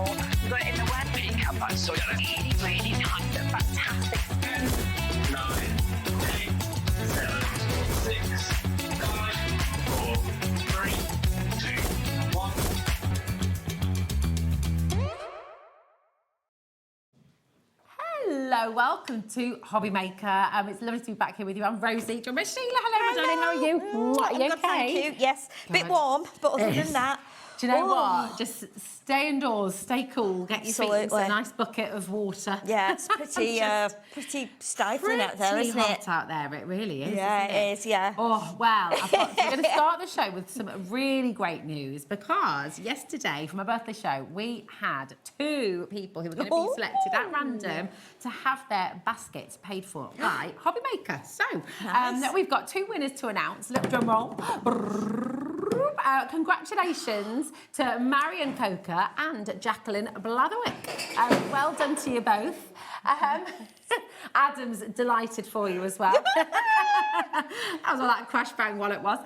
more. We've got it in the word makeup, but so really, really nice and fantastic. 10, 9, 8, 7, 6, 5, 4, 3, 2, 1. Hello, welcome to HobbyMaker. It's lovely to be back here with you. I'm Rosie. Sheila, hello, my darling. How are you? Are you I'm good, okay? thank you. Yes, a bit warm, but other than that. Do you know what? Just stay indoors, stay cool, get your feet into a nice bucket of water. Yeah, it's pretty stifling out there, isn't hot it? out there, it really is. Yeah, isn't it is, yeah. Oh, well, we're going to start the show with some really great news because yesterday, for my birthday show, we had 2 people who were going to be selected at random to have their baskets paid for by HobbyMaker. So, we've got 2 winners to announce. Little drum roll. Congratulations to Marion Coker and Jacqueline Blatherwick. Well done to you both. Adam's delighted for you as well. That was all that crash bang while it was.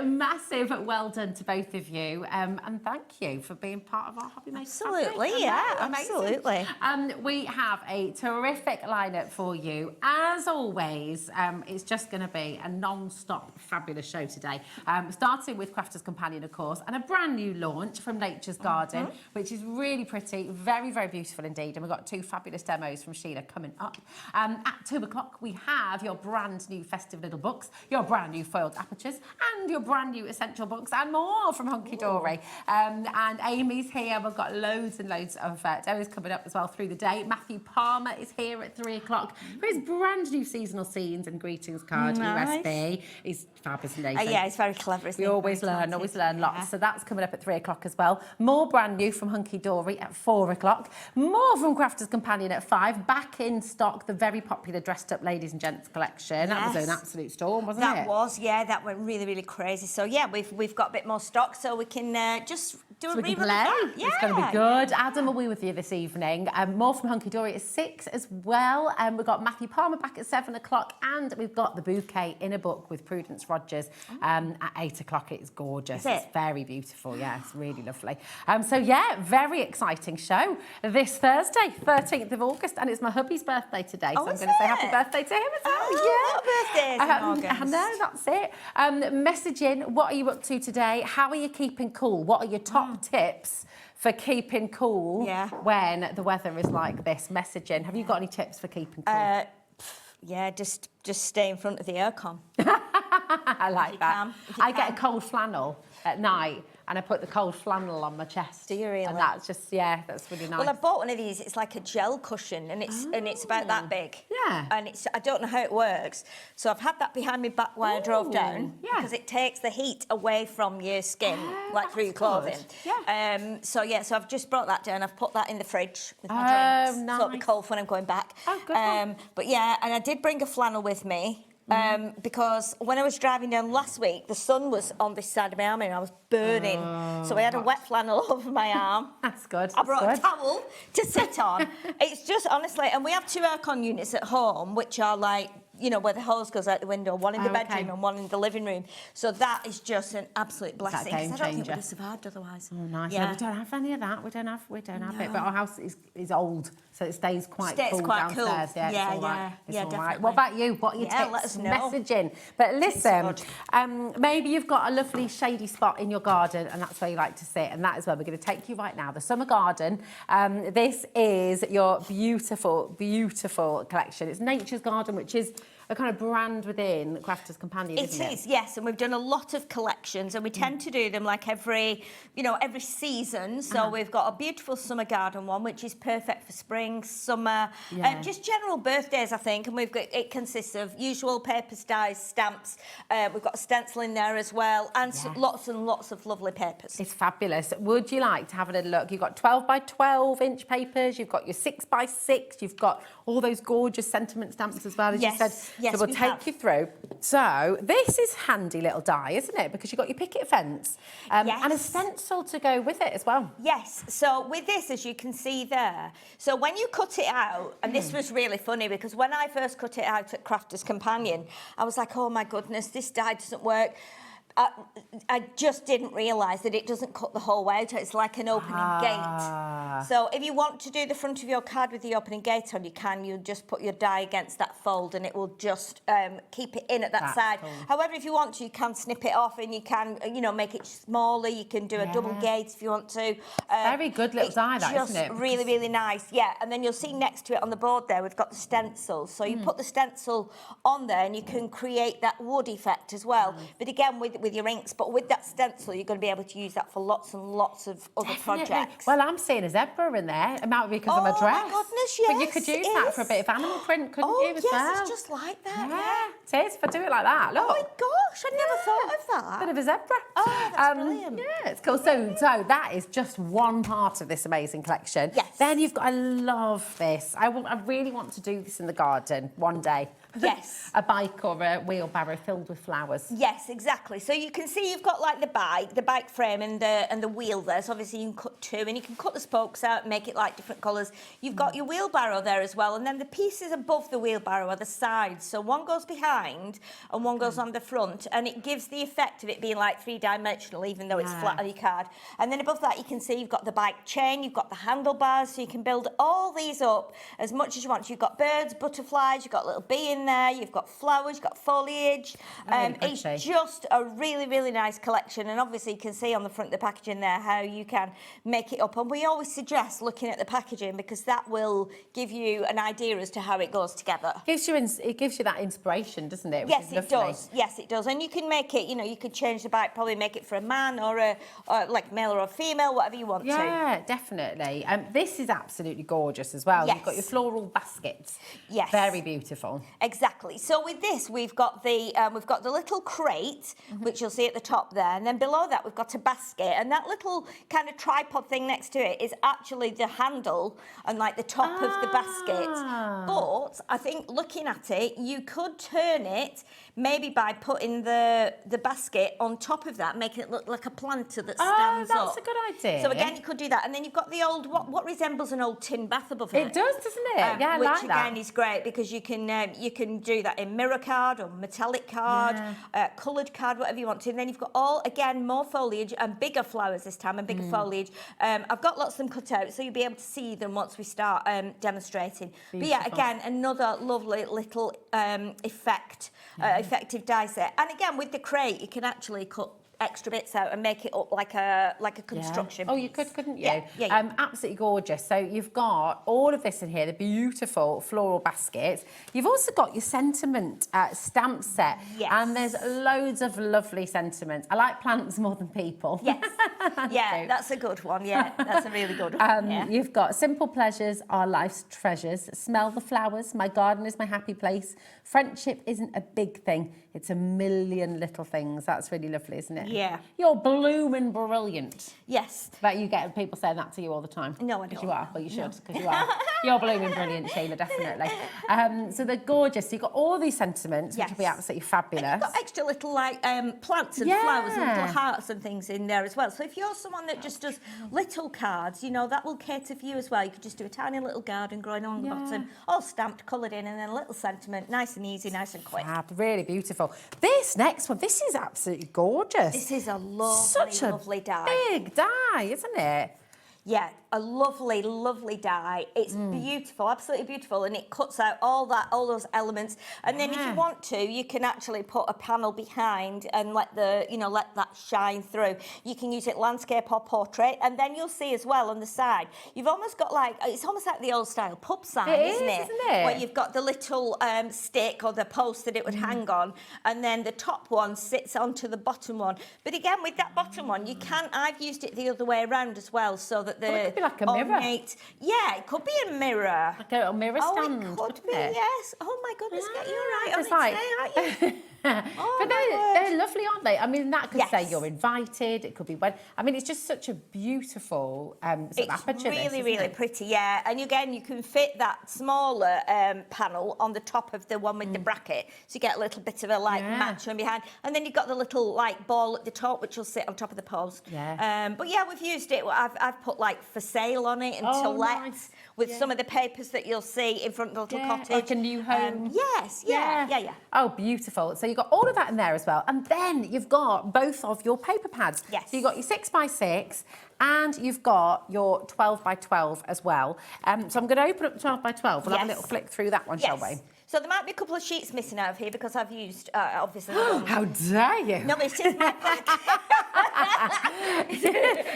Massive well done to both of you. And thank you for being part of our HobbyMaker. Absolutely, yeah, absolutely. We have a terrific lineup for you. As always, it's just going to be a non-stop fabulous show today. Starting with Crafter's Companion, of course, and a brand new launch from Nature's Garden, which is really pretty, very, very beautiful indeed. And we've got 2 fabulous demos from Sheila coming up. At 2 o'clock, we have your brand new festive little books, your brand new foiled apertures, and your brand new essential books, and more from Hunkydory. And Amy's here. We've got loads and loads of demos coming up as well through the day. Matthew Palmer is here at 3 o'clock for his brand new seasonal scenes and greetings card USB. He's fabulous, isn't he? Yeah, he's very clever, isn't he? We always learn lots. So that's coming up at 3 o'clock as well. More brand new from Hunkydory at 4 o'clock. More from Crafter's Companion at 5. Back in stock, the very popular Dressed Up Ladies and Gents collection. That was an absolute storm, wasn't it? That was, yeah. That went really, really crazy. So yeah, we've got a bit more stock, so we can just do a rerun of that. Yeah. It's going to be good. Adam will be with you this evening. More from Hunkydory at 6 as well. We've got Matthew Palmer back at 7 o'clock, and we've got the Bouquet in a book with Prudence Rogers at 8 o'clock. It's gorgeous. It's very beautiful. Yeah, it's really lovely. So yeah, very exciting show this Thursday, 13th of August, and it's my hubby's birthday today, so I'm going to say happy birthday to him as well. Birthdays in August. I know, that's it. Message in, what are you up to today? How are you keeping cool? What are your top tips for keeping cool when the weather is like this? Message in. Have you got any tips for keeping cool? Yeah, just stay in front of the aircon. I like that. I get a cold flannel at night, and I put the cold flannel on my chest. Do you really? And that's just, that's really nice. Well, I bought one of these. It's like a gel cushion, and it's about that big. Yeah. And I don't know how it works. So I've had that behind my back while I drove down because it takes the heat away from your skin, like through your clothing. Yeah. So I've just brought that down. I've put that in the fridge with my drinks. Nice. So it'll be cold when I'm going back. Oh, good. But yeah, and I did bring a flannel with me. Because when I was driving down last week, the sun was on this side of my arm and I was burning. So I had a wet flannel over my arm. That's good. I brought a towel to sit on. It's just, honestly, and we have 2 aircon units at home, which are like, you know, where the hose goes out the window, one in the bedroom and one in the living room. So that is just an absolute blessing. Game I don't think changer. we'd have survived otherwise. Oh, nice. Yeah. No, we don't have any of that. We don't have it. But our house is old, so it stays quite cool quite downstairs. cool. Yeah, it's all right. Yeah, It's all right. definitely. What about you? What are your tips? Let us know. Message in. But listen, maybe you've got a lovely shady spot in your garden, and that's where you like to sit, and that is where we're going to take you right now. The Summer Garden. This is your beautiful, beautiful collection. It's Nature's Garden, which is a kind of brand within Crafter's Companion, isn't it? It is, yes, and we've done a lot of collections, and we tend to do them like every season. So we've got a beautiful summer garden one, which is perfect for spring, summer, just general birthdays, I think. And it consists of usual papers, dies, stamps. We've got a stencil in there as well, and lots and lots of lovely papers. It's fabulous. Would you like to have a little look? You've got 12 by 12 inch papers. You've got your 6 by 6. You've got all those gorgeous sentiment stamps as well, as you said. Yes, so we'll take you through. So this is handy little die, isn't it? Because you've got your picket fence and a stencil to go with it as well. Yes. So with this, as you can see there, so when you cut it out, and this was really funny because when I first cut it out at Crafter's Companion, I was like, oh my goodness, this die doesn't work. I just didn't realise that it doesn't cut the whole way out. It's like an opening gate. So if you want to do the front of your card with the opening gate on, you can. You just put your die against that fold and it will just keep it in at that side. Cool. However, if you want to, you can snip it off and you can, you know, make it smaller. You can do a double gate if you want to. Very good little die, that, isn't it? Just really, really nice. Yeah, and then you'll see next to it on the board there, we've got the stencil. So you put the stencil on there and you can create that wood effect as well. But again, with your inks, but with that stencil, you're going to be able to use that for lots and lots of other projects. Well, I'm seeing a zebra in there. It might be because of my dress. Oh, my goodness, yes. But you could use that for a bit of animal print, couldn't you, as well? Yes, it's just like that, Yeah, it is. If I do it like that, look. Oh, my gosh, I never thought of that. Bit of a zebra. Oh, that's brilliant. Yeah, it's cool. So that is just one part of this amazing collection. Yes. Then you've got, I love this. I really want to do this in the garden one day. Yes. A bike or a wheelbarrow filled with flowers. Yes, exactly. So you can see you've got like the bike frame and the wheel there. So obviously you can cut two and you can cut the spokes out and make it like different colours. You've got your wheelbarrow there as well. And then the pieces above the wheelbarrow are the sides. So one goes behind and one goes on the front. And it gives the effect of it being like three-dimensional, even though it's flat on your card. And then above that you can see you've got the bike chain, you've got the handlebars. So you can build all these up as much as you want. You've got birds, butterflies, you've got a little bee in there, you've got flowers, you've got foliage. It's just a really, really nice collection. And obviously you can see on the front of the packaging there how you can make it up. And we always suggest looking at the packaging because that will give you an idea as to how it goes together. It gives you that inspiration, doesn't it? Yes, it does. Yes, it does. And you can make it, you know, you could change the bike, probably make it for a man or like male or a female, whatever you want to. Yeah, definitely. This is absolutely gorgeous as well. Yes. You've got your floral baskets. Yes. Very beautiful. Exactly. So with this, we've got the little crate, which you'll see at the top there, and then below that we've got a basket, and that little kind of tripod thing next to it is actually the handle and like the top of the basket. But I think looking at it, you could turn it maybe by putting the basket on top of that, making it look like a planter that stands up. Oh, that's a good idea. So again, you could do that, and then you've got the old what resembles an old tin bath above it. It does, doesn't it? Yeah, I which like that. again is great because you can do that in mirror card or metallic card, coloured card, whatever you want to. And then you've got more foliage and bigger flowers this time and bigger foliage. I've got lots of them cut out, so you'll be able to see them once we start demonstrating. Beautiful. But yeah, again, another lovely little effective die set. And again, with the crate, you can actually cut extra bits out and make it up like a construction Oh, piece. you could, couldn't you? Yeah. Absolutely gorgeous. So you've got all of this in here, the beautiful floral baskets. You've also got your sentiment stamp set. Yes. And there's loads of lovely sentiments. I like plants more than people. Yes. Yeah, that's a good one. Yeah, that's a really good one. You've got simple pleasures are life's treasures. Smell the flowers. My garden is my happy place. Friendship isn't a big thing. It's a million little things. That's really lovely, isn't it? Yeah. You're blooming brilliant. Yes. But you get people saying that to you all the time. No, I don't. Because you are. Well, you should, because you are. You're blooming brilliant, Sheila, definitely. So they're gorgeous. So you've got all these sentiments, which will be absolutely fabulous. And you've got extra little like plants and flowers and little hearts and things in there as well. So if you're someone that just does little cards, you know, that will cater for you as well. You could just do a tiny little garden growing on the bottom, all stamped, coloured in, and then a little sentiment, nice and easy, nice and quick. Really beautiful. This next one, this is absolutely gorgeous. This is a lovely, Such a lovely die. big die, isn't it? Yeah, a lovely, lovely die. It's beautiful, absolutely beautiful, and it cuts out all those elements. And then if you want to, you can actually put a panel behind and let that shine through. You can use it landscape or portrait, and then you'll see as well on the side, you've almost got it's almost like the old style pub sign, isn't it? Where you've got the little stick or the post that it would hang on, and then the top one sits onto the bottom one. But again, with that bottom one, I've used it the other way around as well, so that it could be like a mirror. Yeah, it could be a mirror. Like a little mirror stand. Oh, it could be, yes. Oh my goodness, get you right on It's it like- today, aren't you? But they're lovely, aren't they? I mean, that could say Yes. you're invited. It could be when. I mean, it's just such a beautiful sort of aperture. It's really pretty, yeah. And again, you can fit that smaller panel on the top of the one with the bracket, so you get a little bit of a match on behind. And then you've got the little ball at the top, which will sit on top of the post. Yeah. But yeah, we've used it. I've put like for sale on it and to let. Nice. With some of the papers that you'll see in front of the little cottage. Like a new home. Yes, yeah. Oh, beautiful. So you've got all of that in there as well. And then you've got both of your paper pads. Yes. So you've got your 6x6 and you've got your 12x12 as well. So I'm going to open up the 12x12. We'll have a little flick through that one, shall we? So there might be a couple of sheets missing out of here because I've used, obviously... How dare you? No, it's just my pack.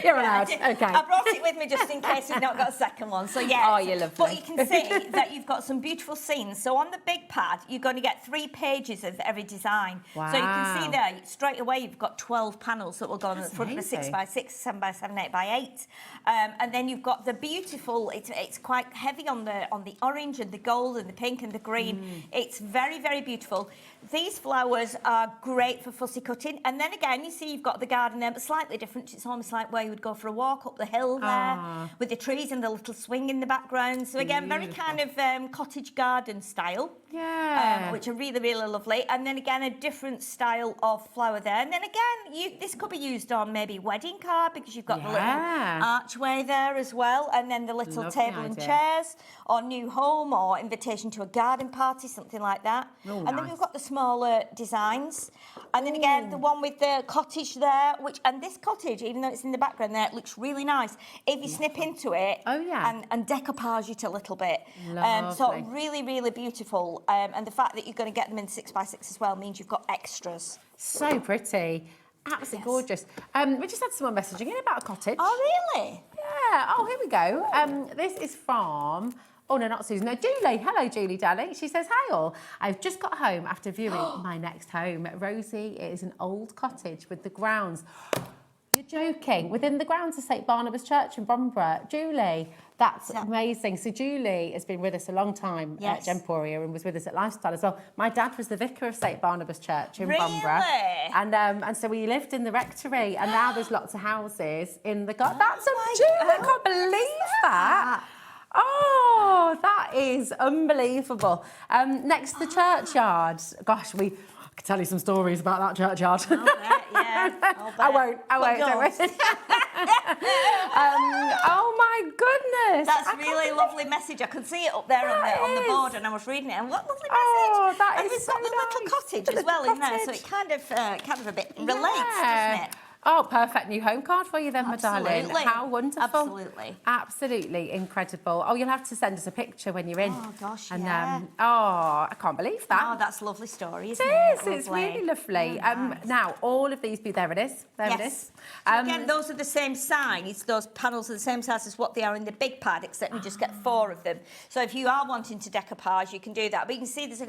You're allowed. Okay. I brought it with me just in case you've not got a second one. So, yeah. Oh, you're lovely. But you can see that you've got some beautiful scenes. So on the big pad, you're going to get 3 pages of every design. Wow. So you can see there, straight away, you've got 12 panels that will go on the front of the 6x6, 7x7, 8x8. And then you've got the beautiful, it's quite heavy on the orange and the gold and the pink and the green. It's very, very beautiful. These flowers are great for fussy cutting. And then again, you see you've got the garden there, but slightly different. It's almost like where you would go for a walk up the hill there with the trees and the little swing in the background. So again, very kind of cottage garden style. Yeah. Which are really, really lovely. And then again, a different style of flower there. And then again, this could be used on maybe wedding card because you've got the little archway there as well. And then the little Lovely table and chairs or new home or invitation to a garden party, something like that. Oh, and then we've got the smaller designs. And then again, the one with the cottage there, and this cottage, even though it's in the background there, it looks really nice. If you snip into it and decoupage it a little bit. So really, really beautiful. And the fact that you're going to get them in 6x6 as well means you've got extras. So pretty. Absolutely gorgeous. We just had someone messaging in about a cottage. Oh, really? Yeah. Oh, here we go. This is from... Oh, no, not Susan. No, Julie. Hello, Julie, darling. She says, hi, all. I've just got home after viewing my next home. Rosie, it is an old cottage with the grounds. You're joking. Within the grounds of St Barnabas Church in Bromborough. Julie, that's amazing. So Julie has been with us a long time at Gemporia and was with us at Lifestyle as well. My dad was the vicar of St Barnabas Church in Bromborough. And so we lived in the rectory and now there's lots of houses in the garden. That's Julie, I can't believe that. Oh, that is unbelievable. Next to the churchyard. Gosh, I could tell you some stories about that churchyard. I'll bet, yeah. I won't, don't worry. Oh my goodness. That's a really lovely message. I could see it up there on the board and I was reading it. And what lovely message. Oh, that and is we've so got the little cottage as well in there, so it kind of a bit relates, doesn't it? Oh, perfect new home card for you then, my darling. How wonderful. Absolutely. Absolutely incredible. Oh, you'll have to send us a picture when you're in. Oh, gosh, and, yeah. I can't believe that. Oh, that's a lovely story, isn't it? It is. is. It's really lovely. Nice. Now, all of these, there it is. There it is. So again, those are the same size. Those panels are the same size as what they are in the big pad, except you just get 4 of them. So if you are wanting to decoupage, you can do that. But you can see there's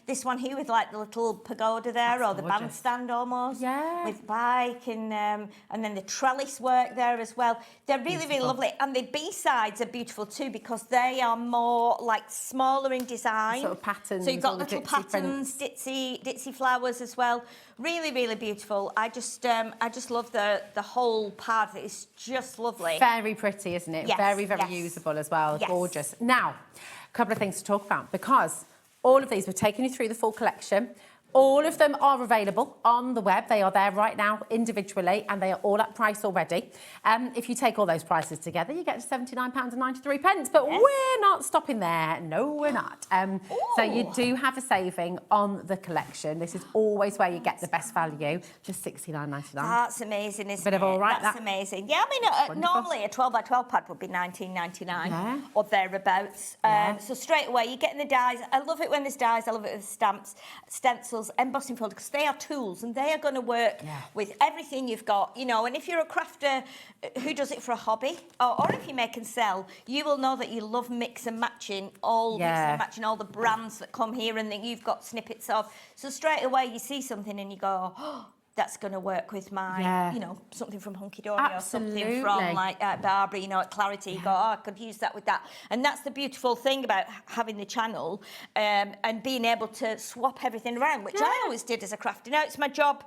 this one here with like the little pagoda there, that's or the gorgeous. bandstand almost. Yeah. With bike and then the trellis work there as well. They're really, really lovely. And the B-sides are beautiful too because they are more like smaller in design. Sort of patterns. So you've got little ditzy patterns, ditzy flowers as well. Really, really beautiful. I just love the whole pad. It's just lovely. Very pretty, isn't it? Yes, Very, very usable as well. Yes. Gorgeous. Now, a couple of things to talk about because all of these, we're taking you through the full collection. All of them are available on the web. They are there right now individually and they are all at price already. If you take all those prices together, you get to £79.93. But we're not stopping there. No, we're not. So you do have a saving on the collection. This is always where you get the best value, just £69.99. That's amazing, isn't Bit of all right, That's amazing. Yeah, I mean, normally a 12x12 pad would be £19.99 or thereabouts. So straight away, you're getting the dies. I love it when there's dies. I love it with stamps, stencils, embossing folders, because they are tools and they are going to work with everything you've got, you know. And if you're a crafter who does it for a hobby, or if you make and sell, you will know that you love mix and matching all the brands that come here and that you've got snippets of. So straight away you see something and you go, oh, that's going to work with my, you know, something from Hunkydory or something from like Barbara, you know, at Clarity. You go, oh, I could use that with that. And that's the beautiful thing about having the channel and being able to swap everything around, which I always did as a crafter. Now, it's my job.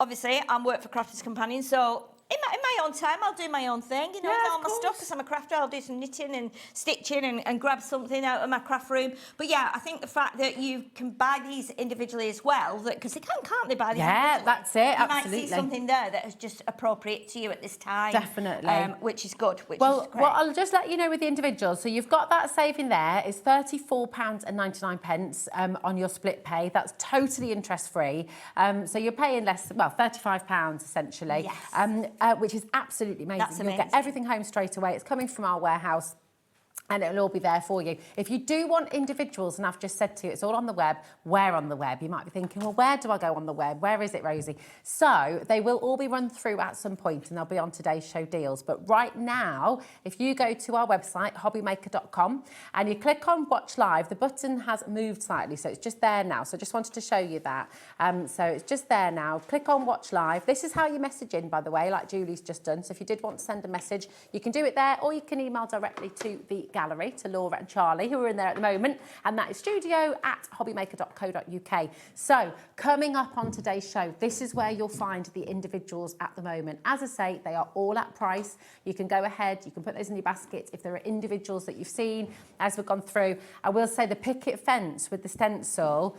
Obviously, I work for Crafters Companion, so in my own time, I'll do my own thing, you know, Yeah, with all of my stuff, course. because I'm a crafter, I'll do some knitting and stitching and grab something out of my craft room. But yeah, I think the fact that you can buy these individually as well, because they can't they, buy these Yeah, individually? that's it, You absolutely. might see something there that is just appropriate to you at this time. Definitely. Which is good, which is Well, great. what I'll just let you know with the individuals, so you've got that saving there, it's £34.99 on your split pay. That's totally interest-free. So you're paying less, well, £35 essentially, Yes. which is absolutely amazing. That's You'll get amazing. everything home straight away. It's coming from our warehouse. And it'll all be there for you. If you do want individuals, and I've just said to you, it's all on the web. Where on the web? You might be thinking, well, where do I go on the web? Where is it, Rosie? So they will all be run through at some point, and they'll be on today's show deals. But right now, if you go to our website, hobbymaker.com, and you click on Watch Live, the button has moved slightly, so it's just there now. So I just wanted to show you that. So it's just there now. Click on Watch Live. This is how you message in, by the way, like Julie's just done. So if you did want to send a message, you can do it there, or you can email directly to the gallery, to Laura and Charlie, who are in there at the moment, and that is studio@hobbymaker.co.uk. So coming up on today's show, this is where you'll find the individuals at the moment. As I say, they are all at price. You can go ahead, you can put those in your basket if there are individuals that you've seen as we've gone through. I will say the picket fence with the stencil,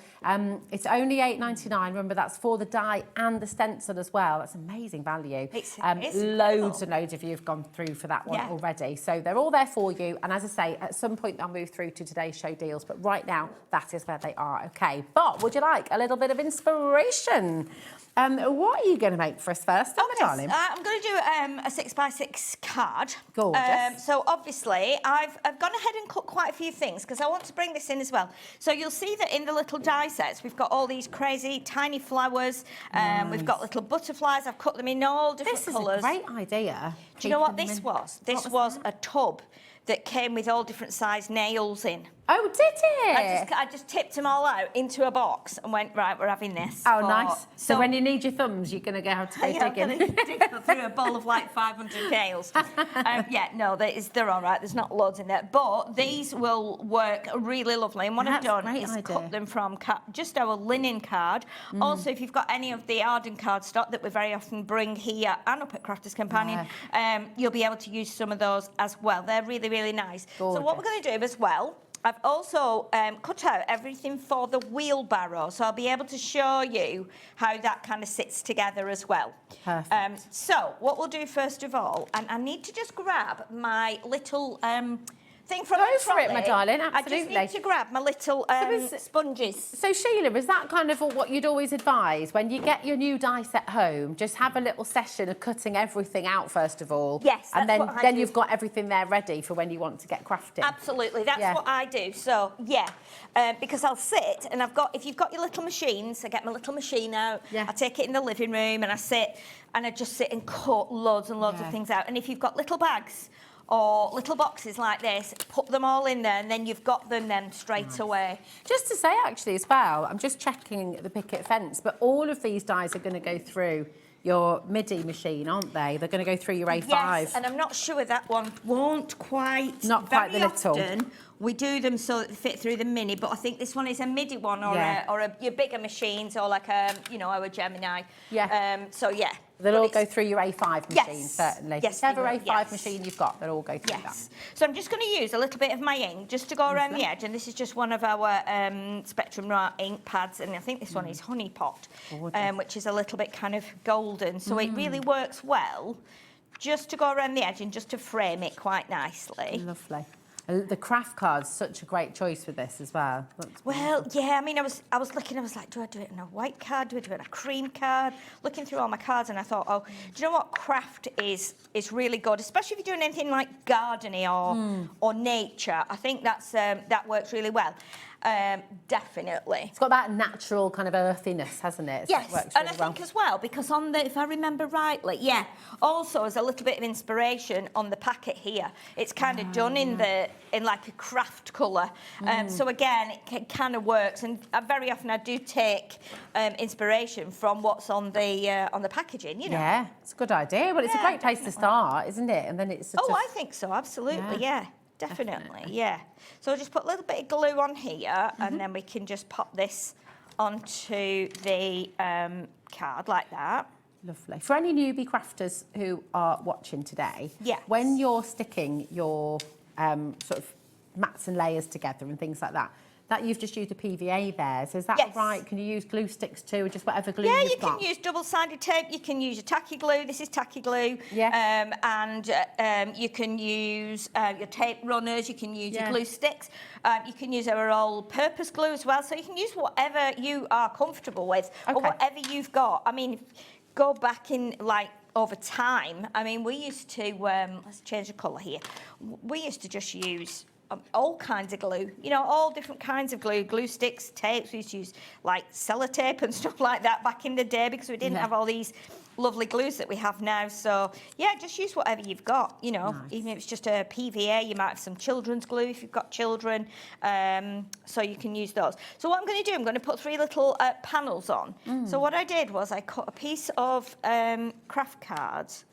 it's only £8.99. Remember, that's for the die and the stencil as well. That's amazing value. It's loads and loads of you have gone through for that one already. So they're all there for you. And as I say, at some point they'll move through to today's show deals, but right now that is where they are. Okay, but would you like a little bit of inspiration? What are you going to make for us first, my darling? I'm going to do a 6x6 card. Gorgeous. So obviously I've gone ahead and cut quite a few things because I want to bring this in as well. So you'll see that in the little die sets we've got all these crazy tiny flowers. We've got little butterflies. I've cut them in all different colours. This is a great idea. Do you know what this was? This was a tub that came with all different size nails in. Oh, did it? I just tipped them all out into a box and went, right, we're having this. Oh, nice. So when you need your thumbs, you're going to have to go digging. I'm going to dig through a bowl of like 500 nails. They're all right. There's not loads in there. But these will work really lovely. And what I've done is cut them from just our linen card. Also, if you've got any of the Arden cardstock that we very often bring here and up at Crafters Companion, you'll be able to use some of those as well. They're really, really nice. Gorgeous. So what we're going to do as well, I've also cut out everything for the wheelbarrow, so I'll be able to show you how that kind of sits together as well. Perfect. So what we'll do first of all, and I need to just grab my little thing from the trolley. Go for it, my darling, absolutely. I just need to grab my little sponges. So Sheila, is that kind of what you'd always advise when you get your new die set home? Just have a little session of cutting everything out first of all. Yes, and then you've got everything there ready for when you want to get crafting. Absolutely, that's what I do. So because I'll sit and if you've got your little machines, I get my little machine out. I take it in the living room and I sit and I just sit and cut loads and loads of things out. And if you've got little bags or little boxes like this, put them all in there and then you've got them then straight away. Just to say actually as well, I'm just checking the picket fence, but all of these dies are going to go through your MIDI machine, aren't they? They're going to go through your A5. Yes, and I'm not sure that one won't quite. Not quite the little. Often we do them so that they fit through the mini, but I think this one is a MIDI one or your bigger machines or like our Gemini. They'll all go through your A5 machine, certainly. Yes, whichever A5 machine you've got, they'll all go through that. So I'm just going to use a little bit of my ink just to go around the edge, and this is just one of our Spectrum Raw ink pads, and I think this one is Honey Pot, which is a little bit kind of golden, so it really works well just to go around the edge and just to frame it quite nicely. Lovely. The craft card's such a great choice for this as well. Well, yeah, I mean, I was looking, I was like, do I do it in a white card? Do I do it in a cream card? Looking through all my cards, and I thought, do you know what? Craft is really good, especially if you're doing anything like gardening or nature. I think that works really well. Definitely. It's got that natural kind of earthiness, hasn't it? Yes, and I think as well, because if I remember rightly, also as a little bit of inspiration on the packet here, it's kind of done in like a craft colour. So again, it kind of works, and very often I do take inspiration from what's on the packaging, you know. Yeah, it's a good idea. Well, it's a great place to start, isn't it? And then it's I think so, absolutely, Definitely. So I'll just put a little bit of glue on here, and then we can just pop this onto the card like that. Lovely. For any newbie crafters who are watching today, Yes. when you're sticking your sort of mats and layers together and things like that, that you've just used a PVA there. So is that Yes. right? Can you use glue sticks too, or just whatever glue Yeah, you've you got? can use double-sided tape. You can use your tacky glue. This is tacky glue. Yeah. And you can use your tape runners. You can use your Yeah. glue sticks. You can use our all-purpose glue as well. So you can use whatever you are comfortable with, or Okay. whatever you've got. I mean, go back in like over time. I mean, we used to. Let's change the colour here. We used to just use all kinds of glue, you know, all different kinds of glue sticks, tapes. We used to use like sellotape and stuff like that back in the day because we didn't have all these lovely glues that we have now. So yeah, just use whatever you've got, you know. Nice. Even if it's just a PVA, you might have some children's glue if you've got children, so you can use those. So what I'm going to do, I'm going to put 3 little panels on. So what I did was I cut a piece of craft cards.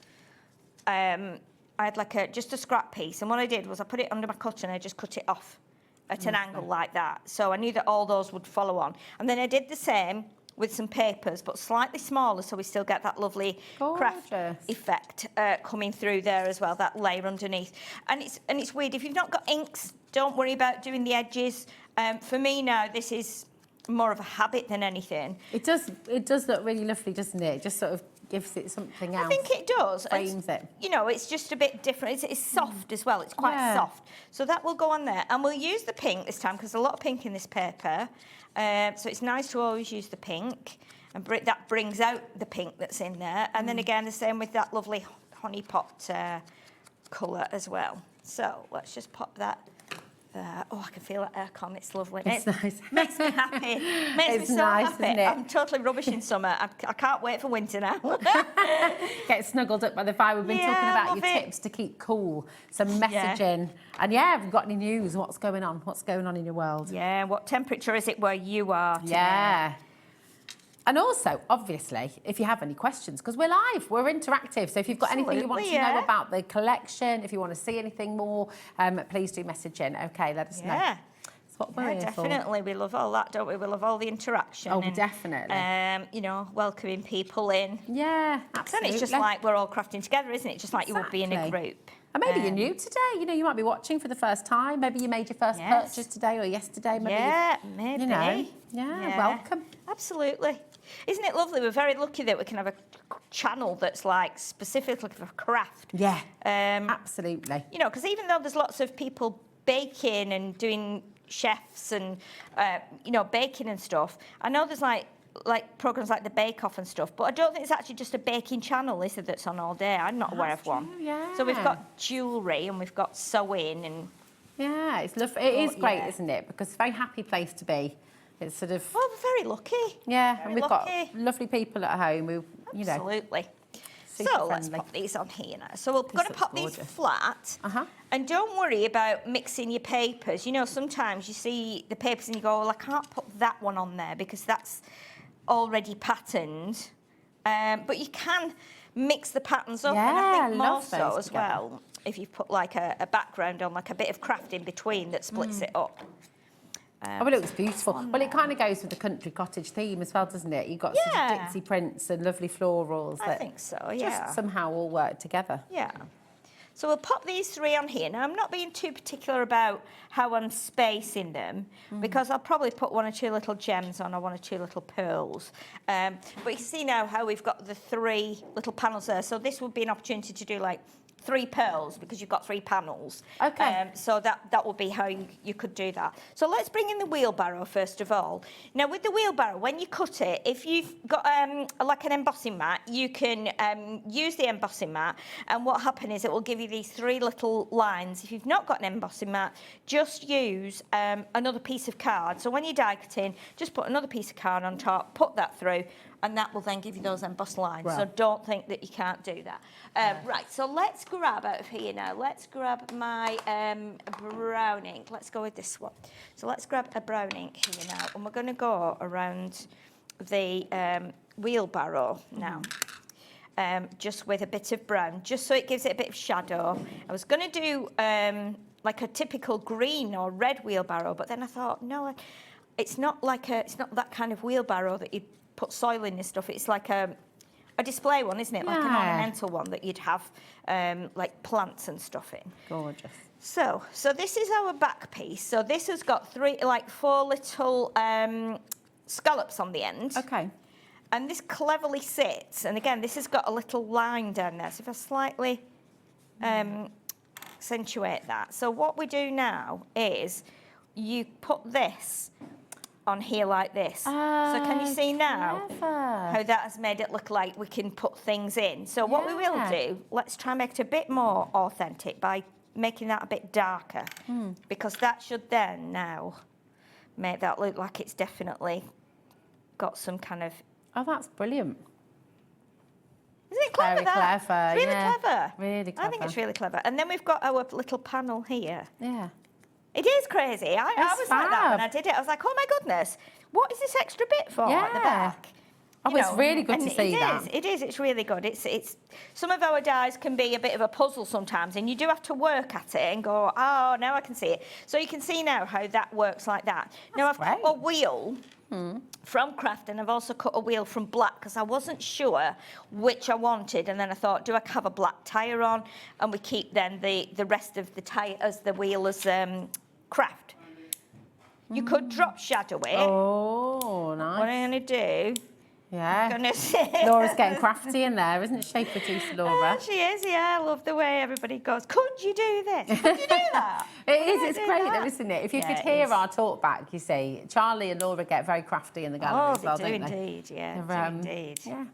I had like just a scrap piece, and what I did was I put it under my cutter and I just cut it off at an angle like that. So I knew that all those would follow on. And then I did the same with some papers, but slightly smaller, so we still get that lovely craft Gorgeous. effect coming through there as well, that layer underneath. And it's weird, if you've not got inks, don't worry about doing the edges. For me now, this is more of a habit than anything. It does look really lovely, doesn't it? It just sort of gives it something else. I think it does. Frames it. You know, it's just a bit different. It's soft as well. It's quite soft. So that will go on there. And we'll use the pink this time because there's a lot of pink in this paper. So it's nice to always use the pink. And that brings out the pink that's in there. And then again, the same with that lovely honey pot colour as well. So let's just pop that. Oh, I can feel that aircon. It's lovely. It's nice. Makes me happy. Makes me so nice, happy. isn't it? I'm totally rubbish in summer. I can't wait for winter now. Get snuggled up by the fire. We've been Yeah, talking about love your it. tips to keep cool, some messaging. And yeah, have you got any news? What's going on? What's going on in your world? Yeah, what temperature is it where you are today? Yeah. And also, obviously, if you have any questions, because we're live, we're interactive. So if you've got anything you want to Absolutely, know yeah. about the collection, if you want to see anything more, please do message in. Okay, let us know. Yeah. That's what we're Yeah, here for. definitely. We love all that, don't we? We love all the interaction. Oh, and, definitely. you know, welcoming people in. Yeah, And absolutely. it's just like we're all crafting together, isn't it? Just like you would be in a Exactly. group. And maybe you're new today. You know, you might be watching for the first time. Maybe you made your first Yes. purchase today or yesterday. Maybe Yeah, maybe. You know, yeah, welcome. Absolutely. Isn't it lovely? We're very lucky that we can have a channel that's like specifically for craft. Yeah, Um, absolutely. You know, because even though there's lots of people baking and doing chefs and, you know, baking and stuff, I know there's like programs like the Bake Off and stuff, but I don't think it's actually just a baking channel, is it, that's on all day? I'm not aware of one. true, yeah. So we've got jewellery and we've got sewing and... Yeah, it's lovely. It is great, yeah. isn't it? Because it's a very happy place to be. It's sort of... Well, we're very lucky. Yeah, Very and we've lucky. got lovely people at home who, you know... Absolutely. super So let's friendly. pop these on here now. So we're going to looks pop these gorgeous. flat. Uh-huh. And don't worry about mixing your papers. You know, sometimes you see the papers and you go, well, I can't put that one on there because that's already patterned. But you can mix the patterns up. And I Yeah, think more love so those as together. well if you put like a background on, like a bit of craft in between that splits it up. Oh, well, it looks beautiful. Well, it kind of goes with the country cottage theme as well, doesn't it? You've got sort of Yeah. gypsy prints and lovely florals I that think so, yeah. just somehow all work together. Yeah. So we'll pop these 3 on here. Now, I'm not being too particular about how I'm spacing them because I'll probably put 1 or 2 little gems on or 1 or 2 little pearls. But you can see now how we've got the 3 little panels there. So this would be an opportunity to do like 3 pearls because you've got 3 panels. Okay. So that would be how you could do that. So let's bring in the wheelbarrow first of all. Now with the wheelbarrow, when you cut it, if you've got like an embossing mat, you can use the embossing mat, and what happens is it will give you these 3 little lines. If you've not got an embossing mat, just use another piece of card. So when you're die cutting, just put another piece of card on top, put that through, and that will then give you those embossed lines. Wow. So don't think that you can't do that. Right, so let's grab out of here now. Let's grab my brown ink. Let's go with this one. So let's grab a brown ink here now, and we're going to go around the wheelbarrow now. Just with a bit of brown, just so it gives it a bit of shadow. I was going to do like a typical green or red wheelbarrow, but then I thought, no, it's not that kind of wheelbarrow that you put soil in and stuff. It's like a a display one, isn't it? Like an Yeah. ornamental one that you'd have like plants and stuff in. Gorgeous. So this is our back piece. So this has got four little scallops on the end. Okay. And this cleverly sits, and again, this has got a little line down there. So if I slightly accentuate that. So what we do now is you put this on here like this. So can you see now how that has made it look like we can put things in? So what we will do, let's try and make it a bit more authentic by making that a bit darker, because that should then now make that look like it's definitely got some kind of... Oh, that's brilliant. Isn't it clever, Very that? clever, It's really yeah. clever. Really I think clever. it's really clever. And then we've got our little panel here. Yeah. It is crazy. I was like that when I did it. I was like, oh my goodness, what is this extra bit for at the Yeah. back? Oh, You it's know, really good and to see that. It is. It's really good. It's some of our dies can be a bit of a puzzle sometimes, and you do have to work at it and go, oh, now I can see it. So you can see now how that works like that. Now I've cut great. a wheel from craft, and I've also cut a wheel from black because I wasn't sure which I wanted, and then I thought, do I have a black tyre on, and we keep then the rest of the tyre as the wheel as craft. You could drop shadow it. Oh, nice. What I'm going to do... Yeah. Goodness. Laura's getting crafty in there, isn't she, producer Laura? She is, yeah. I love the way everybody goes, could you do this? Could you do that? It is, Could it's you do great that? though, isn't it? If you Yeah, could it hear is. our talk back, you see, Charlie and Laura get very crafty in the gallery Oh, as well, they do don't they? indeed, yeah. They're, Do indeed. Yeah.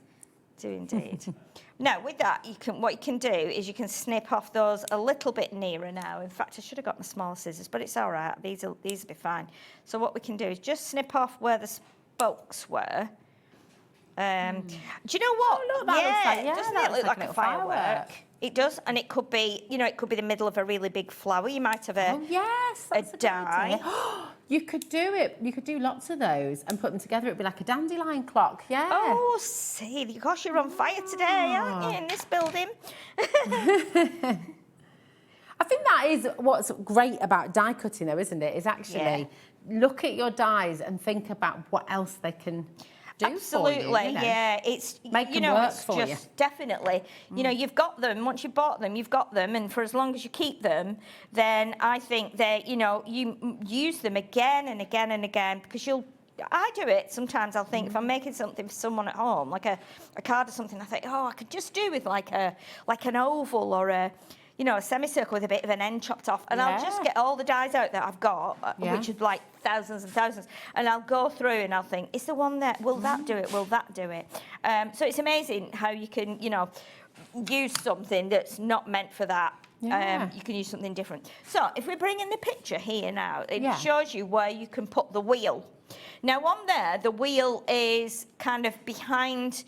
Do indeed. Now, with that, what you can do is you can snip off those a little bit nearer now. In fact, I should have got my smaller scissors, but it's all right. These will be fine. So what we can do is just snip off where the spokes were. Do you know what? Oh, look, that looks like- yeah, doesn't that it looks look like like a a little firework? firework. It does, and it could be, it could be the middle of a really big flower. You might have a Oh, yes, that's a good die. idea. You could do it. You could do lots of those and put them together. It'd be like a dandelion clock, yeah. Oh, see, gosh, you're on fire today, aren't you, in this building? I think that is what's great about die cutting, though, isn't it? Is actually look at your dies and think about what else they can do Absolutely, for you, know. yeah. It's Make them work it's for just you. definitely. You've got them. Once you've bought them, you've got them, and for as long as you keep them, then I think that you use them again and again and again because I do it sometimes. I'll think if I'm making something for someone at home, like a card or something, I think, oh, I could just do with like an oval or a semicircle with a bit of an end chopped off, and I'll just get all the dies out that I've got, which is like thousands and thousands, and I'll go through and I'll think, is there one there? Will that do it? Will that do it? So it's amazing how you can, use something that's not meant for that. Yeah. You can use something different. So if we bring in the picture here now, it Yeah. shows you where you can put the wheel. Now on there, the wheel is kind of behind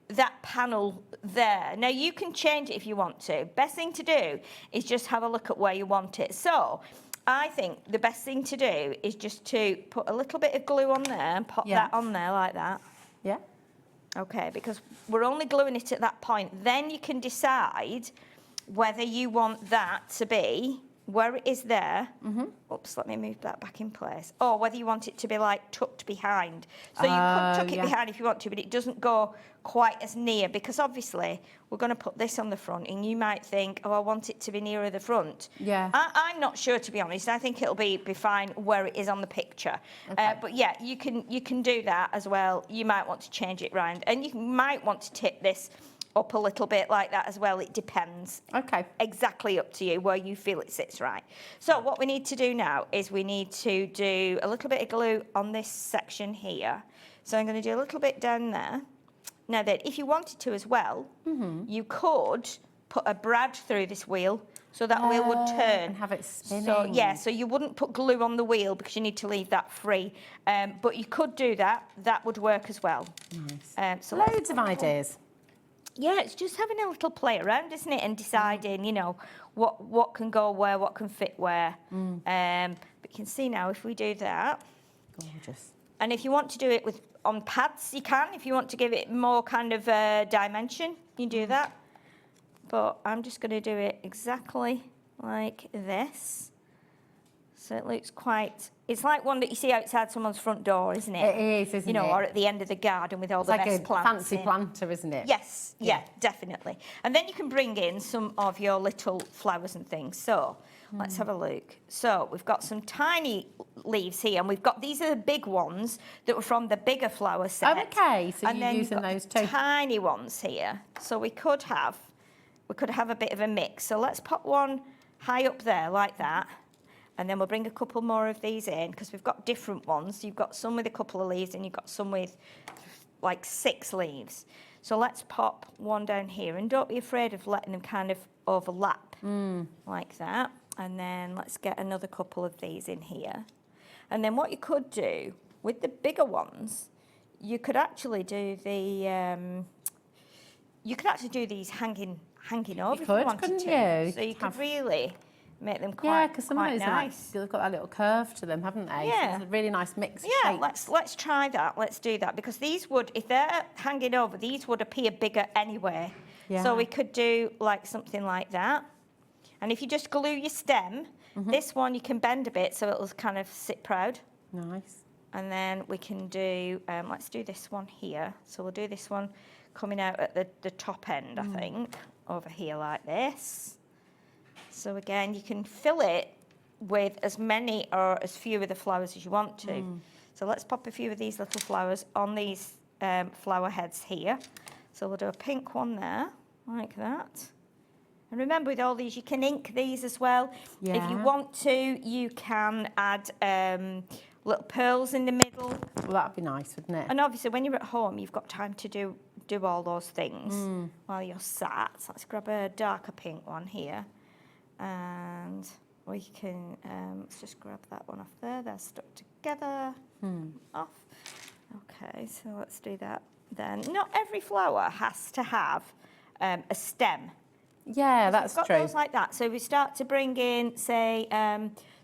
that panel there. Now you can change it if you want to. Best thing to do is just have a look at where you want it. So I think the best thing to do is just to put a little bit of glue on there and pop Yeah. that on there like that. Yeah. Okay, because we're only gluing it at that point. Then you can decide whether you want that to be where it is there. Oops, let me move that back in place. Or whether you want it to be like tucked behind. So you could tuck it behind if you want to, but it doesn't go quite as near because obviously we're going to put this on the front and you might think, oh, I want it to be nearer the front. Yeah. I'm not sure, to be honest. I think it'll be fine where it is on the picture. Okay. But yeah, you can do that as well. You might want to change it round and you might want to tip this up a little bit like that as well. It depends. Okay. Exactly up to you where you feel it sits right. So what we need to do now is we need to do a little bit of glue on this section here. So I'm going to do a little bit down there. Now then, if you wanted to as well, you could put a brad through this wheel so that wheel would turn. And have it spinning. So yeah, so you wouldn't put glue on the wheel because you need to leave that free. But you could do that. That would work as well. Nice. So Loads of ideas. yeah, it's just having a little play around, isn't it? And deciding, what can go where, what can fit where. But you can see now if we do that, Gorgeous. and if you want to do it on pads, you can. If you want to give it more kind of dimension, you do that. But I'm just going to do it exactly like this. So it looks quite, it's like one that you see outside someone's front door, isn't it? It is, isn't You know, it? or at the end of the garden with all It's the like best a plants fancy in. planter, isn't it? Yes, yeah, definitely. And then you can bring in some of your little flowers and things. So let's have a look. So we've got some tiny leaves here, and we've got, these are the big ones that were from the bigger flower set. Oh, okay, so and you're then using you've got those the too. tiny ones here. So we could have a bit of a mix. So let's put one high up there like that. And then we'll bring a couple more of these in because we've got different ones. You've got some with a couple of leaves and you've got some with like 6 leaves. So let's pop one down here, and don't be afraid of letting them kind of overlap like that. And then let's get another couple of these in here. And then what you could do with the bigger ones, you could actually do these hanging over if you wanted to. So you could really make them quite, because some of those nice. they've got that little curve to them, haven't they? Yeah. So it's a really nice mix of Yeah, shapes. let's try that. Let's do that because these would, if they're hanging over, these would appear bigger anyway. Yeah. So we could do like something like that. And if you just glue your stem, this one you can bend a bit so it'll kind of sit proud. Nice. And then we can do, let's do this one here. So we'll do this one coming out at the top end, I think, over here like this. So again, you can fill it with as many or as few of the flowers as you want to. So let's pop a few of these little flowers on these flower heads here. So we'll do a pink one there, like that. And remember, with all these, you can ink these as well. Yeah. If you want to, you can add little pearls in the middle. Well, that'd be nice, wouldn't it? And obviously, when you're at home, you've got time to do all those things while you're sat. So let's grab a darker pink one here. And we can, let's just grab that one off there. They're stuck together. Off. Okay, so let's do that then. Not every flower has to have a stem. Yeah, that's We've got true. those like that. So we start to bring in, say,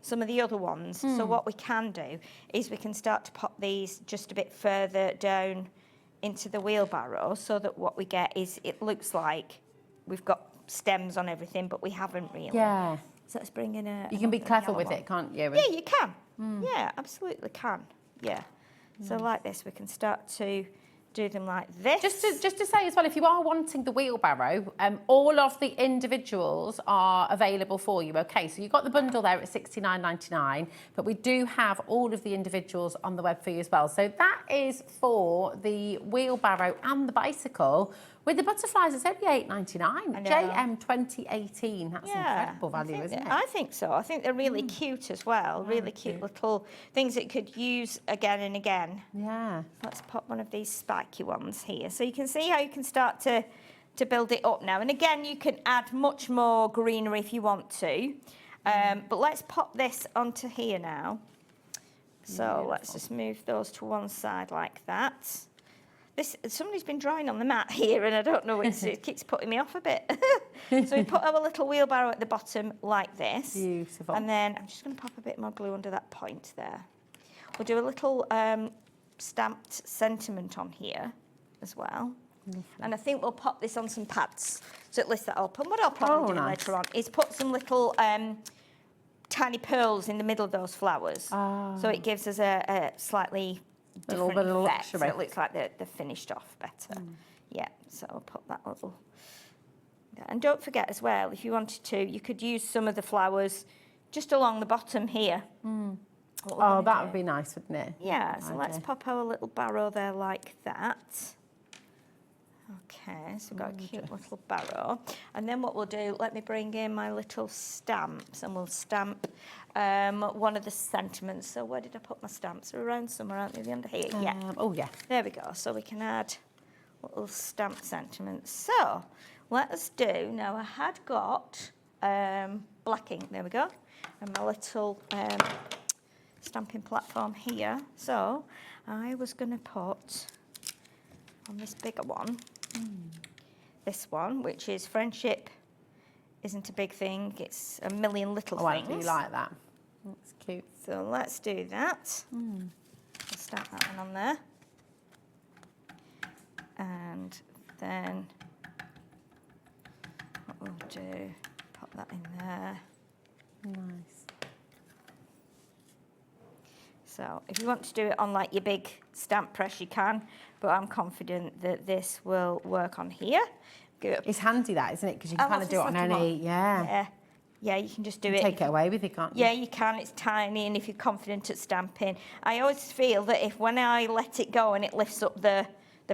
some of the other ones. So what we can do is we can start to pop these just a bit further down into the wheelbarrow so that what we get is it looks like we've got stems on everything, but we haven't really. Yeah. So let's bring in a... You can be another clever yellow with one. it, can't you? Yeah, you can. Yeah, absolutely can. Yeah. So like this, we can start to do them like this. Just to say as well, if you are wanting the wheelbarrow, all of the individuals are available for you. Okay, so you've got the bundle there at $69.99, but we do have all of the individuals on the web for you as well. So that is for the wheelbarrow and the bicycle. With the butterflies, it's only $8.99. JM 2018. That's incredible value, isn't it? I think so. I think they're really cute as well. Really cute little things that you could use again and again. Yeah. Let's pop one of these spiky ones here. So you can see how you can start to build it up now. And again, you can add much more greenery if you want to. But let's pop this onto here now. So let's just move those to one side like that. Somebody's been drawing on the mat here, and I don't know, it keeps putting me off a bit. So we put our little wheelbarrow at the bottom like this. Beautiful. And then I'm just going to pop a bit more glue under that point there. We'll do a little stamped sentiment on here as well. Lovely. And I think we'll pop this on some pads. So at least that'll open. What I'll probably do later on is put some little tiny pearls in the middle of those flowers. So it gives us a slightly different effect. So it looks like they're finished off better. Yeah, so I'll put that little... And don't forget as well, if you wanted to, you could use some of the flowers just along the bottom here. Oh, that would be nice, wouldn't it? Yeah, so let's pop our little barrow there like that. Okay, so we've got a cute little barrow. And then what we'll do, let me bring in my little stamps, and we'll stamp one of the sentiments. So where did I put my stamps? They're around somewhere, aren't they? Under here? Yeah. Oh, yeah. There we go. So we can add little stamped sentiments. So let us do, now I had got black ink, there we go, and my little stamping platform here. So I was going to put on this bigger one, this one, which is friendship isn't a big thing, it's a million little things. I do like that. That's cute. So let's do that. I'll stamp that one on there. And then what we'll do, pop that in there. Nice. So if you want to do it on like your big stamp press, you can, but I'm confident that this will work on here. Good. It's handy that, isn't it? Because you can kind of do it on any, Yeah, you can just do it. Take it away with you, can't you? Yeah, you can. It's tiny, and if you're confident at stamping, I always feel that if when I let it go and it lifts up the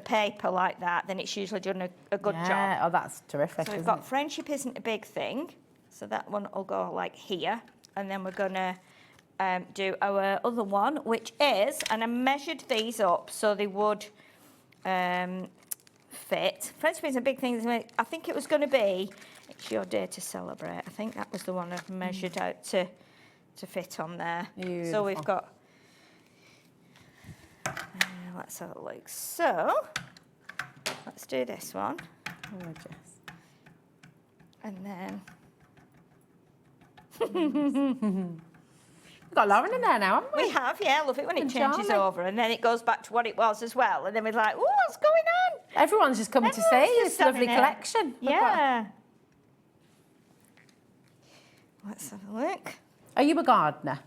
paper like that, then it's usually done a good job. Yeah, oh, that's terrific. So we've got friendship isn't a big thing, so that one will go like here, and then we're gonna do our other one, which is, and I measured these up so they would fit. Friendship is a big thing. I think it was going to be, it's your day to celebrate. I think that was the one I've measured out to fit on there. Beautiful. So we've got, let's have a look. So let's do this one. Gorgeous. And then We've got Lauren in there now, haven't we? we have, yeah, I love it when it And changes charming. over and then it goes back to what it was as well. And then we're like, oh, what's going on? Everyone's just coming to see Everyone's this just lovely having it. collection. We've got- Yeah. Let's have a look. Are you a gardener?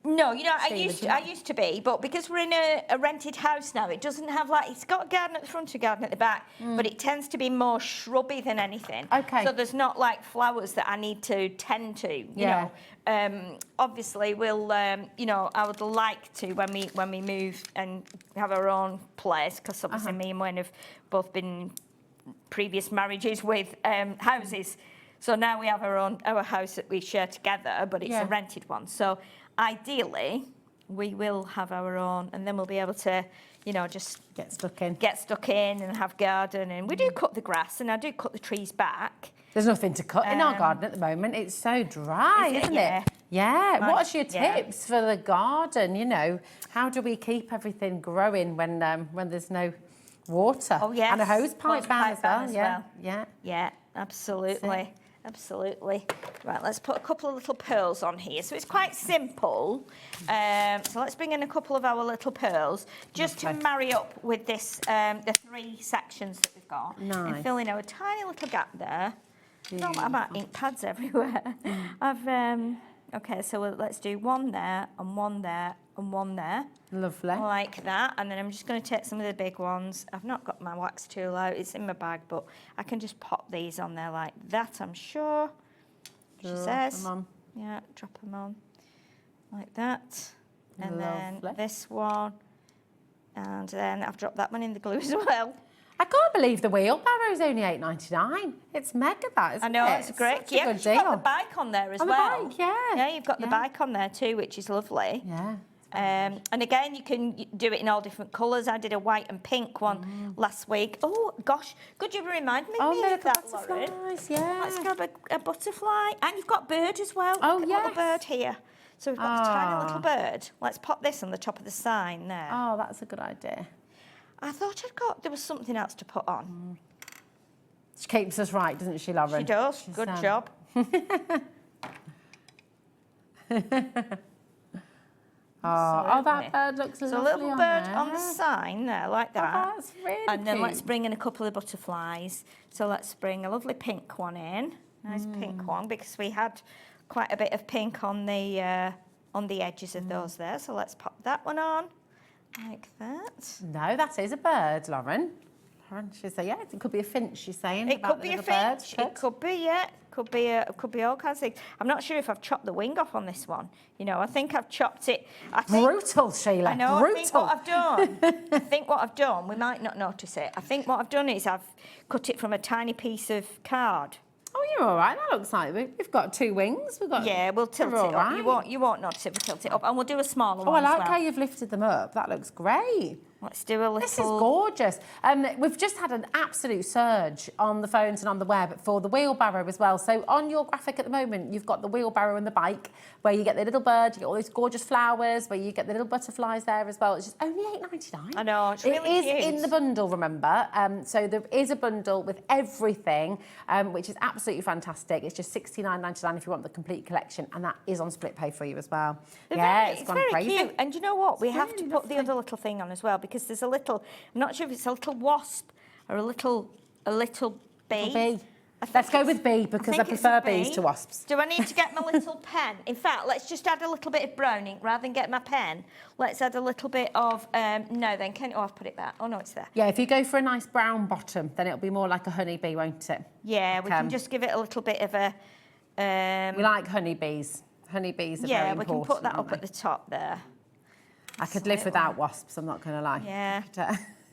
No, you know, I Sheila, used to be, but because we're in a rented house now, it doesn't have like, it's got a garden at the front, a garden at the back, but it tends to be more shrubby than anything. Okay. So there's not like flowers that I need to tend to, you know. Obviously, we'll, you know, I would like to when we move and have our own place, because obviously me and Wayne have both been previous marriages with houses. So now we have our house that we share together, but it's a rented one. So ideally, we will have our own, and then we'll be able to, you know, just Get stuck in. and have garden. And we do cut the grass, and I do cut the trees back. There's nothing to cut in our garden at the moment. It's so dry, Is it? isn't Yeah. it? Yeah. Right, What's your yeah. tips for the garden? You know, how do we keep everything growing when there's no water? Oh, yes. And a hose pipe Hose ban pipe as well. ban as Yeah. well. Yeah. Yeah, absolutely. Absolutely. Right, let's put a couple of little pearls on here. So it's quite simple. So let's bring in a couple of our little pearls just to marry up with this, the three sections that we've got. Nice. And fill in our tiny little gap there. Not about ink pads everywhere. Okay, so let's do one there, and one there, and one there. Lovely. Like that, and then I'm just going to take some of the big ones. I've not got my wax tool out, it's in my bag, but I can just pop these on there like that, I'm sure. She says. Them on. Yeah, drop them on like that. And then Lovely. this one, and then I've dropped that one in the glue as well. I can't believe the wheelbarrow's only $8.99. It's mega, that, isn't it? I know, it's great. Such a Yeah, good you've deal. got the bike on there as On the well. bike, yeah. Yeah, you've got the Yeah. bike on there too, which is lovely. Yeah. And again, you can do it in all different colours. I did a white and pink one last week. Oh, gosh. Could you remind me Oh, of little that, Lauren? butterflies, yeah. Let's grab a butterfly. And you've got bird as well. Oh, Look at the little yes. bird here. So we've got a tiny little bird. Let's pop this on the top of the sign there. Oh, that's a good idea. I thought there was something else to put on. She keeps us right, doesn't she, Lauren? She does. She's, Good job. Oh, that bird looks So a lovely little on bird there. on the sign there, like that. that's really And then let's cute. bring in a couple of butterflies. So let's bring a lovely pink one in. Nice pink one, because we had quite a bit of pink on the edges of those there. So let's pop that one on, like that. No, that is a bird, Lauren. Lauren, she's saying, yeah, it could be a finch, she's saying. It about could the be a little bird. finch. It could be, yeah. Could be all kinds of things. I'm not sure if I've chopped the wing off on this one. You know, I think I've chopped it. Brutal, Sheila. I know. Brutal. I think what I've done, we might not notice it. I think what I've done is I've cut it from a tiny piece of card. Oh, you're all right. That looks like we've got two wings. We've got. Yeah, we'll tilt it We're all up. right. You won't notice it. We'll tilt it up, and we'll do a smaller Oh, one I as like well. how you've lifted them up. That looks great. Let's do a little. This is gorgeous. We've just had an absolute surge on the phones and on the web for the wheelbarrow as well. So on your graphic at the moment, you've got the wheelbarrow and the bike, where you get the little bird, you get all these gorgeous flowers, where you get the little butterflies there as well. It's just only $8.99. I know, it's really It is cute. in the bundle, remember. So there is a bundle with everything, which is absolutely fantastic. It's just $69.99 if you want the complete collection, and that is on split pay for you as well. It's gone very crazy. cute. And you know what? We have to really put the lovely. other little thing on as well, because there's a little. I'm not sure if it's a little wasp or a little bee. bee. Let's go with B because I think it's prefer a B. Bs to wasps. Do I need to get my little pen? In fact, let's just add a little bit of brown ink rather than get my pen. Let's add a little bit of, no then, I've put it back. Oh no, it's there. Yeah, if you go for a nice brown bottom, then it'll be more like a honeybee, won't it? Yeah, we can just give it a little bit of a... we like honeybees. Honeybees are very yeah, important. we can put that aren't up at the top there. I could live without wasps, I'm not going to lie. Yeah.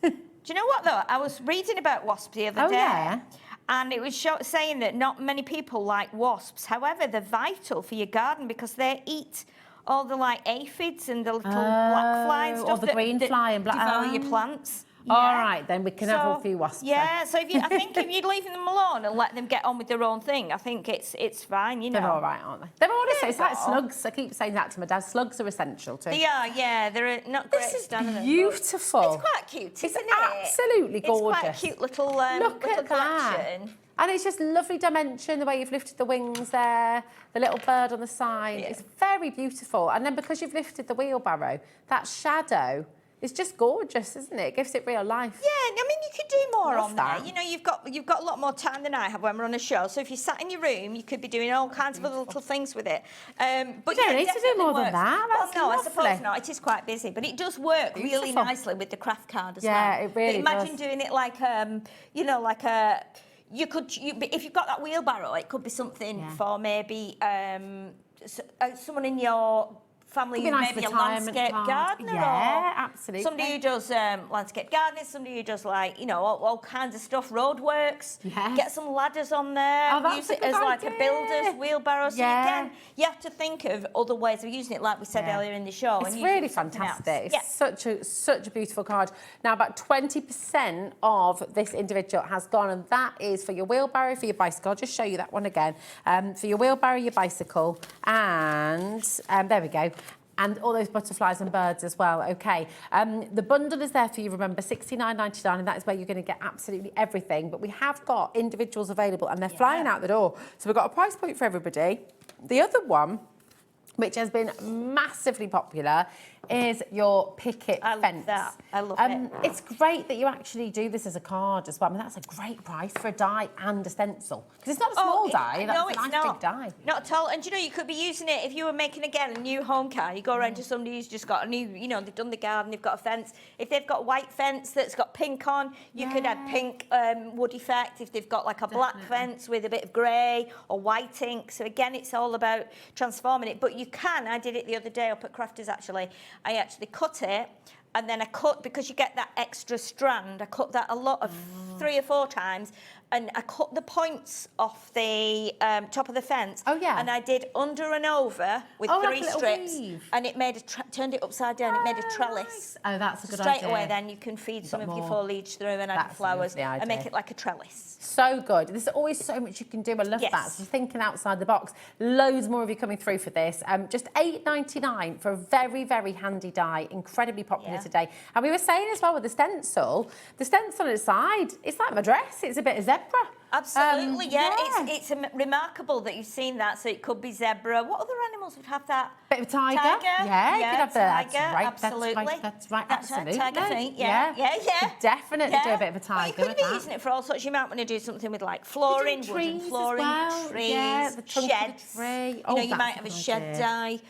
Do you know what though? I was reading about wasps the other day. Yeah. And it was saying that not many people like wasps. However, they're vital for your garden because they eat all the like aphids and the little black fly and stuff. Or the green fly and black. devour your plants. All right, then we can have a few wasps. Yeah, so I think if you're leaving them alone and let them get on with their own thing, I think it's fine, you know. They're all right, aren't they? They're all it's like slugs. I keep saying that to my dad. Slugs are essential too. They are, yeah. They're not great. This is standard, beautiful. It's quite cute, isn't it? Absolutely gorgeous. It's quite a cute little Look little at that. collection. And it's just lovely dimension, the way you've lifted the wings there, the little bird on the side. Yeah. It's very beautiful. And then because you've lifted the wheelbarrow, that shadow is just gorgeous, isn't it? It gives it real life. Yeah, I mean, you could do more on that. there. You know, you've got a lot more time than I have when we're on a show. So if you sat in your room, you could be doing all kinds of other little things with it. But you don't need to do more works. than that. That's well, no, lovely. I suppose not. It is quite busy, but it does work really nicely with the craft card as well. Yeah, it really but imagine does. doing it like, you know, like a... if you've got that wheelbarrow, it could be something for maybe someone in your family who nice maybe a landscape gardener yeah, or absolutely. somebody who does landscape gardening, somebody who does like, you know, all kinds of stuff, roadworks. Yes. Get some ladders on there, that's use a it good as like a idea. builder's wheelbarrow. So Yeah. you have to think of other ways of using it, like we said earlier in the show. It's and use it really for something else. fantastic. Yeah. It's such a beautiful card. Now, about 20% of this individual has gone, and that is for your wheelbarrow, for your bicycle. I'll just show you that one again. For your wheelbarrow, your bicycle, and there we go. And all those butterflies and birds as well, okay. The bundle is there for you, remember, $69.99, and that is where you're going to get absolutely everything. But we have got individuals available, and they're flying out the door. So we've got a price point for everybody. The other one, which has been massively popular, is your picket fence. I love it. It's great that you actually do this as a card as well. I mean, that's a great price for a die and a stencil. Because it's not a small die, that's a nice big die. Not at all. And you know, you could be using it if you were making, again, a new home card. You go around to somebody who's just got a new, you know, they've done the garden, they've got a fence. If they've got a white fence that's got pink on, you could add pink wood effect. If they've got like a black fence with a bit of grey or white ink. So again, it's all about transforming it. But you can, I did it the other day up at Crafters actually. I actually cut it, and then I cut, because you get that extra strand, I cut that a lot of 3 or 4 times, and I cut the points off the top of the fence. Oh, yeah. And I did under and over with 3 like a little strips, weave. and it made turned it upside down. It made a trellis. Oh, that's a good Straight idea. away, then you can feed some of your foliage through and add That's a flowers lovely and make idea. it like a trellis. So good. There's always so much you can do. I love that. So thinking outside the box. Loads more of you coming through for this. Just $8.99 for a very, very handy die. Incredibly popular today. And we were saying as well with the stencil on its side, it's like my dress. It's a bit of zebra. Absolutely, It's remarkable that you've seen that. So it could be zebra. What other animals would have that? Bit of tiger. Tiger. You could have tiger. That's right. Absolutely. That's right. That's Absolutely. right. Tiger feet. Could definitely do a bit of a tiger. Well, you could be using it for all sorts. You might want to do something with like flooring, wooden flooring, trees, the trunk sheds. Of the tree. You know, you might have a shed die.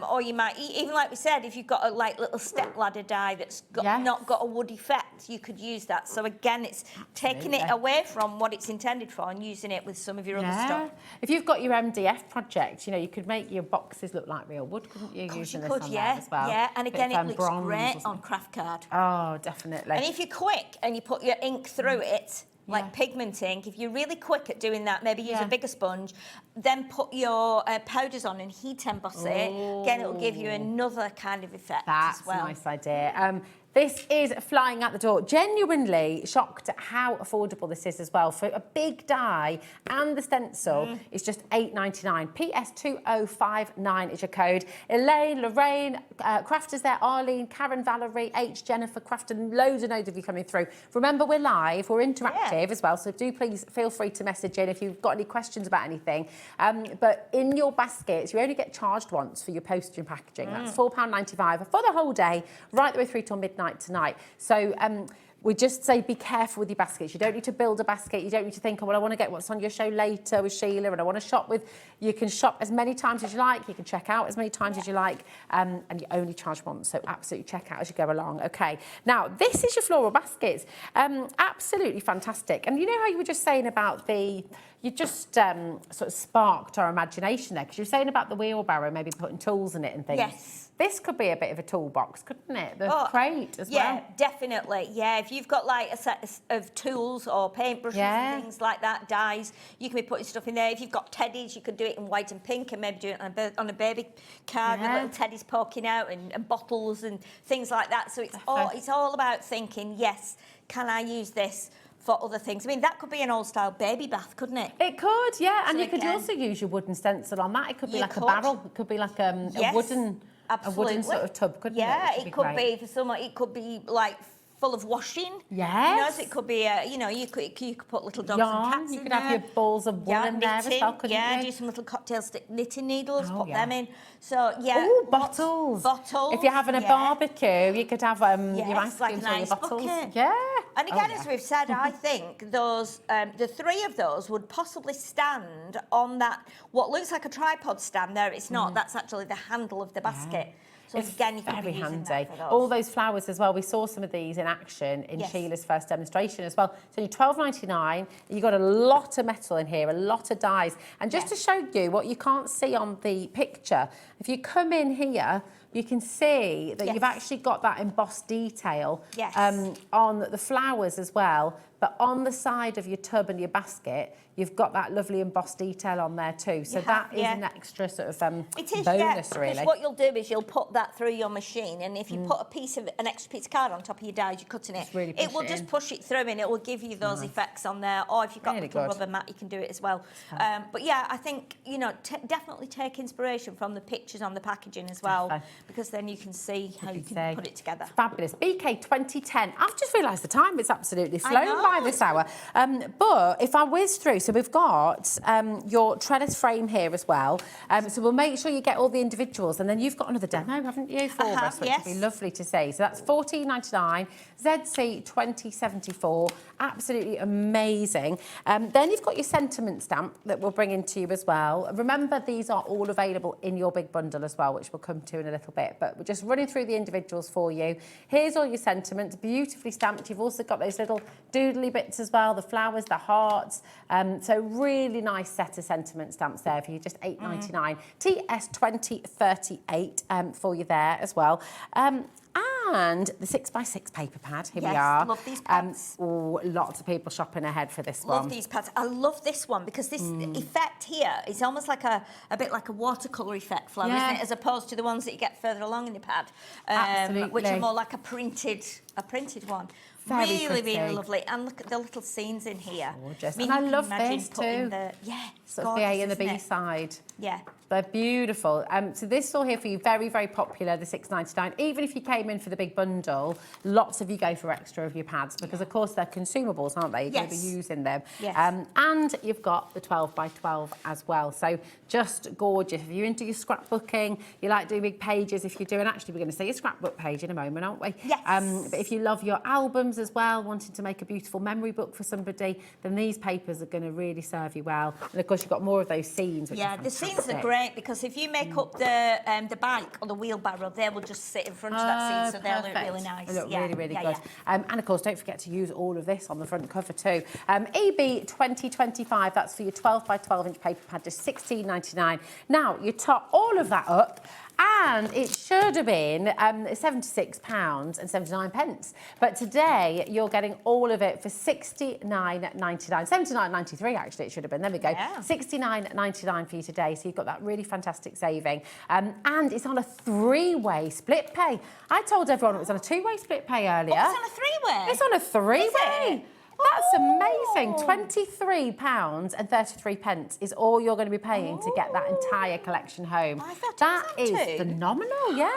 Or you might, even like we said, if you've got a like little step ladder die that's not got a wood effect, you could use that. So again, it's taking it away from what it's intended for and using it with some of your other stuff. If you've got your MDF project, you know, you could make your boxes look like real wood, couldn't you? Using this on there as well. Yeah, and again, it looks great on craft card. Oh, definitely. And if you're quick and you put your ink through it, like pigment ink, if you're really quick at doing that, maybe use a bigger sponge, then put your powders on and heat emboss it. Again, it'll give you another kind of effect as well. That's a nice idea. This is flying out the door. Genuinely shocked at how affordable this is as well. For a big die and the stencil, it's just $8.99. PS2059 is your code. Elaine, Lorraine, Crafters there, Arlene, Karen, Valerie, H, Jennifer, Crafton, loads of you coming through. Remember, we're live, we're interactive as well, so do please feel free to message in if you've got any questions about anything. But in your baskets, you only get charged once for your postage and packaging. That's £4.95 for the whole day, right the way through till midnight tonight. So we just say be careful with your baskets. You don't need to build a basket. You don't need to think, oh, well, I want to get what's on your show later with Sheila and I want to shop with... You can shop as many times as you like. You can check out as many times as you like. And you only charge once. So absolutely check out as you go along. OK. Now, this is your floral baskets. Absolutely fantastic. And you know how you were just saying about the... You just sort of sparked our imagination there because you were saying about the wheelbarrow, maybe putting tools in it and things. Yes. This could be a bit of a toolbox, couldn't it? The crate as well. Yeah, definitely. Yeah, if you've got like a set of tools or paintbrushes and things like that, dyes, you can be putting stuff in there. If you've got teddies, you could do it in white and pink and maybe do it on a baby card with little teddies poking out and bottles and things like that. So it's all about thinking, yes, can I use this for other things? I mean, that could be an old-style baby bath, couldn't it? It could, yeah. And So you could also use your wooden stencil on that. It could be like could. a barrel. It could be like a wooden... Absolutely. A wooden sort of tub, couldn't it? Yeah, Which it could would be be for someone. It could be like full of washing. Yes. You know, so it could be, you could put little dogs yarn. and cats You in could there. have your balls of wool in there as well, couldn't you? do some little cocktail stick knitting needles, put yeah. them in. So, yeah. Ooh, bottles. Bottles. If you're having a barbecue, you could have your ice like cubes an or your ice bottles. bucket. Yeah. And again, as we've said, I think those, the three of those would possibly stand on that, what looks like a tripod stand there. It's not. That's actually the handle of the basket. So It's again, you can very be using handy. that for those. All those flowers as well. We saw some of these in action in Sheila's first demonstration as well. So you're £12.99. You've got a lot of metal in here, a lot of dyes. And just to show you what you can't see on the picture, if you come in here, you can see that you've actually got that embossed detail on the flowers as well. But on the side of your tub and your basket, you've got that lovely embossed detail on there too. So that is an extra sort of bonus, really. Because what you'll do is you'll put that through your machine, and if you put an extra piece of card on top of your dies, you're cutting it. Really it will just push it through, and it will give you those effects on there. Or if you've got a little rubber mat, you can do it as well. But yeah, I think definitely take inspiration from the pictures on the packaging as well, because then you can see how you can put it together. Fabulous. Bouquet 2010. I've just realised the time. It's absolutely flown by this hour. But if I whiz through, so we've got your trellis frame here as well. So we'll make sure you get all the individuals, and then you've got another demo, haven't you, for us, which would be lovely to see. So that's £14.99, ZC 2074. Absolutely amazing. Then you've got your sentiment stamp that we'll bring into you as well. Remember, these are all available in your big bundle as well, which we'll come to in a little bit. But we're just running through the individuals for you. Here's all your sentiments, beautifully stamped. You've also got those little doodly bits as well, the flowers, the hearts. So really nice set of sentiment stamps there for you, just £8.99. TS 2038 for you there as well. And the 6x6 paper pad, here we are. Love these pads. Lots of people shopping ahead for this one. Love these pads. I love this one because this effect here is almost like a bit like a watercolour effect flow, isn't it? As opposed to the ones that you get further along in the pad, which are more like a printed one. Really lovely. And look at the little scenes in here. Gorgeous. And I love this too. Sort of the A and the B side. Yeah. They're beautiful. So this is all here for you, very, very popular, the £6.99. Even if you came in for the big bundle, lots of you go for extra of your pads because, of course, they're consumables, aren't they? You're going to be using them. Yes. And you've got the 12x12 as well. So just gorgeous. If you're into your scrapbooking, you like doing big pages, if you're doing, actually, we're going to see a scrapbook page in a moment, aren't we? Yes. But if you love your albums as well, wanting to make a beautiful memory book for somebody, then these papers are going to really serve you well. And, of course, you've got more of those scenes, which are the scenes are great because if you make up the bike or the wheelbarrow, they will just sit in front of that scene, so they'll look really nice. They look really, really good. And, of course, don't forget to use all of this on the front cover too. EB 2025, that's for your 12x12 inch paper pad, just £16.99. Now, you top all of that up, and it should have been £76.79. But today, you're getting all of it for £69.99. £79.93, actually, it should have been. There we go. Yeah. £69.99 for you today. So you've got that really fantastic saving. And it's on a three-way split pay. I told everyone it was on a two-way split pay earlier. Oh, it's on a three-way? It's on a three-way. That's amazing. £23.33 is all you're going to be paying to get that entire collection home. That is phenomenal, yeah.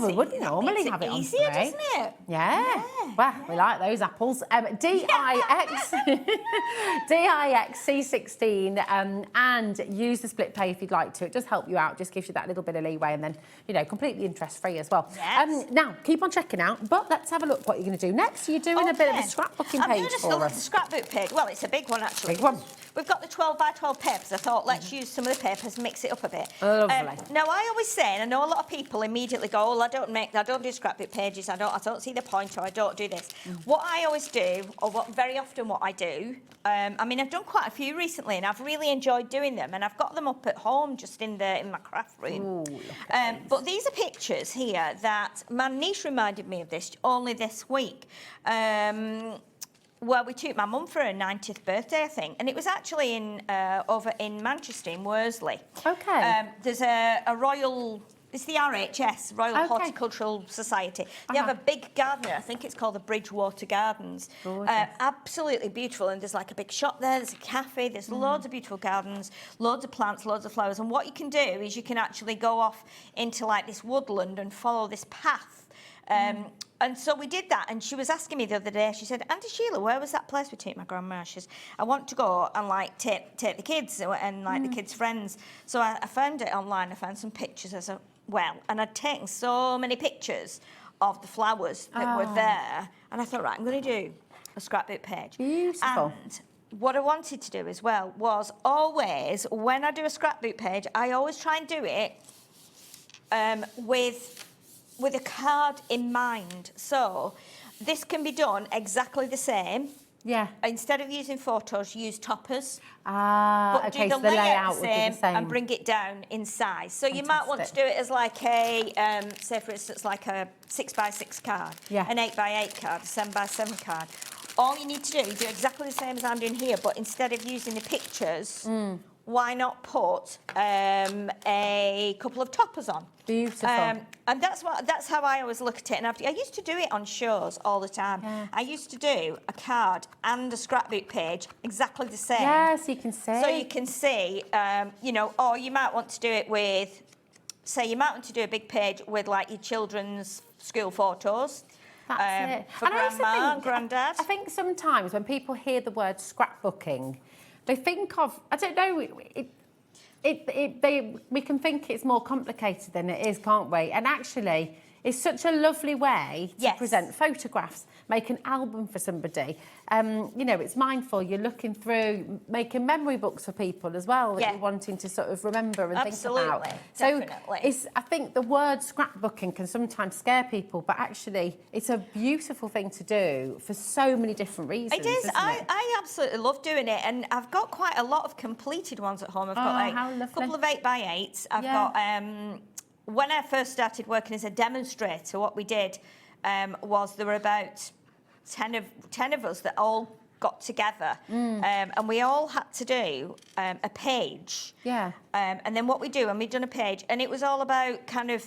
We wouldn't normally have it on easier, three. doesn't it? Yeah. Well, we like those apples. DIX C16 and use the split pay if you'd like to. It does help you out, just gives you that little bit of leeway and then, you know, completely interest-free as well. Yes. Now, keep on checking out, but let's have a look what you're going to do next. You're doing a bit of a scrapbooking page for us. A scrapbook page. Well, it's a big one, actually. Big one. We've got the 12 by 12 papers. I thought, let's use some of the papers, mix it up a bit. Lovely. Now, I always say, and I know a lot of people immediately go, well, I don't do scrapbook pages. I don't see the point, or I don't do this. What I always do, or very often what I do, I mean, I've done quite a few recently, and I've really enjoyed doing them, and I've got them up at home, just in my craft room. Ooh, but these are pictures here that my niece reminded me of this only this week. Well, we took my mum for her 90th birthday, I think, and it was actually over in Manchester, in Worsley. Okay. There's a royal... It's the RHS, Royal Horticultural Society. They have a big garden there. I think it's called the Bridgewater Gardens. Absolutely beautiful. And there's like a big shop there. There's a cafe. There's loads of beautiful gardens, loads of plants, loads of flowers. And what you can do is you can actually go off into like this woodland and follow this path. And so we did that, and she was asking me the other day, she said, Auntie Sheila, where was that place we took my grandma? She says, I want to go and like take the kids and like the kids' friends. So I found it online, I found some pictures as well, and I'd taken so many pictures of the flowers that were there, and I thought, right, I'm going to do a scrapbook page. Beautiful. And what I wanted to do as well was always, when I do a scrapbook page, I always try and do it with a card in mind. So this can be done exactly the same. Yeah. Instead of using photos, use toppers. But do the layout would be the same and bring it down in size. So you might want to do it as like a, say for instance, like a 6x6 card, an 8x8 card, a 7x7 card. All you need to do is do exactly the same as I'm doing here, but instead of using the pictures, why not put a couple of toppers on? Beautiful. And that's how I always look at it. And I used to do it on shows all the time. Yeah. I used to do a card and a scrapbook page exactly the same. Yes, you can see. So you can see, you know, or you might want to do it with, say, you might want to do a big page with like your children's school photos. That's it. For grandma and granddad. I think sometimes when people hear the word scrapbooking, they think of, I don't know, we can think it's more complicated than it is, can't we? And actually, it's such a lovely way to present photographs, make an album for somebody. You know, it's mindful. You're looking through, making memory books for people as well that you're wanting to sort of remember and think about. Definitely. So I think the word scrapbooking can sometimes scare people, but actually, it's a beautiful thing to do for so many different reasons. It is. I absolutely love doing it, and I've got quite a lot of completed ones at home. I've got like a couple of 8x8s. I've got. When I first started working as a demonstrator, what we did was there were about 10 of us that all got together, and we all had to do a page. Yeah. And then what we do, and we'd done a page, and it was all about kind of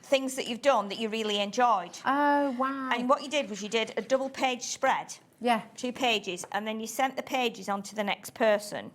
things that you've done that you really enjoyed. Oh, wow. And what you did was you did a double page spread. Yeah. 2 pages, and then you sent the pages on to the next person.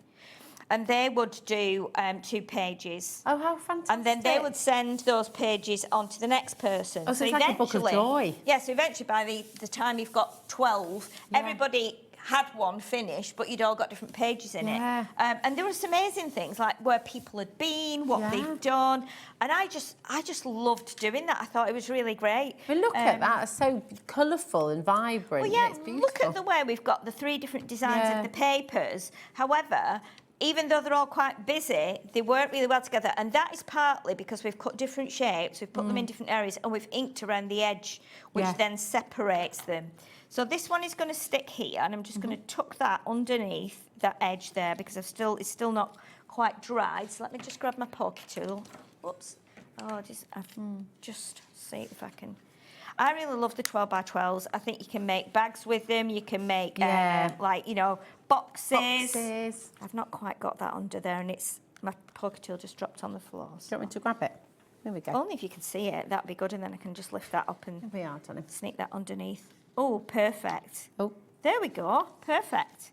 And they would do 2 pages. Oh, how fantastic. And then they would send those pages on to the next person. Oh, so it's like a book of joy. Yeah, so eventually by the time you've got 12, everybody had one finished, but you'd all got different pages in it. And there were some amazing things, like where people had been, what they've done. And I just loved doing that. I thought it was really great. But look at that, it's so colourful and vibrant. Well, yeah, it's beautiful. Look at the way we've got the 3 different designs of the papers. However, even though they're all quite busy, they work really well together. And that is partly because we've cut different shapes, we've put them in different areas, and we've inked around the edge, which then separates them. So this one is going to stick here, and I'm just going to tuck that underneath that edge there because it's still not quite dried. So let me just grab my pokey tool. Whoops. Oh, just see if I can. I really love the 12x12s. I think you can make bags with them. You can make, like, you know, boxes. I've not quite got that under there, and my poker tool just dropped on the floor. So. Do you want me to grab it? There we go. Only if you can see it, that'd be good, and then I can just lift that up and sneak that underneath. Oh, perfect. Oh, There we go. Perfect.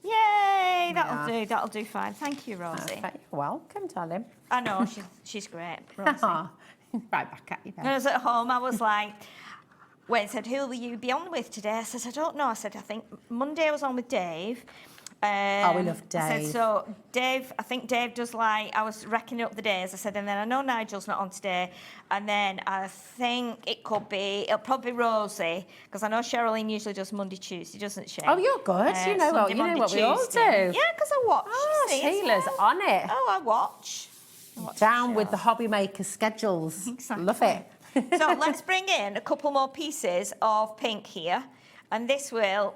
Yay! Yeah. That'll do fine. Thank you, Rosie. Okay, you're welcome, darling. I know, she's great, Rosie. Right back at you When I then. was at home, I was like, Wayne said, who will you be on with today? I said, I don't know. I said, I think Monday I was on with Dave. We love I said, Dave. so Dave, I think Dave does like, I was reckoning up the days. I said, and then I know Nigel's not on today. And then I think it'll probably be Rosie, because I know Sherilyn usually does Monday, Tuesday, doesn't she? Oh, you're good. You know Sunday, what? Monday, We all do. Tuesday. Yeah, because I watch. Oh, you see, as Sheila's well. on it. Oh, I watch. Down with the HobbyMaker schedules. Exactly. Love it. So let's bring in a couple more pieces of pink here, and this will.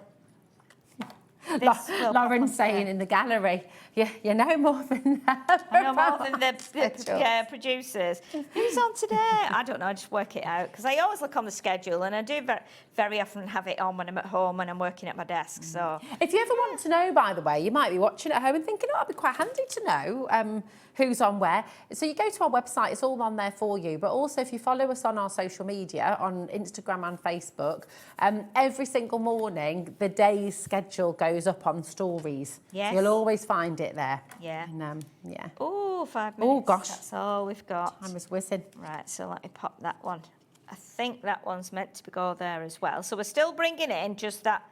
Lauren's saying in the gallery, you know more than that. I know more than the producers. Who's on today? I don't know. I just work it out because I always look on the schedule, and I do very often have it on when I'm at home and I'm working at my desk. So, if you ever want to know, by the way, you might be watching at home and thinking, oh, it'd be quite handy to know who's on where. So you go to our website, it's all on there for you. But also, if you follow us on our social media, on Instagram and Facebook, every single morning, the day's schedule goes up on stories. Yes. So you'll always find it there. Yeah. And, yeah. Oh, 5 minutes. Oh, gosh. That's all we've got. Time is whizzing. Right, so let me pop that one. I think that one's meant to go there as well. So we're still bringing in just that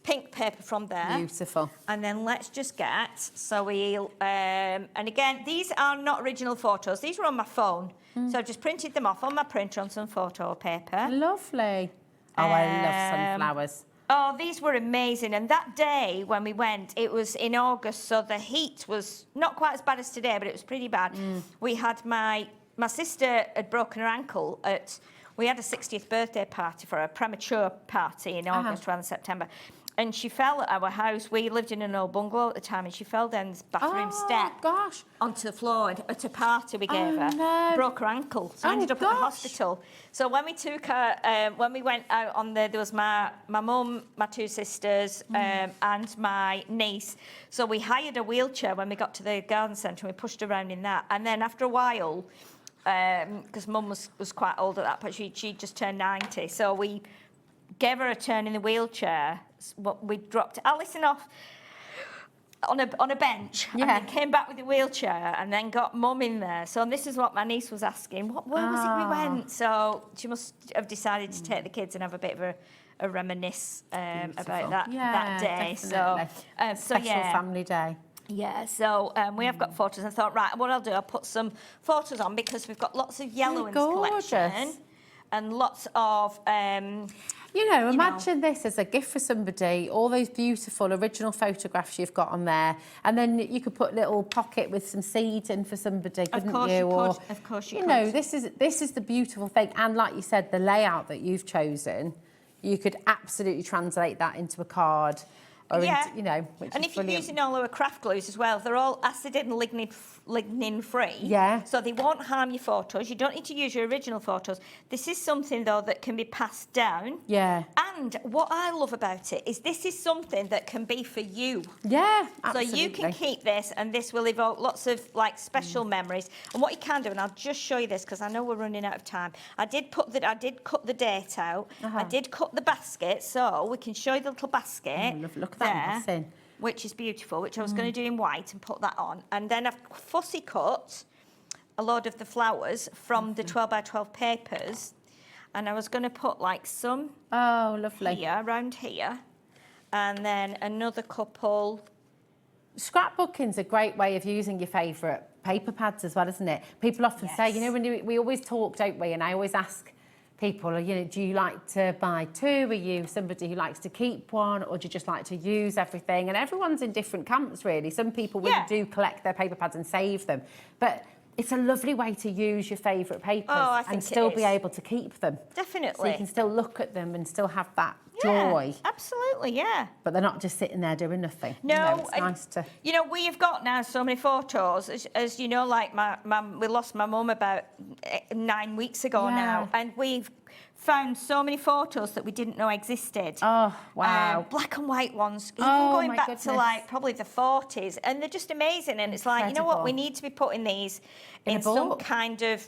pink paper from there. Beautiful. And then let's just get, so we'll, and again, these are not original photos. These were on my phone. So I've just printed them off on my printer on some photo paper. Lovely. Oh, I love sunflowers. Oh, these were amazing. And that day when we went, it was in August, so the heat was not quite as bad as today, but it was pretty bad. We had my sister had broken her ankle we had a 60th birthday party for her, a premature party in August rather than September. And she fell at our house. We lived in an old bungalow at the time, and she fell down this bathroom step Gosh. onto the floor at a party we gave her. No. Broke her ankle. So I ended up at the hospital. So when we took her, when we went out on there was my mum, my two sisters, and my niece. So we hired a wheelchair when we got to the garden centre, and we pushed her around in that. And then after a while, because mum was quite old at that point, she just turned 90. So we gave her a turn in the wheelchair. We dropped Alison off on a bench, and then came back with the wheelchair, and then got mum in there. So this is what my niece was asking. Where was it we went? So she must have decided to take the kids and have a bit of a reminisce about that day. Definitely. So Special family day. Yeah, so we have got photos. I thought, right, what I'll do, I'll put some photos on because we've got lots of yellow in this collection and lots of. Imagine this as a gift for somebody, all those beautiful original photographs you've got on there, and then you could put a little pocket with some seeds in for somebody, couldn't you? Of course you could. This is the beautiful thing. And like you said, the layout that you've chosen, you could absolutely translate that into a card. Or into, which and is if you're brilliant. using all our craft glues as well, they're all acid and lignin free. Yeah. So they won't harm your photos. You don't need to use your original photos. This is something, though, that can be passed down. Yeah. And what I love about it is this is something that can be for you. Yeah, absolutely. So you can keep this, and this will evoke lots of special memories. And what you can do, and I'll just show you this because I know we're running out of time. I did cut the date out. I did cut the basket, so we can show you the little basket. Look at that messing. Which is beautiful, which I was going to do in white and put that on. And then I've fussy cut a load of the flowers from the 12 by 12 papers. And I was going to put some here, around here. And then another couple. Scrapbooking's a great way of using your favourite paper pads as well, isn't it? People often say, when we always talk, don't we? And I always ask people, do you like to buy two? Are you somebody who likes to keep one, or do you just like to use everything? And everyone's in different camps, really. Some people really do collect their paper pads and save them. But it's a lovely way to use your favourite papers and still be able to keep them. Definitely. So you can still look at them and still have that joy. Absolutely, yeah. But they're not just sitting there doing nothing. No, it's nice to. We have got now so many photos. As you know, we lost my mum about 9 weeks ago now, and we've found so many photos that we didn't know existed. Oh, wow. Black and white ones, even going back to probably the 40s, and they're just amazing. And it's like, you know what, we need to be putting these in some kind of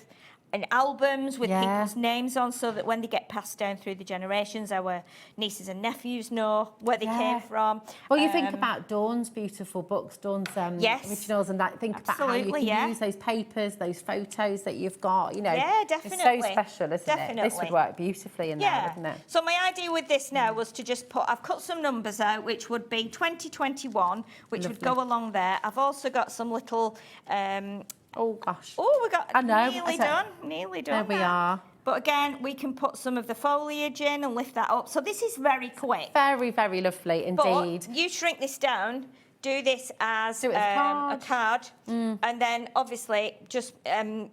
albums with Yeah. people's names on, so that when they get passed down through the generations, our nieces and nephews know where they came from. Well, you think about Dawn's beautiful books, Dawn's Yes. originals, and that. Think about how you Absolutely, can yeah. use those papers, those photos that you've got. You know, Yeah, it's definitely. so special, isn't it? This would work beautifully in there, wouldn't it? So my idea with this now was to just put, I've cut some numbers out, which would be 2021, which would go along there. I've also got some little, oh gosh. oh, we got I know, nearly done, nearly done. There we are. But again, we can put some of the foliage in and lift that up. So this is very quick. Very, very lovely indeed. But you shrink this down, do this as, Do it as a card, and then obviously just,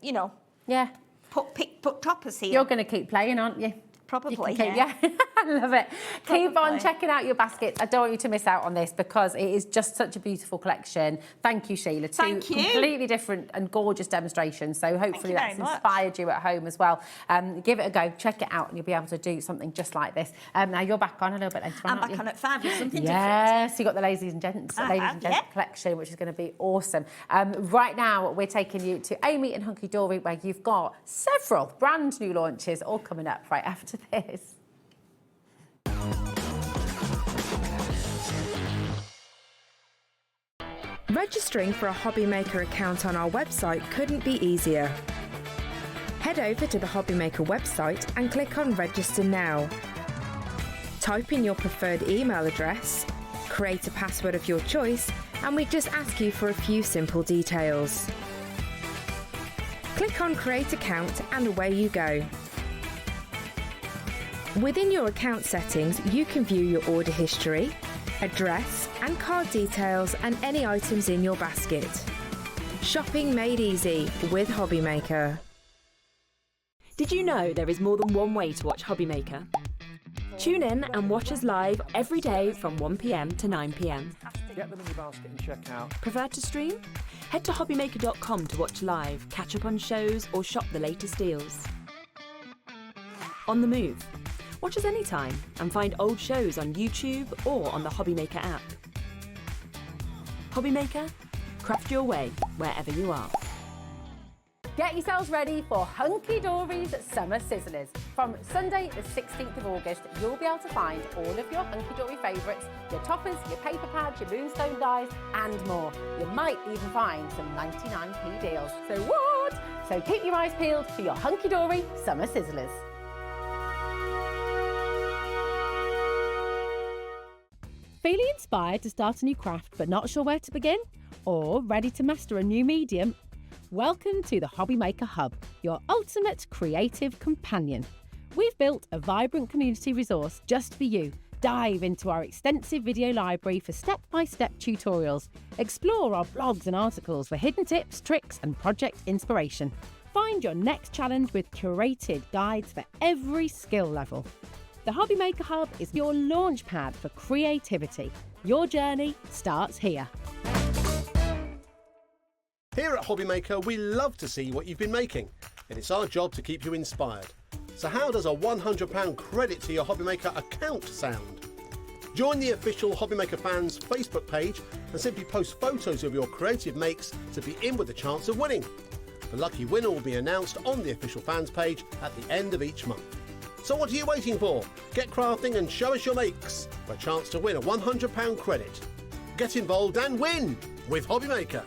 you know, Yeah. put toppers here. You're going to keep playing, aren't you? Probably, You can yeah. keep, I love it. Keep on Probably. checking out your baskets. I don't want you to miss out on this because it is just such a beautiful collection. Thank you, Sheila. Thank Two you. completely different and gorgeous demonstrations. So hopefully you that's very much. inspired you at home as well. Give it a go, check it out, and you'll be able to do something just like this. Now you're back on a little bit later on, I'm aren't back you? on at 5 with something different. Yes, you got the Ladies and Gents, collection, which is going to be awesome. Right now, we're taking you to Amy and Hunkydory, where you've got several brand new launches all coming up right after this. Registering for a HobbyMaker account on our website couldn't be easier. Head over to the HobbyMaker website and click on Register Now. Type in your preferred email address, create a password of your choice, and we just ask you for a few simple details. Click on Create Account and away you go. Within your account settings, you can view your order history, address and card details and any items in your basket. Shopping made easy with HobbyMaker. Did you know there is more than one way to watch HobbyMaker? Tune in and watch us live every day from 1 p.m. to 9 p.m. Get them in your basket and check out. Prefer to stream? Head to hobbymaker.com to watch live, catch up on shows or shop the latest deals. On the move? Watch us anytime and find old shows on YouTube or on the HobbyMaker app. HobbyMaker, craft your way wherever you are. Get yourselves ready for Hunkydory's Summer Sizzlers. From Sunday the 16th of August, you'll be able to find all of your Hunkydory favourites, your toppers, your paper pads, your moonstone dies and more. You might even find some 99p deals. So what? So keep your eyes peeled for your Hunkydory Summer Sizzlers. Feeling inspired to start a new craft but not sure where to begin? Or ready to master a new medium? Welcome to the HobbyMaker Hub, your ultimate creative companion. We've built a vibrant community resource just for you. Dive into our extensive video library for step-by-step tutorials. Explore our blogs and articles for hidden tips, tricks and project inspiration. Find your next challenge with curated guides for every skill level. The HobbyMaker Hub is your launch pad for creativity. Your journey starts here. Here at HobbyMaker, we love to see what you've been making, and it's our job to keep you inspired. So how does a £100 credit to your HobbyMaker account sound? Join the official HobbyMaker fans Facebook page and simply post photos of your creative makes to be in with a chance of winning. The lucky winner will be announced on the official fans page at the end of each month. So what are you waiting for? Get crafting and show us your makes for a chance to win a £100 credit. Get involved and win with HobbyMaker.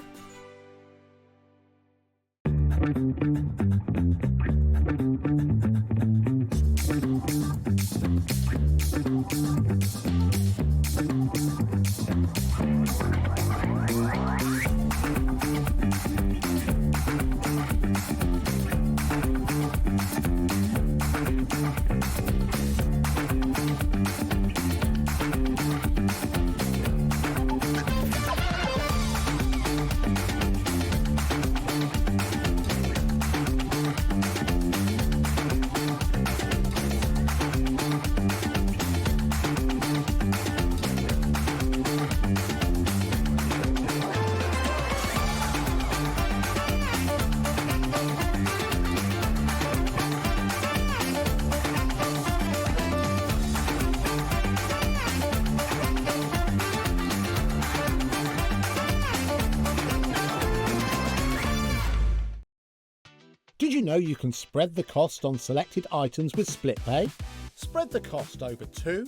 Did you know you can spread the cost on selected items with split pay? Spread the cost over 2,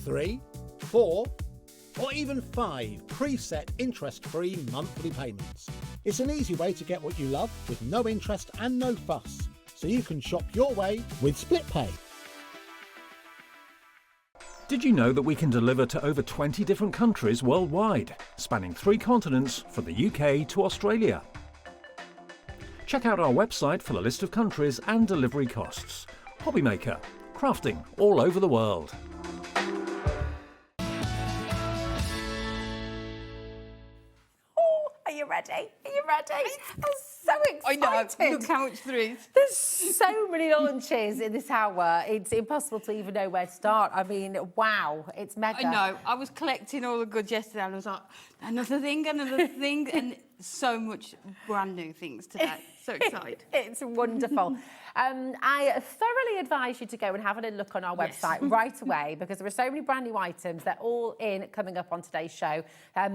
3, 4, or even 5 preset interest-free monthly payments. It's an easy way to get what you love with no interest and no fuss, so you can shop your way with split pay. Did you know that we can deliver to over 20 different countries worldwide, spanning 3 continents from the UK to Australia? Check out our website for the list of countries and delivery costs. HobbyMaker, crafting all over the world. Are you ready? Are you ready? I'm so excited. I know. Look how much there is. There's so many launches in this hour. It's impossible to even know where to start. I mean, wow, it's mega. I know. I was collecting all the goods yesterday and I was like, another thing, and so much brand new things today. So excited. It's wonderful. I thoroughly advise you to go and have a little look on our website right away, because there are so many brand new items. They're all in coming up on today's show.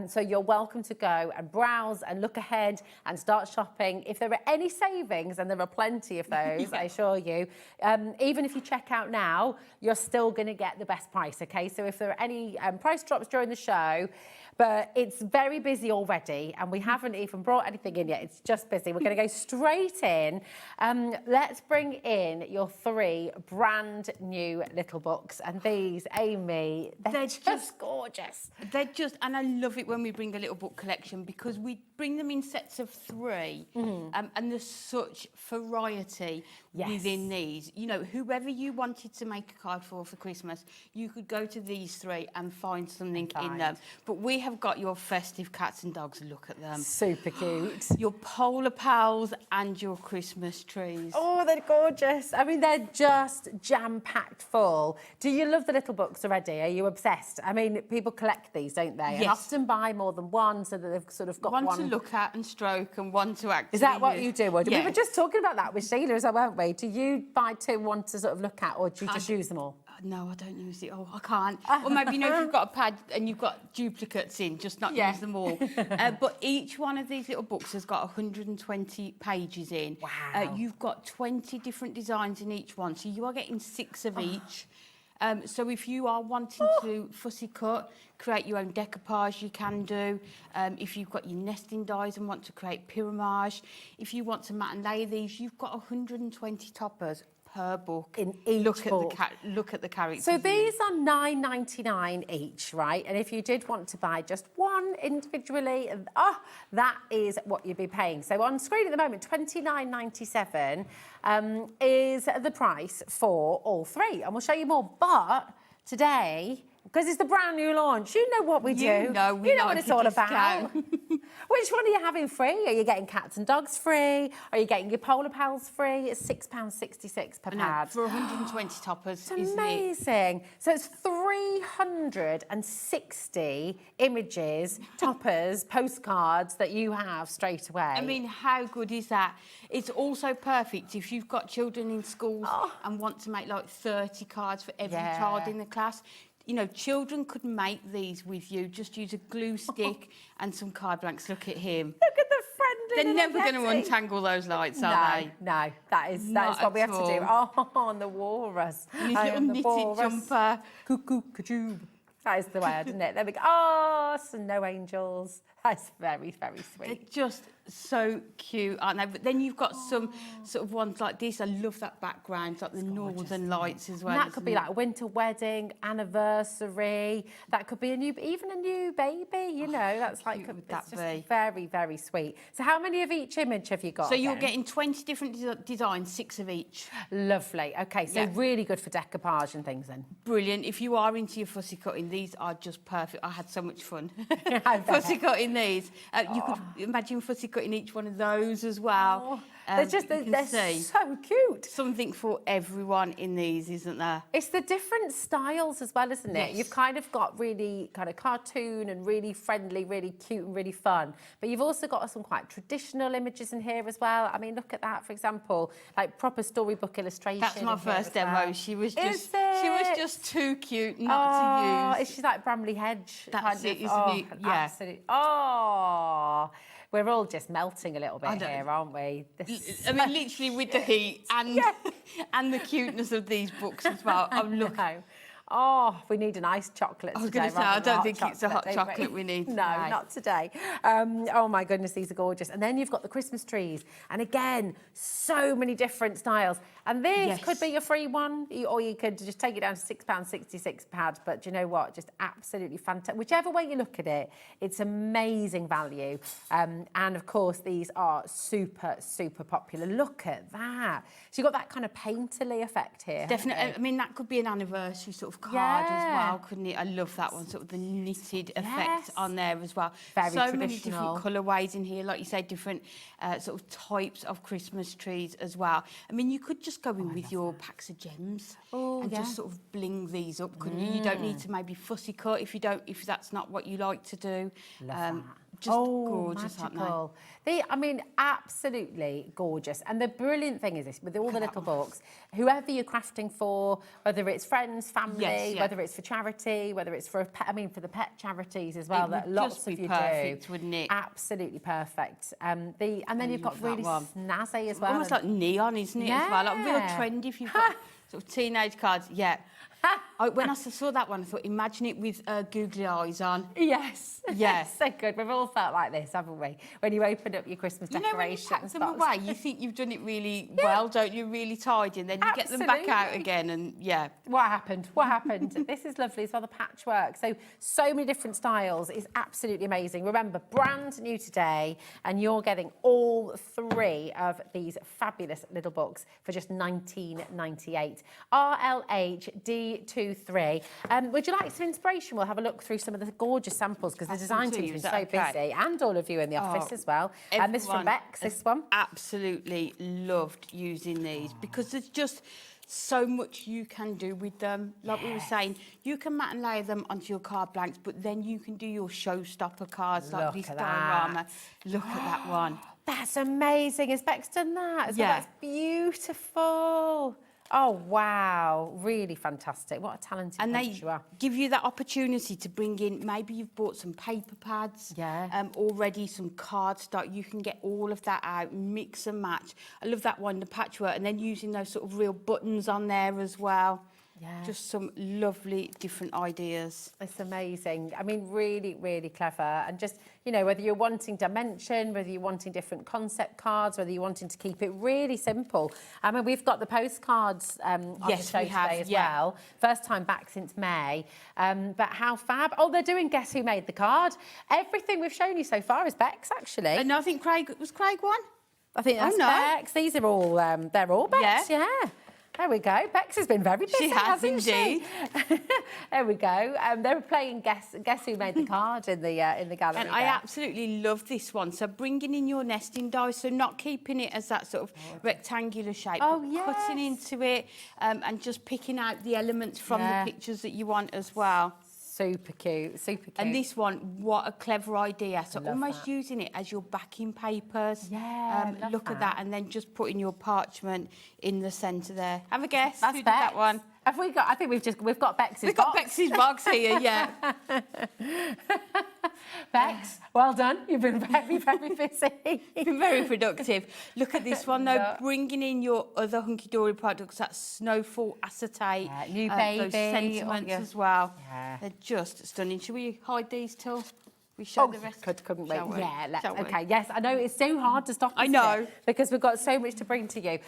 So you're welcome to go and browse and look ahead and start shopping. If there are any savings, and there are plenty of those, I assure you, even if you check out now, you're still going to get the best price, okay? So if there are any price drops during the show, but it's very busy already, and we haven't even brought anything in yet. It's just busy. We're going to go straight in. Let's bring in your 3 brand new little books. And these, Amy, they're just gorgeous. They're just, and I love it when we bring a little book collection, because we bring them in sets of 3, and there's such variety within these. You know, whoever you wanted to make a card for Christmas, you could go to these 3 and find something in them. But we have got your festive cats and dogs. Look at them. Super cute. Your polar pals and your Christmas trees. Oh, they're gorgeous. I mean, they're just jam-packed full. Do you love the little books already? Are you obsessed? I mean, people collect these, don't they? Yes. And often buy more than one, so that they've sort of got one to look at and stroke, and one to actually Is that what use. you do? Or Yes. We were just talking about that with Sheila as well, weren't we? Do you buy 2, one to sort of look at, or do you just use them all? No, I don't use it all. I can't. Or maybe, you know, if you've got a pad and you've got duplicates in, just not use them all. But each one of these little books has got 120 pages in. Wow. You've got 20 different designs in each one, so you are getting 6 of each. So if you are wanting to fussy cut, create your own decoupage, you can do. If you've got your nesting dies and want to create pyramage, if you want to mat and lay these, you've got 120 toppers per book. In each book. Look at the characters. So these are $9.99 each, right? And if you did want to buy just one individually, that is what you'd be paying. So on screen at the moment, $29.97 is the price for all 3. And we'll show you more. But today, because it's the brand new launch, you know what we do. You know what it's all about. Which one are you having free? Are you getting cats and dogs free? Are you getting your polar pals free? It's £6.66 per pad. For 120 toppers, it's amazing. So it's 360 images, toppers, postcards that you have straight away. I mean, how good is that? It's also perfect if you've got children in schools and want to make like 30 cards for every child in the class. You know, children could make these with you. Just use a glue stick and some card blanks. Look at him. Look at the friendly. They're never going to untangle those lights, are they? No, that is what we have to do. Oh, on the walrus. And his little knitted jumper. Cuckoo, kajoob. That is the word, isn't it? There we go. Oh, snow angels. That's very, very sweet. They're just so cute, aren't they? But then you've got some sort of ones like this. I love that background, like the Northern Lights as well. And that could be like a winter wedding, anniversary. That could be even a new baby. You know, that's like it's just very, very sweet. So how many of each image have you got? So you're getting 20 different designs, 6 of each. Lovely. Okay, so really good for decoupage and things then. Brilliant. If you are into your fussy cutting, these are just perfect. I had so much fun fussy cutting these. You could imagine fussy cutting each one of those as well. They're so cute. Something for everyone in these, isn't there? It's the different styles as well, isn't it? Yes. You've kind of got really kind of cartoon and really friendly, really cute and really fun. But you've also got some quite traditional images in here as well. I mean, look at that, for example, like proper storybook illustration. That's my first demo. Well. She was just too cute not to use. She's like Bramley Hedge. That's kind it, of, isn't it? Yeah. Absolutely. Oh. We're all just melting a little bit here, aren't we? I mean, literally with the heat and and the cuteness of these books as well. Oh, look. Oh, we need an iced chocolate today. I was going to say, I don't think it's a hot chocolate we need No, today. not today. Oh my goodness, these are gorgeous. And then you've got the Christmas trees. And again, so many different styles. And this could be your free one, or you could just take it down to £6.66 pad. But do you know what? Just absolutely fantastic. Whichever way you look at it, it's amazing value. And of course, these are super, super popular. Look at that. So you've got that kind of painterly effect here. Definitely. I mean, that could be an anniversary sort of card as well, couldn't it? I love that one, sort of the knitted effect on there as well. Very so traditional. many different colourways in here, like you say, different sort of types of Christmas trees as well. I mean, you could just go in with your packs of gems and just sort of bling these up, couldn't you? You don't need to maybe fussy cut if that's not what you like to do. Just gorgeous, aren't they? I mean, absolutely gorgeous. And the brilliant thing is this, with all the little books, whoever you're crafting for, whether it's friends, family, whether it's for charity, whether it's for for the pet charities as well, that lots of you perfect, wouldn't it? Absolutely perfect. And then you've got really snazzy as well. Almost like neon, isn't it? As well, like real trendy if you've got sort of teenage cards. Yeah. When I saw that one, I thought, imagine it with googly eyes on. Yes. Yes. So good. We've all felt like this, haven't we? When you open up your Christmas decorations. When you pack them away, you think you've done it really well, don't you? Really tidy, and then you get them back out again, and What happened? What happened? This is lovely as well, the patchwork. So many different styles. It's absolutely amazing. Remember, brand new today, and you're getting all 3 of these fabulous little books for just £19.98. RLHD23. Would you like some inspiration? We'll have a look through some of the gorgeous samples, because the design team's been so busy, and all of you in the office as well. And this from Bex, this one. Absolutely loved using these, because there's just so much you can do with them. Like we were saying, you can mat and layer them onto your card blanks, but then you can do your showstopper cards like this diorama. Look at that one. That's amazing. Has Bex done that as well? That's beautiful. Oh, wow. Really fantastic. What a talented bunch you are. And they give you that opportunity to bring in, maybe you've bought some paper pads, already some cardstock. You can get all of that out, mix and match. I love that one, the patchwork, and then using those sort of real buttons on there as well. Just some lovely different ideas. It's amazing. I mean, really, really clever. And just, you know, whether you're wanting dimension, whether you're wanting different concept cards, whether you're wanting to keep it really simple. I mean, we've got the postcards on the show today as well. First time back since May. But how fab. Oh, they're doing Guess Who Made the Card. Everything we've shown you so far is Bex, actually. And I think Craig won? I think that's Bex. These are all, they're all Bex, There we go. Bex has been very busy, she has indeed. There we go. They were playing Guess Who Made the Card in the gallery. And I absolutely love this one. So bringing in your nesting dies, so not keeping it as that sort of rectangular shape, but cutting into it and just picking out the elements from the pictures that you want as well. Super cute, super cute. And this one, what a clever idea. So almost using it as your backing papers. Look at that, and then just putting your parchment in the centre there. Have a guess. That's who did Bex. That one? Have we got? I think we've got Bex's box. We've got Bex's box here, Bex, well done. You've been very, very busy. Been very productive. Look at this one though, bringing in your other Hunkydory products, that Snowfall acetate, new baby, those sentiments as well. They're just stunning. Should we hide these till we show the rest? Couldn't wait. Yeah, okay. Yes, I know it's so hard to stop. I know, because we've got so much to bring to you.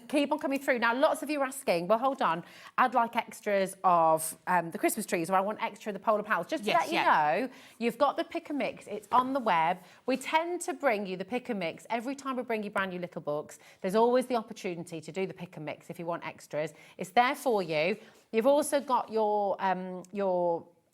Keep on coming through. Now, lots of you are asking. Well, hold on. I'd like extras of the Christmas trees, or I want extra of the polar pals. Just to let you know, you've got the pick and mix. It's on the web. We tend to bring you the pick and mix every time we bring you brand new little books. There's always the opportunity to do the pick and mix if you want extras. It's there for you. You've also got your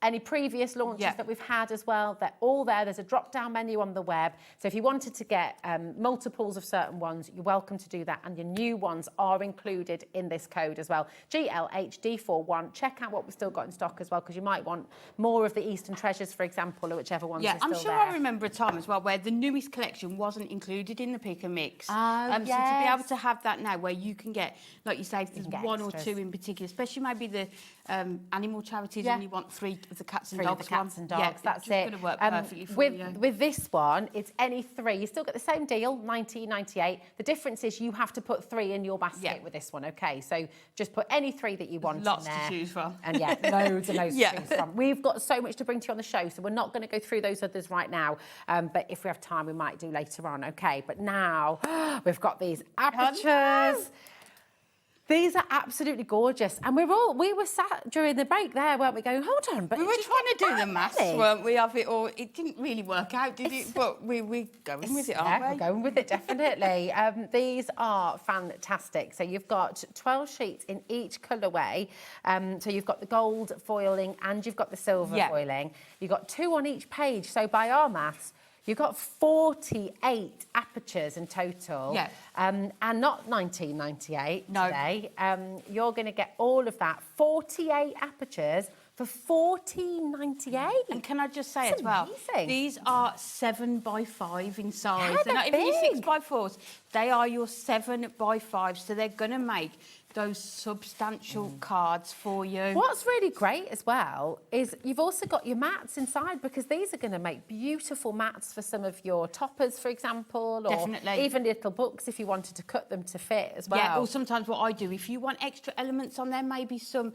any previous launches that we've had as well, they're all there. There's a drop-down menu on the web. So if you wanted to get multiples of certain ones, you're welcome to do that. And your new ones are included in this code as well. GLHD41. Check out what we've still got in stock as well, because you might want more of the Eastern Treasures, for example, or whichever ones are still there. I'm sure I remember a time as well where the newest collection wasn't included in the pick and mix. So to be able to have that now, where you can get, like you say, if there's one extras or two in particular, especially maybe the animal charities and you want 3 of the cats and 3 dogs of the cats one. and dogs, Yeah, that's it's it. going to work perfectly for with, you. With this one, it's any 3. You still get the same deal, $19.98. The difference is you have to put 3 in your basket with this one, okay? So just put any 3 that you want Lots in there. to choose from. And yeah, loads and loads Yeah. to choose from. We've got so much to bring to you on the show, so we're not going to go through those others right now. But if we have time, we might do later on, okay? But now we've got these apertures. These are absolutely gorgeous. And we were sat during the break there, weren't we, going, hold on, but We were trying to do the maths, weren't we, of it all? It didn't really work out, did it? But we're going with it, aren't we? We're going with it, definitely. These are fantastic. So you've got 12 sheets in each colourway. So you've got the gold foiling and you've got the silver foiling. You've got 2 on each page. So by our maths, you've got 48 apertures in total, and not $19.98 today. You're going to get all of that, 48 apertures for $14.98. And can I just say That's as well, amazing. these are 7 by 5 in size. Yeah, they're not they're even your 6 big. by 4s. They are your 7 by 5, so they're going to make those substantial cards for you. What's really great as well is you've also got your mats inside, because these are going to make beautiful mats for some of your toppers, for example, or Definitely. even little books if you wanted to cut them to fit as well. Yeah, or sometimes what I do, if you want extra elements on there, maybe some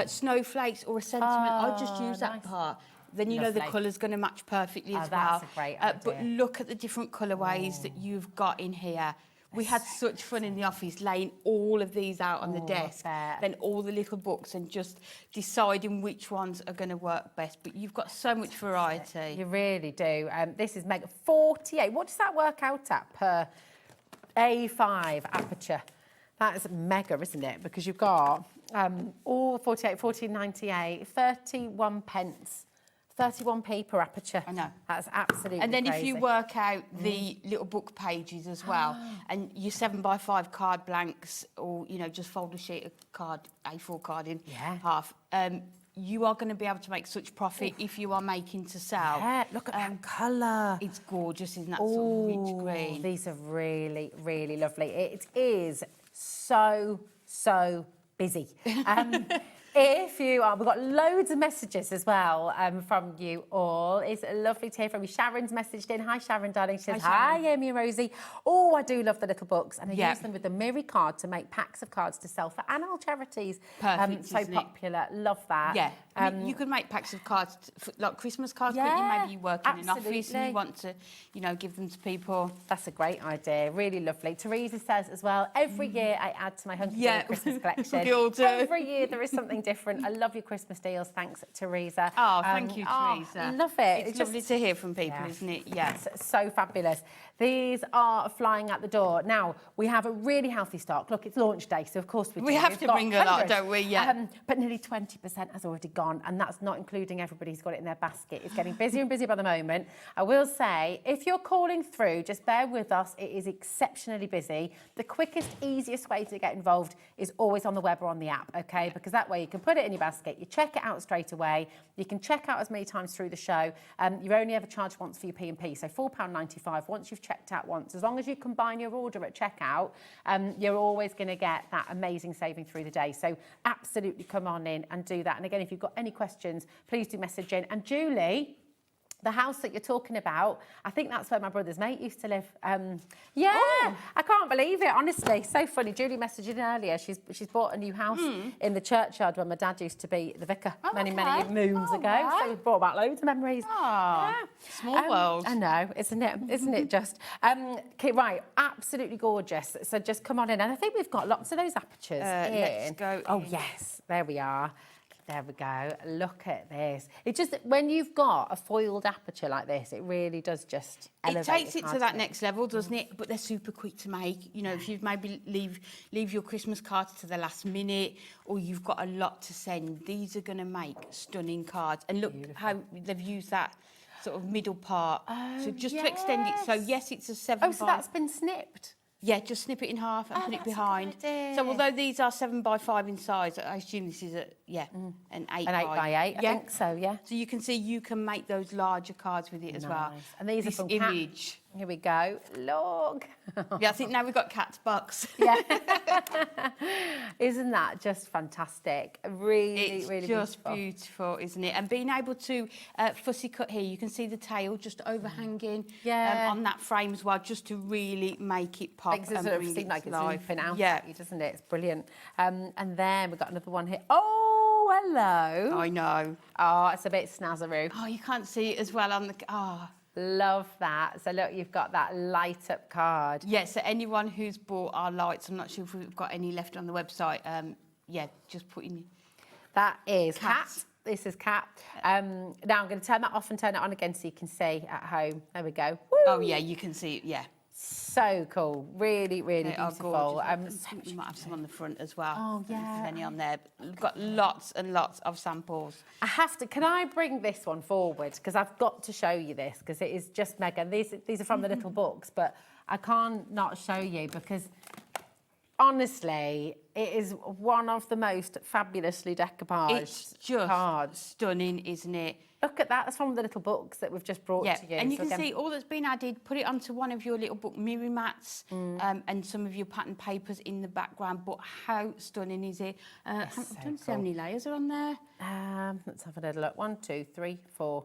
snowflakes or a sentiment, I just use that part. Then you know the Lovely. colour's going to match perfectly as that's well. a great But idea. look at the different colourways that you've got in here. We had such fun in the office laying all of these out on the desk, then all the little books, and just deciding which ones are going to work best. But you've got so much variety. You really do. This is mega. 48. What does that work out at per A5 aperture? That is mega, isn't it? Because you've got all 48, 14.98, 31 pence. 31p per aperture. I know. That's absolutely And then crazy. if you work out the little book pages as well, and your 7 by 5 card blanks, or, you know, just fold a sheet of card, A4 card in half, you are going to be able to make such profit if you are making to sell. Yeah, look at that colour. It's gorgeous, isn't that sort of rich green? These are really, really lovely. It is so busy. If you are, we've got loads of messages as well from you all. It's lovely to hear from you. Sharon's messaged in. Hi, Sharon, darling. She says, hi, Amy and Rosie. Oh, I do love the little books. And I use them with the Miri card to make packs of cards to sell for animal charities. Perfect, so isn't it? popular. Love that. Yeah, you could make packs of cards, like Christmas cards, couldn't you? Maybe you work in an office and you want to, you know, give them to people. That's a great idea. Really lovely. Teresa says as well, every year I add to my Hunkydory Christmas collection. We all do. Every year there is something different. I love your Christmas deals. Thanks, Teresa. Oh, thank you, Teresa. Love it. It's lovely to hear from people, isn't it? Yeah. It's so fabulous. These are flying out the door. Now, we have a really healthy stock. Look, it's launch day, so of course we do. We have We've to got bring a lot, hundreds. don't we? Yeah. But nearly 20% has already gone, and that's not including everybody who's got it in their basket. It's getting busier and busier by the moment. I will say, if you're calling through, just bear with us. It is exceptionally busy. The quickest, easiest way to get involved is always on the web or on the app, okay? Because that way you can put it in your basket, you check it out straight away. You can check out as many times through the show. You're only ever charged once for your P&P, so £4.95 once you've checked out once. As long as you combine your order at checkout, you're always going to get that amazing saving through the day. So absolutely come on in and do that. And again, if you've got any questions, please do message in. And Julie, the house that you're talking about, I think that's where my brother's mate used to live. I can't believe it, honestly. So funny. Julie messaged in earlier. She's bought a new house in the churchyard where my dad used to be the vicar many moons ago. Wow. So we've brought back loads of memories. Small world. I know, isn't it? Isn't it just? Okay, right, absolutely gorgeous. So just come on in. And I think we've got lots of those apertures in. Let's go Oh, in. yes, there we are. There we go. Look at this. It just, when you've got a foiled aperture like this, it really does just elevate. It takes your it to card that next level, doesn't it? But they're super quick to make. You know, if you've maybe leave your Christmas cards to the last minute, or you've got a lot to send, these are going to make stunning cards. And look how they've used that sort of middle part. So just to extend it. So yes, it's a 7 Oh, so that's been snipped? Yeah, just snip it in half and put it behind. So although these are 7 by 5 in size, I assume this is an 8 An 8 by by 8, I think so, yeah. So you can see you can make those larger cards with it as well. And these this are from image. Here we go. Look. Yeah, I think now we've got cat's box. Yeah. Isn't that just fantastic? Really, It's really just beautiful. beautiful, isn't it? And being able to fussy cut here, you can see the tail just overhanging on that frame as well, just to really make it pop Makes it and sort of bring seem it like to it's life. leaping out Yeah, at you, doesn't it? It's brilliant. And then we've got another one here. Oh, hello. I know. Oh, it's a bit snazzaroo. Oh, you can't see it as well on the... Oh. Love that. So look, you've got that light up card. Yeah, so anyone who's bought our lights, I'm not sure if we've got any left on the website. Yeah, just put in... That is Cat. Cat. This is Cat. Now I'm going to turn that off and turn it on again so you can see at home. There we go. Woo! Oh, yeah, you can see it, yeah. So cool. Really, really They are beautiful. gorgeous. I think we might have some on the front as well. Oh, I don't know if yeah. there's any on there. We've got lots and lots of samples. I have to, can I bring this one forward? Because I've got to show you this because it is just mega. These are from the little books, but I can't not show you because honestly, it is one of the most fabulously decoupaged It's just cards. stunning, isn't it? Look at that. That's from the little books that we've just brought Yeah, to you. and you So can again- see all that's been added. Put it onto one of your little book mirror mats and some of your pattern papers in the background. But how stunning is it? I don't see how many layers are on there. Let's have a little look. 1, 2, 3, 4,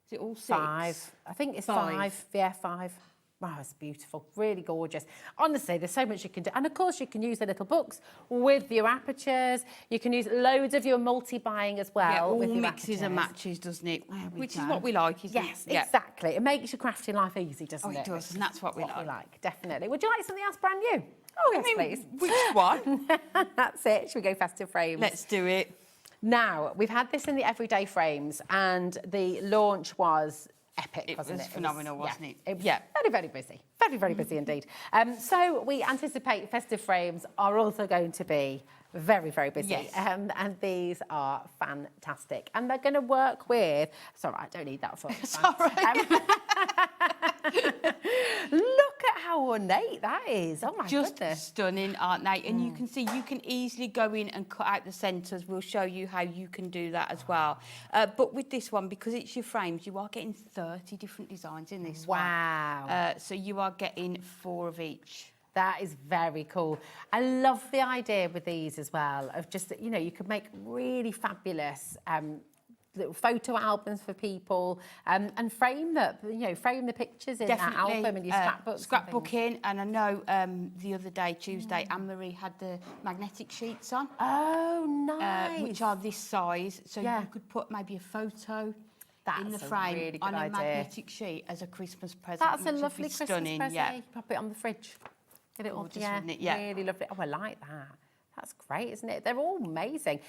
Is it all 6? 5. I think it's 5. Yeah, 5. Wow, it's beautiful. Really gorgeous. Honestly, there's so much you can do. And of course, you can use the little books with your apertures. You can use loads of your multi-buying as well. Yeah, all with your mixes and apertures. matches, doesn't it? we Which is go. what we like, isn't Yes, it? Yeah. exactly. It makes your crafting life easy, doesn't Oh, it does, and that's what we like. Definitely. Would you like something else brand new? Oh, yes, please. Which one? That's it. Should we go Festive Frames? Let's do it. Now, we've had this in the everyday frames, and the launch was epic, It wasn't was it? phenomenal, wasn't it? It was Yeah. very, very busy. Very, very busy indeed. So we anticipate Festive Frames are also going to be very, very busy. Yes. And these are fantastic. And they're going to work with... Sorry, I don't need that for. Look at how ornate that is. Oh, my Just goodness. stunning, aren't they? And you can see you can easily go in and cut out the centres. We'll show you how you can do that as well. But with this one, because it's your frames, you are getting 30 different designs in this one. Wow. So you are getting 4 of each. That is very cool. I love the idea with these as well of just, you know, you could make really fabulous little photo albums for people and frame the pictures in that album and your scrapbooks. Scrapbooking, and I know the other day, Tuesday, Anne-Marie had the magnetic sheets on. Oh, nice. Which are this size, so Yeah. you could put maybe a photo in That's the a frame really good on a idea. magnetic sheet as a Christmas present. That's a which would be lovely Christmas stunning. present. Yeah. You can pop it on the fridge. Get it all, Gorgeous, wouldn't it? Yeah. Really lovely. Oh, I like that. That's great, isn't it? They're all amazing.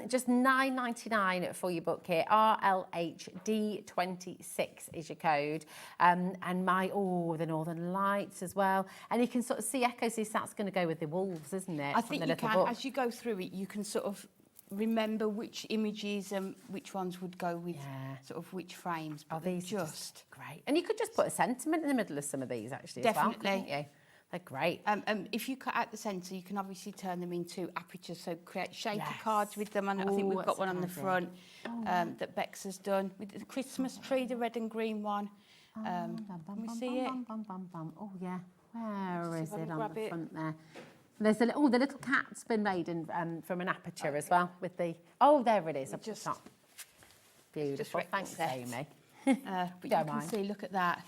Just $9.99 for your book here. RLHD26 is your code. And the Northern Lights as well. And you can sort of see echoes. That's going to go with the wolves, isn't it? I from think the you little can, book. as you go through it, you can sort of remember which images and which ones would go with sort of which frames. Oh, But these are just great. And you could just put a sentiment in the middle of some of these, actually, as well, Definitely. couldn't you? They're great. if you cut out the centre, you can obviously turn them into apertures, so create shaker Yes. cards with them. And I think Ooh, we've that's got one a on the good front idea. that Bex has done with the Christmas tree, the red and green one. Can we see it? Oh, yeah. Where is if I it can on grab the it. front there? There's the little cat's been made in, from an aperture as well with the... Oh, there it is up Just- the top. Beautiful. wrecked Thanks, the set. Amy. But you Don't can mind. see, look at that.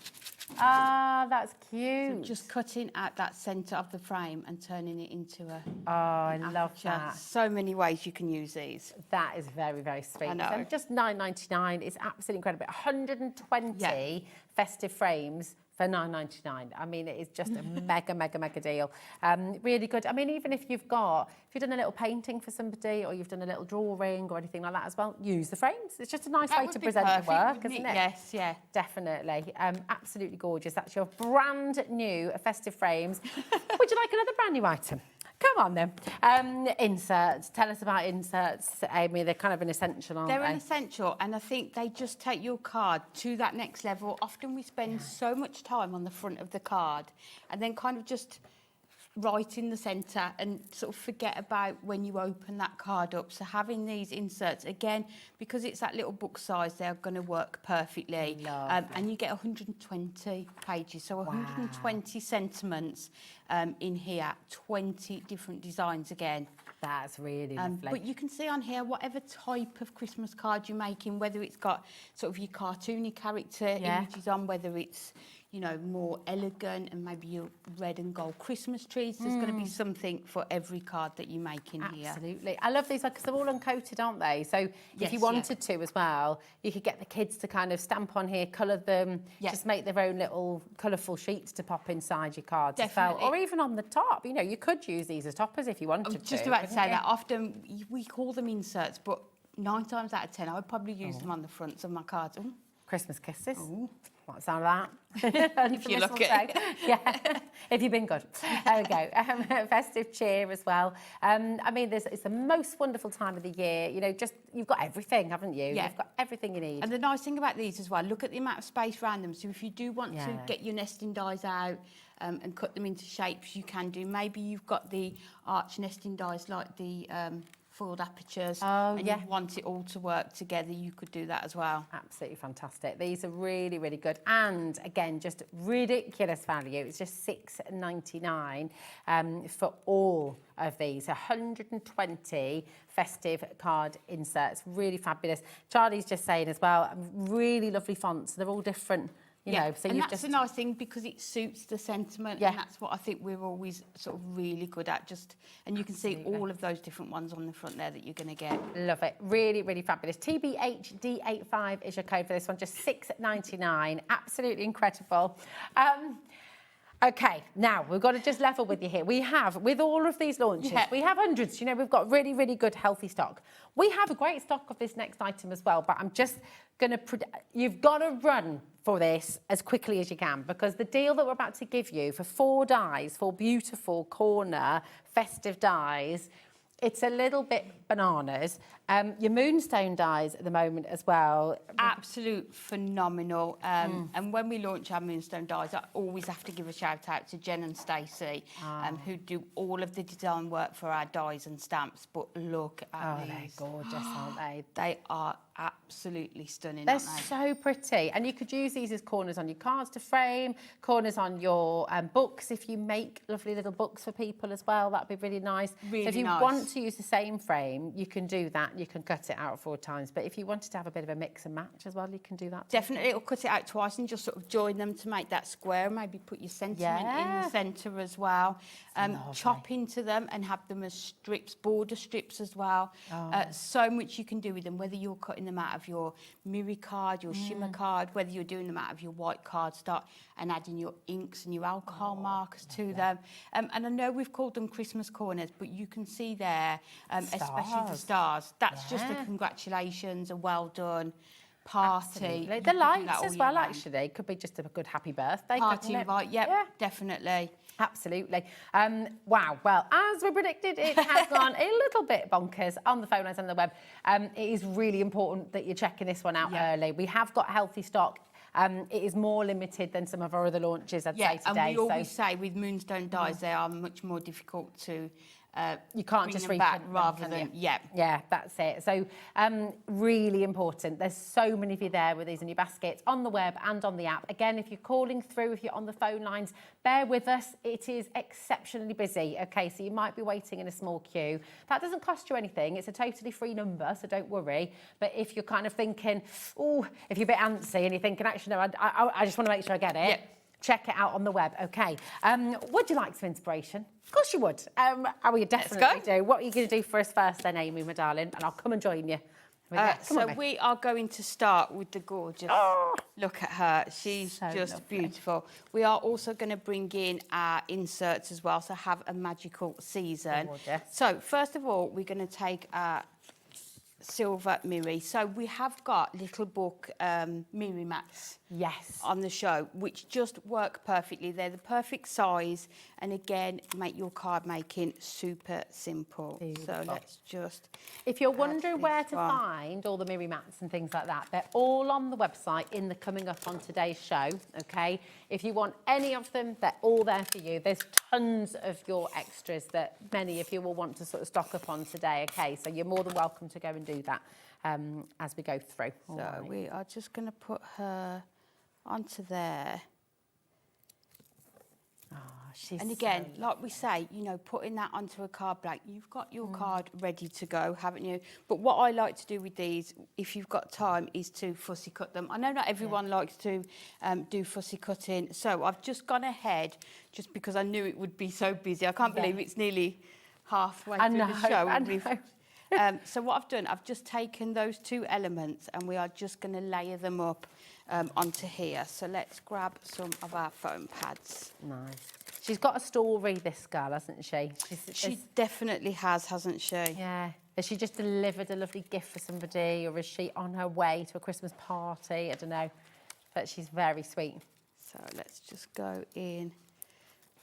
Ah, that's cute. Just cutting out that centre of the frame and turning it into a... Oh, I love aperture. that. So many ways you can use these. That is very, very sweet. I know. And just $9.99 is absolutely incredible. 120 festive frames for $9.99. I mean, it is just a mega, mega, mega deal. Really good. I mean, even if you've done a little painting for somebody or you've done a little drawing or anything like that as well, use the frames. It's just a nice That way would to be present perfect, your work, wouldn't isn't it? it? Yes, yeah. Definitely. Absolutely gorgeous. That's your brand new festive frames. Would you like another brand new item? Come on then. Inserts. Tell us about inserts, Amy. They're kind of an essential, aren't They're they? an essential, and I think they just take your card to that next level. Often we spend so much time on the front of the card and then kind of just right in the centre and sort of forget about when you open that card up. So having these inserts, again, because it's that little book size, they're going to work perfectly. And you get 120 pages, so 120 sentiments in here, 20 different designs again. That's really lovely. But you can see on here whatever type of Christmas card you're making, whether it's got sort of your cartoony character images on, whether it's, you know, more elegant and maybe your red and gold Christmas trees. There's going to be something for every card that you make in here. Absolutely. I love these because they're all uncoated, aren't they? So if you wanted to as well, you could get the kids to kind of stamp on here, colour them, just make their own little colourful sheets to pop inside your cards as well. Or even on the top. You know, you could use these as toppers if you wanted to. Just about to say that. Often we call them inserts, but 9 times out of 10, I would probably use them on the fronts of my cards. Ooh. Christmas kisses. What sound of that? If you're lucky. Yeah, if you've been good. There we go. Festive cheer as well. I mean, it's the most wonderful time of the year. You know, just you've got everything, haven't you? Yeah. You've got everything you need. And the nice thing about these as well, look at the amount of space around them. So if you do want to get your nesting dies out and cut them into shapes, you can do. Maybe you've got the arch nesting dies like the foiled apertures and you want it all to work together, you could do that as well. Absolutely fantastic. These are really, really good. And again, just ridiculous value. It's just $6.99 for all of these. 120 festive card inserts. Really fabulous. Charlie's just saying as well, really lovely fonts. They're all different. You know, so and you've that's just a nice thing because it suits the sentiment, and that's what I think we're always sort of really good at. And you can see all of those different ones on the front there that you're going to get. Love it, really, really fabulous. TBHD85 is your code for this one, just $6.99. Absolutely incredible. Okay, now we've got to just level with you here. We have, with all of these launches, we have hundreds. You know, we've got really, really good, healthy stock. We have a great stock of this next item as well, but I'm just going to... You've got to run for this as quickly as you can, because the deal that we're about to give you for 4 dies, 4 beautiful corner festive dies, it's a little bit bananas. Your moonstone dies at the moment as well. Absolute phenomenal. And when we launch our moonstone dies, I always have to give a shout out to Jen and Stacey, who do all of the design work for our dies and stamps. But look at these. They're gorgeous, aren't they? They are absolutely stunning. They're so pretty. And you could use these as corners on your cards to frame, corners on your books if you make lovely little books for people as well. That'd be really nice. Really so if you nice. want to use the same frame, you can do that. You can cut it out 4 times. But if you wanted to have a bit of a mix and match as well, you can do that too. Definitely, it'll cut it out twice and just sort of join them to make that square. Maybe put your sentiment in the centre as well. Chop into them and have them as strips, border strips as well. So much you can do with them, whether you're cutting them out of your mirror card, your shimmer card, whether you're doing them out of your white cardstock and adding your inks and your alcohol markers to them. And I know we've called them Christmas corners, but you can see there, especially the stars, that's just a congratulations, a well done party. Absolutely. The lights as well, actually. Could be just a good happy birthday. Party invite, definitely. Absolutely. Wow. Well, as we predicted, it has gone a little bit bonkers on the phone lines and the web. It is really important that you're checking this one out early. We have got healthy stock. It is more limited than some of our other launches, I'd say, today. And we always say with moonstone dies, they are much more difficult to you can't just back rather than that's it. So really important. There's so many of you there with these in your baskets on the web and on the app. Again, if you're calling through, if you're on the phone lines, bear with us. It is exceptionally busy. Okay, so you might be waiting in a small queue. That doesn't cost you anything. It's a totally free number, so don't worry. But if you're kind of thinking, oh, if you're a bit antsy and you're thinking, actually, no, I just want to make sure I get it. Check it out on the web, okay. Would you like some inspiration? Of course you would. We definitely do. What are you going to do for us first then, Amy, my darling? And I'll come and join you. We are going to start with the gorgeous. Look at her. She's so just lovely. Beautiful. We are also going to bring in our inserts as well, so have a magical season. So first of all, we're going to take our silver mirror. So we have got little book mirror mats. Yes. On the show, which just work perfectly. They're the perfect size, and again, make your card making super simple. Beautiful. So let's just. If you're wondering where to one. find all the mirror mats and things like that, they're all on the website in the coming up on today's show, okay? If you want any of them, they're all there for you. There's tons of your extras that many of you will want to sort of stock up on today, okay? So you're more than welcome to go and do that as we go through. So we are just going to put her onto there. Oh, she's and again, like we say, you know, putting that onto a card blank, you've got your card ready to go, haven't you? But what I like to do with these, if you've got time, is to fussy cut them. I know not everyone likes to do fussy cutting, so I've just gone ahead, just because I knew it would be so busy. I can't believe it's nearly halfway through the show. I know. So what I've done, I've just taken those two elements and we are just going to layer them up onto here. So let's grab some of our foam pads. Nice. She's got a story, this girl, hasn't she? She definitely has, hasn't she? Yeah. Has she just delivered a lovely gift for somebody, or is she on her way to a Christmas party? I don't know. But she's very sweet. So let's just go in,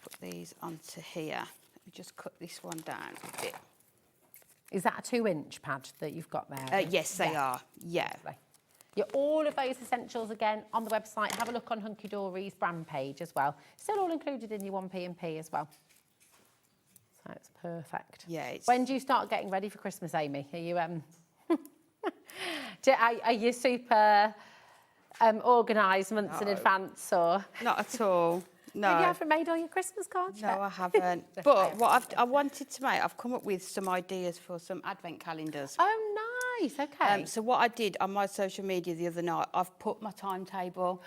put these onto here. Let me just cut this one down a bit. Is that a 2-inch pad that you've got there? Yes, they are. Yeah. All of those essentials, again, on the website. Have a look on Hunkydory's brand page as well. Still all included in your 1P&P as well. So it's perfect. Yeah. When do you start getting ready for Christmas, Amy? Are you are you super organised months in advance, or? Not at all. No. Have you ever made all your Christmas cards? No, I haven't. But what I wanted to make, I've come up with some ideas for some advent calendars. Oh, nice. Okay. So what I did on my social media the other night, I've put my timetable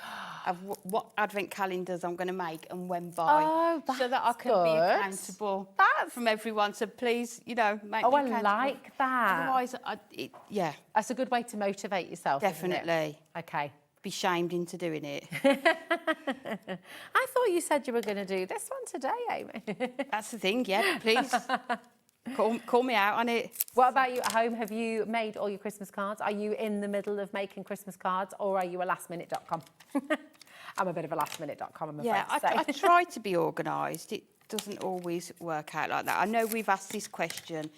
of what advent calendars I'm going to make and when by. Oh, so that I can be accountable from everyone. So please, you know, make me accountable. I like that. Otherwise, yeah. That's a good way to motivate yourself. Definitely. Okay. Be shamed into doing it. I thought you said you were going to do this one today, Amy. That's the thing, yeah, please. Call me out on it. What about you at home? Have you made all your Christmas cards? Are you in the middle of making Christmas cards, or are you a lastminute.com? I'm a bit of a lastminute.com, I'm afraid. Yeah, I try to be organised. It doesn't always work out like that. I know we've asked this question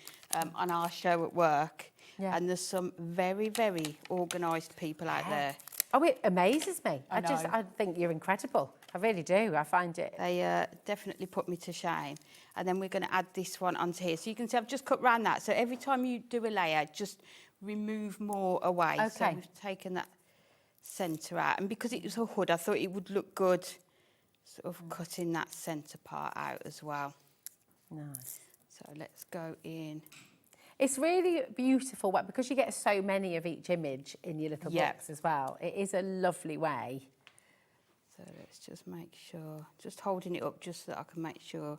on our show at work, and there's some very, very organised people out there. Oh, it amazes me. I I think you're incredible. I really do. I find it. They definitely put me to shame. And then we're going to add this one onto here. So you can see I've just cut round that. So every time you do a layer, just remove more away. Okay. So we've taken that centre out. And because it was a hood, I thought it would look good sort of cutting that centre part out as well. Nice. So let's go in. It's really beautiful because you get so many of each image in your little box as well. It is a lovely way. So let's just make sure, just holding it up just so that I can make sure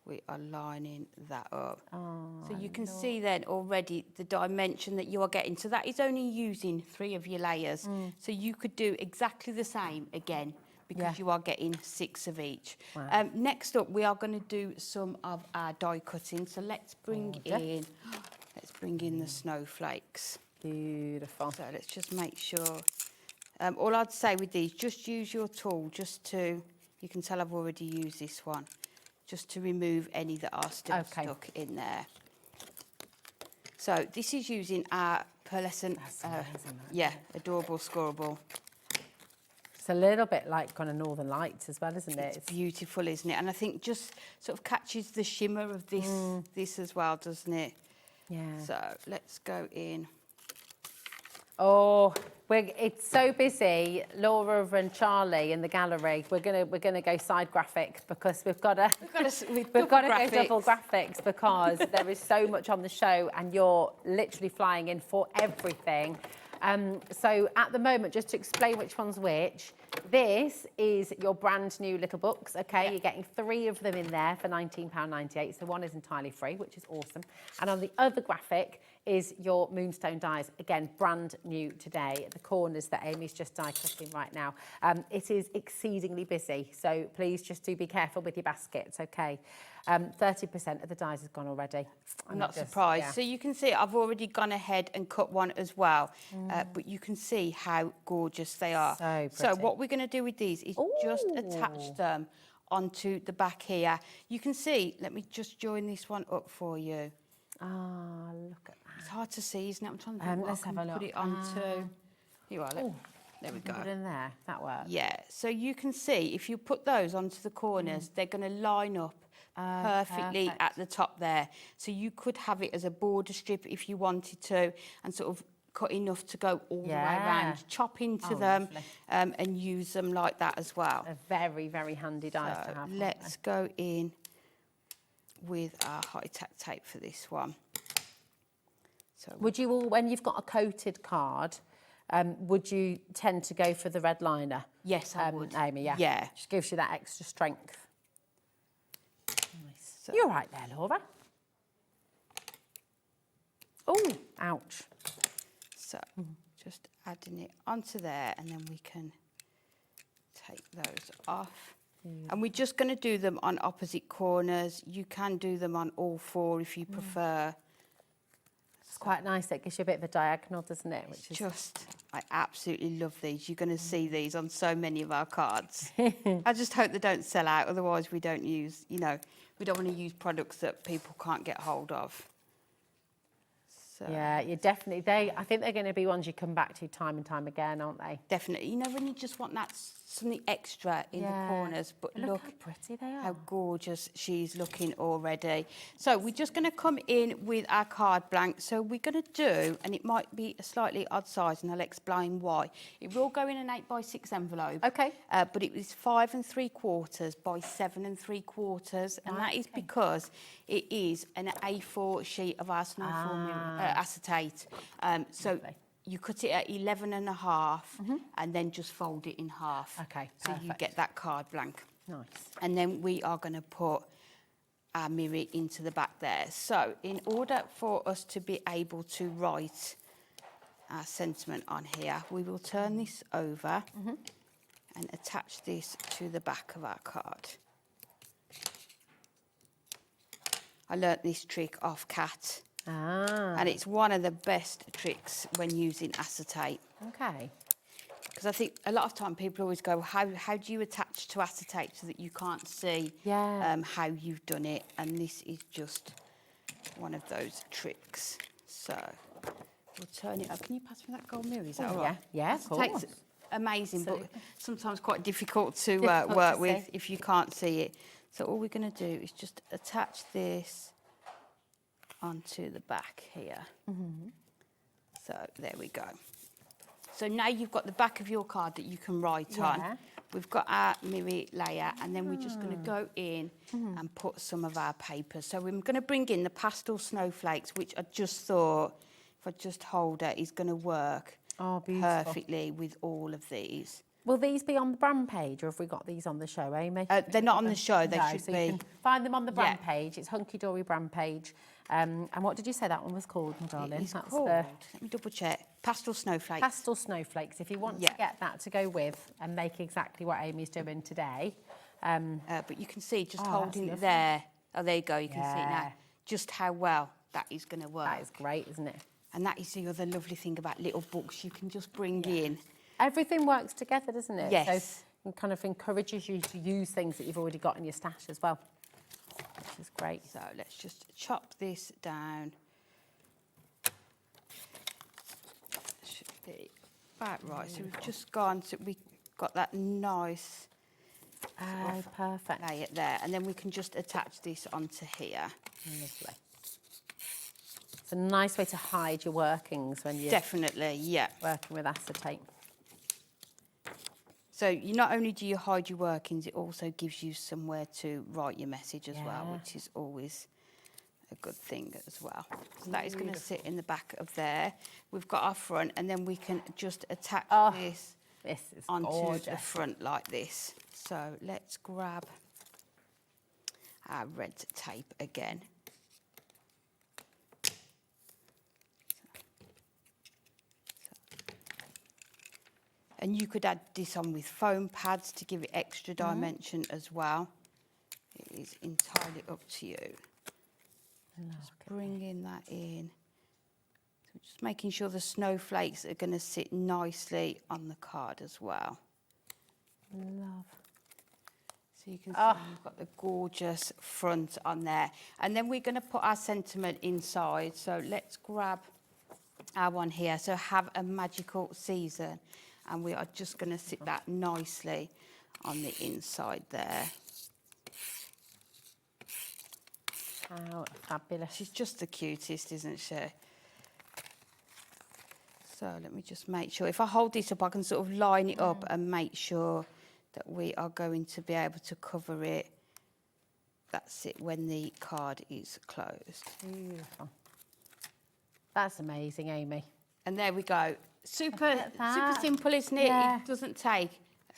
we are lining that up. Oh, so you can see then already the dimension that you are getting. So that is only using 3 of your layers. So you could do exactly the same again because you are getting 6 of each. Wow. Next up, we are going to do some of our die cutting. So let's bring in the snowflakes. Beautiful. So let's just make sure. All I'd say with these, just use your tool just to, you can tell I've already used this one, just to remove any that are still stuck in there. So this is using our pearlescent, adorable scoreable. It's a little bit like kind of Northern Lights as well, isn't it? It's beautiful, isn't it? And I think just sort of catches the shimmer of this as well, doesn't it? Yeah. So let's go in. Oh, it's so busy, Laura and Charlie in the gallery. We're gonna go side graphic because we've got to go double graphics because there is so much on the show and you're literally flying in for everything. So at the moment, just to explain which one's which, this is your brand new little books, okay? Yeah. You're getting 3 of them in there for £19.98, so one is entirely free, which is awesome. And on the other graphic is your Moonstone dies, again, brand new today, at the corners that Amy's just die cutting right now. It is exceedingly busy, so please just do be careful with your baskets, okay? 30% of the dyes has gone already. I'm not surprised. Yeah. So you can see I've already gone ahead and cut one as well, but you can see how gorgeous they are. So pretty. what we're going to do with these is just attach them onto the back here. You can see, let me just join this one up for you. Ah, look at that. It's hard to see, isn't it? I'm trying to think what let's I can have a put look. it onto. Here you are, there we go. Put it in there, that works. Yeah, so you can see if you put those onto the corners, they're going to line up perfectly perfect. at the top there. So you could have it as a border strip if you wanted to, and sort of cut enough to go all the way around, chop into them and use them like that as well. A very, very handy dies to have. Let's go in with our high-tack tape for this one. So would you all, when you've got a coated card, would you tend to go for the red liner? Yes, I would. Amy, yeah. Yeah. Just gives you that extra strength. Nice. So, you're right there, Laura. Oh, ouch. So just adding it onto there, and then we can take those off. And we're just going to do them on opposite corners. You can do them on all four if you prefer. It's quite nice. It gives you a bit of a diagonal, doesn't it? Which is just, I absolutely love these. You're going to see these on so many of our cards. I just hope they don't sell out. Otherwise, we don't use, we don't want to use products that people can't get hold of. So. Yeah, you definitely, I think they're going to be ones you come back to time and time again, aren't they? Definitely. When you just want that something extra in the corners, but look how pretty they are. How gorgeous she's looking already. So we're just going to come in with our card blank. So we're going to do, and it might be a slightly odd size, and I'll explain why. It will go in an 8x6 envelope. Okay. But it was 5 3/4 by 7 3/4, and that is because it is an A4 sheet of our snowfall acetate. So you cut it at 11.5 and then just fold it in half. Okay, so you perfect. get that card blank. Nice. And then we are going to put our mirror into the back there. So in order for us to be able to write our sentiment on here, we will turn this over and attach this to the back of our card. I learnt this trick off Kat. And it's one of the best tricks when using acetate. Okay. Because I think a lot of time people always go, how do you attach to acetate so that you can't see how you've done it? And this is just one of those tricks. So we'll turn it up. Can you pass me that gold mirror? Is that all right? Yeah, of course. Acetate's amazing, but sometimes quite difficult to Difficult work to with see. if you can't see it. So all we're going to do is just attach this onto the back here. So there we go. So now you've got the back of your card that you can write on. We've got our mirror layer, and then we're just going to go in and put some of our papers. So we're going to bring in the pastel snowflakes, which I just thought, if I just hold it, is going to work perfectly with all of these. Will these be on the brand page, or have we got these on the show, Amy? They're not on the show, they should so be. You can find them on the brand page. It's Hunkydory brand page. And what did you say that one was called, my darling? It's called, let me double check, Pastel Snowflakes. Pastel Snowflakes. If you want to get that to go with and make exactly what Amy's doing today. But you can see just holding it there. Oh, there you go, you can see now just how well that is going to work. That is great, isn't it? And that is the other lovely thing about little books you can just bring in. Everything works together, doesn't it? Yes. So it kind of encourages you to use things that you've already got in your stash as well, which is great. So let's just chop this down. Should be about right. So we've just gone, so we got that nice perfect. layer there, and then we can just attach this onto here. Lovely. It's a nice way to hide your workings when you're Definitely, working with acetate. So you not only do you hide your workings, it also gives you somewhere to write your message as well, which is always a good thing as well. So that is going to sit in the back of there. We've got our front, and then we can just attach this onto the front like this. So let's grab our red tape again. And you could add this on with foam pads to give it extra dimension as well. It is entirely up to you. Just bringing that in. So just making sure the snowflakes are going to sit nicely on the card as well. Love. So you can see we've got the gorgeous front on there. And then we're going to put our sentiment inside. So let's grab our one here. So have a magical season. And we are just going to sit that nicely on the inside there. How fabulous. She's just the cutest, isn't she? So let me just make sure. If I hold this up, I can sort of line it up and make sure that we are going to be able to cover it. That's it, when the card is closed. Beautiful. That's amazing, Amy. And there we go. Super simple, isn't it? Yeah. It doesn't take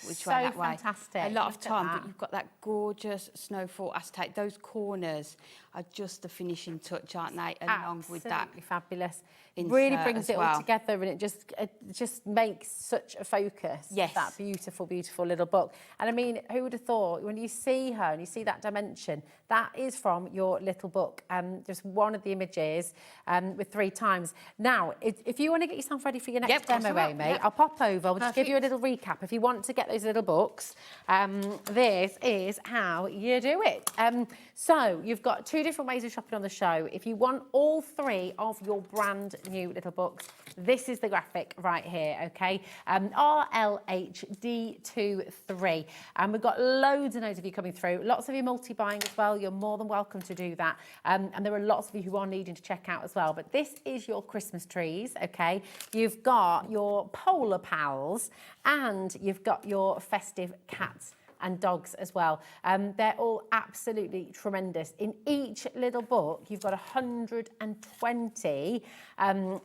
which So way that way. fantastic. A lot of Look at time, that. but you've got that gorgeous snowfall acetate. Those corners are just the finishing touch, aren't they? Along with that. Absolutely fabulous. insert Really brings as it all well. together, and it just makes such a focus. Yes. That beautiful, beautiful little book. And I mean, who would have thought, when you see her and you see that dimension, that is from your little book. Just one of the images with 3 times. Now, if you want to get yourself ready for your next Yep, of course demo, I will. Amy, Yep. I'll pop over. We'll just give you a Perfect. little recap. If you want to get those little books, this is how you do it. So you've got 2 different ways of shopping on the show. If you want all 3 of your brand new little books, this is the graphic right here, okay? RLHD23. And we've got loads and loads of you coming through. Lots of you multi-buying as well. You're more than welcome to do that. And there are lots of you who are needing to check out as well. But this is your Christmas trees, okay? You've got your polar pals and you've got your festive cats and dogs as well. They're all absolutely tremendous. In each little book, you've got 120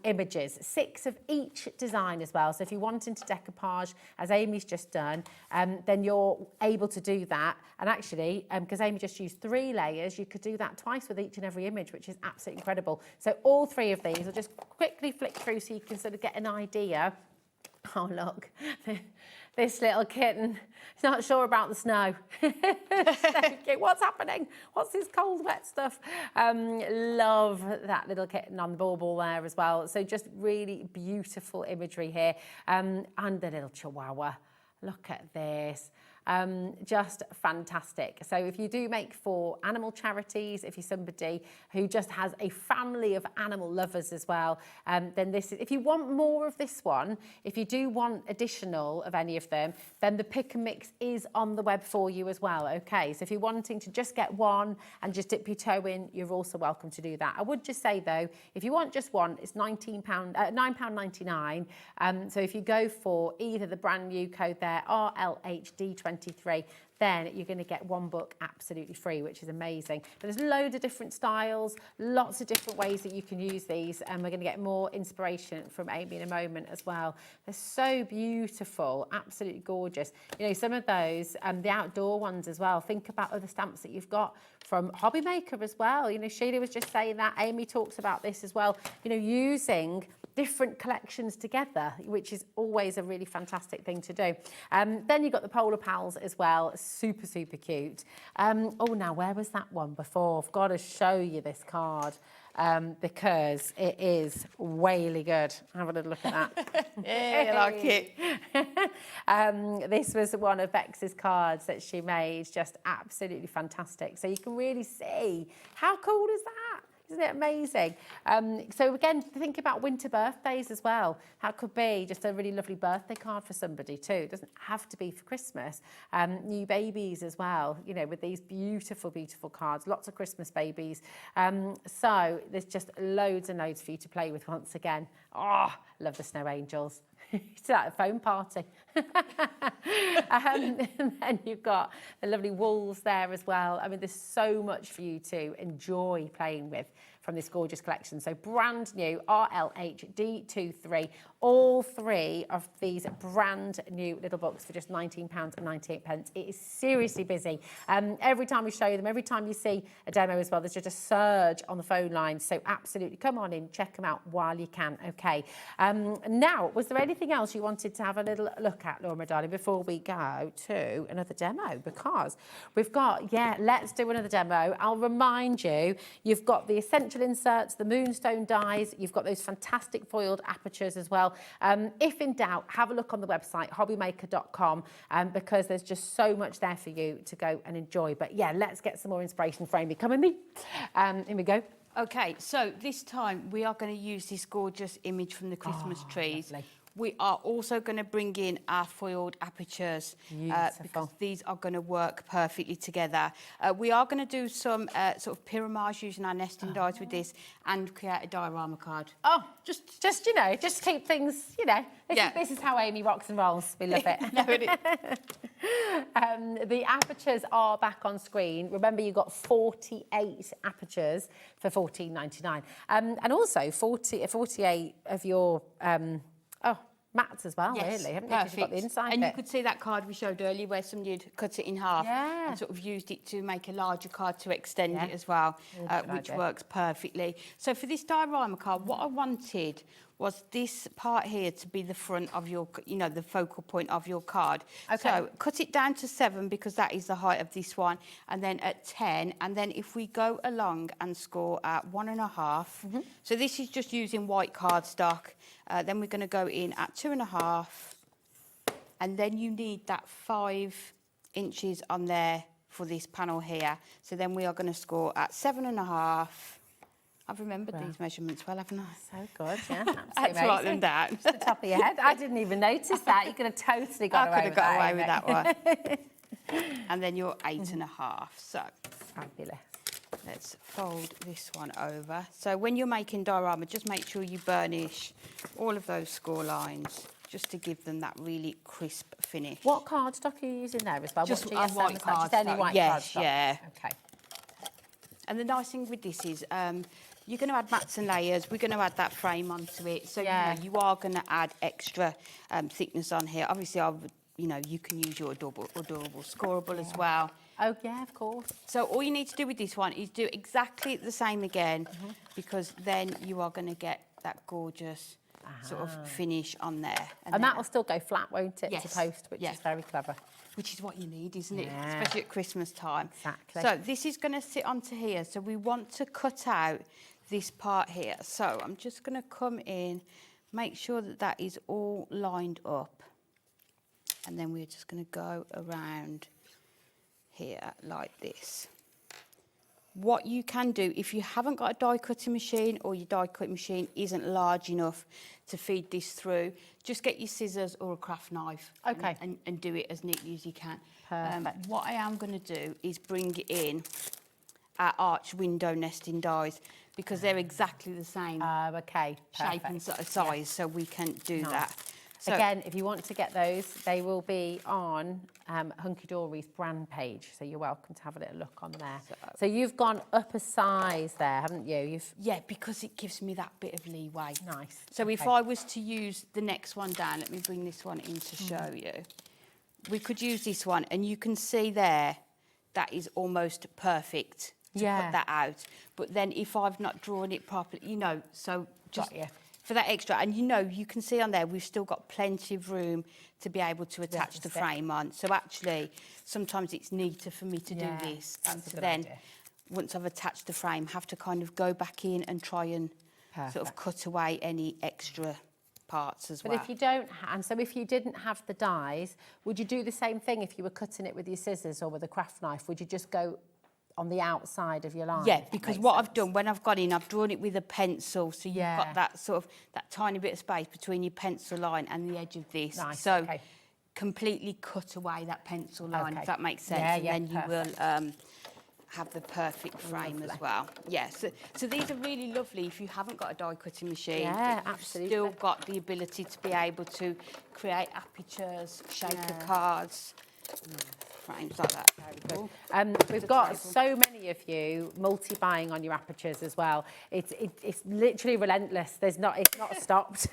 images, 6 of each design as well. So if you're wanting to decoupage, as Amy's just done, then you're able to do that. And actually, because Amy just used 3 layers, you could do that twice with each and every image, which is absolutely incredible. So all 3 of these, I'll just quickly flick through so you can sort of get an idea. Oh, look. This little kitten is not sure about the snow. What's happening? What's this cold, wet stuff? Love that little kitten on the bauble there as well. So just really beautiful imagery here. And the little chihuahua. Look at this. Just fantastic. So if you do make for animal charities, if you're somebody who just has a family of animal lovers as well, then this is, if you want more of this one, if you do want additional of any of them, then the pick and mix is on the web for you as well, okay? So if you're wanting to just get one and just dip your toe in, you're also welcome to do that. I would just say though, if you want just one, it's £9.99. So if you go for either the brand new code there, RLHD23, then you're going to get one book absolutely free, which is amazing. But there's loads of different styles, lots of different ways that you can use these, and we're going to get more inspiration from Amy in a moment as well. They're so beautiful, absolutely gorgeous. You know, some of those, the outdoor ones as well. Think about other stamps that you've got from HobbyMaker as well. You know, Sheila was just saying that. Amy talks about this as well. You know, using different collections together, which is always a really fantastic thing to do. Then you've got the Polar Pals as well. Super, super cute. Oh, now, where was that one before? I've got to show you this card because it is really good. Have a little look at that. Yeah, I like it. This was one of Bex's cards that she made, just absolutely fantastic. So you can really see, how cool is that? Isn't it amazing? So again, think about winter birthdays as well. That could be just a really lovely birthday card for somebody too. It doesn't have to be for Christmas. New babies as well, you know, with these beautiful, beautiful cards. Lots of Christmas babies. So there's just loads and loads for you to play with once again. Oh, love the snow angels. It's like a phone party. And then you've got the lovely wolves there as well. I mean, there's so much for you to enjoy playing with. from this gorgeous collection. So brand new, RLHD23. All 3 of these brand new little books for just £19.98. It is seriously busy. Every time we show them, every time you see a demo as well, there's just a surge on the phone line. So absolutely, come on in, check them out while you can. Okay. Now, was there anything else you wanted to have a little look at, Laura, darling, before we go to another demo? Because we've got, let's do another demo. I'll remind you, you've got the essential inserts, the moonstone dies, you've got those fantastic foiled apertures as well. If in doubt, have a look on the website, hobbymaker.com, because there's just so much there for you to go and enjoy. But yeah, let's get some more inspiration for Amy. Come with me. Here we go. Okay, so this time we are going to use this gorgeous image from the Christmas trees. Lovely. We are also going to bring in our foiled apertures because these are going to work perfectly together. We are going to do some sort of pyramage using our nesting dies with this and create a diorama card. Oh, just you know, just keep things, you know, this is how Amy rocks and rolls. We love it. No, it is. The apertures are back on screen. Remember, you got 48 apertures for $14.99. And also 48 of your... mats as well, really, haven't you? 'Cause you've got the inside and bit. you could see that card we showed earlier where somebody had cut it in half and sort of used it to make a larger card to extend it as well, which works perfectly. So for this diorama card, what I wanted was this part here to be the front of your, you know, the focal point of your card. Okay. So cut it down to 7 because that is the height of this one, and then at 10, and then if we go along and score at 1.5, so this is just using white cardstock, then we're going to go in at 2.5, and then you need that 5 inches on there for this panel here. So then we are going to score at 7.5. I've remembered these measurements well, haven't I? So good, yeah. I had to write them down. Just the top of your head. I didn't even notice that. You could have totally got away with that. I could have got away with that one. And then you're 8.5. So fabulous. Let's fold this one over. So when you're making diorama, just make sure you burnish all of those score lines just to give them that really crisp finish. What cardstock are you using there as well? Just what white cardstock. Just any white cardstock? Yeah. Okay. And the nice thing with this is you're going to add mats and layers. We're going to add that frame onto it. So you are going to add extra thickness on here. Obviously, you can use your adorable scoreable as well. Oh, yeah, of course. So all you need to do with this one is do exactly the same again, because then you are going to get that gorgeous sort of finish on there. And that will still go flat, won't it, yes. to post, which is very clever. Which is what you need, isn't it? Especially at Christmas time. Exactly. So this is going to sit onto here. So we want to cut out this part here. So I'm just going to come in, make sure that that is all lined up. And then we're just going to go around here like this. What you can do, if you haven't got a die cutting machine or your die cutting machine isn't large enough to feed this through, just get your scissors or a craft knife and do it as neatly as you can. Perfect. What I am going to do is bring in our arch window nesting dies, because they're exactly the same shape and size, so we can do that. So, again, if you want to get those, they will be on Hunkydory's brand page, so you're welcome to have a little look on there. So you've gone up a size there, haven't you? Yeah, because it gives me that bit of leeway. Nice. So if I was to use the next one down, let me bring this one in to show you. We could use this one, and you can see there, that is almost perfect to cut that out. But then if I've not drawn it properly, so just... for that extra, and you can see on there we've still got plenty of room to be able to attach the frame on. So actually, sometimes it's neater for me to do this, and to then, once I've attached the frame, have to kind of go back in and try and sort of cut away any extra parts as well. But if you don't, and so if you didn't have the dies, would you do the same thing if you were cutting it with your scissors or with a craft knife? Would you just go on the outside of your line? Yeah, because what I've done when I've gone in, I've drawn it with a pencil, so you've got that sort of, that tiny bit of space between your pencil line and the edge of this. Nice, so completely cut away that pencil line, if that makes sense, and then you will have the perfect frame as well. Yeah, so these are really lovely if you haven't got a die cutting machine. Yeah, absolutely. You've still got the ability to be able to create apertures, shaper cards. frames like that. Very good. We've got so many of you multi-buying on your apertures as well. It's literally relentless. It's not stopped.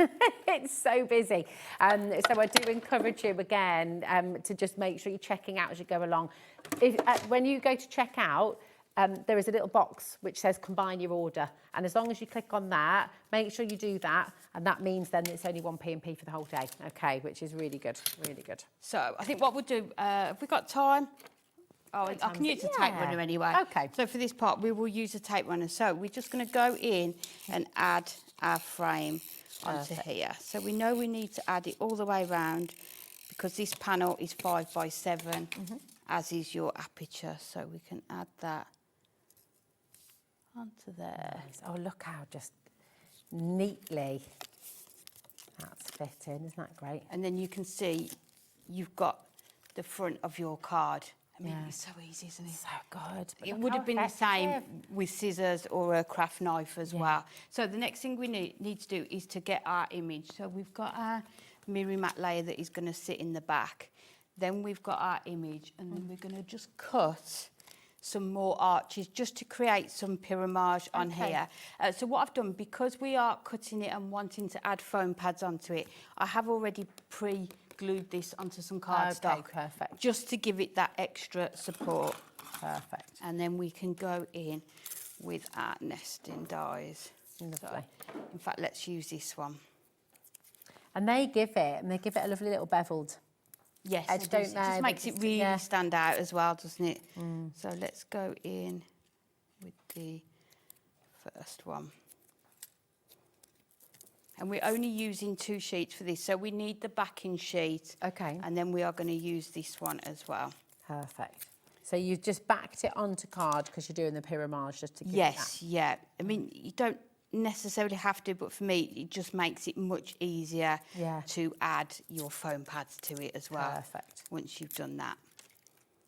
It's so busy. So I do encourage you again to just make sure you're checking out as you go along. When you go to check out, there is a little box which says combine your order, and as long as you click on that, make sure you do that, and that means then it's only 1 P&P for the whole day, okay, which is really good, really good. So I think what we'll do, if we've got time, I can use a tape runner anyway. Okay. So for this part, we will use a tape runner. So we're just going to go in and add our frame onto here. So we know we need to add it all the way around because this panel is 5 by 7, as is your aperture. So we can add that onto there. Nice. Oh, look how just neatly that's fitting. Isn't that great? And then you can see you've got the front of your card. I mean, it's so easy, isn't it? So good. It would have been the same with scissors or a craft knife as well. So the next thing we need to do is to get our image. So we've got our mirror mat layer that is going to sit in the back. Then we've got our image, and then we're going to just cut some more arches just to create some pyramage on here. So what I've done, because we are cutting it and wanting to add foam pads onto it, I have already pre-glued this onto some cardstock. Perfect. Just to give it that extra support. Perfect. And then we can go in with our nesting dies. Lovely. So, in fact, let's use this one. And they give it a lovely little beveled. Yes, edge, it don't does. It they? just makes it really Yeah. stand out as well, doesn't it? So let's go in with the first one. And we're only using 2 sheets for this, so we need the backing sheet. Okay. And then we are going to use this one as well. Perfect. So you've just backed it onto card because you're doing the pyramage just to give Yes, yeah. I mean, you don't necessarily have to, but for me, it just makes it much easier to add your foam pads to it as well. Perfect. Once you've done that.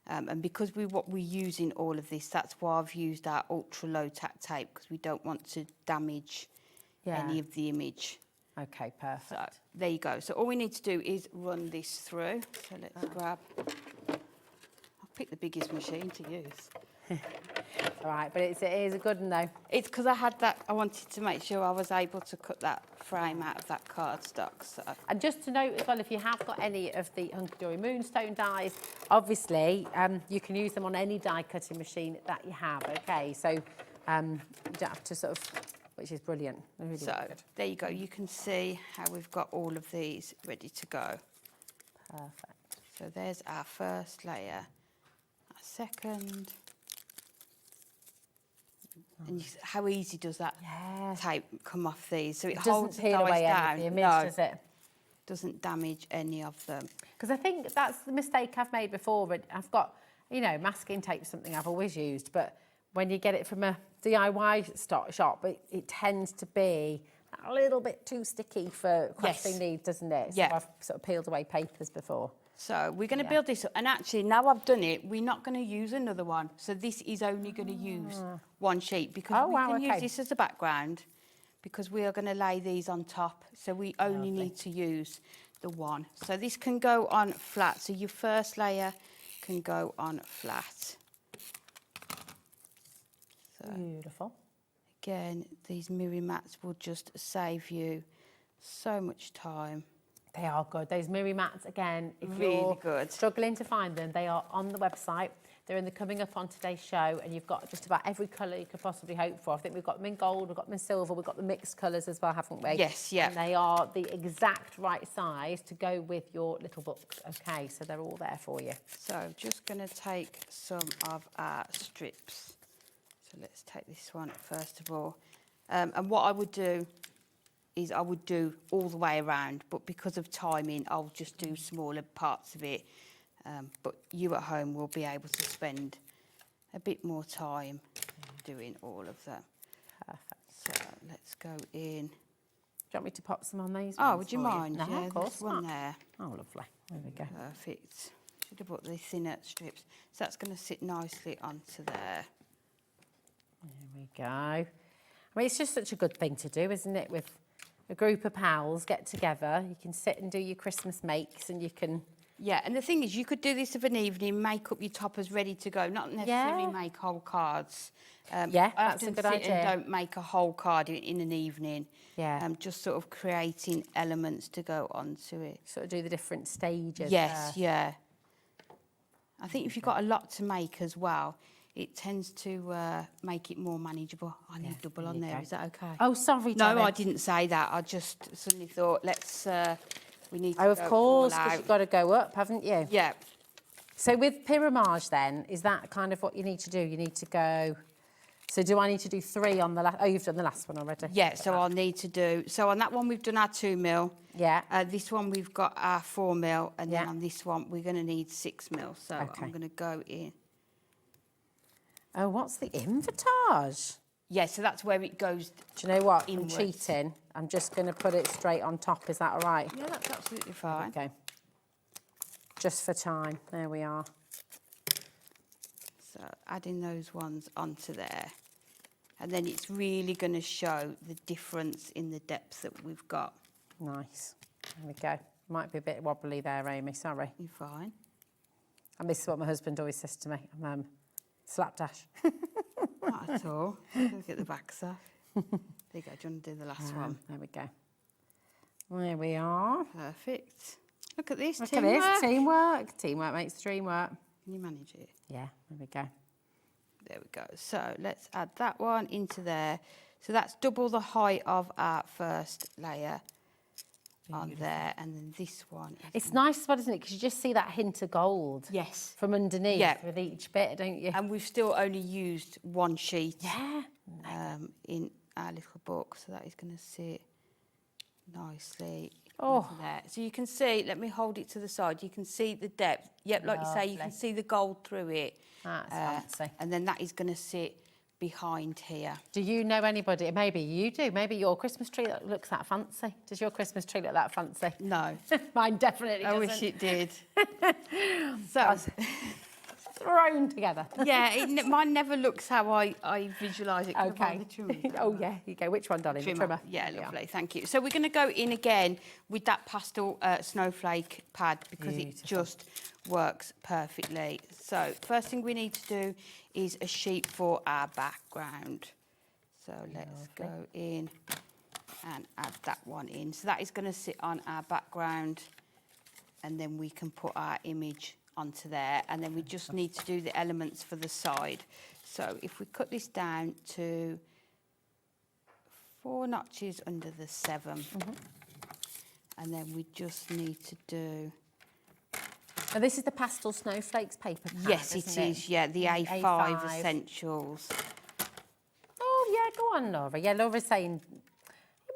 And because we're using all of this, that's why I've used our ultra low tack tape, because we don't want to damage any of the image. Okay, perfect. So there you go. So all we need to do is run this through. So let's grab, I'll pick the biggest machine to use. All right, but it is a good one though. It's because I had that, I wanted to make sure I was able to cut that frame out of that cardstock. So. And just to note as well, if you have got any of the Hunkydory Moonstone dies, obviously you can use them on any die cutting machine that you have, okay? So you don't have to sort of, which is brilliant. Really So good. there you go. You can see how we've got all of these ready to go. Perfect. So there's our first layer, our second. And how easy does that tape come off these? So it holds doesn't the peel dies away down. any of the image, No, does it? doesn't damage any of them. Because I think that's the mistake I've made before. But I've got, you know, masking tape is something I've always used, but when you get it from a DIY shop, it tends to be a little bit too sticky for crafting needs, doesn't it? So I've sort of peeled away papers before. So we're going to build this up. And actually, now I've done it, we're not going to use another one. So this is only going to use 1 sheet because we can use this as a background because we are going to lay these on top. So we only need to use the one. So this can go on flat. So your first layer can go on flat. So beautiful. Again, these mirror mats will just save you so much time. They are good. Those mirror mats, again, if Really you're good. struggling to find them, they are on the website. They're in the coming up on today's show, and you've got just about every colour you could possibly hope for. I think we've got them in gold, we've got them in silver, we've got the mixed colours as well, haven't we? Yes, yeah. And they are the exact right size to go with your little book. Okay, so they're all there for you. So just going to take some of our strips. So let's take this one first of all. And what I would do is I would do all the way around, but because of timing, I'll just do smaller parts of it. But you at home will be able to spend a bit more time doing all of that. Perfect. So let's go in. Do you want me to pop some on these Oh, ones would you for mind? No, Yeah, of course there's one not. there. Oh, lovely. There we go. Perfect. Should have put the thinner strips. So that's going to sit nicely onto there. There we go. I mean, it's just such a good thing to do, isn't it? With a group of pals, get together, you can sit and do your Christmas makes and you can Yeah, and the thing is, you could do this of an evening, make up your toppers ready to go, not necessarily make whole cards. Yeah, I that's a often good sit idea. and don't make a whole card in an evening. Yeah. Just sort of creating elements to go onto it. Sort of do the different stages. Yes, yeah. I think if you've got a lot to make as well, it tends to make it more manageable. I need double on there. Is that okay? Oh, sorry, No, Jenny. I didn't say that. I just suddenly thought, we need to Oh, of go course, all because out. you've got to go up, haven't you? Yeah. So with pyramage then, is that kind of what you need to do? You need to go... So do I need to do 3 on the last... Oh, you've done the last one already. Yeah, so I'll need to do... So on that one, we've done our 2 mil. Yeah. This one, we've got our 4 mil. And then Yeah. on this one, we're going to need 6 mil. So Okay. I'm going to go in. Oh, what's the invertage? Yeah, so that's where it goes. Do you know what? Inwards. I'm cheating. I'm just going to put it straight on top. Is that all right? Yeah, that's absolutely fine. Okay. Just for time. There we are. So adding those ones onto there. And then it's really going to show the difference in the depth that we've got. Nice. There we go. Might be a bit wobbly there, Amy. Sorry. You're fine. And this is what my husband always says to me. Slapdash. Not at all. Look at the back side. There you go. Do you want to do the last one? There we go. There we are. Perfect. Look at this. Look teamwork. at this. Teamwork. Teamwork makes the dream work. Can you manage it? Yeah, there we go. There we go. So let's add that one into there. So that's double the height of our first layer on there. And then this one is... It's nice as well, isn't it? Because you just see that hint of gold. Yes. From underneath Yeah. with each bit, don't you? And we've still only used 1 sheet Yeah. in our little book. So that is going to sit nicely Oh. into there. So you can see, let me hold it to the side. You can see the depth. Yep, like you say, you can Lovely. see the gold through it. That's fancy. And then that is going to sit behind here. Do you know anybody? Maybe you do. Maybe your Christmas tree looks that fancy. Does your Christmas tree look that fancy? No. Mine definitely I doesn't. wish it did. So, Thrown together. yeah, mine never looks how I visualise it. 'cause I've Okay. got the trimmer. Oh, yeah. You go. Which one, darling? The trimmer. Yeah, There we are. lovely, thank you. So we're going to go in again with that pastel snowflake pad because it Beautiful. just works perfectly. So first thing we need to do is a sheet for our background. So let's go in and add that one in. So that is going to sit on our background and then we can put our image onto there, and then we just need to do the elements for the side. So if we cut this down to 4 notches under the 7, and then we just need to do... And this is the pastel snowflakes paper pad, Yes, it isn't is, yeah, the A5, A5. Essentials. Oh, yeah, go on, Laura. Yeah, Laura's saying,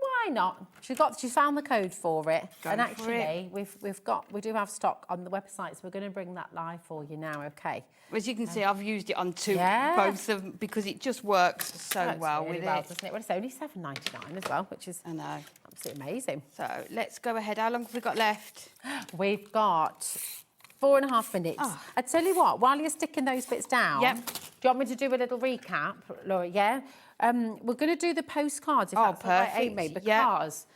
why not? She's found the code for it. Go and for actually, we do have stock on the website, so we're going to bring that live for you now, okay? As you can see, I've used it on Yeah. both of them because it just works so Works well really with well, it. doesn't it? Well, it's only £7.99 as well, which is I know. absolutely amazing. So let's go ahead. How long have we got left? We've got 4.5 minutes. Oh. I tell you what, while you're sticking those bits down, Yep. do you want me to do a little recap, Laura? Yeah? We're going to do the postcards, if Oh, that's all right, perfect. Amy, Yep. because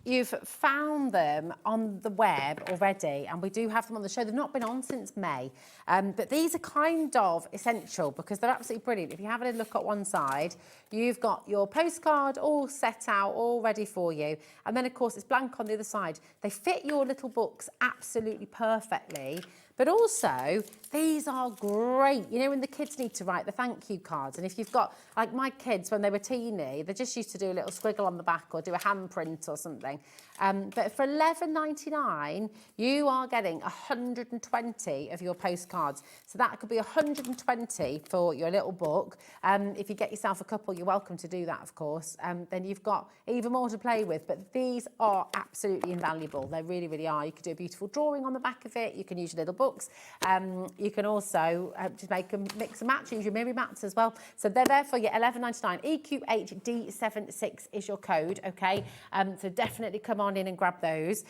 you've found them on the web already, and we do have them on the show. They've not been on since May, but these are kind of essential because they're absolutely brilliant. If you have a look at one side, you've got your postcard all set out, all ready for you, and then, of course, it's blank on the other side. They fit your little books absolutely perfectly, but also, these are great. You know, when the kids need to write the thank you cards, and if you've got, like my kids, when they were teeny, they just used to do a little squiggle on the back or do a handprint or something. But for £11.99, you are getting 120 of your postcards. So that could be 120 for your little book. If you get yourself a couple, you're welcome to do that, of course. Then you've got even more to play with. But these are absolutely invaluable. They really, really are. You could do a beautiful drawing on the back of it. You can use your little books. You can also just make them mix and match, use your mirror mats as well. So they're there for you, £11.99. EQHD76 is your code, okay? So definitely come on in and grab those.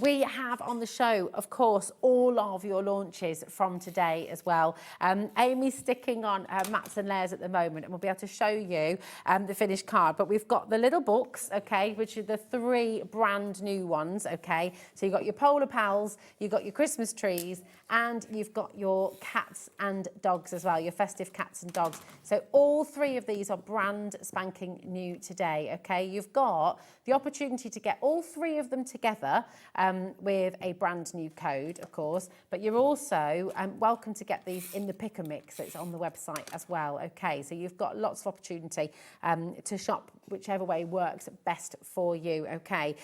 We have on the show, of course, all of your launches from today as well. Amy's sticking on her mats and layers at the moment, and we'll be able to show you the finished card. But we've got the little books, okay, which are the 3 brand new ones, okay? So you've got your Polar Pals, you've got your Christmas trees, and you've got your cats and dogs as well, your festive cats and dogs. So all 3 of these are brand spanking new today, okay? You've got the opportunity to get all 3 of them together with a brand new code, of course, but you're also welcome to get these in the pick and mix that's on the website as well, okay? So you've got lots of opportunity to shop whichever way works best for you, okay?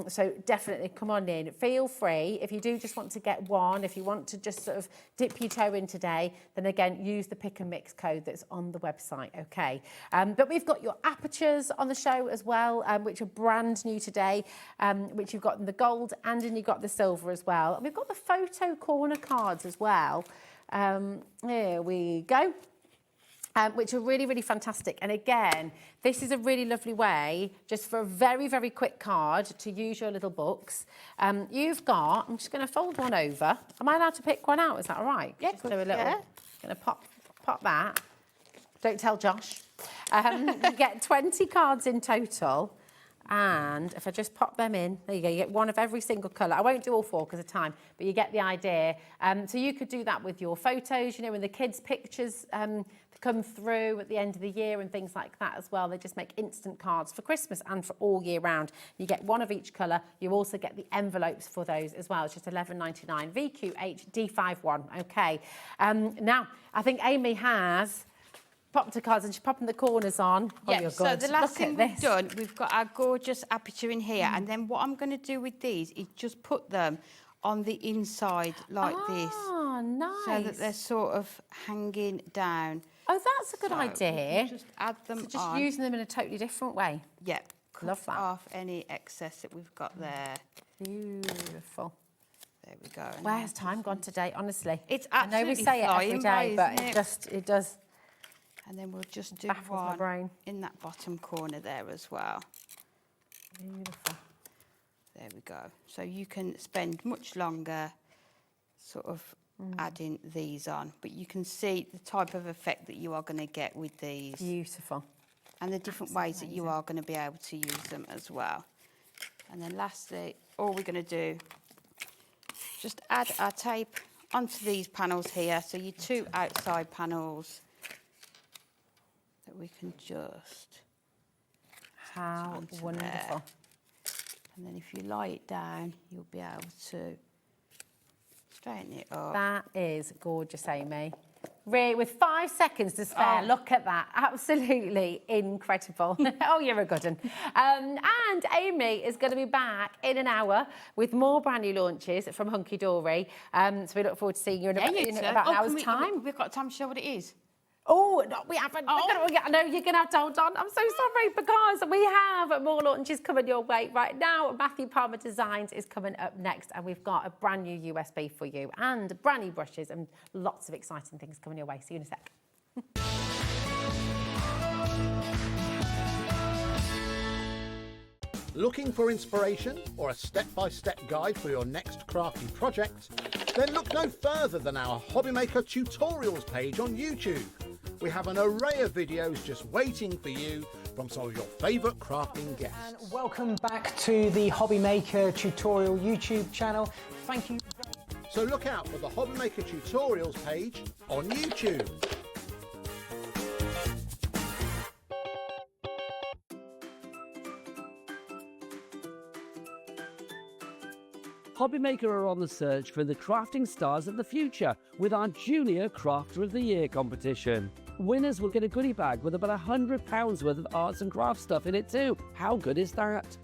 So definitely come on in. Feel free, if you do just want to get one, if you want to just sort of dip your toe in today, then again, use the pick and mix code that's on the website, okay? But we've got your apertures on the show as well, which are brand new today, which you've got in the gold and then you've got the silver as well. And we've got the photo corner cards as well. Here we go. Which are really, really fantastic. And again, this is a really lovely way, just for a very, very quick card, to use your little books. You've got, I'm just going to fold one over. Am I allowed to pick one out? Is that all right? Yeah, just do a little, going to pop that. Don't tell Josh. You get 20 cards in total. And if I just pop them in, there you go, you get one of every single colour. I won't do all 4 because of time, but you get the idea. So you could do that with your photos, you know, when the kids' pictures come through at the end of the year and things like that as well. They just make instant cards for Christmas and for all year round. You get one of each colour. You also get the envelopes for those as well. It's just £11.99. VQHD51, okay. Now, I think Amy has popped the cards and she's popping the corners on. Yeah, oh, you're so good. the last thing we've this. done, we've got our gorgeous aperture in here, and then what I'm going to do with these is just put them on the inside like this. Oh, nice. So that they're sort of hanging down. Oh, that's a good idea. Just add them So just on. using them in a totally different way. Yeah. Love that. Off any excess that we've got there. Beautiful. There we go. Where has time gone today, honestly? It's I know we absolutely say it every flying day, by, but isn't it does. And then we'll just do Baffles my one brain. in that bottom corner there as well. Beautiful. There we go. So you can spend much longer sort of adding these on, but you can see the type of effect that you are going to get with these. Beautiful. And the different ways that you are going to be able to use them as well. And then lastly, all we're going to do, just add our tape onto these panels here. So your 2 outside panels that we can just... How wonderful. There. And then if you lie it down, you'll be able to straighten it up. That is gorgeous, Amy. Really, with 5 seconds to spare, look at that. Absolutely incredible. Oh, you're a good one. And Amy is going to be back in an hour with more brand new launches from Hunkydory. So we look forward to seeing you in about an hour's time. We've got time to show what it is. Oh, no, we haven't. I know you're going to have to hold on. I'm so sorry, because we have more launches coming your way right now. Matthew Palmer Designs is coming up next, and we've got a brand new USB for you and brand new brushes and lots of exciting things coming your way. See you in a sec. Looking for inspiration or a step-by-step guide for your next crafty project? Then look no further than our HobbyMaker tutorials page on YouTube. We have an array of videos just waiting for you from some of your favourite crafting guests. And welcome back to the HobbyMaker tutorial YouTube channel. Thank you. So look out for the HobbyMaker tutorials page on YouTube. HobbyMaker are on the search for the crafting stars of the future with our Junior Crafter of the Year competition. Winners will get a goodie bag with about £100 worth of arts and crafts stuff in it too. How good is that?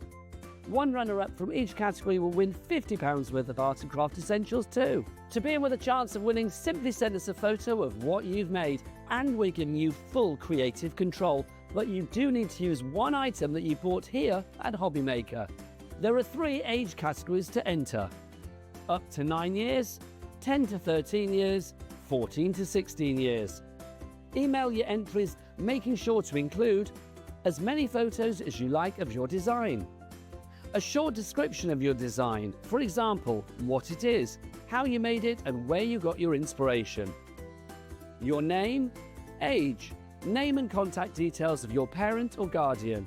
One runner-up from each category will win £50 worth of arts and craft essentials too. To be in with a chance of winning, simply send us a photo of what you've made, and we're giving you full creative control. But you do need to use one item that you bought here at HobbyMaker. There are 3 age categories to enter: up to 9 years, 10 to 13 years, 14 to 16 years. Email your entries, making sure to include as many photos as you like of your design. A short description of your design, for example, what it is, how you made it and where you got your inspiration. Your name, age, name and contact details of your parent or guardian.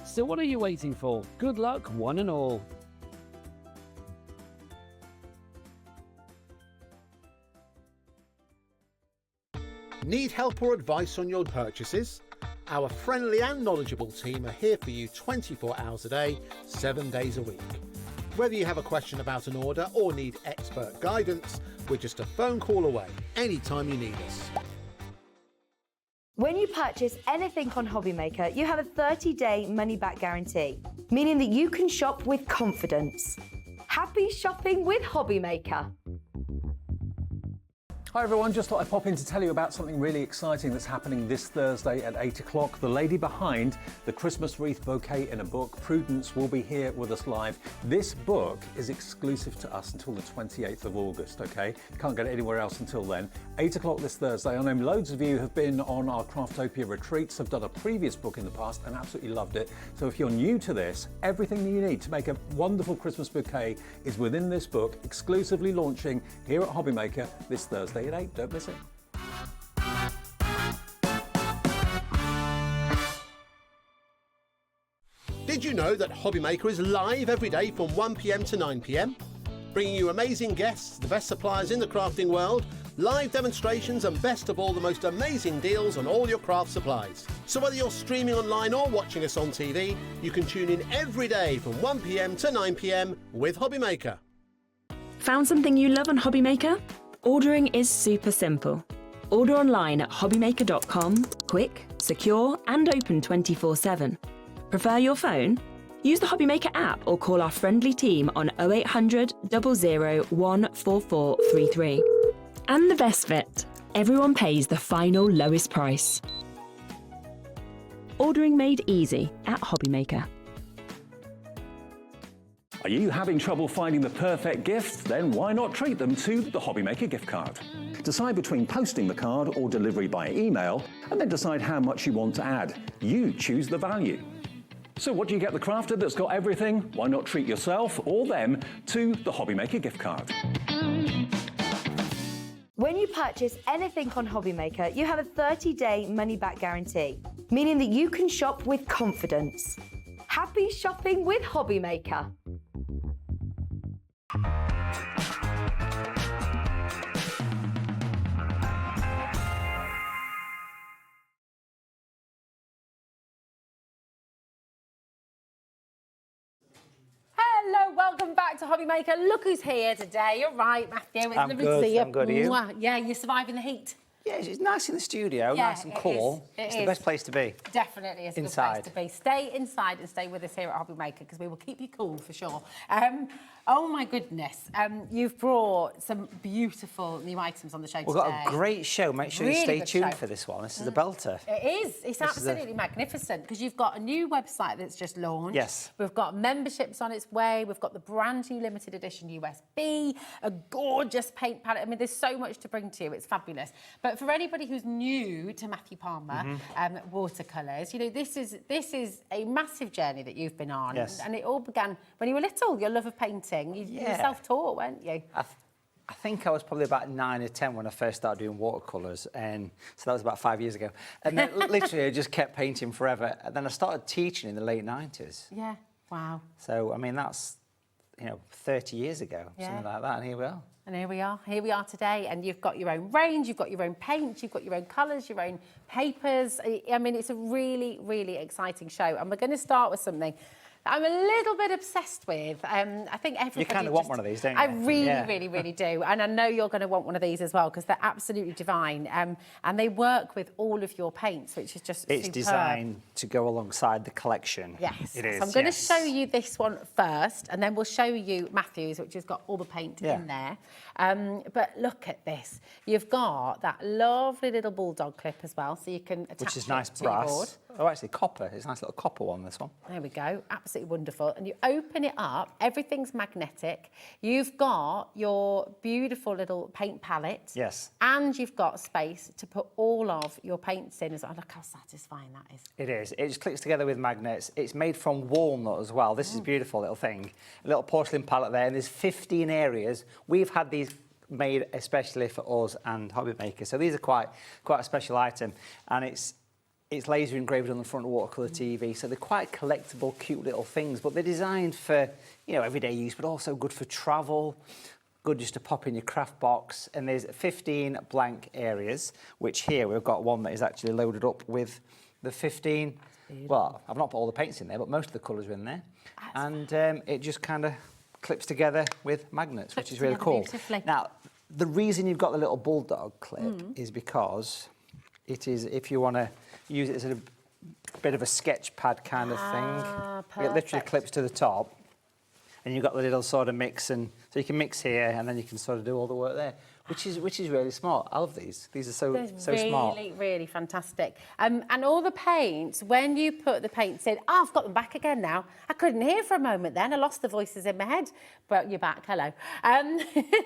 So what are you waiting for? Good luck, one and all. Need help or advice on your purchases? Our friendly and knowledgeable team are here for you 24 hours a day, 7 days a week. Whether you have a question about an order or need expert guidance, we're just a phone call away anytime you need us. When you purchase anything on HobbyMaker, you have a 30-day money-back guarantee, meaning that you can shop with confidence. Happy shopping with HobbyMaker. Hi everyone, just thought I'd pop in to tell you about something really exciting that's happening this Thursday at 8 o'clock. The lady behind the Christmas wreath bouquet in a book, Prudence, will be here with us live. This book is exclusive to us until the 28th of August, okay? Can't get it anywhere else until then. 8 o'clock this Thursday. I know loads of you have been on our Craftopia retreats, have done a previous book in the past and absolutely loved it. So if you're new to this, everything that you need to make a wonderful Christmas bouquet is within this book, exclusively launching here at HobbyMaker this Thursday at 8. Don't miss it. Did you know that HobbyMaker is live every day from 1 p.m. to 9 p.m? Bringing you amazing guests, the best suppliers in the crafting world, live demonstrations and best of all, the most amazing deals on all your craft supplies. So whether you're streaming online or watching us on TV, you can tune in every day from 1 p.m. to 9 p.m. with HobbyMaker. Found something you love on HobbyMaker? Ordering is super simple. Order online at hobbymaker.com, quick, secure and open 24/7. Prefer your phone? Use the HobbyMaker app or call our friendly team on 0800 00 14433. And the best bit, everyone pays the final lowest price. Ordering made easy at HobbyMaker. Are you having trouble finding the perfect gift? Then why not treat them to the HobbyMaker gift card? Decide between posting the card or delivery by email, and then decide how much you want to add. You choose the value. So what do you get the crafter that's got everything? Why not treat yourself or them to the HobbyMaker gift card? When you purchase anything on HobbyMaker, you have a 30-day money-back guarantee, meaning that you can shop with confidence. Happy shopping with HobbyMaker. Hello, welcome back to HobbyMaker. Look who's here today. You're right, Matthew. It's lovely to see you. I'm good, are you? Mwah. Yeah, you're surviving the heat. Yeah, it's nice in the studio, Yeah, nice and cool. It's the best place to be. Definitely, it's a good place to be. Stay inside and stay with us here at HobbyMaker because we will keep you cool for sure. Oh my goodness, you've brought some beautiful new items on the show today. We've got a great show. Make sure you stay tuned for this one. This is a belter. It is. It's absolutely magnificent because you've got a new website that's just launched. Yes. We've got memberships on its way. We've got the brand new limited edition USB, a gorgeous paint palette. I mean, there's so much to bring to you. It's fabulous. But for anybody who's new to Matthew Palmer, watercolours, you know, this is a massive journey that you've been on. Yes. And it all began when you were little, your love of painting. You were self-taught, weren't you? I think I was probably about 9 or 10 when I first started doing watercolours, and so that was about 5 years ago. And then literally I just kept painting forever. And then I started teaching in the late 90s. Yeah, wow. So, I mean, that's, 30 years ago, something like that, and here we are. And here we are today, and you've got your own range, you've got your own paints, you've got your own colours, your own papers. I mean, it's a really, really exciting show. And we're going to start with something I'm a little bit obsessed with. I think everybody... You kind of want one of these, don't you? I really, really do. And I know you're going to want one of these as well, because they're absolutely divine. And they work with all of your paints, which is just It's superb. designed to go alongside the collection. Yes. It is, So I'm going to show you this one first, and then we'll show you Matthew's, which has got all the paint in there. But look at this. You've got that lovely little bulldog clip as well, so you can attach which is it nice to your board. brass. Oh, actually, copper. It's a nice little copper one, this one. There we go. Absolutely wonderful. And you open it up. Everything's magnetic. You've got your beautiful little paint palette. Yes. And you've got space to put all of your paints in. Oh, look how satisfying that is. It is. It just clicks together with magnets. It's made from walnut as well. This is a beautiful little thing. A little porcelain palette there, and there's 15 areas. We've had these made especially for us and HobbyMaker. So these are quite a special item, and it's laser engraved on the front of watercolour TV. So they're quite collectible, cute little things, but they're designed for, you know, everyday use, but also good for travel, good just to pop in your craft box. And there's 15 blank areas, which here we've got one that is actually loaded up with the 15. Well, I've not put all the paints in there, but most of the colours are in there. And it just kind of clips together with magnets, which is really cool. Now, the reason you've got the little bulldog clip is because it is, if you want to use it as a bit of a sketch pad kind of thing, it literally clips to the top, and you've got the little sort of mix, and so you can mix here, and then you can sort of do all the work there. Which is really smart. I love these. These are so smart. Really fantastic. And all the paints, when you put the paints in, I've got them back again now. I couldn't hear for a moment then. I lost the voices in my head, but you're back. Hello.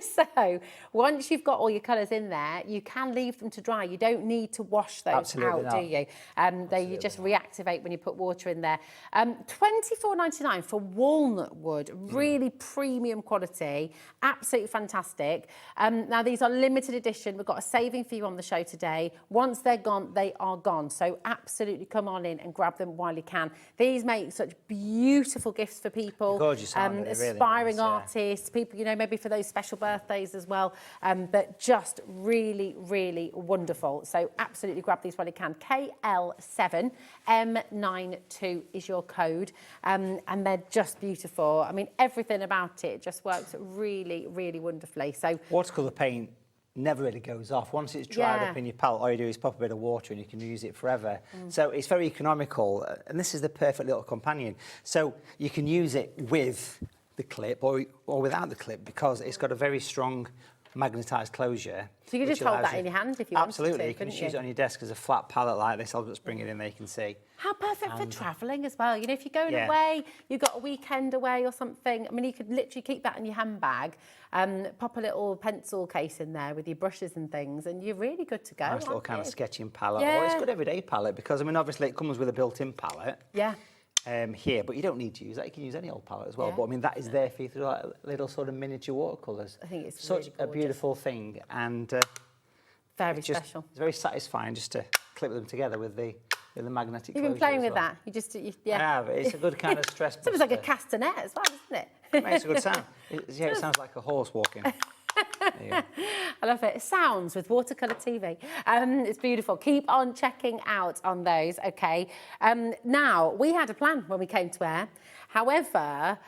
So once you've got all your colours in there, you can leave them to dry. You don't need to wash those out, do you? You just reactivate when you put water in there. $24.99 for walnut wood, really premium quality, absolutely fantastic. Now these are limited edition. We've got a saving for you on the show today. Once they're gone, they are gone. So absolutely come on in and grab them while you can. These make such beautiful gifts for people. Gorgeous, aren't they? Aspiring really nice, artists, people, you know, maybe for those special birthdays as well. But just really, really wonderful. So absolutely grab these while you can. KL7M92 is your code. And they're just beautiful. I mean, everything about it just works really, really wonderfully. So watercolour paint never really goes off. Once it's dried up in your palette, all you do is pop a bit of water and you can use it forever. So it's very economical, and this is the perfect little companion. So you can use it with the clip or without the clip, because it's got a very strong magnetised closure. So you can just hold that in your hand if you want to. Absolutely, you can just use it on your desk as a flat palette like this. I'll just bring it in there, you can see. How perfect for travelling as well. You know, if you're going away, you've got a weekend away or something, I mean, you could literally keep that in your handbag, pop a little pencil case in there with your brushes and things, and you're really good to go. Nice little kind of sketching palette. Or it's a good everyday palette, because, I mean, obviously it comes with a built-in palette. Here, but you don't need to use that. You can use any old palette as well. But I mean, that is there for you to do like little sort of miniature watercolours. I think it's such really a beautiful thing, and very special. It's very satisfying just to clip them together with the magnetic. You've been playing with that. You just I have. It's a good kind of stress buster. It's like a castanet as well, isn't it? It makes a good sound. It sounds like a horse walking. I love it. Sounds with watercolour TV. It's beautiful. Keep on checking out on those, okay? Now, we had a plan when we came to air. However,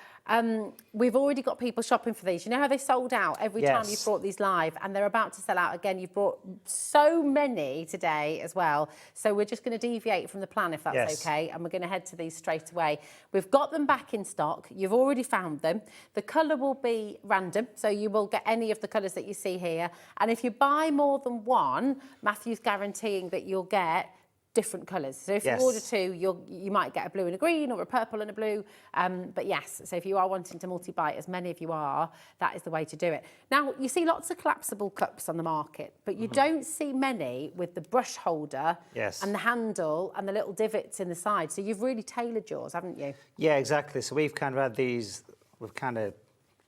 we've already got people shopping for these. You know how they sold out every time you brought these live, and they're about to sell out again. You've brought so many today as well. So we're just going to deviate from the plan, if that's okay, and we're going to head to these straight away. We've got them back in stock. You've already found them. The colour will be random, so you will get any of the colours that you see here. And if you buy more than one, Matthew's guaranteeing that you'll get different colours. So if you order two, you might get a blue and a green or a purple and a blue. But yes, so if you are wanting to multi-buy, as many of you are, that is the way to do it. Now, you see lots of collapsible cups on the market, but you don't see many with the brush holder and the handle and the little divots in the side. So you've really tailored yours, haven't you? Yeah, exactly. So we've kind of had these, we've kind of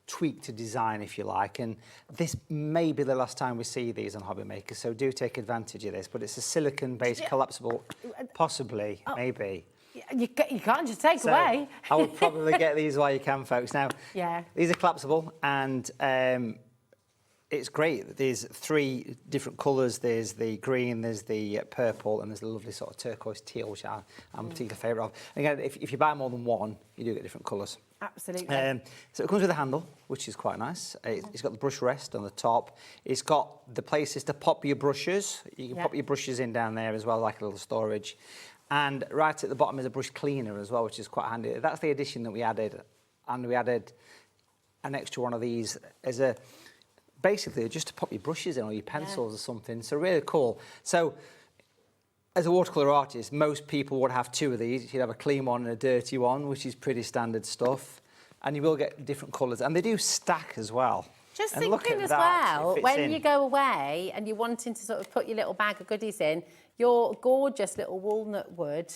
tweaked to design, if you like, and this may be the last time we see these on HobbyMaker, so do take advantage of this. But it's a silicon-based collapsible, possibly, maybe. You can't just take away. I would probably get these while you can, folks. Now, these are collapsible, and it's great. There's 3 different colours. There's the green, there's the purple, and there's a lovely sort of turquoise teal, which I'm a particular favourite of. And again, if you buy more than one, you do get different colours. Absolutely. So it comes with a handle, which is quite nice. It's got the brush rest on the top. It's got the places to pop your brushes. You can pop your brushes in down there as well, like a little storage. And right at the bottom is a brush cleaner as well, which is quite handy. That's the addition that we added. And we added an extra one of these as a, basically just to pop your brushes in or your pencils or something. So really cool. So as a watercolour artist, most people would have 2 of these. You'd have a clean one and a dirty one, which is pretty standard stuff. And you will get different colours. And they do stack as well. Just and thinking as well, when you go away and you're wanting to sort of put your little bag of goodies in, your gorgeous little walnut wood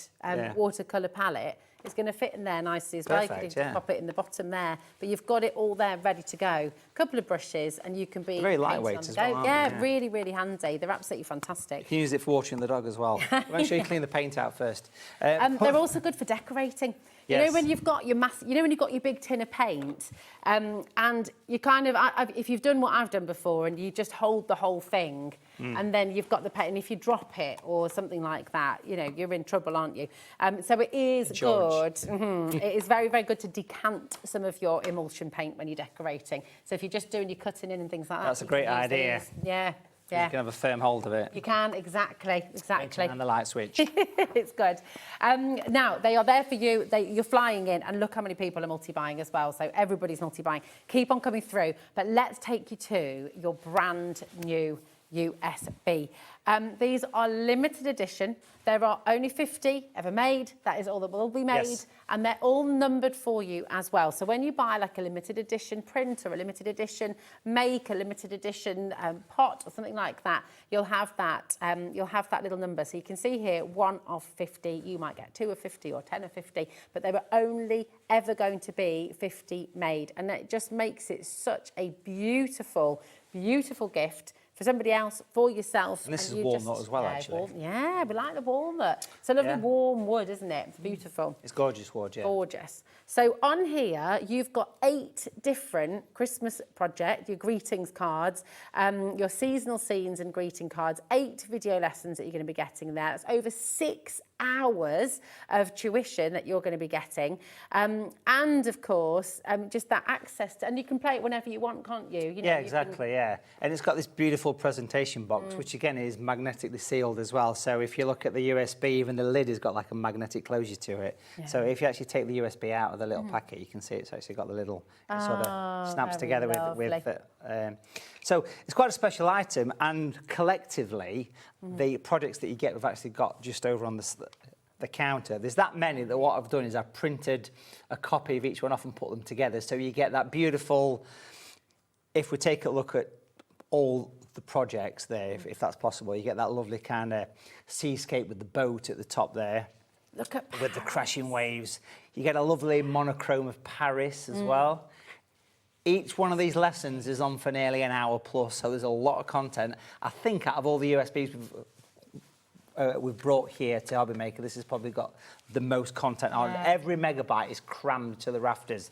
watercolour palette is going to fit in there nicely as well. You can just pop it in the bottom there, but you've got it all there ready to go. A couple of brushes and you can be very lightweight as well. Yeah, really, really handy. They're absolutely fantastic. You can use it for watering the dog as well. Make sure you clean the paint out first. They're also good for decorating. You know when you've got your when you've got your big tin of paint, and you kind of, if you've done what I've done before, and you just hold the whole thing, and then you've got the paint, and if you drop it or something like that, you know you're in trouble, aren't you? So it is good. It is very, very good to decant some of your emulsion paint when you're decorating. So if you're just doing your cutting in and things like that, that's a great idea. Yeah. Yeah. You can have a firm hold of it. You can, exactly. And the light switch. It's good. Now, they are there for you. You're flying in, and look how many people are multi-buying as well. So everybody's multi-buying. Keep on coming through. But let's take you to your brand new USB. These are limited edition. There are only 50 ever made. That is all that will be made. Yes. And they're all numbered for you as well. So when you buy like a limited edition print or a limited edition make, a limited edition pot or something like that, you'll have that little number. So you can see here, 1 of 50. You might get 2 of 50 or 10 of 50, but they were only ever going to be 50 made. And it just makes it such a beautiful, beautiful gift for somebody else, for yourself. And this is walnut as well, actually. Yeah, we like the walnut. It's a lovely warm wood, isn't it? It's beautiful. It's gorgeous wood, yeah. Gorgeous. So on here, you've got 8 different Christmas projects, your greetings cards, your seasonal scenes and greeting cards, 8 video lessons that you're going to be getting there. That's over 6 hours of tuition that you're going to be getting. And of course, just that access to, and you can play it whenever you want, can't you? You know, yeah, exactly, yeah. And it's got this beautiful presentation box, which again is magnetically sealed as well. So if you look at the USB, even the lid has got like a magnetic closure to it. Yeah. So if you actually take the USB out of the little packet, you can see it's actually got the little, it sort of snaps together with so it's quite a special item, and collectively, the products that you get, we've actually got just over on the counter. There's that many that what I've done is I've printed a copy of each one off and put them together. So you get that beautiful, if we take a look at all the projects there, if that's possible, you get that lovely kind of seascape with the boat at the top there. Look at with the crashing waves. You get a lovely monochrome of Paris as well. Each one of these lessons is on for nearly an hour plus, so there's a lot of content. I think out of all the USBs we've brought here to HobbyMaker, this has probably got the most content on. Every megabyte is crammed to the rafters.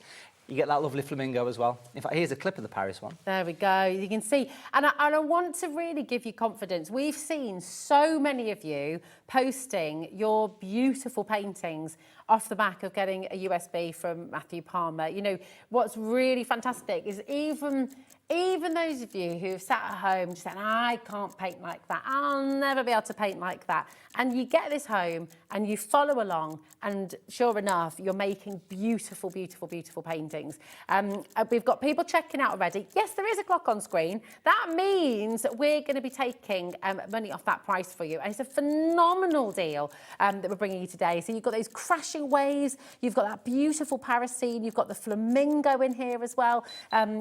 You get that lovely flamingo as well. In fact, here's a clip of the Paris one. There we go. You can see. And I want to really give you confidence. We've seen so many of you posting your beautiful paintings off the back of getting a USB from Matthew Palmer. You know, what's really fantastic is even those of you who have sat at home just saying, I can't paint like that, I'll never be able to paint like that. And you get this home and you follow along, and sure enough, you're making beautiful, beautiful, beautiful paintings. We've got people checking out already. Yes, there is a clock on screen. That means that we're going to be taking money off that price for you. And it's a phenomenal deal that we're bringing you today. So you've got those crashing waves, you've got that beautiful Paris scene, you've got the flamingo in here as well,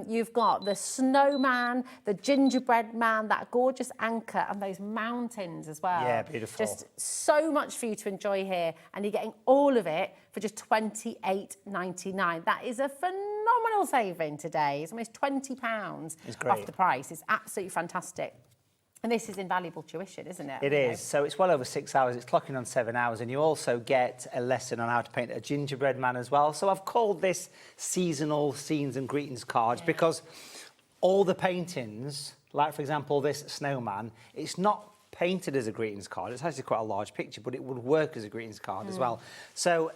you've got the snowman, the gingerbread man, that gorgeous anchor, and those mountains as well. Yeah, beautiful. Just so much for you to enjoy here, and you're getting all of it for just £28.99. That is a phenomenal saving today. It's almost £20 off the price. It's absolutely fantastic. And this is invaluable tuition, isn't it? It is. So it's well over 6 hours. It's clocking on 7 hours. And you also get a lesson on how to paint a gingerbread man as well. So I've called this seasonal scenes and greetings cards because all the paintings, like, for example, this snowman, it's not painted as a greetings card. It's actually quite a large picture, but it would work as a greetings card as well. So,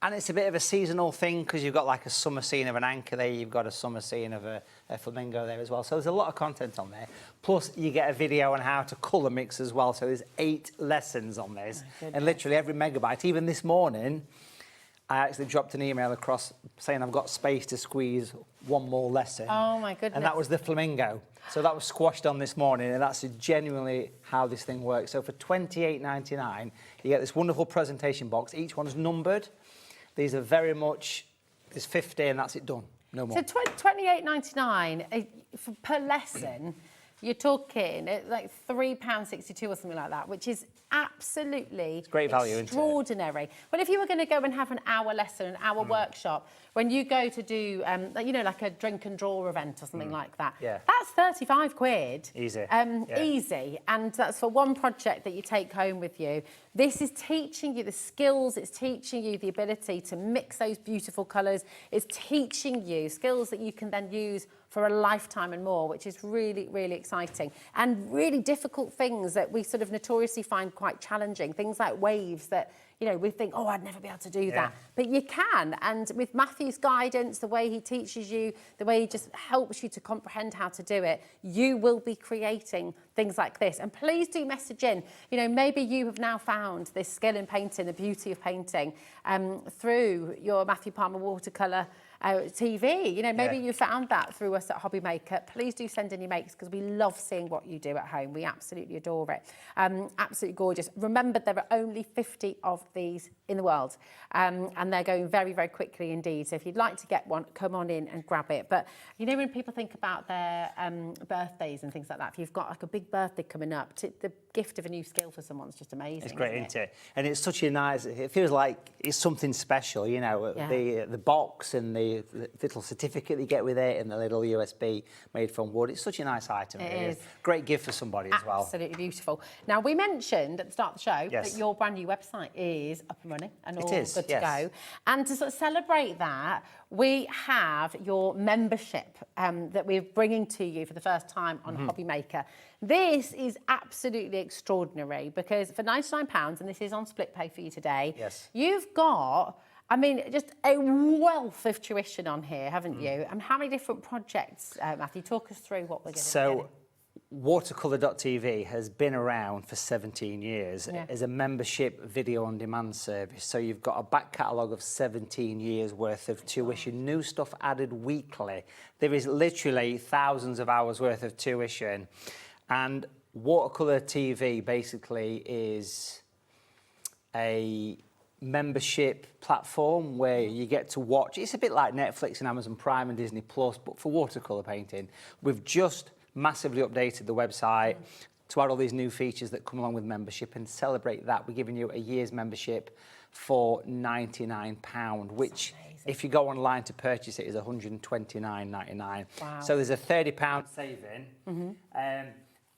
and it's a bit of a seasonal thing because you've got like a summer scene of an anchor there, you've got a summer scene of a flamingo there as well. So there's a lot of content on there. Plus you get a video on how to colour mix as well. So there's 8 lessons on this. And literally every megabyte, even this morning, I actually dropped an email across saying I've got space to squeeze one more lesson. Oh my goodness. And that was the flamingo. So that was squashed on this morning, and that's genuinely how this thing works. So for $28.99, you get this wonderful presentation box. Each one's numbered. These are very much, there's 50 and that's it done. No more. So $28.99 per lesson, you're talking like £3.62 or something like that, which is absolutely great value, extraordinary. Well, if you were going to go and have an hour lesson, an hour workshop, when you go to do, like a drink and draw event or something like that, that's 35 quid. Easy. Easy. And that's for one project that you take home with you. This is teaching you the skills, it's teaching you the ability to mix those beautiful colours, it's teaching you skills that you can then use for a lifetime and more, which is really, really exciting. And really difficult things that we sort of notoriously find quite challenging, things like waves that, we think, oh, I'd never be able to do that. But you can. And with Matthew's guidance, the way he teaches you, the way he just helps you to comprehend how to do it, you will be creating things like this. And please do message in. Maybe you have now found this skill in painting, the beauty of painting, through your Matthew Palmer watercolour TV. Maybe you found that through us at HobbyMaker. Please do send in your makes because we love seeing what you do at home. We absolutely adore it. Absolutely gorgeous. Remember, there are only 50 of these in the world, and they're going very, very quickly indeed. So if you'd like to get one, come on in and grab it. But when people think about their birthdays and things like that, if you've got like a big birthday coming up, the gift of a new skill for someone's just amazing. It's great, isn't it? And it's such a nice, it feels like it's something special, the box and the little certificate you get with it and the little USB made from wood. It's such a nice item. It is. Great gift for somebody as well. Absolutely beautiful. Now, we mentioned at the start of the show that your brand new website is up and running and all good to go. And to sort of celebrate that, we have your membership that we're bringing to you for the first time on HobbyMaker. This is absolutely extraordinary because for £99, and this is on split pay for you today, you've got, just a wealth of tuition on here, haven't you? And how many different projects, Matthew? Talk us through what we're going to do. So, watercolour.tv has been around for 17 years as a membership video on demand service. So you've got a back catalogue of 17 years worth of tuition, new stuff added weekly. There is literally thousands of hours worth of tuition. And Watercolour TV basically is a membership platform where you get to watch. It's a bit like Netflix and Amazon Prime and Disney Plus, but for watercolour painting. We've just massively updated the website to add all these new features that come along with membership and celebrate that. We're giving you a year's membership for £99, which if you go online to purchase it is $129.99. Wow. So there's a £30 saving. And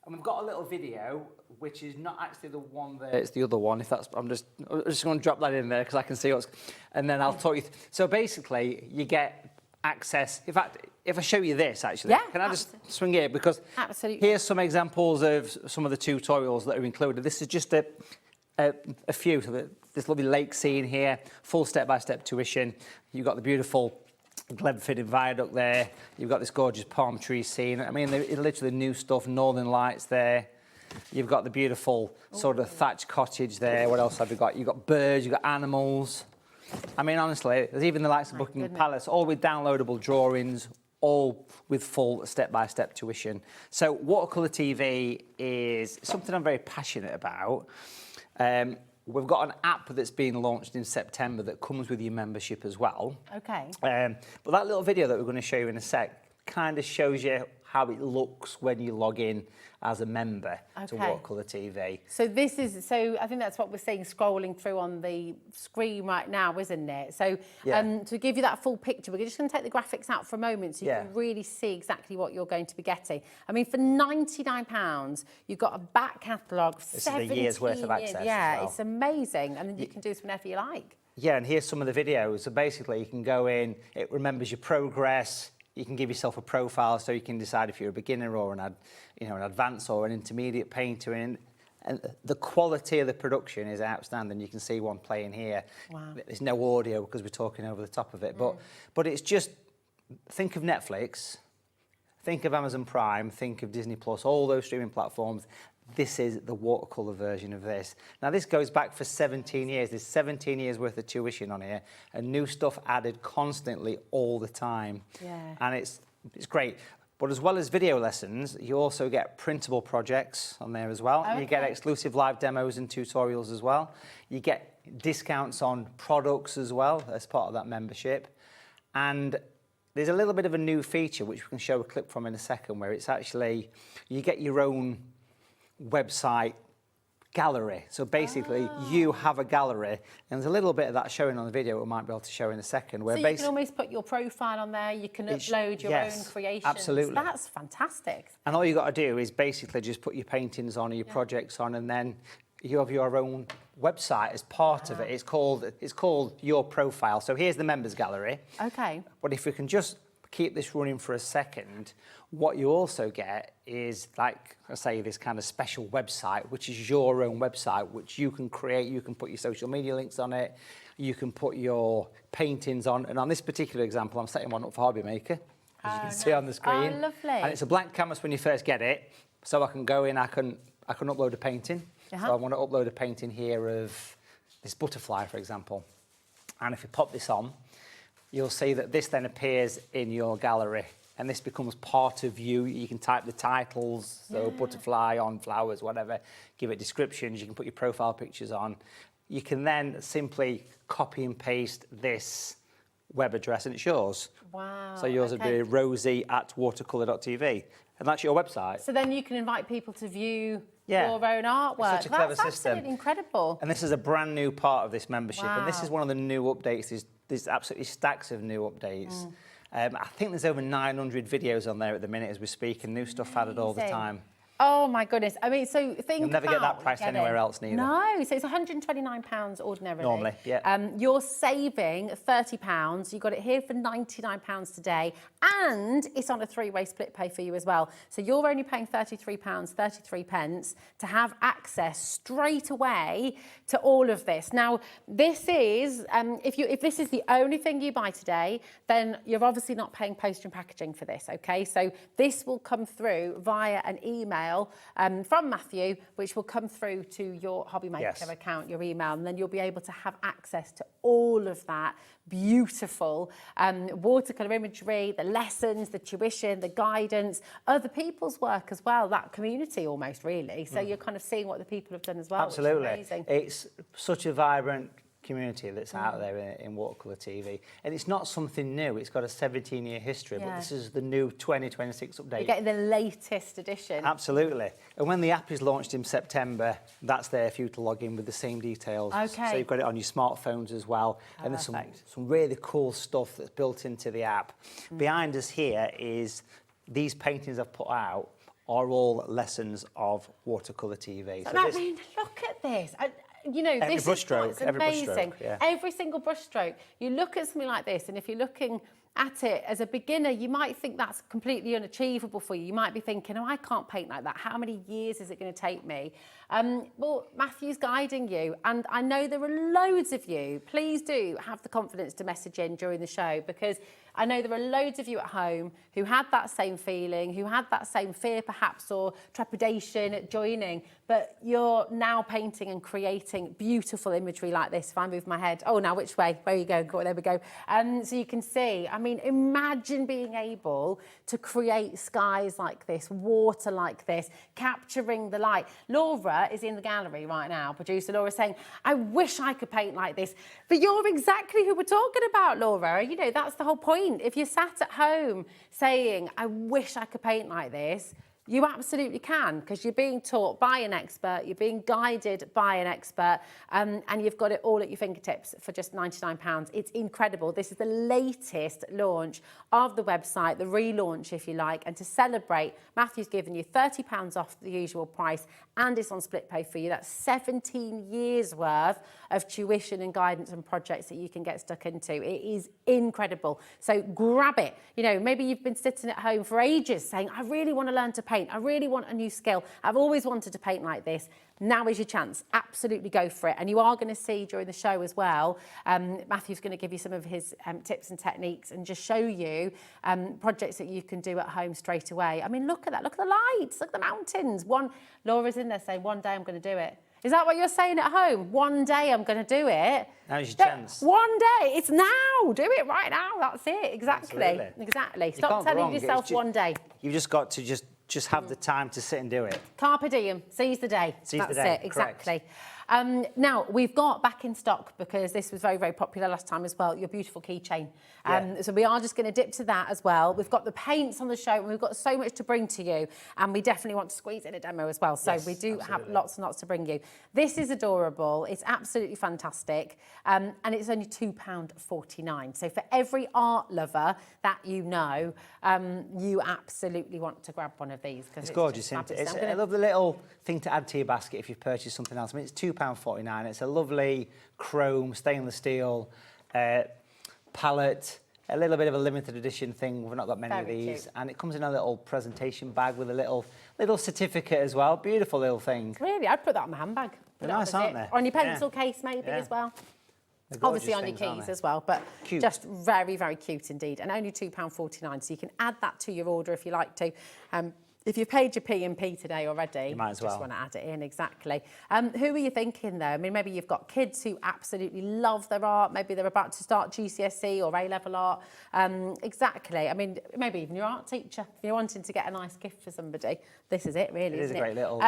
we've got a little video which is not actually the one there, it's the other one. If that's, I'm just going to drop that in there because I can see what's, and then I'll talk you. So basically, you get access. In fact, if I show you this, actually, can I just swing here? Because here's some examples of some of the tutorials that are included. This is just a few. So this lovely lake scene here, full step-by-step tuition. You've got the beautiful Glenfiddich viaduct there. You've got this gorgeous palm tree scene. It's literally new stuff, northern lights there. You've got the beautiful sort of thatched cottage there. What else have you got? You've got birds, you've got animals. Honestly, there's even the likes of Buckingham Palace, all with downloadable drawings, all with full step-by-step tuition. So Watercolour TV is something I'm very passionate about. We've got an app that's being launched in September that comes with your membership as well. Okay. But that little video that we're going to show you in a sec kind of shows you how it looks when you log in as a member to Watercolour TV. So this is, I think that's what we're seeing scrolling through on the screen right now, isn't it? So to give you that full picture, we're just going to take the graphics out for a moment so you can really see exactly what you're going to be getting. For £99, you've got a back catalogue of 17 is a year's worth of access. Yeah, it's amazing. And then you can do this whenever you like. Yeah, and here's some of the videos. So basically, you can go in, it remembers your progress. You can give yourself a profile so you can decide if you're a beginner or an advanced or an intermediate painter. And the quality of the production is outstanding. You can see one playing here. Wow. There's no audio because we're talking over the top of it. But it's just, think of Netflix, think of Amazon Prime, think of Disney Plus, all those streaming platforms. This is the watercolour version of this. Now, this goes back for 17 years. There's 17 years worth of tuition on here, and new stuff added constantly all the time. Yeah. And it's great. But as well as video lessons, you also get printable projects on there as well. Okay. You get exclusive live demos and tutorials as well. You get discounts on products as well as part of that membership. And there's a little bit of a new feature, which we can show a clip from in a second, where it's actually, you get your own website gallery. So basically, you have a gallery, and there's a little bit of that showing on the video we might be able to show in a second. Where so you can almost put your profile on there, you can upload your own creations. Absolutely. That's fantastic. And all you got to do is basically just put your paintings on or your projects on, and then you have your own website as part of it. It's called Your Profile. So here's the members gallery. Okay. But if we can just keep this running for a second, what you also get is, like I say, this kind of special website, which is your own website, which you can create. You can put your social media links on it. You can put your paintings on. And on this particular example, I'm setting one up for HobbyMaker, as you can see on the screen. Oh, lovely. And it's a blank canvas when you first get it. So I can go in, I can upload a painting. So I want to upload a painting here of this butterfly, for example. And if you pop this on, you'll see that this then appears in your gallery, and this becomes part of you. You can type the titles, so butterfly on, flowers, whatever, give it descriptions, you can put your profile pictures on. You can then simply copy and paste this web address and it's yours. Wow. So yours would be rosie@watercolour.tv, and that's your website. So then you can invite people to view Yeah. your own artwork. It's such a clever That's system. absolutely incredible. And this is a brand new part of this membership, and this Wow. is one of the new updates. There's absolutely stacks of new updates. I think there's over 900 videos on there at the minute as we speak, and new stuff added all the Amazing. time. Oh my goodness. I mean, so think You'll never get that about price anywhere else neither. No, so it's £129 ordinarily. Normally, yeah. You're saving £30. You got it here for £99 today, and it's on a three-way split pay for you as well. So you're only paying £33.33 to have access straight away to all of this. Now, this is if this is the only thing you buy today, then you're obviously not paying postage and packaging for this. Okay, so this will come through via an email from Matthew, which will come through to your HobbyMaker account, your email, and then you'll be able to have access to all of that beautiful watercolour imagery, the lessons, the tuition, the guidance, other people's work as well, that community almost really. So you're kind of seeing what the people have done as well. Absolutely. Which is amazing. It's such a vibrant community that's out there in watercolour TV, and it's not something new. It's got a 17-year history, but this is the new 2026 update. You're getting the latest edition. Absolutely. And when the app is launched in September, that's there for you to log in with the same details. Okay. So you've got it on your smartphones as well. And there's some really cool stuff that's built into the app. Behind us here is these paintings I've put out are all lessons of watercolour TV. So I mean, look at this. You know, Every this brush is stroke, what's every brush amazing. stroke, yeah. Every single brush stroke. You look at something like this, and if you're looking at it as a beginner, you might think that's completely unachievable for you. You might be thinking, oh, I can't paint like that. How many years is it going to take me? Well, Matthew's guiding you, and I know there are loads of you. Please do have the confidence to message in during the show, because I know there are loads of you at home who had that same feeling, who had that same fear perhaps, or trepidation at joining, but you're now painting and creating beautiful imagery like this. If I move my head, oh, now which way? Where you go? There we go. So you can see, I mean, imagine being able to create skies like this, water like this, capturing the light. Laura is in the gallery right now, producer Laura, saying, I wish I could paint like this. But you're exactly who we're talking about, Laura. You know, that's the whole point. If you're sat at home saying, I wish I could paint like this, you absolutely can, because you're being taught by an expert, you're being guided by an expert, and you've got it all at your fingertips for just £99. It's incredible. This is the latest launch of the website, the relaunch, if you like, and to celebrate, Matthew's given you £30 off the usual price, and it's on split pay for you. That's 17 years worth of tuition and guidance and projects that you can get stuck into. It is incredible. So grab it. You know, maybe you've been sitting at home for ages saying, I really want to learn to paint. paint. I really want a new skill. I've always wanted to paint like this. Now is your chance. Absolutely go for it. And you are going to see during the show as well, Matthew's going to give you some of his tips and techniques and just show you projects that you can do at home straight away. I mean, look at that. Look at the lights. Look at the mountains. Laura's in there saying, one day I'm going to do it. Is that what you're saying at home? One day I'm going to do it. Now's your chance. One day. It's now. Do it right now. That's it. Exactly. Absolutely. Exactly. Stop telling yourself one day. You've just got to just have the time to sit and do it. Carpe diem, seize the day. Seize the day, That's it, exactly. Now, we've got back in stock, because this was very, very popular last time as well, your beautiful keychain. So we are just going to dip to that as well. We've got the paints on the show, and we've got so much to bring to you, and we definitely want to squeeze in a demo as well. So we do have lots and lots to bring you. This is adorable. It's absolutely fantastic, and it's only £2.49. So for every art lover that you know, you absolutely want to grab one of these. It's gorgeous, isn't it? I love the little thing to add to your basket if you've purchased something else. I mean, it's £2.49. It's a lovely chrome stainless steel palette, a little bit of a limited edition thing. We've not got many of these. Cute. And it comes in a little presentation bag with a little certificate as well. Beautiful little thing. Really? I'd put that on my handbag. They're nice, aren't they? Or on your pencil case maybe as well. Obviously on your keys as well, but cute. Just very, very cute indeed. And only £2.49, so you can add that to your order if you like to. If you've paid your P&P today already, you might as well. Just want to add it in, exactly. Who are you thinking though? I mean, maybe you've got kids who absolutely love their art. Maybe they're about to start GCSE or A-level art. Exactly. I mean, maybe even your art teacher. If you're wanting to get a nice gift for somebody, this is it, really, isn't it? It is a great little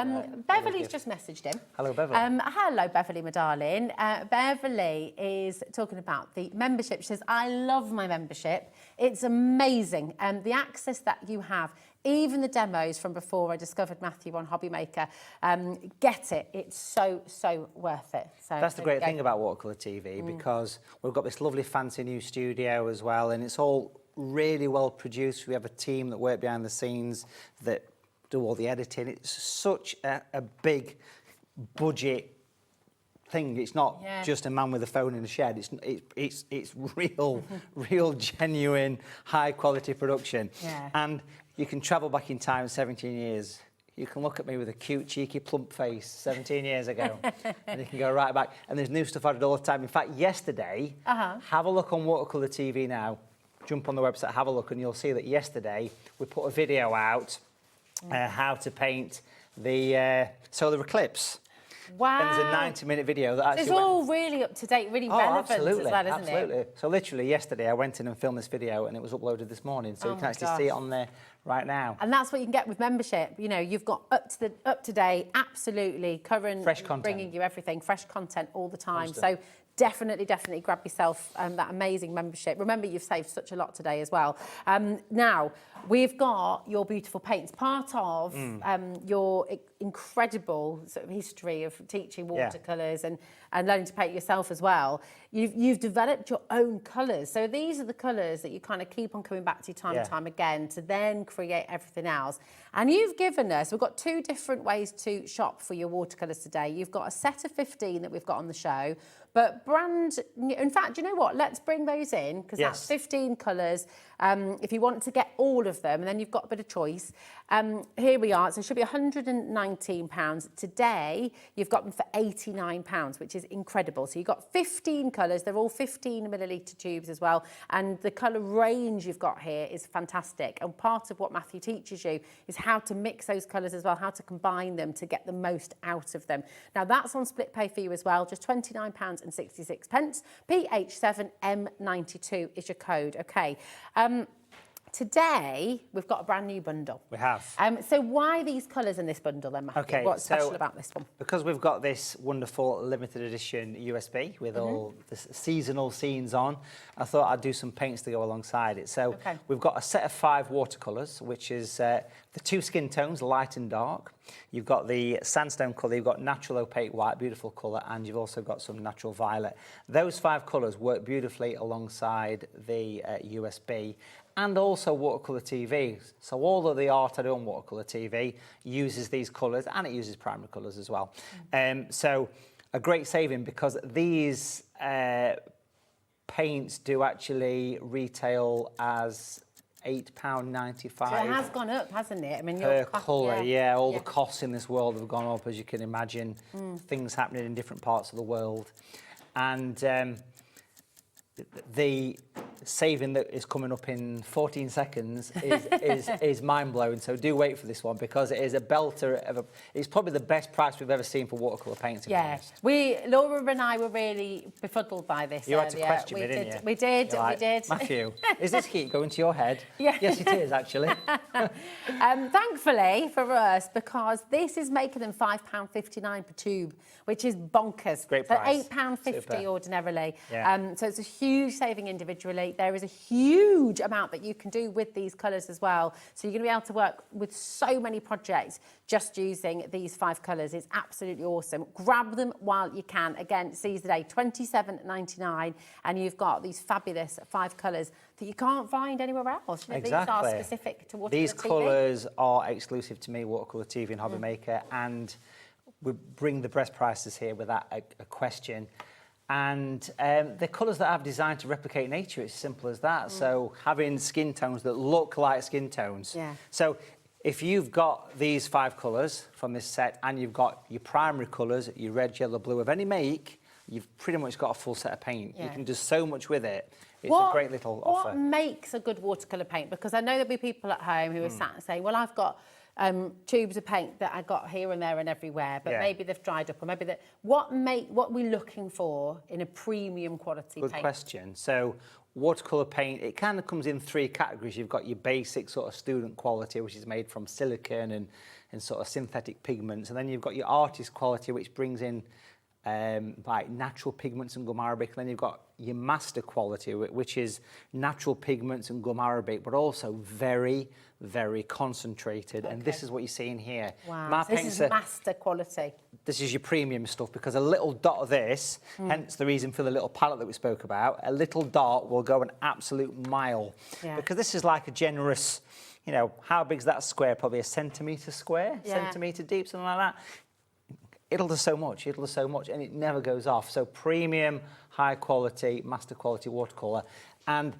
Beverly's just messaged him. Hello, Beverly. Hello, Beverly, my darling. Beverly is talking about the membership. She says, I love my membership. It's amazing. The access that you have, even the demos from before I discovered Matthew on HobbyMaker, get it. It's so, so worth it. So that's the great thing about Watercolour TV, because we've got this lovely fancy new studio as well, and it's all really well produced. We have a team that work behind the scenes that do all the editing. It's such a big budget thing. It's not just a man with a phone in a shed. It's real genuine high quality production. And you can travel back in time 17 years. You can look at me with a cute, cheeky, plump face 17 years ago, and you can go right back. And there's new stuff added all the time. In fact, yesterday, have a look on Watercolour TV now. Jump on the website, have a look, and you'll see that yesterday we put a video out how to paint the solar eclipse. Wow. And there's a 90-minute video that actually it's all really up to date, really relevant as well, isn't it? Absolutely. So literally yesterday I went in and filmed this video, and it was uploaded this morning, so you can actually see it on there right now. And that's what you can get with membership. You know, you've got up to date, absolutely current, fresh content, bringing you everything, fresh content all the time. Constant. So definitely grab yourself that amazing membership. Remember, you've saved such a lot today as well. Now, we've got your beautiful paints. Part of your incredible sort of history of teaching watercolours and learning to paint yourself as well. You've developed your own colours. So these are the colours that you kind of keep on coming back to time and time again to then create everything else. And you've given us, we've got 2 different ways to shop for your watercolours today. You've got a set of 15 that we've got on the show, but in fact, you know what? Let's bring those in, because that's 15 colours. If you want to get all of them, and then you've got a bit of choice. Here we are. So it should be £119. Today, you've got them for £89, which is incredible. So you've got 15 colours. They're all 15 millilitre tubes as well. And the colour range you've got here is fantastic. And part of what Matthew teaches you is how to mix those colours as well, how to combine them to get the most out of them. Now, that's on split pay for you as well, just £29.66. PH7M92 is your code, okay. Today, we've got a brand new bundle. We have. So why these colours in this bundle then, Matthew? Okay, what's special about this one? Because we've got this wonderful limited edition USB with all the seasonal scenes on, I thought I'd do some paints to go alongside it. So we've got a set of 5 watercolours, which is the 2 skin tones, light and dark. You've got the sandstone colour, you've got natural opaque white, beautiful colour, and you've also got some natural violet. Those 5 colours work beautifully alongside the USB. And also Watercolour TV. So all of the art I do on Watercolour TV uses these colours, and it uses primary colours as well. So a great saving, because these paints do actually retail as £8.95. So it has gone up, hasn't it? I mean, per colour, yeah. All Yeah. the costs in this world have gone up, as you can imagine. Things happening in different parts of the world. And the saving that is coming up in 14 seconds is mind-blowing. So do wait for this one, because it is a belter. It's probably the best price we've ever seen for watercolour paints. To be honest. Laura and I were really befuddled by this. You had to earlier. question me, didn't you? We did. You're like, we did. Matthew, is this heat going to your head? Yeah. Yes, it is, actually. Thankfully for us, because this is making them £5.59 per tube, which is bonkers. Great price. So £8.50 Super. ordinarily. Yeah. So it's a huge saving individually. There is a huge amount that you can do with these colours as well. So you're going to be able to work with so many projects just using these 5 colours. It's absolutely awesome. Grab them while you can. Again, seize the day, £27.99, and you've got these fabulous 5 colours that you can't find anywhere else. Exactly. These are specific to watercolour These TV. colours are exclusive to me, Watercolour TV and HobbyMaker, and we bring the best prices here without a question. And the colours that I've designed to replicate nature, it's as simple as that. So having skin tones that look like skin tones. Yeah. So if you've got these 5 colours from this set, and you've got your primary colours, your red, yellow, blue of any make, you've pretty much got a full set of paint. Yeah. You can do so much with it. It's a great little offer. What makes a good watercolour paint? Because I know there'll be people at home who are sat and saying, well, I've got tubes of paint that I got here and there and everywhere, but maybe they've dried up, or maybe that. What we're looking for in a premium quality paint? Good question. So watercolour paint, it kind of comes in 3 categories. You've got your basic sort of student quality, which is made from silicone and sort of synthetic pigments, and then you've got your artist quality, which brings in like natural pigments and gum arabic. And then you've got your master quality, which is natural pigments and gum arabic, but also very, very concentrated. Okay. And this is what you're seeing here. Wow, so this is master quality. This is your premium stuff, because a little dot of this, hence the reason for the little palette that we spoke about, a little dot will go an absolute mile. Yeah. Because this is like a generous, you know, how big's that square? Probably a centimetre square, centimetre deep, something like that. It'll do so much, and it never goes off. So premium, high quality, master quality watercolour. And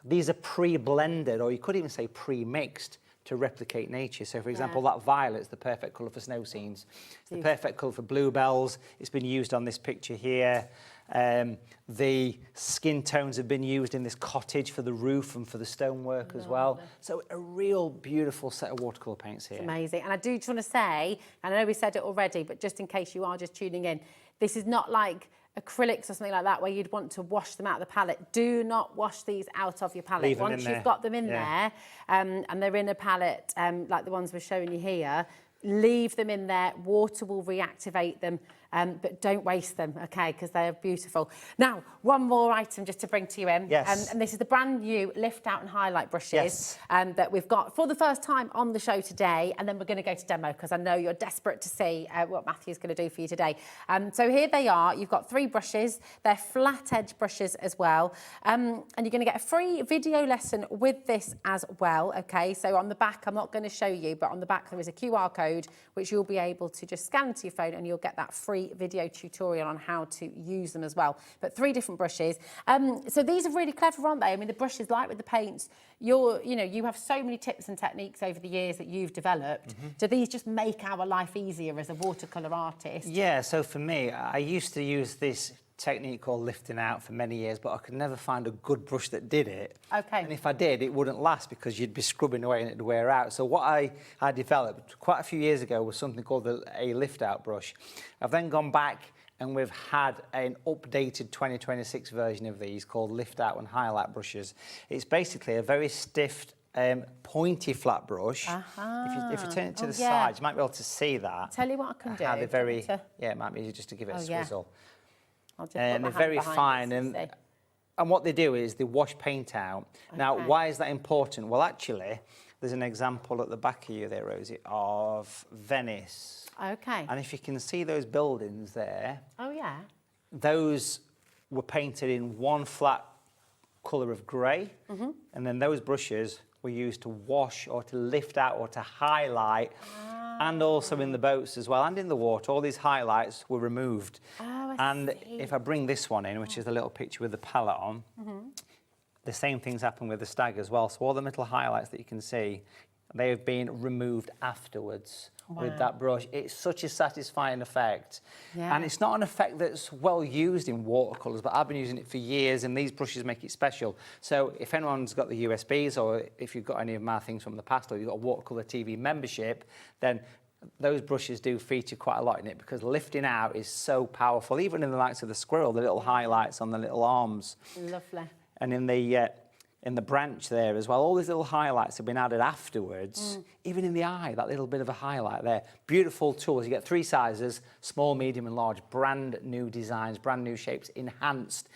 these are pre-blended, or you could even say pre-mixed, to replicate nature. So for example, that violet's the perfect colour for snow scenes. It's the perfect colour for bluebells. It's been used on this picture here. The skin tones have been used in this cottage for the roof and for the stonework as well. So a real beautiful set of watercolour paints here. It's amazing. And I do just want to say, and I know we said it already, but just in case you are just tuning in, this is not like acrylics or something like that where you'd want to wash them out of the palette. Do not wash these out of your palette. Once you've got them in there, and they're in a palette like the ones we're showing you here, leave them in there. Water will reactivate them, but don't waste them, okay, because they are beautiful. Now, one more item just to bring to you in. Yes. And this is the brand new lift out and highlight brushes that we've got for the first time on the show today. And then we're going to go to demo, because I know you're desperate to see what Matthew's going to do for you today. So here they are. You've got 3 brushes. They're flat edge brushes as well. And you're going to get a free video lesson with this as well, okay? So on the back, I'm not going to show you, but on the back there is a QR code, which you'll be able to just scan to your phone, and you'll get that free video tutorial on how to use them as well. But 3 different brushes. So these are really clever, aren't they? I mean, the brushes, like with the paints, you have so many tips and techniques over the years that you've developed. Do these just make our life easier as a watercolour artist? Yeah, so for me, I used to use this technique called lifting out for many years, but I could never find a good brush that did it. Okay. And if I did, it wouldn't last, because you'd be scrubbing away and it'd wear out. So what I developed quite a few years ago was something called a lift out brush. I've then gone back, and we've had an updated 2026 version of these called lift out and highlight brushes. It's basically a very stiff, pointy flat brush. If you turn it to the side, you might be able to see that. I'll tell you what I can do. It might be easy just to give it a swizzle. And they're very fine, and what they do is they wash paint out. Now, why is that important? Well, actually, there's an example at the back of you there, Rosie, of Venice. Okay. And if you can see those buildings there, yeah, those were painted in one flat colour of grey, and then those brushes were used to wash or to lift out or to highlight. And also in the boats as well, and in the water, all these highlights were removed. I see. If I bring this one in, which is the little picture with the palette on, the same things happen with the stag as well. So all the little highlights that you can see, they have been removed afterwards with that brush. It's such a satisfying effect. Yeah. And it's not an effect that's well used in watercolours, but I've been using it for years, and these brushes make it special. So if anyone's got the USBs, or if you've got any of my things from the past, or you've got a Watercolour TV membership, then those brushes do feature quite a lot in it, because lifting out is so powerful, even in the likes of the squirrel, the little highlights on the little arms. Lovely. And in the branch there as well, all these little highlights have been added afterwards, even in the eye, that little bit of a highlight there. Beautiful tools. You get 3 sizes, small, medium and large, brand new designs, brand new shapes, enhanced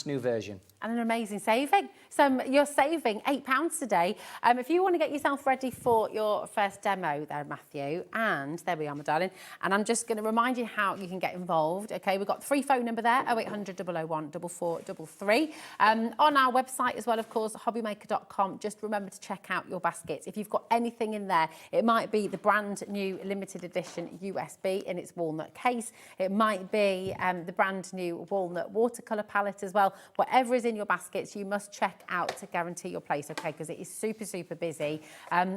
new version. And an amazing saving. So you're saving £8 today. If you want to get yourself ready for your first demo there, Matthew, and there we are, my darling. And I'm just going to remind you how you can get involved. Okay, we've got the free phone number there, 0800 001 4433. On our website as well, of course, hobbymaker.com. Just remember to check out your baskets. If you've got anything in there, it might be the brand new limited edition USB in its walnut case. It might be the brand new walnut watercolour palette as well. Whatever is in your baskets, you must check out to guarantee your place, okay, because it is super, super busy.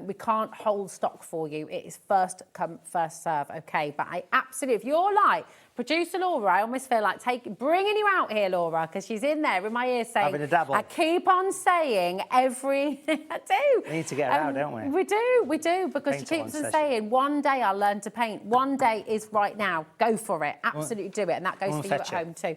We can't hold stock for you. It is first come, first serve, okay? But I absolutely, if you're like producer Laura, I almost feel like bringing you out here, Laura, because she's in there in my ear saying, having a dabble. I keep on saying I do. We need to get her out, don't we? We do, because she keeps on saying, one day I'll learn to paint. One day is right now. Go for it. Absolutely do it. And that goes for you at home too.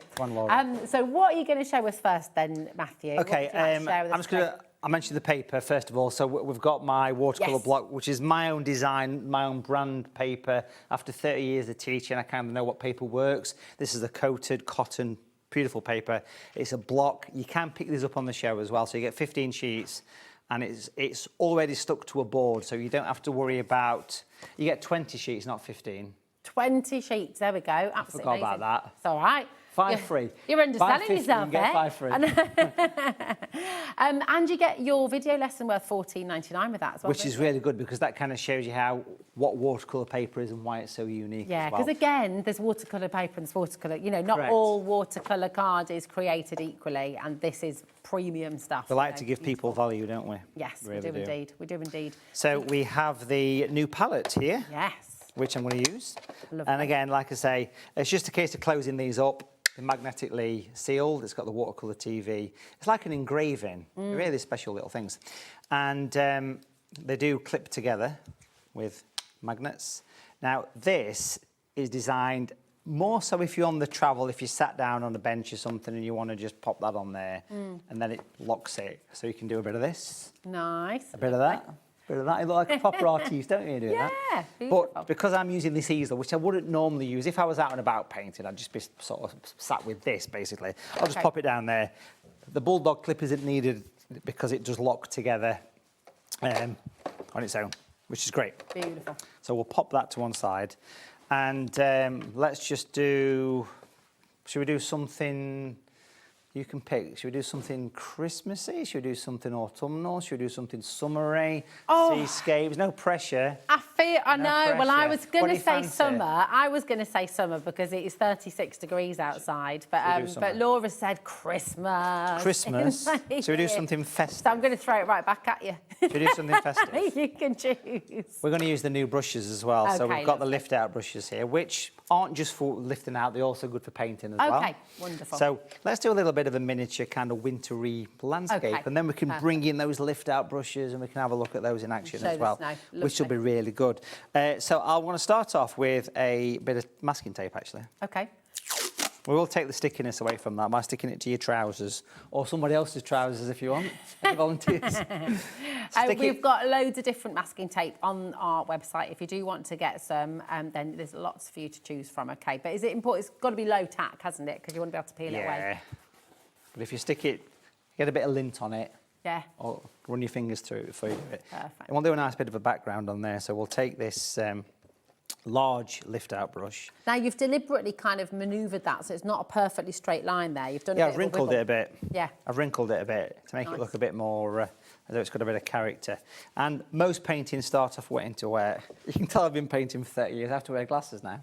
So what are you going to show us first then, Matthew? Okay, I'm just going to... I mentioned the paper, first of all. So we've got my watercolour block, which is my own design, my own brand paper. After 30 years of teaching, I kind of know what paper works. This is a coated cotton, beautiful paper. It's a block. You can pick these up on the show as well. So you get 15 sheets, and it's already stuck to a board. So you don't have to worry about... You get 20 sheets, not 15. 20 sheets, there we go. Absolutely. I forgot about that. It's all right. 5 free. You're underselling yourself, get 5 free. And you get your video lesson worth $14.99 with that as well. Which is really good, because that kind of shows you what watercolour paper is and why it's so unique. Yeah, because again, there's watercolour paper and there's watercolour. You know, not all watercolour card is created equally, and this is premium stuff. We like to give people value, don't we? Yes, we do indeed. We do indeed. So we have the new palette here. Yes. Which I'm going to use. Lovely. And again, like I say, it's just a case of closing these up. They're magnetically sealed. It's got the watercolour TV. It's like an engraving. They're really special little things. And they do clip together with magnets. Now, this is designed more so if you're on the travel, if you sat down on a bench or something and you want to just pop that on there, and then it locks it. So you can do a bit of this. Nice. A bit of that. You look like a proper artiste, don't you, doing that? Yeah, beautiful. But because I'm using this easel, which I wouldn't normally use, if I was out and about painting, I'd just be sort of sat with this, basically. I'll just pop it down there. The bulldog clip isn't needed because it does lock together on its own, which is great. Beautiful. So we'll pop that to one side. And let's just do... Should we do something... You can pick. Should we do something Christmassy? Should we do something autumnal? Should we do something summery? Seascapes? No pressure. I know. Pressure. Well, I was going to say fancy? summer. I was going to say summer because it is 36 degrees outside. But Laura said Christmas. Christmas? Should we do something festive? So I'm going to throw it right back at you. Should we do something festive? You can choose. We're going to use the new brushes as well. So we've got the lift-out brushes here, which aren't just for lifting out, they're also good for painting as well. Okay, wonderful. So let's do a little bit of a miniature kind of wintry landscape, and then we can bring in those lift-out brushes and we can have a look at those in action as well, which will be really good. So I want to start off with a bit of masking tape, actually. Okay. We will take the stickiness away from that by sticking it to your trousers or somebody else's trousers if you want. Any volunteers? We've got loads of different masking tape on our website. If you do want to get some, then there's lots for you to choose from, okay? But is it important? It's got to be low tack, hasn't it? Because you want to be able to peel it away. Yeah. But if you stick it, get a bit of lint on it. Yeah. Or run your fingers through it before you do it. Perfect. And we'll do a nice bit of a background on there. So we'll take this large lift-out brush. Now, you've deliberately kind of manoeuvred that, so it's not a perfectly straight line there. You've done Yeah, a bit I've of wrinkled it a bit. Yeah. I've wrinkled it a bit to make it look a bit more, as though it's got a bit of character. And most paintings start off wet into wet. You can tell I've been painting for 30 years. I have to wear glasses now.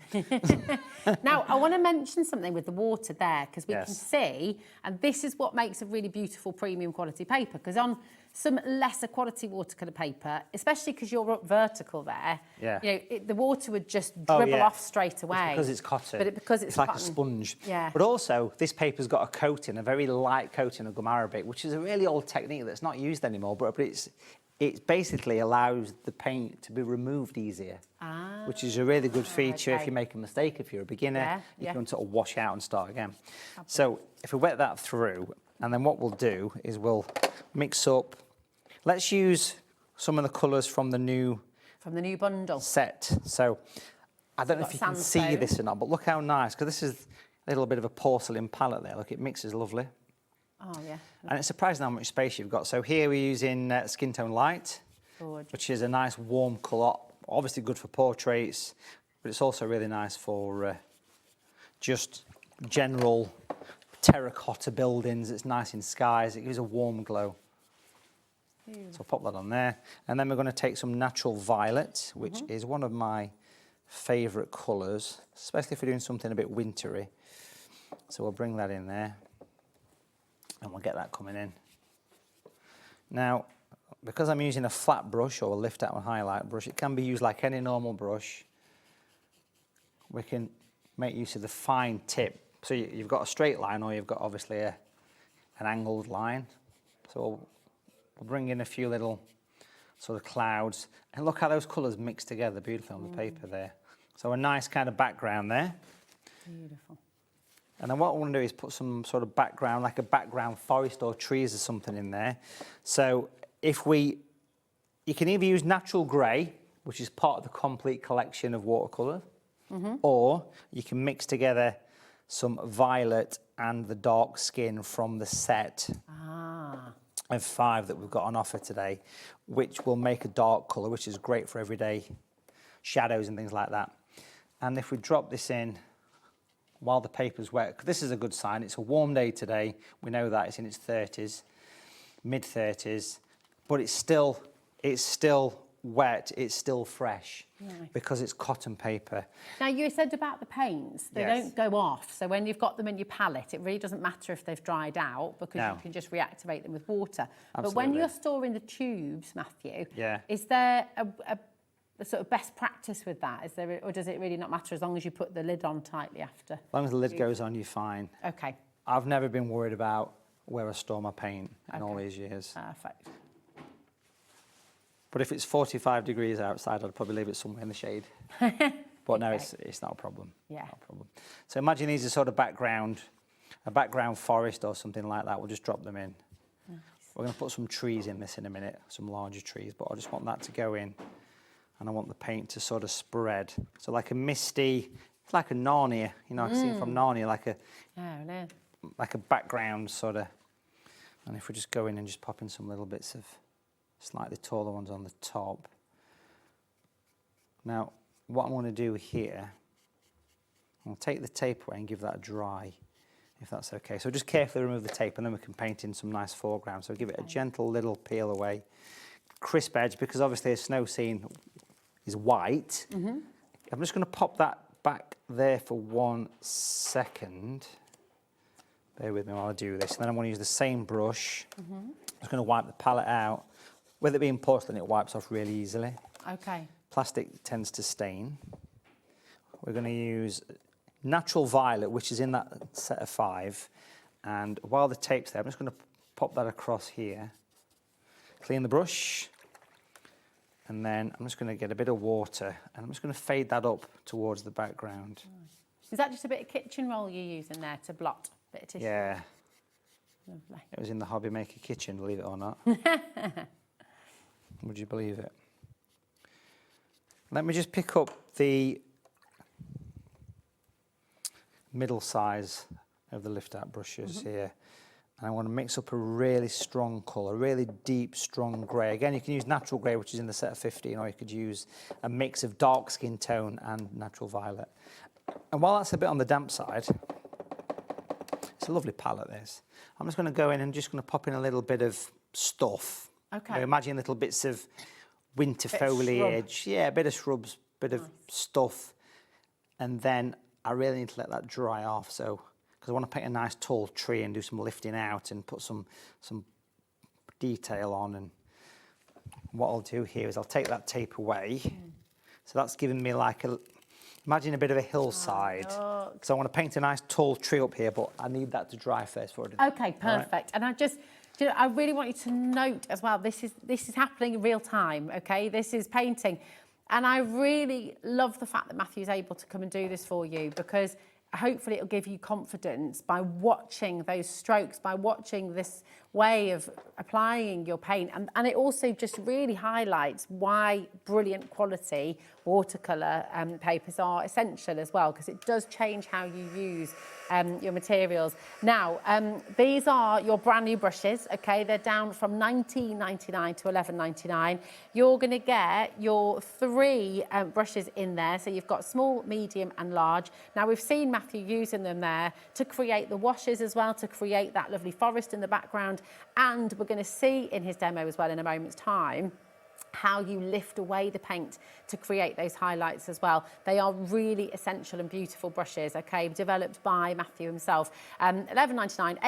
Now, I want to mention something with the water there, because we Yes. can see, and this is what makes a really beautiful premium quality paper, because on some lesser quality watercolour paper, especially because you're up vertical there, Yeah. you know, the water would just dribble off straight away. It's because it's cotton. But because it's like cotton. a sponge. Yeah. But also, this paper's got a coating, a very light coating of gum arabic, which is a really old technique that's not used anymore, but it basically allows the paint to be removed easier, which is a really good feature if you make a mistake. If you're a beginner, you can sort of wash out and start again. So if we wet that through, and then what we'll do is we'll mix up. Let's use some of the colours from the new bundle set. So I don't know if you can see this or not, but look how nice, because this is a little bit of a porcelain palette there. Look, it mixes lovely. Oh, yeah. And it's surprising how much space you've got. So here we're using Skin Tone Light, which is a nice warm colour, obviously good for portraits, but it's also really nice for just general terracotta buildings. It's nice in skies. It gives a warm glow. So I'll pop that on there. And then we're going to take some natural violet, which is one of my favourite colours, especially if we're doing something a bit wintry. So we'll bring that in there. And we'll get that coming in. Now, because I'm using a flat brush or a lift out and highlight brush, it can be used like any normal brush. We can make use of the fine tip. So you've got a straight line, or you've got obviously an angled line. So we'll bring in a few little sort of clouds. And look how those colours mix together beautifully on the paper there. So a nice kind of background there. Beautiful. And then what I want to do is put some sort of background, like a background forest or trees or something in there. So you can either use natural grey, which is part of the complete collection of watercolour, or you can mix together some violet and the dark skin from the set of 5 that we've got on offer today, which will make a dark colour, which is great for everyday shadows and things like that. And if we drop this in while the paper's wet, this is a good sign. It's a warm day today. We know that it's in its 30s, mid-30s, but it's still wet. It's still fresh because it's cotton paper. Now, you said about the paints, they don't go off. So when you've got them in your palette, it really doesn't matter if they've dried out, because you can just reactivate them with water. Absolutely. But when you're storing the tubes, Matthew, Yeah. is there a sort of best practice with that? Is there, or does it really not matter as long as you put the lid on tightly after? As long as the lid goes on, you're fine. Okay. I've never been worried about where I store my paint in all these years. Perfect. But if it's 45 degrees outside, I'd probably leave it somewhere in the shade. But no, it's not a problem. Yeah. Not a problem. So imagine these are sort of a background forest or something like that. We'll just drop them in. Nice. We're going to put some trees in this in a minute, some larger trees, but I just want that to go in. And I want the paint to sort of spread. So like a misty, it's like a Narnia, you know, I can see it from Narnia, like a background sort of. And if we just go in and just pop in some little bits of slightly taller ones on the top. Now, what I'm going to do here, I'll take the tape away and give that a dry, if that's okay. So just carefully remove the tape, and then we can paint in some nice foreground. So give it a gentle little peel away. Crisp edge, because obviously a snow scene is white. I'm just going to pop that back there for 1 second. Bear with me while I do this. And then I'm going to use the same brush. I'm just going to wipe the palette out. With it being porcelain, it wipes off really easily. Okay. Plastic tends to stain. We're going to use natural violet, which is in that set of 5. And while the tape's there, I'm just going to pop that across here. Clean the brush. And then I'm just going to get a bit of water, and I'm just going to fade that up towards the background. Is that just a bit of kitchen roll you're using there to blot? A bit of tissue? Yeah. Lovely. It was in the HobbyMaker kitchen, believe it or not. Would you believe it? Let me just pick up the middle size of the lift-out brushes here. And I want to mix up a really strong colour, really deep, strong grey. Again, you can use natural grey, which is in the set of 15, or you could use a mix of dark skin tone and natural violet. And while that's a bit on the damp side, it's a lovely palette, this. I'm just going to go in and just going to pop in a little bit of stuff. Okay. So imagine little bits of winter foliage. Yeah, a bit of shrubs, bit of stuff. And then I really need to let that dry off. So, because I want to paint a nice tall tree and do some lifting out and put some detail on. And what I'll do here is I'll take that tape away. So that's giving me like imagine a bit of a hillside. So I want to paint a nice tall tree up here, but I need that to dry first before I do that. Okay, perfect. Right. And I really want you to note as well, this is happening in real time, okay? This is painting. And I really love the fact that Matthew's able to come and do this for you, because hopefully it'll give you confidence by watching those strokes, by watching this way of applying your paint. And it also just really highlights why brilliant quality watercolour papers are essential as well, because it does change how you use your materials. Now, these are your brand new brushes, okay? They're down from $19.99 to $11.99. You're going to get your 3 brushes in there. So you've got small, medium and large. Now, we've seen Matthew using them there to create the washes as well, to create that lovely forest in the background. And we're going to see in his demo as well in a moment's time how you lift away the paint to create those highlights as well. They are really essential and beautiful brushes, okay, developed by Matthew himself. $11.99,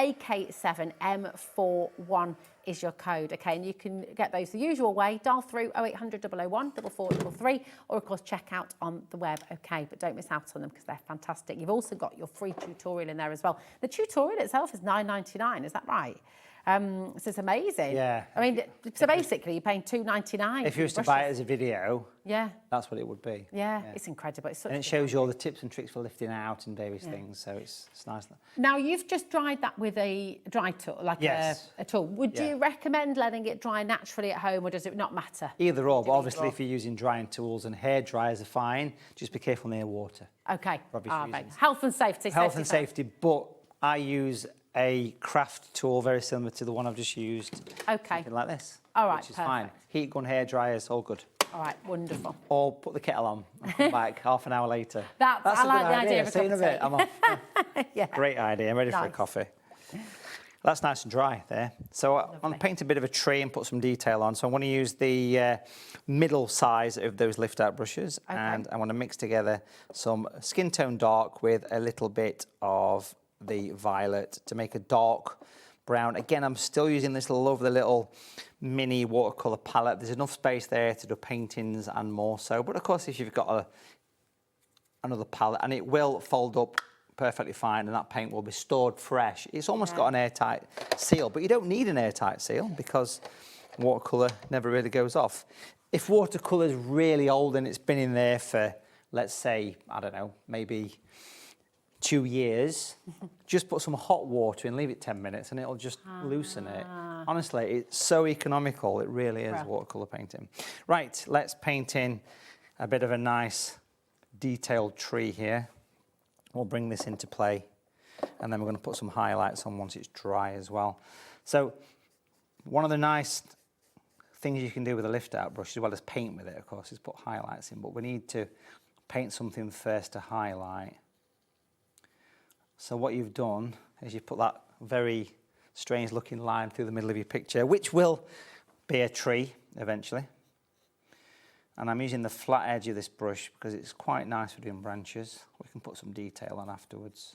AK7M41 is your code, okay, and you can get those the usual way. Dial through 0800 001 4433, or of course check out on the web, okay, but don't miss out on them because they're fantastic. You've also got your free tutorial in there as well. The tutorial itself is $9.99, is that right? So it's amazing. Yeah. I mean, so basically you're paying $2.99. If you was to buy it as a video, yeah, that's what it would be. Yeah, it's incredible. It's such and it shows you all the tips and tricks for lifting out and various things, so it's nice. Now, you've just dried that with a dry tool, like a tool. Would you recommend letting it dry naturally at home, or does it not matter? Either or, but obviously if you're using drying tools, and hair dryers are fine, just be careful near water. Okay. Health and safety. Health and safety, but I use a craft tool very similar to the one I've just used. Okay. Something like this. All right, which is fine. Heat gun hair dryers, all good. All right, wonderful. Or put the kettle on and come back half an hour later. That's a I like good the idea of a See you in a bit. I'm off. Yeah. Great idea. I'm ready for a coffee. That's nice and dry there. So I'm going to paint a bit of a tree and put some detail on. So I want to use the middle size of those lift out brushes, and I want to mix together some skin tone dark with a little bit of the violet to make a dark brown. Again, I'm still using this lovely little mini watercolour palette. There's enough space there to do paintings and more so. But of course, if you've got another palette, and it will fold up perfectly fine, and that paint will be stored fresh. It's almost got an airtight seal, but you don't need an airtight seal because watercolour never really goes off. If watercolour is really old and it's been in there for, let's say, I don't know, maybe 2 years, just put some hot water in, leave it 10 minutes, and it'll just loosen it. Honestly, it's so economical. It really is, watercolour painting. Right, let's paint in a bit of a nice detailed tree here. We'll bring this into play, and then we're going to put some highlights on once it's dry as well. So one of the nice things you can do with a lift out brush, as well as paint with it, of course, is put highlights in, but we need to paint something first to highlight. So what you've done is you put that very strange looking line through the middle of your picture, which will be a tree eventually. And I'm using the flat edge of this brush because it's quite nice for doing branches. We can put some detail on afterwards.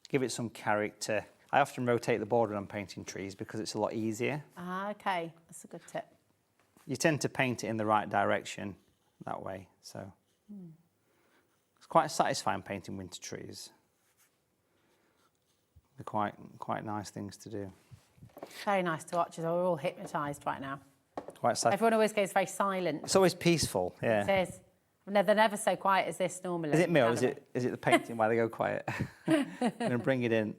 Give it some character. I often rotate the board when I'm painting trees because it's a lot easier. Okay, that's a good tip. You tend to paint it in the right direction that way, so. It's quite satisfying painting winter trees. They're quite nice things to do. Very nice to watch. We're all hypnotised right now. Quite sad. Everyone always goes very silent. It's always peaceful, yeah. It is. They're never so quiet as this normally. Is it me, or is it the painting why they go quiet? I'm going to bring it in.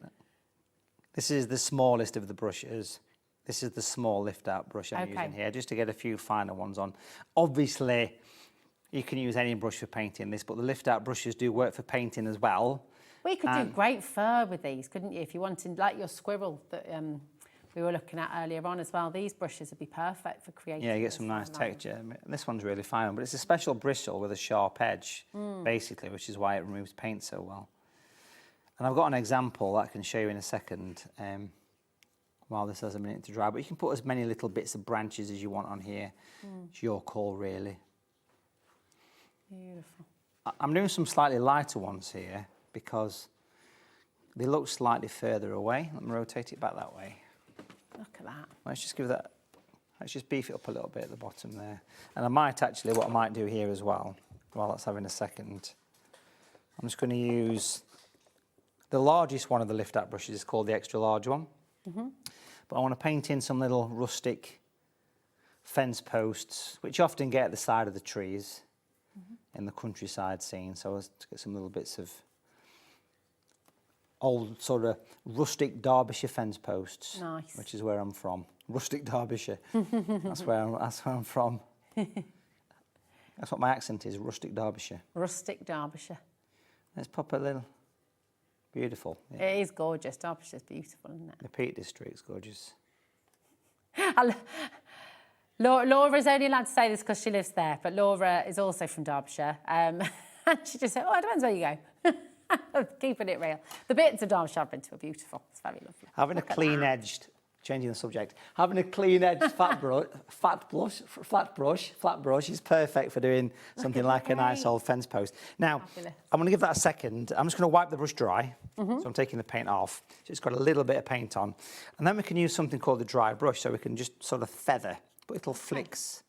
This is the smallest of the brushes. This is the small lift-out brush I'm using here, just to get a few finer ones on. Obviously, you can use any brush for painting this, but the lift-out brushes do work for painting as well. Well, you could do great fur with these, couldn't you? If you wanted, like your squirrel that we were looking at earlier on as well. These brushes would be perfect for creating. Yeah, you get some nice texture. I mean, this one's really fine, but it's a special bristle with a sharp edge, basically, which is why it removes paint so well. And I've got an example that I can show you in a second while this has a minute to dry. But you can put as many little bits of branches as you want on here. It's your call, really. Beautiful. I'm doing some slightly lighter ones here because they look slightly further away. Let me rotate it back that way. Look at that. Let's just beef it up a little bit at the bottom there. And I might actually, what I might do here as well, while that's having a second, I'm just going to use the largest one of the lift out brushes is called the extra large one. But I want to paint in some little rustic fence posts, which you often get at the side of the trees in the countryside scene. So I was to get some little bits of old sort of rustic Derbyshire fence posts, which is where I'm from. Rustic Derbyshire. That's where I'm from. That's what my accent is, rustic Derbyshire. Rustic Derbyshire. Let's pop a little. Beautiful. Yeah. It is gorgeous. Derbyshire's beautiful, isn't it? The Peak District's gorgeous. Laura's only allowed to say this because she lives there, but Laura is also from Derbyshire. And she just said, oh, it depends where you go. Keeping it real. The bits of Derbyshire I've been to are beautiful. It's very lovely. Having a clean-edged, changing the subject, having a clean-edged flat brush is perfect for doing something like a nice old fence post. Now, I'm going to give that a second. I'm just going to wipe the brush dry. So I'm taking the paint off. So it's got a little bit of paint on. And then we can use something called the dry brush, so we can just sort of feather, put little flicks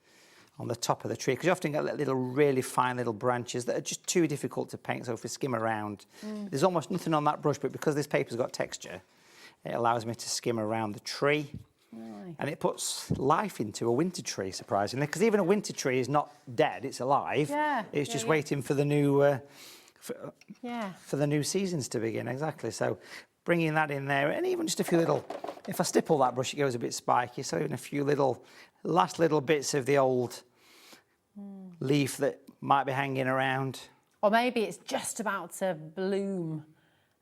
on the top of the tree, because you often get little, really fine little branches that are just too difficult to paint. So if we skim around, there's almost nothing on that brush, but because this paper's got texture, it allows me to skim around the tree. And it puts life into a winter tree, surprisingly, because even a winter tree is not dead, it's alive. It's just waiting for the new for the new seasons to begin, exactly. So bringing that in there, and even just a few little, if I stipple that brush, it goes a bit spiky, so even a few last little bits of the old leaf that might be hanging around. Or maybe it's just about to bloom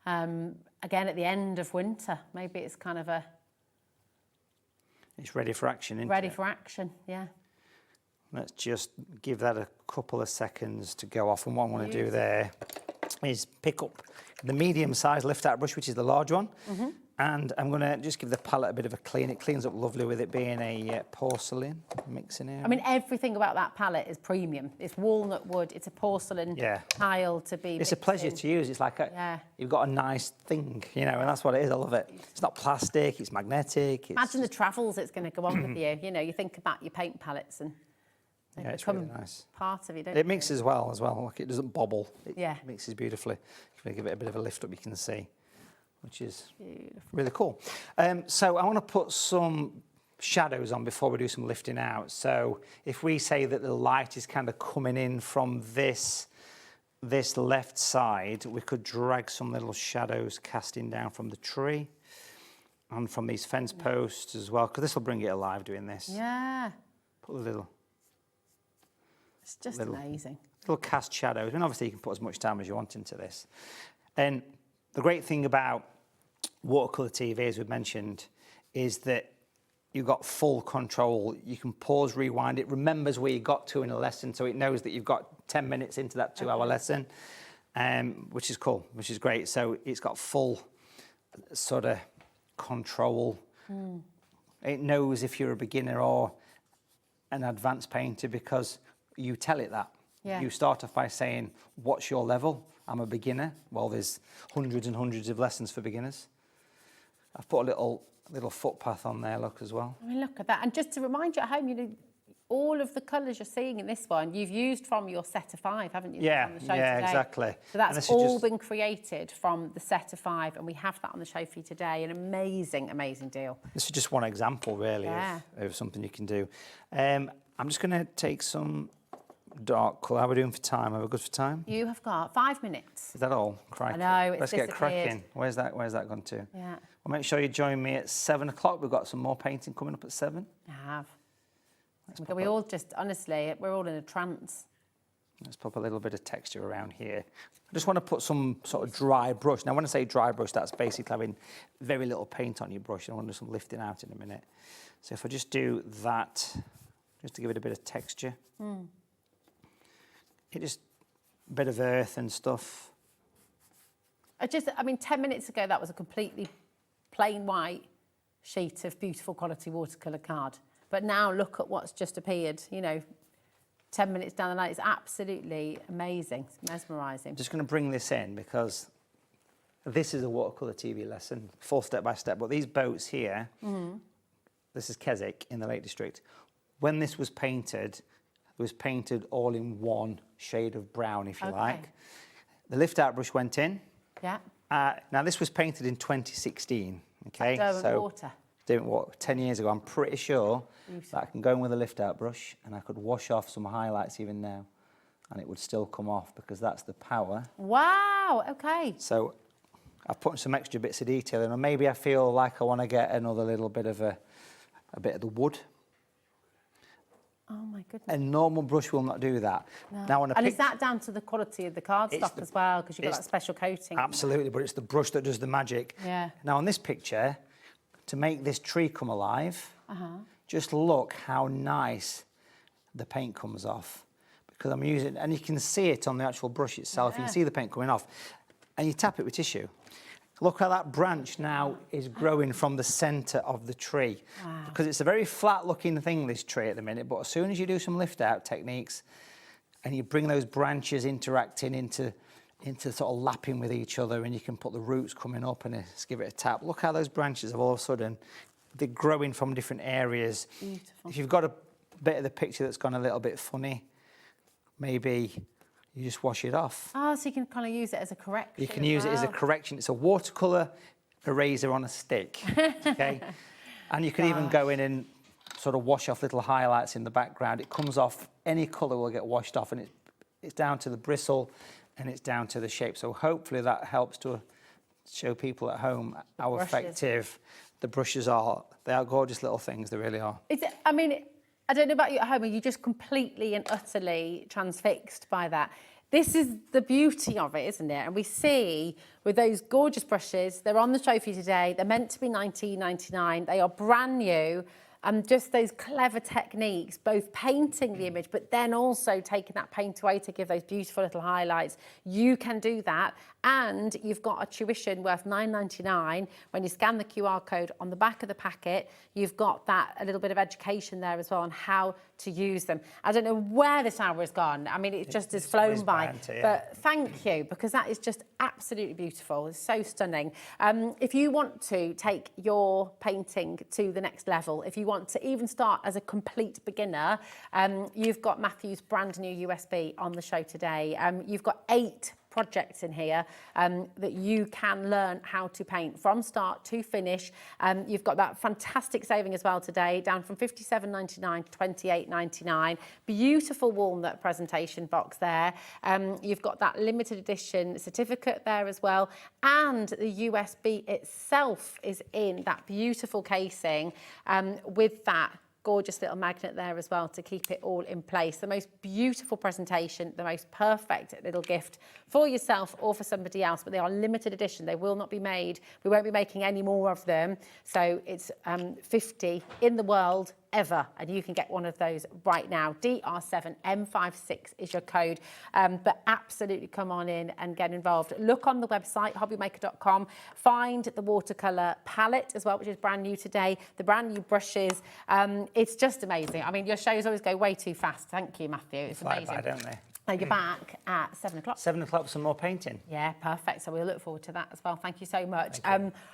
again at the end of winter. Maybe it's kind of it's ready for action, isn't it? Ready for action, yeah. Let's just give that a couple of seconds to go off. And what I want to do there is pick up the medium-sized lift-out brush, which is the large one. And I'm going to just give the palette a bit of a clean. It cleans up lovely with it being a porcelain mixing area. I mean, everything about that palette is premium. It's walnut wood. It's a porcelain tile to be It's a pleasure to use. It's like you've got a nice thing, you know, and that's what it is. I love it. It's not plastic. It's magnetic. Imagine the travels it's going to go on with you. You know, you think about your paint palettes and they it's really nice. Part of it, don't it mixes well as well. Like it doesn't bobble. It mixes beautifully. If we give it a bit of a lift up, you can see, which is really cool. So I want to put some shadows on before we do some lifting out. So if we say that the light is kind of coming in from this left side, we could drag some little shadows casting down from the tree and from these fence posts as well, because this will bring it alive doing this. Yeah. Put a little... It's just amazing. Little cast shadows, and obviously you can put as much time as you want into this. And the great thing about watercolour TV, as we've mentioned, is that you've got full control. You can pause, rewind. It remembers where you got to in a lesson, so it knows that you've got 10 minutes into that 2-hour lesson, which is cool, which is great. So it's got full sort of control. It knows if you're a beginner or an advanced painter because you tell it that. You start off by saying, what's your level? I'm a beginner. Well, there's hundreds and hundreds of lessons for beginners. I've put a little footpath on there, look, as well. I mean, look at that. And just to remind you at home, you know, all of the colours you're seeing in this one, you've used from your set of 5, haven't you? Yeah, on the show yeah, today. exactly. So that's all been created from the set of 5, and we have that on the show for you today. An amazing, amazing deal. This is just one example, really, of something you can do. I'm just going to take some dark colour. How are we doing for time? Are we good for time? You have got 5 minutes. Is that all? Crikey. I know, it's Let's get cracking. Where's that gone to? Yeah. Well, make sure you join me at 7 o'clock. We've got some more painting coming up at 7. I have. We all just, honestly, we're all in a trance. Let's pop a little bit of texture around here. I just want to put some sort of dry brush. Now, when I say dry brush, that's basically having very little paint on your brush. I want to do some lifting out in a minute. So if I just do that, just to give it a bit of texture. It just, a bit of earth and stuff. I mean, 10 minutes ago, that was a completely plain white sheet of beautiful quality watercolour card. But now look at what's just appeared, you know, 10 minutes down the line. It's absolutely amazing. It's mesmerising. I'm just going to bring this in because this is a watercolour TV lesson, full step by step. But these boats here, this is Keswick in the Lake District. When this was painted, it was painted all in one shade of brown, if you like. The lift-out brush went in. Yeah. Now, this was painted in 2016, okay? Water. Doing what, 10 years ago. I'm pretty sure that I can go in with a lift-out brush and I could wash off some highlights even now and it would still come off because that's the power. Wow, okay. So I've put some extra bits of detail in, or maybe I feel like I want to get another little bit of a bit of the wood. Oh my goodness. A normal brush will not do that. No. Now, and is that down to the quality of the cardstock as well? Because you've got that special coating. Absolutely, but it's the brush that does the magic. Yeah. Now, on this picture, to make this tree come alive, just look how nice the paint comes off. Because I'm using, and you can see it on the actual brush itself. You can see the paint coming off. And you tap it with tissue. Look how that branch now is growing from the centre of the tree. Wow. Because it's a very flat-looking thing, this tree at the minute, but as soon as you do some lift-out techniques and you bring those branches interacting into sort of lapping with each other, and you can put the roots coming up and just give it a tap. Look how those branches have all of a sudden, they're growing from different areas. Beautiful. If you've got a bit of the picture that's gone a little bit funny, maybe you just wash it off. Oh, so you can kind of use it as a correction. You can use it as a correction. It's a watercolour eraser on a stick, okay? And you can even go in and sort of wash off little highlights in the background. It comes off, any colour will get washed off, and it's down to the bristle and it's down to the shape. So hopefully that helps to show people at home how effective the brushes are. They are gorgeous little things, they really are. I mean, I don't know about you at home, are you just completely and utterly transfixed by that? This is the beauty of it, isn't it? And we see with those gorgeous brushes, they're on the show for you today. They're meant to be $19.99. They are brand new. And just those clever techniques, both painting the image, but then also taking that paint away to give those beautiful little highlights. You can do that. And you've got a tuition worth $9.99. When you scan the QR code on the back of the packet, you've got that a little bit of education there as well on how to use them. I don't know where this hour has gone. I mean, it just has flown by. But thank you, because that is just absolutely beautiful. It's so stunning. If you want to take your painting to the next level, if you want to even start as a complete beginner, you've got Matthew's brand new USB on the show today. You've got 8 projects in here that you can learn how to paint from start to finish. You've got that fantastic saving as well today, down from $57.99 to $28.99. Beautiful walnut presentation box there. You've got that limited edition certificate there as well, and the USB itself is in that beautiful casing with that gorgeous little magnet there as well to keep it all in place. The most beautiful presentation, the most perfect little gift for yourself or for somebody else, but they are limited edition. They will not be made. We won't be making any more of them. So it's 50 in the world ever, and you can get one of those right now. DR7M56 is your code, but absolutely come on in and get involved. Look on the website, hobbymaker.com, find the watercolour palette as well, which is brand new today, the brand new brushes. It's just amazing. I mean, your shows always go way too fast. Thank you, Matthew. It's amazing. Fly by, don't they? You're back at 7 o'clock. 7 o'clock for some more painting. Yeah, perfect. So we'll look forward to that as well. Thank you so much.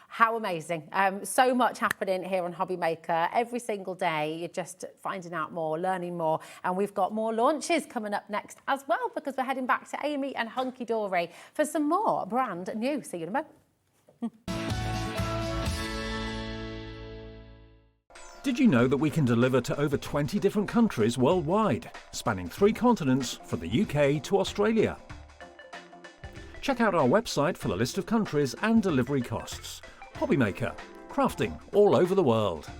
How amazing. So much happening here on HobbyMaker. Every single day, you're just finding out more, learning more. And we've got more launches coming up next as well, because we're heading back to Amy and Hunkydory for some more brand new. See you in a moment. Did you know that we can deliver to over 20 different countries worldwide, spanning 3 continents from the UK to Australia? Check out our website for the list of countries and delivery costs. HobbyMaker, crafting all over the world.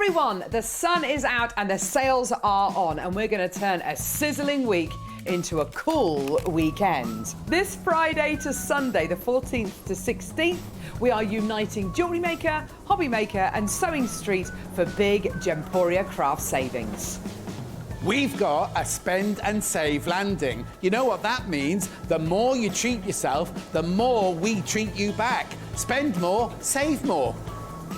Everyone, the sun is out and the sales are on, and we're going to turn a sizzling week into a cool weekend. This Friday to Sunday, the 14th to 16th, we are uniting Jewellery Maker, Hobby Maker and Sewing Street for big Gemporia craft savings. We've got a spend and save landing. You know what that means? The more you treat yourself, the more we treat you back. Spend more, save more.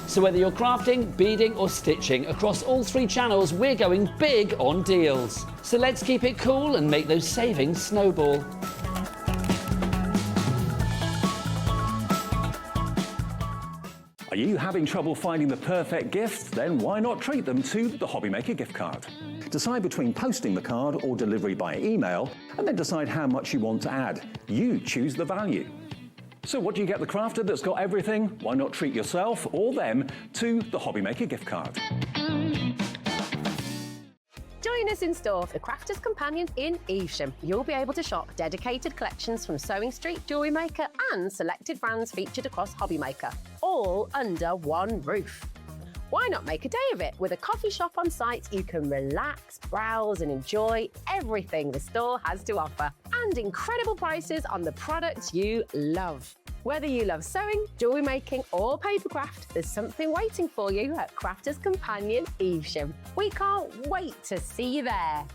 So whether you're crafting, beading or stitching, across all 3 channels, we're going big on deals. So let's keep it cool and make those savings snowball. Are you having trouble finding the perfect gift? Then why not treat them to the HobbyMaker gift card? Decide between posting the card or delivery by email, and then decide how much you want to add. You choose the value. So what do you get the crafter that's got everything? Why not treat yourself or them to the HobbyMaker gift card? Join us in store for the Crafter's Companion in Evesham. You'll be able to shop dedicated collections from Sewing Street, Jewellery Maker and selected brands featured across Hobby Maker, all under one roof. Why not make a day of it? With a coffee shop on site, you can relax, browse and enjoy everything the store has to offer, and incredible prices on the products you love. Whether you love sewing, jewellery making or papercraft, there's something waiting for you at Crafter's Companion Evesham. We can't wait to see you there.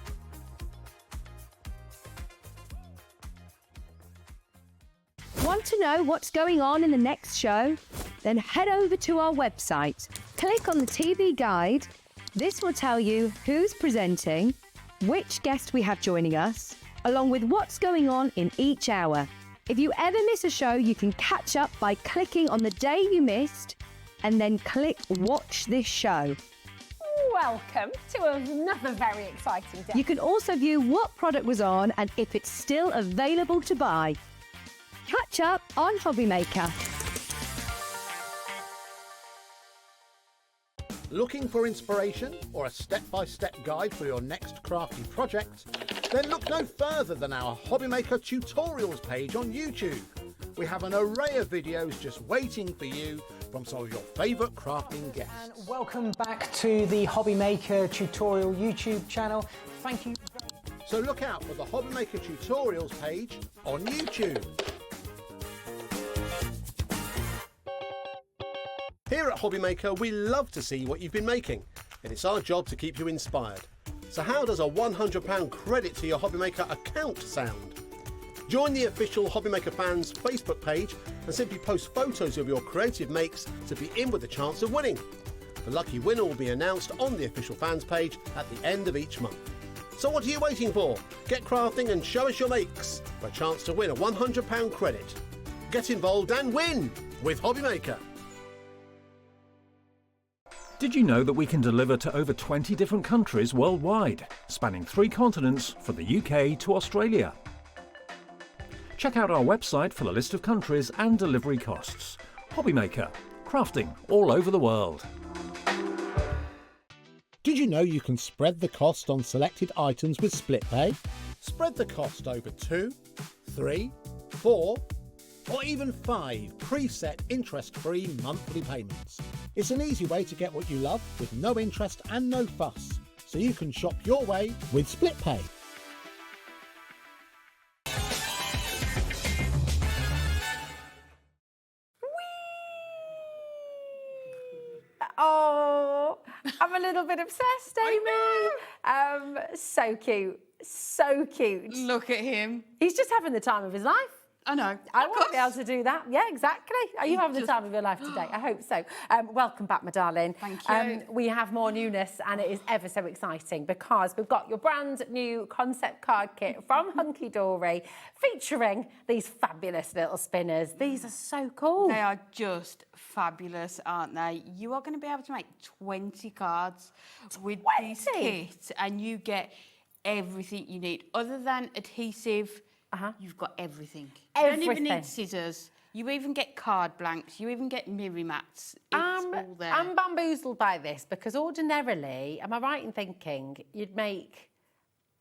Want to know what's going on in the next show? Then head over to our website. Click on the TV guide. This will tell you who's presenting, which guest we have joining us, along with what's going on in each hour. If you ever miss a show, you can catch up by clicking on the day you missed and then click Watch This Show. Welcome to another very exciting day. You can also view what product was on and if it's still available to buy. Catch up on Hobby Maker. Looking for inspiration or a step-by-step guide for your next crafty project? Then look no further than our HobbyMaker tutorials page on YouTube. We have an array of videos just waiting for you from some of your favourite crafting guests. And welcome back to the HobbyMaker tutorial YouTube channel. Thank you. So look out for the HobbyMaker tutorials page on YouTube. Here at HobbyMaker, we love to see what you've been making, and it's our job to keep you inspired. So how does a £100 credit to your HobbyMaker account sound? Join the official HobbyMaker fans Facebook page and simply post photos of your creative makes to be in with a chance of winning. The lucky winner will be announced on the official fans page at the end of each month. So what are you waiting for? Get crafting and show us your makes for a chance to win a £100 credit. Get involved and win with HobbyMaker. Did you know that we can deliver to over 20 different countries worldwide, spanning 3 continents from the UK to Australia? Check out our website for the list of countries and delivery costs. HobbyMaker, crafting all over the world. Did you know you can spread the cost on selected items with split pay? Spread the cost over 2, 3, 4, or even 5 preset interest-free monthly payments. It's an easy way to get what you love with no interest and no fuss, so you can shop your way with split pay. Oh, I'm a little bit obsessed, Amy. So cute, so cute. Look at him. He's just having the time of his life. I know. I want to be able to do that. Yeah, exactly. Are you having the time of your life today? I hope so. Welcome back, my darling. Thank you. We have more newness and it is ever so exciting because we've got your brand new concept card kit from Hunkydory featuring these fabulous little spinners. These are so cool. They are just fabulous, aren't they? You are going to be able to make 20 cards with this kit and you get everything you need. Other than adhesive, you've got everything. You don't even need scissors. You even get card blanks. You even get mirror mats. It's all there. I'm bamboozled by this because ordinarily, am I right in thinking you'd make,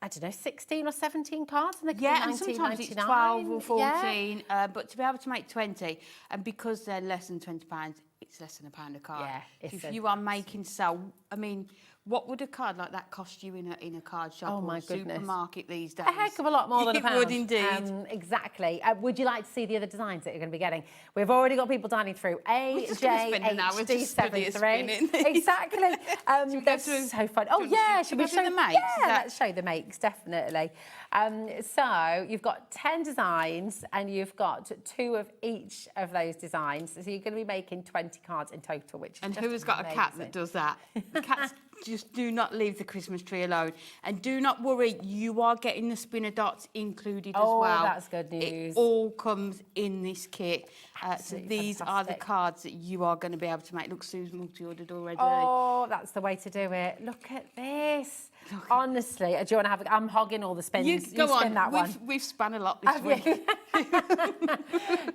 I don't know, 16 or 17 cards and they could be and sometimes it's 12 or 14, but to be able to make 20, and because they're less than £20, it's less than £1 a card. Yeah, if you are making sell I mean, what would a card like that cost you in a card shop Oh, or my a goodness. supermarket these days? A heck of a lot more than a pound. It would indeed. Exactly. Would you like to see the other designs that you're going to be getting? We've already got people dining through AJHD73. Exactly. They're so fun. Oh yeah, should we show the makes? Yeah, let's show the makes, definitely. So you've got 10 designs and you've got 2 of each of those designs. So you're going to be making 20 cards in total, which is And just who has got a cat that does that? The cats just do not leave the Christmas tree alone. And do not worry, you are getting the spinner dots included as well. Oh, that's good news. It all comes in this kit. So Absolutely these are the cards that you are going to be able to make. Look, Sue's multi-ordered already. Oh, that's the way to do it. Look at this. Honestly, do you want to have? I'm hogging all the spins. You go spin on. That one. We've spun a lot this week.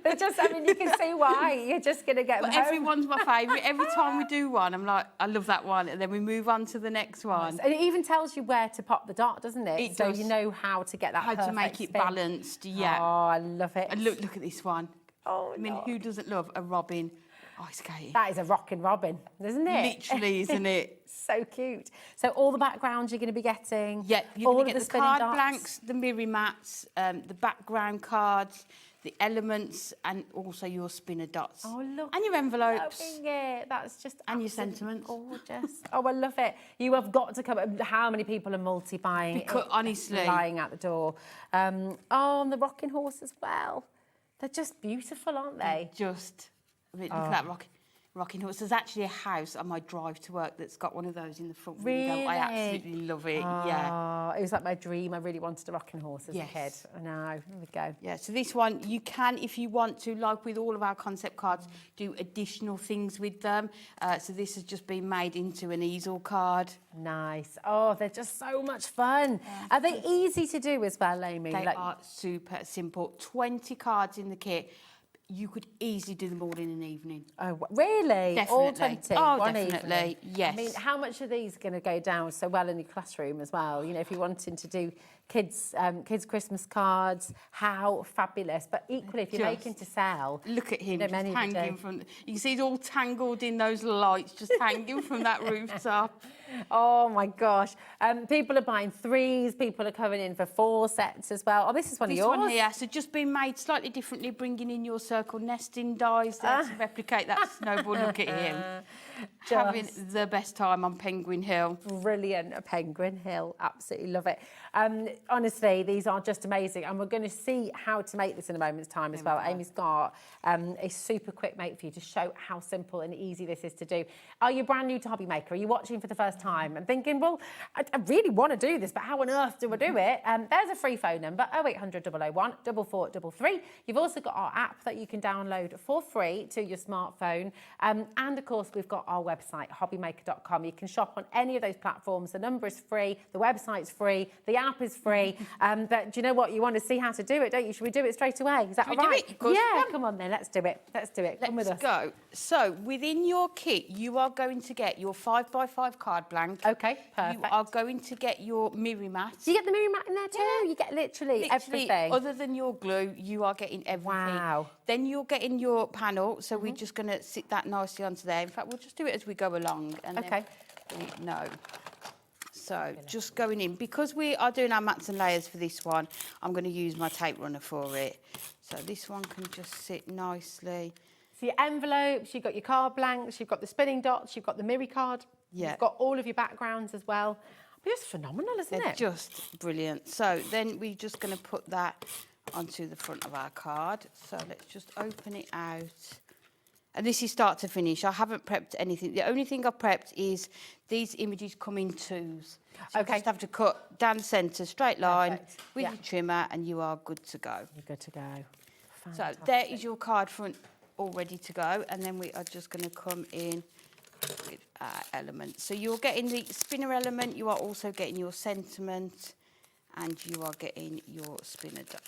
They're just. I mean, you can see why. You're just going to get. But everyone's my favourite. Every time we do one, I'm like, I love that one, and then we move on to the next one. And it even tells you where to pop the dot, doesn't it? It so does. you know how to get that. How to make it spin. balanced. Yeah. Oh, I love it. And look at this one. Oh, I mean, who doesn't love a robin ice skating? That is a rockin' robin, isn't it? Literally, isn't it? So cute. So all the backgrounds you're going to be getting. Yeah, you're all going to of get the spinning card dots. blanks, the mirror mats, the background cards, the elements, and also your spinner dots. Oh, look. And your envelopes. Loving it. That's just And your absolutely sentiments. Gorgeous. Oh, I love it. You have got to come. How many people are multi-buying? Because, honestly. Lying at the door. Oh, and the rocking horse as well. They're just beautiful, aren't they? I mean, look at that rocking horse. There's actually a house on my drive to work that's got one of those in the front window. I absolutely love it. Yeah. It was like my dream. I really wanted a rocking horse as a kid. I know. There we go. Yeah, so this one, you can, if you want to, like with all of our concept cards, do additional things with them. So this has just been made into an easel card. Nice. Oh, they're just so much fun. Are they easy to do as well, Amy? They are super simple. 20 cards in the kit. You could easily do them all in an evening. Oh, really? Definitely. All 20? Oh, one definitely, evening? yes. I mean, how much are these going to go down so well in your classroom as well? You know, if you're wanting to do kids' Christmas cards, how fabulous. But equally, if you're making to sell... Look at him, you know, just hanging from... You can see he's all tangled in those lights, just hanging from that rooftop. Oh, my gosh. People are buying 3s. People are coming in for 4 sets as well. Oh, this is one of yours. This one here, so just been made slightly differently, bringing in your circle nesting dies there to replicate that snowball. Look at him. Having the best time on Penguin Hill. Brilliant, Penguin Hill. Absolutely love it. Honestly, these are just amazing. And we're going to see how to make this in a moment's time as well. Amy's got a super quick make for you to show how simple and easy this is to do. Are you brand new to HobbyMaker? Are you watching for the first time and thinking, well, I really want to do this, but how on earth do I do it? There's a free phone number, 0800 001 4433. You've also got our app that you can download for free to your smartphone. And of course, we've got our website, hobbymaker.com. You can shop on any of those platforms. The number is free, the website's free, the app is free. But do you know what? You want to see how to do it, don't you? Should we do it straight away? Is that all right? Yeah, come on then, let's do it. Let's do it. Come with us. Let's go. So within your kit, you are going to get your 5x5 card blank. Okay, perfect. You are going to get your mirror mat. You get the mirror mat in there too? Yeah. You get literally everything. Other than your glue, you are getting everything. Wow. Then you're getting your panel, so we're just going to sit that nicely onto there. In fact, we'll just do it as we go along. And then we know. So just going in. Because we are doing our mats and layers for this one, I'm going to use my tape runner for it. So this one can just sit nicely. So your envelopes, you've got your card blanks, you've got the spinning dots, you've got the mirror card. Yeah. You've got all of your backgrounds as well. Just phenomenal, isn't it? Just brilliant. So then we're just going to put that onto the front of our card. So let's just open it out. And this is start to finish. I haven't prepped anything. The only thing I've prepped is these images come in 2s. So you just have to cut down the centre, straight line, with your trimmer, and you are good to go. You're good to go. Fantastic. So there is your card front all ready to go. And then we are just going to come in with our elements. So you're getting the spinner element, you are also getting your sentiment, and you are getting your spinner dot.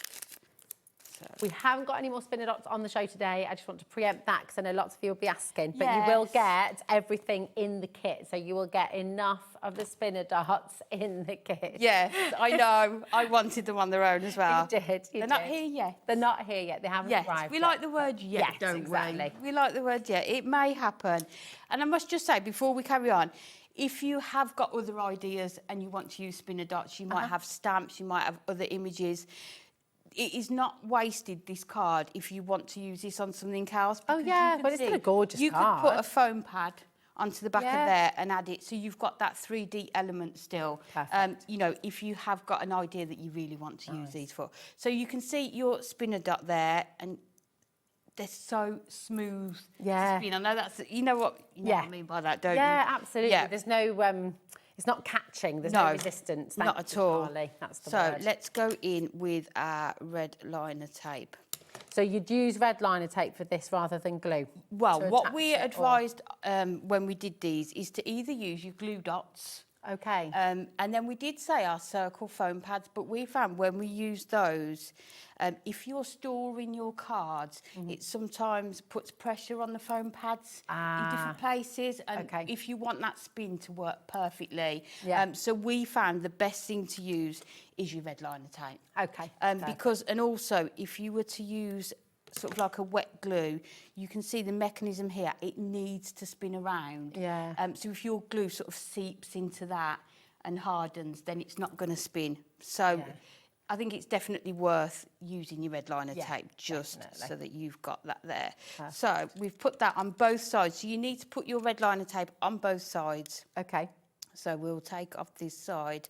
So. We haven't got any more spinner dots on the show today. I just want to preempt that because I know lots of you will be asking. But you will get everything in the kit. So you will get enough of the spinner dots in the kit. Yes, I know. I wanted them on their own as well. You did. They're not here yet. They're not here yet. They haven't arrived we yet. like the word yet, don't exactly. we? We like the word yet. It may happen. And I must just say, before we carry on, if you have got other ideas and you want to use spinner dots, you might have stamps, you might have other images. It is not wasted, this card, if you want to use this on something else. Oh yeah, but it's got a gorgeous you card. could put a foam pad onto the back of there and add it, so you've got that 3D element still. You know, if you have got an idea that you really want to use these for. So you can see your spinner dot there, and they're so smooth. Yeah. To spin. I know that's, you know what I mean by that, don't you? Yeah, absolutely. Yeah. There's no, it's not catching. There's no resistance. Not at all. Charlie. That's the so word. let's go in with our red liner tape. So you'd use red liner tape for this rather than glue? Well, what we advised when we did these is to either use your glue dots. Okay. And then we did say our circle foam pads, but we found when we use those, if you're storing your cards, it sometimes puts pressure on the foam pads in different places. And if you want that spin to work perfectly, so we found the best thing to use is your red liner tape. Okay. Because, and also, if you were to use sort of like a wet glue, you can see the mechanism here, it needs to spin around. Yeah. So if your glue sort of seeps into that and hardens, then it's not going to spin. So I think it's definitely worth using your red liner tape just so that you've got that there. Perfect. So we've put that on both sides. So you need to put your red liner tape on both sides. Okay. So we'll take off this side.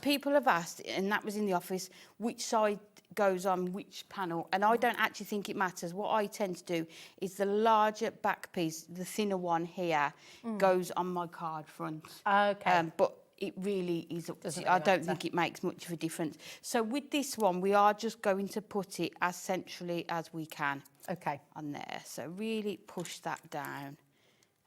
People have asked, and that was in the office, which side goes on which panel, and I don't actually think it matters. What I tend to do is the larger back piece, the thinner one here, goes on my card front. Okay. But it really is up to you. I don't think it makes much of a difference. So with this one, we are just going to put it as centrally as we can. Okay. On there. So really push that down.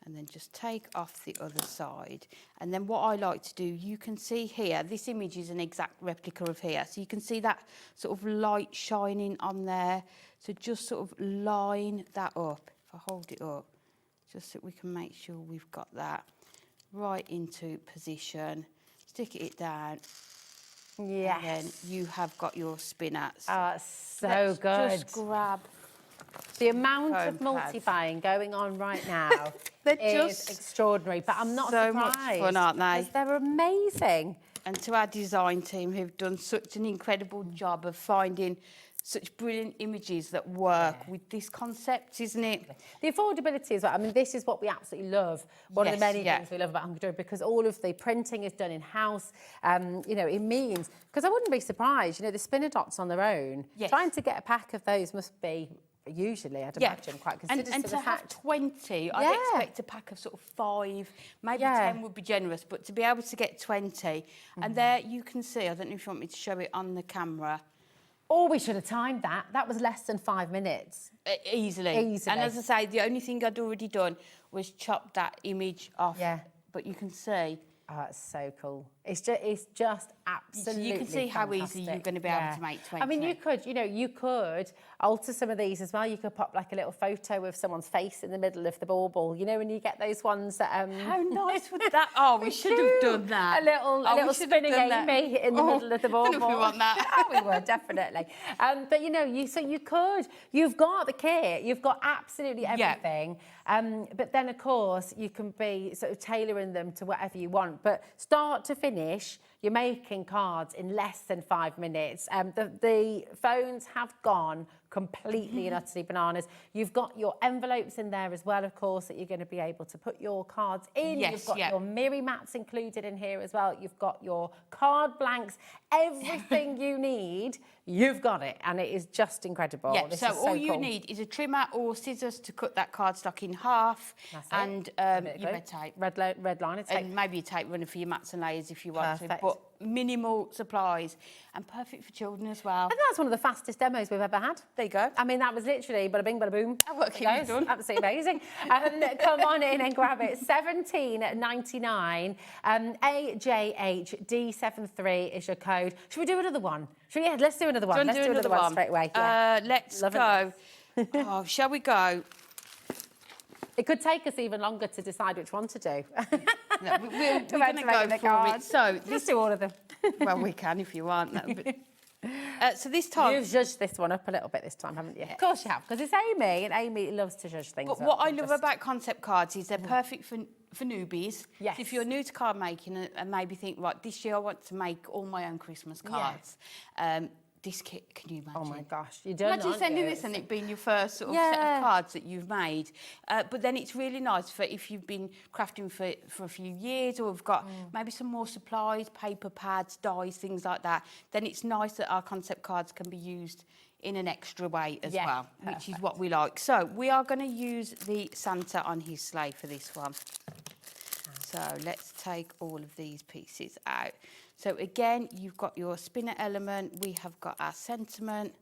And then just take off the other side. And then what I like to do, you can see here, this image is an exact replica of here. So you can see that sort of light shining on there. So just sort of line that up. If I hold it up, just so we can make sure we've got that right into position. Stick it down. Yes. And then you have got your spinner. Oh, it's so good. Just grab the amount of multi-buying going on right now is extraordinary, but I'm not so surprised. much fun, aren't they? Because they're amazing. And to our design team who've done such an incredible job of finding such brilliant images that work with this concept, isn't it? The affordability as well. I mean, this is what we absolutely love. One of the many things we love about Hunkydory, because all of the printing is done in-house. You know, it means, because I wouldn't be surprised, you know, the spinner dots on their own, trying to get a pack of those must be usually, I'd imagine, quite considerate. And to have 20, I'd expect a pack of sort of 5, maybe 10 would be generous, but to be able to get 20, and there you can see, I don't know if you want me to show it on the camera. Oh, we should have timed that. That was less than 5 minutes. Easily. And as I say, the only thing I'd already done was chop that image off. Yeah. But you can see. Oh, it's so cool. It's just absolutely You can see how easy you're going to be able to make 20. I mean, you could alter some of these as well. You could pop like a little photo of someone's face in the middle of the bauble, you know, when you get those ones that... How nice would that... Oh, we should have done that. A little spinning Amy in the middle of the bauble. I don't know if we want that. We would, definitely. But, you know, you've got the kit, you've got absolutely everything. But then, of course, you can be sort of tailoring them to whatever you want. But start to finish, you're making cards in less than 5 minutes. The phones have gone completely and utterly bananas. You've got your envelopes in there as well, of course, that you're going to be able to put your cards in. Yes, You've got your Miri mats included in here as well. You've got your card blanks. Everything you need, you've got it. And it is just incredible. Yeah, this so is all you need is a trimmer or scissors to cut that cardstock in half. And your red tape. Red liner tape. And maybe a tape runner for your mats and layers if you want to. But minimal supplies and perfect for children as well. I think that's one of the fastest demos we've ever had. There you go. I mean, that was literally bada bing, bada boom. What you've done. Absolutely amazing. Come on in and grab it. $17.99. AJHD73 is your code. Should we do another one? Let's do another one. Let's do another one straight away. Yeah. Let's go. Oh, shall we go? It could take us even longer to decide which one to do. No, we're going to go for it. So let's do all of them. Well, we can if you want. So this time... You've judged this one up a little bit this time, haven't you? Of course you have, because it's Amy, and Amy loves to judge things But up. what I love about concept cards is they're perfect for newbies. Yes. So if you're new to card making and maybe think, right, this year I want to make all my own Christmas cards. This kit, can you imagine? Oh my gosh, you don't. Imagine sending this and it being your first sort of set of cards that you've made. But then it's really nice for if you've been crafting for a few years or have got maybe some more supplies, paper pads, dies, things like that. Then it's nice that our concept cards can be used in an extra way as well, which is what we like. So we are going to use the Santa on his sleigh for this one. So let's take all of these pieces out. So again, you've got your spinner element, we have got our sentiment,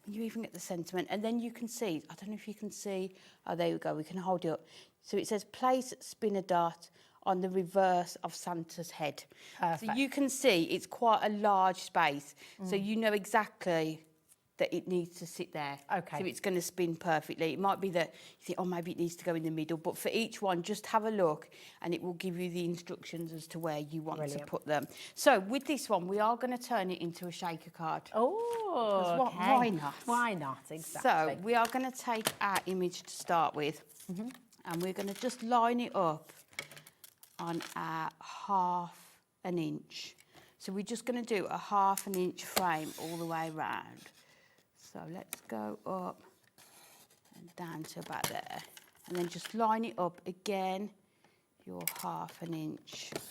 you even get the sentiment, and then you can see, I don't know if you can see, oh, there we go, we can hold it up. So it says place spinner dot on the reverse of Santa's head. Perfect. So you can see it's quite a large space, so you know exactly that it needs to sit there. Okay. So it's going to spin perfectly. It might be that you think, oh, maybe it needs to go in the middle, but for each one, just have a look and it will give you the instructions as to where you want to put them. So with this one, we are going to turn it into a shaker card. Oh, okay. Why not? Why not, exactly. So we are going to take our image to start with and we're going to just line it up on our 1/2 inch. So we're just going to do a 1/2 inch frame all the way around. So let's go up and down to about there. And then just line it up again, your 1/2 inch. It's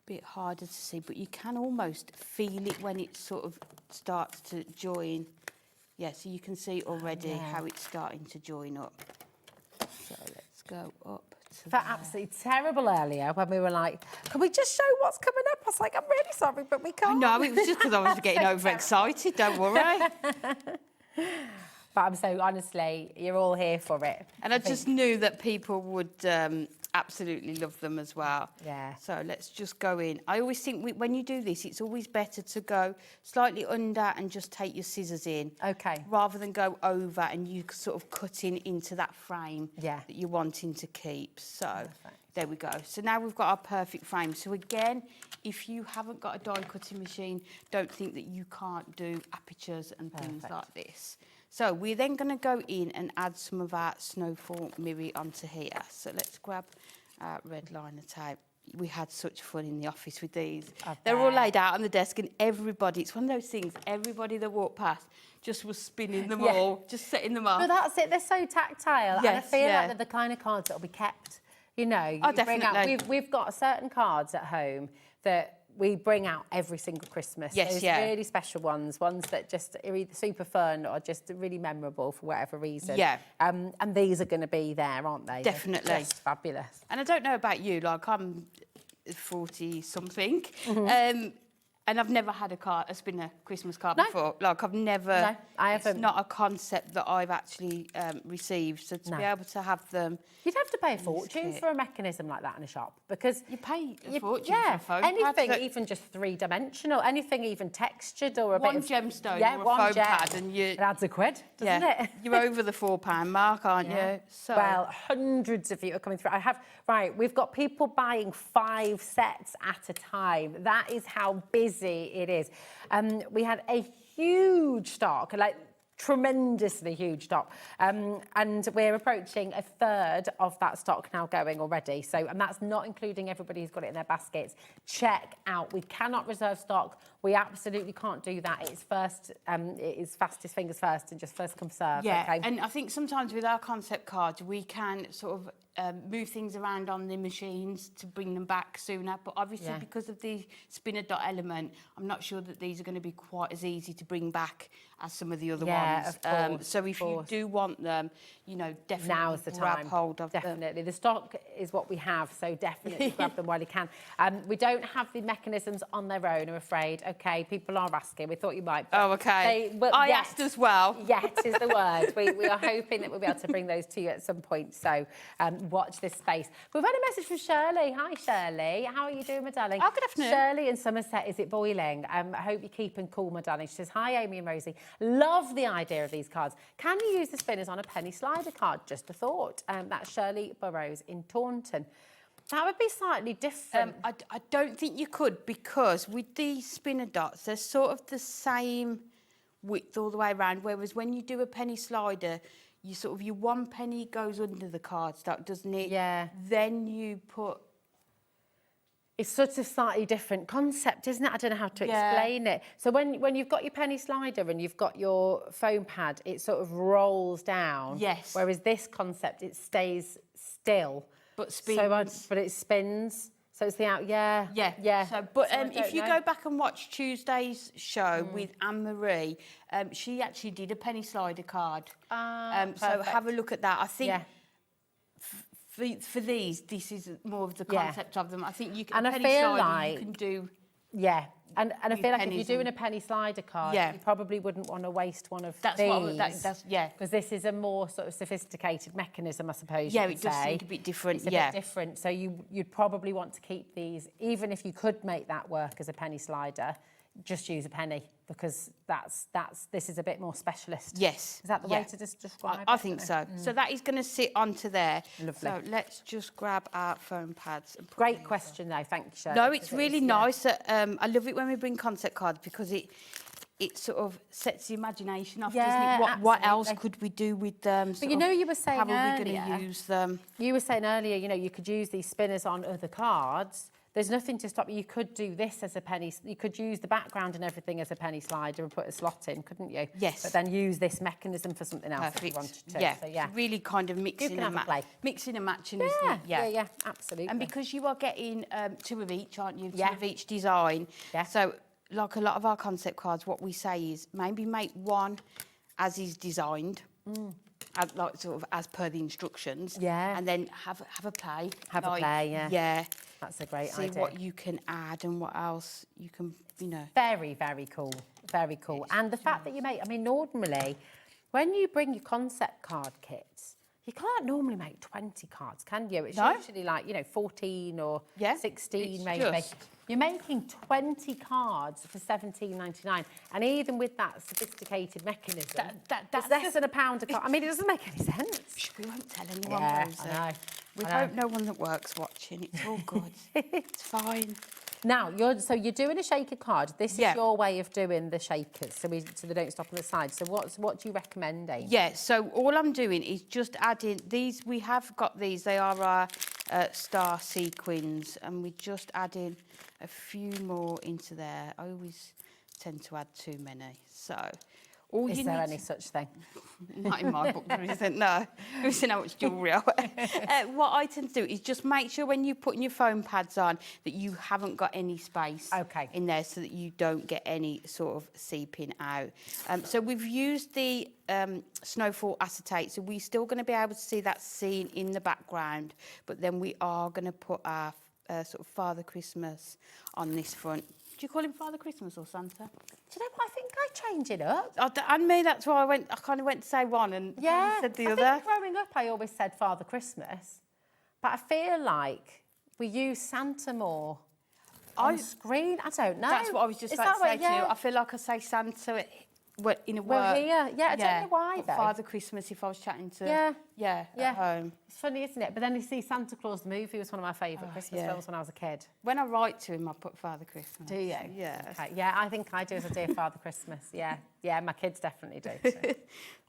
a bit harder to see, but you can almost feel it when it sort of starts to join. Yeah, so you can see already how it's starting to join up. So let's go up. Felt absolutely terrible earlier when we were like, can we just show what's coming up? I was like, I'm really sorry, but we can't. No, it was just because I was getting overexcited, don't worry. But I'm so, honestly, you're all here for it. And I just knew that people would absolutely love them as well. Yeah. So let's just go in. I always think when you do this, it's always better to go slightly under and just take your scissors in. Okay. Rather than go over and you sort of cutting into that frame that you're wanting to keep. So there we go. So now we've got our perfect frame. So again, if you haven't got a die cutting machine, don't think that you can't do apertures and things like this. So we're then going to go in and add some of our snowfall mirror onto here. So let's grab our red liner tape. We had such fun in the office with these. They're all laid out on the desk and everybody, it's one of those things, everybody that walked past just was spinning them all, just setting them up. But that's it, they're so tactile. And I feel like they're the kind of cards that will be kept, you know. You bring out, we've got certain cards at home that we bring out every single Christmas. Those really special ones that just are either super fun or just really memorable for whatever reason. Yeah. And these are going to be there, aren't they? Definitely. They're just fabulous. And I don't know about you, like I'm 40-something, and I've never had a spinner Christmas card before. Like I've never. No, I haven't. It's not a concept that I've actually received. So to be able to have them, you'd have to pay a fortune for a mechanism like that in a shop because you pay a fortune for a phone anything, pad. even just 3-dimensional, anything even textured or a bit of gemstone or a one foam gem, pad, and it adds a quid, doesn't it? You're over the £4 mark, aren't you? So well, hundreds of you are coming through. We've got people buying 5 sets at a time. That is how busy it is. We had a huge stock, like tremendously huge stock, and we're approaching 1/3 of that stock now going already. So, and that's not including everybody who's got it in their baskets. Check out. We cannot reserve stock. We absolutely can't do that. It's first. It is fastest fingers first and just first come serve. Yeah, okay? and I think sometimes with our concept cards, we can sort of move things around on the machines to bring them back sooner. But obviously, because of the spinner dot element, I'm not sure that these are going to be quite as easy to bring back as some of the other ones. Of course, so if you do want them, you know, definitely now's the grab time. hold of them. Definitely, the stock is what we have, so definitely grab them while you can. We don't have the mechanisms on their own, I'm afraid. Okay, people are asking. We thought you might. Oh, okay. I asked as well. Yet is the word. We are hoping that we'll be able to bring those to you at some point. So watch this space. We've had a message from Shirley. Hi, Shirley. How are you doing, my darling? Oh, good afternoon. Shirley in Somerset. Is it boiling? I hope you're keeping cool, my darling. She says, hi, Amy and Rosie. Love the idea of these cards. Can you use the spinners on a penny slider card? Just a thought. That's Shirley Burrows in Taunton. That would be slightly different. I don't think you could, because with these spinner dots, they're sort of the same width all the way around, whereas when you do a penny slider, you sort of, your one penny goes under the cardstock, doesn't it? Yeah. Then you put... It's such a slightly different concept, isn't it? I don't know how to explain it. So when you've got your penny slider and you've got your foam pad, it sort of rolls down. Yes. Whereas this concept, it stays still. But spins. But it spins. So it's the out, yeah. So, but if you go back and watch Tuesday's show with Anne-Marie, she actually did a penny slider card. So have a look at that. I think for these, this is more of the concept of them. I think you can, and a I penny feel slider like, you can do. Yeah. And I feel like if pennies you're doing and- a penny slider card, Yeah. you probably wouldn't want to waste one of That's these. what that's Because this is a more sort of sophisticated mechanism, I suppose. Yeah, you it could does say. seem a bit different. It's a bit different. So you'd probably want to keep these, even if you could make that work as a penny slider, just use a penny, because this is a bit more specialist. Yes. Is that the way to just describe it? I think so. So that is going to sit onto there. Lovely. So let's just grab our foam pads. And put Great question, though. Thank you, Sheila. No, it's really nice. I love it when we bring concept cards, because it sort of sets the imagination off, doesn't it? What else could we do with them? But you know, you were saying how are we earlier, going to use them? You were saying earlier, you know, you could use these spinners on other cards. There's nothing to stop you. You could do this as a penny. You could use the background and everything as a penny slider and put a slot in, couldn't you? Yes. But then use this mechanism for something else if you wanted to. Yeah. So, yeah. Really kind of mixing and matching, isn't it? Yeah, absolutely. And because you are getting 2 of each, aren't you? 2 of each design. Yeah. So, like a lot of our concept cards, what we say is maybe make one as is designed. Like sort of as per the instructions. Yeah. And then have a play. Have a play, yeah. Yeah. That's a great idea. See what you can add and what else you can, you know. Very, very cool. Very cool. And the fact that you make, I mean, normally, when you bring your concept card kits, you can't normally make 20 cards, can you? It's usually like, you know, 14 or 16 maybe. You're making 20 cards for $17.99, and even with that sophisticated mechanism, that's less than £1 a card. I mean, it doesn't make any sense. We won't tell anyone. Yeah, Rosie. I know. We hope no one that works watching. It's all good. It's fine. Now, you're doing a shaker card. This is your way of doing the shakers, so they don't stop on the side. So what do you recommend, Amy? Yeah, so all I'm doing is just adding these. We have got these. They are our star sequins, and we're just adding a few more into there. I always tend to add too many. So is there any such thing? Not in my book, there isn't. No, we've seen how much jewellery I wear. What I tend to do is just make sure when you're putting your foam pads on that you haven't got any space in there, so that you don't get any sort of seeping out. So we've used the snowfall acetate, so we're still going to be able to see that scene in the background, but then we are going to put our sort of Father Christmas on this front. Do you call him Father Christmas or Santa? Do you know what? I think I change it up. And me, that's why I kind of went to say one and said the other. I think growing up, I always said Father Christmas, but I feel like we use Santa more on screen. I don't know. That's what I was just about to say to you. I feel like I say Santa in a word. Here, I don't know why though. Father Christmas, if I was chatting to at home. It's funny, isn't it? But then you see Santa Claus the movie was one of my favourite Christmas films when I was a kid. When I write to him, I put Father Christmas. Do you? Yeah. Okay. Yeah, I think I do as I do Father Christmas. Yeah, my kids definitely do. Too.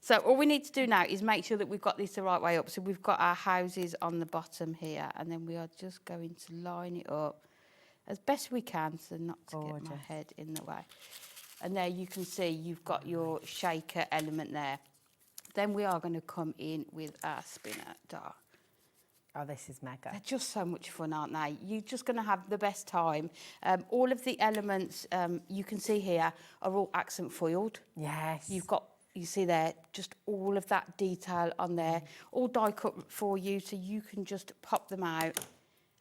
So all we need to do now is make sure that we've got this the right way up. So we've got our houses on the bottom here, and then we are just going to line it up as best we can, so not to get my head in the way. And there you can see you've got your shaker element there. Then we are going to come in with our spinner dart. Oh, this is mega. They're just so much fun, aren't they? You're just going to have the best time. All of the elements you can see here are all accent foiled. Yes. You see there, just all of that detail on there, all die cut for you, so you can just pop them out.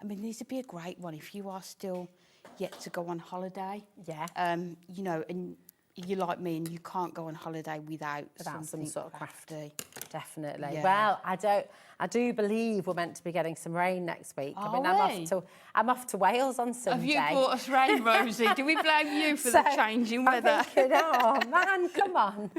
I mean, these would be a great one if you are still yet to go on holiday. Yeah. You know, and you're like me and you can't go on holiday without some something sort of crafty. Definitely. Yeah. Well, I do believe we're meant to be getting some rain next week. I mean, Are we? I'm off to Wales on Sunday. Have you brought us rain, Rosie? Do we blame you for the changing weather? I'm thinking, oh man, come on.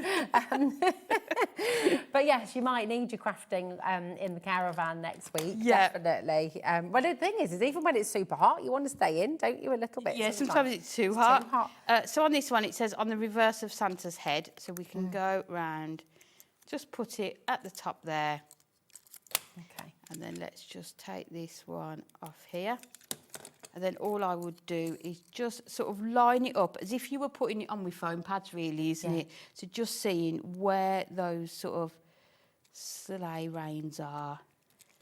But yes, you might need your crafting in the caravan next week. Yeah. Definitely. Well, the thing is even when it's super hot, you want to stay in, don't you, a little bit? Yeah, sometimes it's too hot. So on this one, it says on the reverse of Santa's head. So we can go round, just put it at the top there. Okay. And then let's just take this one off here. And then all I would do is just sort of line it up as if you were putting it on with foam pads, really, isn't it? So just seeing where those sort of sleigh reins are.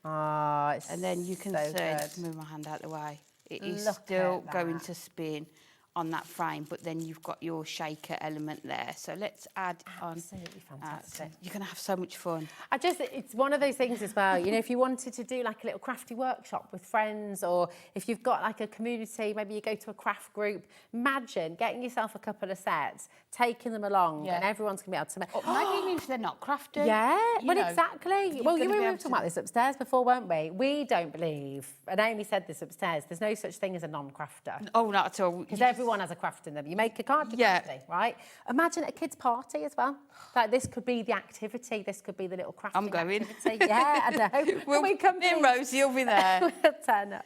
Ah, and then you can see, let's move my hand out of the way. It is still going to spin on that frame, but then you've got your shaker element there. So let's add on. Absolutely fantastic. You're going to have so much fun. It's one of those things as well, you know, if you wanted to do like a little crafty workshop with friends, or if you've got like a community, maybe you go to a craft group, imagine getting yourself a couple of sets, taking them along, and everyone's going to be able to make... Maybe even if they're not crafty. Yeah, you know, exactly. Well, we were talking about this upstairs before, weren't we? We don't believe, and Amy said this upstairs, there's no such thing as a non-crafter. Oh, not at all. Because everyone has a craft in them. You make a card, crafty, right? Imagine a kid's party as well. Like, this could be the activity, this could be the little crafting activity. Yeah, I know. Me and Rosie will be there. We'll turn up.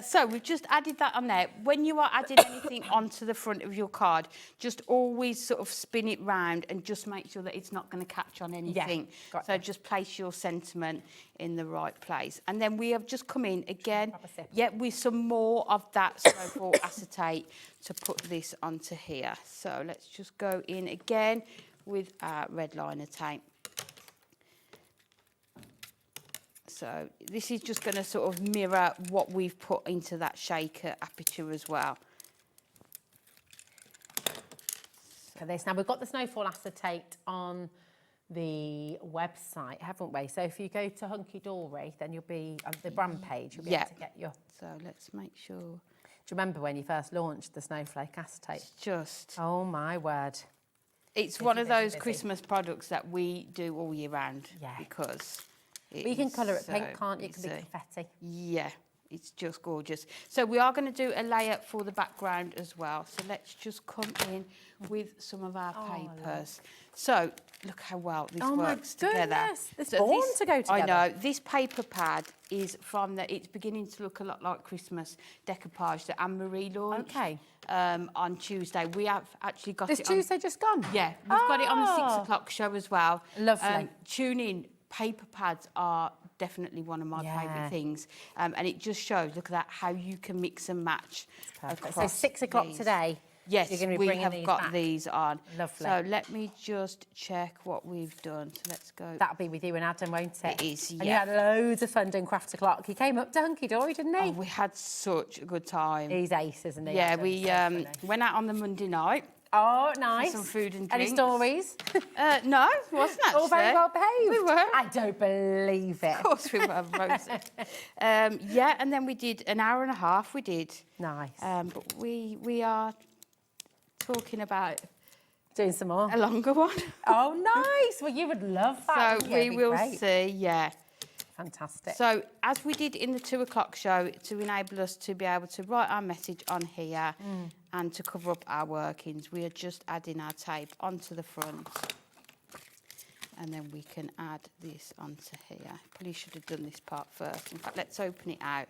So we've just added that on there. When you are adding anything onto the front of your card, just always sort of spin it round and just make sure that it's not going to catch on anything. So just place your sentiment in the right place. And then we have just come in again, with some more of that snowfall acetate to put this onto here. So let's just go in again with our red liner tape. So this is just going to sort of mirror what we've put into that shaker aperture as well. For this, now we've got the snowfall acetate on the website, haven't we? So if you go to Hunkydory, then you'll be on the brand page. You'll be able to get your. So let's make sure. Do you remember when you first launched the snowflake acetate? Just. Oh my word! It's one of those Christmas products that we do all year round. Yeah. Because. You can colour it pink, can't you? It can be confetti. Yeah, it's just gorgeous. So we are going to do a layer for the background as well. So let's just come in with some of our papers. So look how well this works together. It's born to go together. I know. This paper pad is from it's beginning to look a lot like Christmas decoupage that Anne-Marie launched. On Tuesday. We have actually got it on... This Tuesday just gone? Yeah, we've got it on the 6 o'clock show as well. Lovely. Tune in. Paper pads are definitely one of my favourite things. And it just shows, look at that, how you can mix and match. So 6 o'clock today? Yes, you're going to be we bringing have these got back. these on. Lovely. So let me just check what we've done. So let's go. That'll be with you and Adam, won't it? It is, And you had loads of fun doing Craft O'Clock. He came up to Hunkydory, didn't he? Oh, we had such a good time. He's ace, isn't he? Yeah, we went out on the Monday night. Oh, nice. Some food and Any drinks. stories? No, wasn't actually. All very well behaved. We were. I don't believe it. Of course we were, Rosie. Yeah, and then we did an hour and a half. We did. Nice. But we are talking about doing some more. A longer one. Oh, nice. Well, you would love that. So we will see. Yeah. Fantastic. So, as we did in the 2 o'clock show, to enable us to be able to write our message on here and to cover up our workings, we are just adding our tape onto the front. And then we can add this onto here. Probably should have done this part first. In fact, let's open it out.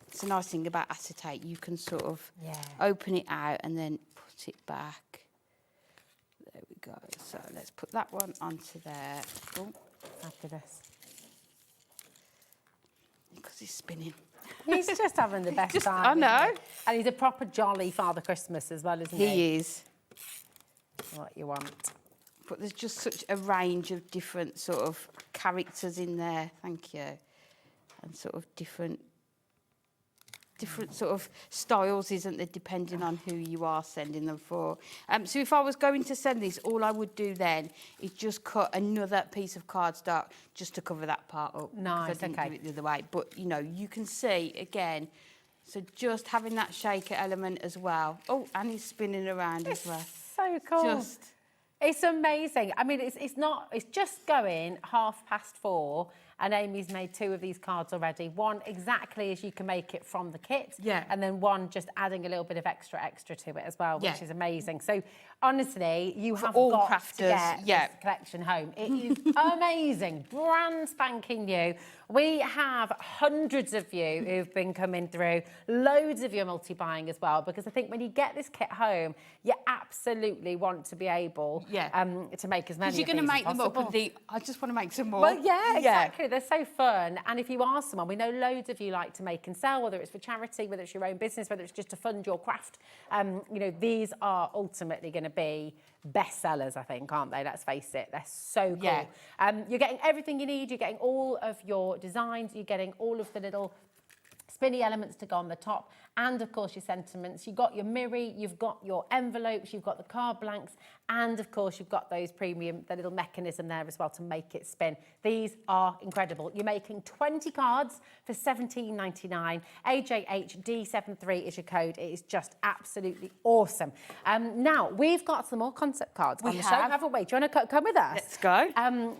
It's a nice thing about acetate. You can sort of open it out and then put it back. There we go. So, let's put that one onto there. Oh. Fabulous. Because he's spinning. He's just having the best time. I know. And he's a proper jolly Father Christmas as well, isn't he? He is. What you want. But there's just such a range of different sort of characters in there. Thank you. And sort of different sort of styles, isn't there, depending on who you are sending them for. So if I was going to send this, all I would do then is just cut another piece of cardstock just to cover that part up. Nice, I didn't do it the other way. But, you know, you can see, again, so just having that shaker element as well. Oh, and he's spinning around as well. So cool. It's amazing. I mean, it's just going 4:30, and Amy's made 2 of these cards already. One exactly as you can make it from the kit. Yeah. And then one just adding a little bit of extra to it as well, which is amazing. So honestly, you have all got crafters, to get this collection home. It is amazing, brand spanking new. We have hundreds of you who've been coming through, loads of you are multi-buying as well, because I think when you get this kit home, you absolutely want to be able to make as many Because you're going to make them up with I just want to make some more. Well, yeah, exactly. They're so fun. And if you are someone, we know loads of you like to make and sell, whether it's for charity, whether it's your own business, whether it's just to fund your craft. You know, these are ultimately going to be bestsellers, I think, aren't they? Let's face it. They're so cool. Yeah. You're getting everything you need. You're getting all of your designs. You're getting all of the little spinny elements to go on the top, and of course your sentiments. You've got your mirror, you've got your envelopes, you've got the card blanks, and of course you've got those premium, the little mechanism there as well to make it spin. These are incredible. You're making 20 cards for $17.99. AJHD73 is your code. It is just absolutely awesome. Now we've got some more concept cards on the show, haven't we? Do you want to come with us? Let's go.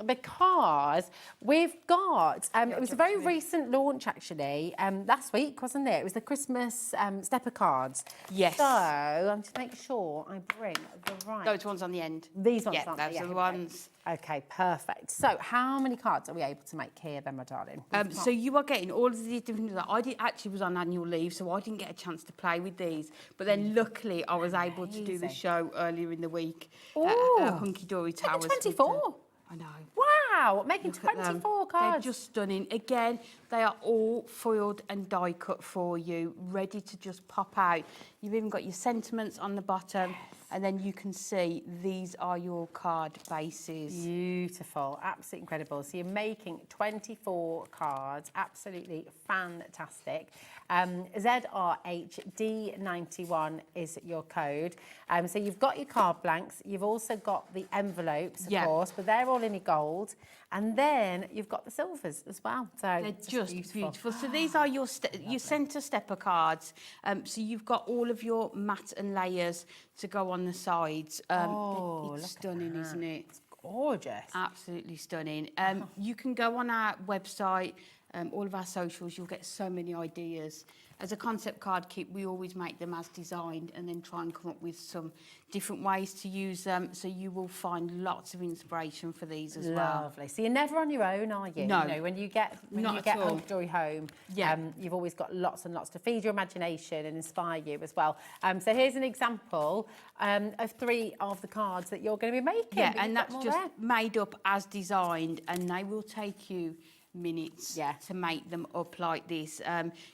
Because we've got it was a very recent launch actually, last week, wasn't it? It was the Christmas stepper cards. Yes. So I'm just making sure I bring the right. Those ones on the end. These ones, yeah, aren't those they? are the ones. Okay, perfect. So how many cards are we able to make here then, my darling? So you are getting all of these different... actually was on annual leave, so I didn't get a chance to play with these. But then luckily I was able to do the show earlier in the week at Hunkydory Towers. 24? I know. Wow, making 24 cards. They're just stunning. Again, they are all foiled and die cut for you, ready to just pop out. You've even got your sentiments on the bottom, and then you can see these are your card bases. Beautiful, absolutely incredible. So you're making 24 cards, absolutely fantastic. ZRHD91 is your code. So you've got your card blanks, you've also got the envelopes, of course, but they're all in your gold. And then you've got the silvers as well. So they're just beautiful. So these are your centre stepper cards. So you've got all of your matte and layers to go on the sides. It's stunning, isn't it? It's gorgeous. Absolutely stunning. You can go on our website, all of our socials, you'll get so many ideas. As a concept card kit, we always make them as designed and then try and come up with some different ways to use them. So you will find lots of inspiration for these as well. Lovely. So you're never on your own, are you? No. You know, when you get Hunkydory home, you've always got lots and lots to feed your imagination and inspire you as well. So here's an example of 3 of the cards that you're going to be making. Yeah, and that's just made up as designed, and they will take you minutes to make them up like this.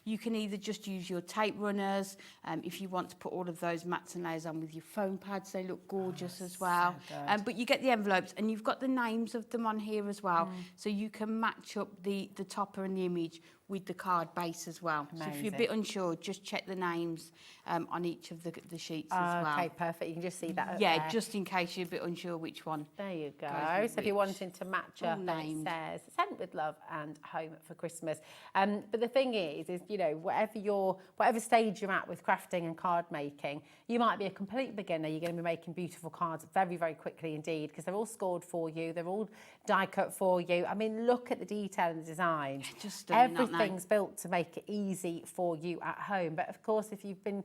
You can either just use your tape runners, if you want to put all of those mats and layers on with your foam pads, they look gorgeous as well. So but you get the envelopes, and you've got the names of them on here as well, so you can match up the topper and the image with the card base as well. Amazing. So if you're a bit unsure, just check the names on each of the sheets as well. Okay, perfect. You can just see that up there. there. Just in case you're a bit unsure which one. There you go. So if you're wanting to match up, it says sent with love and home for Christmas. But the thing is you know, whatever stage you're at with crafting and card making, you might be a complete beginner. You're going to be making beautiful cards very, very quickly indeed, because they're all scored for you. They're all die cut for you. I mean, look at the detail and the design. Just stunning, everything's built to make it easy for you at home. But of course, if you've been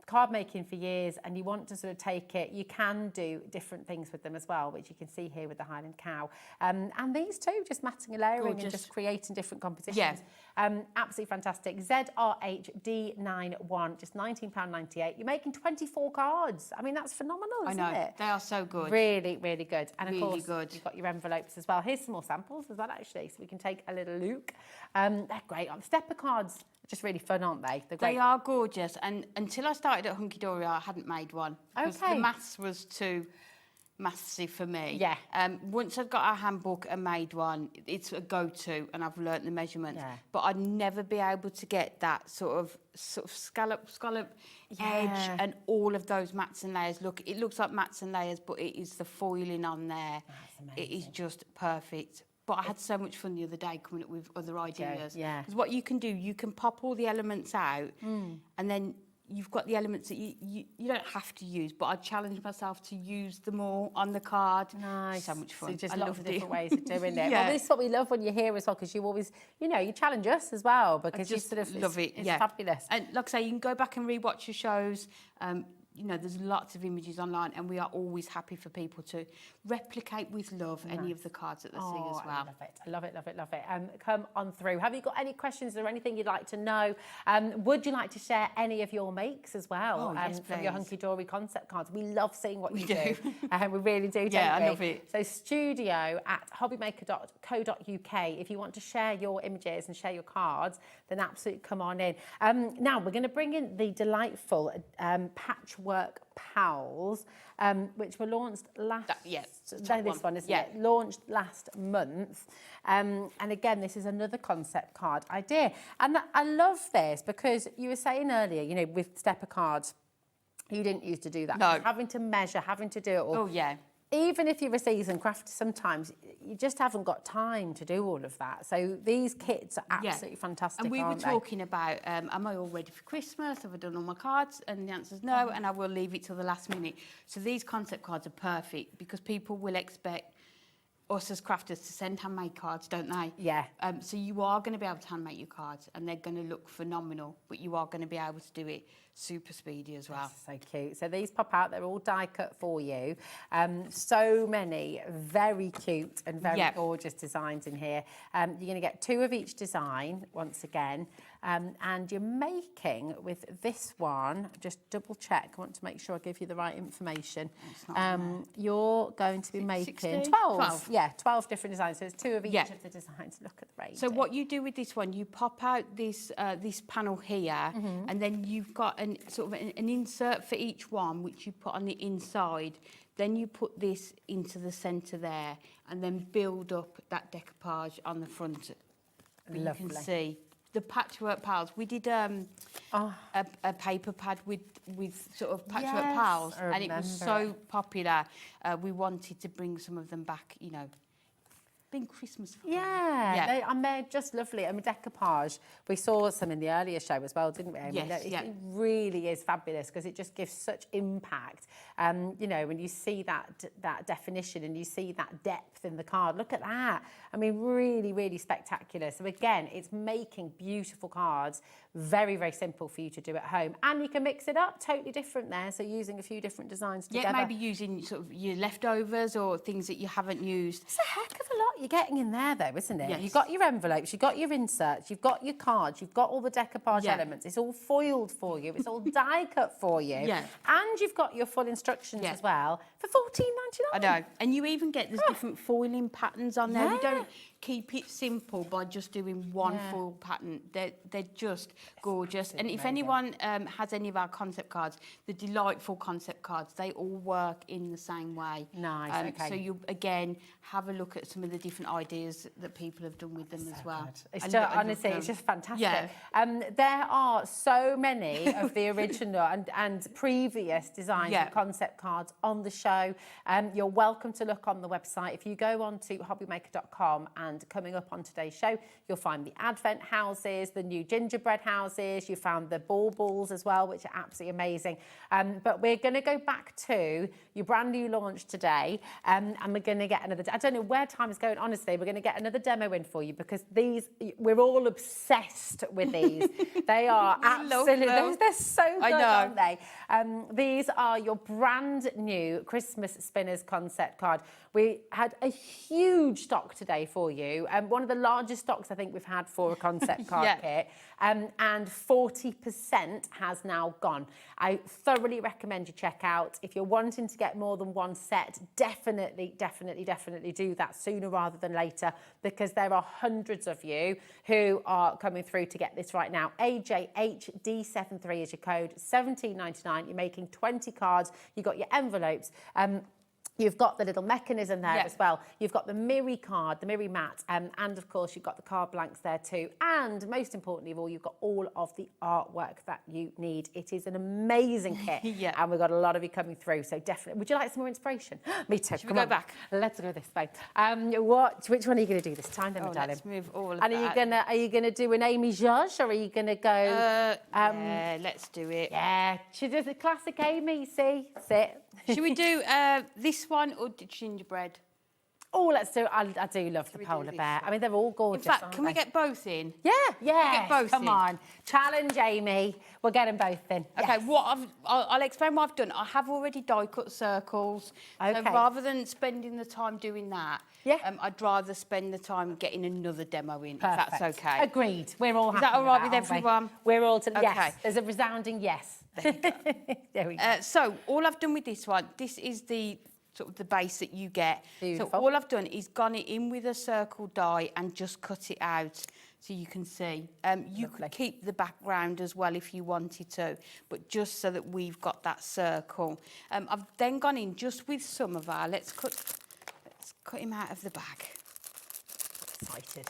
card making for years and you want to sort of take it, you can do different things with them as well, which you can see here with the Highland Cow. And these two, just matting and layering and just creating different compositions. Absolutely fantastic. ZRHD91, just £19.98. You're making 24 cards. I mean, that's phenomenal, isn't it? They are so good. Really, really good. And of Really course, good. you've got your envelopes as well. Here's some more samples as well, actually, so we can take a little look. They're great. Stepper cards, just really fun, aren't they? They're great. They are gorgeous. And until I started at Hunkydory, I hadn't made one. Because the maths was too mathsy for me. Yeah. Once I've got a handbook and made one, it's a go-to, and I've learnt the measurements. Yeah. But I'd never be able to get that sort of scallop edge and all of those mats and layers. Look, it looks like mats and layers, but it is the foiling on there. It is just perfect. But I had so much fun the other day coming up with other ideas. Yeah. Because what you can do, you can pop all the elements out, and then you've got the elements that you don't have to use, but I challenge myself to use them all on the card. Nice. So much fun. So just I lots loved of it. different ways of doing it. Yeah. Well, this is what we love when you're here as well, because you always, you know, you challenge us as well, I because you just sort of love it. It's Yeah, fabulous. And like I say, you can go back and rewatch your shows. You know, there's lots of images online, and we are always happy for people to replicate with love any of the cards that they see as well. I love it. I love it, love it, love it. Come on through. Have you got any questions or anything you'd like to know? Would you like to share any of your makes as well? Oh, yes, from your please. Hunkydory concept cards. We love seeing what We you do. we really do, don't Yeah, we? I love it. So studio@hobbymaker.co.uk. If you want to share your images and share your cards, then absolutely come on in. Now, we're going to bring in the delightful patchwork pals, which were launched last... this one, isn't it? Launched last month. And again, this is another concept card idea. And I love this because you were saying earlier, you know, with stepper cards, you didn't used to do that. No. Having to measure, having to do it all. Oh, yeah. Even if you're a seasoned crafter, sometimes you just haven't got time to do all of that. So these kits are absolutely fantastic, And we were aren't they? talking about, am I all ready for Christmas? Have I done all my cards? And the answer is no, and I will leave it till the last minute. So these concept cards are perfect because people will expect us as crafters to send handmade cards, don't they? Yeah. So you are going to be able to handmake your cards, and they're going to look phenomenal, but you are going to be able to do it super speedy as well. So cute. So these pop out, they're all die cut for you. So many very cute and very gorgeous designs in here. You're going to get 2 of each design once again. And you're making with this one, just double check, I want to make sure I give you the right information. You're going to be making 12. Yeah, 12 different designs. So it's 2 of each of the designs. Look at the range. So what you do with this one, you pop out this this panel here, and then you've got an insert for each one, which you put on the inside. Then you put this into the centre there, and then build up that decoupage on the front. You can see the patchwork pals. We did a paper pad with sort of patchwork pals, and it was so popular. We wanted to bring some of them back, you know. Big Christmas. And they're just lovely. I mean, decoupage, we saw some in the earlier show as well, didn't we? I mean, it really is fabulous because it just gives such impact. You know, when you see that definition and you see that depth in the card, look at that. I mean, really, really spectacular. So again, it's making beautiful cards, very, very simple for you to do at home. And you can mix it up, totally different there. So using a few different designs together. Yeah, maybe using sort of your leftovers or things that you haven't used. It's a heck of a lot you're getting in there though, isn't it? Yes. You've got your envelopes, you've got your inserts, you've got your cards, you've got all the decoupage elements. It's all foiled for you, it's all die cut for you. Yeah. And you've got your full instructions as well for $14.99. I know. And you even get there's different foiling patterns on there. We don't keep it simple by just doing one foil pattern. They're just gorgeous. And if anyone has any of our concept cards, the delightful concept cards, they all work in the same way. Nice, okay. So you, again, have a look at some of the different ideas that people have done with them as well. It's just, honestly, it's just fantastic. There are so many of the original and previous designs and concept cards on the show. You're welcome to look on the website. If you go on to hobbymaker.com and coming up on today's show, you'll find the Advent houses, the new gingerbread houses. You found the baubles as well, which are absolutely amazing. But we're going to go back to your brand new launch today, and we're going to get another. I don't know where time is going. Honestly, we're going to get another demo in for you because these we're all obsessed with these. They are absolutely. They're so good, aren't they? These are your brand new Christmas Spinners concept card. We had a huge stock today for you. One of the largest stocks I think we've had for a concept card kit. And 40% has now gone. I thoroughly recommend you check out. If you're wanting to get more than one set, definitely do that sooner rather than later because there are hundreds of you who are coming through to get this right now. AJHD73 is your code, $17.99. You're making 20 cards. You've got your envelopes. You've got the little mechanism there as well. You've got the Miri card, the Miri mat, and of course you've got the card blanks there too. And most importantly of all, you've got all of the artwork that you need. It is an amazing kit, and we've got a lot of you coming through. So definitely, would you like some more inspiration? Me too. Should we go back? Let's go this way. Which one are you going to do this time, then, my darling? Let's move all of and that. are you gonna do an Amy Judge, or are you gonna go? Yeah, let's do it. Yeah, she does a classic Amy. See, sit. Should we do this one or gingerbread? Oh, let's do. I do love the polar bear. I mean, they're all gorgeous. In fact, can we get both in? Yeah, yeah. Get both Come in. on, challenge Amy. We'll get them both in. Okay, I'll explain what I've done. I have already die cut circles. Okay. So rather than spending the time doing that, I'd rather spend the time getting another demo in. Perfect. If that's okay. Agreed. We're all happy. Is that all right with aren't we? everyone? We're all to Okay. yes. There's a resounding yes. There we go. So all I've done with this one, this is the sort of the base that you get. Beautiful. So all I've done is gone it in with a circle die and just cut it out so you can see. You could keep the background as well if you wanted to, but just so that we've got that circle. I've then gone in just with some of our, let's cut him out of the bag. Excited.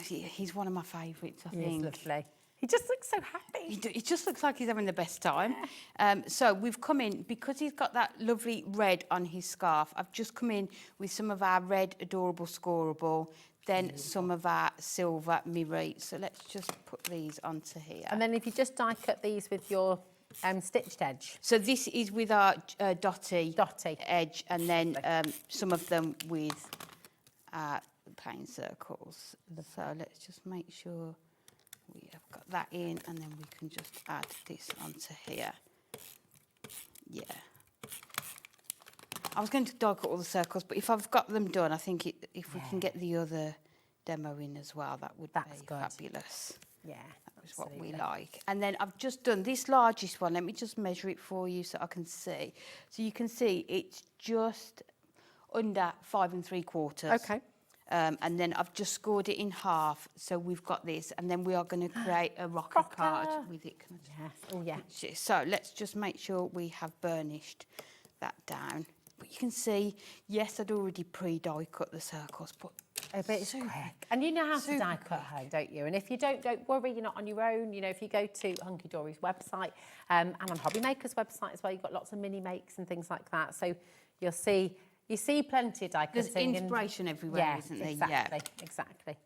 He's one of my favourites, I think. He's lovely. He just looks so happy. He just looks like he's having the best time. So we've come in, because he's got that lovely red on his scarf, I've just come in with some of our red Adorable Scoreable, then some of our silver Miri. So let's just put these onto here. And then if you just die cut these with your stitched edge. So this is with our dotty edge, and then some of them with plain circles. So let's just make sure we have got that in, and then we can just add this onto here. Yeah. I was going to die cut all the circles, but if I've got them done, I think if we can get the other demo in as well, that would be fabulous. Yeah, that was what we like. And then I've just done this largest one. Let me just measure it for you so I can see. So you can see it's just under 5 3/4. Okay. And then I've just scored it in half, so we've got this, and then we are going to create a rocker card with it. Can I just Oh, yeah. So let's just make sure we have burnished that down. But you can see, yes, I'd already pre-die cut the circles, but it's quick. And you know how to die cut home, don't you? And if you don't worry, you're not on your own. You know, if you go to Hunkydory's website and on HobbyMaker's website as well, you've got lots of mini makes and things like that. So you'll see. You see plenty of die cutting. There's inspiration everywhere, isn't there? Exactly, exactly.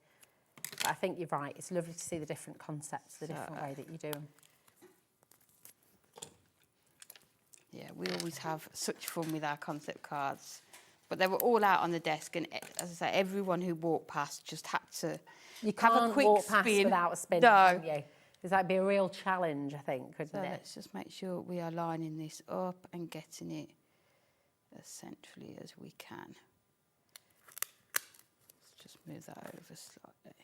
But I think you're right. It's lovely to see the different concepts, the different way that you do them. Yeah, we always have such fun with our concept cards. But they were all out on the desk, and as I say, everyone who walked past just had to have a quick walk past spin. without a spin, No. can you? Because that'd be a real challenge, I think, couldn't So it? let's just make sure we are lining this up and getting it as centrally as we can. Let's just move that over slightly.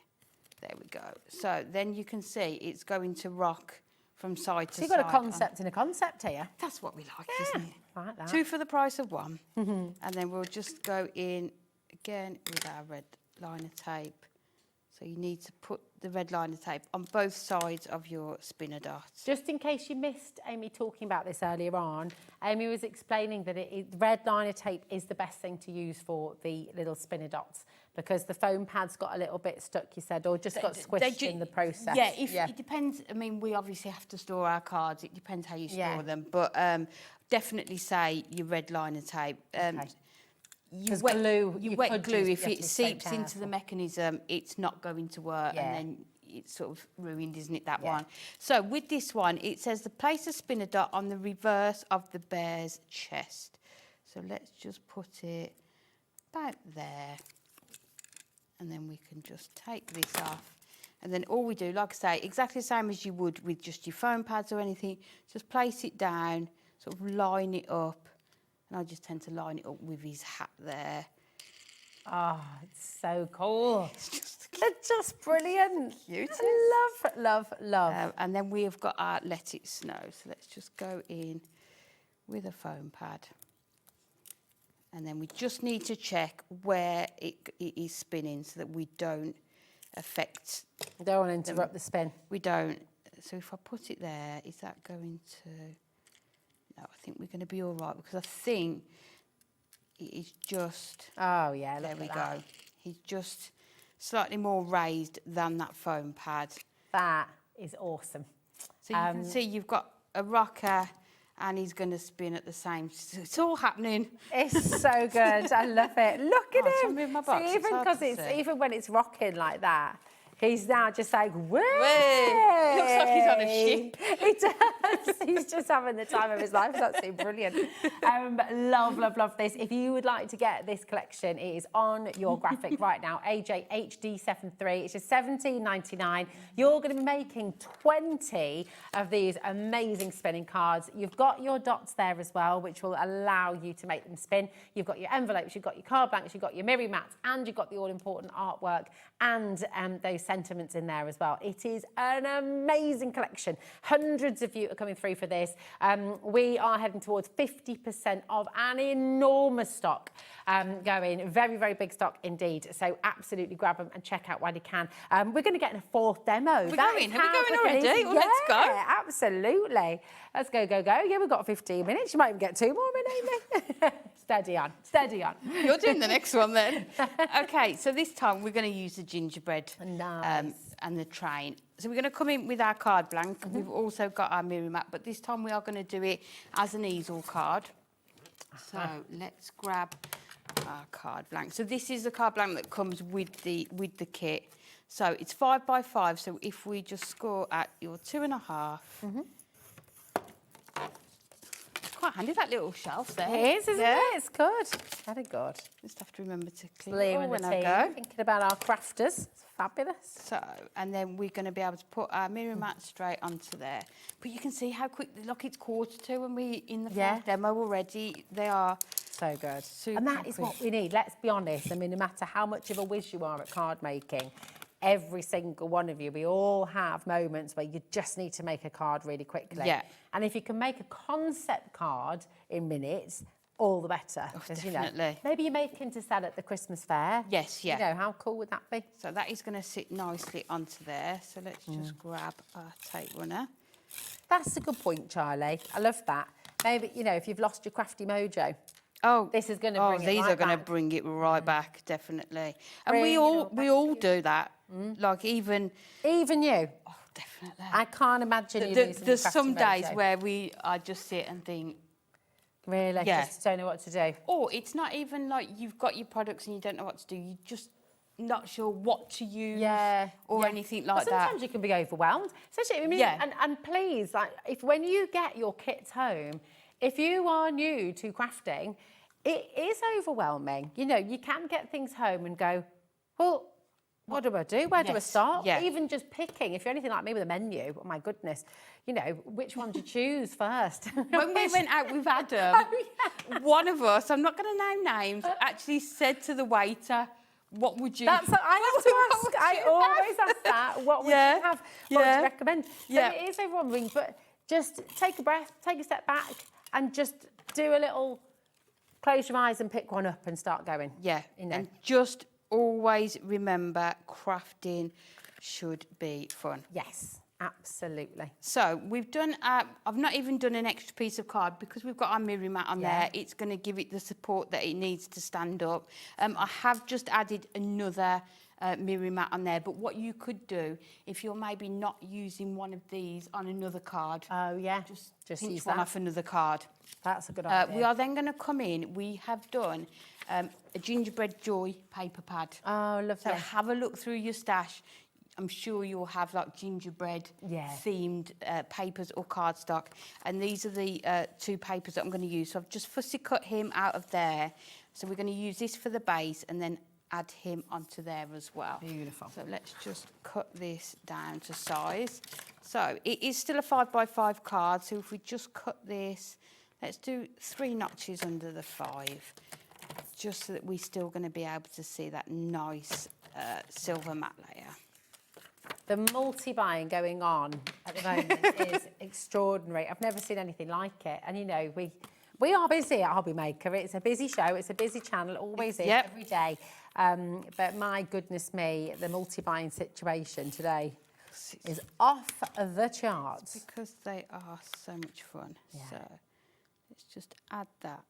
There we go. So then you can see it's going to rock from side to So you've side. got a concept in a concept here. That's what we like, isn't it? Like that. 2 for the price of 1. And then we'll just go in again with our red liner tape. So you need to put the red liner tape on both sides of your spinner dots. Just in case you missed Amy talking about this earlier on, Amy was explaining that red liner tape is the best thing to use for the little spinner dots because the foam pad's got a little bit stuck, you said, or just got squished in the process. Yeah, it depends. I mean, we obviously have to store our cards. It depends how you store them. But definitely say your red liner tape. You wet glue, if it seeps into the mechanism, it's not going to work, and then it's sort of ruined, isn't it, that one? So with this one, it says to place a spinner dot on the reverse of the bear's chest. So let's just put it about there, and then we can just take this off. And then all we do, like I say, exactly the same as you would with just your foam pads or anything, just place it down, sort of line it up. And I just tend to line it up with his hat there. Oh, it's so cool. It's just brilliant. Cute. Love, love, love. And then we have got our Let It Snow. So let's just go in with a foam pad. And then we just need to check where it is spinning so that we don't affect... We don't want to interrupt the spin. We don't. So if I put it there, is that going to... No, I think we're going to be all right because I think it is just... Oh, yeah, there look we at that. go. He's just slightly more raised than that foam pad. That is awesome. So you can see you've got a rocker and he's going to spin at the same... It's all happening. It's so good. I love it. Look at Oh, him. move my box. See, It's even hard because to it's see. even when it's rocking like that, he's now just like, way. Looks like he's on a ship. He does. He's just having the time of his life. It's absolutely brilliant. Love this. If you would like to get this collection, it is on your graphic right now. AJ HD73. It's just $17.99. You're going to be making 20 of these amazing spinning cards. You've got your dots there as well, which will allow you to make them spin. You've got your envelopes, you've got your card blanks, you've got your mirror mats, and you've got the all-important artwork and those sentiments in there as well. It is an amazing collection. Hundreds of you are coming through for this. We are heading towards 50% of an enormous stock going. Very, very big stock indeed. So absolutely grab them and check out while you can. We're going to get in a fourth demo. Are we going already? Well, let's go. Yeah, absolutely. Let's go. Yeah, we've got 15 minutes. You might even get 2 more minutes. Steady on. You're doing the next one then. Okay, so this time we're going to use the gingerbread and the train. So we're going to come in with our card blank. We've also got our mirror mat, but this time we are going to do it as an easel card. So let's grab our card blank. So this is the card blank that comes with the kit. So it's 5 by 5. So if we just score at your 2.5. Quite handy, that little shelf there. It is, isn't it? It's good. Very good. Just have to remember to clean Leave it all with when the I team. go. Thinking about our crafters. It's fabulous. So, and then we're going to be able to put our mirror mat straight onto there. But you can see how quickly, look, it's 1:45 when we're in the fourth demo already. They are so good. Super And that is what we need. Let's be honest. I mean, no matter how much of a whiz you are at card making, every single one of you, we all have moments where you just need to make a card really quickly. Yeah. And if you can make a concept card in minutes, all the better. Because, definitely. Maybe you're making to sell at the Christmas fair. Yes, yeah. You know, how cool would that be? So that is going to sit nicely onto there. So let's just grab our tape runner. That's a good point, Charlie. I love that. Maybe, if you've lost your crafty mojo. Oh, this is going to bring it these right are going to back. bring it right back, definitely. And Bring we it all all back do that. Like even you. Oh, definitely. I can't imagine you losing your There's crafty some days mojo. where I just sit and think, Really? Yeah. Just don't know what to do. or it's not even like you've got your products and you don't know what to do. You're just not sure what to use or anything like But sometimes you can be overwhelmed. Especially, and please, like, when you get your kits home, if you are new to crafting, it is overwhelming. You can get things home and go, well, what do I do? Where do I start? Yeah. Even just picking, if you're anything like me with a menu, oh my goodness, which one to choose first? When we went out with Adam, one of us, I'm not going to name names, actually said to the waiter, what would you... That's what I have to ask. I always ask that. What would you have? What would you recommend? So it is overwhelming, but just take a breath, take a step back, and just do a little... Close your eyes and pick one up and start going. Yeah, and just always remember crafting should be fun. Yes, absolutely. So we've done, I've not even done an extra piece of card because we've got our mirror mat on there. It's going to give it the support that it needs to stand up. I have just added another mirror mat on there, but what you could do if you're maybe not using one of these on another card. Oh yeah, just use one that. off another card. That's a good idea. We are then going to come in. We have done a gingerbread joy paper pad. Oh, lovely. So have a look through your stash. I'm sure you'll have like gingerbread themed papers or cardstock. And these are the 2 papers that I'm going to use. So I've just fussy cut him out of there. So we're going to use this for the base and then add him onto there as well. Beautiful. So let's just cut this down to size. So it is still a 5 by 5 card. So if we just cut this, let's do 3 notches under the 5, just so that we're still going to be able to see that nice silver matte layer. The multi-buying going on at the moment is extraordinary. I've never seen anything like it. And, we are busy at HobbyMaker. It's a busy show. It's a busy channel. It always is, every day. But my goodness me, the multi-buying situation today is off the charts. Because they are so much fun. So let's just add that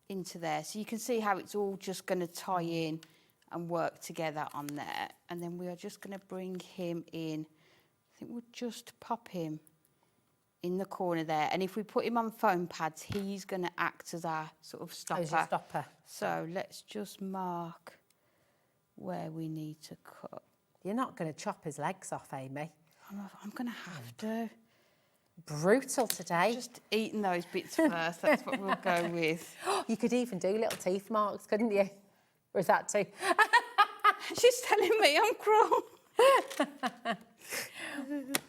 into there. So you can see how it's all just going to tie in and work together on there. And then we are just going to bring him in. I think we'll just pop him in the corner there. And if we put him on foam pads, he's going to act as our sort of stopper. As your stopper. So let's just mark where we need to cut. You're not going to chop his legs off, Amy. I'm going to have to. Brutal today. Just eating those bits first, that's what we'll go with. You could even do little teeth marks, couldn't you? Or is that too? She's telling me I'm cruel.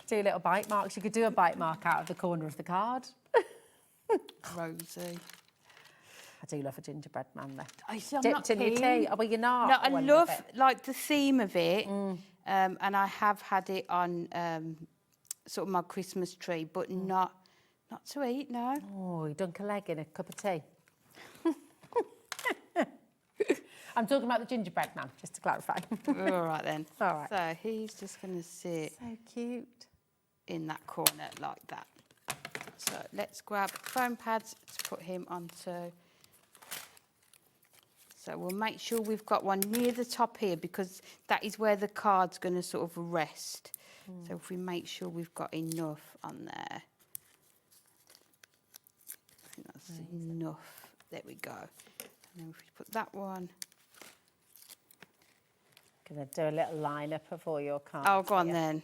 Do little bite marks. You could do a bite mark out of the corner of the card. Rosy. I do love a gingerbread man, though. I'm not Dipped in your keen. tea. Oh, well, you're not. No, I Well, love it. like the theme of it, and I have had it on sort of my Christmas tree, but not to eat. No. Oh, you dunk a leg in a cup of tea. I'm talking about the gingerbread man, just to clarify. All right then. All right. So he's just going to sit. So cute. In that corner like that. So let's grab foam pads to put him onto. So we'll make sure we've got one near the top here because that is where the card's going to sort of rest. So if we make sure we've got enough on there. I think that's enough. There we go. And then if we put that one. Going to do a little line-up of all your cards. Oh, go on here. then.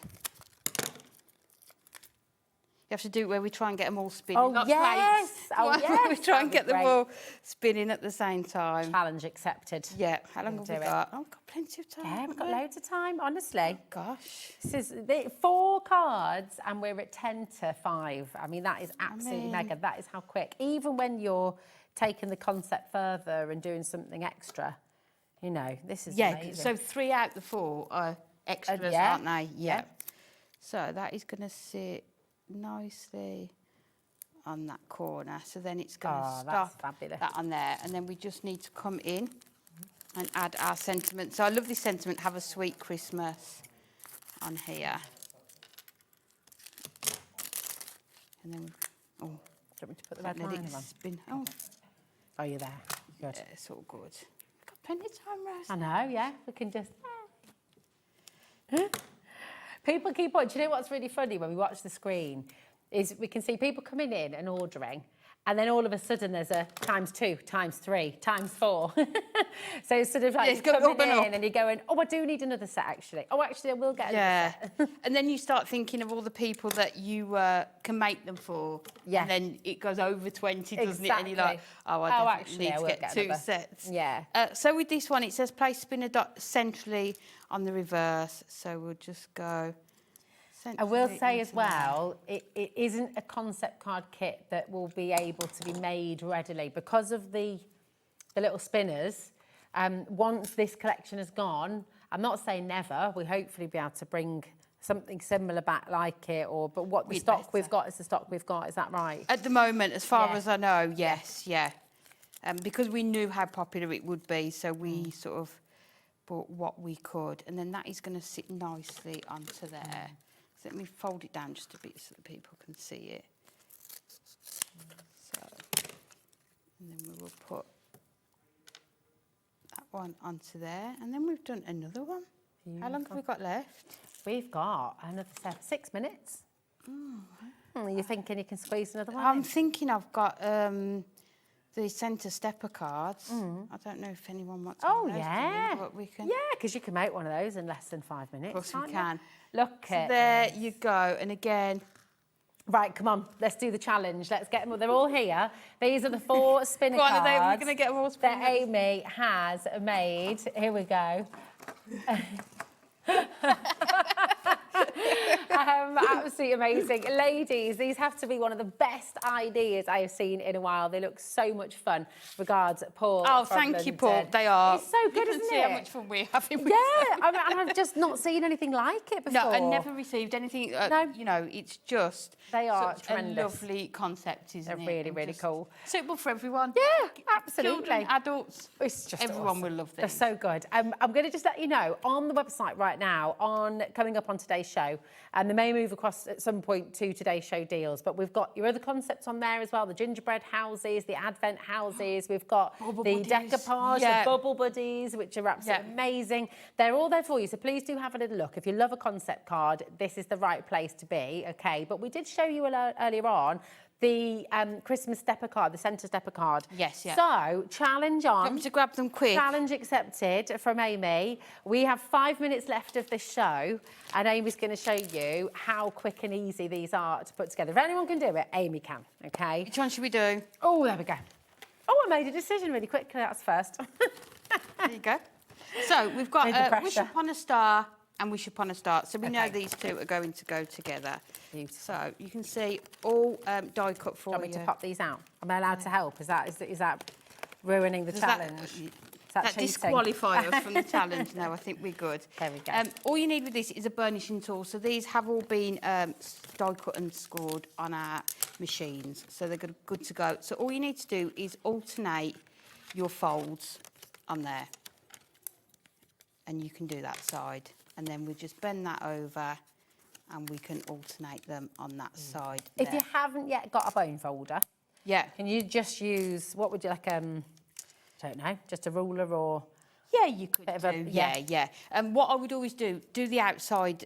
You have to do it where we try and get them all spinning. Oh, not yes. plates. Oh, yes. We try and That'd be get them great. all spinning at the same time. Challenge accepted. Yeah. How long have do we it. got? Oh, we've got plenty of time. Yeah, we've haven't got we? loads of time, honestly. Oh, gosh. This is 4 cards and we're at 10 to 5. I mean, that is absolutely mega. That is how quick. Even when you're taking the concept further and doing something extra, you know, this is amazing. So 3 out the 4 are extras, yeah. aren't they? Yeah. So that is going to sit nicely on that corner. So then it's going to stop that on there. And then we just need to come in and add our sentiment. So I love this sentiment, have a sweet Christmas on here. And then, do you want me to put the red let liner it on? spin. Oh, you're there. Good. Yeah, it's all good. We've got plenty of time, Rose. I know, yeah. We can just... People keep on... Do you know what's really funny when we watch the screen? Is we can see people coming in and ordering, and then all of a sudden there's a ×2, ×3, ×4. So it's sort of like you're coming in and you're going, oh, I do need another set, actually. Oh, actually, I will get another set. And then you start thinking of all the people that you can make them for. Yeah. And then it goes over 20, doesn't it? And you're Exactly. like, oh, I definitely actually, need I to will get get 2 another. sets. Yeah. So with this one, it says place spinner dot centrally on the reverse. So we'll just go... I will say as well, it isn't a concept card kit that will be able to be made readily because of the little spinners. Once this collection is gone, I'm not saying never, we'll hopefully be able to bring something similar back like it, but what the stock we've got is the stock we've got, is that right? At the moment, as far as I know, yes, yeah. Because we knew how popular it would be, so we sort of bought what we could. And then that is going to sit nicely onto there. So let me fold it down just a bit so that people can see it. So, and then we will put that one onto there. And then we've done another one. How long have we got left? We've got another 6 minutes. You're thinking you can squeeze another one I'm in? thinking I've got the centre stepper cards. I don't know if anyone wants Oh, one of those, yeah. but we can. Yeah, because you can make one of those in less than 5 minutes. Of course can't we you? can. Look So at there you go. And again... Right, come on, let's do the challenge. Let's get them all. They're all here. These are the 4 spinner Go on, cards we're going to get them all spinning. that Amy has made. Here we go. Absolutely amazing. Ladies, these have to be one of the best ideas I have seen in a while. They look so much fun. Regards, Paul. Oh, from thank you, London. Paul. They are. It's so good, you isn't can see it? how much fun we're having with Yeah, them. I've just not seen anything like it before. No, I never received anything. No. You know, it's just They are such tremendous. a lovely concept, isn't They're it? really, And really just cool. Suitable for everyone. Yeah, absolutely. Children, adults. It's just everyone awesome. will love They're these. so good. I'm going to just let you know, on the website right now, coming up on today's show, and they may move across across at some point to today's show deals, but we've got your other concepts on there as well, the gingerbread houses, the advent houses, we've got Bubble the buddies. decoupage, Yeah. the bubble buddies, which are absolutely amazing. They're all there for you, so please do have a little look. If you love a concept card, this is the right place to be, okay? But we did show you earlier on the Christmas stepper card, the centre stepper card. Yes, yeah. So, challenge on. Do you want me to grab them quick? Challenge accepted from Amy. We have 5 minutes left of this show, and Amy's going to show you how quick and easy these are to put together. If anyone can do it, Amy can, okay? Which one should we do? Oh, there we go. Oh, I made a decision really quickly. That's first. There you go. So, we've got Made the Wish pressure. Upon a Star and Wish Upon a Star. So we know these two are going to go together. Beautiful. So you can see all die cut for Want me to pop these out? Am I allowed to help? Is that ruining the challenge? Is That cheating? disqualify us from the challenge. No, I think we're good. There we go. All you need with this is a burnishing tool. So these have all been die cut and scored on our machines. So they're good to go. So all you need to do is alternate your folds on there. And you can do that side. And then we just bend that over and we can alternate them on that side. If you haven't yet got a bone folder, can you just use, what would you like, don't know, just a ruler or... Yeah, you could do. Yeah. And what I would always do the outside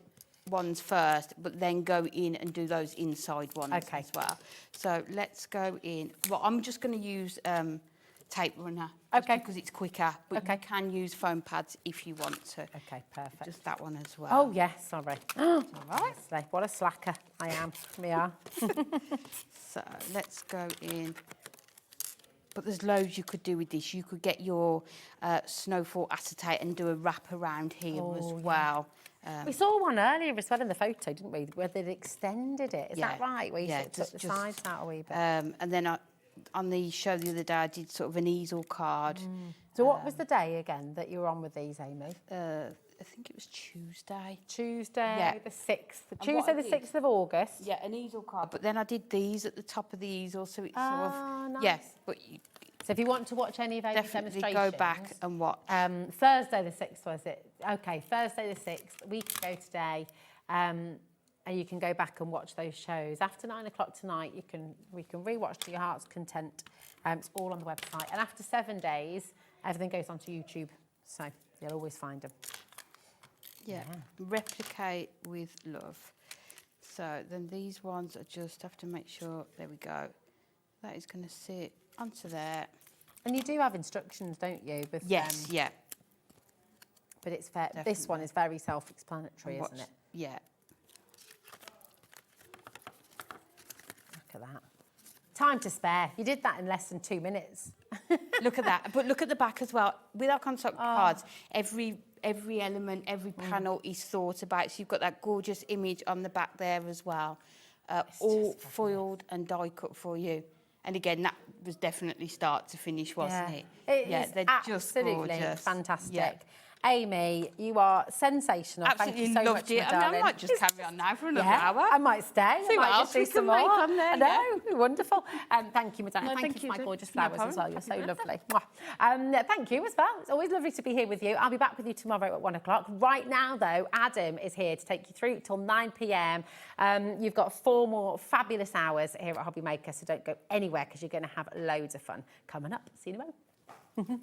ones first, but then go in and do those inside ones as well. So let's go in. Well, I'm just going to use tape runner. Because it's quicker, but you can use foam pads if you want to. Okay, perfect. Just that one as well. Oh, yes, sorry. All right. Honestly, what a slacker I am. We are. So let's go in. But there's loads you could do with this. You could get your snowfall acetate and do a wrap around here as well. We saw one earlier as well in the photo, didn't we? Where they'd extended it. Is that right? Where you sort of took the sides out a wee bit. And then on the show the other day, I did sort of an easel card. So what was the day again that you were on with these, Amy? I think it was Tuesday. Tuesday the 6th. Tuesday the 6th of August. Yeah, an easel card. But then I did these at the top of the easel, so it's sort of... nice. Yeah, but you So if you want to watch any of Amy's definitely demonstrations... go back and watch. Thursday the 6th, was it? Okay, Thursday the 6th, a week ago today. And you can go back and watch those shows. After 9 o'clock tonight, we can re-watch to your heart's content. It's all on the website. And after 7 days, everything goes onto YouTube. So you'll always find them. Yeah. Replicate with love. So then these ones are just have to make sure, there we go. That is going to sit onto there. And you do have instructions, don't you? With, yes, yeah. But it's fair. This one is very self-explanatory, isn't it? Yeah. Look at that. Time to spare. You did that in less than 2 minutes. Look at that. But look at the back as well. With our concept cards, every element, every panel is thought about. So you've got that gorgeous image on the back there as well. All foiled and die cut for you. And again, that was definitely start to finish, wasn't it? They're just absolutely gorgeous. fantastic. Yeah. Amy, you are sensational. Absolutely Thank you so loved much, it. my darling. I might just carry on now for another hour. I might stay. See I what might else just do we some can make more. on there, I know, wonderful. Thank you, my darling. No, thank you for my too. gorgeous No flowers as problem. well. You're so Happy lovely. Mwah. Thank you as well. It's always lovely to be here with you. I'll be back with you tomorrow at 1 o'clock. Right now, though, Adam is here to take you through till 9 p.m. You've got 4 more fabulous hours here at HobbyMaker, so don't go anywhere because you're going to have loads of fun coming up. See you in a moment.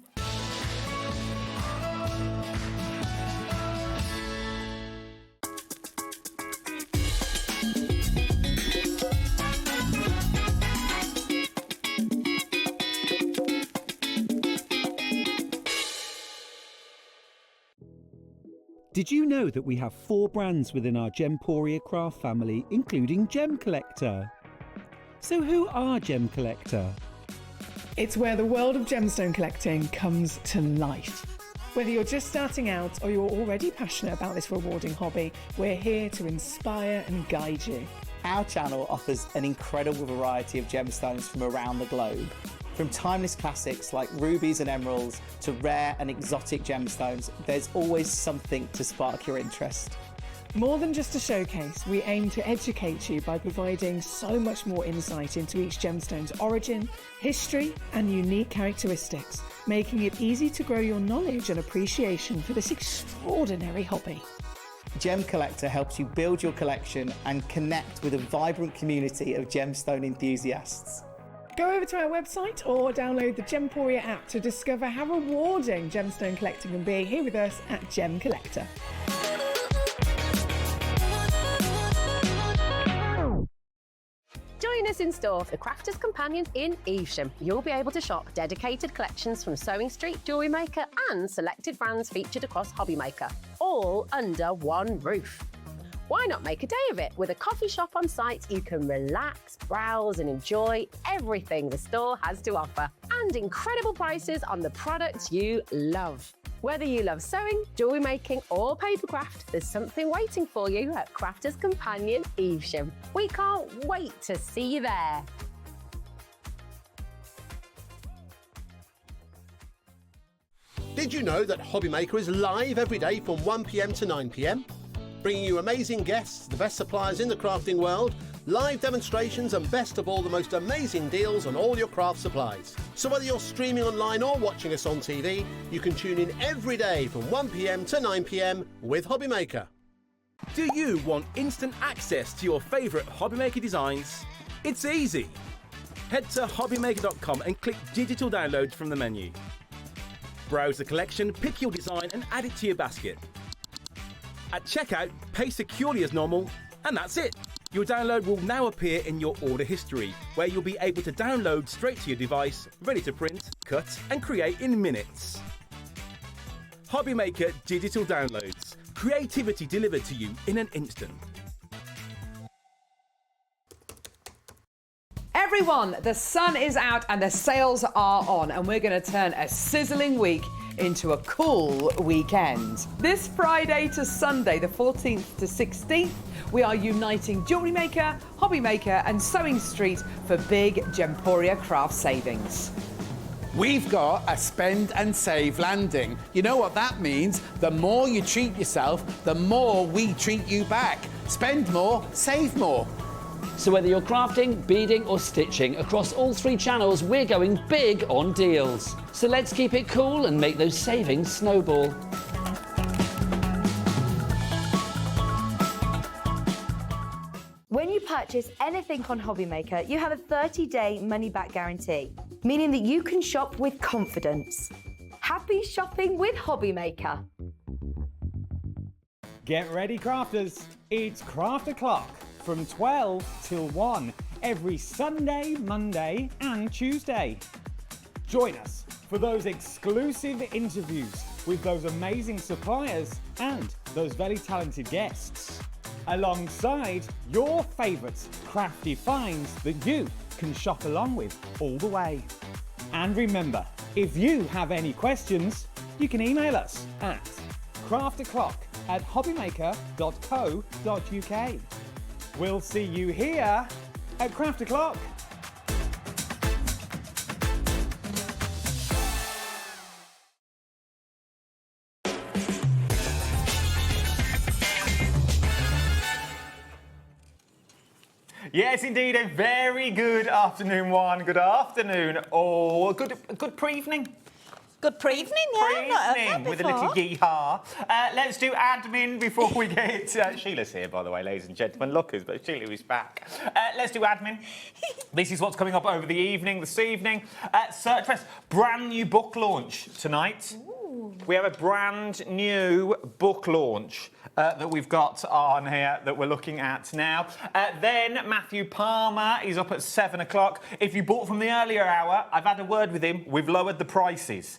Did you know that we have 4 brands within our Gemporia craft family, including Gem Collector? So who are Gem Collector? It's where the world of gemstone collecting comes to life. Whether you're just starting out or you're already passionate about this rewarding hobby, we're here to inspire and guide you. Our channel offers an incredible variety of gemstones from around the globe. From timeless classics like rubies and emeralds to rare and exotic gemstones, there's always something to spark your interest. More than just a showcase, we aim to educate you by providing so much more insight into each gemstone's origin, history, and unique characteristics, making it easy to grow your knowledge and appreciation for this extraordinary hobby. Gem Collector helps you build your collection and connect with a vibrant community of gemstone enthusiasts. Go over to our website or download the Gemporia app to discover how rewarding gemstone collecting can be here with us at Gem Collector. Join us in store for the Crafters Companion in Evesham. You'll be able to shop dedicated collections from Sewing Street, Jewellery Maker and selected brands featured across HobbyMaker, all under one roof. Why not make a day of it? With a coffee shop on site, you can relax, browse and enjoy everything the store has to offer, and incredible prices on the products you love. Whether you love sewing, jewellery making or papercraft, there's something waiting for you at Crafters Companion Evesham. We can't wait to see you there. Did you know that HobbyMaker is live every day from 1 p.m. to 9 p.m? Bringing you amazing guests, the best suppliers in the crafting world, live demonstrations and best of all, the most amazing deals on all your craft supplies. So whether you're streaming online or watching us on TV, you can tune in every day from 1 p.m. to 9 p.m. with HobbyMaker. Do you want instant access to your favourite HobbyMaker designs? It's easy. Head to hobbymaker.com and click digital downloads from the menu. Browse the collection, pick your design and add it to your basket. At checkout, pay securely as normal, and that's it. Your download will now appear in your order history, where you'll be able to download straight to your device, ready to print, cut and create in minutes. HobbyMaker Digital Downloads. Creativity delivered to you in an instant. Everyone, the sun is out and the sales are on, and we're going to turn a sizzling week into a cool weekend. This Friday to Sunday, the 14th to 16th, we are uniting Jewellery Maker, Hobby Maker and Sewing Street for big Gemporia craft savings. We've got a spend and save landing. You know what that means? The more you treat yourself, the more we treat you back. Spend more, save more. So whether you're crafting, beading or stitching, across all three channels we're going big on deals. So let's keep it cool and make those savings snowball. When you purchase anything on HobbyMaker, you have a 30-day money-back guarantee, meaning that you can shop with confidence. Happy shopping with HobbyMaker. Get ready, crafters. It's Craft O'Clock from 12 till 1 every Sunday, Monday and Tuesday. Join us for those exclusive interviews with those amazing suppliers and those very talented guests, alongside your favourite crafty finds that you can shop along with all the way. And remember, if you have any questions, you can email us at craftoclock@hobbymaker.co.uk. We'll see you here at Craft O'Clock. Yes, indeed, a very good afternoon, one. Good afternoon, all. Good pre-evening. Good pre-evening, yeah. I've not heard that With a little before. yee-haw. Let's do admin before we get... Sheila's here, by the way, ladies and gentlemen. Lookers, but Sheila is back. Let's do admin. This is what's coming up over the evening, this evening. Search Fest, brand new book launch tonight. Ooh. We have a brand new book launch that we've got on here that we're looking at now. Then Matthew Palmer is up at 7 o'clock. If you bought from the earlier hour, I've had a word with him. We've lowered the prices.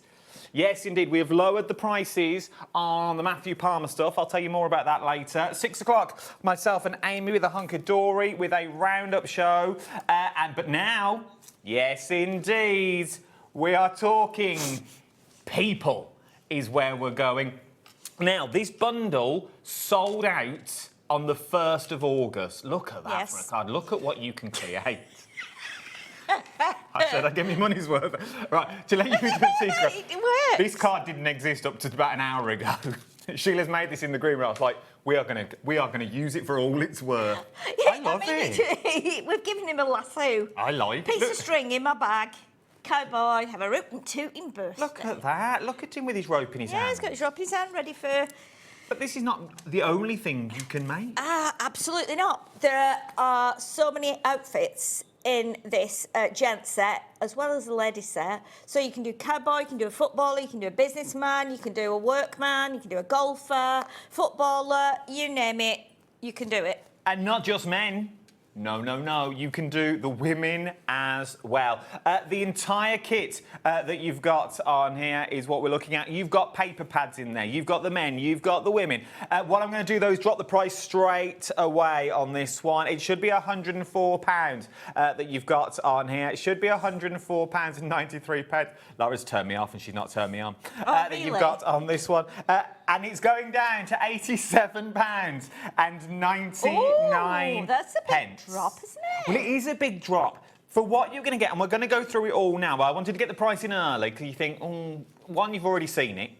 Yes, indeed, we have lowered the prices on the Matthew Palmer stuff. I'll tell you more about that later. 6 o'clock, myself and Amy with a Hunkydory with a roundup show. But now, yes, indeed, we are talking people is where we're going. Now, this bundle sold out on the 1st of August. Look at that for a card. Look at what you can create. I said I'd get me money's worth. Right, to let you into a secret. It works. This card didn't exist up to about an hour ago. Sheila's made this in the green room. I was like, we are gonna use it for all it's worth. Yeah, I love it. We've given him a lasso. I like Piece it. of string in my bag. Cowboy, have a rope and toot in birthday. Look at that. Look at him with his rope in his hand. Yeah, he's got his rope in his hand, ready for But this is not the only thing you can make. Absolutely not. There are so many outfits in this gent set, as well as the lady set. So you can do cowboy, you can do a footballer, you can do a businessman, you can do a workman, you can do a golfer, footballer, you name it, you can do it. And not just men. No, no, no. You can do the women as well. The entire kit that you've got on here is what we're looking at. You've got paper pads in there. You've got the men. You've got the women. What I'm going to do, though, is drop the price straight away on this one. It should be £104 that you've got on here. It should be £104.93. Laura's turned me off and she's not turned me on. That you've got on this one. And it's going down to £87.99. That's a big drop, isn't it? Well, it is a big drop. For what you're going to get, and we're going to go through it all now, but I wanted to get the price in early because you think, one, you've already seen it,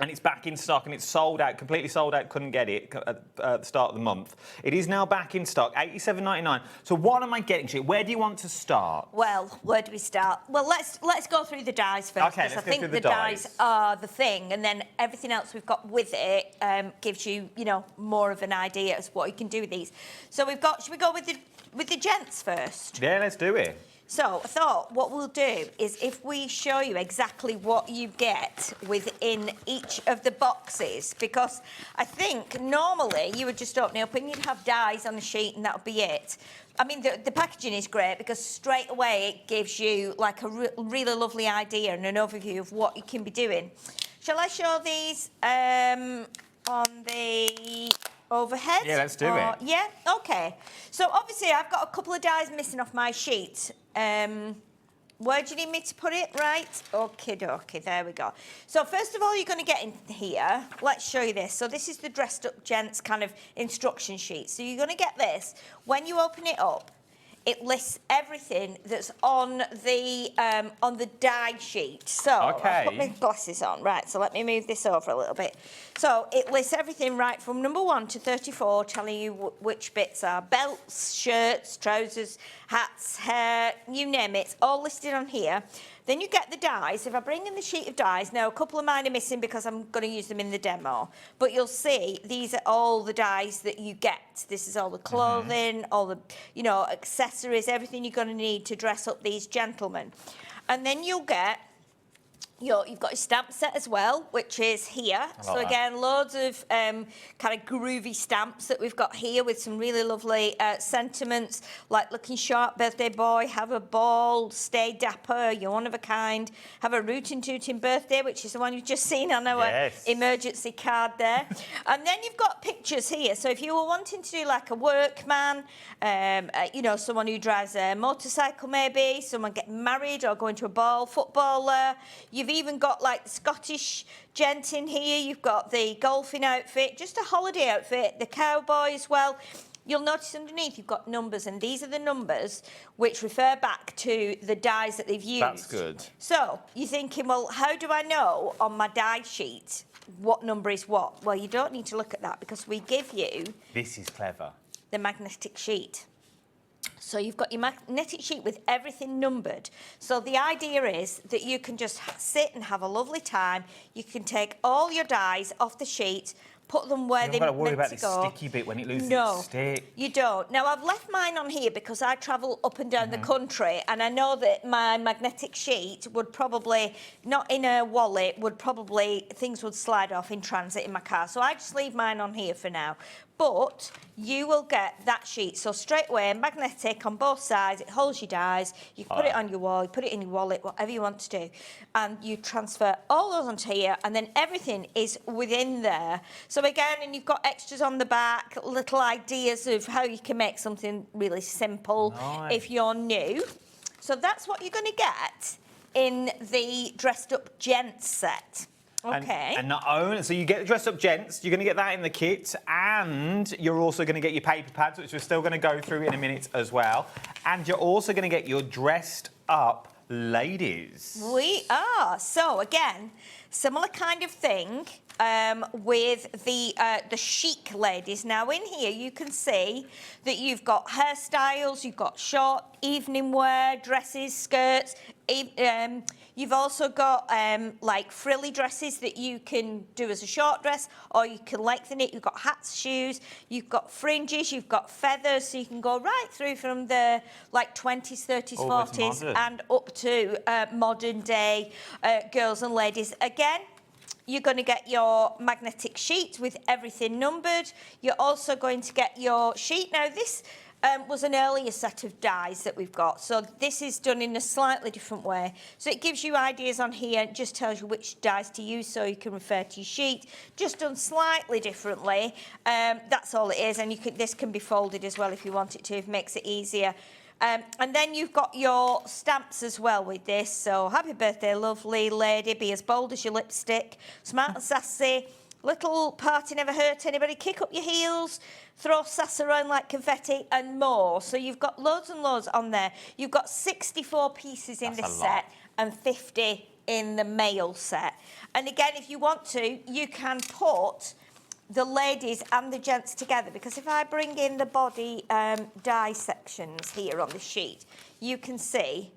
and it's back in stock, and it's sold out, completely sold out, couldn't get it at the start of the month. It is now back in stock, £87.99. So what am I getting to? Where do you want to start? Well, where do we start? Well, let's go through the dyes first, Okay, because let's I go think through the the dyes dyes. are the thing, and then everything else we've got with it gives you, more of an idea as what you can do with these. So should we go with the gents first? Yeah, let's do it. So I thought what we'll do is if we show you exactly what you get within each of the boxes, because I think normally you would just open it up and you'd have dyes on the sheet and that would be it. I mean, the packaging is great because straight away it gives you like a really lovely idea and an overview of what you can be doing. Shall I show these on the overhead? Yeah, let's do it. Yeah, okay. So obviously I've got a couple of dyes missing off my sheet. Where do you need me to put it? Right, okay, there we go. So first of all, you're going to get in here. Let's show you this. So this is the Dressed Up Gents kind of instruction sheet. So you're going to get this. When you open it up, it lists everything that's on the dye sheet. So Okay. I've put my glasses on. Right, so let me move this over a little bit. So it lists everything right from number 1 to 34, telling you which bits are belts, shirts, trousers, hats, hair, you name it. It's all listed on here. Then you get the dyes. If I bring in the sheet of dyes, now a couple of mine are missing because I'm going to use them in the demo. But you'll see these are all the dyes that you get. This is all the clothing, all the, accessories, everything you're going to need to dress up these gentlemen. And then you'll get you've got your stamp set as well, which is here. So again, loads of kind of groovy stamps that we've got here with some really lovely sentiments, like looking sharp, birthday boy, have a ball, stay dapper, you're one of a kind, have a rootin' tootin' birthday, which is the one you've just seen on our emergency card there. And then you've got pictures here. So if you were wanting to do like a workman, someone who drives a motorcycle maybe, someone getting married or going to a ball, footballer, you've even got like the Scottish gent in here, you've got the golfing outfit, just a holiday outfit, the cowboy as well. You'll notice underneath you've got numbers, and these are the numbers which refer back to the dyes that they've used. That's good. So you're thinking, well, how do I know on my dye sheet what number is what? Well, you don't need to look at that because we give you This is clever. the magnetic sheet. So you've got your magnetic sheet with everything numbered. So the idea is that you can just sit and have a lovely time. You can take all your dyes off the sheet, put them where they're meant to go. You've got to worry about this sticky bit when it loses its stick. You don't. Now, I've left mine on here because I travel up and down the country, and I know that my magnetic sheet would probably, not in a wallet, things would slide off in transit in my car. So I just leave mine on here for now. But you will get that sheet. So straight away, magnetic on both sides. It holds your dyes. You can put it on your wall, you put it in your wallet, whatever you want to do. And you transfer all those onto here, and then everything is within there. So again, and you've got extras on the back, little ideas of how you can make something really simple if you're new. So that's what you're going to get in the Dressed Up Gents set. Okay. And not only, so you get the Dressed Up Gents, you're going to get that in the kit, and you're also going to get your paper pads, which we're still going to go through in a minute as well. And you're also going to get your Dressed Up Ladies. We are. So again, similar kind of thing with the chic ladies. Now in here you can see that you've got hairstyles, you've got short evening wear, dresses, skirts. You've also got like frilly dresses that you can do as a short dress, or you can lengthen it. You've got hats, shoes, you've got fringes, you've got feathers, so you can go right through from the like 20s, 30s, Always 40s modern. and up to modern day girls and ladies. Again, you're going to get your magnetic sheet with everything numbered. You're also going to get your sheet. Now, this was an earlier set of dies that we've got. So this is done in a slightly different way. So it gives you ideas on here. It just tells you which dies to use so you can refer to your sheet. Just done slightly differently. That's all it is. And this can be folded as well if you want it to. It makes it easier. And then you've got your stamps as well with this. So happy birthday, lovely lady. Be as bold as your lipstick. Smart and sassy. Little party never hurt anybody. Kick up your heels. Throw sass around like confetti and more. So you've got loads and loads on there. You've got 64 pieces in this set and 50 in the male set. And again, if you want to, you can put the ladies and the gents together, because if I bring in the body die sections here on the sheet, you can see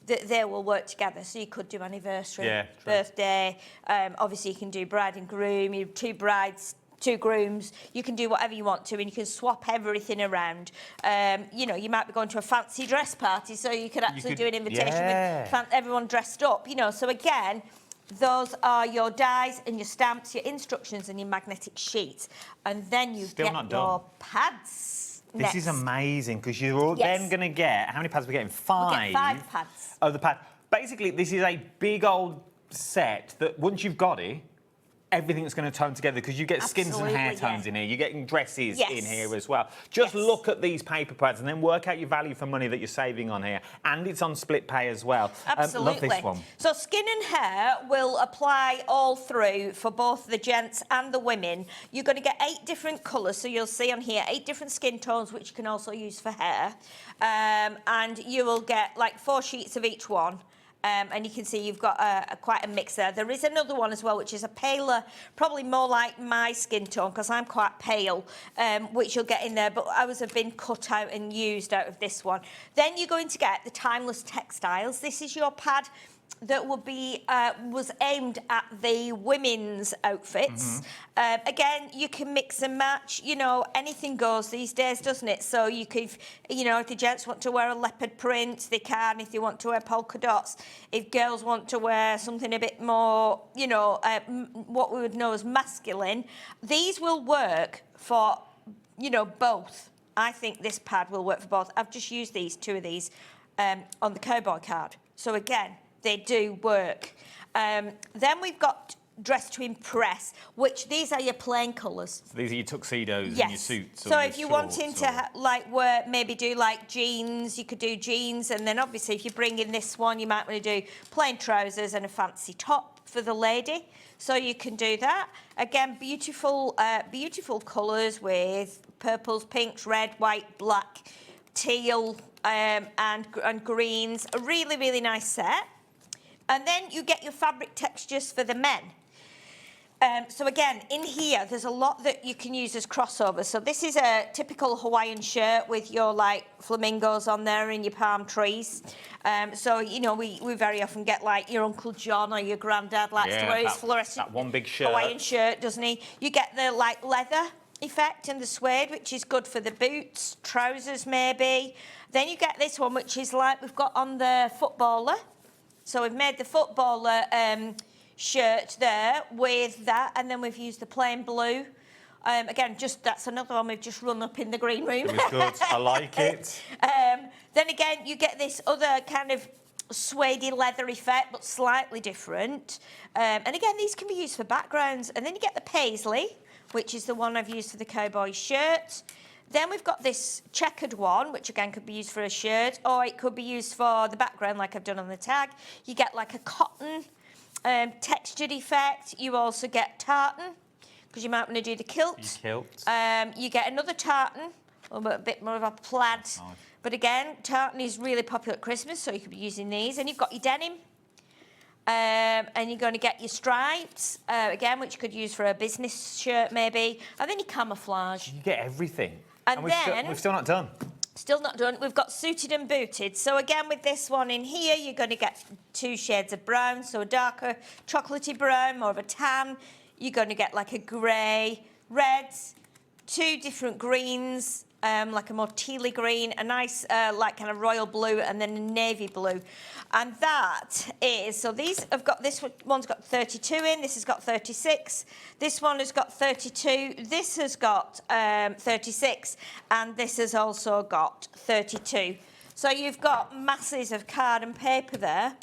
that they will work together. So you could do anniversary, birthday, obviously you can do bride and groom, you have 2 brides, 2 grooms, you can do whatever you want to, and you can swap everything around. You know, you might be going to a fancy dress party, so you could actually do an invitation with everyone dressed up, you know. So again, those are your dies and your stamps, your instructions and your magnetic sheets. And then you get your pads This is amazing, because you're all then going to get... How many pads are we getting? 5? We'll get 5 pads. Oh, the pad. Basically, this is a big old set that once you've got it, everything's going to tone together, because you get skins and hair tones in here. You're getting dresses in here as well. Just look at these paper pads and then work out your value for money that you're saving on here. And it's on split pay as well. Absolutely. Love this one. So skin and hair will apply all through for both the gents and the women. You're going to get 8 different colours. So you'll see on here 8 different skin tones, which you can also use for hair. And you will get like 4 sheets of each one. And you can see you've got quite a mix there. There is another one as well, which is a paler, probably more like my skin tone, because I'm quite pale, which you'll get in there. But ours have been cut out and used out of this one. Then you're going to get the timeless textiles. This is your pad that would be was aimed at the women's outfits. Again, you can mix and match. You know, anything goes these days, doesn't it? So you could, you know, if the gents want to wear a leopard print, they can. If they want to wear polka dots, if girls want to wear something a bit more, you know, what we would know as masculine, these will work for, you know, both. I think this pad will work for both. I've just used 2 of these on the cowboy card. So again, they do work. Then we've got Dress to Impress, which these are your plain colours. So these are your tuxedos and your suits. So if you're wanting to like wear, maybe do like jeans, you could do jeans, and then obviously if you bring in this one, you might want to do plain trousers and a fancy top for the lady. So you can do that. Again, beautiful, beautiful colours with purples, pinks, red, white, black, teal, and greens. A really, really nice set. And then you get your fabric textures for the men. So again, in here, there's a lot that you can use as crossovers. So this is a typical Hawaiian shirt with your like flamingos on there and your palm trees. So, you know, we very often get like your Uncle John or your granddad likes to wear his fluorescent that one big shirt. Hawaiian shirt, doesn't he? You get the like leather effect and the suede, which is good for the boots, trousers maybe. Then you get this one, which is like we've got on the footballer. So we've made the footballer shirt there with that, and then we've used the plain blue. Again, that's another one we've just run up in the green room. It was good. I like it. Then again, you get this other kind of suede leather effect, but slightly different. And again, these can be used for backgrounds. And then you get the paisley, which is the one I've used for the cowboy shirt. Then we've got this checkered one, which again could be used for a shirt, or it could be used for the background like I've done on the tag. You get like a cotton textured effect. You also get tartan, because you might want to do the kilt. You get another tartan, a bit more of a plaid. But again, tartan is really popular at Christmas, so you could be using these. And you've got your denim. And you're going to get your stripes, again, which you could use for a business shirt maybe. And then your camouflage. You get everything. And then we've still not done. Still not done. We've got suited and booted. So again, with this one in here, you're going to get 2 shades of brown, so a darker chocolatey brown, more of a tan. You're going to get like a grey, red, 2 different greens, like a more tealy green, a nice like kind of royal blue, and then a navy blue. And that is, so these have got, this one's got 32 in, this has got 36, this one has got 32, this has got 36, and this has also got 32. So you've got masses of card and paper there.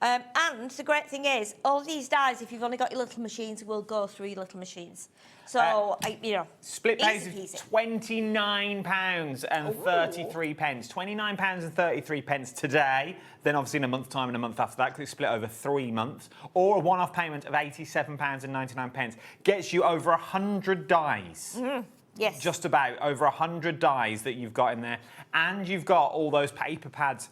And the great thing is, all these dies, if you've only got your little machines, will go through your little machines. So, you know, split pays is £29 and 33 pence. £29 and 33 pence today. Then obviously in a month's time and a month after that, because it's split over 3 months. Or a one-off payment of £87 and 99 pence gets you over 100 dies. Yes. Just about over 100 dies that you've got in there. And you've got all those paper pads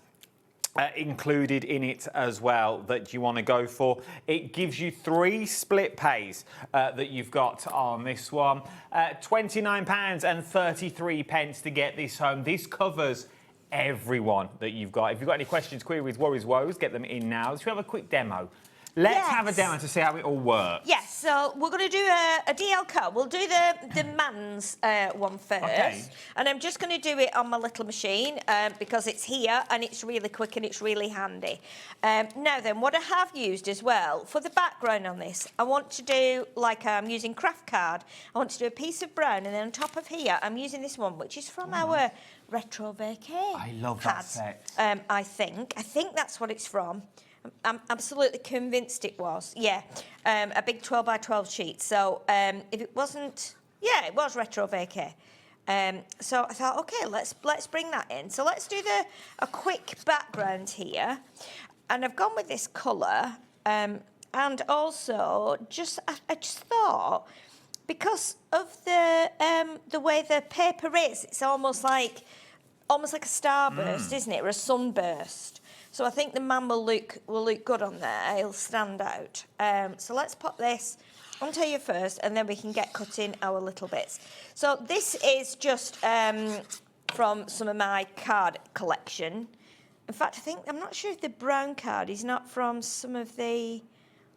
included in it as well that you want to go for. It gives you 3 split pays that you've got on this one. £29 and 33 pence to get this home. This covers everyone that you've got. If you've got any questions, queries, worries, woes, get them in now. Let's have a quick demo. Let's have a demo to see how it all works. Yes, so we're going to do a DL cut. We'll do the man's one first. Okay. And I'm just going to do it on my little machine because it's here and it's really quick and it's really handy. Now then, what I have used as well, for the background on this, I want to do, like I'm using craft card, I want to do a piece of brown, and then on top of here, I'm using this one, which is from our Retro Bouquet. I love that set. I think that's what it's from. I'm absolutely convinced it was. Yeah, a big 12 by 12 sheet. So if it wasn't, yeah, it was Retro Bouquet. So I thought, okay, let's bring that in. So let's do a quick background here, and I've gone with this colour, and also I just thought, because of the way the paper is, it's almost like a starburst, isn't it, or a sunburst. So I think the man will look good on there. He'll stand out. So let's pop this onto here first, and then we can get cutting our little bits. So this is just from some of my card collection. In fact, I'm not sure if the brown card is not from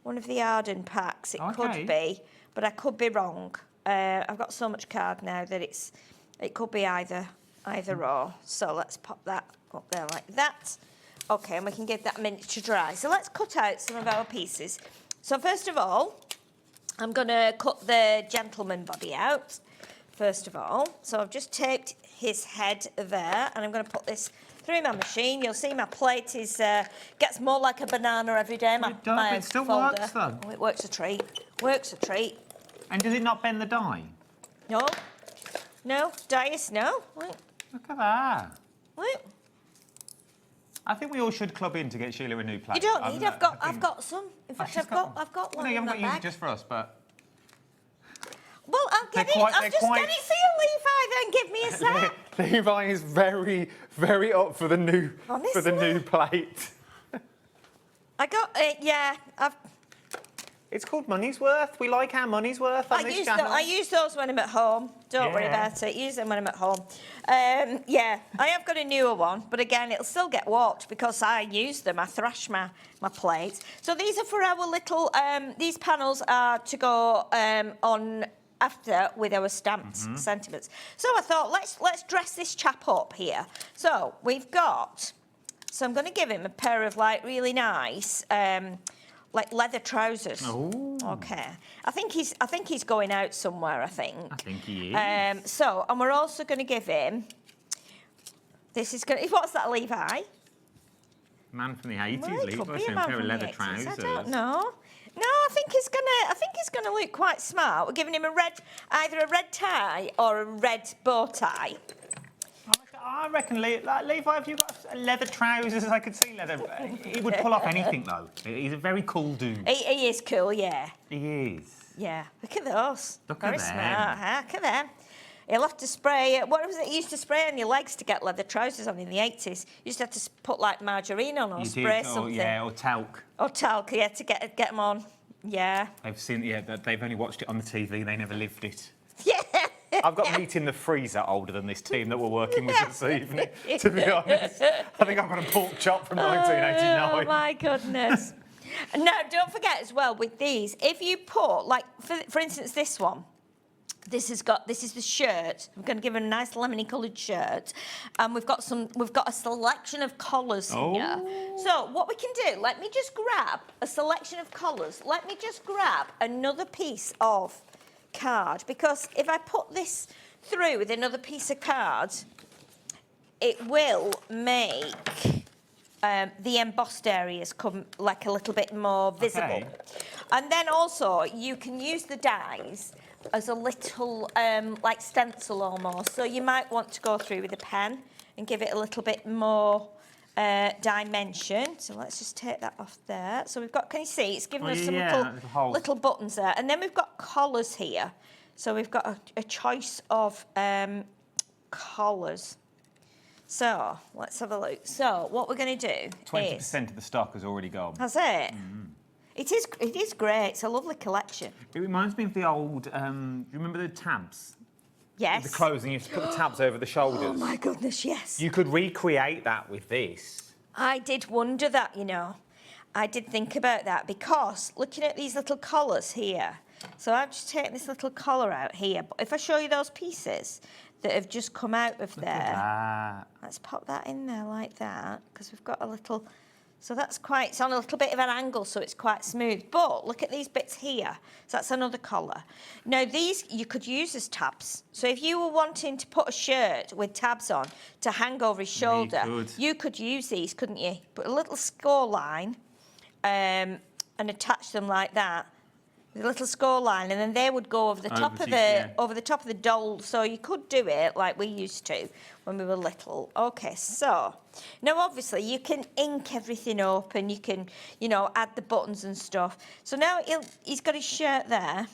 one of the Arden packs. It could be, but I could be wrong. I've got so much card now that it could be either or. So let's pop that up there like that. Okay, and we can give that a minute to dry. So let's cut out some of our pieces. So first of all, I'm going to cut the gentleman body out, first of all. So I've just taped his head there, and I'm going to put this through my machine. You'll see my plate gets more like a banana every day. It still folder. works, though. Oh, it works a treat. Works a treat. And does it not bend the die? No, dice, no. Wait. Look at that. Wait. I think we all should club in to get Sheila a new plate. You don't need. I've got some. In fact, I've got one. No, you in haven't my got bag. you just for us, but. Well, I'll get it. I'll just get it for you, Levi. Then give me a sec. Levi is very, very up for the new plate. I got it. Yeah, It's called money's worth. We like our money's worth on this channel. I use those when I'm at home. Don't worry about it. Use them when I'm at home. Yeah, I have got a newer one, but again, it'll still get warped because I use them. I thrash my plates. So these are for our little. These panels are to go on after with our stamped sentiments. So I thought let's dress this chap up here. So we've got. So I'm going to give him a pair of like really nice. Like leather trousers. Oh. Okay. I think he's going out somewhere. I think he is. So, and we're also going to give him. What's that, Levi? Man from the 80s, Levi. Could be So a man pair of from leather the 80s. trousers. I don't know. No, I think he's gonna look quite smart. We're giving him either a red tie or a red bow tie. I reckon, Levi, if you've got leather trousers, I could see leather. He would pull off anything, though. He's a very cool dude. He is cool, yeah. He is. Yeah, look at those. Look Very at them. smart, huh? Look at them. He'll have to spray, what was it you used to spray on your legs to get leather trousers on in the 80s? You used to have to put, like, margarine on or spray something. Or talc. Or talc, yeah, to get them on. Yeah. They've only watched it on the TV, they never lived it. Yeah, I've got meat in the freezer older than this team that we're working with this evening, to be honest. I think I've got a pork chop from 1989. Oh, my goodness. Now, don't forget as well with these, if you put, like, for instance, this one, this is the shirt. I'm going to give it a nice lemony coloured shirt, and we've got a selection of colours here. So what we can do, let me just grab a selection of colours. Let me just grab another piece of card, because if I put this through with another piece of card, it will make the embossed areas come like a little bit more visible. Okay. And then also you can use the dies as a little like stencil almost. So you might want to go through with a pen and give it a little bit more dimension. So let's just take that off there. So we've got, can you see, it's given us some little buttons there. And then we've got collars here. So we've got a choice of collars. So let's have a look. So what we're going to do 20% of the stock has already gone. Has it? It is great. It's a lovely collection. It reminds me of the old, do you remember the tabs? Yes. The clothes, and you used to put the tabs over the shoulders. Oh my goodness, yes. You could recreate that with this. I did wonder that, you know. I did think about that, because looking at these little collars here, so I've just taken this little collar out here, but if I show you those pieces that have just come out of there, let's pop that in there like that, because we've got a little, so that's quite, it's on a little bit of an angle, so it's quite smooth. But look at these bits here. So that's another collar. Now these you could use as tabs. So if you were wanting to put a shirt with tabs on to hang over his shoulder, you could use these, couldn't you? Put a little score line and attach them like that. With a little score line, and then they would go over the top of over the top of the doll. So you could do it like we used to when we were little. Okay, so now obviously you can ink everything up, and you can, you know, add the buttons and stuff. So now he's got his shirt there,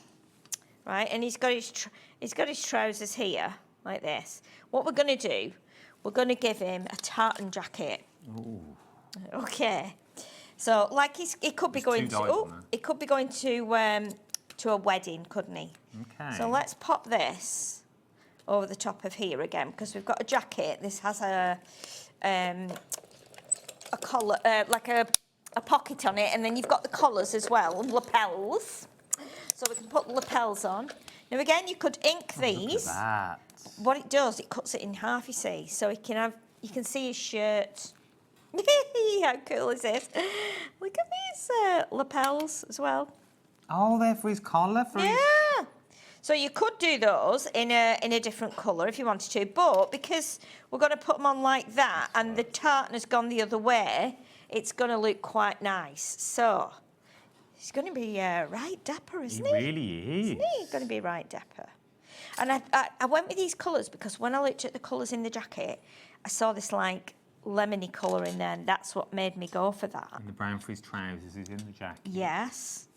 right, and he's got his trousers here like this. What we're going to do, we're going to give him a tartan jacket. Ooh. Okay. So, like, it could be going to, it could be going to a wedding, couldn't he? Okay. So let's pop this over the top of here again, because we've got a jacket. This has a collar, like a pocket on it, and then you've got the collars as well, and lapels. So we can put the lapels on. Now again, you could ink these. Look at that. What it does, it cuts it in half. You see, so you can see his shirt. How cool is this? Look at these lapels as well. Oh, they're for his collar? Yeah. So you could do those in a different colour if you wanted to, but because we're going to put them on like that and the tartan has gone the other way, it's going to look quite nice. So he's going to be right dapper, isn't he? He really is. Isn't he? He's going to be right dapper. And I went with these colours because when I looked at the colours in the jacket, I saw this like lemony colour in there, and that's what made me go for that. And the brown for his trousers is in the jacket. Yes.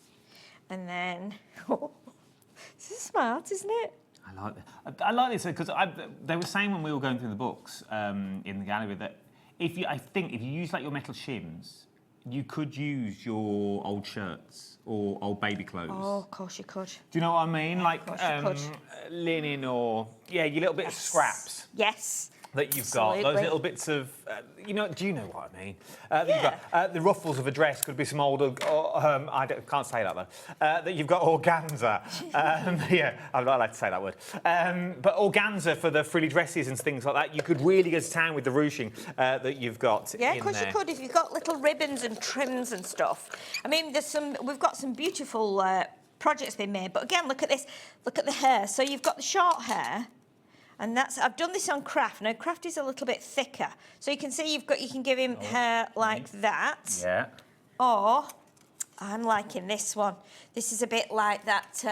And then, this is smart, isn't it? I like that. I like this because they were saying when we were going through the books in the gallery that if you use like your metal shims, you could use your old shirts or old baby clothes. Oh, of course you could. Do you know what I mean? Yeah, like of course you linen or your little bit of scraps. Yes. That you've got, those little bits of, do you know what I mean? You've got, the ruffles of a dress could be some old, I can't say that though, that you've got organza. Yeah, I'm not allowed to say that word. But organza for the frilly dresses and things like that, you could really go to town with the ruching that you've got Yeah, in of course there. you could, if you've got little ribbons and trims and stuff. I mean, we've got some beautiful projects being made, but again, look at this, look at the hair. So you've got the short hair, and I've done this on craft. Now craft is a little bit thicker, so you can see you can give him hair like that. Yeah. Or I'm liking this one. This is a bit like that.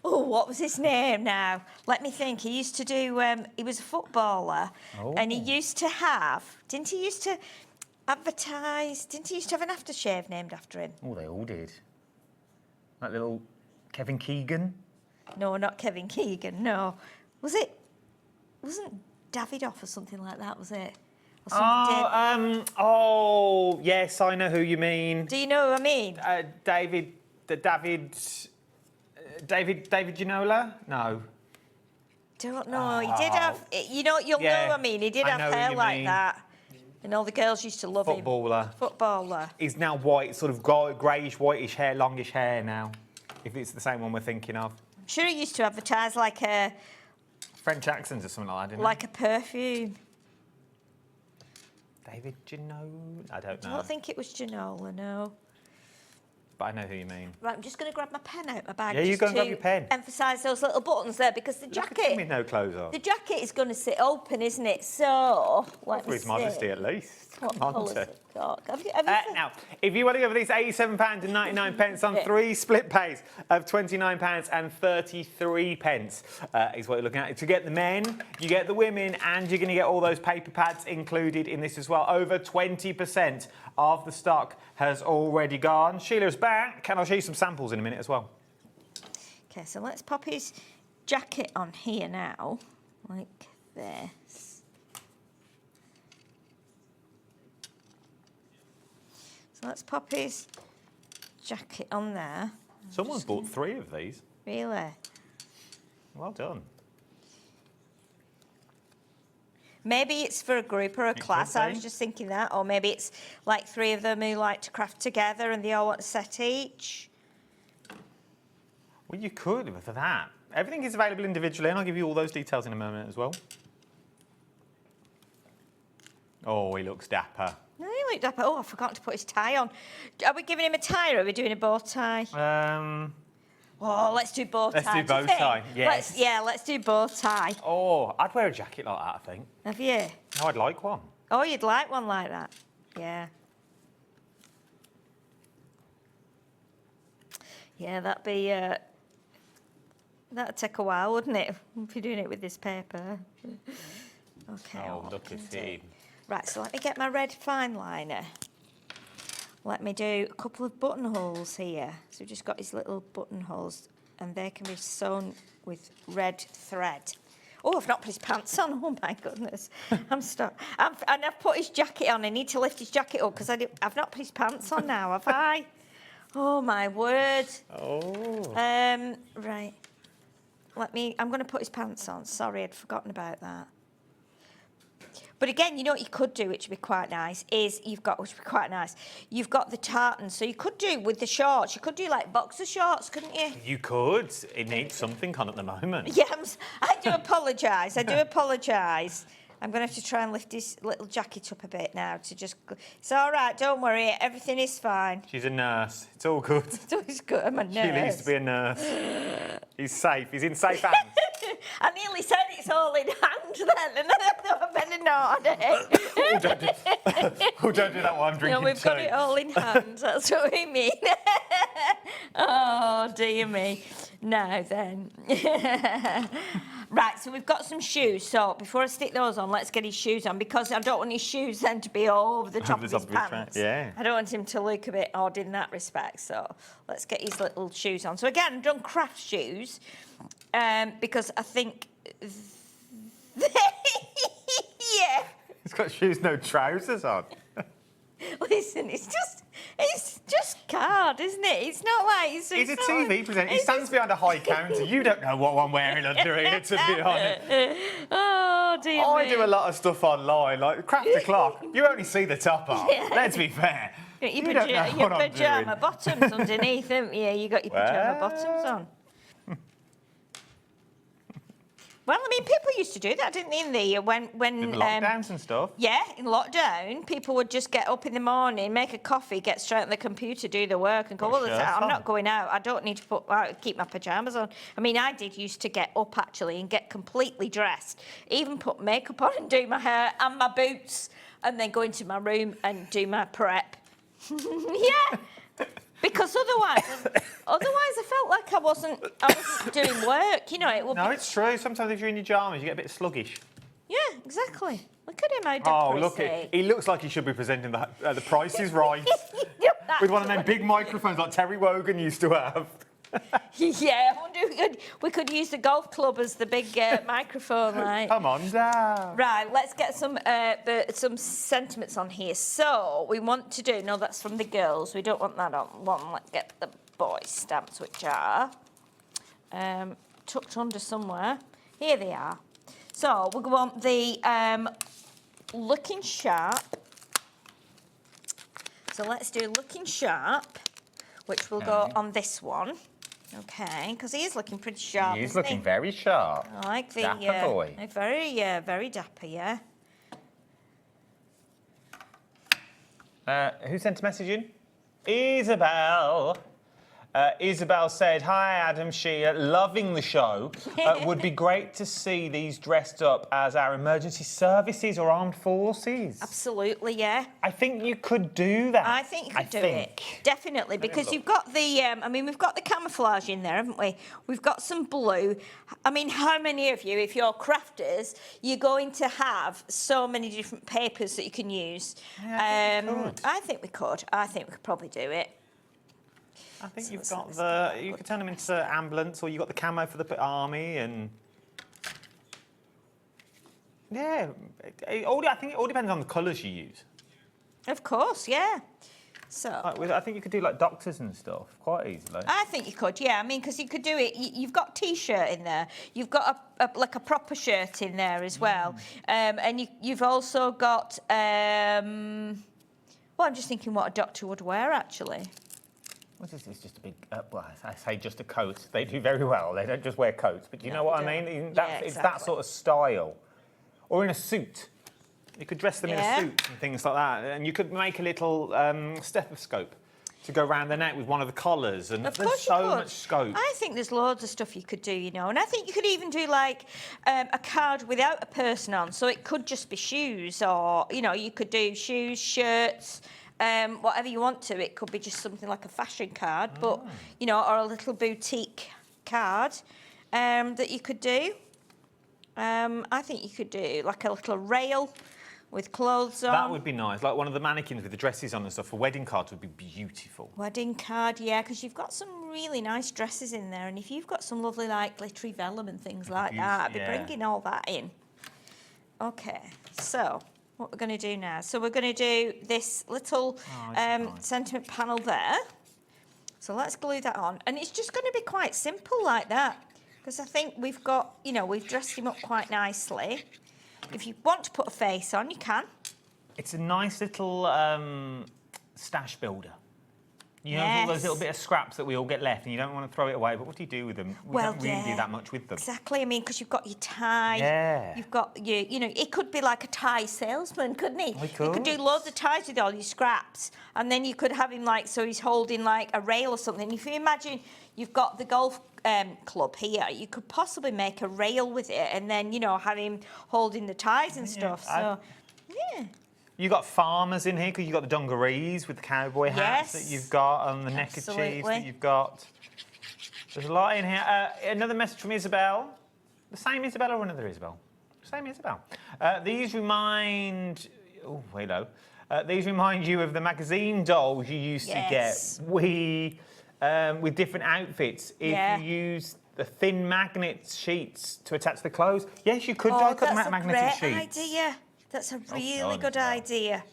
What was his name now? Let me think. He used to do. He was a footballer, and he used to have. Didn't he used to advertise? Didn't he used to have an aftershave named after him? Oh, they all did. Like little Kevin Keegan. No, not Kevin Keegan. No, was it? Wasn't Davidoff or something like that, was it? Oh, yes, I know who you mean. Do you know who I mean? David Ginola? No. don't know. He did have, you know, you'll know what I mean. He did have hair like that. And all the girls used to love him. Footballer. He's now white, sort of greyish, whitish hair, longish hair now. If it's the same one we're thinking of. I'm sure he used to advertise like a... French accents or something like that, didn't Like a perfume. David Ginola? I don't know. I don't think it was Ginola, no. But I know who you mean. Right, I'm just going to grab my pen out of my bag. Yeah, you go and grab your pen. Emphasise those little buttons there because the jacket... With no clothes on. The jacket is going to sit open, isn't it? So, let For me His see. Modesty, at least. What Come on, colours to. have you got? Have you Now, if you want to go for these £87.99 on 3 split pays of £29.33 is what you're looking at. To get the men, you get the women, and you're going to get all those paper pads included in this as well. Over 20% of the stock has already gone. Sheila's back, and I'll show you some samples in a minute as well. Okay, so let's pop his jacket on here now, like this. So let's pop his jacket on there. Someone's bought 3 of these. Really? Well done. Maybe it's for a group or a class. I was just thinking that. Or maybe it's like 3 of them who like to craft together and they all want a set each. Well, you could for that. Everything is available individually, and I'll give you all those details in a moment as well. Oh, he looks dapper. No, he looked dapper. Oh, I forgot to put his tie on. Are we giving him a tie or are we doing a bow tie? Oh, let's do bow tie. Let's do bow tie, yes. Let's do bow tie. Oh, I'd wear a jacket like that, I think. Have you? No, I'd like one. Oh, you'd like one like that? Yeah. Yeah, that'd be... that'd take a while, wouldn't it? If you're doing it with this paper. Okay. Oh, look at him. Right, so let me get my red fine liner. Let me do a couple of buttonholes here. So we've just got these little buttonholes, and they can be sewn with red thread. Oh, I've not put his pants on. Oh, my goodness. I'm stuck. And I've put his jacket on. I need to lift his jacket up because I've not put his pants on now, have I? Oh, my word. Oh. Right. I'm going to put his pants on. Sorry, I'd forgotten about that. But again, you know what you could do, which would be quite nice, which would be quite nice. You've got the tartan, so you could do with the shorts. You could do like boxer shorts, couldn't you? You could. It needs something on at the moment. Yeah, I do apologise. I do apologise. I'm going to have to try and lift this little jacket up a bit now to just... It's all right, don't worry. Everything is fine. She's a nurse. It's all good. It's always good. I'm a nurse. She needs to be a nurse. He's safe. He's in safe hands. I nearly said it's all in hand then, and I thought I better not. Don't do that while I'm drinking No, we've got it all in hand. That's what we mean. Oh, dear me. Now then. Right, so we've got some shoes. So before I stick those on, let's get his shoes on because I don't want his shoes then to be all over the top of his pants. Yeah. I don't want him to look a bit odd in that respect. So let's get his little shoes on. So again, I've done craft shoes because I think... Yeah. He's got shoes, no trousers on. Listen, it's just card, isn't it? It's not like... He's a TV presenter. He stands behind a high counter. You don't know what I'm wearing under here, to be honest. Oh, dear I me. do a lot of stuff online, like craft the clock. You only see the top half. Yeah. Let's be fair. Your pyjama bottoms underneath, haven't you? You got your pyjama bottoms on. Well, I mean, people used to do that, didn't they? In the when in the lockdowns and stuff. Yeah, in lockdown, people would just get up in the morning, make a coffee, get straight on the computer, do the work, and go. Well, I'm not going out. I don't need to keep my pajamas on. I mean, I did used to get up actually and get completely dressed, even put makeup on and do my hair and my boots, and then go into my room and do my prep. Yeah. Because otherwise, I felt like I wasn't doing work. You know, it would. No, it's true. Sometimes if you're in your pajamas, you get a bit sluggish. Yeah, exactly. Look at him, how dapper look he looks like he should be presenting the Price is Right with one of them big microphones like Terry Wogan used to have. Yeah, I wonder if we could use the golf club as the big microphone, right? Come on down. Right, let's get some sentiments on here. So we want to do. No, that's from the girls. We don't want that on one. Let's get the boys' stamps, which are tucked under somewhere. Here they are. So we want the looking sharp. So let's do looking sharp, which will go on this one. Okay, because he is looking pretty sharp. He's looking very sharp. I like the dapper boy. Very dapper, yeah. Who sent a message in? Isabel. Isabel said, "Hi, Adam, Sheila, loving the show. Would be great to see these dressed up as our emergency services or armed forces." Absolutely, yeah. I think you could do that. I think you could do it. Definitely, because you've got the, I mean, we've got the camouflage in there, haven't we? We've got some blue. I mean, how many of you, if you're crafters, you're going to have so many different papers that you can use? I think we could. I think we could probably do it. I think you've got you could turn them into ambulance, or you've got the camo for the army, and yeah, I think it all depends on the colours you use. Of course, yeah. So I think you could do like doctors and stuff quite easily. I think you could, yeah. I mean, because you could do it. You've got T-shirt in there. You've got like a proper shirt in there as well, and you've also got. Well, I'm just thinking what a doctor would wear actually. It's just a big, well, I say just a coat. They do very well. They don't just wear coats, but you know what I mean? It's that sort of style. Or in a suit. You could dress them in a suit and things like that. And you could make a little stethoscope to go around the neck with one of the collars. And there's so much scope. I think there's loads of stuff you could do, you know. And I think you could even do like a card without a person on. So it could just be shoes, or, you know, you could do shoes, shirts, whatever you want to. It could be just something like a fashion card, but, you know, or a little boutique card that you could do. I think you could do like a little rail with clothes on. That would be nice. Like one of the mannequins with the dresses on and stuff for wedding cards would be beautiful. Wedding card, yeah, because you've got some really nice dresses in there, and if you've got some lovely like glittery vellum and things like that, I'd be bringing all that in. Okay, so what we're going to do now? So we're going to do this little sentiment panel there. So let's glue that on, and it's just going to be quite simple like that, because I think we've got, you know, we've dressed him up quite nicely. If you want to put a face on, you can. It's a nice little stash builder. You know, all those little bit of scraps that we all get left, and you don't want to throw it away. But what do you do with them? We don't really do that much with them. Exactly. I mean, because you've got your tie. Yeah. You've got your, you know, it could be like a tie salesman, couldn't he? We could. You could do loads of ties with all your scraps, and then you could have him like, so he's holding like a rail or something. If you imagine you've got the golf club here, you could possibly make a rail with it, and then, you know, have him holding the ties and stuff. So, yeah. You got farmers in here because you've got the dungarees with the cowboy hats that you've got, and the neckerchiefs that you've got. There's a lot in here. Another message from Isabel. The same Isabel or another Isabel? Same Isabel. These remind... Oh, hello. These remind you of the magazine dolls you used to get. With different outfits. If you use the thin magnet sheets to attach the clothes, yes, you could cut magnetic sheets. That's a great idea. That's a really good idea.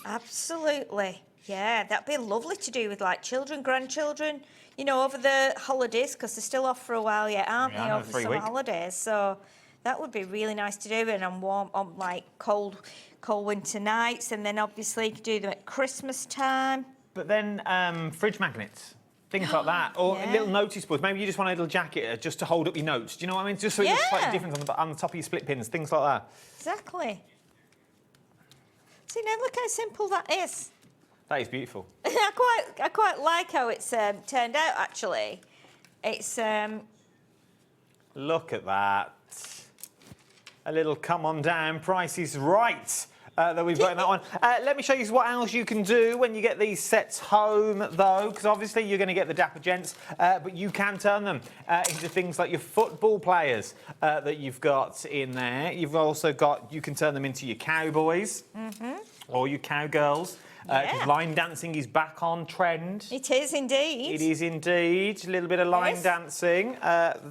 Absolutely. Yeah, that'd be lovely to do with like children, grandchildren, you know, over the holidays, because they're still off for a while yet, aren't they, over the summer holidays? So that would be really nice to do, and on warm, on like cold winter nights, and then obviously you could do them at Christmas time. But then fridge magnets. Things like that, or little notice boards. Maybe you just want a little jacket just to hold up your notes. Do you know what I mean? Just so it looks slightly different on the top of your split pins, things like that. Exactly. See, now look how simple that is. That is beautiful. I quite like how it's turned out, actually. It's... Look at that. A little come on down, Price is Right. That we've got in that one. Let me show you what else you can do when you get these sets home, though, because obviously you're going to get the Dapper Gents, but you can turn them into things like your football players that you've got in there. You've also got, you can turn them into your cowboys or your cowgirls. Because line dancing is back on trend. It is indeed. It is indeed. A little bit of line dancing.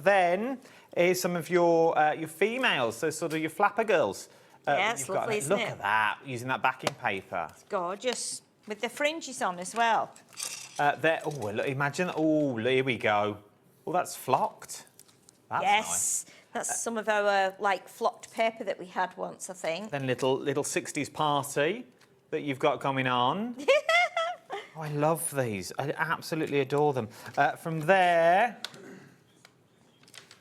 Then here's some of your females, so sort of your flapper girls. Yes, lovely, isn't it? Look at that, using that backing paper. It's gorgeous, with the fringes on as well. Look, imagine, here we go. Oh, that's flocked. That's nice. That's some of our like flocked paper that we had once, I think. Then little 60s party that you've got coming on. Oh, I love these. I absolutely adore them. From there,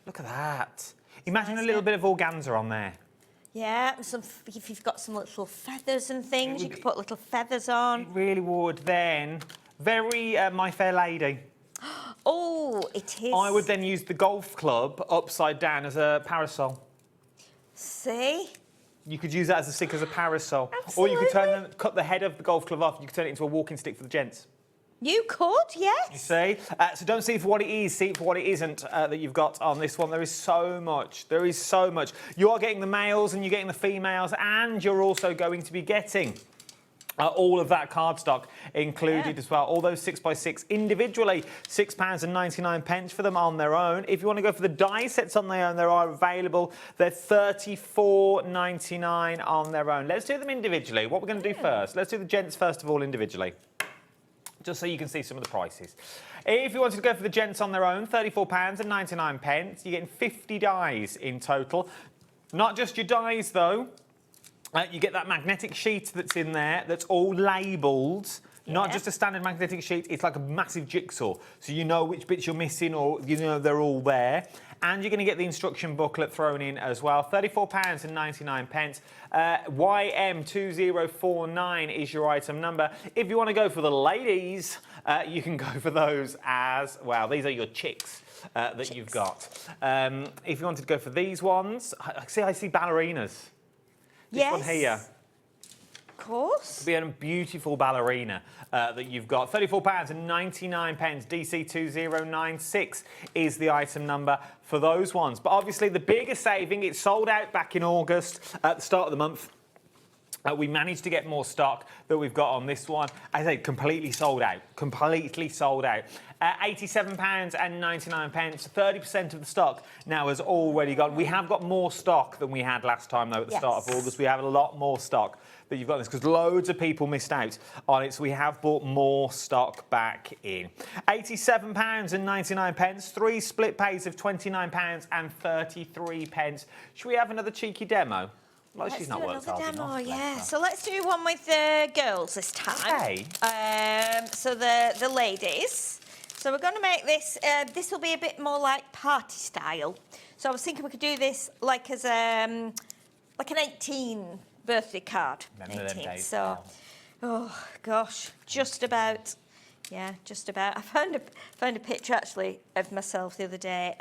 look at that. Imagine a little bit of organza on there. Yeah, if you've got some little feathers and things, you could put little feathers on. It really would then. Very My Fair Lady. Oh, it is. I would then use the golf club upside down as a parasol. See? You could use that as a stick as a parasol. Absolutely. Or you could cut the head of the golf club off and you could turn it into a walking stick for the gents. You could, yes. You see? So don't see it for what it is, see it for what it isn't that you've got on this one. There is so much. There is so much. You are getting the males and you're getting the females, and you're also going to be getting all of that cardstock included as well. All those 6x6 individually, £6.99 for them on their own. If you want to go for the die sets on their own, they are available. They're $34.99 on their own. Let's do them individually. What we're going to do first, let's do the gents first of all individually, just so you can see some of the prices. If you wanted to go for the gents on their own, £34.99. You're getting 50 dies in total. Not just your dies though. You get that magnetic sheet that's in there that's all labelled. Yeah. Not just a standard magnetic sheet, it's like a massive jigsaw. So you know which bits you're missing, or you know they're all there. And you're going to get the instruction booklet thrown in as well. £34.99. YM2049 is your item number. If you want to go for the ladies, you can go for those as well. These are your chicks that you've got. If you wanted to go for these ones, I see ballerinas. This one here. Of course. It'll be a beautiful ballerina that you've got. £34.99. DC2096 is the item number for those ones. But obviously the bigger saving, it sold out back in August at the start of the month. We managed to get more stock that we've got on this one. I say completely sold out. Completely sold out. £87.99. 30% of the stock now has already gone. We have got more stock than we had last time, though, at the start of August. We have a lot more stock that you've got this, because loads of people missed out on it, so we have brought more stock back in. £87.99. 3 split pays of £29.33. Should we have another cheeky demo? Well, Let's she's do not worked another hard demo, enough, yeah. So let's do one with the girls this time. Okay. So the ladies. So we're going to make this. This will be a bit more like party style. So I was thinking we could do this like as like an 18 birthday card. Remember them days. So, oh gosh, just about. Yeah, just about. I found a picture actually of myself the other day.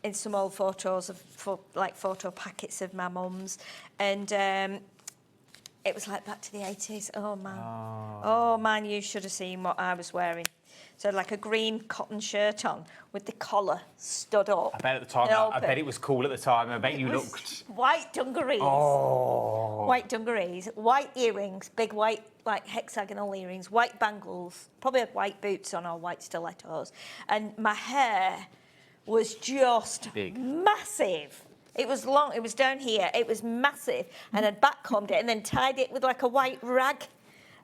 In some old photos of photo packets of my mum's, and it was like back to the 80s. Oh man, oh man, you should have seen what I was wearing. So like a green cotton shirt on with the collar stood up. I bet at the time, I bet it was cool at the time. I bet you looked. White dungarees. Oh. White dungarees, white earrings, big white like hexagonal earrings, white bangles, probably had white boots on or white stilettos, and my hair was just big, massive. It was long, it was down here, it was massive, and I'd backcombed it and then tied it with like a white rag,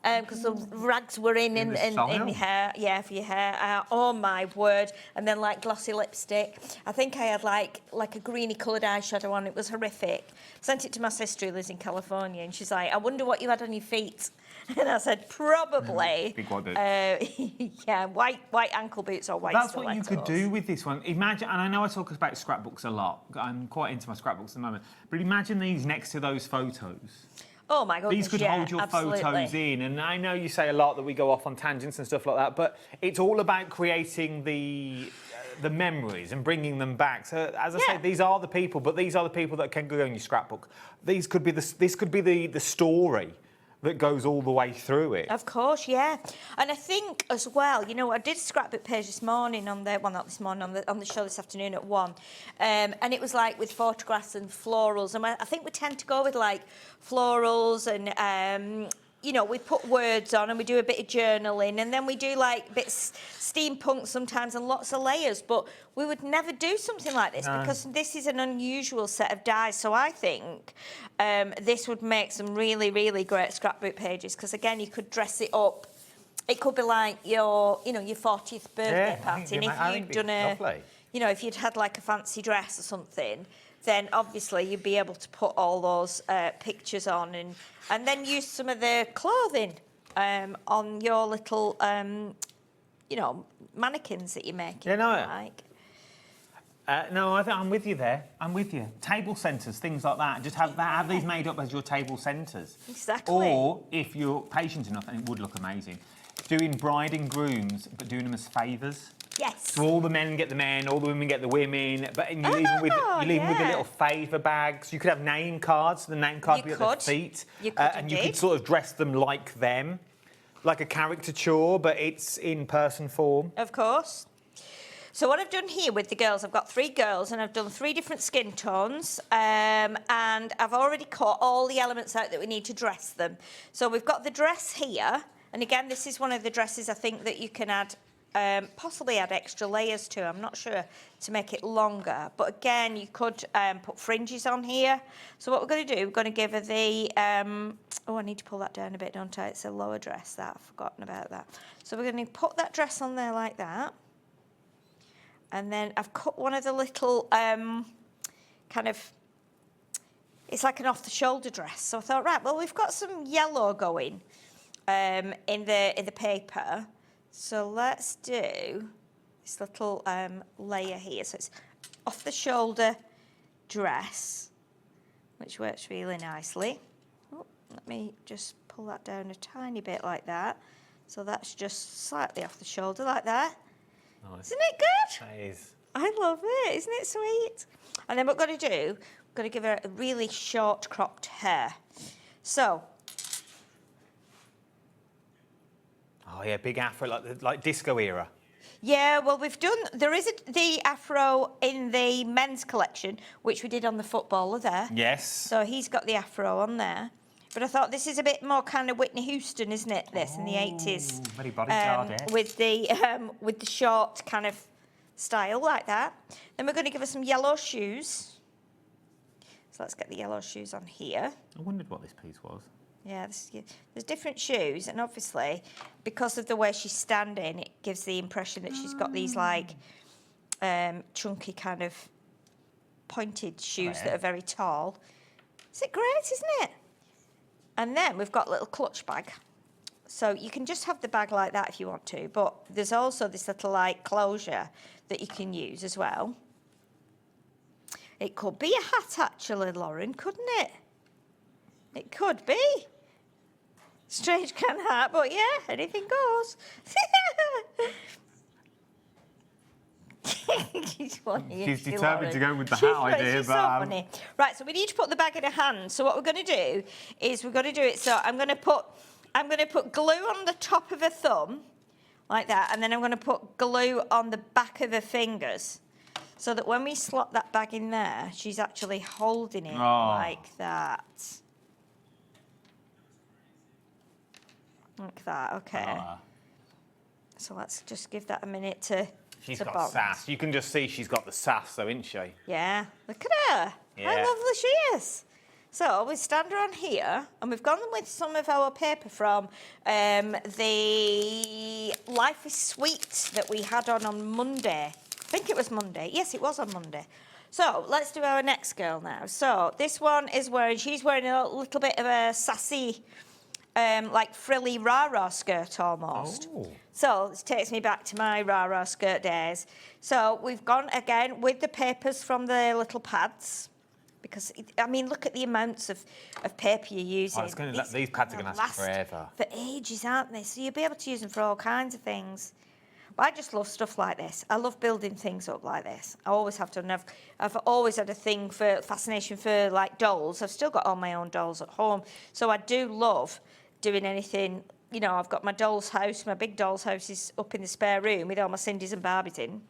because the rags were in your hair, yeah, for your hair. Oh my word! And then like glossy lipstick. I think I had like a greeny coloured eyeshadow on. It was horrific. Sent it to my sister who lives in California, and she's like, "I wonder what you had on your feet." And I said, probably. Big white boots. Yeah, white ankle boots or white That's stilettos. what you could do with this one. Imagine, and I know I talk about scrapbooks a lot. I'm quite into my scrapbooks at the moment. But imagine these next to those photos. Oh my goodness, These could hold your absolutely. photos in. And I know you say a lot that we go off on tangents and stuff like that, but it's all about creating the memories and bringing them back. So as I said, these are the people, but these are the people that can go in your scrapbook. This could be the story that goes all the way through it. Of course, yeah. And I think as well, you know, I did a scrapbook page this morning on the, well, not this morning, on the show this afternoon at 1. And it was like with photographs and florals. And I think we tend to go with like florals and, you know, we put words on and we do a bit of journaling, and then we do like bits steampunk sometimes and lots of layers, but we would never do something like this because this is an unusual set of dies. So I think this would make some really, really great scrapbook pages, because again, you could dress it up. It could be like your 40th birthday party, and if you'd done you know, if you'd had like a fancy dress or something, then obviously you'd be able to put all those pictures on and then use some of the clothing on your little, you know, mannequins that you're making. Yeah, no, like. No, I'm with you there. I'm with you. Table centres, things like that. Just have these made up as your table centres. Exactly. Or, if you're patient enough, and it would look amazing, doing bride and grooms, but doing them as favours. Yes. So all the men get the men, all the women get the women, but you leave them with the little favour bags. You could have name cards. The name card would be at their feet. You could and you could sort of dress them like them, like a caricature, but it's in person form. Of course. So what I've done here with the girls, I've got 3 girls and I've done 3 different skin tones and I've already cut all the elements out that we need to dress them. So we've got the dress here, and again, this is one of the dresses I think that you can add, possibly add extra layers to, I'm not sure, to make it longer. But again, you could put fringes on here. So what we're going to do, we're going to give her the, oh, I need to pull that down a bit, don't I? It's a lower dress, that, I've forgotten about that. So we're going to put that dress on there like that. And then I've cut one of the little kind of, it's like an off-the-shoulder dress. So I thought, right, well, we've got some yellow going in the paper. So let's do this little layer here. So it's off-the-shoulder dress, which works really nicely. Oh, let me just pull that down a tiny bit like that. So that's just slightly off the shoulder like that. Nice. Isn't it good? That is. I love it. Isn't it sweet? And then what we're going to do, we're going to give her a really short cropped hair. So. Oh, yeah, big afro, like disco era. Yeah, well, we've done, there is the afro in the men's collection, which we did on the footballer there. Yes. So he's got the afro on there. But I thought this is a bit more kind of Whitney Houston, isn't it, this, in the 80s? Very bodyguard, with the short kind of style like that. Then we're going to give her some yellow shoes. So let's get the yellow shoes on here. I wondered what this piece was. Yeah, there's different shoes, and obviously, because of the way she's standing, it gives the impression that she's got these, like, chunky kind of pointed shoes that are very tall. Is it great, isn't it? And then we've got a little clutch bag. So you can just have the bag like that if you want to, but there's also this little, like, closure that you can use as well. It could be a hat, actually, Lauren, couldn't it? It could be. Strange kind of hat, but yeah, anything goes. She's funny. She's determined to go with the hat idea, she's so funny. Right, so we need to put the bag in her hand. So what we're going to do is we're going to do it. So I'm going to put glue on the top of her thumb, like that, and then I'm going to put glue on the back of her fingers, so that when we slot that bag in there, she's actually holding it like that. Like that, okay. So let's just give that a minute to She's got bounce. sass. You can just see she's got the sass, though, isn't she? Yeah, look at her. Yeah. How lovely she is. So we stand her on here, and we've gone with some of our paper from the Life is Sweet that we had on Monday. I think it was Monday. Yes, it was on Monday. So let's do our next girl now. So this one is she's wearing a little bit of a sassy, like frilly rah-rah skirt almost. Oh. So this takes me back to my rah-rah skirt days. So we've gone again with the papers from the little pads. Because, I mean, look at the amounts of paper you're using. These pads are going to last forever. For ages, aren't they? So you'll be able to use them for all kinds of things. But I just love stuff like this. I love building things up like this. I always have done. I've always had a fascination for, like, dolls. I've still got all my own dolls at home. So I do love doing anything. You know, I've got my doll's house. My big doll's house is up in the spare room with all my Cindy's and Barbies in.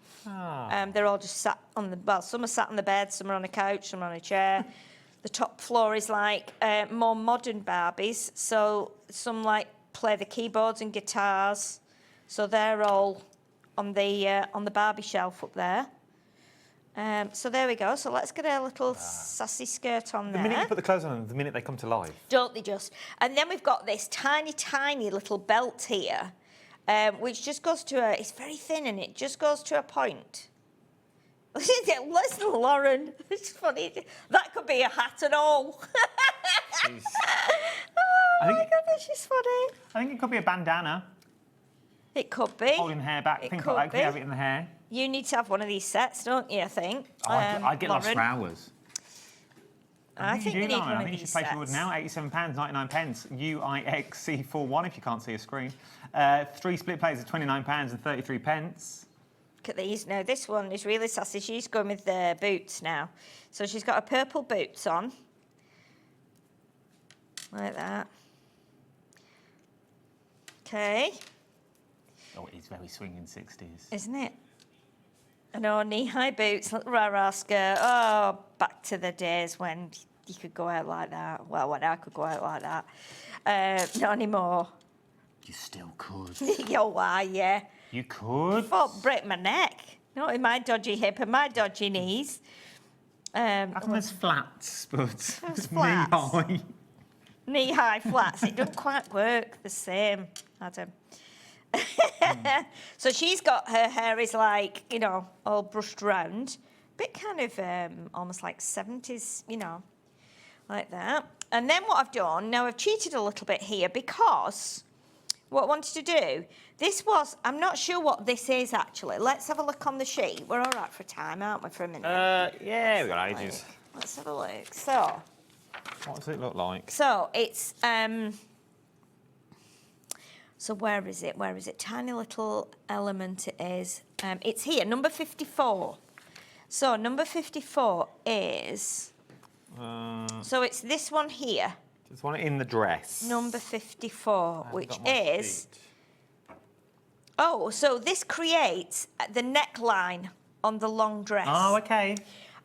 They're all just sat on some are sat on the bed, some are on a couch, some are on a chair. The top floor is like more modern Barbies. So some like play the keyboards and guitars. So they're all on the Barbie shelf up there. So there we go. So let's get a little sassy skirt on there. The minute you put the clothes on, the minute they come to life. Don't they just? And then we've got this tiny, tiny little belt here, which just goes to it's very thin and it just goes to a point. Listen, Lauren, it's funny. That could be a hat and all. Oh my goodness, she's funny. I think it could be a bandana. It could be. Holding hair back. It Think could like be. we have it in the hair. You need to have one of these sets, don't you, I think? Oh, I'd get lost Lauren. for hours. I think we need one I of think you these should place your order sets. now. £87.99. UIXC41 if you can't see a screen. 3 split plates of £29.33. Look at these now. This one is really sassy. She's going with the boots now. So she's got her purple boots on. Like that. Okay. Oh, it is very swinging 60s. Isn't it? I know, knee-high boots, little rah-rah skirt. Oh, back to the days when you could go out like that. Well, when I could go out like that. Not anymore. You still could. Oh, why, yeah. You could. Thought break my neck. Not with my dodgy hip and my dodgy knees. How come there's flats, but There's knee flats. high? Knee-high flats. It doesn't quite work the same, Adam. So she's got, her hair is like, you know, all brushed round. Bit kind of almost like 70s, you know, like that. And then what I've done, now I've cheated a little bit here because what I wanted to do, this was, I'm not sure what this is actually. Let's have a look on the sheet. We're all right for time, aren't we, for a minute? Yeah, we've got ages. Let's have a look. So, What does it look like? so it's, so where is it? Where is it? Tiny little element it is. It's here, number 54. So number 54 is, so it's this one here. There's one in the dress. Number 54, which got my is... Oh, so this creates the neckline on the long dress. Oh, okay.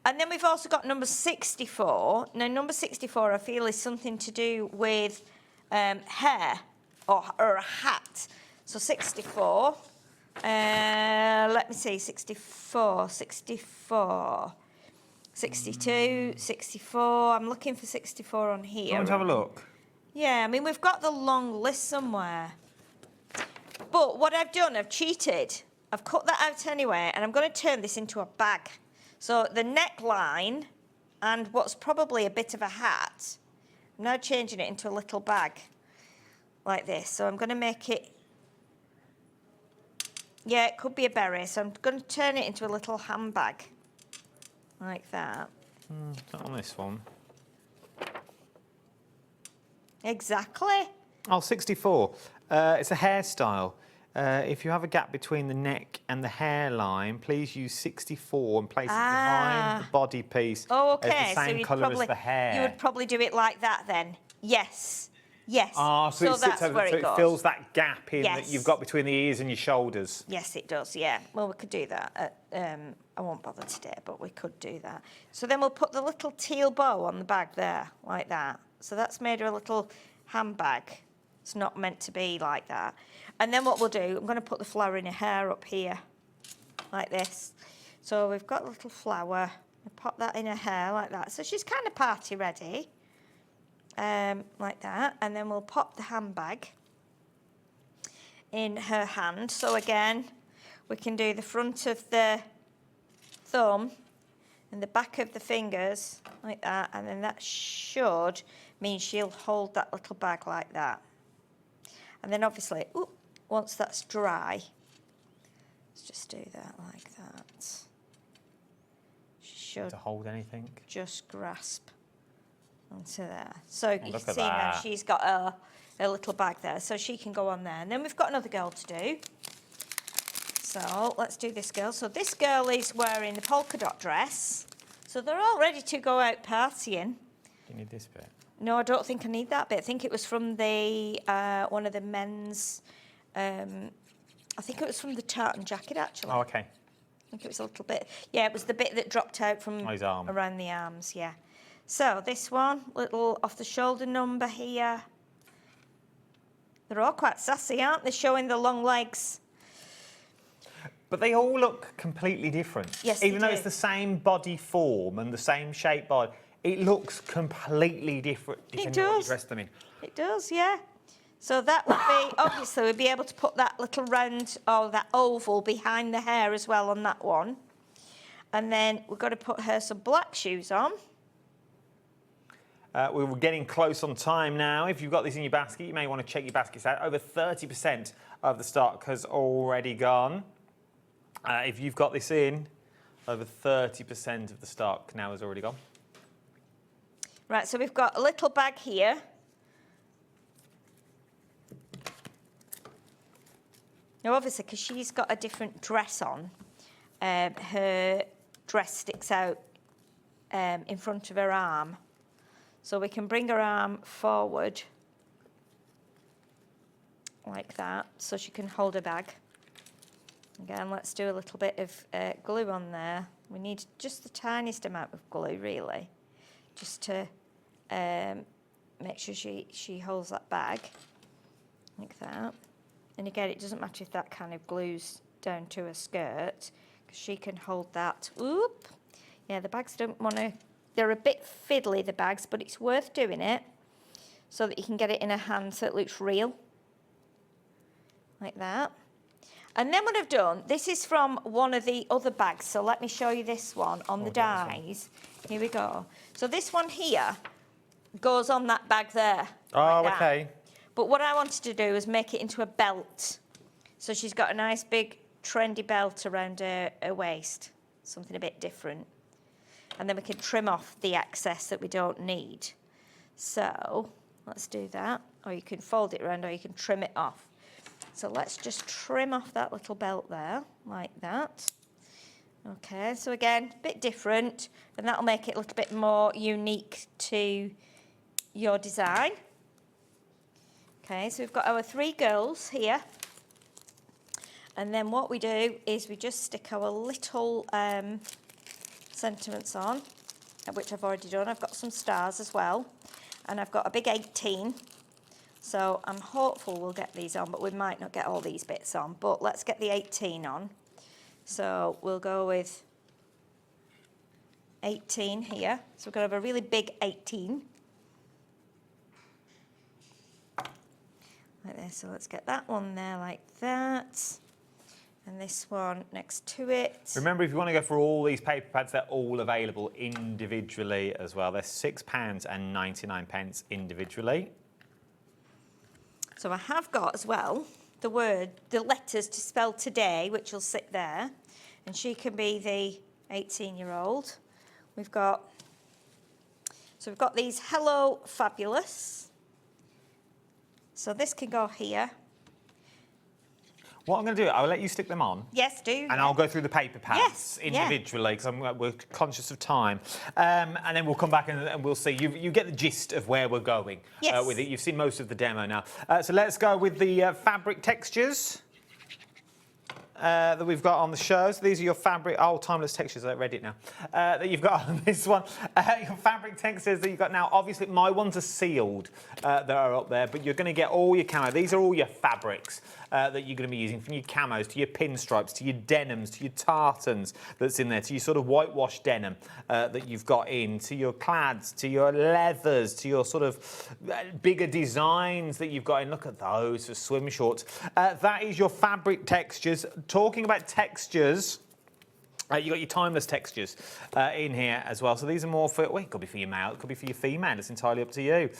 And then we've also got number 64. Now, number 64, I feel, is something to do with hair or a hat. So 64. Let me see, 64, 64, 62, 64. I'm looking for 64 on here. You want to have a look? Yeah, I mean, we've got the long list somewhere. But what I've done, I've cheated. I've cut that out anyway, and I'm going to turn this into a bag. So the neckline and what's probably a bit of a hat, I'm now changing it into a little bag like this. So I'm going to make it, yeah, it could be a berry. So I'm going to turn it into a little handbag like that. Not on this one. Exactly. Oh, 64. It's a hairstyle. If you have a gap between the neck and the hairline, please use 64 and place it behind the body piece. Oh, as okay. the same you'd colour probably, as the hair. You would probably do it like that then. Yes. Yes. Ah, so it sits that's over, where so it it goes. fills that gap in that Yes. you've got between the ears and your shoulders. Yes, it does, yeah. Well, we could do that. I won't bother today, but we could do that. So then we'll put the little teal bow on the bag there, like that. So that's made her a little handbag. It's not meant to be like that. And then what we'll do, I'm going to put the flower in her hair up here, like this. So we've got a little flower. We'll pop that in her hair like that. So she's kind of party ready, like that. And then we'll pop the handbag in her hand. So again, we can do the front of the thumb and the back of the fingers like that, and then that should mean she'll hold that little bag like that. And then obviously, once that's dry, let's just do that like that. She should To hold anything. just grasp onto there. So you look can at see now that. she's got a little bag there, so she can go on there. And then we've got another girl to do. So let's do this girl. So this girl is wearing the polka dot dress. So they're all ready to go out partying. You need this bit. No, I don't think I need that bit. I think it was from the one of the men's. I think it was from the tartan jacket, actually. Oh, okay. I think it was a little bit. Yeah, it was the bit that dropped out from His arm. around the arms. Yeah. So this one, little off the shoulder number here. They're all quite sassy, aren't they? Showing the long legs. But they all look completely different. Yes, they Even though do. it's the same body form and the same shape body, it looks completely different depending on what you does. dress them in. It does, yeah. So that would be, obviously, we'd be able to put that little round, or that oval behind the hair as well on that one. And then we've got to put her some black shoes on. We're getting close on time now. If you've got this in your basket, you may want to check your baskets out. Over 30% of the stock has already gone. If you've got this in, over 30% of the stock now has already gone. Right, so we've got a little bag here. Now, obviously, because she's got a different dress on, her dress sticks out in front of her arm. So we can bring her arm forward like that, so she can hold her bag. Again, let's do a little bit of glue on there. We need just the tiniest amount of glue, really, just to make sure she holds that bag like that. And again, it doesn't matter if that kind of glues down to her skirt, because she can hold that. Oop! Yeah, the bags don't want to... They're a bit fiddly, the bags, but it's worth doing it so that you can get it in her hand so it looks real. Like that. And then what I've done, this is from one of the other bags, so let me show you this one on the dies. Here we go. So this one here goes on that bag there. Oh, like okay. But what I wanted to do was make it into a belt. So she's got a nice big trendy belt around her waist, something a bit different. And then we can trim off the excess that we don't need. So let's do that. Or you can fold it around, or you can trim it off. So let's just trim off that little belt there, like that. Okay, so again, a bit different, and that'll make it a little bit more unique to your design. Okay, so we've got our 3 girls here. And then what we do is we just stick our little sentiments on, which I've already done. I've got some stars as well, and I've got a big 18. So I'm hopeful we'll get these on, but we might not get all these bits on. But let's get the 18 on. So we'll go with 18 here. So we're going to have a really big 18. Like this. So let's get that one there like that. And this one next to it. Remember, if you want to go for all these paper pads, they're all available individually as well. They're £6.99 individually. So I have got as well the letters to spell today, which will sit there. And she can be the 18-year-old. We've got these Hello Fabulous. So this can go here. What I'm going to do, I'll let you stick them on. Yes, do. And I'll go through the paper pads individually, because we're conscious of time. And then we'll come back and we'll see. You get the gist of where we're going with it. You've seen most of the demo now. So let's go with the fabric textures that we've got on the show. So these are your fabric, timeless textures, I read it now, that you've got on this one. Your fabric textures that you've got now. Obviously, my ones are sealed that are up there, but you're going to get all your camo. These are all your fabrics that you're going to be using, from your camos to your pinstripes, to your denims, to your tartans that's in there, to your sort of whitewash denim that you've got in, to your plaids, to your leathers, to your sort of bigger designs that you've got in. Look at those for swim shorts. That is your fabric textures. Talking about textures, you've got your timeless textures in here as well. So these are more for, it could be for your male, it could be for your female. It's entirely up to you.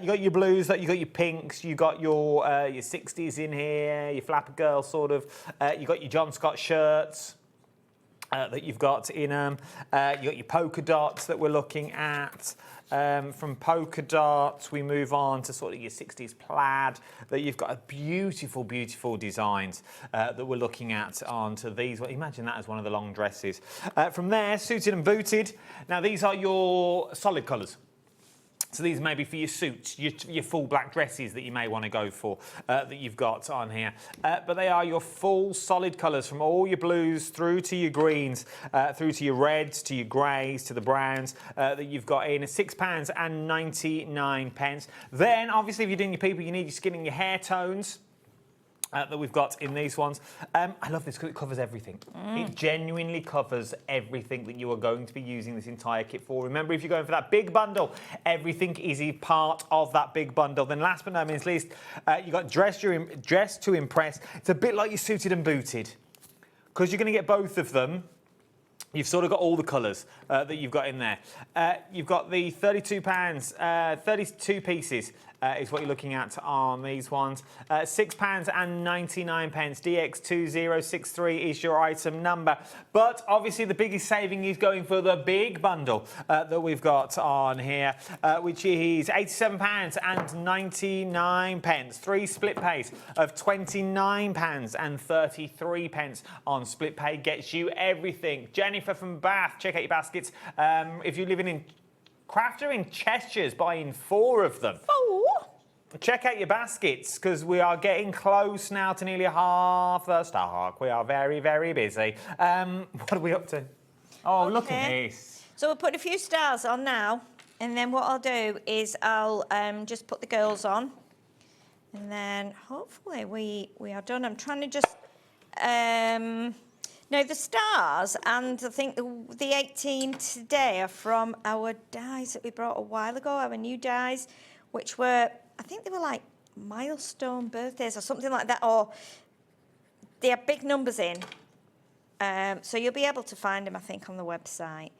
You got your blues, you got your pinks, you got your 60s in here, your flapper girl sort of. You got your John Scott shirts that you've got in them. You got your polka dots that we're looking at. From polka dots, we move on to sort of your 60s plaid, that you've got a beautiful, beautiful designs that we're looking at onto these. Well, imagine that as one of the long dresses. From there, suited and booted. Now, these are your solid colours. So these may be for your suits, your full black dresses that you may want to go for, that you've got on here. But they are your full solid colours, from all your blues through to your greens, through to your reds, to your greys, to the browns that you've got in. £6.99. Then, obviously, if you're doing your people, you need your skin and your hair tones. That we've got in these ones. I love this because it covers everything. It genuinely covers everything that you are going to be using this entire kit for. Remember, if you're going for that big bundle, everything is a part of that big bundle. Then last but not least, you've got Dress to Impress. It's a bit like your suited and booted, because you're going to get both of them. You've sort of got all the colours that you've got in there. You've got the £32, 32 pieces is what you're looking at on these ones. £6.99. DX2063 is your item number. But obviously the biggest saving is going for the big bundle that we've got on here, which is £87.99. 3 split pays of £29.33 on split pay gets you everything. Jennifer from Bath, check out your baskets. If you're living in Crafter in Chester's buying 4 of them. 4? Check out your baskets, because we are getting close now to nearly half the stock. We are very, very busy. What are we up to? Oh, okay. Look at this. So we'll put a few stars on now, and then what I'll do is I'll just put the girls on, and then hopefully we are done. I'm trying to just... No, the stars, and I think the 18 today are from our dies that we brought a while ago, our new dies, which were, I think they were like milestone birthdays or something like that, or they have big numbers in. So you'll be able to find them, I think, on the website.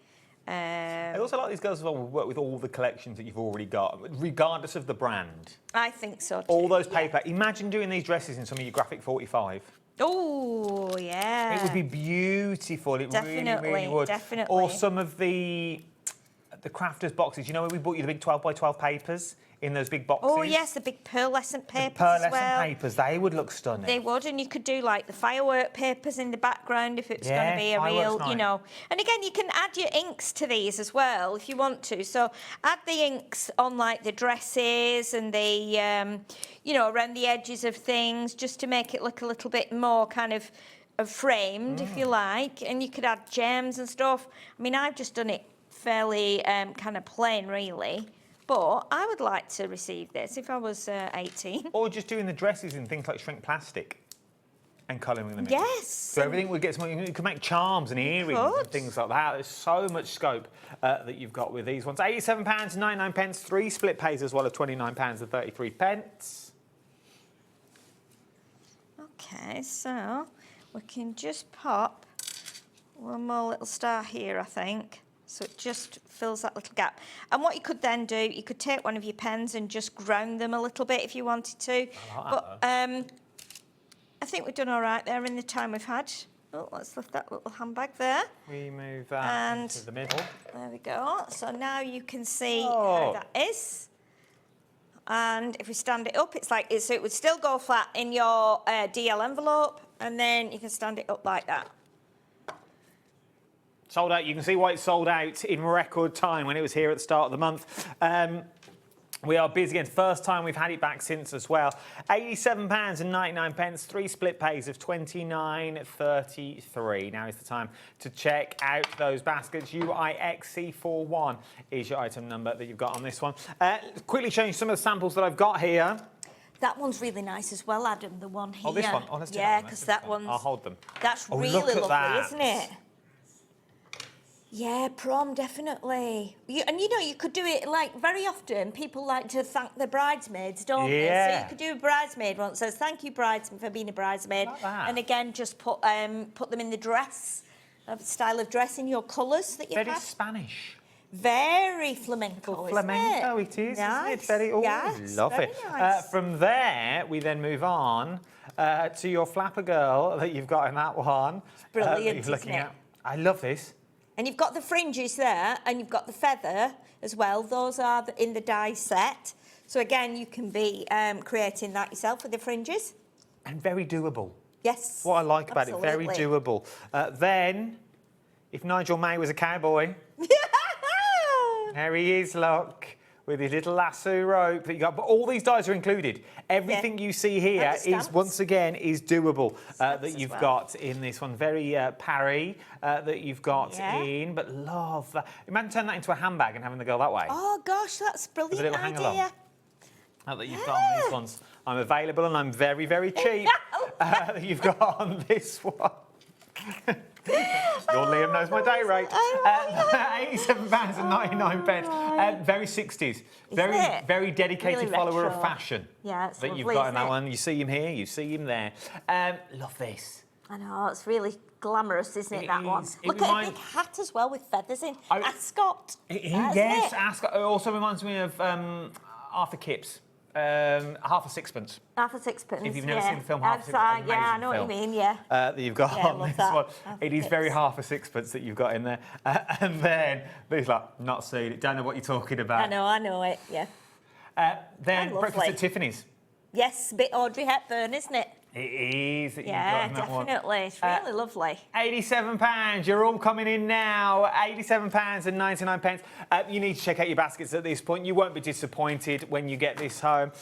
I also like these girls as well who work with all the collections that you've already got, regardless of the brand. I think so too. All those paper. Yeah. Imagine doing these dresses in some of your graphic 45. Oh, yeah. It would be beautiful. It Definitely, really would. definitely. Or some of the crafters boxes. You know where we bought you the big 12 by 12 papers in those big boxes? Oh, yes, the big pearlescent papers pearlescent as well. papers, they would look stunning. They would, and you could do like the firework papers in the background if it's going to be a real, night. you know. And again, you can add your inks to these as well if you want to. So add the inks on like the dresses and the, you know, around the edges of things, just to make it look a little bit more kind of framed, if you like. And you could add gems and stuff. I mean, I've just done it fairly kind of plain, really. But I would like to receive this if I was 18. Or just doing the dresses in things like shrink plastic and colouring them in. Yes. So everything would get some. You can make charms and earrings and things like that. There's so much scope that you've got with these ones. £87.99. 3 split pays as well of £29.33. Okay, so we can just pop one more little star here, I think. So it just fills that little gap. And what you could then do, you could take one of your pens and just ground them a little bit if you wanted to. But I think we've done all right there in the time we've had. Oh, let's lift that little handbag there. We move that into the middle. There we go. So now you can see how that is. And if we stand it up, it's like, so it would still go flat in your DL envelope, and then you can stand it up like that. Sold out. You can see why it's sold out in record time when it was here at the start of the month. We are busy again. First time we've had it back since as well. £87.99. 3 split pays of £29.33. Now is the time to check out those baskets. UIXC41 is your item number that you've got on this one. Quickly showing you some of the samples that I've got here. That one's really nice as well, Adam, the one here. Oh, this one? Oh, let's do that yeah, one. because that one's... I'll hold them. That's really lovely, isn't it? Yeah, prom, definitely. And you know, you could do it, like, very often, people like to thank their bridesmaids, don't they? So you could do a bridesmaid one that says, thank you, bridesmaid, for being a bridesmaid. Like that. And again, just put them in the dress, style of dress in your colours that you have. Very Spanish. Very flamenco, Flamenco it is, nice. isn't it? Very, oh, yes, love very it. Nice. From there, we then move on to your flapper girl that you've got in that one. Brilliant, you're looking isn't it? at. I love this. And you've got the fringes there, and you've got the feather as well. Those are in the die set. So again, you can be creating that yourself with the fringes. And very doable. Yes. What I like about it, very absolutely. doable. Then, if Nigel May was a cowboy, there he is, look, with his little lasso rope that you got. But all these dies are included. Everything you see here is, once again, is doable that you've got in this one. Very parry that you've got in, but love that. Imagine turning that into a handbag and having the girl that way. Oh, gosh, that's a brilliant little hang-along. idea. That you've got on these ones. I'm available and I'm very, very cheap. That you've got on this one. Lord Liam knows my day rate. £87.99. Very 60s. Very dedicated really follower retro. of fashion. Yeah, it's that lovely, you've got in isn't that it? one. You see him here, you see him there. Love this. I know, it's really glamorous, isn't it, that one? It Look at a big hat as well with feathers in. Ascot. Yes, Ascot. It also reminds me of Arthur Kipps. Half a Sixpence. Half a Sixpence. If you've never seen the film Half a Sixpence, yeah, I know what you mean. Yeah. That you've got Yeah, on love this that. one. Half It is Kipps. very Half a Sixpence that you've got in there. And then there's like, not seen it, don't know what you're talking about. I know it. Yeah. Then Oh, Breakfast lovely. at Tiffany's. Yes, a bit Audrey Hepburn, isn't it? It is. That Yeah, you've got in that one. definitely. It's really lovely. £87. You're all coming in now. £87.99. You need to check out your baskets at this point. You won't be disappointed when you get this home.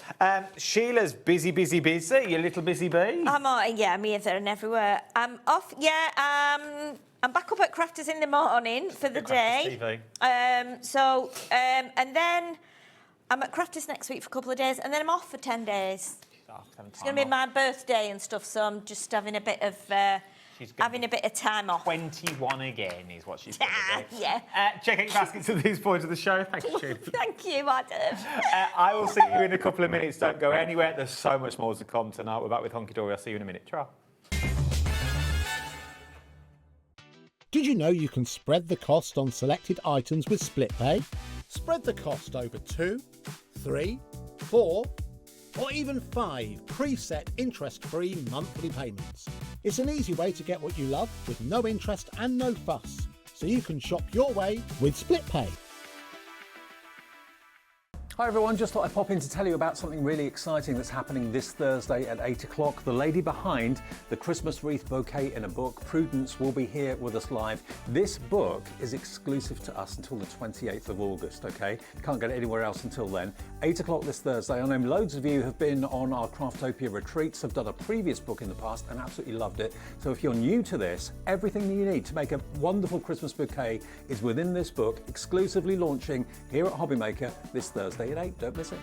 Sheila's busy. You little busy bee. I'm here, there and everywhere. I'm off. Yeah. I'm back up at Crafters in the morning for the day. TV. And then I'm at Crafters next week for a couple of days, and then I'm off for 10 days. It's going to be my birthday and stuff, so I'm just having a bit of time off. 21 again is what she's going to do. Yeah. Check out your baskets at this point of the show. Thank you, Sheila. Thank you, Adam. I will see you in a couple of minutes. Don't go anywhere. There's so much more to come tonight. We're back with Hunkydory. I'll see you in a minute. Ciao. Did you know you can spread the cost on selected items with split pay? Spread the cost over 2, 3, 4, or even 5 preset interest-free monthly payments. It's an easy way to get what you love with no interest and no fuss, so you can shop your way with split pay. Hi everyone, just thought I'd pop in to tell you about something really exciting that's happening this Thursday at 8 o'clock. The lady behind the Christmas wreath bouquet in a book, Prudence, will be here with us live. This book is exclusive to us until the 28th of August, okay? You can't get it anywhere else until then. 8 o'clock this Thursday. I know loads of you have been on our Craftopia retreats, have done a previous book in the past and absolutely loved it. So if you're new to this, everything that you need to make a wonderful Christmas bouquet is within this book, exclusively launching here at HobbyMaker this Thursday at 8. Don't miss it.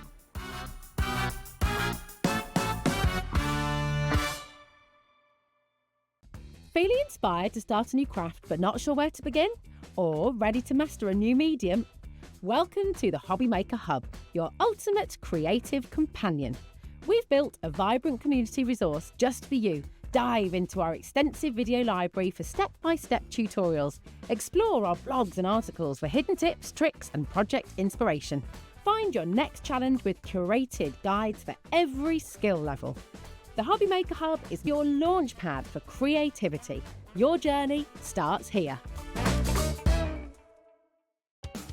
Feeling inspired to start a new craft but not sure where to begin? Or ready to master a new medium? Welcome to the HobbyMaker Hub, your ultimate creative companion. We've built a vibrant community resource just for you. Dive into our extensive video library for step-by-step tutorials. Explore our blogs and articles for hidden tips, tricks and project inspiration. Find your next challenge with curated guides for every skill level. The HobbyMaker Hub is your launch pad for creativity. Your journey starts here.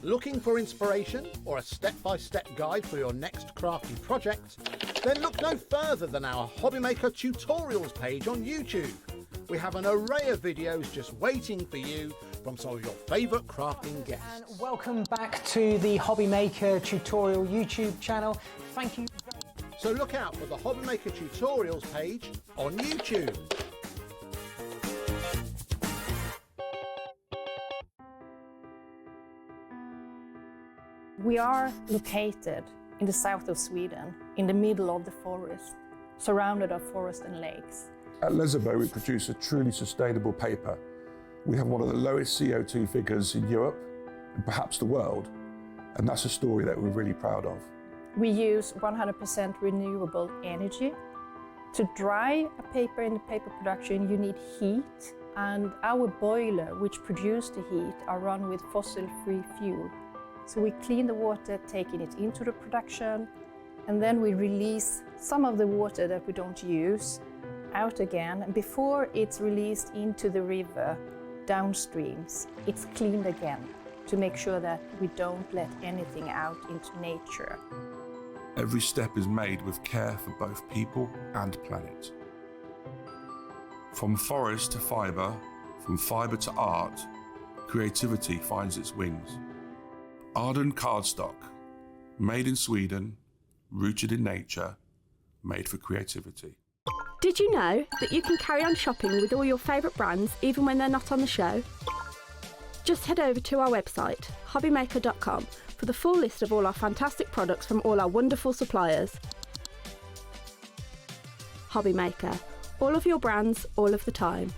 Looking for inspiration or a step-by-step guide for your next crafty project? Then look no further than our HobbyMaker tutorials page on YouTube. We have an array of videos just waiting for you from some of your favourite crafting guests. And welcome back to the HobbyMaker tutorial YouTube channel. Thank you. So look out for the HobbyMaker tutorials page on YouTube. We are located in the south of Sweden, in the middle of the forest, surrounded by forest and lakes. At Lesabo, we produce a truly sustainable paper. We have one of the lowest CO2 figures in Europe, and perhaps the world, and that's a story that we're really proud of. We use 100% renewable energy. To dry a paper in the paper production, you need heat, and our boiler, which produces the heat, are run with fossil-free fuel. So we clean the water, taking it into the production, and then we release some of the water that we don't use out again. And before it's released into the river, downstreams, it's cleaned again to make sure that we don't let anything out into nature. Every step is made with care for both people and planet. From forest to fibre, from fibre to art, creativity finds its wings. Arden cardstock, made in Sweden, rooted in nature, made for creativity. Did you know that you can carry on shopping with all your favourite brands even when they're not on the show? Just head over to our website, hobbymaker.com, for the full list of all our fantastic products from all our wonderful suppliers. HobbyMaker, all of your brands, all of the time.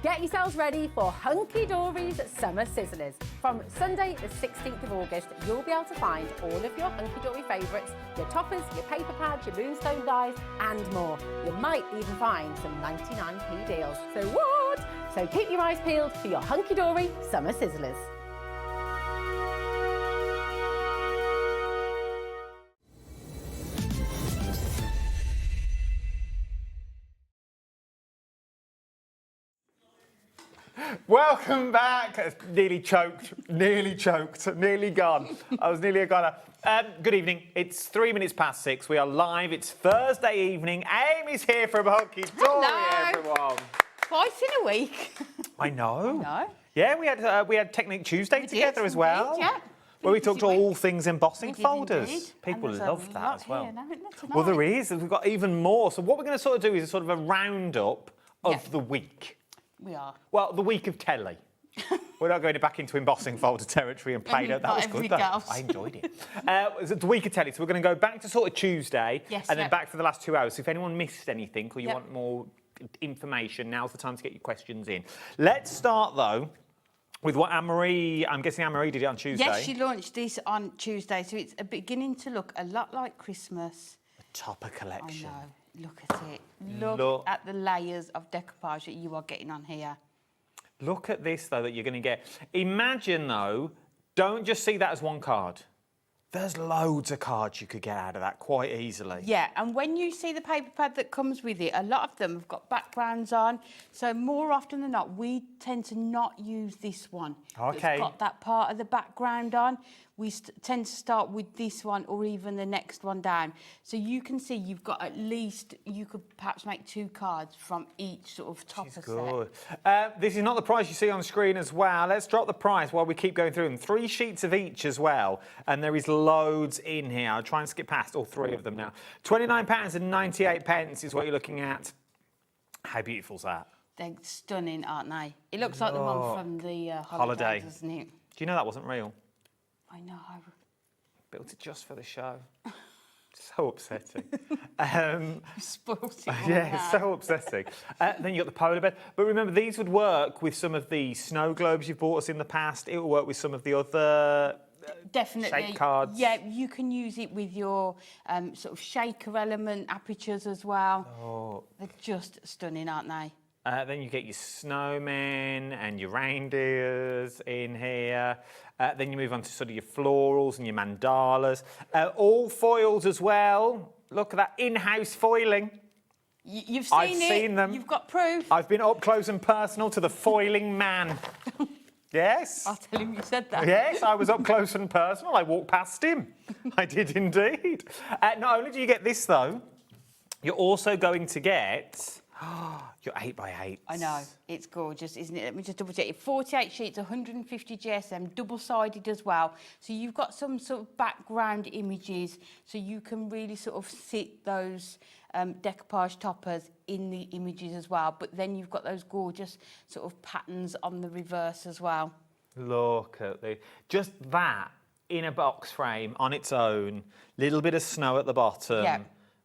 Get Get yourselves ready for Hunkydory's Summer Sizzlers. From Sunday the 16th of August, you'll be able to find all of your Hunkydory favourites, your toppers, your paper pads, your moonstone dies and more. You might even find some 99p deals. So what? So keep your eyes peeled for your Hunkydory Summer Sizzlers. Welcome back. Nearly choked, nearly gone. I was nearly a goner. Good evening. It's 3 minutes past 6. We are live. It's Thursday evening. Amy's here from Hunkydory, everyone. Twice in a week. I know. No. Yeah, we had Technique Tuesday together as well. Indeed, yeah. Where we talked all things embossing We did folders. indeed. People And there's love a that lot as well. here, isn't there, tonight? Well, there is. We've got even more. So what we're going to sort of do is a sort of a roundup of the week. We are. Well, the week of telly. We're not going back into embossing folder territory and play that. That was good, though. I enjoyed it. It's the week of telly, so we're going to go back to sort of Tuesday and then back for the last 2 hours. So if anyone missed anything or you want more information, now's the time to get your questions in. Let's start, though, with what Anne-Marie, I'm guessing Anne-Marie did it on Tuesday. Yes, she launched this on Tuesday, so it's beginning to look a lot like Christmas. The topper collection. I know. Look at it. Look at the layers of decoupage that you are getting on here. Look at this, though, that you're going to get. Imagine, though, don't just see that as one card. There's loads of cards you could get out of that quite easily. Yeah, and when you see the paper pad that comes with it, a lot of them have got backgrounds on. So more often than not, we tend to not use this one. Okay. It's got that part of the background on. We tend to start with this one or even the next one down. So you can see you've got at least, you could perhaps make 2 cards from each sort of topper set. Good. This is not the price you see on screen as well. Let's drop the price while we keep going through them. 3 sheets of each as well. And there is loads in here. I'll try and skip past all 3 of them now. £29.98 is what you're looking at. How beautiful is that? They're stunning, aren't they? It looks like the one from the holiday, doesn't it? Do you know that wasn't real? I know. Built it just for the show. So upsetting. Spoilt it all Yeah, now. so upsetting. Then you got the polar bear. But remember, these would work with some of the snow globes you've bought us in the past. It will work with some of the other Definitely. shape cards. Yeah, you can use it with your sort of shaker element apertures as well. Oh. They're just stunning, aren't they? Then you get your snowmen and your reindeers in here. Then you move on to sort of your florals and your mandalas. All foils as well. Look at that in-house foiling. You've seen I've seen them. You've got proof. I've been up close and personal to the foiling man. Yes. I'll tell him you said that. Yes, I was up close and personal. I walked past him. I did indeed. Not only do you get this, though, you're also going to get your 8x8. I know. It's gorgeous, isn't it? Let me just double check. 48 sheets, 150 GSM, double-sided as well. So you've got some sort of background images, so you can really sort of sit those decoupage toppers in the images as well. But then you've got those gorgeous sort of patterns on the reverse as well. Look at just that in a box frame on its own. Little bit of snow at the bottom. Yeah.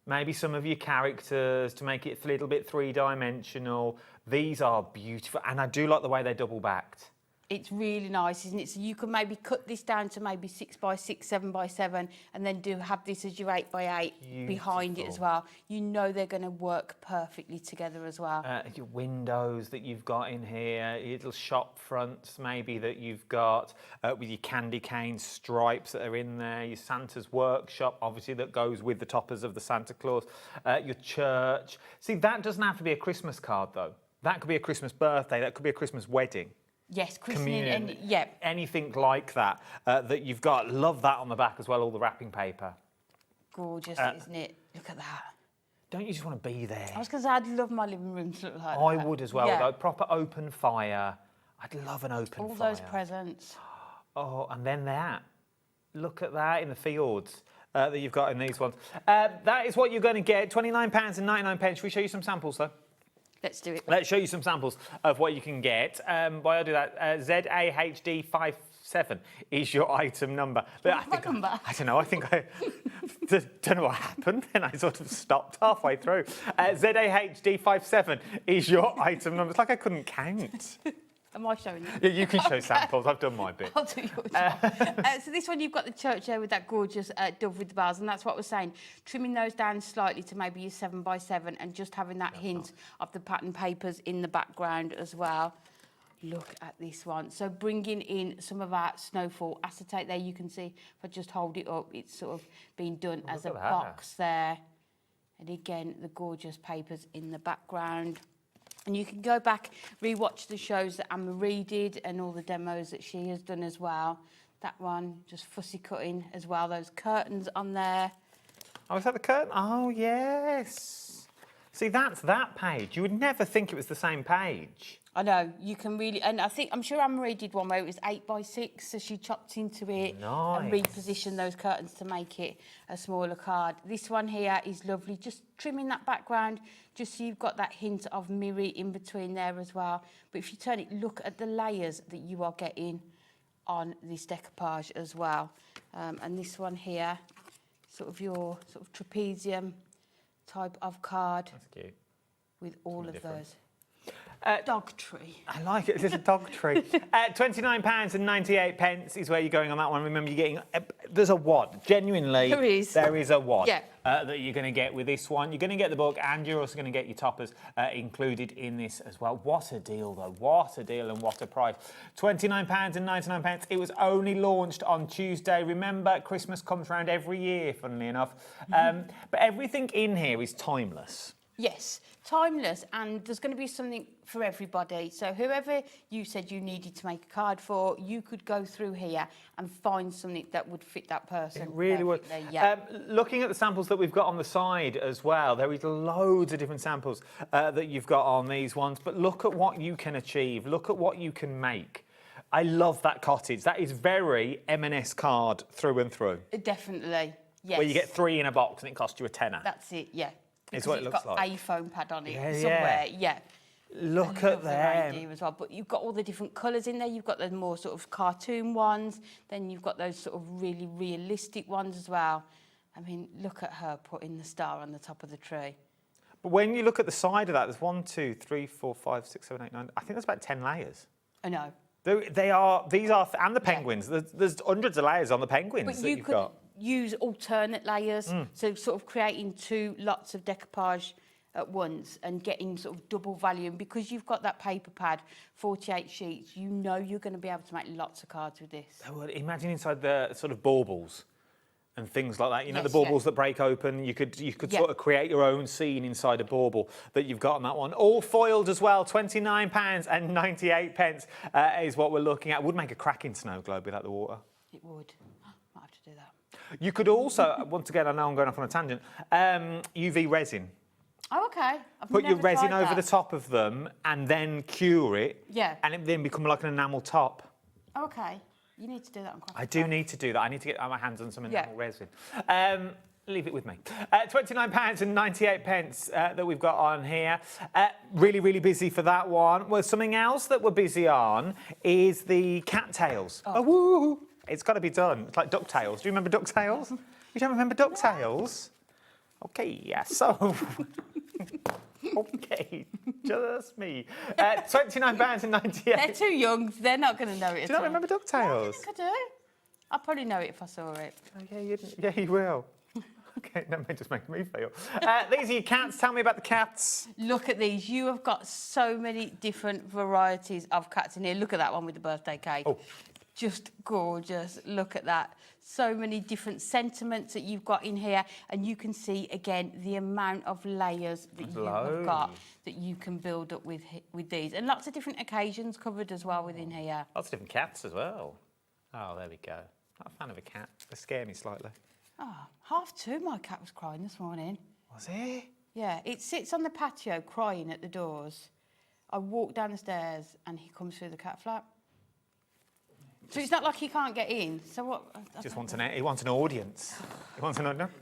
Maybe some of your characters to make it a little bit 3-dimensional. These are beautiful. And I do like the way they're double-backed. It's really nice, isn't it? So you can maybe cut this down to maybe 6x6, 7x7, and then have this as your 8x8 behind it as well. You know they're going to work perfectly together as well. Your windows that you've got in here, your little shop fronts maybe that you've got with your candy cane stripes that are in there, your Santa's workshop, obviously, that goes with the toppers of the Santa Claus, your church. See, that doesn't have to be a Christmas card, though. That could be a Christmas birthday. That could be a Christmas wedding. Yes, Communion, and yeah, anything like that that you've got. Love that on the back as well, all the wrapping paper. Gorgeous, isn't it? Look at that. Don't you just want to be there? I was going to say, I'd love my living room to look like that. I would as well, Yeah. though. Proper open fire. I'd love an open All fire. those presents. Oh, and then that. Look at that in the fields that you've got in these ones. That is what you're going to get. £29.99. Should we show you some samples, though? Let's do it. Let's show you some samples of what you can get. While I do that, ZAHD 7 is your item number. What number? I don't know. I think I don't know what happened. Then I sort of stopped halfway through. ZAHD57 is your item number. It's like I couldn't count. Am I showing you? Yeah, you can show samples. I've done my bit. I'll do yours. So this one, you've got the church there with that gorgeous dove with the bells, and that's what we're saying. Trimming those down slightly to maybe your 7x7 and just having that hint of the pattern papers in the background as well. Look at this one. So bringing in some of our snowfall acetate there, you can see if I just hold it up, it's sort of been done as a box there. And again, the gorgeous papers in the background. And you can go back, re-watch the shows that Anne-Marie did and all the demos that she has done as well. That one, just fussy cutting as well, those curtains on there. Oh, is that the curtain? Oh, yes. See, that's that page. You would never think it was the same page. I know, you can really, and I'm sure Anne-Marie did one where it was 8x6, so she chopped into it and repositioned those curtains to make it a smaller card. This one here is lovely, just trimming that background, just so you've got that hint of mirror in between there as well. But if you turn it, look at the layers that you are getting on this decoupage as well. And this one here, sort of your sort of trapezium type of card. That's cute. With all of different. those. Dog tree. I like it. It's a dog tree. £29.98 is where you're going on that one. Remember, you're getting... there's a wad. Genuinely, there is. There is a wad yeah. That you're going to get with this one. You're going to get the book and you're also going to get your toppers included in this as well. What a deal, though. What a deal and what a price. £29.99. It was only launched on Tuesday. Remember, Christmas comes around every year, funnily enough. But everything in here is timeless. Yes, timeless, and there's going to be something for everybody. So whoever you said you needed to make a card for, you could go through here and find something that would fit that person. It really would. Yeah. Looking at the samples that we've got on the side as well, there is loads of different samples that you've got on these ones, but look at what you can achieve. Look at what you can make. I love that cottage. That is very M&S card through and through. Definitely, yes. Where you get 3 in a box and it costs you a tenner. That's it, yeah. It's what it looks got like. a foam pad on it Yeah, somewhere, yeah. Look at them. As well. But you've got all the different colours in there. You've got the more sort of cartoon ones. Then you've got those sort of really realistic ones as well. I mean, look at her putting the star on the top of the tree. But when you look at the side of that, there's 1, 2, 3, 4, 5, 6, 7, 8, 9. I think there's about 10 layers. I know. These are, and the penguins. Yeah. There's hundreds of layers on the penguins that you've got. Use alternate layers, so sort of creating 2 lots of decoupage at once and getting sort of double volume. Because you've got that paper pad, 48 sheets, you know you're going to be able to make lots of cards with this. Well, imagine inside the sort of baubles and things like that. You know, the baubles that break open, you could sort of create your own scene inside a bauble that you've got on that one. All foiled as well, £29.98 is what we're looking at. Would make a cracking snow globe without the water. It would. Might have to do that. You could also, once again, I know I'm going off on a tangent, UV resin. Oh, okay. Put your resin over the top of them and then cure it. Yeah. And it then become like an enamel top. Okay. You need to do that on Crafty. I do need to do that. I need to get my hands on some enamel resin. Leave it with me. £29.98 that we've got on here. Really, really busy for that one. Well, something else that we're busy on is the cattails. Oh, woo! It's got to be done. It's like DuckTales. Do you remember DuckTales? You don't remember DuckTales? Okay, yeah, so... okay, just me. £29.98. They're too young. They're not going to know it Do you not remember DuckTales? Yeah, I think I do. I'll probably know it if I saw it. Oh, yeah, you will. Okay, that may just make me feel. These are your cats. Tell me about the cats. Look at these. You have got so many different varieties of cats in here. Look at that one with the birthday cake. Oh. Just gorgeous. Look at that. So many different sentiments that you've got in here. And you can see, again, the amount of layers that you have got that you can build up with these. And lots of different occasions covered as well within here. Lots of different cats as well. Oh, there we go. Not a fan of a cat. They scare me slightly. Oh, 2:30 my cat was crying this morning. Was he? Yeah, it sits on the patio crying at the doors. I walk down the stairs and he comes through the cat flap. So it's not like he can't get in. So what? He wants an audience. He wants an audience.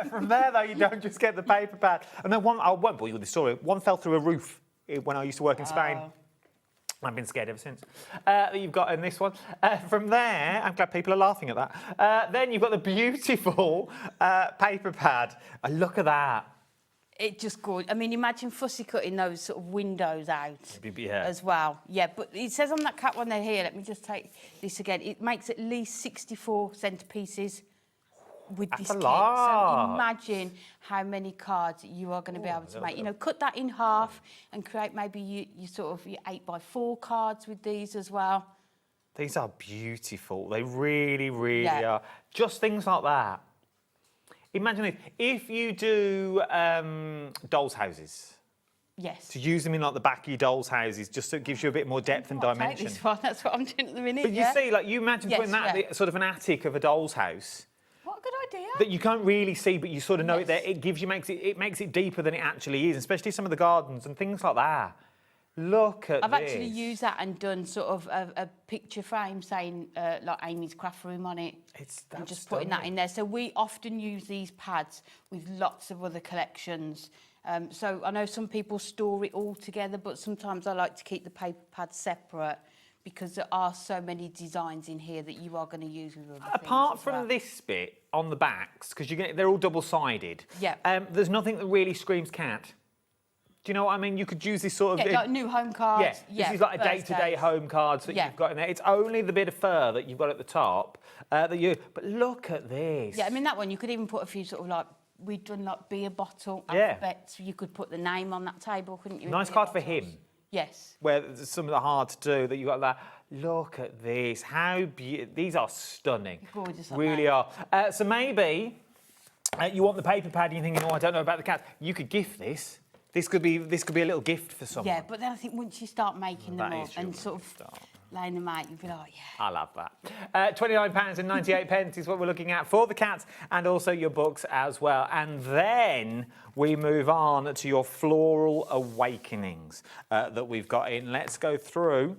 From there, though, you don't just get the paper pad. And then I won't bore you with the story. One fell through a roof when I used to work in Spain. I've been scared ever since. That you've got in this one. From there, I'm glad people are laughing at that. Then you've got the beautiful paper pad. Look at that. It just good. I mean, imagine fussy cutting those sort of windows out as well. Yeah, but it says on that cat one there here, let me just take this again. It makes at least 64 centerpieces with this kit. So imagine how many cards you are going to be able to make. You know, cut that in half and create maybe you sort of your 8x4 cards with these as well. These are beautiful. They really, really are. Just things like that. Imagine if you do dolls' houses. Yes. To use them in like the back of your dolls' houses, just so it gives you a bit more depth and dimension. This one. That's what I'm doing at the minute. But you see, like you imagine putting that at the, sort of an attic of a doll's house. What a good idea. That you can't really see, but you sort of know it there. It gives you, makes it deeper than it actually is, especially some of the gardens and things like that. Look at I've this. actually used that and done sort of a picture frame saying like Amy's craft room on it. And just putting that in there. So we often use these pads with lots of other collections. So I know some people store it all together, but sometimes I like to keep the paper pads separate because there are so many designs in here that you are going to use with other Apart from this bit on the backs, because they're all double-sided. Yeah. There's nothing that really screams cat. Do you know what I mean? You could use this sort of... like new home cards. Yeah, this is like a day-to-day home cards that you've got in there. It's only the bit of fur that you've got at the top that you... But look at this. Yeah, I mean, that one, you could even put a few sort of like... We've done like beer bottle alphabets. You could put the name on that table, couldn't you? Nice card for him. Yes. Where some of the hard to do that you got that. Look at this. How beautiful. These are stunning. Gorgeous. Really are. So maybe you want the paper pad and you're thinking, oh, I don't know about the cat. You could gift this. This could be a little gift for someone. Yeah, but then I think once you start making them up and sort of laying them out, you'll be like, yeah. I love that. £29.98 is what we're looking at for the cats and also your books as well. And then we move on to your floral awakenings that we've got in. Let's go through.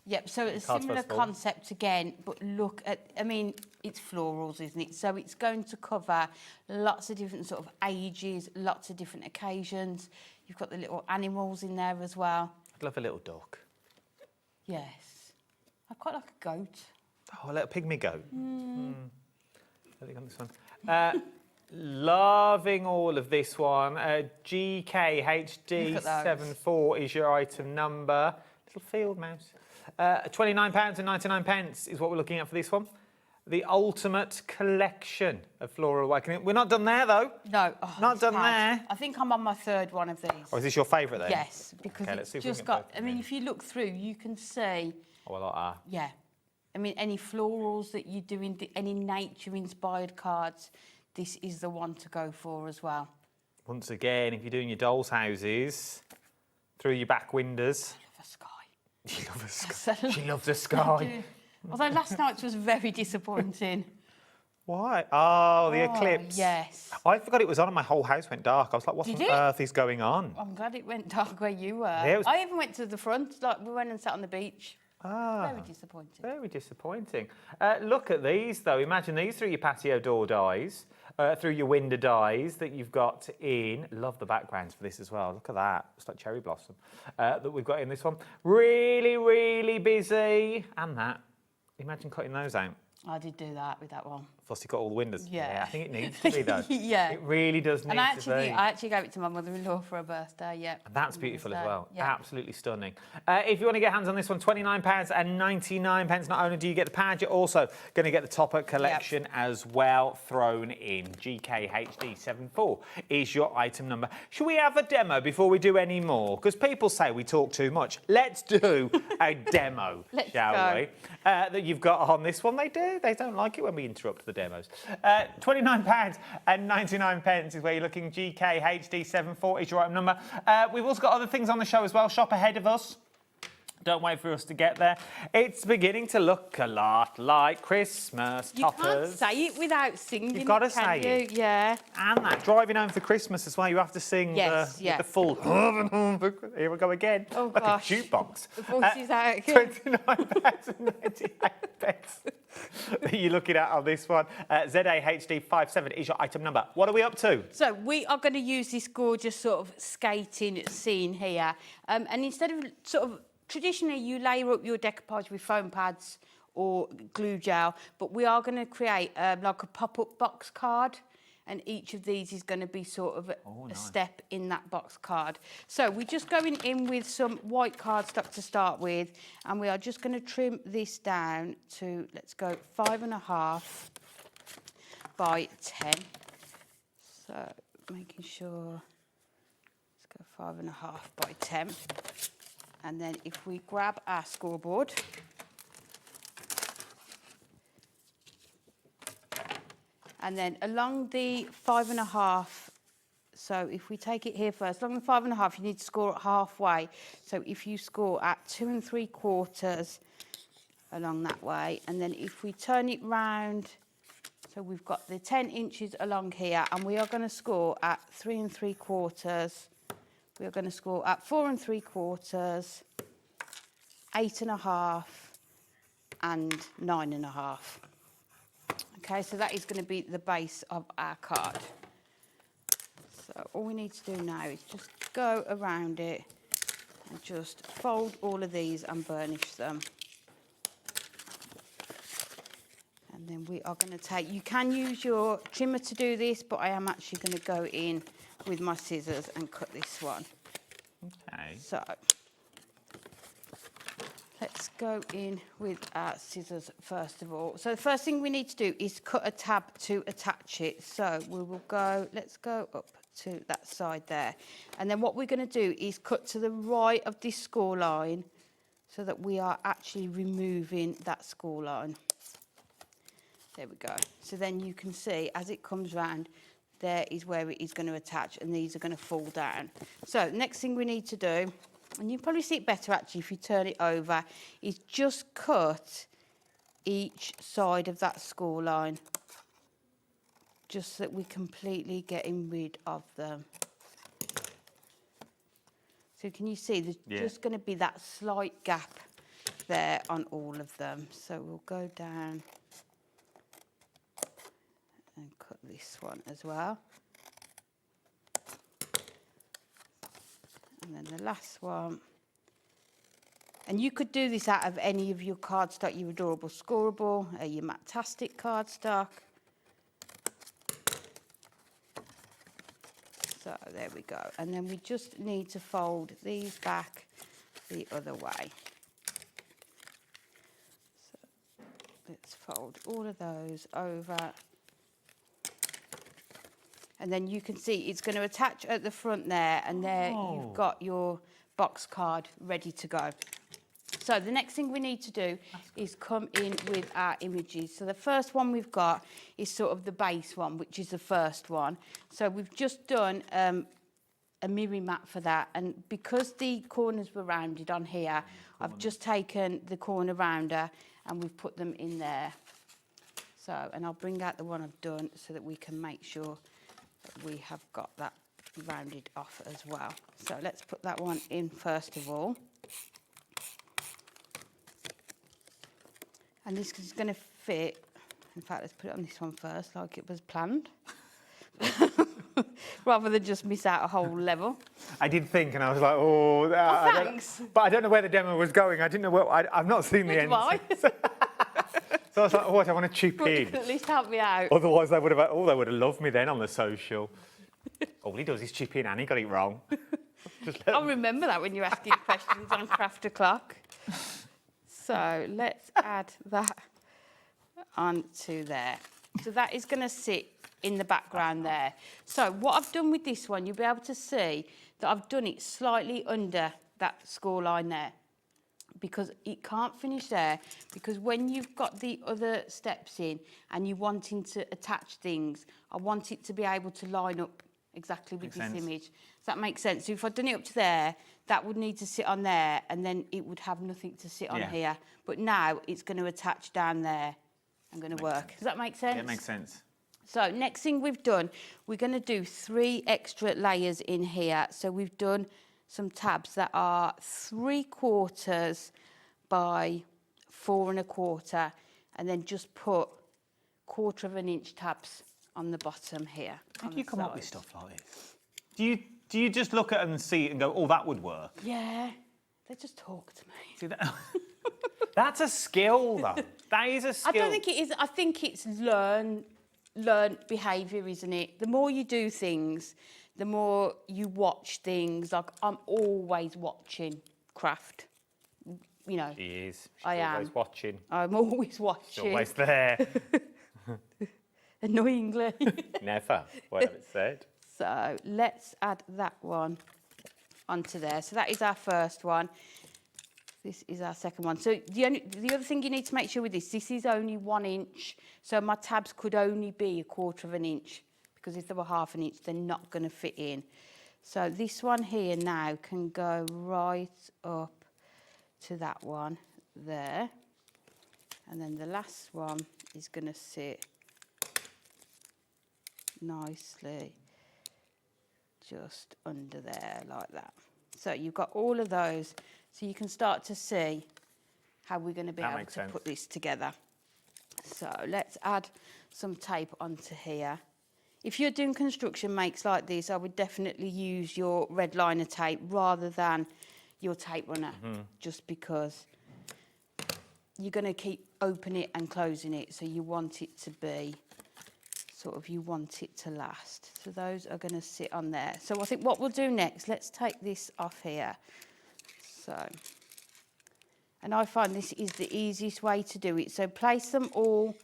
Yep, so it's a similar concept again, but look at, I mean, it's florals, isn't it? So it's going to cover lots of different sort of ages, lots of different occasions. You've got the little animals in there as well. I'd love a little duck. Yes. I quite like a goat. Oh, a little pygmy goat. I think on this one. Loving all of this one. GKHD74 is your item number. Little field mouse. £29.99 is what we're looking at for this one. The ultimate collection of Floral Awakening. We're not done there, though. No. Not done there. I think I'm on my third one of these. Or is this your favourite, then? Yes, because it's just got... I mean, if you look through, you can see... Oh, I like that. Yeah. I mean, any florals that you're doing, any nature-inspired cards, this is the one to go for as well. Once again, if you're doing your dolls' houses, through your back windows... She loves the sky. She loves the sky. Although last night's was very disappointing. Why? Oh, the eclipse. Yes. I forgot it was on and my whole house went dark. I was like, what on earth is going on? I'm glad it went dark where you were. Yeah, I even went to the front. Like, we went and sat on the beach. Ah. Very disappointing. Very disappointing. Look at these, though. Imagine these through your patio door dies, through your window dies that you've got in. Love the backgrounds for this as well. Look at that. It's like cherry blossom that we've got in this one. Really, really busy. And that. Imagine cutting those out. I did do that with that one. Fussy cut all the windows. Yeah. I think it needs to be, though. Yeah. It really does need to be. I actually gave it to my mother-in-law for her birthday, yeah. That's beautiful as well. Yeah. Absolutely stunning. If you want to get hands on this one, £29.99. Not only do you get the pad, you're also going to get the topper collection as well thrown in. GKHD74 is your item number. Should we have a demo before we do any more? Because people say we talk too much. Let's do a demo, shall we? That you've got on this one. They do. They don't like it when we interrupt the demos. £29.99 is where you're looking. GKHD74 is your item number. We've also got other things on the show as well. Shop ahead of us. Don't wait for us to get there. It's beginning to look a lot like Christmas toppers. You can't say it without singing. You've got to say it. Yeah. And that driving home for Christmas as well. You have to sing the full. Here we go again. Oh, like gosh. a jukebox. The voice is out again. £29.98 you're looking at on this one. ZAHD57 is your item number. What are we up to? So we are going to use this gorgeous sort of skating scene here. And instead of sort of traditionally you layer up your decoupage with foam pads or glue gel, but we are going to create like a pop-up box card, and each of these is going to be sort of a step in that box card. So we're just going in with some white cardstock to start with, and we are just going to trim this down to, let's go 5.5 by 10. So making sure, let's go 5.5 by 10. And then if we grab our scoreboard, and then along the 5.5, so if we take it here first, along the 5.5, you need to score at halfway. So if you score at 2 3/4 along that way, and then if we turn it round, so we've got the 10 inches along here, and we are going to score at 3 3/4. We are going to score at 4 3/4, 8.5, and 9.5. Okay, so that is going to be the base of our card. So all we need to do now is just go around it and just fold all of these and burnish them. And then we are going to take, you can use your trimmer to do this, but I am actually going to go in with my scissors and cut this one. Okay. So let's go in with our scissors first of all. So the first thing we need to do is cut a tab to attach it. So we will go, let's go up to that side there. And then what we're going to do is cut to the right of this score line so that we are actually removing that score line. There we go. So then you can see as it comes round, there is where it is going to attach, and these are going to fall down. So next thing we need to do, and you probably see it better actually if you turn it over, is just cut each side of that score line, just so that we're completely getting rid of them. So can you see there's just going to be that slight gap there on all of them. So we'll go down and cut this one as well. And then the last one. And you could do this out of any of your cardstock, your Adorable Scoreable, your Matastic cardstock. So there we go. And then we just need to fold these back the other way. So let's fold all of those over. And then you can see it's going to attach at the front there, and there you've got your box card ready to go. So the next thing we need to do is come in with our images. So the first one we've got is sort of the base one, which is the first one. So we've just done a mirror mat for that, and because the corners were rounded on here, I've just taken the corner rounder and we've put them in there. So, and I'll bring out the one I've done so that we can make sure that we have got that rounded off as well. So let's put that one in first of all. And this is going to fit. In fact, let's put it on this one first, like it was planned. Rather than just miss out a whole level. I did think, and I was like, oh, thanks. But I don't know where the demo was going. I didn't know where. I've not seen the end. So I was like, oh, I don't want to chip But you in. can at least help me out. Otherwise, they would have loved me then on the social. All he does is chip in, and he got it wrong. I'll remember that when you're asking questions on Craft O'Clock. So let's add that onto there. So that is going to sit in the background there. So what I've done with this one, you'll be able to see that I've done it slightly under that score line there, because it can't finish there, because when you've got the other steps in and you're wanting to attach things, I want it to be able to line up exactly with this image. Does that make sense? So if I'd done it up to there, that would need to sit on there, and then it would have nothing to sit on here. But now it's going to attach down there and going to work. Does that make sense? Yeah, it makes sense. So next thing we've done, we're going to do 3 extra layers in here. So we've done some tabs that are 3/4 by 4 1/4, and then just put 1/4 inch tabs on the bottom here. How do you come up with stuff like this? Do you just look at it and see it and go, oh, that would work? Yeah. They just talk to me. See, that's a skill, though. That is a skill. I don't think it is. I think it's learned behaviour, isn't it? The more you do things, the more you watch things. Like, I'm always watching craft. You know. She is. She's I always am. watching. I'm always watching. She's always there. Annoyingly. Never. Well, it's said. So let's add that one onto there. So that is our first one. This is our second one. So the other thing you need to make sure with this is only 1 inch. So my tabs could only be 1/4 of an inch, because if they were 1/2 an inch, they're not going to fit in. So this one here now can go right up to that one there. And then the last one is going to sit nicely just under there like that. So you've got all of those, so you can start to see how we're going to be able to put this together. So let's add some tape onto here. If you're doing construction makes like this, I would definitely use your red liner tape rather than your tape runner, just because you're going to keep opening it and closing it, so you want it to be you want it to last. So those are going to sit on there. So I think what we'll do next, let's take this off here. So, and I find this is the easiest way to do it. So place them all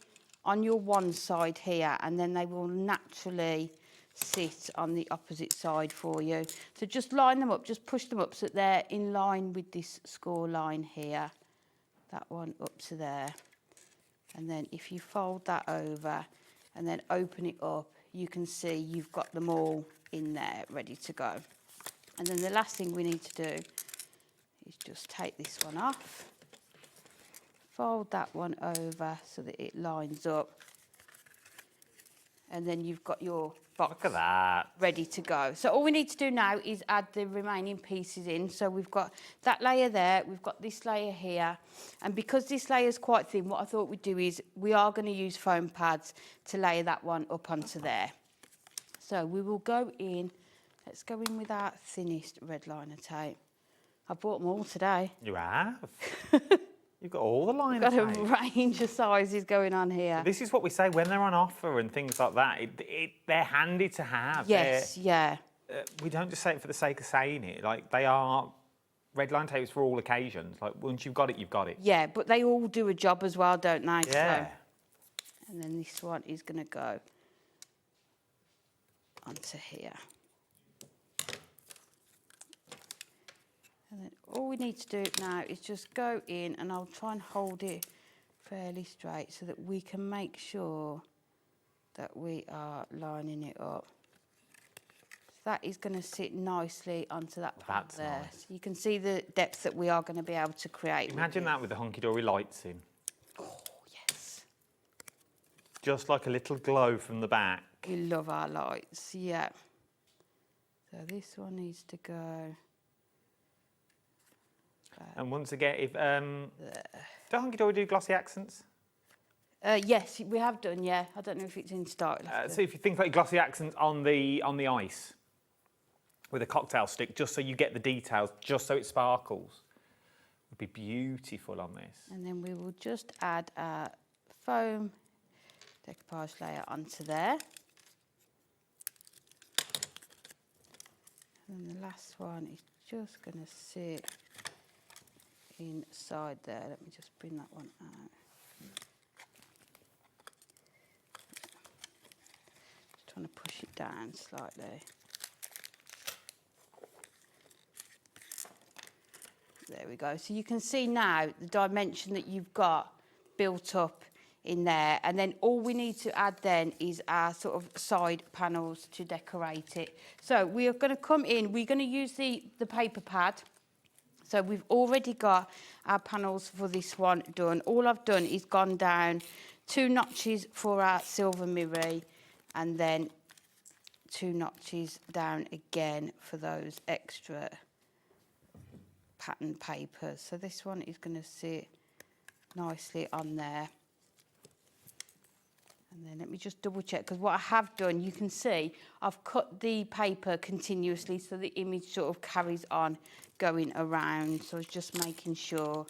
on your one side here, and then they will naturally sit on the opposite side for you. So just line them up, just push them up so that they're in line with this score line here. That one up to there. And then if you fold that over and then open it up, you can see you've got them all in there ready to go. And then the last thing we need to do is just take this one off, fold that one over so that it lines up, and then you've got your box. Look at that. Ready to go. So all we need to do now is add the remaining pieces in. So we've got that layer there, we've got this layer here, and because this layer is quite thin, what I thought we'd do is we are going to use foam pads to layer that one up onto there. So we will go in, let's go in with our thinnest red liner tape. I bought them all today. You have? You've got all the liner Got a tape. range of sizes going on here. This is what we say when they're on offer and things like that. They're handy to have. Yes, yeah. We don't just say it for the sake of saying it. Like, they are red line tapes for all occasions. Like, once you've got it, you've got it. Yeah, but they all do a job as well, don't they? Yeah. So, and then this one is going to go onto here. And then all we need to do now is just go in, and I'll try and hold it fairly straight so that we can make sure that we are lining it up. So that is going to sit nicely onto that part there. Nice. So you can see the depth that we are going to be able to create. Imagine that with the Hunkydory lights in. Oh, yes. Just like a little glow from the back. We love our lights, yeah. So this one needs to go. And once again, if don't Hunkydory do glossy accents? Yes, we have done, yeah. I don't know if it's in style. So if you think like glossy accents on the ice with a cocktail stick, just so you get the details, just so it sparkles, would be beautiful on this. And then we will just add a foam decoupage layer onto there. And the last one is just going to sit inside there. Let me just bring that one out. Just trying to push it down slightly. There we go. So you can see now the dimension that you've got built up in there, and then all we need to add then is our sort of side panels to decorate it. So we are going to come in, we're going to use the paper pad. So we've already got our panels for this one done. All I've done is gone down 2 notches for our silver mirror, and then 2 notches down again for those extra pattern papers. So this one is going to sit nicely on there. And then let me just double check, because what I have done, you can see, I've cut the paper continuously so the image sort of carries on going around. So I was just making sure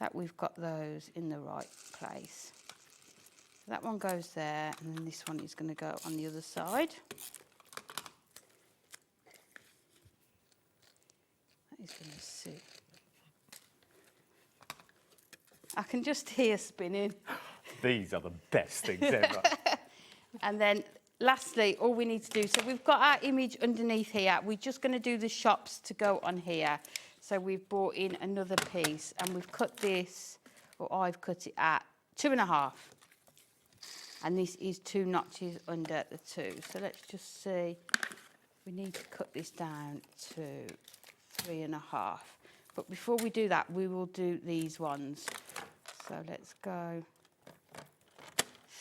that we've got those in the right place. That one goes there, and then this one is going to go on the other side. That is going to sit. I can just hear spinning. These are the best things ever. And then lastly, all we need to do, so we've got our image underneath here. We're just going to do the shops to go on here. So we've brought in another piece, and we've cut this, or I've cut it at 2.5. And this is 2 notches under the 2. So let's just see. We need to cut this down to 3.5. But before we do that, we will do these ones. So let's go.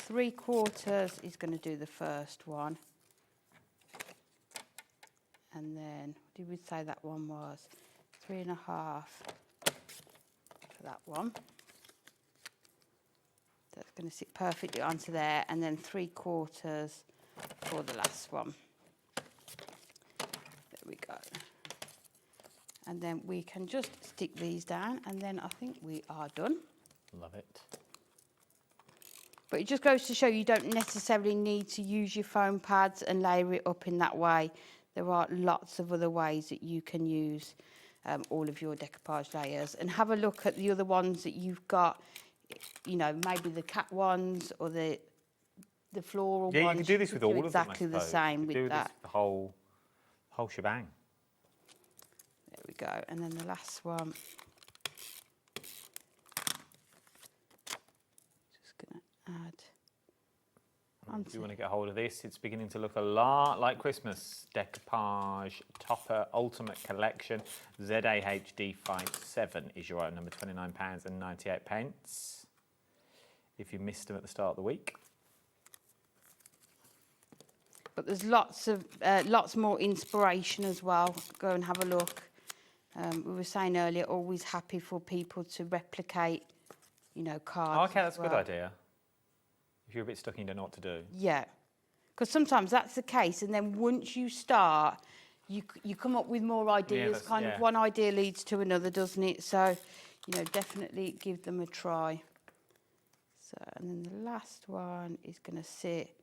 3/4 is going to do the first one. And then, did we say that one was 3.5 for that one? That's going to sit perfectly onto there, and then 3/4 for the last one. There we go. And then we can just stick these down, and then I think we are done. Love it. But it just goes to show you don't necessarily need to use your foam pads and layer it up in that way. There are lots of other ways that you can use all of your decoupage layers. And have a look at the other ones that you've got, you know, maybe the cat ones or the floral ones. Yeah, you can do this with all of them, exactly the same with that. The whole shebang. There we go. And then the last one. Just going to add. If you want to get hold of this, it's beginning to look a lot like Christmas. Decoupage Topper Ultimate Collection ZAHD 57 is your item number, £29.98. If you missed them at the start of the week. But there's lots more inspiration as well. Go and have a look. We were saying earlier, always happy for people to replicate, you know, cards. Oh, okay, that's a good idea. If you're a bit stuck and you don't know what to do. Yeah, because sometimes that's the case, and then once you start, you come up with more ideas. Of one idea leads to another, doesn't it? So, you know, definitely give them a try. So, and then the last one is going to sit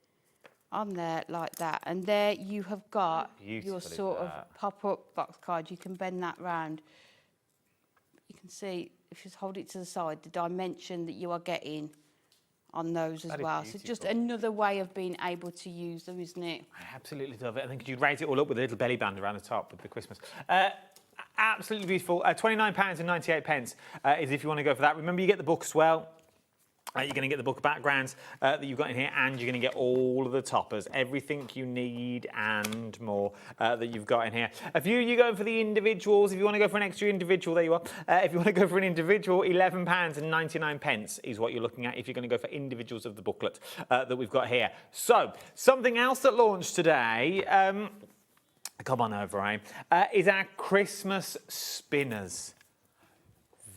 on there like that, and there you have got your sort of pop-up box card. You can bend that round. You can see, if you just hold it to the side, the dimension that you are getting on those as well. So just another way of being able to use them, isn't it? I absolutely love it. I think you'd raise it all up with a little belly band around the top with the Christmas. Absolutely beautiful. £29.98 is if you want to go for that. Remember, you get the book as well. You're going to get the book of backgrounds that you've got in here, and you're going to get all of the toppers, everything you need and more that you've got in here. If you're going for the individuals, if you want to go for an extra individual, there you are. If you want to go for an individual, £11.99 is what you're looking at if you're going to go for individuals of the booklet that we've got here. So, something else that launched today, come on over, Aim, is our Christmas spinners.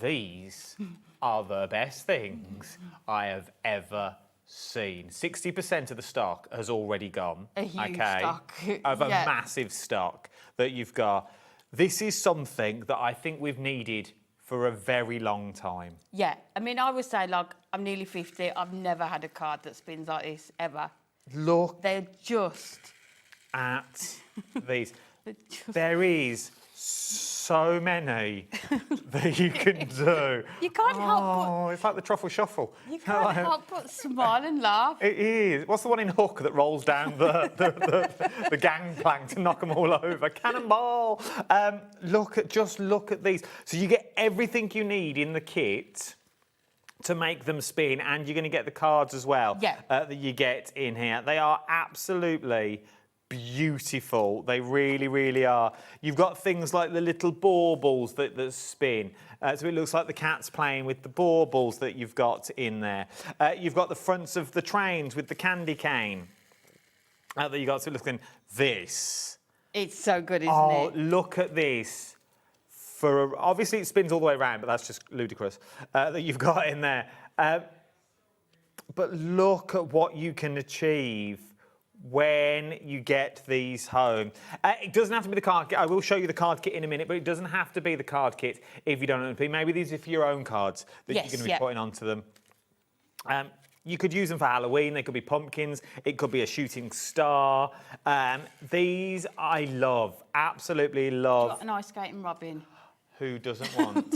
These are the best things I have ever seen. 60% of the stock has already gone. A huge stock. Of a massive stock that you've got. This is something that I think we've needed for a very long time. Yeah, I mean, I would say, like, I'm nearly 50. I've never had a card that spins like this, ever. Look. They're just... at these. There is so many that you can do. You can't help but... Oh, it's like the truffle shuffle. You can't help but smile and laugh. It is. What's the one in Hook that rolls down the gangplank to knock them all over? Cannonball. Just look at these. So you get everything you need in the kit to make them spin, and you're going to get the cards as well that you get in here. They are absolutely beautiful. They really, really are. You've got things like the little baubles that spin. So it looks like the cat's playing with the baubles that you've got in there. You've got the fronts of the trains with the candy cane that you got. So looking this. It's so good, isn't it? Oh, look at this. Obviously, it spins all the way around, but that's just ludicrous that you've got in there. But look at what you can achieve when you get these home. It doesn't have to be the card kit. I will show you the card kit in a minute, but it doesn't have to be the card kit if you don't know. Maybe these are for your own cards that you're going to be putting onto them. You could use them for Halloween. They could be pumpkins. It could be a shooting star. These I love, absolutely love. Got an ice skating robin. Who doesn't want?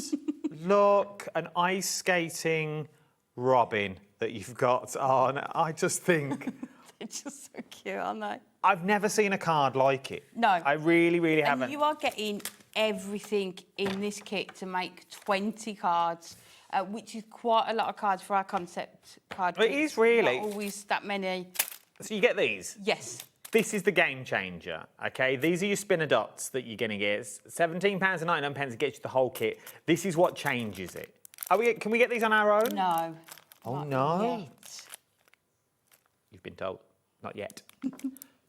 Look, an ice skating robin that you've got on. I just think... It's just so cute, aren't they? I've never seen a card like it. No. I really, really haven't. And you are getting everything in this kit to make 20 cards, which is quite a lot of cards for our concept card kit. It is really. Not always that many. So you get these? Yes. This is the game changer, okay? These are your spinner dots that you're going to get. £17.99 to get you the whole kit. This is what changes it. Can we get these on our own? No. Oh, no. Yet. You've been told. Not yet.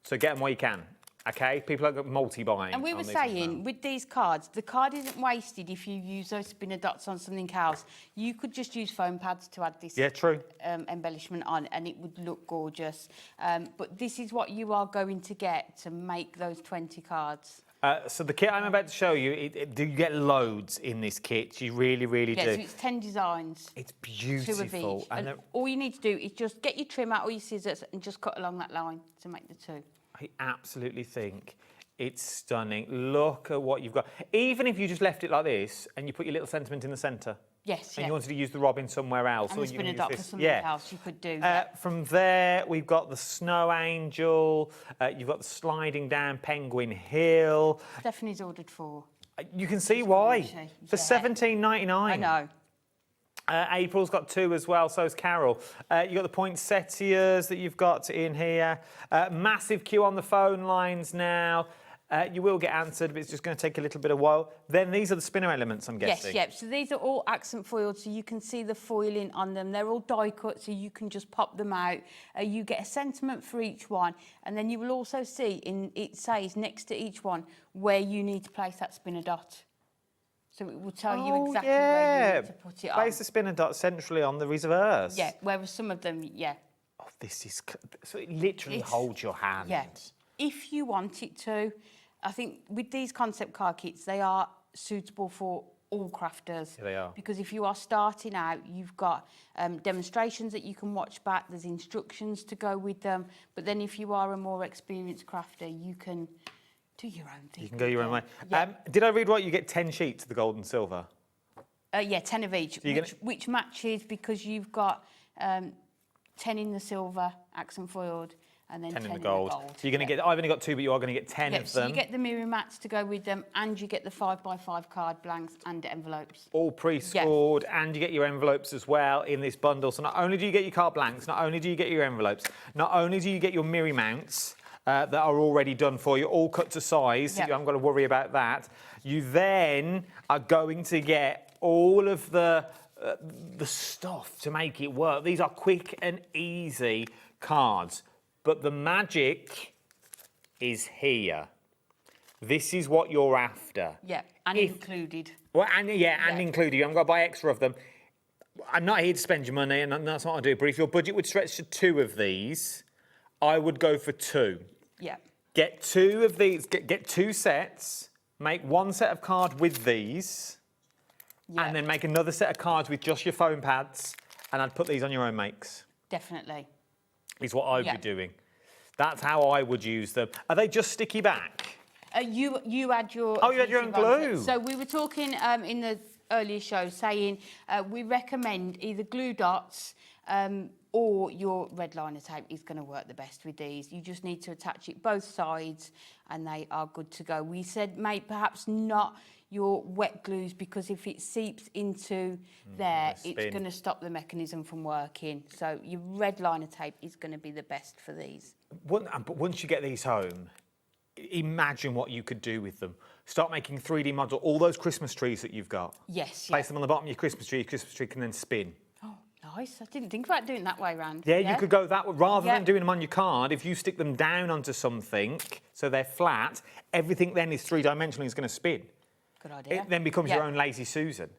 So get them while you can, okay? People are multi-buying. And we were saying, with these cards, the card isn't wasted if you use those spinner dots on something else. You could just use foam pads to add this embellishment on and it would look gorgeous. But this is what you are going to get to make those 20 cards. So the kit I'm about to show you, you get loads in this kit. You really, really do. Yeah, so it's 10 designs. It's beautiful. 2 of each. And all you need to do is just get your trim out or your scissors and just cut along that line to make the 2. I absolutely think it's stunning. Look at what you've got. Even if you just left it like this and you put your little sentiment in the centre. Yes, and you wanted to use the robin somewhere else. And or the you can spinner use dot this. for something else you could do. From there, we've got the Snow Angel. You've got the Sliding Down Penguin Hill. Stephanie's ordered 4. You can see why. For £17.99. I know. April's got 2 as well, so has Carol. You've got the poinsettias that you've got in here. Massive queue on the phone lines now. You will get answered, but it's just going to take a little bit of while. Then these are the spinner elements, I'm guessing. Yes, so these are all accent foiled, so you can see the foiling on them. They're all die cut, so you can just pop them out. You get a sentiment for each one, and then you will also see, it says next to each one, where you need to place that spinner dot. So it will tell you exactly where you need to put it on. Place the spinner dot centrally on the reverse. Yeah, whereas some of them, Oh, this is... So it literally holds your hand. Yeah. If you want it to, I think with these concept card kits, they are suitable for all crafters. Yeah, they are. Because if you are starting out, you've got demonstrations that you can watch back, there's instructions to go with them, but then if you are a more experienced crafter, you can do your own thing. You can go your own way. Yeah. Did I read right? You get 10 sheets of the gold and silver? Yeah, 10 of each, which matches because you've got 10 in the silver, accent foiled, and then 10 in the gold. So you're going to get, I've only got 2, but you are going to get 10 of them. So you get the mirror mats to go with them, and you get the 5x5 card blanks and envelopes. All pre-scored, and you get your envelopes as well in this bundle. So not only do you get your card blanks, not only do you get your envelopes, not only do you get your mirror mounts that are already done for you, all cut to size, so you haven't got to worry about that. You then are going to get all of the stuff to make it work. These are quick and easy cards. But the magic is here. This is what you're after. Yeah, and included. Well, and included. You haven't got to buy extra of them. I'm not here to spend your money, and that's what I do. But if your budget would stretch to 2 of these, I would go for 2. Yeah. Get 2 of these. Get 2 sets. Make 1 set of card with these, and then make another set of cards with just your foam pads, and I'd put these on your own makes. Definitely. Is what I'd be doing. That's how I would use them. Are they just sticky back? You add your... Oh, you add your own glue. So we were talking in the earlier show saying we recommend either glue dots or your red liner tape is going to work the best with these. You just need to attach it both sides and they are good to go. We said perhaps not your wet glues because if it seeps into there, it's going to stop the mechanism from working. So your red liner tape is going to be the best for these. But once you get these home, imagine what you could do with them. Start making 3D models, all those Christmas trees that you've got. Yes. Place them on the bottom of your Christmas tree can then spin. Oh, nice. I didn't think about doing that way round. Yeah, you could go that way. Rather than doing them on your card, if you stick them down onto something, so they're flat, everything then is 3-dimensional, is going to spin. Good idea. It then becomes your own Lazy Susan.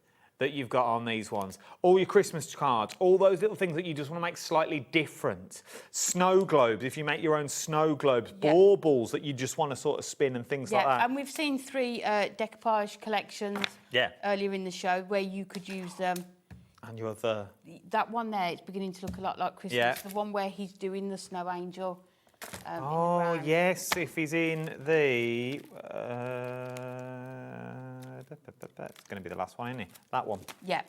that you've got on these ones. All your Christmas cards, all those little things that you just want to make slightly different. Snow globes, if you make your own snow globes, baubles that you just want to sort of spin and things like that. And we've seen 3 decoupage collections earlier in the show where you could use them. And your other... That one there, it's beginning to look a lot like Christmas. Yeah. The one where he's doing the snow angel. Oh, yes, if he's in the... it's going to be the last one, isn't it? That one. Yeah.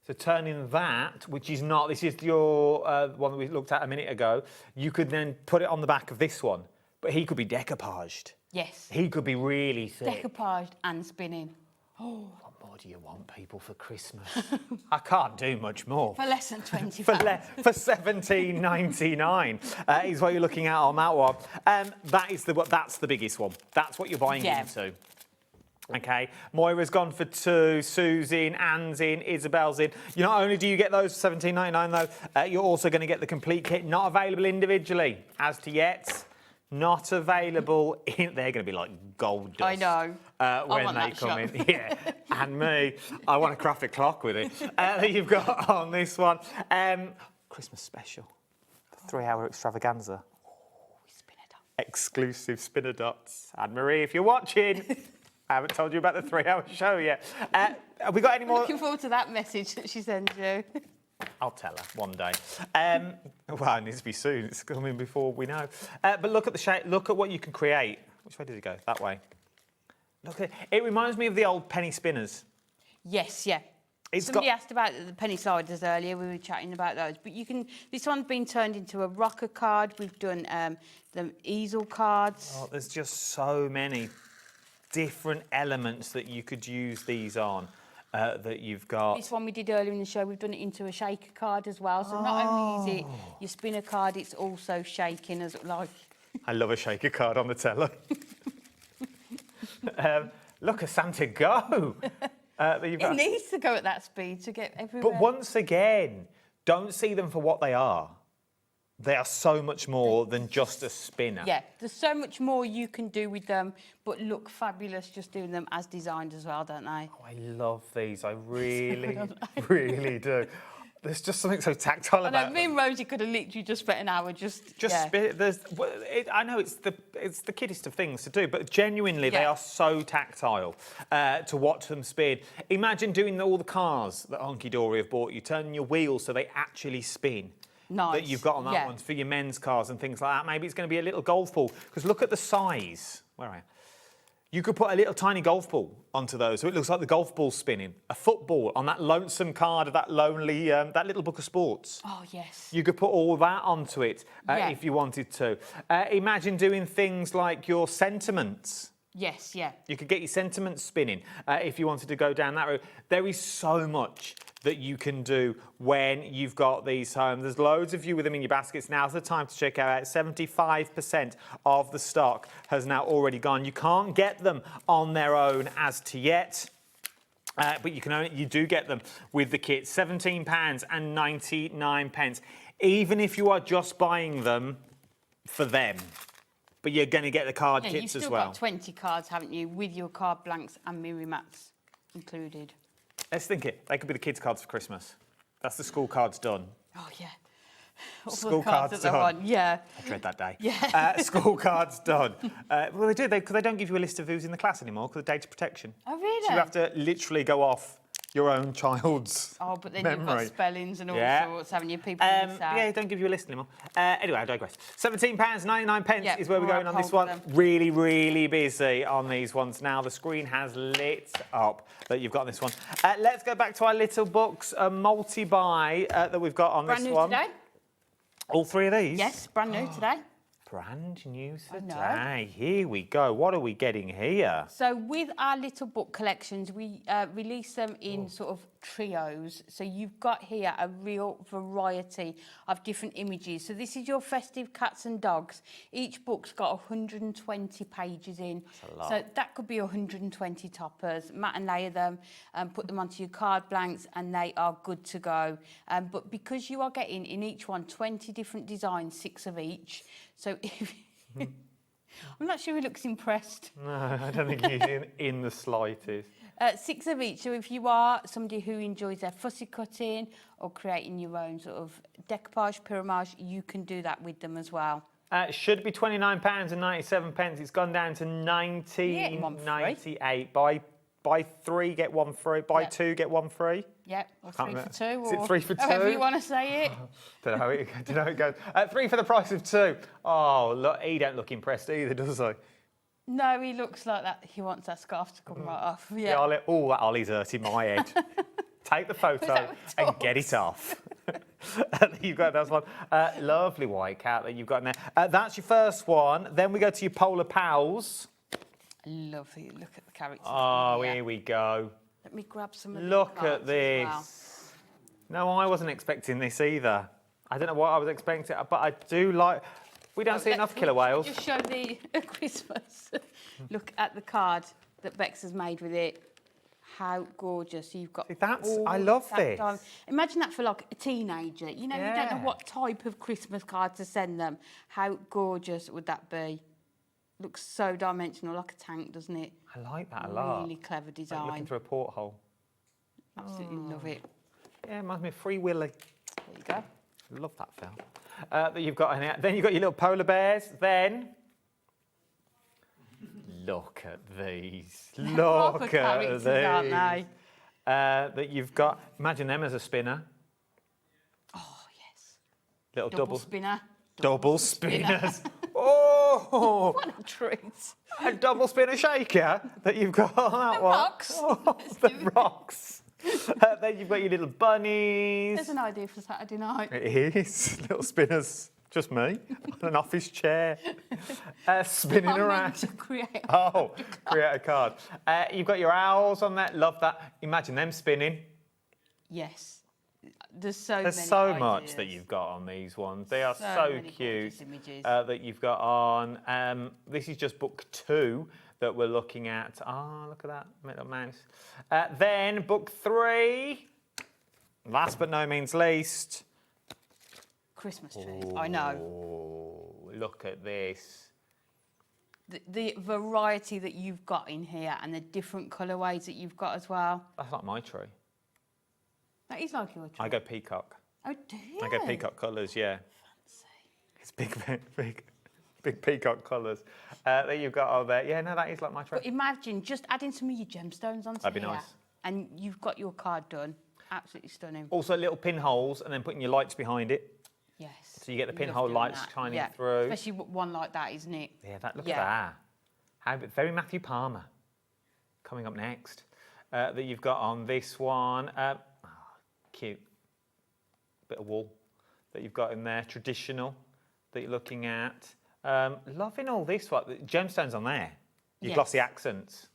So turning that, which is not... This is your one that we looked at a minute ago. You could then put it on the back of this one, but he could be decoupaged. Yes. He could be really thick. Decoupaged and spinning. Oh, what more do you want, people, for Christmas? I can't do much more. For less than £20. for $17.99 is what you're looking at on that one. That's the biggest one. That's what you're buying into. Okay, Moira's gone for 2, Sue's in, Anne's in, Isabel's in. Not only do you get those for $17.99 though, you're also going to get the complete kit, not available individually as to yet. Not available in... They're going to be like gold dust. I know. When they come in. Yeah, and me. I want a crafted clock with it. That you've got on this one. Christmas special. The 3-hour extravaganza. Exclusive spinner dots. Anne-Marie, if you're watching... I haven't told you about the 3-hour show yet. Have we got any more? Looking forward to that message that she sends you. I'll tell her one day. Well, it needs to be soon. It's coming before we know. But look at the shape. Look at what you can create. Which way did it go? That way. Look at it. It reminds me of the old penny spinners. Yes, yeah. Somebody asked about the penny sliders earlier. We were chatting about those. But you can. This one's been turned into a rocker card. We've done the easel cards. Oh, there's just so many different elements that you could use these on. That you've got. This one we did earlier in the show, we've done it into a shaker card as well. So not only is it your spinner card, it's also shaking as like. I love a shaker card on the teller. Look at Santa go. It needs to go at that speed to get everywhere. But once again, don't see them for what they are. They are so much more than just a spinner. Yeah, there's so much more you can do with them, but look fabulous just doing them as designed as well, don't they? Oh, I love these. I really, really do. There's just something so tactile about them. Me and Rosie could have literally just spent an hour just spin. I know it's the kiddest of things to do, but genuinely they are so tactile to watch them spin. Imagine doing all the cars that Hunkydory have bought you, turning your wheels so they actually spin. Nice. That you've got on that one for your men's cars and things like that. Maybe it's going to be a little golf ball. Because look at the size. Where are you? You could put a little tiny golf ball onto those, so it looks like the golf ball spinning. A football on that lonesome card of that lonely, that little book of sports. Oh, yes. You could put all that onto it if you wanted to. Imagine doing things like your sentiments. Yes, yeah. You could get your sentiments spinning if you wanted to go down that route. There is so much that you can do when you've got these home. There's loads of you with them in your baskets. Now's the time to check out. 75% of the stock has now already gone. You can't get them on their own as to yet. But you do get them with the kit. £17.99. Even if you are just buying them for them. But you're going to get the card kits as well. You've still got 20 cards, haven't you, with your card blanks and mirror mats included. Let's think it. They could be the kids' cards for Christmas. That's the school cards done. Oh, yeah. School cards done. Yeah. I dread that day. Yeah. School cards done. Well, they do, because they don't give you a list of who's in the class anymore because of data protection. Oh, really? So you have to literally go off your own child's but then memory. You've got spellings and all sorts, haven't you? People yeah, don't give you a list anymore. Anyway, I digress. £17.99 is where we're going on this one. Them. Really, really busy on these ones now. The screen has lit up that you've got on this one. Let's go back to our little books, a multi-buy that we've got on brand this new one. Today? All 3 of these? Yes, brand new today. Brand new today. Here we go. What are we getting here? So with our little book collections, we release them in sort of trios. So you've got here a real variety of different images. So this is your festive cats and dogs. Each book's got 120 pages in. That's a lot. So that could be 120 toppers. Mat and layer them, put them onto your card blanks, and they are good to go. But because you are getting in each one 20 different designs, 6 of each. So if I'm not sure he looks impressed. No, I don't think he's in the slightest. 6 of each. So if you are somebody who enjoys their fussy cutting or creating your own sort of decoupage, pyramage, you can do that with them as well. It should be £29.97. It's gone down to £19.98. Buy 3 get 1 free. Buy 2 get 1 free. Yep, or Can't 3 for 2. Is it 3 for 2? However you want to say it. Don't know how it goes. 3 for the price of 2. Oh, look, he don't look impressed either, does he? No, he looks like that. He wants that scarf to come right off. Yeah. That Ollie's hurting my head. Take the photo and get it off. You've got that one. Lovely white cat that you've got in there. That's your first one. Then we go to your Polar Pals. Lovely. Look at the characters. Oh, here we go. Let me grab some of Look the at this. No, I wasn't expecting this either. I don't know what I was expecting, but I do like... We don't see enough killer whales. Just show the Christmas. Look at the card that Bex has made with it. How gorgeous. You've got I love this. Imagine that for like a teenager. You know, you don't know what type of Christmas card to send them. How gorgeous would that be? Looks so dimensional, like a tank, doesn't it? I like that a lot. Really clever design. Like looking through a porthole. Absolutely love it. Yeah, reminds me of Free Willy. There you go. Love that film. That you've got in here. Then you've got your little polar bears. Then look at these. Look at these. Aren't they? That you've got. Imagine them as a spinner. Oh yes. Little double spinner. Double spinners. Oh! What a treat. A double spinner shaker that you've got on that one. Rocks. Oh, the rocks. Then you've got your little bunnies. There's an idea for Saturday night. It is. Little spinners. Just me. On an office chair. Spinning around. To create create a card. You've got your owls on there. Love that. Imagine them spinning. Yes. There's so much that you've got on these ones. They are so cute that you've got on. This is just book 2 that we're looking at. Look at that little mouse. Then book 3, last but no means least. Christmas trees, I know. Look at this. The variety that you've got in here and the different colourways that you've got as well. That's like my tree. That is like your tree. I go peacock. Oh, do you? I go peacock colours, yeah. Fancy. It's big peacock colours that you've got over there. Yeah, no, that is like my tree. But imagine just adding some of your gemstones onto That'd be here, nice. and you've got your card done. Absolutely stunning. Also, little pinholes, and then putting your lights behind it. Yes. So you get the pinhole lights shining through. Especially one like that, isn't it? Yeah, look at that. Very Matthew Palmer. Coming up next, that you've got on this one. Cute. Bit of wool that you've got in there. Traditional that you're looking at. Loving all this one. Gemstones on there. Your glossy accents.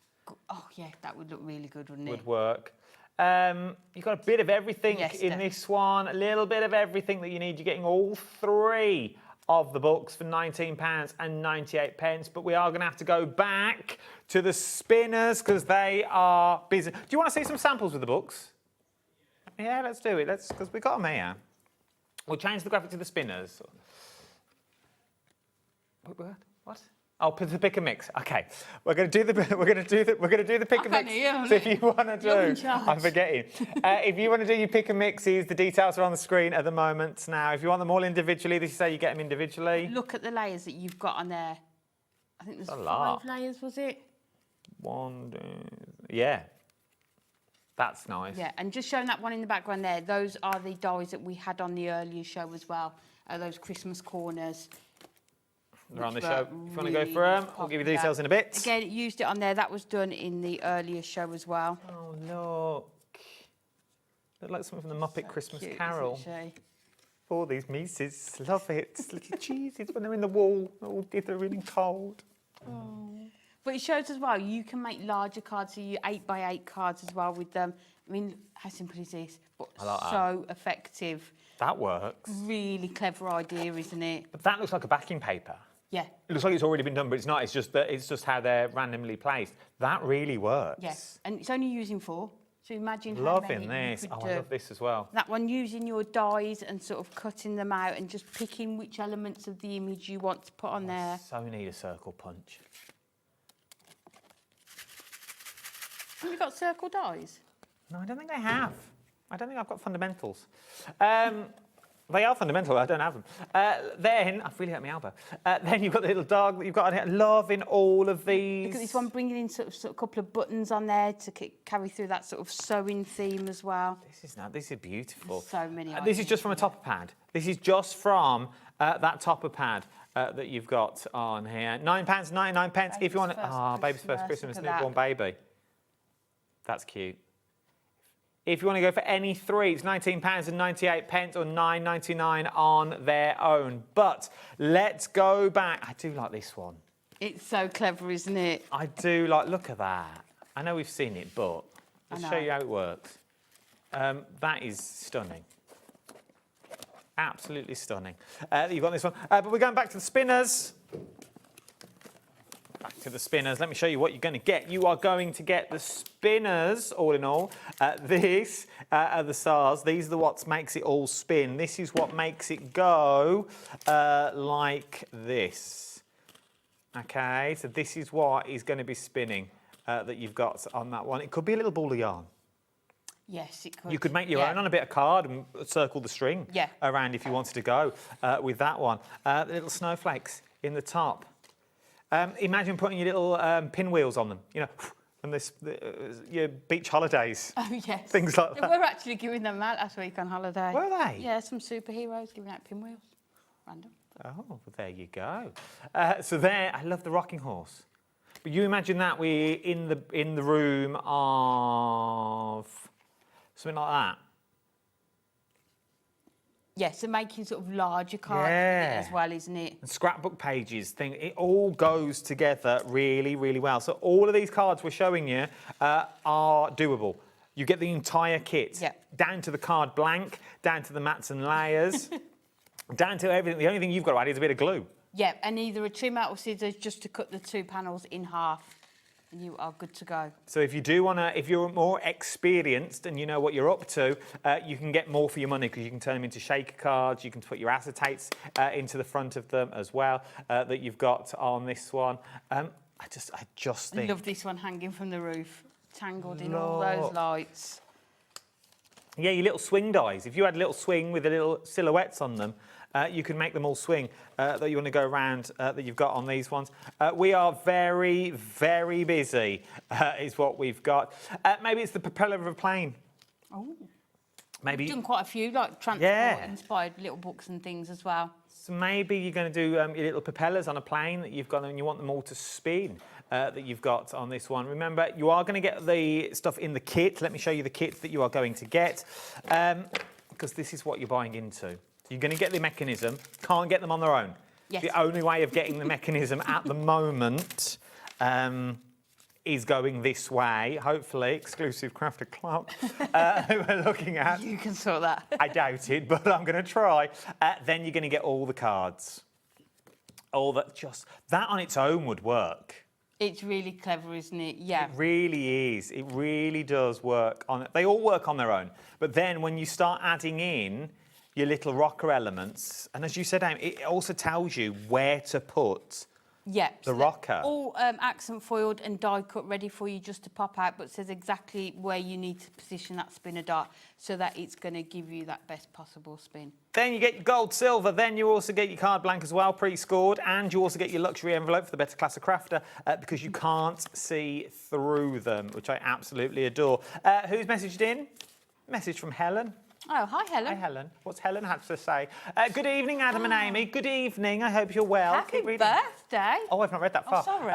Oh, yeah, that would look really good, wouldn't it? Would work. You've got a bit of everything in this one. A little bit of everything that you need. You're getting all 3 of the books for £19.98. But we are going to have to go back to the spinners because they are busy. Do you want to see some samples of the books? Yeah, let's do it. Because we've got them here. We'll change the graphic to the spinners. What? Oh, the pick and mix. Okay, we're going to do the pick and mix. So if you want to do, I'm forgetting. If you want to do your pick and mixes, the details are on the screen at the moment. Now, if you want them all individually, this is how you get them individually. Look at the layers that you've got on there. I think there's 5 layers, was it? 1, 2, yeah. That's nice. Yeah, and just showing that one in the background there, those are the dies that we had on the earlier show as well. Those Christmas corners. They're on the show. If you want to go through them, I'll give you details in a bit. Again, used it on there. That was done in the earlier show as well. Oh, look. Look like something from the Muppet Christmas Carol. Oh, these Mises. Love it. Little cheeses when they're in the wall. All dithering and cold. Oh. But it shows as well, you can make larger cards, so you 8x8 cards as well with them. I mean, how simple is this? But so effective. That works. Really clever idea, isn't it? But that looks like a backing paper. Yeah. It looks like it's already been done, but it's not. It's just how they're randomly placed. That really works. Yes, and it's only using 4. So imagine how Loving many this. you could I love this as well. That one, using your dies and sort of cutting them out and just picking which elements of the image you want to put on there. So need a circle punch. Have you got circle dies? No, I don't think I have. I don't think I've got fundamentals. They are fundamental, I don't have them. Then, I've really hurt my elbow. Then you've got the little dog that you've got on here. Loving all of these. Look at this one, bringing in sort of a couple of buttons on there to carry through that sort of sewing theme as well. This is beautiful. There's so many This is just from a topper pad. This is just from that topper pad that you've got on here. £9.99 if you want it. Baby's first Christmas, newborn baby. That's cute. If you want to go for any three, it's £19.98 or £9.99 on their own. But let's go back. I do like this one. It's so clever, isn't it? I do like, look at that. I know we've seen it, but let's show you how it works. That is stunning. Absolutely stunning. You've got this one. But we're going back to the spinners. Back to the spinners. Let me show you what you're going to get. You are going to get the spinners, all in all. This are the stars. These are what makes it all spin. This is what makes it go like this. Okay, so this is what is going to be spinning that you've got on that one. It could be a little ball of yarn. Yes, it could. You could make your own on a bit of card and circle the string around if you wanted to go with that one. The little snowflakes in the top. Imagine putting your little pinwheels on them, you know, and your beach holidays. Oh, yes. Things like that. We were actually giving them out last week on holiday. Were they? Yeah, some superheroes giving out pinwheels. Random. Oh, well, there you go. So there, I love the rocking horse. But you imagine that we're in the room of something like that. Yeah, so making sort of larger cards with it as well, isn't it? And scrapbook pages, it all goes together really, really well. So all of these cards we're showing you are doable. You get the entire kit, down to the card blank, down to the mats and layers, down to everything. The only thing you've got to add is a bit of glue. Yeah, and either a trimmer or scissors just to cut the two panels in half. And you are good to go. So if you do want to, if you're more experienced and you know what you're up to, you can get more for your money because you can turn them into shaker cards. You can put your acetates into the front of them as well that you've got on this one. I just think. I love this one hanging from the roof, tangled in all those lights. Yeah, your little swing dies. If you had a little swing with the little silhouettes on them, you can make them all swing that you want to go around that you've got on these ones. We are very, very busy is what we've got. Maybe it's the propeller of a plane. Oh. Maybe. We've done quite a few, like transport-inspired little books and things as well. So maybe you're going to do your little propellers on a plane that you've got and you want them all to spin that you've got on this one. Remember, you are going to get the stuff in the kit. Let me show you the kit that you are going to get because this is what you're buying into. You're going to get the mechanism. Can't get them on their own. Yes. The only way of getting the mechanism at the moment is going this way. Hopefully, exclusive crafted clock we're looking at. You can sort that. I doubt it, but I'm going to try. Then you're going to get all the cards. All that that on its own would work. It's really clever, isn't it? Yeah. It really is. It really does work on it. They all work on their own. But then when you start adding in your little rocker elements, and as you said, Amy, it also tells you where to put the rocker. All accent foiled and die cut ready for you just to pop out, but says exactly where you need to position that spinner dart so that it's going to give you that best possible spin. Then you get your gold, silver, then you also get your card blank as well, pre-scored, and you also get your luxury envelope for the better class of crafter because you can't see through them, which I absolutely adore. Who's messaged in? Message from Helen. Oh, hi, Helen. Hi, Helen. What's Helen had to say? Good evening, Adam and Amy. Good evening. I hope you're well. Happy birthday. Oh, I've not read that far. Oh, sorry.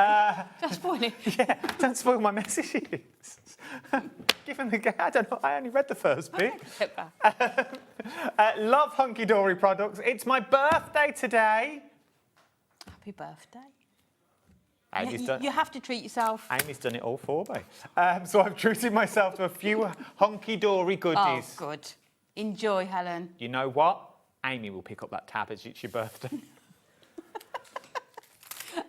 Don't spoil it. Yeah, don't spoil my messages. Given the I don't know, I only read the first bit. Love Hunkydory products. It's my birthday today. Happy birthday. You have to treat yourself. Amy's done it all for me. So I've treated myself to a few Hunkydory goodies. Oh, good. Enjoy, Helen. You know what? Amy will pick up that tab as it's your birthday.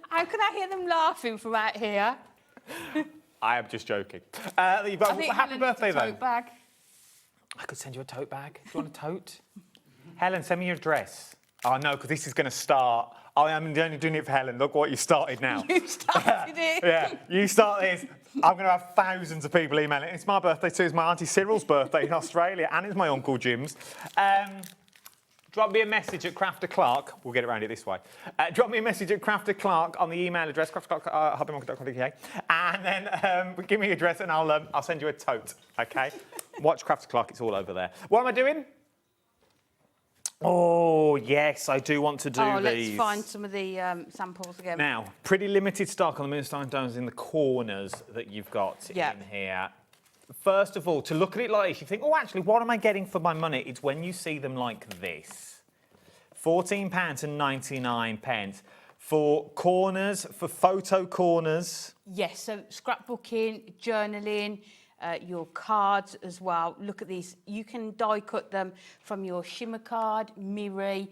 How can I hear them laughing from out here? I am just joking. You've got a happy birthday, though. Tote bag. I could send you a tote bag. Do you want a tote? Helen, send me your address. Oh, no, because this is going to start I am only doing it for Helen. Look what you started now. You started it. Yeah, you start this. I'm going to have thousands of people emailing. It's my birthday too. It's my Auntie Cyril's birthday in Australia, and it's my Uncle Jim's. Drop me a message at Crafter Clark. We'll get around it this way. Drop me a message at Crafter Clark on the email address, crafterclark@hobbymaker.co.uk, and then give me your address and I'll send you a tote, okay? Watch Crafter Clark, it's all over there. What am I doing? Oh, yes, I do want to do these. Let's find some of the samples again. Now, pretty limited stock on the Moonstone Domes in the corners that you've got in here. First of all, to look at it like this, you think, oh, actually, what am I getting for my money? It's when you see them like this. £14.99 for corners, for photo corners. Yes, so scrapbooking, journaling, your cards as well. Look at these. You can die cut them from your shimmer card, mirror,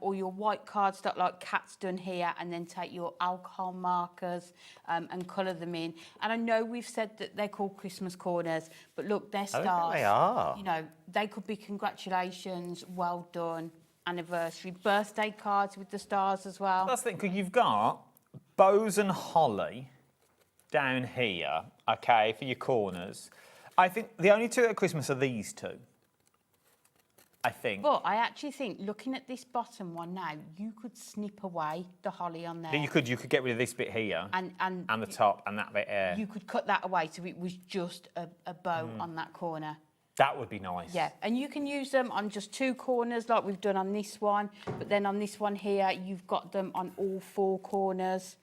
or your white cards that like Kat's done here, and then take your alcohol markers and colour them in. And I know we've said that they're called Christmas corners, but look, they're stars. I think they are. You know, they could be congratulations, well done, anniversary, birthday cards with the stars as well. That's the thing, because you've got bows and holly down here, okay, for your corners. I think the only two at Christmas are these two, I think. But I actually think, looking at this bottom one now, you could snip away the holly on there. Yeah, you could get rid of this bit here and the top and that bit here. You could cut that away so it was just a bow on that corner. That would be nice. Yeah, and you can use them on just two corners like we've done on this one, but then on this one here, you've got them on all four corners.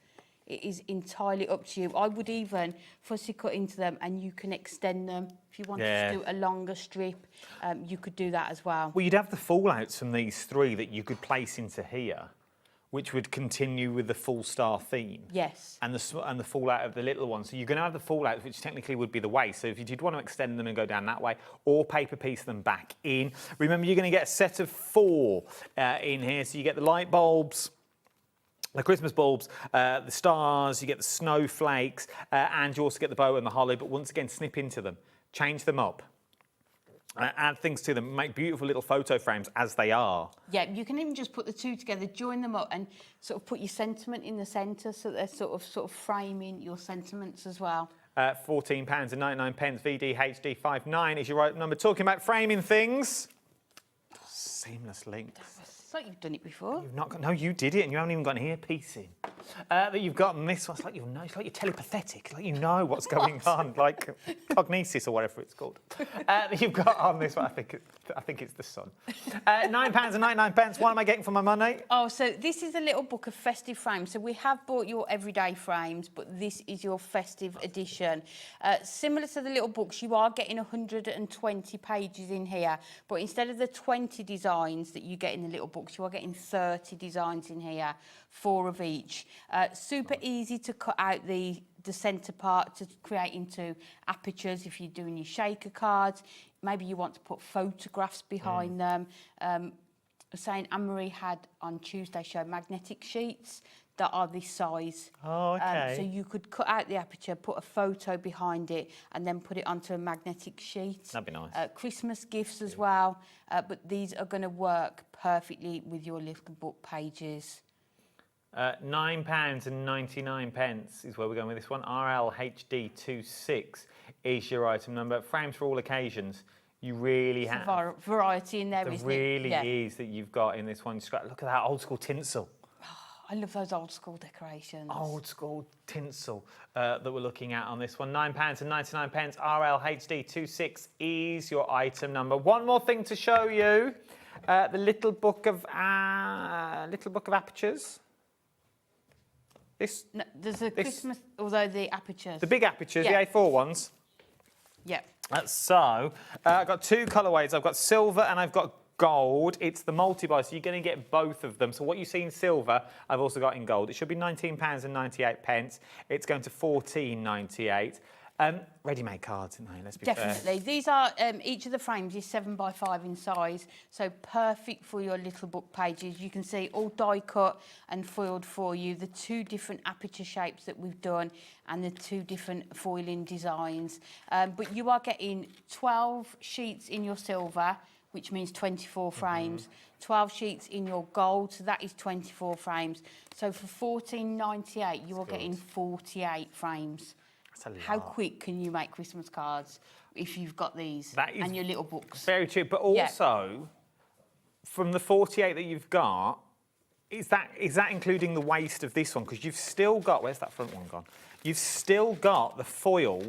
It is entirely up to you. I would even fussy cut into them and you can extend them. If you wanted to do a longer strip, you could do that as well. Well, you'd have the fallouts from these three that you could place into here, which would continue with the full star theme. Yes. And the fallout of the little one. So you're going to have the fallout, which technically would be the waist. So if you did want to extend them and go down that way, or paper piece them back in. Remember, you're going to get a set of 4 in here. So you get the light bulbs, the Christmas bulbs, the stars, you get the snowflakes, and you also get the bow and the holly, but once again, snip into them, change them up, add things to them, make beautiful little photo frames as they are. Yeah, you can even just put the two together, join them up, and sort of put your sentiment in the centre, so they're sort of framing your sentiments as well. £14.99, VDHD59 is your right number. Talking about framing things, seamless links. It's like you've done it before. You've not got, no, you did it, and you haven't even got an earpiece in. That you've got on this one, it's like you know, it's like you're telepathic, like you know what's going on, like cognisis or whatever it's called. That you've got on this one, I think it's the sun. £9.99. What am I getting for my money? Oh, so this is a little book of festive frames. So we have bought your everyday frames, but this is your festive edition. Similar to the little books, you are getting 120 pages in here, but instead of the 20 designs that you get in the little books, you are getting 30 designs in here, 4 of each. Super easy to cut out the centre part to create into apertures if you're doing your shaker cards. Maybe you want to put photographs behind them. Saying Anne-Marie had on Tuesday showed magnetic sheets that are this size. Oh, okay. So you could cut out the aperture, put a photo behind it, and then put it onto a magnetic sheet. That'd be nice. Christmas gifts as well, but these are going to work perfectly with your little book pages. £9.99 is where we're going with this one. RLHD26 is your item number. Frames for all occasions. You really have variety in there, isn't it? There really is that you've got in this one. Look at that old school tinsel. I love those old school decorations. Old school tinsel that we're looking at on this one. £9.99. RLHD26 is your item number. One more thing to show you. The little book of apertures. No, there's a Christmas, although the apertures. The big apertures, the A4 ones. Yeah. So, I've got 2 colourways. I've got silver and I've got gold. It's the multi-buy, so you're going to get both of them. So what you see in silver, I've also got in gold. It should be £19.98. It's going to £14.98. Ready-made cards, aren't they? Let's be fair. Definitely. These are, each of the frames is 7x5 in size, so perfect for your little book pages. You can see all die cut and foiled for you, the 2 different aperture shapes that we've done and the 2 different foiling designs. But you are getting 12 sheets in your silver, which means 24 frames. 12 sheets in your gold, so that is 24 frames. So for $14.98, you are getting 48 frames. That's a lot. How quick can you make Christmas cards if you've got these and your little books? Very cheap, but also from the 48 that you've got, is that including the waste of this one? Because you've still got, where's that front one gone? You've still got the foil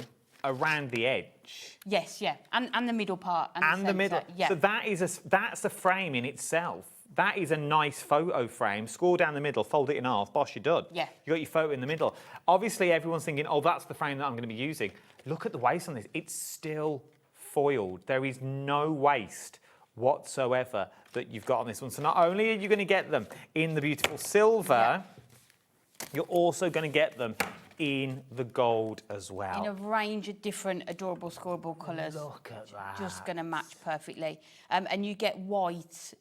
around the edge. Yes, yeah, and the middle part. And the middle. Yeah. So that's a frame in itself. That is a nice photo frame. Score down the middle, fold it in half, bosh, you're done. Yeah. You got your photo in the middle. Obviously, everyone's thinking, oh, that's the frame that I'm going to be using. Look at the waste on this. It's still foiled. There is no waste whatsoever that you've got on this one. So not only are you going to get them in the beautiful silver, you're also going to get them in the gold as well. In a range of different adorable scoreable colours. Look at that. Just going to match perfectly. And you get white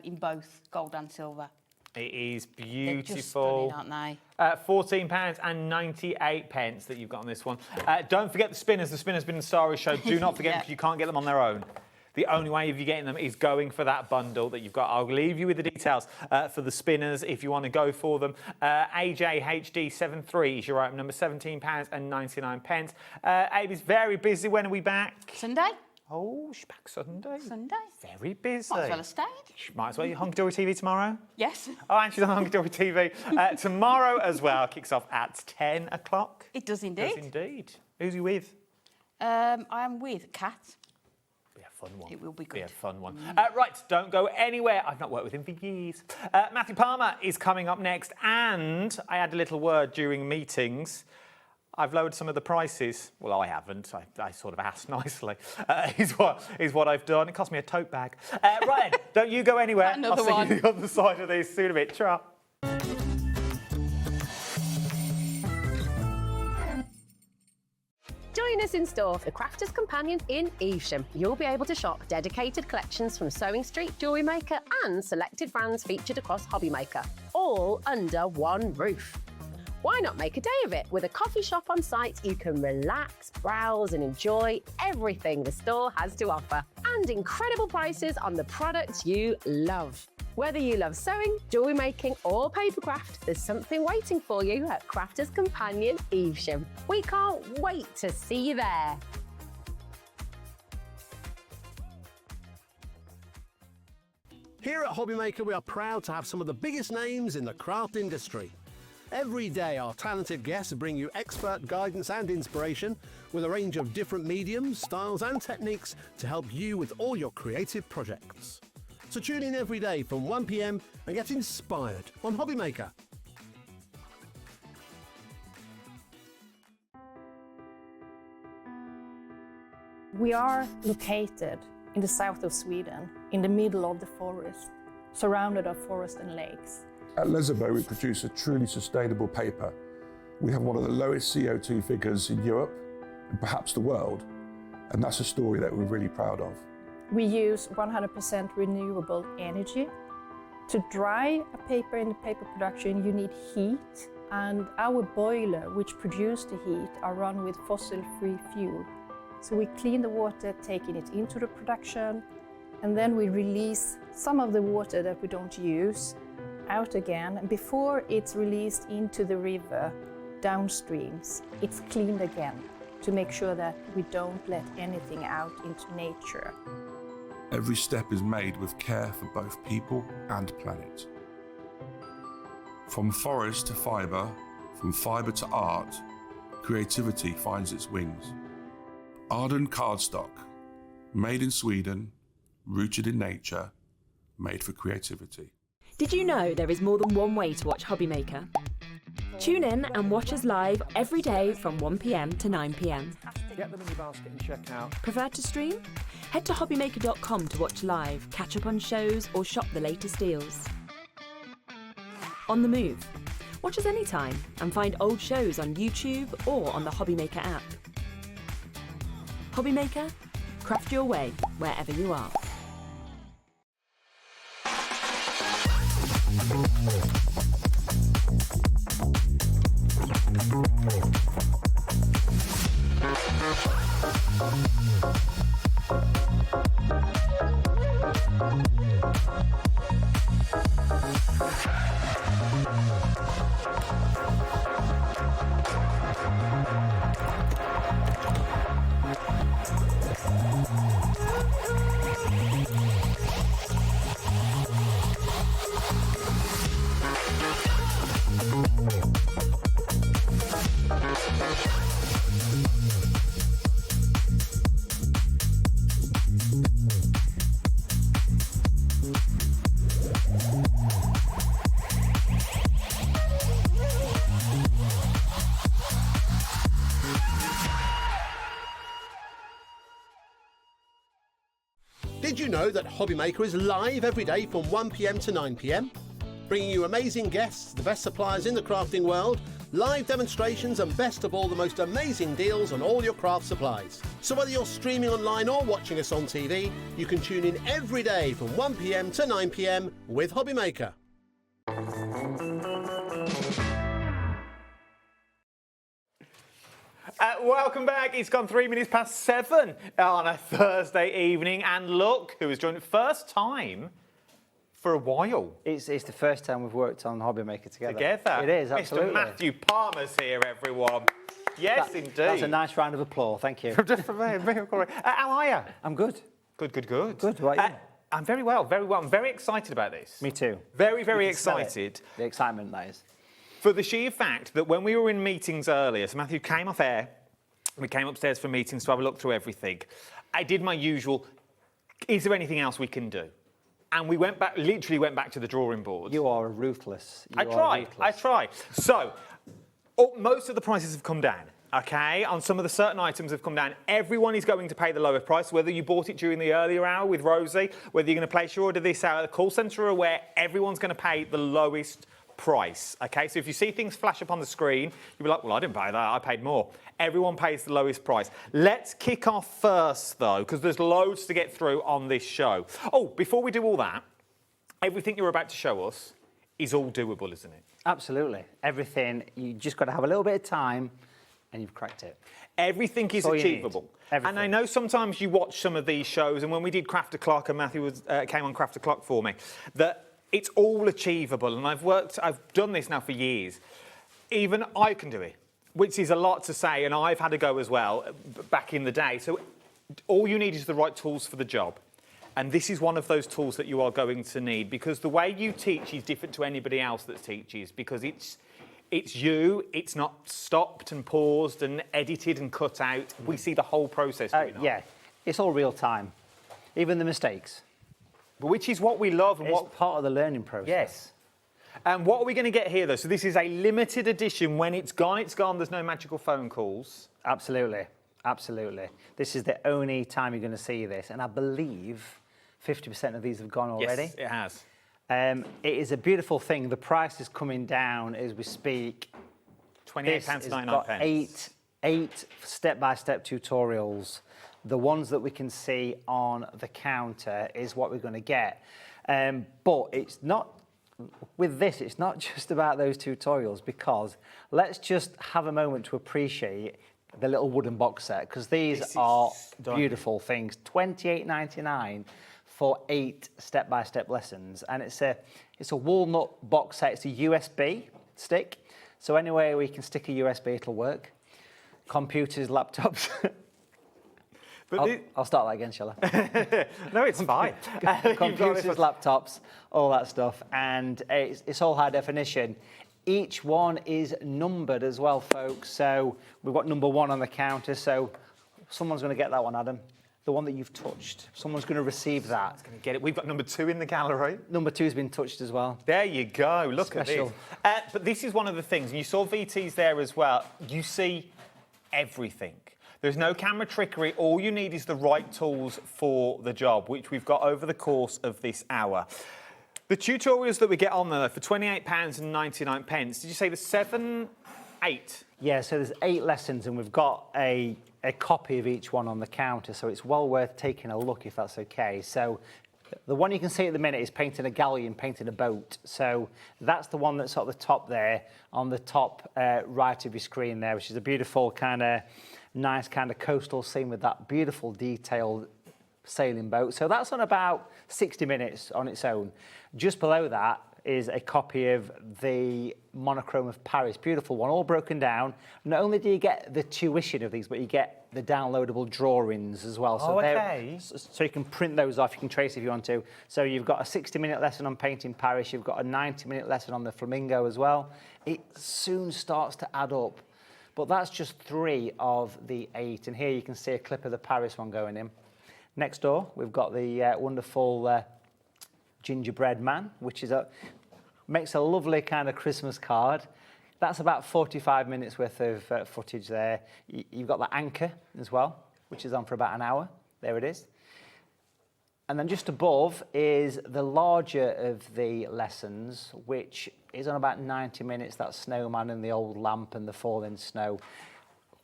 in both gold and silver. It is beautiful. They're just stunning, aren't they? £14.98 that you've got on this one. Don't forget the spinners. The spinners been in the Star Wars show. Do not forget them because you can't get them on their own. The only way of you getting them is going for that bundle that you've got. I'll leave you with the details for the spinners if you want to go for them. AJHD73 is your item number, £17.99. Amy's very busy. When are we back? Sunday. Oh, she's back Sunday. Sunday. Very busy. Might as well have stayed. She might as well. Hunkydory TV tomorrow? Yes. Oh, and she's on Hunkydory TV. Tomorrow as well kicks off at 10 o'clock. It does indeed. It does indeed. Who's you with? I am with Kat. Fun one. It will be good. Be a fun one. Right, don't go anywhere. I've not worked with him for years. Matthew Palmer is coming up next, and I had a little word during meetings. I've lowered some of the prices. Well, I haven't. I sort of asked nicely. Is what I've done. It cost me a tote bag. Right, don't you go anywhere. Another I'll see one. you on the other side of this soon a bit. Tra. Join us in store for the Crafter's Companion in Evesham. You'll be able to shop dedicated collections from Sewing Street, Jewellery Maker and selected brands featured across HobbyMaker, all under one roof. Why not make a day of it? With a coffee shop on site, you can relax, browse and enjoy everything the store has to offer. And incredible prices on the products you love. Whether you love sewing, jewellery making or papercraft, there's something waiting for you at Crafter's Companion Evesham. We can't wait to see you there. Here at HobbyMaker, we are proud to have some of the biggest names in the craft industry. Every day, our talented guests bring you expert guidance and inspiration with a range of different mediums, styles and techniques to help you with all your creative projects. So tune in every day from 1 p.m. and get inspired on HobbyMaker. We are located in the south of Sweden, in the middle of the forest, surrounded by forest and lakes. At Lesabo, we produce a truly sustainable paper. We have one of the lowest CO2 figures in Europe and perhaps the world, and that's a story that we're really proud of. We use 100% renewable energy. To dry a paper in the paper production, you need heat, and our boiler, which produces the heat, are run with fossil-free fuel. So we clean the water, taking it into the production, and then we release some of the water that we don't use out again. And before it's released into the river, downstreams, it's cleaned again to make sure that we don't let anything out into nature. Every step is made with care for both people and planet. From forest to fibre, from fibre to art, creativity finds its wings. Arden cardstock, made in Sweden, rooted in nature, made for creativity. Did you know there is more than one way to watch HobbyMaker? Tune in and watch us live every day from 1 p.m. to 9 p.m. Get them in your basket and check out. Prefer to stream? Head to hobbymaker.com to watch live, catch up on shows or shop the latest deals. On the move. Watch us anytime and find old shows on YouTube or on the HobbyMaker app. HobbyMaker, craft your way wherever you are. know that HobbyMaker is live every day from 1 p.m. to 9 p.m, bringing you amazing guests, the best suppliers in the crafting world, live demonstrations and best of all, the most amazing deals on all your craft supplies. So whether you're streaming online or watching us on TV, you can tune in every day from 1 p.m. to 9 p.m. with HobbyMaker. Welcome back. It's gone 3 minutes past 7 on a Thursday evening, and look who has joined it first time for a while. It's the first time we've worked on HobbyMaker together. It is, absolutely. Mr. Matthew Palmer's here, everyone. Yes, indeed. That's a nice round of applause. Thank you. Just for me. How are you? I'm good. Good. Good. What about you? I'm very well. I'm very excited about this. Me too. Very excited. The excitement, that is. For the sheer fact that when we were in meetings earlier, so Matthew came off air, we came upstairs for meetings to have a look through everything. I did my usual, is there anything else we can do? And we literally went back to the drawing board. You are ruthless. I try. So, most of the prices have come down. Okay, on some of the certain items have come down. Everyone is going to pay the lower price, whether you bought it during the earlier hour with Rosie, whether you're going to place your order this hour. The call centre are aware everyone's going to pay the lowest price. Okay, so if you see things flash up on the screen, you'll be like, well, I didn't pay that, I paid more. Everyone pays the lowest price. Let's kick off first, though, because there's loads to get through on this show. Oh, before we do all that, everything you're about to show us is all doable, isn't it? Absolutely. Everything, you just got to have a little bit of time, and you've cracked it. Everything is achievable. And I know sometimes you watch some of these shows, and when we did Craft O'Clock, and Matthew came on Craft O'Clock for me, that it's all achievable. And I've done this now for years. Even I can do it, which is a lot to say, and I've had a go as well back in the day. So all you need is the right tools for the job. And this is one of those tools that you are going to need, because the way you teach is different to anybody else that teaches, because it's you, it's not stopped and paused and edited and cut out. We see the whole process going on. Yeah, it's all real time, even the mistakes. Which is what we love. And it's part of the learning process. Yes. And what are we going to get here, though? So this is a limited edition. When it's gone, it's gone. There's no magical phone calls. Absolutely. This is the only time you're going to see this. And I believe 50% of these have gone already. Yes, it has. It is a beautiful thing. The price is coming down as we speak. £28.99. Eight step-by-step tutorials. The ones that we can see on the counter is what we're going to get. But it's not, with this, it's not just about those tutorials, because let's just have a moment to appreciate the little wooden box set, because these are beautiful things. £28.99 for 8 step-by-step lessons. And it's a walnut box set. It's a USB stick. So anywhere we can stick a USB, it'll work. Computers, laptops. I'll start that again, shall I? No, it's fine. Computers, laptops, all that stuff. And it's all high definition. Each one is numbered as well, folks. So we've got number 1 on the counter. So someone's going to get that one, Adam. The one that you've touched. Someone's going to receive that. Someone's going to get it. We've got number 2 in the gallery. Number 2's been touched as well. There you go. Look Special. at this. But this is one of the things, and you saw VT's there as well. You see everything. There's no camera trickery. All you need is the right tools for the job, which we've got over the course of this hour. The tutorials that we get on there for £28.99. Did you say the 7, 8? Yeah, so there's 8 lessons, and we've got a copy of each one on the counter, so it's well worth taking a look if that's okay. So the one you can see at the minute is painting a galleon, painting a boat. So that's the one that's at the top there, on the top right of your screen there, which is a beautiful nice kind of coastal scene with that beautiful detailed sailing boat. So that's on about 60 minutes on its own. Just below that is a copy of the Monochrome of Paris. Beautiful one, all broken down. Not only do you get the tuition of these, but you get the downloadable drawings as well. So okay. So you can print those off, you can trace if you want to. So you've got a 60-minute lesson on painting Paris, you've got a 90-minute lesson on the flamingo as well. It soon starts to add up. But that's just 3 of the 8. And here you can see a clip of the Paris one going in. Next door, we've got the wonderful gingerbread man, which is makes a lovely kind of Christmas card. That's about 45 minutes worth of footage there. You've got the anchor as well, which is on for about an hour. There it is. And then just above is the larger of the lessons, which is on about 90 minutes, that snowman and the old lamp and the falling snow.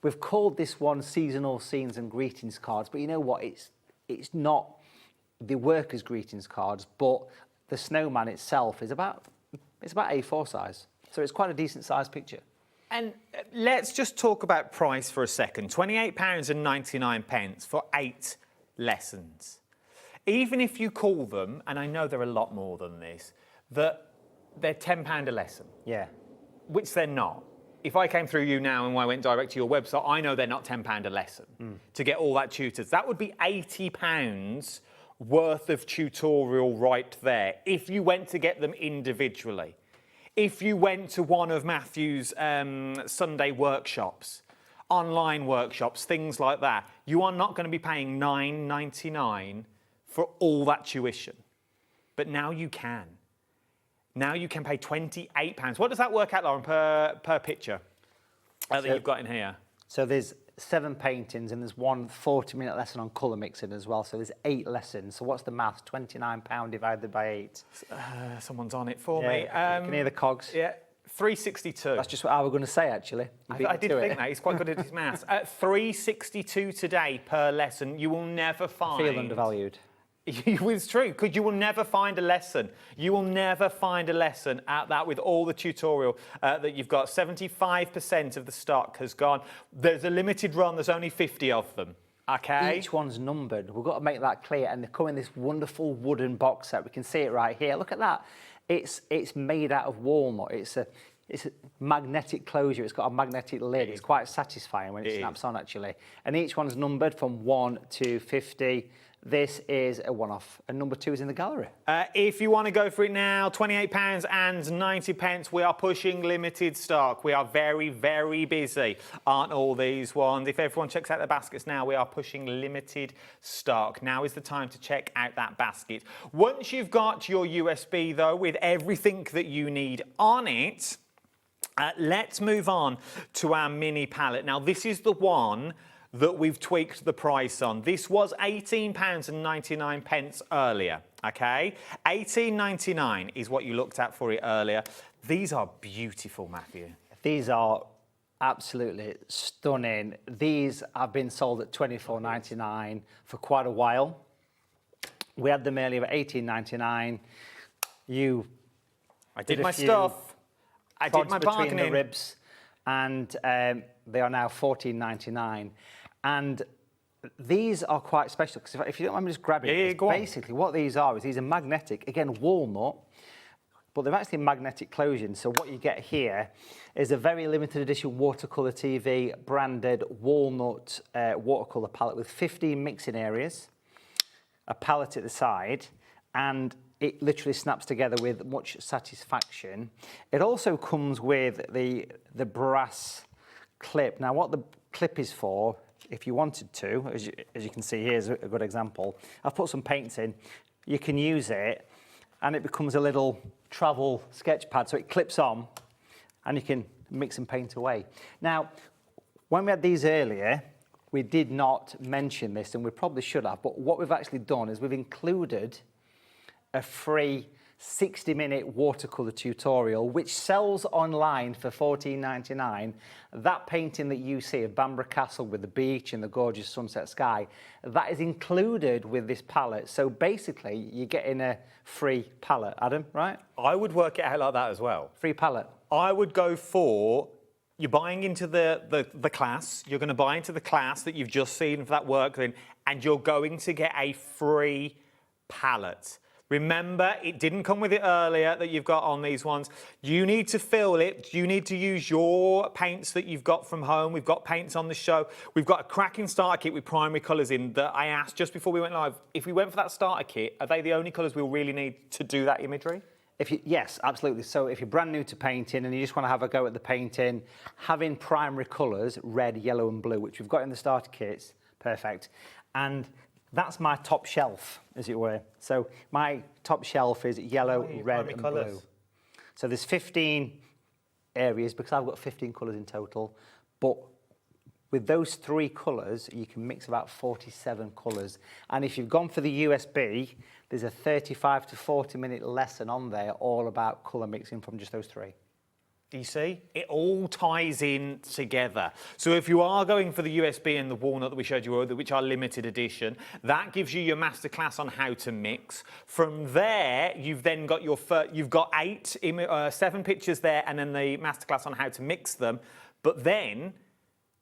We've called this one Seasonal Scenes and Greetings Cards, but you know what? It's not the workers' greetings cards, but the snowman itself is about A4 size. So it's quite a decent sized picture. And let's just talk about price for a second. £28.99 for 8 lessons. Even if you call them, and I know they're a lot more than this, that they're £10 a lesson. Yeah. Which they're not. If I came through you now and I went direct to your website, I know they're not £10 a lesson to get all that tutors. That would be £80 worth of tutorial right there if you went to get them individually. If you went to one of Matthew's Sunday workshops, online workshops, things like that, you are not going to be paying $9.99 for all that tuition. But now you can. Now you can pay £28. What does that work out, Lauren, per picture that you've got in here? So there's 7 paintings and there's one 40-minute lesson on colour mixing as well. So there's 8 lessons. So what's the maths? £29 divided by 8. Someone's on it for me. You can hear the cogs. Yeah, 362. That's just what I was going to say, actually. I did think that. He's quite good at his maths. 362 today per lesson. You will never find... I feel undervalued. It's true, because you will never find a lesson. You will never find a lesson at that with all the tutorial that you've got. 75% of the stock has gone. There's a limited run. There's only 50 of them. Okay. Each one's numbered. We've got to make that clear. And they come in this wonderful wooden box set. We can see it right here. Look at that. It's made out of walnut. It's a magnetic closure. It's got a magnetic lid. It's quite satisfying when it snaps on, actually. And each one's numbered from 1 to 50. This is a one-off, and number 2 is in the gallery. If you want to go for it now, £28.90. We are pushing limited stock. We are very, very busy, aren't all these ones? If everyone checks out the baskets now, we are pushing limited stock. Now is the time to check out that basket. Once you've got your USB, though, with everything that you need on it, let's move on to our mini palette. Now, this is the one that we've tweaked the price on. This was £18.99 earlier, okay? £18.99 is what you looked at for it earlier. These are beautiful, Matthew. These are absolutely stunning. These have been sold at £24.99 for quite a while. We had them earlier at £18.99. I did my stuff. I did my bargaining. Between the ribs, and they are now £14.99. And these are quite special, because if you don't mind me just grabbing it, basically what these are is these are magnetic, again, walnut, but they're actually magnetic closures. So what you get here is a very limited edition watercolour TV branded walnut watercolour palette with 15 mixing areas, a palette at the side, and it literally snaps together with much satisfaction. It also comes with the brass clip. Now, what the clip is for, if you wanted to, as you can see, here's a good example. I've put some paints in. You can use it, and it becomes a little travel sketch pad, so it clips on, and you can mix and paint away. Now, when we had these earlier, we did not mention this, and we probably should have, but what we've actually done is we've included a free 60-minute watercolour tutorial, which sells online for £14.99. That painting that you see of Bamborough Castle with the beach and the gorgeous sunset sky, that is included with this palette. So basically, you're getting a free palette, Adam, right? I would work it out like that as well. Free palette. I would go for, you're buying into the class, you're going to buy into the class that you've just seen for that work then, and you're going to get a free palette. Remember, it didn't come with it earlier that you've got on these ones. You need to fill it. You need to use your paints that you've got from home. We've got paints on the show. We've got a cracking starter kit with primary colours in that I asked just before we went live. If we went for that starter kit, are they the only colours we'll really need to do that imagery? Yes, absolutely. So if you're brand new to painting and you just want to have a go at the painting, having primary colours, red, yellow and blue, which we've got in the starter kits, perfect. And that's my top shelf, as it were. So my top shelf is yellow, red and blue. So there's 15 areas, because I've got 15 colours in total, but With those 3 colours, you can mix about 47 colours. And if you've gone for the USB, there's a 35 to 40 minute lesson on there all about colour mixing from just those 3. Do you see? It all ties in together. So if you are going for the USB and the walnut that we showed you earlier, which are limited edition, that gives you your masterclass on how to mix. From there, you've then got your you've got 7 pictures there, and then the masterclass on how to mix them. But then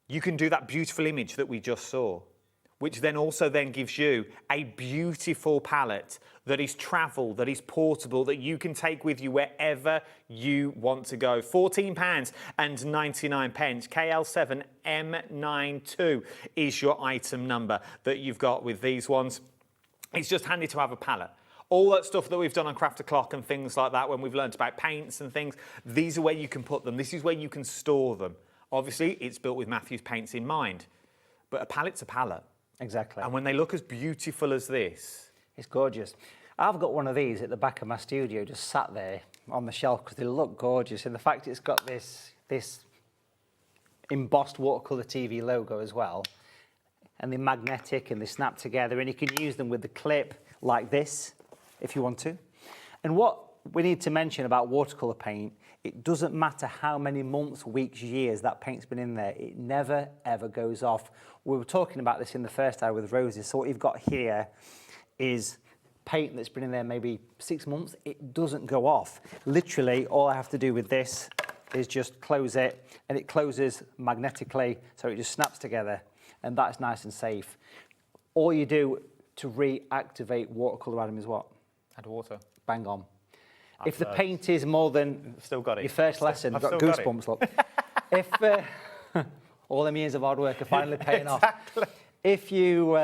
you can do that beautiful image that we just saw, which then also then gives you a beautiful palette that is travel, that is portable, that you can take with you wherever you want to go. £14.99. KL7M92 is your item number that you've got with these ones. It's just handy to have a palette. All that stuff that we've done on Craft O'Clock and things like that, when we've learned about paints and things, these are where you can put them. This is where you can store them. Obviously, it's built with Matthew's paints in mind, but a palette's a palette. Exactly. And when they look as beautiful as this... It's gorgeous. I've got one of these at the back of my studio just sat there on the shelf because they look gorgeous. And the fact it's got this embossed watercolour TV logo as well, and they're magnetic and they snap together, and you can use them with the clip like this if you want to. And what we need to mention about watercolour paint, it doesn't matter how many months, weeks, years that paint's been in there, it never ever goes off. We were talking about this in the first hour with Roses. So what you've got here is paint that's been in there maybe 6 months. It doesn't go off. Literally, all I have to do with this is just close it, and it closes magnetically, so it just snaps together, and that's nice and safe. All you do to reactivate watercolour, Adam, is what? Add water. Bang on. If the paint is more than still got it. Your first lesson, I've got still goosebumps, look. If all them years of hard work are finally paying off. If you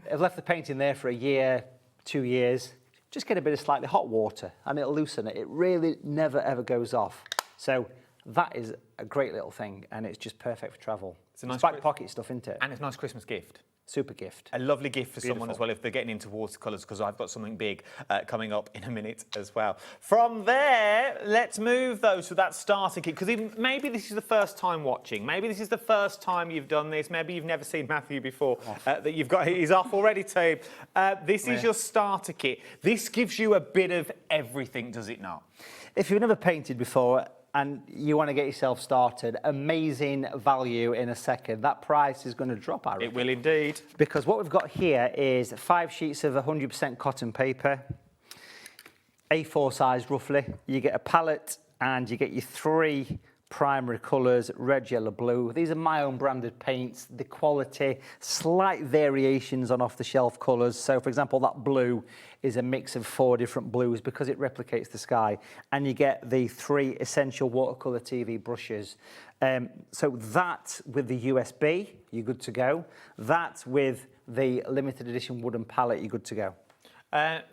have left the paint in there for a year, 2 years, just get a bit of slightly hot water and it'll loosen it. It really never ever goes off. So that is a great little thing, and it's just perfect for travel. It's a nice back pocket stuff, isn't it? And it's a nice Christmas gift. Super gift. A lovely gift for someone Beautiful. as well if they're getting into watercolours, because I've got something big coming up in a minute as well. From there, let's move though to that starter kit, because maybe this is the first time watching. Maybe this is the first time you've done this. Maybe you've never seen Matthew before. That you've got. He's off already, team. This is your starter kit. This gives you a bit of everything, does it not? If you've never painted before and you want to get yourself started, amazing value in a second. That price is going to drop, I reckon. It will indeed. Because what we've got here is 5 sheets of 100% cotton paper, A4 size roughly. You get a palette and you get your 3 primary colours, red, yellow, blue. These are my own branded paints. The quality, slight variations on off-the-shelf colours. So, for example, that blue is a mix of 4 different blues because it replicates the sky. And you get the 3 essential watercolour TV brushes. So that with the USB, you're good to go. That with the limited edition wooden palette, you're good to go.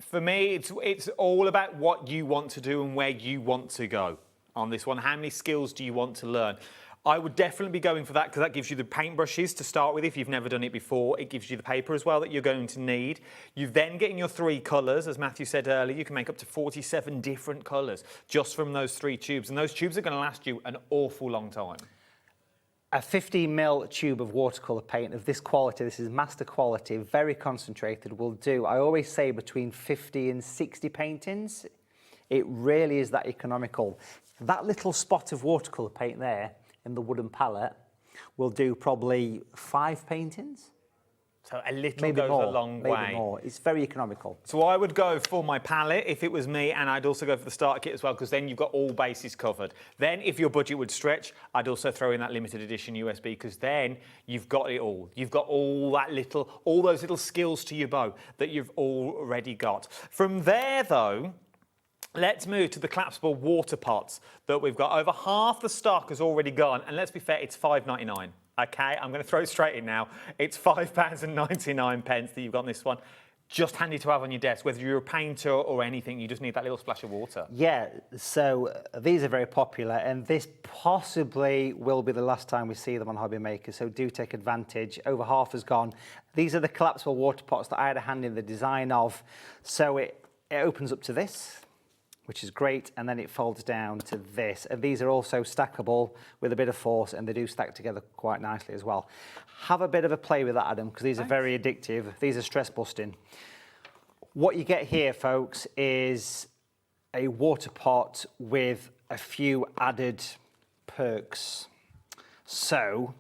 For me, it's all about what you want to do and where you want to go on this one. How many skills do you want to learn? I would definitely be going for that, because that gives you the paintbrushes to start with if you've never done it before. It gives you the paper as well that you're going to need. You're then getting your 3 colours. As Matthew said earlier, you can make up to 47 different colours just from those 3 tubes. And those tubes are going to last you an awful long time. A 15mm tube of watercolour paint of this quality, this is master quality, very concentrated, will do, I always say, between 50 and 60 paintings. It really is that economical. That little spot of watercolour paint there in the wooden palette will do probably 5 paintings. So a little maybe goes more, a long maybe way. More. It's very economical. So I would go for my palette if it was me, and I'd also go for the starter kit as well, because then you've got all bases covered. Then if your budget would stretch, I'd also throw in that limited edition USB, because then you've got it all. You've got all those little skills to your bow that you've already got. From there though, let's move to the collapsible water pots that we've got. Over half the stock has already gone, and let's be fair, it's £5.99. Okay, I'm going to throw it straight in now. It's £5.99 that you've got on this one. Just handy to have on your desk, whether you're a painter or anything, you just need that little splash of water. Yeah, so these are very popular, and this possibly will be the last time we see them on HobbyMaker, so do take advantage. Over half has gone. These are the collapsible water pots that I had a hand in the design of. So it opens up to this, which is great, and then it folds down to this. And these are also stackable with a bit of force, and they do stack together quite nicely as well. Have a bit of a play with that, Adam, because these are very addictive. These are stress busting. What you get here, folks, is a water pot with a few added perks. So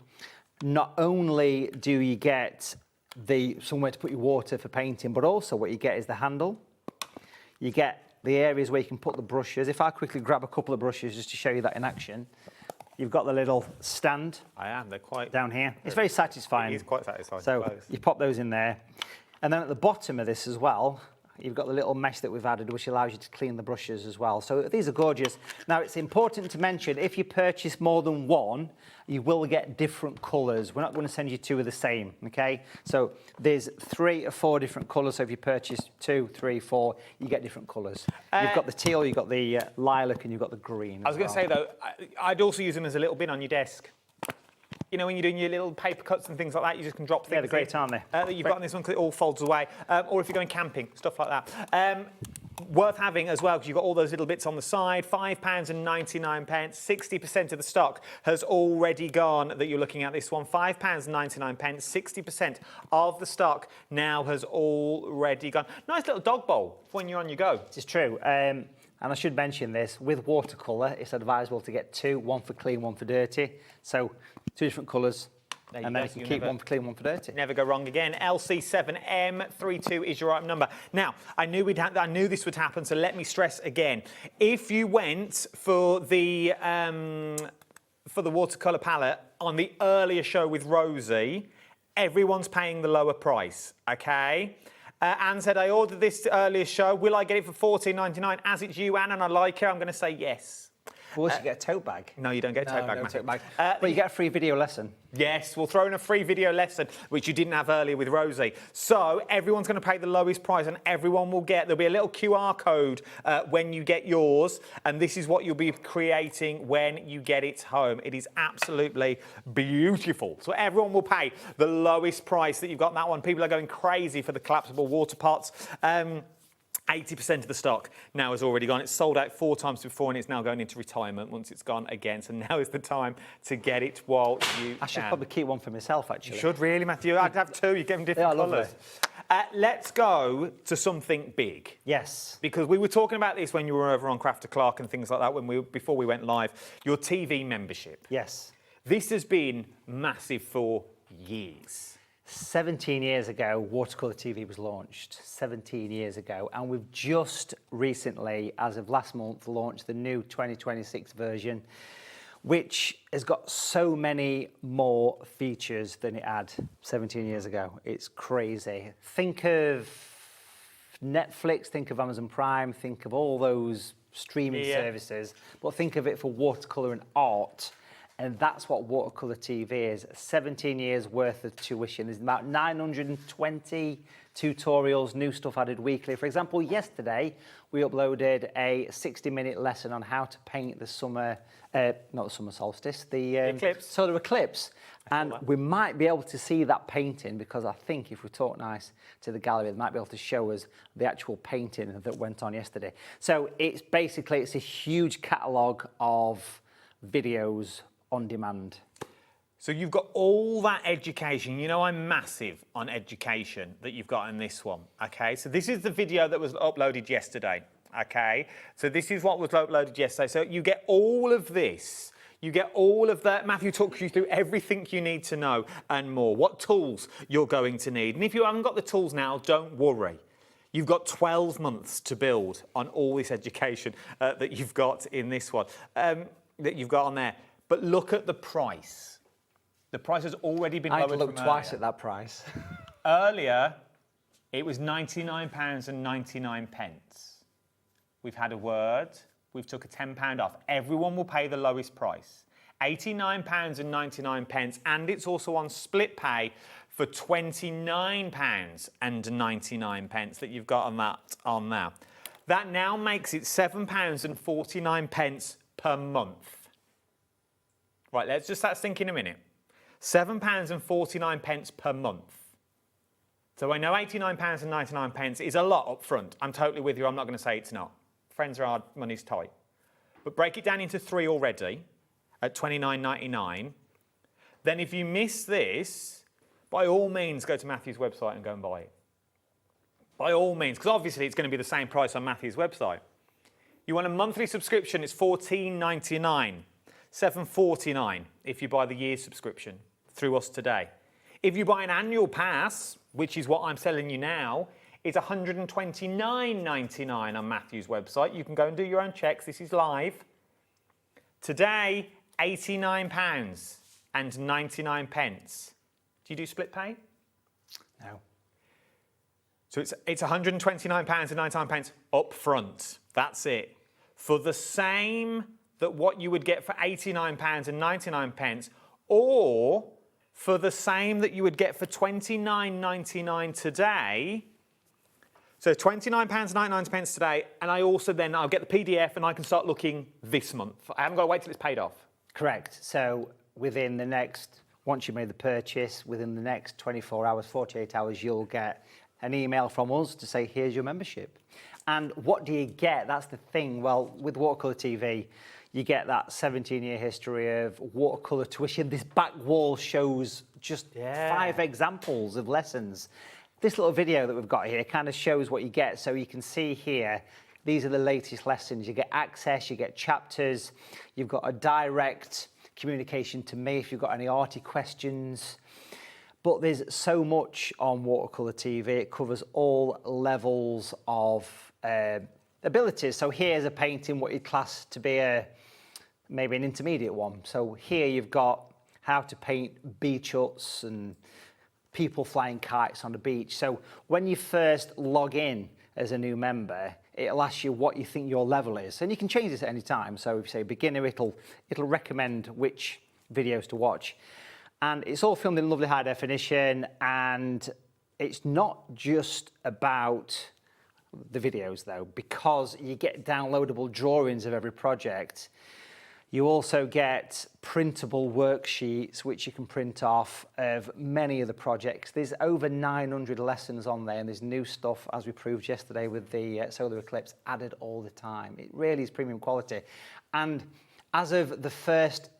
not only do you get somewhere to put your water for painting, but also what you get is the handle. You get the areas where you can put the brushes. If I quickly grab a couple of brushes just to show you that in action, you've got the little stand. They're quite down here. It's very satisfying. It is quite satisfying. So you pop those in there. And then at the bottom of this as well, you've got the little mesh that we've added, which allows you to clean the brushes as well. So these are gorgeous. Now, it's important to mention, if you purchase more than one, you will get different colours. We're not going to send you two of the same, okay? So there's 3 or 4 different colours. So if you purchase 2, 3, 4, you get different colours. You've got the teal, you've got the lilac, and you've got the green. I was going to say, though, I'd also use them as a little bin on your desk. You know, when you're doing your little paper cuts and things like that, you just can drop things. Yeah, they're great, aren't they? That you've got on this one because it all folds away. Or if you're going camping, stuff like that. Worth having as well, because you've got all those little bits on the side. £5.99. 60% of the stock has already gone that you're looking at this one. £5.99. 60% of the stock now has already gone. Nice little dog bowl for when you're on your go. It's true. And I should mention this, with watercolour, it's advisable to get 2, one for clean, one for dirty. So 2 different colours, and then you can keep one for clean, one for dirty. Never go wrong again. LC7M32 is your item number. Now, I knew this would happen, so let me stress again. If you went for the watercolour palette on the earlier show with Rosie, everyone's paying the lower price, okay? Anne said, I ordered this earlier show. Will I get it for $14.99? As it's you, Anne, and I like her, I'm going to say yes. Well, you get a tote bag. No, you don't get a tote bag, no Matthew. tote bag. But you get a free video lesson. Yes, we'll throw in a free video lesson, which you didn't have earlier with Rosie. So everyone's going to pay the lowest price, and everyone will get, there'll be a little QR code when you get yours, and this is what you'll be creating when you get it home. It is absolutely beautiful. So everyone will pay the lowest price that you've got in that one. People are going crazy for the collapsible water pots. 80% of the stock now has already gone. It's sold out 4 times before, and it's now going into retirement once it's gone again. So now is the time to get it while you I should can. probably keep one for myself, actually. You should really, Matthew. I'd have 2. You get them different colours. Let's go to something big. Yes. Because we were talking about this when you were over on Crafter Clark and things like that before we went live. Your TV membership. Yes. This has been massive for years. 17 years ago, watercolour TV was launched, 17 years ago, and we've just recently, as of last month, launched the new 2026 version, which has got so many more features than it had 17 years ago. It's crazy. Think of Netflix, think of Amazon Prime, think of all those streaming services, but think of it for watercolour and art. And that's what watercolour TV is. 17 years worth of tuition. There's about 920 tutorials, new stuff added weekly. For example, yesterday we uploaded a 60-minute lesson on how to paint the summer, not the summer solstice, the eclipse. solar eclipse. And we might be able to see that painting, because I think if we talk nice to the gallery, they might be able to show us the actual painting that went on yesterday. So it's a huge catalogue of videos on demand. So you've got all that education. You know I'm massive on education that you've got in this one, okay? So this is the video that was uploaded yesterday, okay? So this is what was uploaded yesterday. So you get all of this. You get all of that. Matthew talks you through everything you need to know and more, what tools you're going to need. And if you haven't got the tools now, don't worry. You've got 12 months to build on all this education that you've got in this one, that you've got on there. But look at the price. The price has already been lowered. I had to look twice at that price. Earlier, it was £99.99. We've had a word. We've took a £10 off. Everyone will pay the lowest price. £89.99, and it's also on split pay for £29.99 that you've got on that on now. That now makes it £7.49 per month. Right, let's just start thinking a minute. £7.49 per month. So I know £89.99 is a lot up front. I'm totally with you. I'm not going to say it's not. friends are hard, money's tight. But break it down into 3 already at $29.99. Then if you miss this, by all means, go to Matthew's website and go and buy it. By all means, because obviously it's going to be the same price on Matthew's website. You want a monthly subscription, it's $14.99, $7.49 if you buy the year subscription through us today. If you buy an annual pass, which is what I'm selling you now, it's $129.99 on Matthew's website. You can go and do your own checks. This is live. Today, £89.99. Do you do split pay? No. So it's £129.99 up front. That's it. For the same that what you would get for £89.99, or for the same that you would get for $29.99 today. So £29.99 today, and I'll get the PDF and I can start looking this month. I haven't got to wait till it's paid off. Correct. So within the next, once you've made the purchase, within the next 24 hours, 48 hours, you'll get an email from us to say, here's your membership. And what do you get? That's the thing. Well, with Watercolour TV, you get that 17-year history of watercolour tuition. This back wall shows just 5 examples of lessons. This little video that we've got here kind of shows what you get. So you can see here, these are the latest lessons. You get access, you get chapters, you've got a direct communication to me if you've got any arty questions. But there's so much on Watercolour TV. It covers all levels of abilities. So here's a painting what you'd class to be maybe an intermediate one. So here you've got how to paint beach huts and people flying kites on the beach. So when you first log in as a new member, it'll ask you what you think your level is. And you can change this at any time. So if you say beginner, it'll recommend which videos to watch. And it's all filmed in lovely high definition, and it's not just about the videos though, because you get downloadable drawings of every project. You also get printable worksheets, which you can print off of many of the projects. There's over 900 lessons on there, and there's new stuff, as we proved yesterday with the solar eclipse, added all the time. It really is premium quality. And as of the first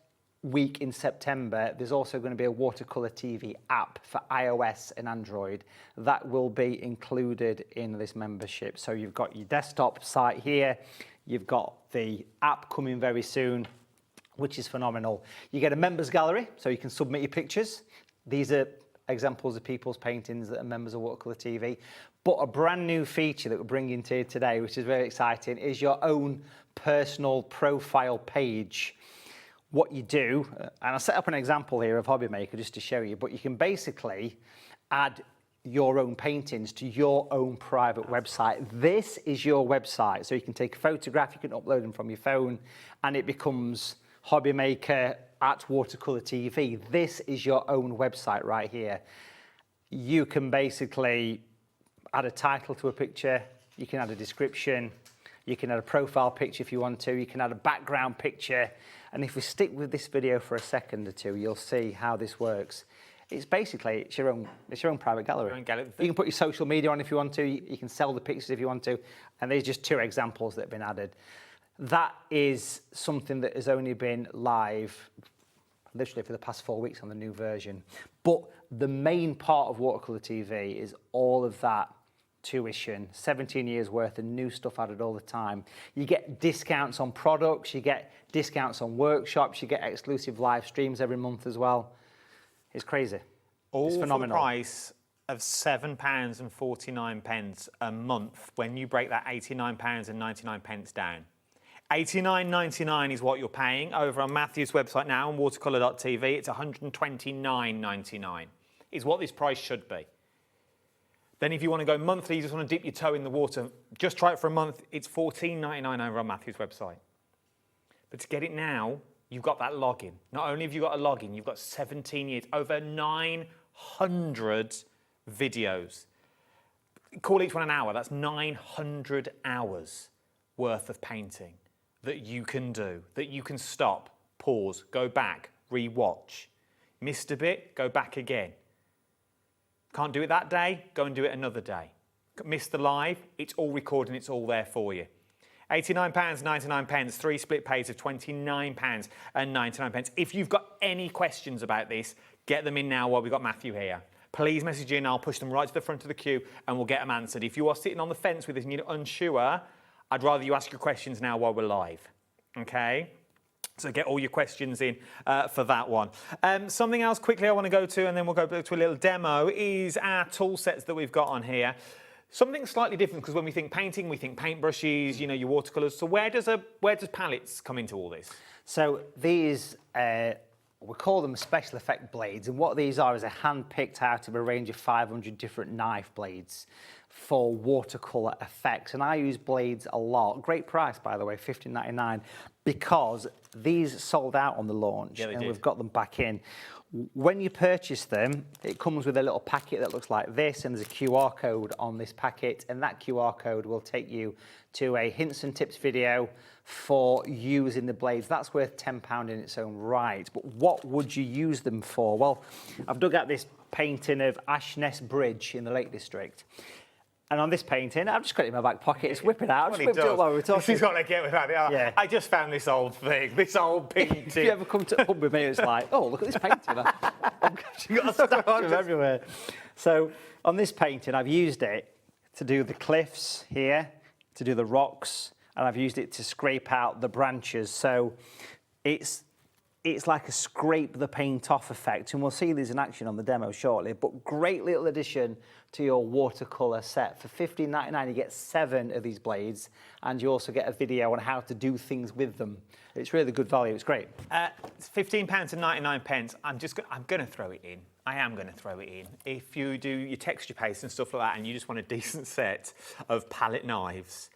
week in September, there's also going to be a Watercolour TV app for iOS and Android that will be included in this membership. So you've got your desktop site here, you've got the app coming very soon, which is phenomenal. You get a members gallery, so you can submit your pictures. These are examples of people's paintings that are members of Watercolour TV. But a brand new feature that we're bringing to you today, which is very exciting, is your own personal profile page. What you do, and I'll set up an example here of HobbyMaker just to show you, but you can basically add your own paintings to your own private website. This is your website, so you can take a photograph, you can upload them from your phone, and it becomes HobbyMaker at Watercolour TV. This is your own website right here. You can basically add a title to a picture, you can add a description, you can add a profile picture if you want to, you can add a background picture. And if we stick with this video for a second or two, you'll see how this works. It's basically, it's your own private gallery. Your own gallery. You can put your social media on if you want to, you can sell the pictures if you want to, and there's just 2 examples that have been added. That is something that has only been live literally for the past 4 weeks on the new version. But the main part of Watercolour TV is all of that tuition, 17 years worth of new stuff added all the time. You get discounts on products, you get discounts on workshops, you get exclusive live streams every month as well. It's crazy. It's phenomenal. For the price of £7.49 a month when you break that £89.99 down. £89.99 is what you're paying over on Matthew's website now on watercolour.tv. It's £129.99 is what this price should be. Then if you want to go monthly, you just want to dip your toe in the water, just try it for a month, it's £14.99 over on Matthew's website. But to get it now, you've got that login. Not only have you got a login, you've got 17 years, over 900 videos. Call each one an hour, that's 900 hours worth of painting that you can do, that you can stop, pause, go back, re-watch. Missed a bit, go back again. Can't do it that day, go and do it another day. Missed the live, it's all recorded and it's all there for you. £89.99, 3 split pays of £29.99. If you've got any questions about this, get them in now while we've got Matthew here. Please message in, I'll push them right to the front of the queue and we'll get them answered. If you are sitting on the fence with this and you're unsure, I'd rather you ask your questions now while we're live, okay? So get all your questions in for that one. Something else quickly I want to go to, and then we'll go to a little demo, is our tool sets that we've got on here. Something slightly different, because when we think painting, we think paintbrushes, you know, your watercolours. So where does palettes come into all this? So these, we call them special effect blades, and what these are is a hand-picked out of a range of 500 different knife blades for watercolour effects. And I use blades a lot. Great price, by the way, $15.99, because these sold out on the launch, and we've got them back in. When you purchase them, it comes with a little packet that looks like this, and there's a QR code on this packet, and that QR code will take you to a hints and tips video for using the blades. That's worth £10 in its own right. But what would you use them for? Well, I've dug out this painting of Ashness Bridge in the Lake District. And on this painting, I've just got it in my back pocket. It's whipping it out. Just whipped it up while we were talking. He's got to get with that. Yeah. I just found this old thing, this old painting. If you ever come to Hub with me, it's like, oh, look at this painting. You've got a stack of everywhere. So on this painting, I've used it to do the cliffs here, to do the rocks, and I've used it to scrape out the branches. So it's like a scrape the paint off effect, and we'll see these in action on the demo shortly. But great little addition to your watercolour set. For $15.99, you get 7 of these blades, and you also get a video on how to do things with them. It's really good value. It's great. It's £15.99. I'm going to throw it in. I am going to throw it in. If you do your texture paste and stuff like that, and you just want a decent set of palette knives,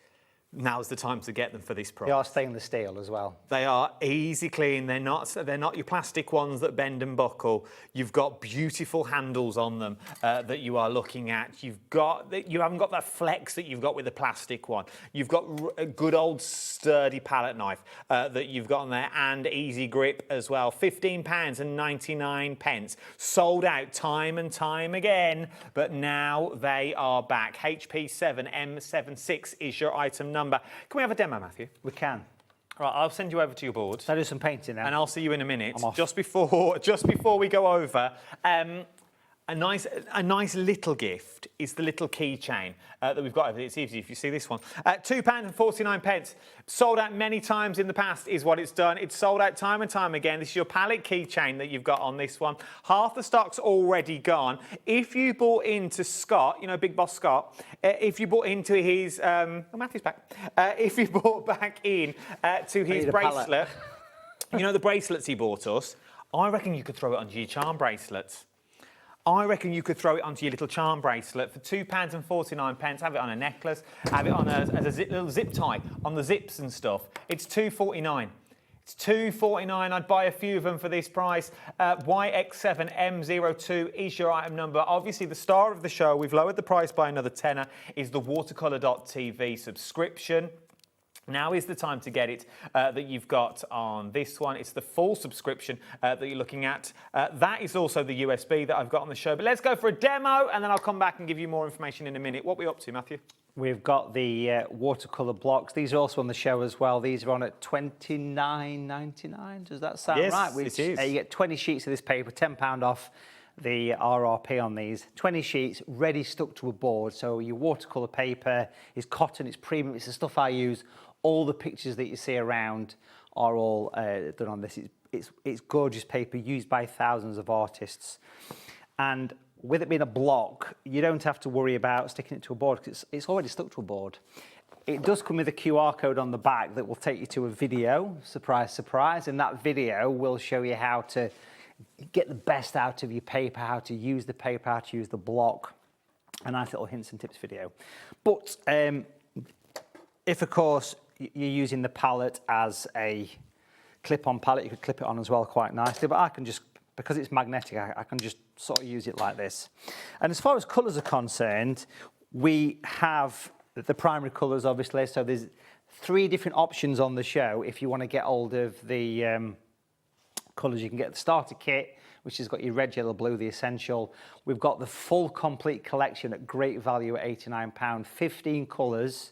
now's the time to get them for this price. They are stainless steel as well. They are easy clean. They're not your plastic ones that bend and buckle. You've got beautiful handles on them that you are looking at. You haven't got that flex that you've got with the plastic one. You've got a good old sturdy palette knife that you've got on there, and easy grip as well. £15.99. Sold out time and time again, but now they are back. HP7M76 is your item number. Can we have a demo, Matthew? We can. Right, I'll send you over to your board. So I'll do some painting now. And I'll see you in a minute. Just before we go over, a nice little gift is the little keychain that we've got over there. It's easy if you see this one. £2.49. Sold out many times in the past is what it's done. It's sold out time and time again. This is your palette keychain that you've got on this one. Half the stock's already gone. If you bought into Scott, you know, Big Boss Scott, if you bought into his... Matthew's back. If you bought back in to his bracelet, you know the bracelets he bought us, I reckon you could throw it onto your charm bracelets. I reckon you could throw it onto your little charm bracelet for £2.49. Have it on a necklace, have it on as a little zip tie on the zips and stuff. It's £2.49. It's £2.49. I'd buy a few of them for this price. YX7M02 is your item number. Obviously, the star of the show, we've lowered the price by another tenner, is the watercolour.tv subscription. Now is the time to get it that you've got on this one. It's the full subscription that you're looking at. That is also the USB that I've got on the show. But let's go for a demo, and then I'll come back and give you more information in a minute. What are we up to, Matthew? We've got the watercolour blocks. These are also on the show as well. These are on at $29.99. Does that sound right? Yes, it is. You get 20 sheets of this paper, £10 off the RRP on these. 20 sheets ready stuck to a board. So your watercolour paper is cotton, it's premium, it's the stuff I use. All the pictures that you see around are all done on this. It's gorgeous paper used by thousands of artists. And with it being a block, you don't have to worry about sticking it to a board because it's already stuck to a board. It does come with a QR code on the back that will take you to a video, surprise, surprise, and that video will show you how to get the best out of your paper, how to use the paper, how to use the block. A nice little hints and tips video. But if, of course, you're using the palette as a clip-on palette, you could clip it on as well quite nicely, but I can just, because it's magnetic, I can just sort of use it like this. And as far as colours are concerned, we have the primary colours, obviously, so there's 3 different options on the show. If you want to get hold of the colours, you can get the starter kit, which has got your red, yellow, blue, the essential. We've got the full complete collection at great value at £89, 15 colours.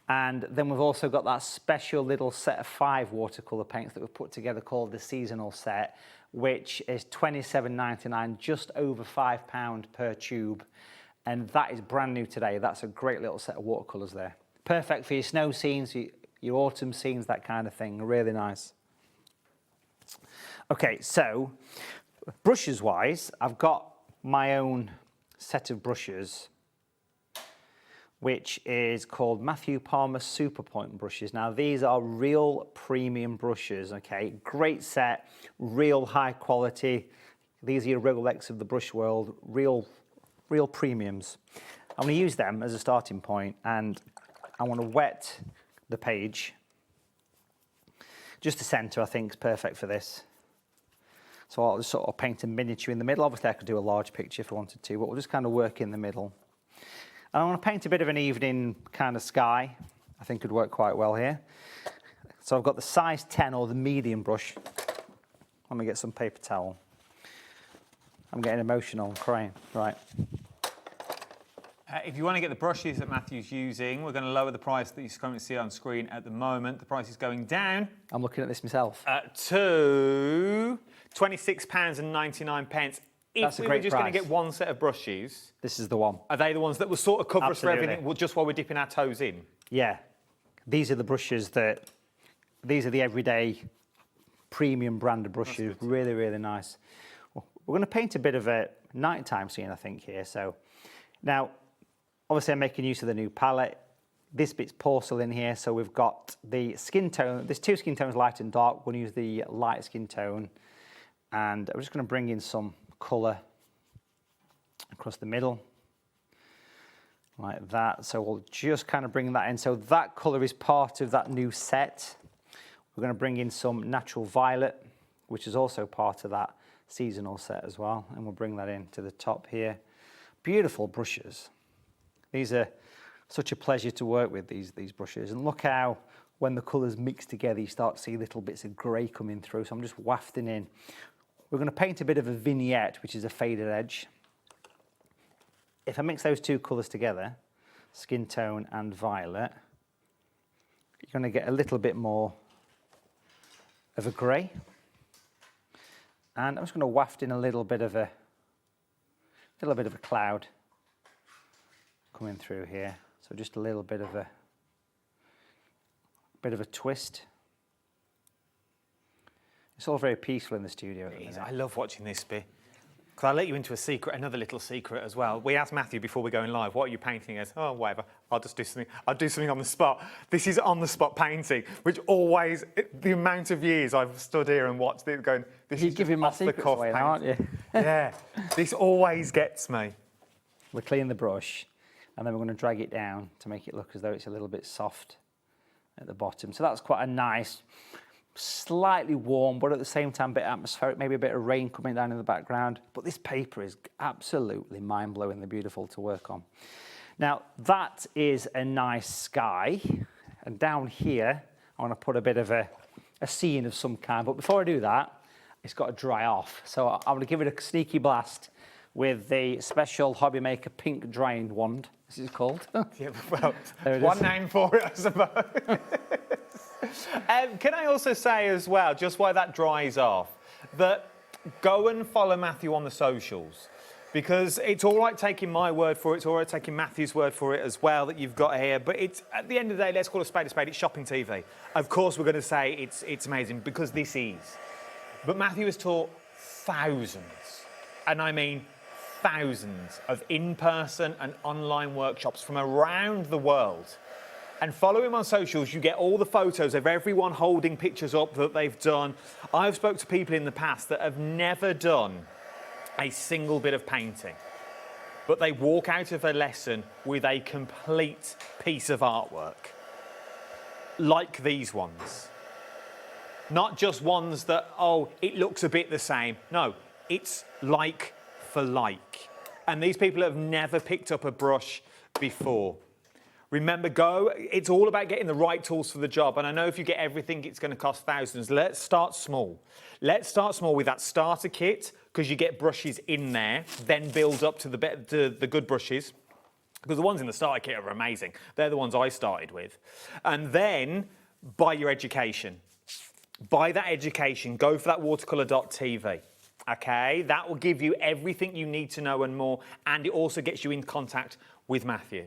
And then we've also got that special little set of 5 watercolour paints that we've put together called the seasonal set, which is $27.99, just over £5 per tube. And that is brand new today. That's a great little set of watercolours there. Perfect for your snow scenes, your autumn scenes, that kind of thing. Really nice. Okay, so brushes wise, I've got my own set of brushes, which is called Matthew Palmer Super Point brushes. Now, these are real premium brushes, okay? Great set, real high quality. These are your Rolex of the brush world, real premiums. I'm gonna use them as a starting point, and I wanna wet the page. Just the center, I think, is perfect for this. So I'll just sort of paint a miniature in the middle. Obviously, I could do a large picture if I wanted to, but we'll just kind of work in the middle. And I want to paint a bit of an evening kind of sky. I think could work quite well here. So I've got the size 10 or the medium brush. Let me get some paper towel. I'm getting emotional and crying. Right. If you want to get the brushes that Matthew's using, we're going to lower the price that you currently see on screen at the moment. The price is going down. I'm looking at this myself. To £26.99. That's If a we were great just going to price. get one set of brushes, This is the one. are they the ones that will sort of cover us for Absolutely. everything just while we're dipping our toes in? Yeah. These are the brushes these are the everyday premium brand of brushes. Really, really nice. We're going to paint a bit of a nighttime scene, I think, here. So now, obviously, I'm making use of the new palette. This bit's porcelain here, so we've got the skin tone. There's 2 skin tones, light and dark. We're going to use the light skin tone. And I'm just going to bring in some colour across the middle, like that. So we'll just kind of bring that in. So that colour is part of that new set. We're going to bring in some natural violet, which is also part of that seasonal set as well. And we'll bring that in to the top here. Beautiful brushes. These are such a pleasure to work with, these brushes. And look how, when the colours mix together, you start to see little bits of grey coming through. So I'm just wafting in. We're going to paint a bit of a vignette, which is a faded edge. If I mix those 2 colours together, skin tone and violet, you're going to get a little bit more of a grey. And I'm just going to waft in a little bit of a cloud coming through here. So just a little bit of a twist. It's all very peaceful in the studio. I love watching this bit. Because I'll let you into another little secret as well. We asked Matthew before we're going live, what are you painting? He goes, oh, whatever, I'll just do something. I'll do something on the spot. This is on-the-spot painting, which always, the amount of years I've stood here and watched it going, this is giving my off-the-cuff secrets away, aren't you? Yeah, this always gets me. We're cleaning the brush, and then we're going to drag it down to make it look as though it's a little bit soft at the bottom. So that's quite a nice, slightly warm, but at the same time a bit atmospheric, maybe a bit of rain coming down in the background. But this paper is absolutely mind-blowingly beautiful to work on. Now, that is a nice sky. And down here, I want to put a bit of a scene of some kind. But before I do that, it's got to dry off. So I'm going to give it a sneaky blast with the special HobbyMaker pink drying wand, this is called. Yeah, well, one name for it, I suppose. Can I also say as well, just while that dries off, that go and follow Matthew on the socials, because it's all right taking my word for it, it's all right taking Matthew's word for it as well that you've got here, but it's, at the end of the day, let's call it a spade, it's shopping TV. Of course we're going to say it's amazing, because this is. But Matthew has taught thousands, and I mean thousands, of in-person and online workshops from around the world. And follow him on socials, you get all the photos of everyone holding pictures up that they've done. I've spoke to people in the past that have never done a single bit of painting, but they walk out of a lesson with a complete piece of artwork, like these ones. Not just ones that, oh, it looks a bit the same. No, it's like for like. And these people have never picked up a brush before. Remember, it's all about getting the right tools for the job. And I know if you get everything, it's going to cost thousands. Let's start small. Let's start small with that starter kit, because you get brushes in there, then build up to the good brushes. because the ones in the starter kit are amazing. They're the ones I started with. And then buy your education. Buy that education, go for that watercolour.tv. Okay, that will give you everything you need to know and more, and it also gets you in contact with Matthew.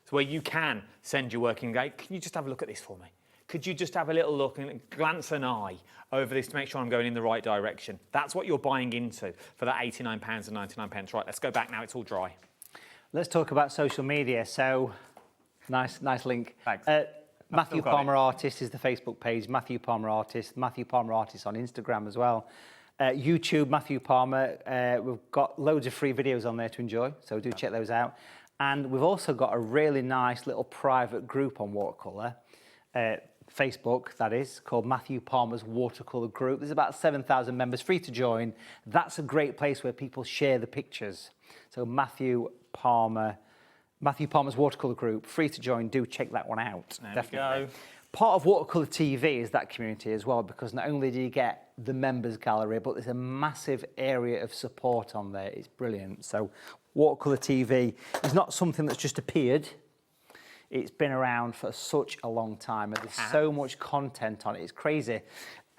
So where you can send your working day, can you just have a look at this for me? Could you just have a little look and glance an eye over this to make sure I'm going in the right direction? That's what you're buying into for that £89.99. Right, let's go back now, it's all dry. Let's talk about social media. So, nice link. Thanks. Matthew Palmer Artist is the Facebook page, Matthew Palmer Artist on Instagram as well. YouTube, Matthew Palmer. We've got loads of free videos on there to enjoy, so do check those out. And we've also got a really nice little private group on watercolour, Facebook, that is, called Matthew Palmer's Watercolour Group. There's about 7,000 members, free to join. That's a great place where people share the pictures. So Matthew Palmer's Watercolour Group, free to join. Do check that one out. There definitely. we go. Part of Watercolour TV is that community as well, because not only do you get the members gallery, but there's a massive area of support on there. It's brilliant. So Watercolour TV is not something that's just appeared. It's been around for such a long time, and there's so much content on it. It's crazy.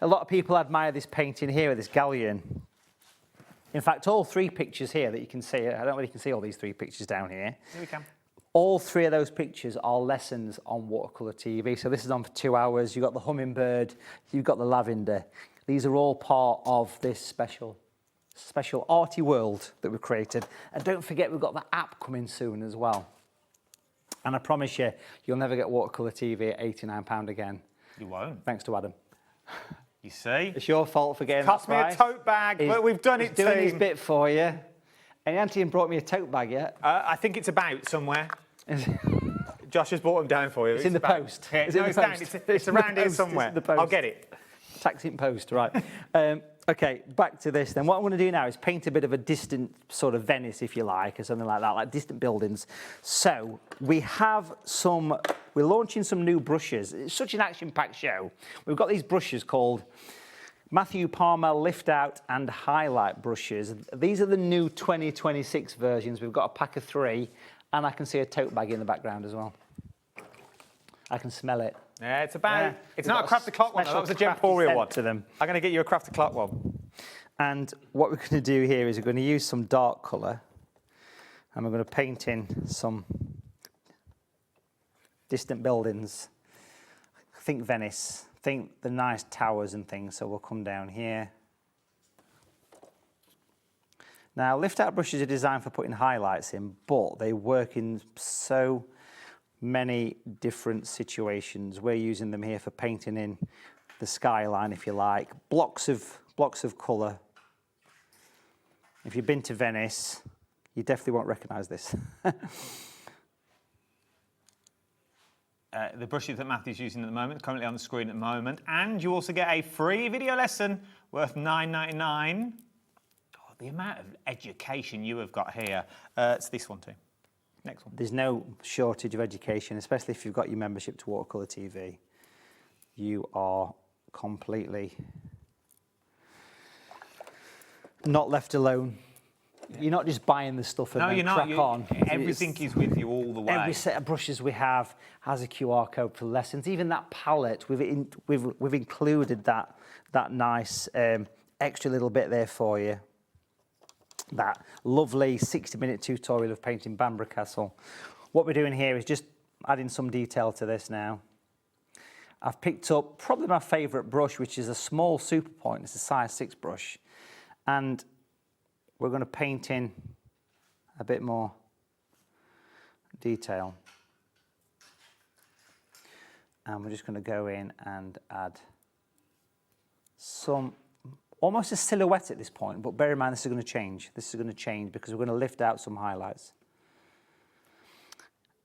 A lot of people admire this painting here, this galleon. In fact, all three pictures here that you can see, I don't know if you can see all these three pictures down here. Here we come. All three of those pictures are lessons on Watercolour TV. So this is on for 2 hours. You've got the hummingbird, you've got the lavender. These are all part of this special arty world that we've created. And don't forget, we've got the app coming soon as well. And I promise you, you'll never get Watercolour TV at £89 again. You won't. Thanks to Adam. You see? It's your fault for getting Cost that price. me a tote bag, but we've done it, doing his team. bit for you. And Auntie hasn't brought me a tote bag yet. I think it's about somewhere. Josh has brought them down for you. It's in the about, post. Yeah, It's no, in the it's down. post. It's around here somewhere. It's in the post. I'll get it. Tax in post, right. Okay, back to this then. What I'm going to do now is paint a bit of a distant sort of Venice, if you like, or something like that, like distant buildings. So we're launching some new brushes. It's such an action-packed show. We've got these brushes called Matthew Palmer Lift Out and Highlight brushes. These are the new 2026 versions. We've got a pack of 3, and I can see a tote bag in the background as well. I can smell it. Yeah, it's about. Yeah. It's We've not a got crafty clock one. That was a crafty Gemporial scent one. to them. I'm going to get you a crafty clock one. And what we're going to do here is we're going to use some dark colour, and we're going to paint in some distant buildings. Think Venice. Think the nice towers and things. So we'll come down here. Now, lift-out brushes are designed for putting highlights in, but they work in so many different situations. We're using them here for painting in the skyline, if you like. Blocks of colour. If you've been to Venice, you definitely won't recognise this. The brushes that Matthew's using at the moment, currently on the screen at the moment, and you also get a free video lesson worth £9.99. God, the amount of education you have got here. It's this one too. Next one. There's no shortage of education, especially if you've got your membership to Watercolour TV. You are completely not left alone. Yeah. You're not just buying the stuff and then crack on. Everything is with you all the way. Every set of brushes we have has a QR code for lessons. Even that palette, we've included that nice extra little bit there for you. That lovely 60-minute tutorial of painting Bamburgh Castle. What we're doing here is just adding some detail to this now. I've picked up probably my favourite brush, which is a small super point. It's a size 6 brush. And we're going to paint in a bit more detail. And we're just going to go in and add some, almost a silhouette at this point, but bear in mind this is going to change. This is going to change because we're going to lift out some highlights.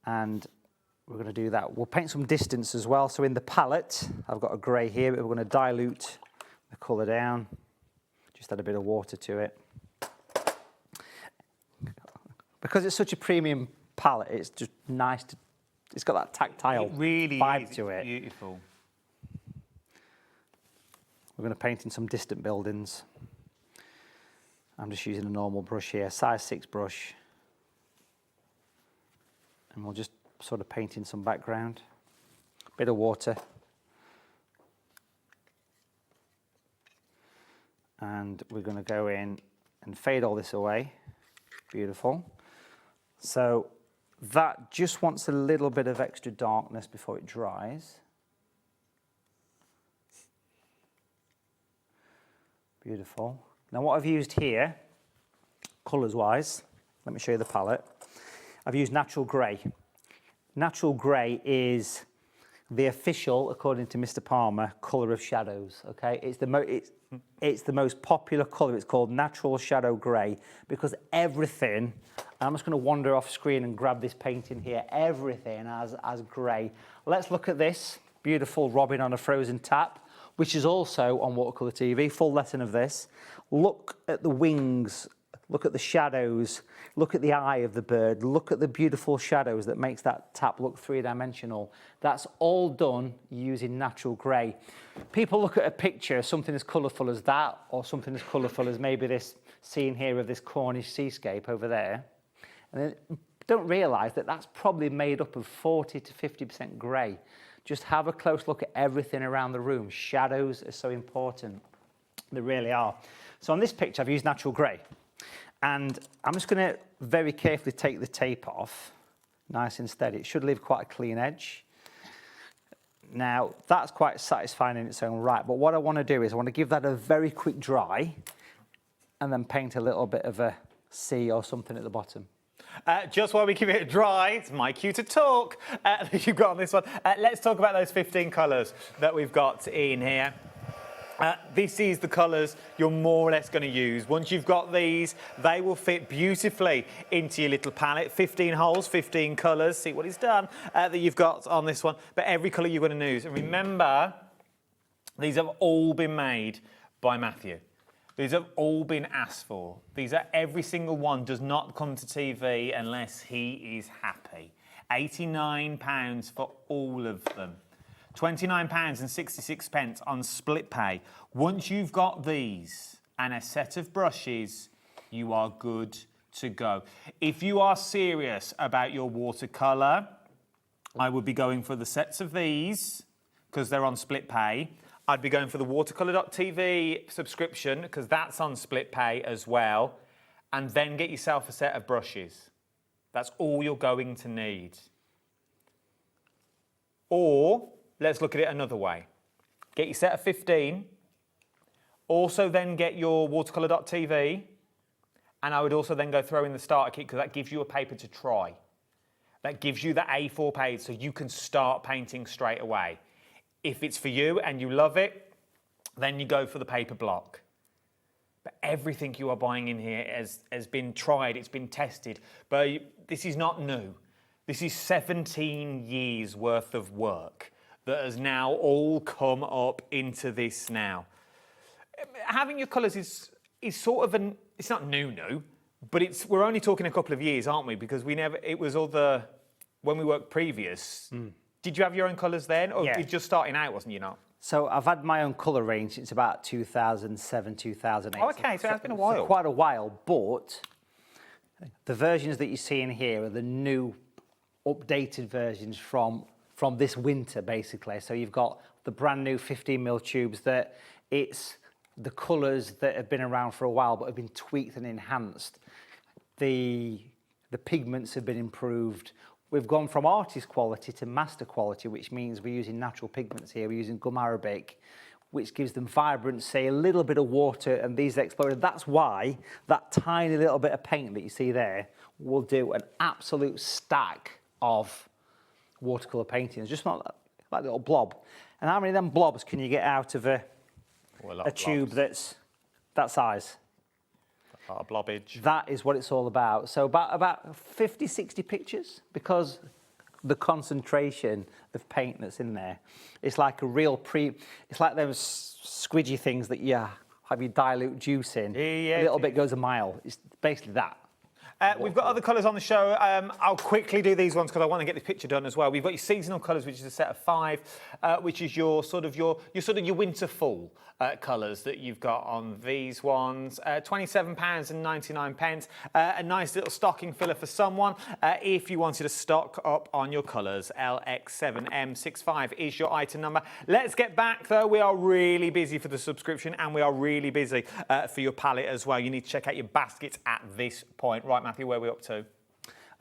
And we're going to do that. We'll paint some distance as well. So in the palette, I've got a grey here, but we're going to dilute the colour down. Just add a bit of water to it. Because it's such a premium palette, it's just nice to, it's got that tactile vibe to it. Beautiful. We're going to paint in some distant buildings. I'm just using a normal brush here, size 6 brush. And we'll just sort of paint in some background. Bit of water. And we're going to go in and fade all this away. Beautiful. So that just wants a little bit of extra darkness before it dries. Beautiful. Now what I've used here, colours-wise, let me show you the palette. I've used natural grey. Natural grey is the official, according to Mr. Palmer, colour of shadows, okay? It's the most popular colour. It's called natural shadow grey because everything, I'm just going to wander off screen and grab this painting here, everything as grey. Let's look at this beautiful robin on a frozen tap, which is also on Watercolour TV, full lesson of this. Look at the wings, look at the shadows, look at the eye of the bird, look at the beautiful shadows that makes that tap look three-dimensional. That's all done using natural grey. People look at a picture, something as colourful as that, or something as colourful as maybe this scene here of this Cornish seascape over there, and they don't realise that that's probably made up of 40 to 50% grey. Just have a close look at everything around the room. Shadows are so important. They really are. So on this picture, I've used natural grey. And I'm just going to very carefully take the tape off, nice and steady. It should leave quite a clean edge. Now, that's quite satisfying in its own right, but what I want to do is I want to give that a very quick dry and then paint a little bit of a sea or something at the bottom. Just while we keep it dry, it's my cue to talk that you've got on this one. Let's talk about those 15 colours that we've got in here. This is the colours you're more or less going to use. Once you've got these, they will fit beautifully into your little palette. 15 holes, 15 colours. See what it's done that you've got on this one. But every colour you're going to use. And remember, these have all been made by Matthew. These have all been asked for. These are every single one does not come to TV unless he is happy. £89 for all of them. £29.66 on split pay. Once you've got these and a set of brushes, you are good to go. If you are serious about your watercolour, I would be going for the sets of these because they're on split pay. I'd be going for the watercolour.tv subscription because that's on split pay as well. And then get yourself a set of brushes. That's all you're going to need. Or let's look at it another way. Get your set of 15. Also then get your watercolour.tv. And I would also then go throw in the starter kit because that gives you a paper to try. That gives you the A4 page so you can start painting straight away. If it's for you and you love it, then you go for the paper block. But everything you are buying in here has been tried, it's been tested. But this is not new. This is 17 years worth of work that has now all come up into this now. Having your colours is sort of it's not new, but we're only talking a couple of years, aren't we? Because it was other, when we worked previous, did you have your own colours then? Or you're just starting out, wasn't you not? So I've had my own colour range since about 2007, 2008. Oh, okay, so that's been a while. So quite a while, but the versions that you see in here are the new updated versions from this winter, basically. So you've got the brand new 15mm tubes that it's the colours that have been around for a while but have been tweaked and enhanced. The pigments have been improved. We've gone from artist quality to master quality, which means we're using natural pigments here. We're using gum arabic, which gives them vibrancy, a little bit of water, and these exploded. That's why that tiny little bit of paint that you see there will do an absolute stack of watercolour paintings, just not like a little blob. And how many of them blobs can you get out of a tube that's that size? A blobbage. That is what it's all about. So about 50, 60 pictures, because the concentration of paint that's in there. It's like a real it's like those squidgy things that you have you dilute juice in. Yeah, a little bit goes a mile. It's basically that. We've got other colours on the show. I'll quickly do these ones because I want to get the picture done as well. We've got your seasonal colours, which is a set of 5, which is your winter fall colours that you've got on these ones. £27.99. A nice little stocking filler for someone if you wanted to stock up on your colours. LX7M65 is your item number. Let's get back though. We are really busy for the subscription and we are really busy for your palette as well. You need to check out your baskets at this point. Right, Matthew, where are we up to?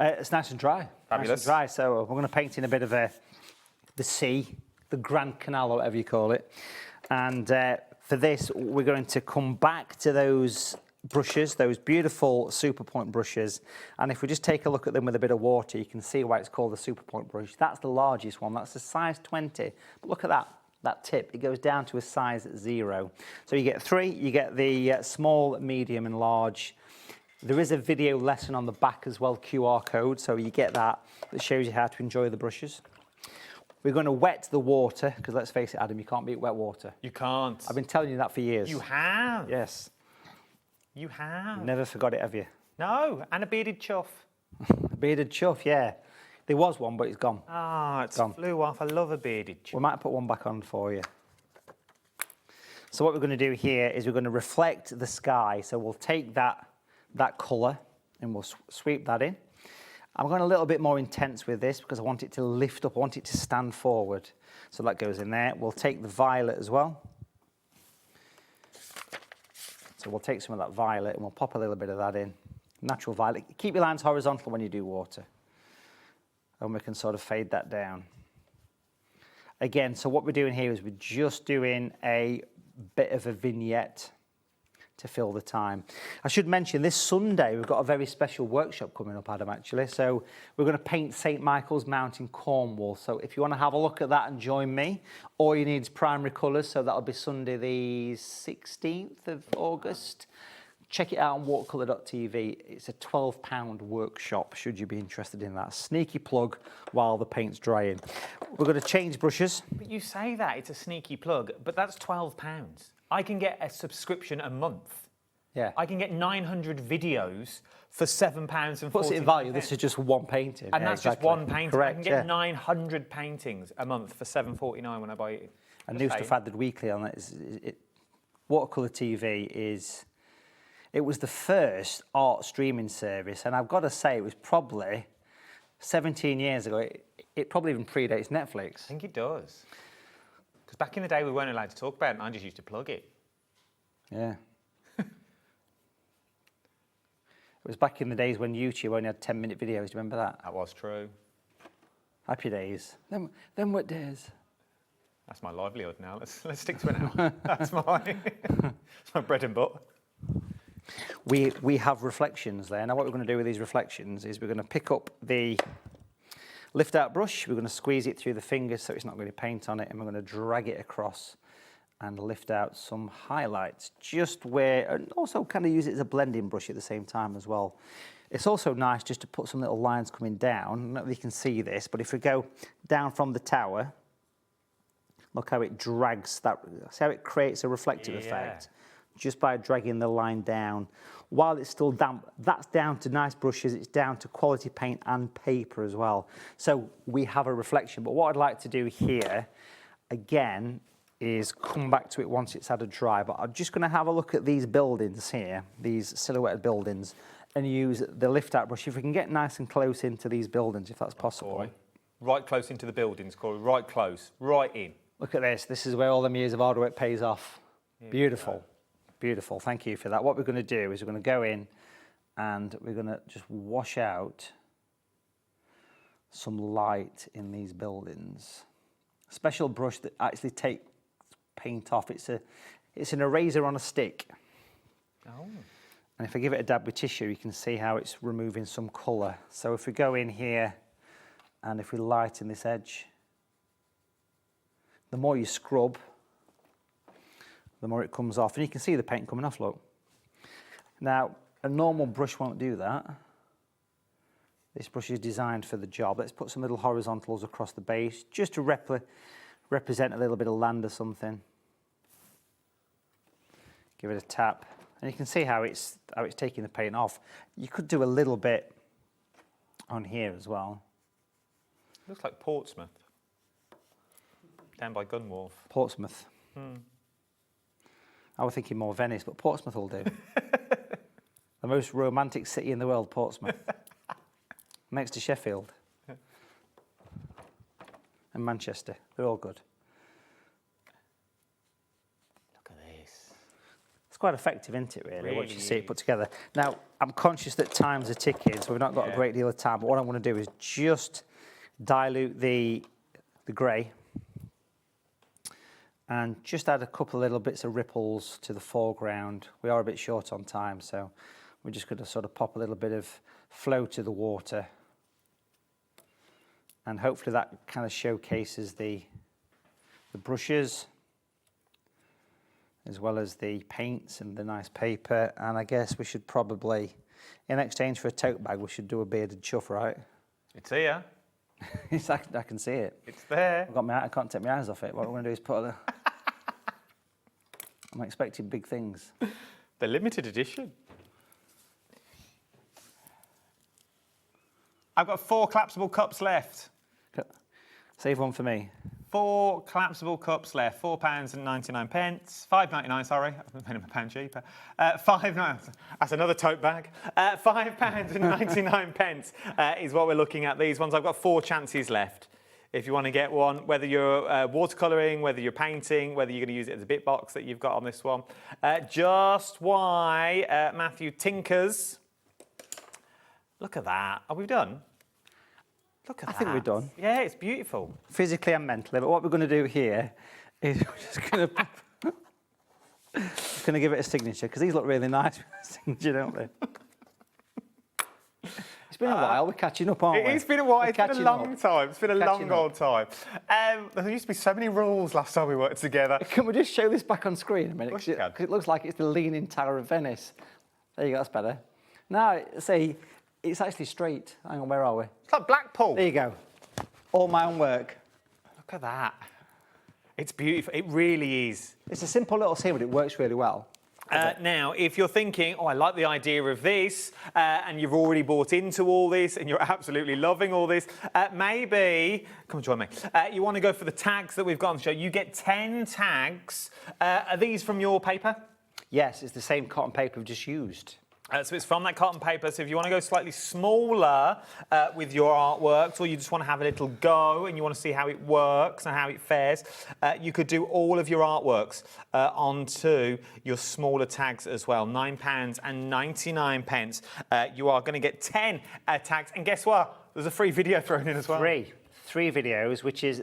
It's nice and dry. Fabulous. Nice and dry. So we're going to paint in a bit of the sea, the Grand Canal or whatever you call it. And for this, we're going to come back to those brushes, those beautiful Super Point brushes. And if we just take a look at them with a bit of water, you can see why it's called the Super Point brush. That's the largest one. That's a size 20. But look at that tip. It goes down to a size 0. So you get 3. You get the small, medium and large. There is a video lesson on the back as well, QR code, so you get that shows you how to enjoy the brushes. We're going to wet the water, because let's face it, Adam, you can't beat wet water. You can't. I've been telling you that for years. You have? Yes. You have. You've never forgot it, have you? No, and a bearded chuff. A bearded chuff, yeah. There was one, but it's gone. Ah, it's flew off. I love a bearded chuff. We might put one back on for you. So what we're going to do here is we're going to reflect the sky. So we'll take that colour and we'll sweep that in. I'm going a little bit more intense with this because I want it to lift up, I want it to stand forward. So that goes in there. We'll take the violet as well. So we'll take some of that violet and we'll pop a little bit of that in. Natural violet. Keep your lines horizontal when you do water. And we can sort of fade that down. Again, so what we're doing here is we're just doing a bit of a vignette to fill the time. I should mention this Sunday we've got a very special workshop coming up, Adam, actually. So we're going to paint St Michael's Mount in Cornwall. So if you want to have a look at that and join me, all you need is primary colours. So that'll be Sunday the 16th of August. Check it out on watercolour.tv. It's a £12 workshop, should you be interested in that. Sneaky plug while the paint's drying. We're going to change brushes. But you say that, it's a sneaky plug, but that's £12. I can get a subscription a month. Yeah. I can get 900 videos for £7.40. What's it in value? This is just one painting. And that's just one painting. Correct, I can get 900 paintings a month for £7.49 when I buy it. And new stuff added weekly on it. Watercolour TV is... It was the first art streaming service, and I've got to say it was probably 17 years ago. It probably even predates Netflix. I think it does. Because back in the day, we weren't allowed to talk about it, and I just used to plug it. Yeah. It was back in the days when YouTube only had 10-minute videos. Do you remember that? That was true. Happy days. Them what days? That's my livelihood now. Let's stick to it now. That's my bread and butter. We have reflections there. Now what we're going to do with these reflections is we're going to pick up the lift out brush, we're going to squeeze it through the fingers so it's not going to paint on it, and we're going to drag it across and lift out some highlights just where, and also kind of use it as a blending brush at the same time as well. It's also nice just to put some little lines coming down. Not that you can see this, but if we go down from the tower, look how it drags that, see how it creates a reflective effect just by dragging the line down. While it's still damp, that's down to nice brushes, it's down to quality paint and paper as well. So we have a reflection, but what I'd like to do here, again, is come back to it once it's had a dry, but I'm just gonna have a look at these buildings here, these silhouetted buildings, and use the lift out brush. If we can get nice and close into these buildings, if that's possible. Right close into the buildings, Corey, right close, right in. Look at this, this is where all them years of hard work pays off. Beautiful. Beautiful, thank you for that. What we're going to do is we're going to go in and we're going to just wash out some light in these buildings. A special brush that actually takes paint off. It's an eraser on a stick. Oh. And if I give it a dab with tissue, you can see how it's removing some colour. So if we go in here and if we lighten this edge, the more you scrub, the more it comes off. And you can see the paint coming off, look. Now, a normal brush won't do that. This brush is designed for the job. Let's put some little horizontals across the base, just to represent a little bit of land or something. Give it a tap, And you can see how it's taking the paint off. You could do a little bit on here as well. Looks like Portsmouth. Down by Gunwharf. Portsmouth. Hmm. I was thinking more Venice, but Portsmouth will do. The most romantic city in the world, Portsmouth. Next to Sheffield. And Manchester. They're all good. Look at this. It's quite effective, isn't it, really, once you Really see it put together. Now, I'm conscious that time's a ticking, so we've not got a Yeah. great deal of time, but what I want to do is just dilute the grey and just add a couple of little bits of ripples to the foreground. We are a bit short on time, so we're just going to sort of pop a little bit of flow to the water. And hopefully that kind of showcases the brushes, as well as the paints and the nice paper. And I guess we should probably, in exchange for a tote bag, we should do a bearded chuff, right? It's here. I can see it. It's there. I can't take my eyes off it. What we're going to do is put a... I'm expecting big things. The limited edition. I've got 4 collapsible cups left. Save one for me. 4 collapsible cups left. £4.99. £5.99. Sorry, I've made them a pound cheaper. That's another tote bag. £5.99 is what we're looking at. These ones. I've got 4 chances left. If you want to get one, whether you're watercolouring, whether you're painting, whether you're going to use it as a bit box that you've got on this one. Just why Matthew tinkers. Look at that. Are we done? Look at that. I think we're done. Yeah, it's beautiful. Physically and mentally. But what we're going to do here is we're just going to give it a signature, because these look really nice with a signature, don't they? It's been a while. We're catching up, aren't we? It's been a while. It's been a catching long up. time. It's been a long Catching up. old time. There used to be so many rules last time we worked together. Can we just show this back on screen a minute? Of course you can. Because it looks like it's the Leaning Tower of Venice. There you go, that's better. Now, see, it's actually straight. Hang on, where are we? It's like Blackpool. There you go. All my own work. Look at that. It's beautiful. It really is. It's a simple little scene, but it works really well. Now, if you're thinking, oh, I like the idea of this, and you've already bought into all this, and you're absolutely loving all this, maybe, come and join me, you want to go for the tags that we've got on the show. You get 10 tags. Are these from your paper? Yes, it's the same cotton paper we've just used. So it's from that cotton paper. So if you want to go slightly smaller with your artworks, or you just want to have a little go and you want to see how it works and how it fares, you could do all of your artworks onto your smaller tags as well. £9.99. You are going to get 10 tags. And guess what? There's a free video thrown in as well. Three videos, which is...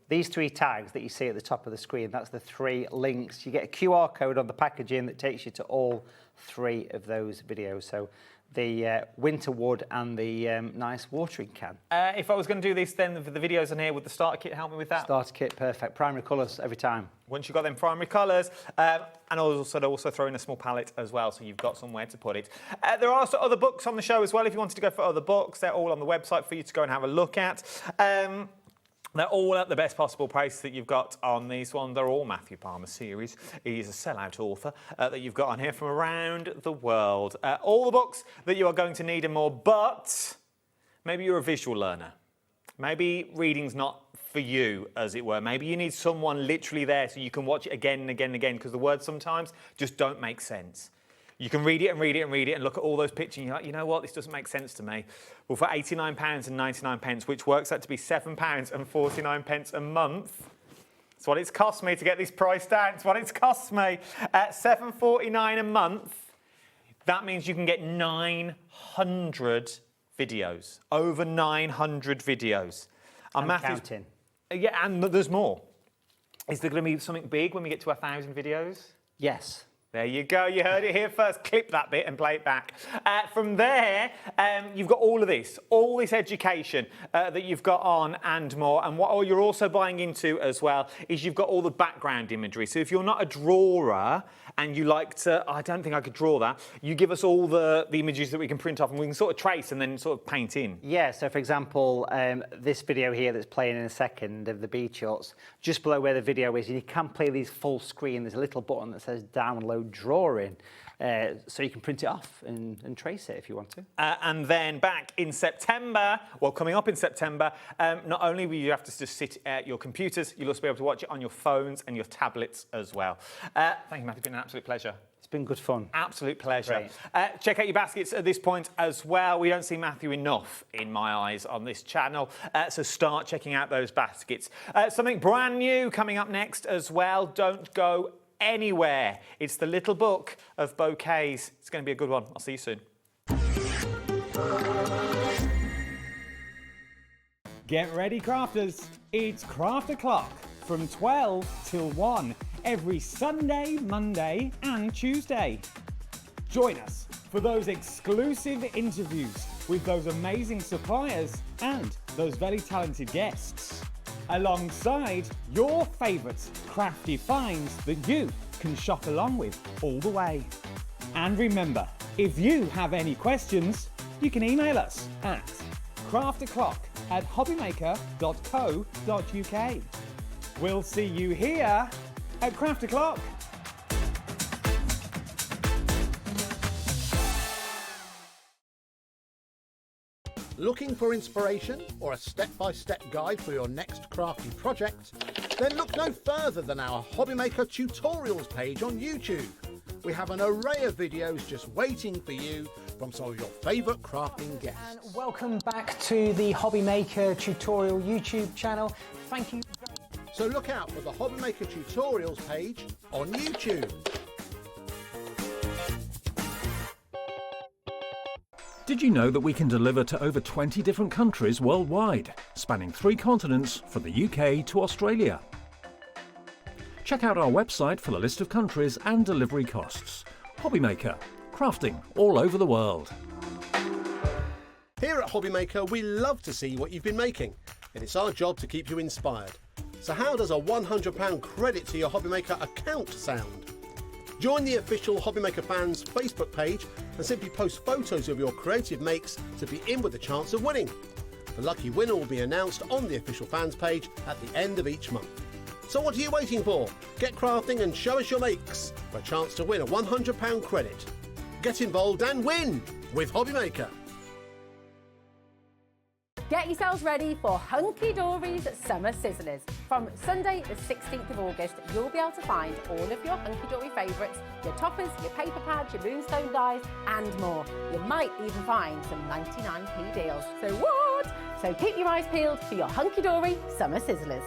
These 3 tags that you see at the top of the screen, that's the 3 links. You get a QR code on the packaging that takes you to all 3 of those videos. So the winter wood and the nice watering can. If I was going to do this then for the videos on here, would the starter kit help me with that? Starter kit, perfect. Primary colours every time. Once you've got them primary colours, and also throw in a small palette as well, so you've got somewhere to put it. There are also other books on the show as well. If you wanted to go for other books, they're all on the website for you to go and have a look at. They're all at the best possible price that you've got on these ones. They're all Matthew Palmer series. He's a sellout author that you've got on here from around the world. All the books that you are going to need and more, but maybe you're a visual learner. Maybe reading's not for you, as it were. Maybe you need someone literally there so you can watch it again and again and again, because the words sometimes just don't make sense. You can read it and read it and read it and look at all those pictures and you're like, you know what, this doesn't make sense to me. Well, for £89.99, which works out to be £7.49 a month, it's what it's cost me to get this price down. It's what it's cost me. At £7.49 a month, that means you can get 900 videos. Over 900 videos. I'm counting. Yeah, and there's more. Is there going to be something big when we get to 1,000 videos? Yes. There you go. You heard it here first. Clip that bit and play it back. From there, you've got all this education that you've got on and more. And what you're also buying into as well is you've got all the background imagery. So if you're not a drawer and you like to, I don't think I could draw that, you give us all the images that we can print off and we can sort of trace and then sort of paint in. Yeah, so for example, this video here that's playing in a second of the beach huts, just below where the video is, and you can play these full screen, there's a little button that says download barcode drawing. So you can print it off and trace it if you want to. And then back in September, well, coming up in September, not only will you have to just sit at your computers, you'll also be able to watch it on your phones and your tablets as well. Thank you, Matt. It's been an absolute pleasure. It's been good fun. Absolute pleasure. Check out your baskets at this point as well. We don't see Matthew enough, in my eyes, on this channel. So start checking out those baskets. Something brand new coming up next as well. Don't go anywhere. It's the little book of bouquets. It's going to be a good one. I'll see you soon. Get ready, crafters. It's Craft O'Clock from 12 till 1 every Sunday, Monday and Tuesday. Join us for those exclusive interviews with those amazing suppliers and those very talented guests, alongside your favourite crafty finds that you can shop along with all the way. And remember, if you have any questions, you can email us at craftoclock@hobbymaker.co.uk. We'll see you here at Craft O'Clock. Looking for inspiration or a step-by-step guide for your next crafty project? Then look no further than our HobbyMaker tutorials page on YouTube. We have an array of videos just waiting for you from some of your favourite crafting guests. And welcome back to the HobbyMaker tutorial YouTube channel. Thank you. So look out for the HobbyMaker tutorials page on YouTube. Did you know that we can deliver to over 20 different countries worldwide, spanning 3 continents from the UK to Australia? Check out our website for the list of countries and delivery costs. HobbyMaker, crafting all over the world. Here at HobbyMaker, we love to see what you've been making, and it's our job to keep you inspired. So how does a £100 credit to your HobbyMaker account sound? Join the official HobbyMaker fans Facebook page and simply post photos of your creative makes to be in with a chance of winning. The lucky winner will be announced on the official fans page at the end of each month. So what are you waiting for? Get crafting and show us your makes for a chance to win a £100 credit. Get involved and win with HobbyMaker. Get yourselves ready for Hunkydory's Summer Sizzlers. From Sunday the 16th of August, you'll be able to find all of your Hunkydory favourites, your toppers, your paper pads, your moonstone dies and more. You might even find some 99p deals. So what? So keep your eyes peeled for your Hunkydory Summer Sizzlers.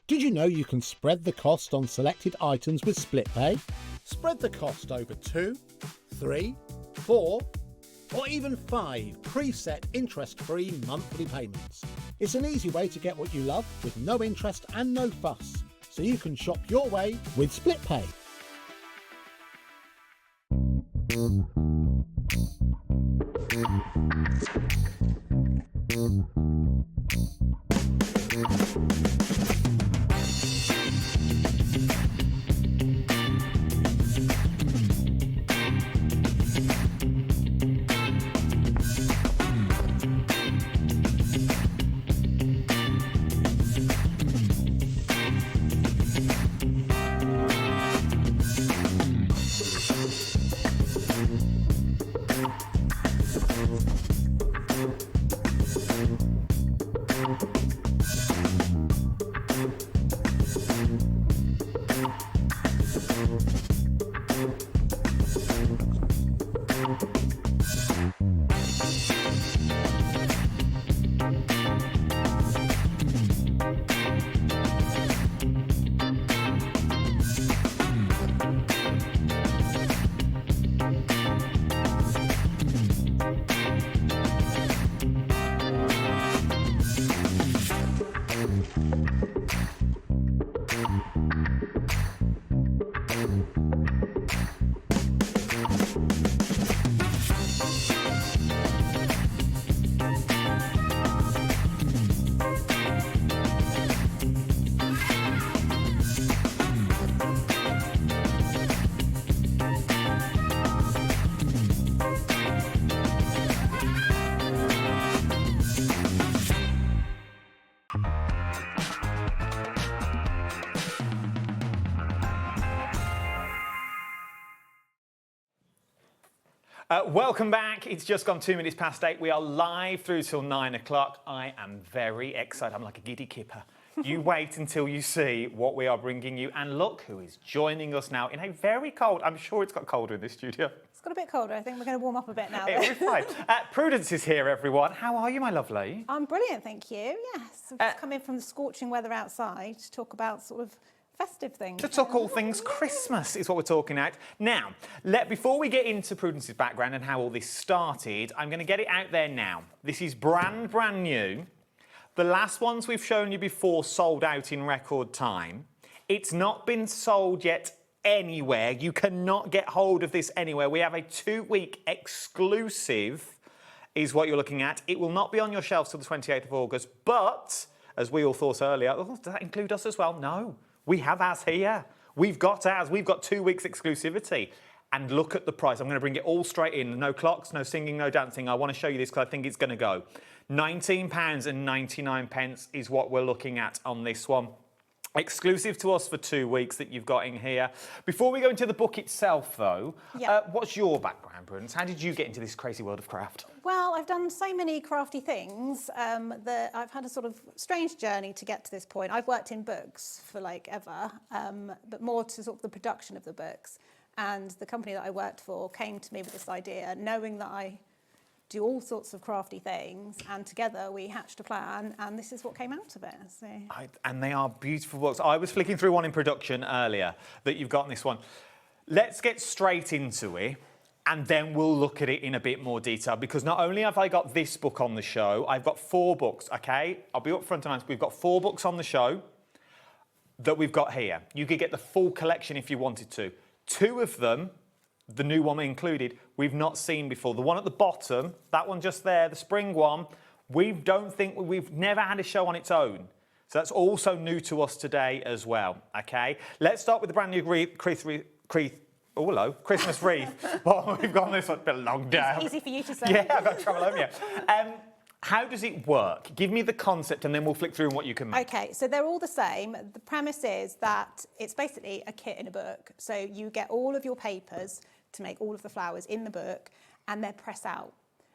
Did you know you can spread the cost on selected items with split pay? Spread the cost over 2, 3, 4 or even 5 preset interest-free monthly payments. It's an easy way to get what you love with no interest and no fuss, so you can shop your way with split pay. Welcome back. It's just gone 2 minutes past 8. We are live through till 9 o'clock. I am very excited. I'm like a giddy kipper. You wait until you see what we are bringing you. And look who is joining us now in a very cold, I'm sure it's got colder in this studio. It's got a bit colder. I think we're going to warm up a bit now. It'll be fine. Prudence is here, everyone. How are you, my lovely? I'm brilliant, thank you. Yes, I've just come in from the scorching weather outside to talk about sort of festive things. To talk all things Christmas is what we're talking about. Now, before we get into Prudence's background and how all this started, I'm going to get it out there now. This is brand new. The last ones we've shown you before sold out in record time. It's not been sold yet anywhere. You cannot get hold of this anywhere. We have a 2-week exclusive is what you're looking at. It will not be on your shelves till the 28th of August, but as we all thought earlier, does that include us as well? No. We have ours here. We've got ours. We've got 2 weeks exclusivity. And look at the price. I'm going to bring it all straight in. No clocks, no singing, no dancing. I want to show you this because I think it's going to go. £19.99 is what we're looking at on this one. Exclusive to us for 2 weeks that you've got in here. Before we go into the book itself, though, what's your background, Prudence? How did you get into this crazy world of craft? Well, I've done so many crafty things that I've had a sort of strange journey to get to this point. I've worked in books for like ever, but more to sort of the production of the books. And the company that I worked for came to me with this idea, knowing that I do all sorts of crafty things, and together we hatched a plan, and this is what came out of it. So. And they are beautiful books. I was flicking through one in production earlier that you've got in this one. Let's get straight into it, and then we'll look at it in a bit more detail, because not only have I got this book on the show, I've got 4 books, okay? I'll be up front and honest, we've got 4 books on the show that we've got here. You could get the full collection if you wanted to. 2 of them, the new one included, we've not seen before. The one at the bottom, that one just there, the spring one, we've never had a show on its own. So that's also new to us today as well, okay? Let's start with the brand new Christmas wreath. Well, we've got this one, been a long day. It's easy for you to say. Yeah, I've got to travel home here. How does it work? Give me the concept and then we'll flick through on what you can make. Okay, so they're all the same. The premise is that it's basically a kit in a book. So you get all of your papers to make all of the flowers in the book, and they're press out.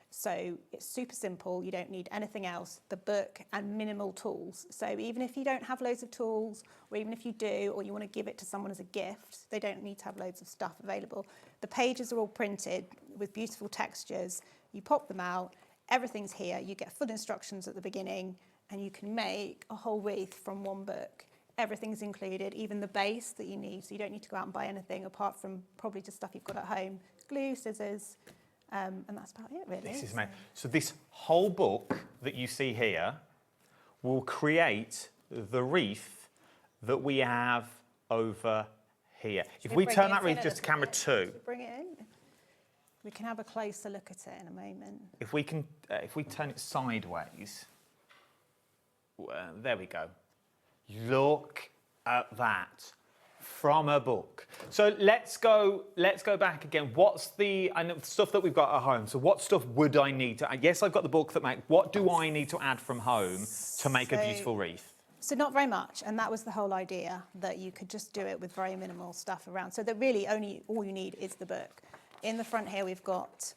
So it's super simple. You don't need anything else, the book and minimal tools. So even if you don't have loads of tools, or even if you do, or you want to give it to someone as a gift, they don't need to have loads of stuff available. The pages are all printed with beautiful textures. You pop them out. Everything's here. You get full instructions at the beginning, and you can make a whole wreath from one book. Everything's included, even the base that you need, so you don't need to go out and buy anything apart from probably just stuff you've got at home. Glue, scissors, and that's about it, really. This is amazing. So this whole book that you see here will create the wreath that we have over here. If we turn that wreath just to camera 2. Bring it in. We can have a closer look at it in a moment. If we turn it sideways, there we go. Look at that from a book. So let's go back again. What's the stuff that we've got at home? So what stuff would I need to? Yes, I've got the book that what do I need to add from home to make a beautiful wreath? So not very much, and that was the whole idea, that you could just do it with very minimal stuff around. So that really all you need is the book. In the front here, we've got...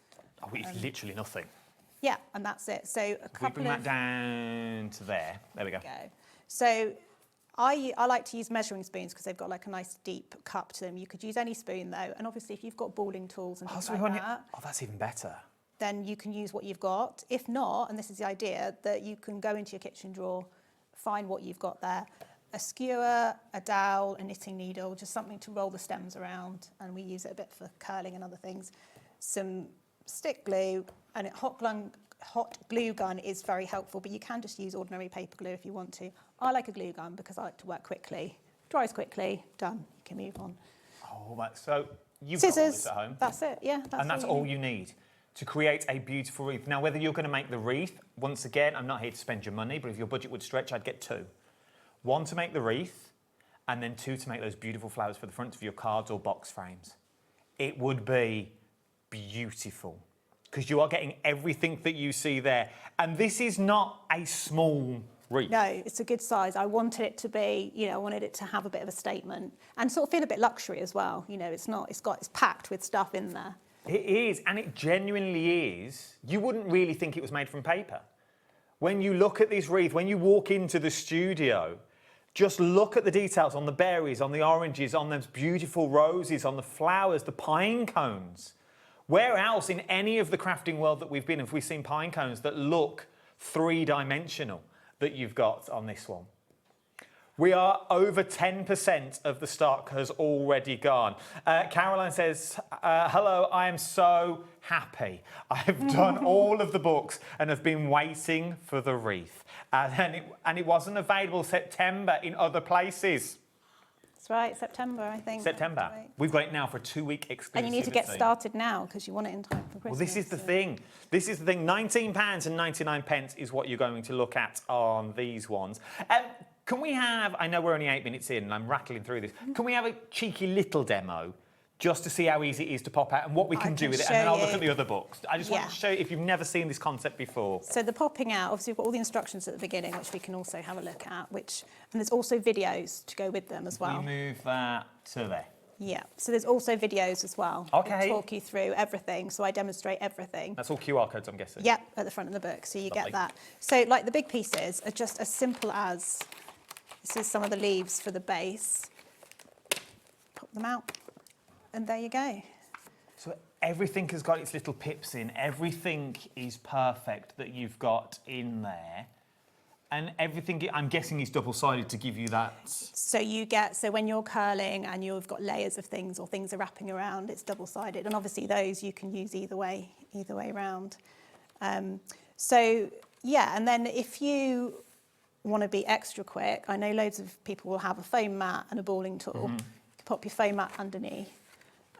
it's literally nothing. Yeah, and that's it. So a couple we bring that down to there. There we go. So I like to use measuring spoons because they've got like a nice deep cup to them. You could use any spoon, though. And obviously, if you've got balling tools and things like that... Oh, that's even better. Then you can use what you've got. If not, and this is the idea, that you can go into your kitchen drawer, find what you've got there. A skewer, a dowel, a knitting needle, just something to roll the stems around, and we use it a bit for curling and other things. Some stick glue, and hot glue gun is very helpful, but you can just use ordinary paper glue if you want to. I like a glue gun because I like to work quickly. Dries quickly, done, you can move on. Oh, so you've Scissors, got all this at home. That's it, yeah. That's all you need to create a beautiful wreath. Now, whether you're going to make the wreath, once again, I'm not here to spend your money, but if your budget would stretch, I'd get 2. 1 to make the wreath, and then 2 to make those beautiful flowers for the front of your cards or box frames. It would be beautiful, because you are getting everything that you see there. And this is not a small wreath. No, it's a good size. I wanted it to be, I wanted it to have a bit of a statement and sort of feel a bit luxury as well. It's packed with stuff in there. It is, and it genuinely is. You wouldn't really think it was made from paper. When you look at this wreath, when you walk into the studio, just look at the details on the berries, on the oranges, on those beautiful roses, on the flowers, the pine cones. Where else in any of the crafting world that we've been have we seen pine cones that look three-dimensional that you've got on this one? We are over 10% of the stock has already gone. Caroline says, hello, I am so happy. I've done all of the books and have been waiting for the wreath. And it wasn't available September in other places. That's right, September, I think. September. Right. We've got it now for a 2-week exclusivity. And you need to get started now because you want it in time for Christmas. Well, this is the thing. This is the thing. £19.99 is what you're going to look at on these ones. Can we have, I know we're only 8 minutes in and I'm rattling through this, can we have a cheeky little demo just to see how easy it is to pop out and what we can do with it, and then I'll look at the other books. I just want to show you if you've never seen this concept before. So the popping out, obviously we've got all the instructions at the beginning, which we can also have a look at, and there's also videos to go with them as well. We move that to there. Yeah, so there's also videos as well. Okay. We'll talk you through everything, so I demonstrate everything. That's all QR codes, I'm guessing. Yep, at the front of the book, so you Lovely. get that. So like the big pieces are just as simple as, this is some of the leaves for the base. Pop them out, and there you go. So everything has got its little pips in. Everything is perfect that you've got in there. And everything, I'm guessing, is double-sided to give you that. So when you're curling and you've got layers of things or things are wrapping around, it's double-sided. And obviously those you can use either way around. So yeah, and then if you want to be extra quick, I know loads of people will have a foam mat and a balling tool. You can pop your foam mat underneath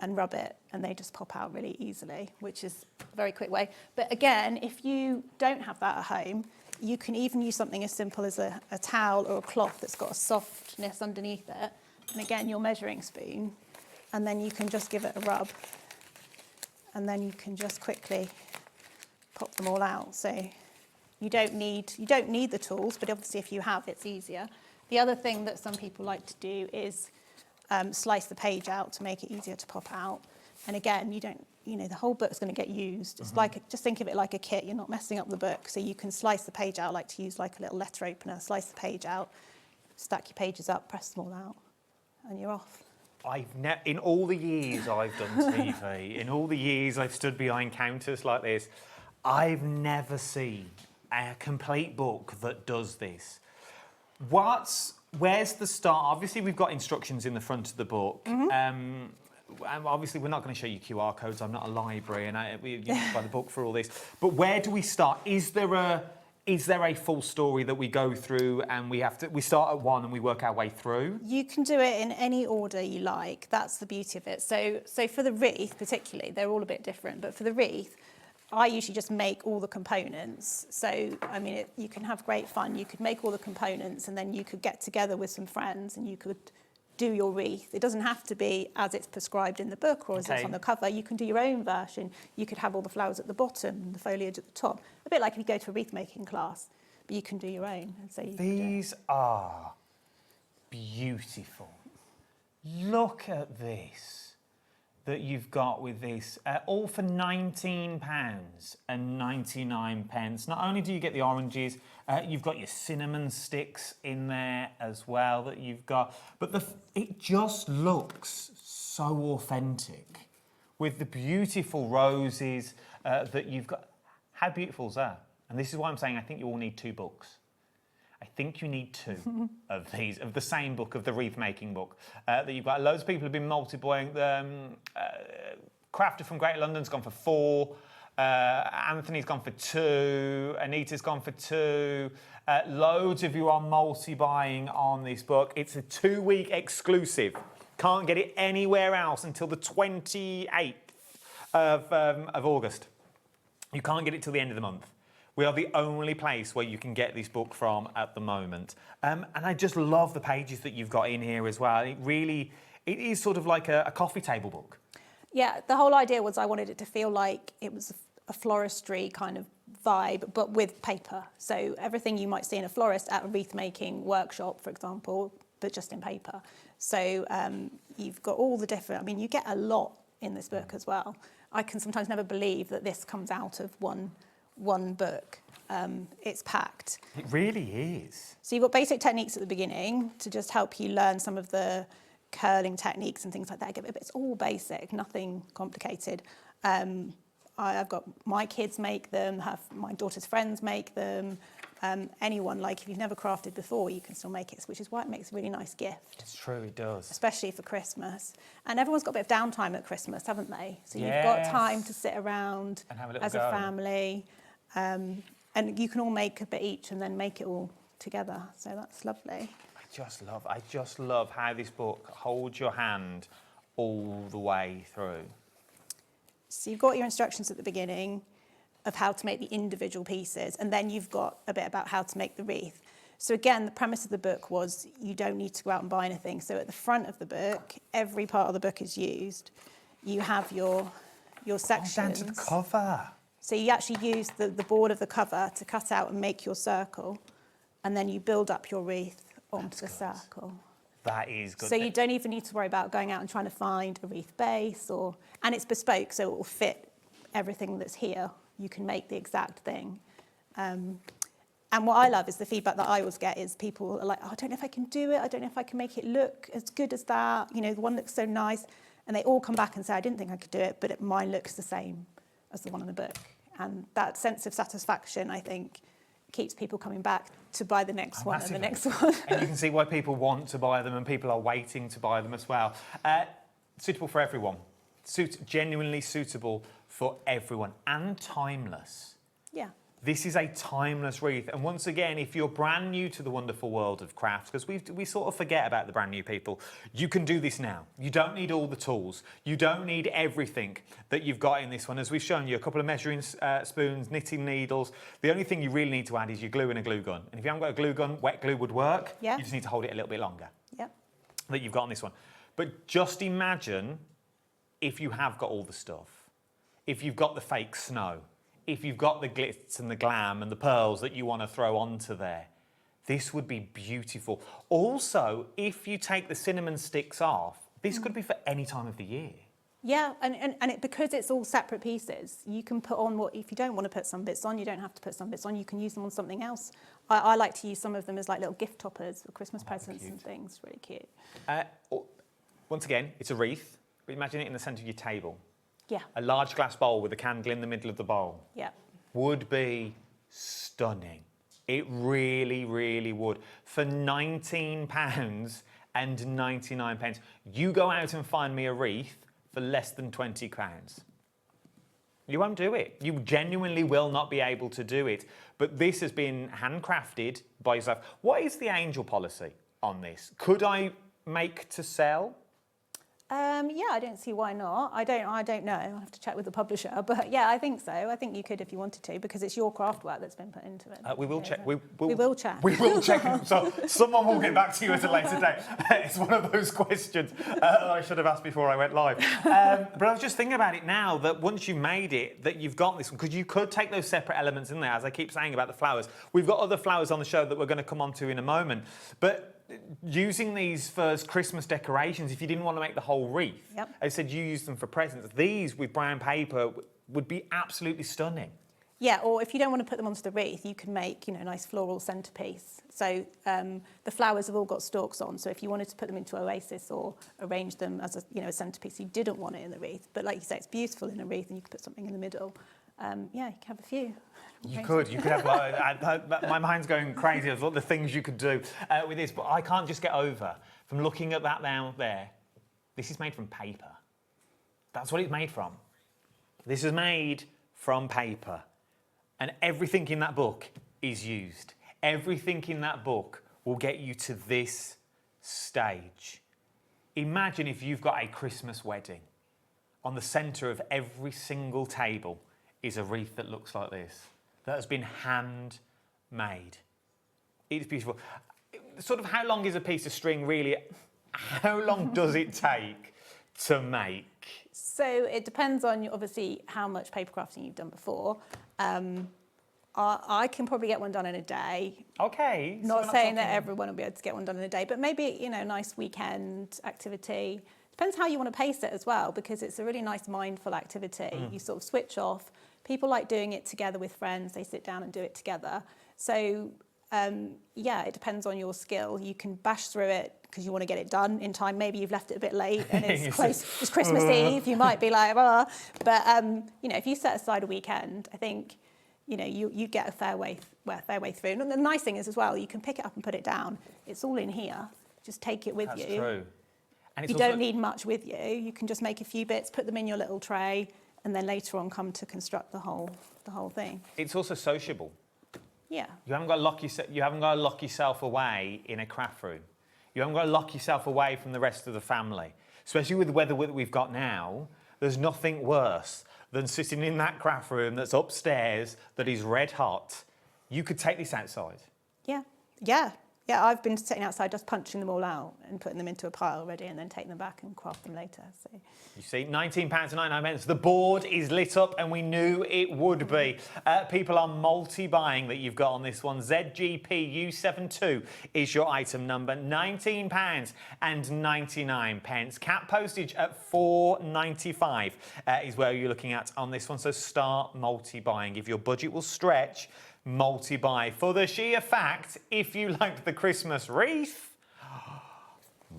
and rub it, and they just pop out really easily, which is a very quick way. But again, if you don't have that at home, you can even use something as simple as a towel or a cloth that's got a softness underneath it. And again, your measuring spoon, and then you can just give it a rub, and then you can just quickly pop them all out. So you don't need the tools, but obviously if you have, it's easier. The other thing that some people like to do is slice the page out to make it easier to pop out. And again, the whole book's going to get used. It's just think of it like a kit. You're not messing up the book. So you can slice the page out, like to use like a little letter opener, slice the page out, stack your pages up, press them all out, and you're off. In all the years I've done TV, in all the years I've stood behind counters like this, I've never seen a complete book that does this. Where's the start? Obviously, we've got instructions in the front of the book. Obviously, we're not going to show you QR codes. I'm not a library, and you have to buy the book for all this. But where do we start? Is there a full story that we go through, and we start at one and we work our way through? You can do it in any order you like. That's the beauty of it. So for the wreath, particularly, they're all a bit different. But for the wreath, I usually just make all the components. So, I mean, you can have great fun. You could make all the components, and then you could get together with some friends and you could do your wreath. It doesn't have to be as it's prescribed in the book or as it's on the cover. You can do your own version. You could have all the flowers at the bottom and the foliage at the top. A bit like if you go to a wreath making class, but you can do your own. And so These are beautiful. Look at this that you've got with this, all for £19.99. Not only do you get the oranges, you've got your cinnamon sticks in there as well that you've got, but it just looks so authentic with the beautiful roses that you've got. How beautiful is that? And this is why I'm saying I think you all need 2 books. I think you need 2 of these, of the same book, of the wreath making book that you've got. Loads of people have been multiplying. Crafty from Greater London's gone for 4. Anthony's gone for 2. Anita's gone for 2. Loads of you are multi-buying on this book. It's a 2-week exclusive. Can't get it anywhere else until the 28th of August. You can't get it till the end of the month. We are the only place where you can get this book from at the moment. And I just love the pages that you've got in here as well. It is sort of like a coffee table book. Yeah, the whole idea was I wanted it to feel like it was a floristry kind of vibe, but with paper. So everything you might see in a florist at a wreath making workshop, for example, but just in paper. So you've got all the different, I mean, you get a lot in this book as well. I can sometimes never believe that this comes out of one book. It's packed. It really is. So you've got basic techniques at the beginning to just help you learn some of the curling techniques and things like that. But it's all basic, nothing complicated. I've got my kids make them, have my daughter's friends make them. Anyone, like if you've never crafted before, you can still make it, which is why it makes a really nice gift. It's true, it does. Especially for Christmas. And everyone's got a bit of downtime at Christmas, haven't they? So you've got time to sit around and have a as a family. And you can all make a bit each and then make it all together. So that's lovely. I just love how this book holds your hand all the way through. So you've got your instructions at the beginning of how to make the individual pieces, and then you've got a bit about how to make the wreath. So again, the premise of the book was you don't need to go out and buy anything. So at the front of the book, every part of the book is used. You have your sections. Down to the cover. So you actually use the board of the cover to cut out and make your circle, and then you build up your wreath onto the circle. That is good. So you don't even need to worry about going out and trying to find a wreath base, and it's bespoke, so it will fit everything that's here. You can make the exact thing. And what I love is the feedback that I always get is people are like, oh, I don't know if I can do it. I don't know if I can make it look as good as that. You know, the one looks so nice. And they all come back and say, I didn't think I could do it, but mine looks the same as the one in the book. And that sense of satisfaction, I think, keeps people coming back to buy the next one and the next one. And you can see why people want to buy them and people are waiting to buy them as well. Suitable for everyone. Genuinely suitable for everyone and timeless. Yeah. This is a timeless wreath. And once again, if you're brand new to the wonderful world of crafts, because we sort of forget about the brand new people, you can do this now. You don't need all the tools. You don't need everything that you've got in this one. As we've shown you, a couple of measuring spoons, knitting needles. The only thing you really need to add is your glue and a glue gun. And if you haven't got a glue gun, wet glue would work. Yeah. You just need to hold it a little bit longer. Yeah. That you've got on this one. But just imagine if you have got all the stuff. If you've got the fake snow, if you've got the glitz and the glam and the pearls that you want to throw onto there, this would be beautiful. Also, if you take the cinnamon sticks off, this could be for any time of the year. Yeah, and because it's all separate pieces, you can put on if you don't want to put some bits on, you don't have to put some bits on, you can use them on something else. I like to use some of them as like little gift toppers for Christmas presents and things, really cute. Once again, it's a wreath, but imagine it in the centre of your table. Yeah. A large glass bowl with a candle in the middle of the bowl. Yeah. Would be stunning. It really, really would. For £19.99, you go out and find me a wreath for less than £20. You won't do it. You genuinely will not be able to do it. But this has been handcrafted by yourself. What is the angel policy on this? Could I make to sell? Yeah, I don't see why not. I don't know. I'll have to check with the publisher. But yeah, I think so. I think you could if you wanted to, because it's your craft work that's been put into it. We will check. We will check. We will check. So someone will get back to you at a later date. It's one of those questions I should have asked before I went live. But I was just thinking about it now, that once you've made it, that you've got this one, because you could take those separate elements in there, as I keep saying about the flowers. We've got other flowers on the show that we're going to come on to in a moment. But using these for Christmas decorations, if you didn't want to make the whole wreath, I said you use them for presents. These with brown paper would be absolutely stunning. Yeah, or if you don't want to put them onto the wreath, you can make, a nice floral centerpiece. So the flowers have all got stalks on. So if you wanted to put them into oasis or arrange them as a centerpiece, you didn't want it in the wreath. But like you say, it's beautiful in a wreath, and you could put something in the middle. You can have a few. You could have. My mind's going crazy of all the things you could do with this, but I can't just get over from looking at that down there. This is made from paper. That's what it's made from. This is made from paper, and everything in that book is used. Everything in that book will get you to this stage. Imagine if you've got a Christmas wedding. On the centre of every single table is a wreath that looks like this, that has been handmade. It's beautiful. Sort of, how long is a piece of string really? How long does it take to make? So it depends on, obviously, how much paper crafting you've done before. I can probably get one done in a day. Okay. Not saying that everyone will be able to get one done in a day, but maybe, a nice weekend activity. Depends how you want to pace it as well, because it's a really nice mindful activity. You sort of switch off. People like doing it together with friends. They sit down and do it together. So yeah, it depends on your skill. You can bash through it because you want to get it done in time. Maybe you've left it a bit late and it's close. It's Christmas Eve. You might be like, well, but you know, if you set aside a weekend, I think, you know, you get a fair way through. And the nice thing is as well, you can pick it up and put it down. It's all in here. Just take it with you. That's true. And it's you don't need much with you. You can just make a few bits, put them in your little tray, and then later on come to construct the whole thing. It's also sociable. Yeah. You haven't got to lock yourself away in a craft room. You haven't got to lock yourself away from the rest of the family. Especially with the weather that we've got now, there's nothing worse than sitting in that craft room that's upstairs that is red hot. You could take this outside. Yeah. Yeah. Yeah, I've been sitting outside just punching them all out and putting them into a pile ready and then taking them back and craft them later. So you see, £19.99. The board is lit up and we knew it would be. People are multi-buying that you've got on this one. ZGPU72 is your item number. £19.99. Cap postage at £4.95 is where you're looking at on this one. So start multi-buying. If your budget will stretch, multi-buy. For the sheer fact, if you liked the Christmas wreath,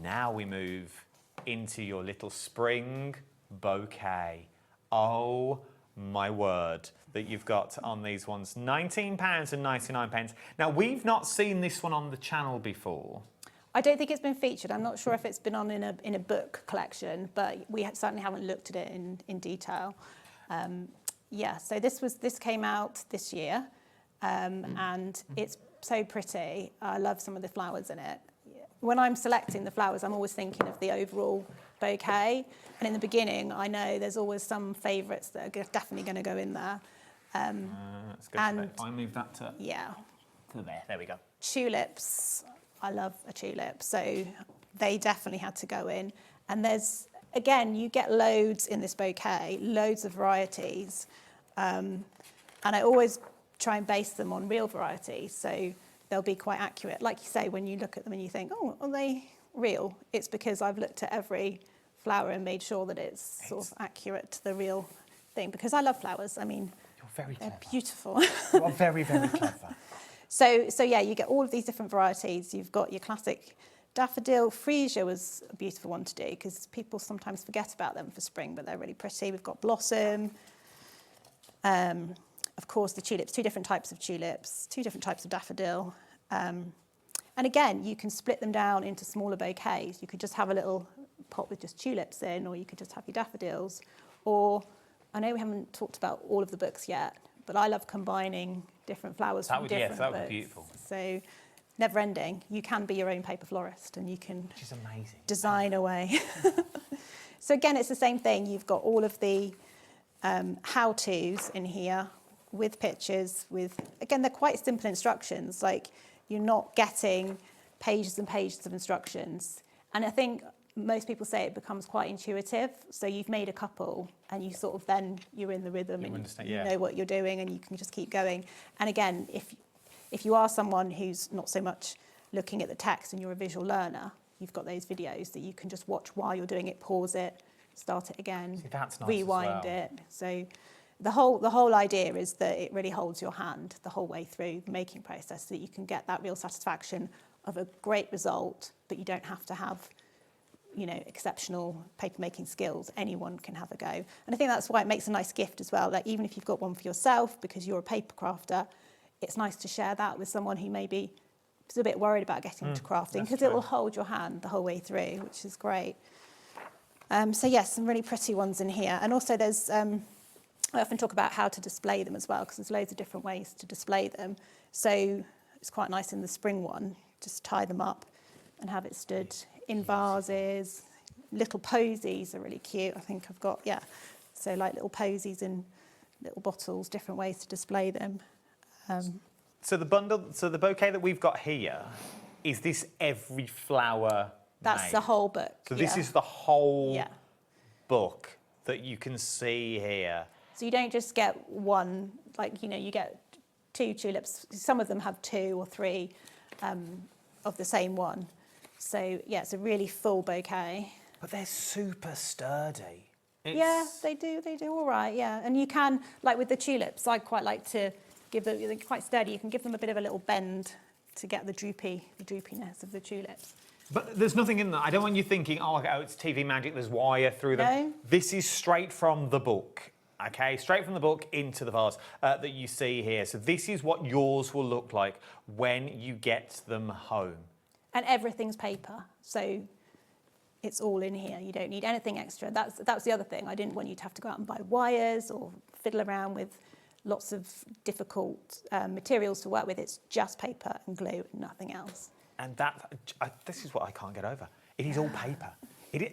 now we move into your little spring bouquet. Oh my word, that you've got on these ones. £19.99. Now, we've not seen this one on the channel before. I don't think it's been featured. I'm not sure if it's been on in a book collection, but we certainly haven't looked at it in detail. Yeah, so this came out this year. And it's so pretty. I love some of the flowers in it. When I'm selecting the flowers, I'm always thinking of the overall bouquet. And in the beginning, I know there's always some favourites that are definitely going to go in there. Let's go and if I move that to there we go. Tulips, I love a tulip, so they definitely had to go in. And there's, again, you get loads in this bouquet, loads of varieties. And I always try and base them on real varieties, so they'll be quite accurate. Like you say, when you look at them and you think, oh, are they real? It's because I've looked at every flower and made sure that it's sort of accurate to the real thing, because I love flowers. I mean, they're beautiful. You are very, very clever. So yeah, you get all of these different varieties. You've got your classic daffodil. Freesia was a beautiful one to do, because people sometimes forget about them for spring, but they're really pretty. We've got blossom. Of course, the tulips, 2 different types of tulips, 2 different types of daffodil. And again, you can split them down into smaller bouquets. You could just have a little pot with just tulips in, or you could just have your daffodils. Or, I know we haven't talked about all of the books yet, but I love combining different flowers from different books. That would be beautiful. So, never ending. You can be your own paper florist, and you can Which is amazing. Design away. So again, it's the same thing. You've got all of the how-tos in here, with pictures, again, they're quite simple instructions, like you're not getting pages and pages of instructions. And I think most people say it becomes quite intuitive. So you've made a couple and you sort of then, you're in the rhythm and you know what you're doing and you can just keep going. And again, if you are someone who's not so much looking at the text and you're a visual learner, you've got those videos that you can just watch while you're doing it, pause it, start it again, that's nice rewind as well. it. So the whole idea is that it really holds your hand the whole way through the making process, so that you can get that real satisfaction of a great result, but you don't have to have, you know, exceptional paper making skills. Anyone can have a go. And I think that's why it makes a nice gift as well. Like, even if you've got one for yourself because you're a paper crafter, it's nice to share that with someone who maybe is a bit worried about getting into crafting, because it will hold your hand the whole way through, which is great. So yes, some really pretty ones in here. And also there's, I often talk about how to display them as well, because there's loads of different ways to display them. So it's quite nice in the spring one, just tie them up and have it stood in vases. Little posies are really cute. I think I've got, so like little posies in little bottles, different ways to display them. So the bouquet that we've got here, is this every flower That's made? the whole book. So this is the whole book that you can see here. So you don't just get one, like, you know, you get 2 tulips. Some of them have 2 or 3 of the same one. So, yeah, it's a really full bouquet. But they're super sturdy. Yeah, they do all right, yeah. And you can, like with the tulips, I quite like to give them, they're quite sturdy, you can give them a bit of a little bend to get the droopiness of the tulips. But there's nothing in that. I don't want you thinking, oh, it's TV magic, there's wire through them. No. This is straight from the book, okay? Straight from the book into the vase that you see here. So this is what yours will look like when you get them home. And everything's paper, so it's all in here. You don't need anything extra. That's the other thing. I didn't want you to have to go out and buy wires or fiddle around with lots of difficult materials to work with. It's just paper and glue, nothing else. And this is what I can't get over. It is all paper.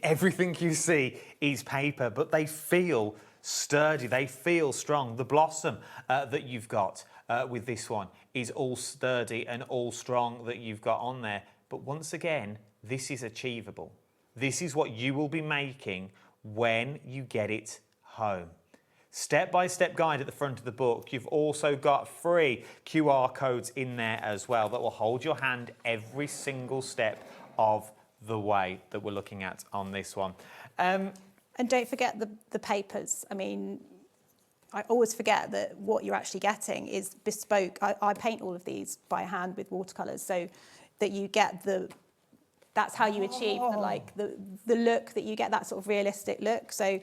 Everything you see is paper, but they feel sturdy. They feel strong. The blossom that you've got with this one is all sturdy and all strong that you've got on there. But once again, this is achievable. This is what you will be making when you get it home. Step-by-step guide at the front of the book. You've also got free QR codes in there as well that will hold your hand every single step of the way that we're looking at on this one. And don't forget the papers. I mean, I always forget that what you're actually getting is bespoke. I paint all of these by hand with watercolours so that you get that's how you achieve the look that you get, that sort of realistic look. So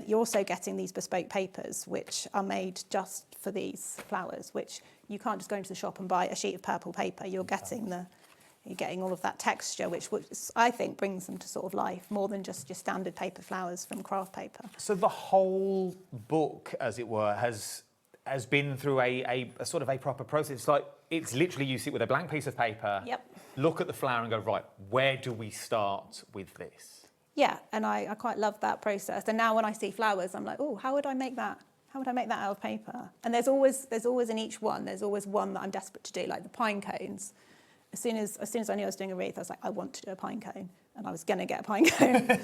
you're also getting these bespoke papers which are made just for these flowers, which you can't just go into the shop and buy a sheet of purple paper. You're getting all of that texture, which I think brings them to sort of life more than just your standard paper flowers from craft paper. So the whole book, as it were, has been through a sort of a proper process. It's literally you sit with a blank piece of paper, look at the flower and go, right, where do we start with this? Yeah, and I quite love that process. And now when I see flowers, I'm like, oh, how would I make that? How would I make that out of paper? And there's always in each one, there's always one that I'm desperate to do, like the pine cones. As soon as I knew I was doing a wreath, I was like, I want to do a pine cone. And I was going to get a pine cone.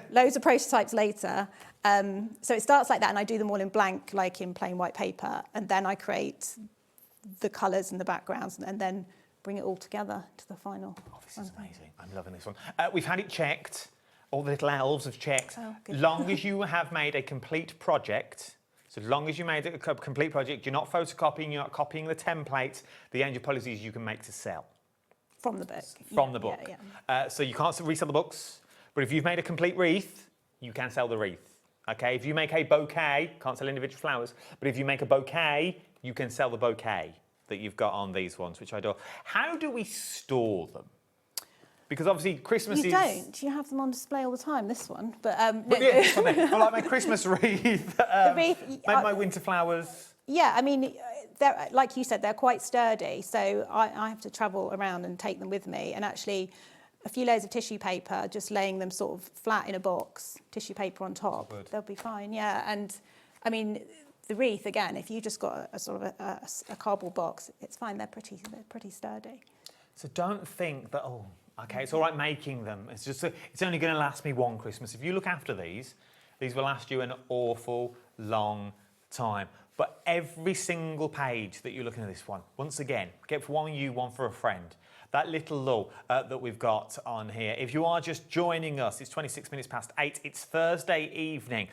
Loads of prototypes later. So it starts like that, and I do them all in blank, like in plain white paper. And then I create the colours and the backgrounds, and then bring it all together to the final. Oh, this is amazing. I'm loving this one. We've had it checked. All the little elves have checked. Oh, long as you have made a complete project, so as long as you made a complete project, you're not photocopying, you're not copying the template, the angel policies you can make to sell. From the book. From the book. Yeah. So you can't resell the books, but if you've made a complete wreath, you can sell the wreath. Okay, if you make a bouquet, can't sell individual flowers, but if you make a bouquet, you can sell the bouquet that you've got on these ones, which I adore. How do we store them? Because obviously Christmas is... You don't. You have them on display all the time, this one. But I like my Christmas wreath, my winter flowers. Yeah, I mean, like you said, they're quite sturdy. So I have to travel around and take them with me. And actually, a few layers of tissue paper, just laying them sort of flat in a box, tissue paper on top, they'll be fine, yeah. And I mean, the wreath, again, if you just got a sort of a cardboard box, it's fine, they're pretty sturdy. So don't think that, oh, okay, it's all right making them. It's just, it's only going to last me one Christmas. If you look after these will last you an awful long time. But every single page that you're looking at this one, once again, get for one you, one for a friend. That little lull that we've got on here. If you are just joining us, it's 26 minutes past 8. It's Thursday evening.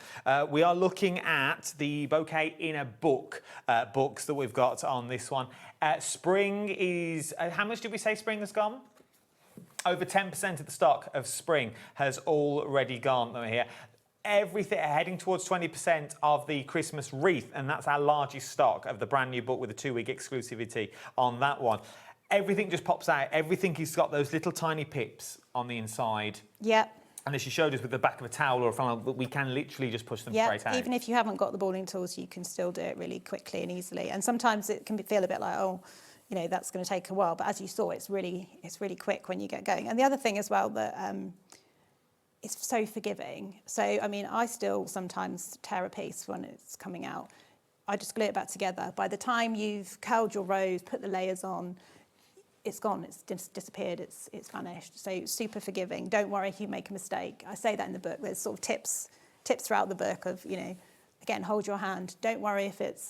We are looking at the Bouquet in a Book books that we've got on this one. Spring is, how much did we say spring has gone? Over 10% of the stock of spring has already gone here. Everything heading towards 20% of the Christmas wreath, and that's our largest stock of the brand new book with a 2-week exclusivity on that one. Everything just pops out. Everything has got those little tiny pips on the inside. Yep. And as she showed us with the back of a towel or a flannel, we can literally just push them straight out. Even if you haven't got the balling tools, you can still do it really quickly and easily. And sometimes it can feel a bit like, oh, you know, that's going to take a while. But as you saw, it's really quick when you get going. And the other thing as well that it's so forgiving. So, I mean, I still sometimes tear a piece when it's coming out. I just glue it back together. By the time you've curled your rose, put the layers on, it's gone, it's disappeared, it's vanished. So super forgiving. Don't worry if you make a mistake. I say that in the book. There's sort of tips throughout the book of, you know, again, hold your hand. Don't worry if it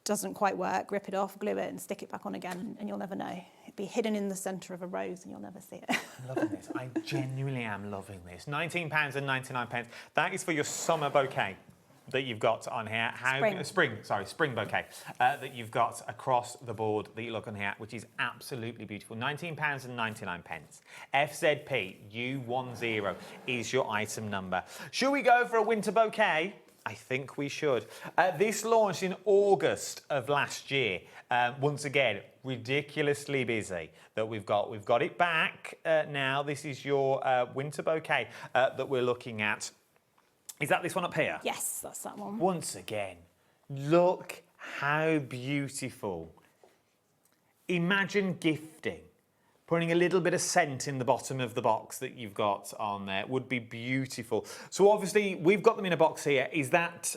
doesn't quite work. Rip it off, glue it, and stick it back on again, and you'll never know. It'd be hidden in the centre of a rose and you'll never see it. I'm loving this. I genuinely am loving this. £19.99. That is for your summer bouquet that you've got on here. Spring bouquet that you've got across the board that you look on here, which is absolutely beautiful. £19.99. FZP U10 is your item number. Should we go for a winter bouquet? I think we should. This launched in August of last year. Once again, ridiculously busy that we've got. We've got it back now. This is your winter bouquet that we're looking at. Is that this one up here? Yes, that's that one. Once again, look how beautiful. Imagine gifting. Putting a little bit of scent in the bottom of the box that you've got on there would be beautiful. So obviously we've got them in a box here. Is that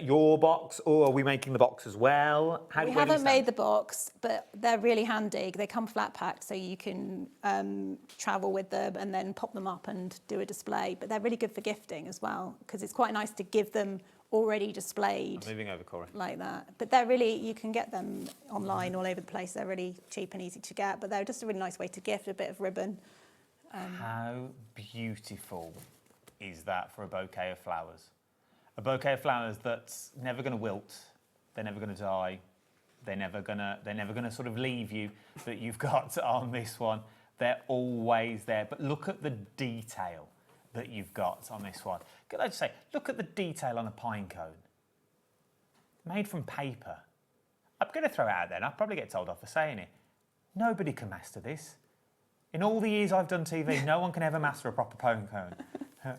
your box, or are we making the box as well? We haven't made the box, but they're really handy. They come flat packed, so you can travel with them and then pop them up and do a display. But they're really good for gifting as well, because it's quite nice to give them already displayed. I'm moving over, Corey. Like that. But they're really, you can get them online all over the place. They're really cheap and easy to get, but they're just a really nice way to gift, a bit of ribbon. How beautiful is that for a bouquet of flowers? A bouquet of flowers that's never going to wilt, they're never going to die, they're never going to sort of leave you, that you've got on this one. They're always there. But look at the detail that you've got on this one. Could I just say, look at the detail on a pine cone. Made from paper. I'm going to throw it out there, and I'll probably get told off for saying it. Nobody can master this. In all the years I've done TV, no one can ever master a proper pine cone.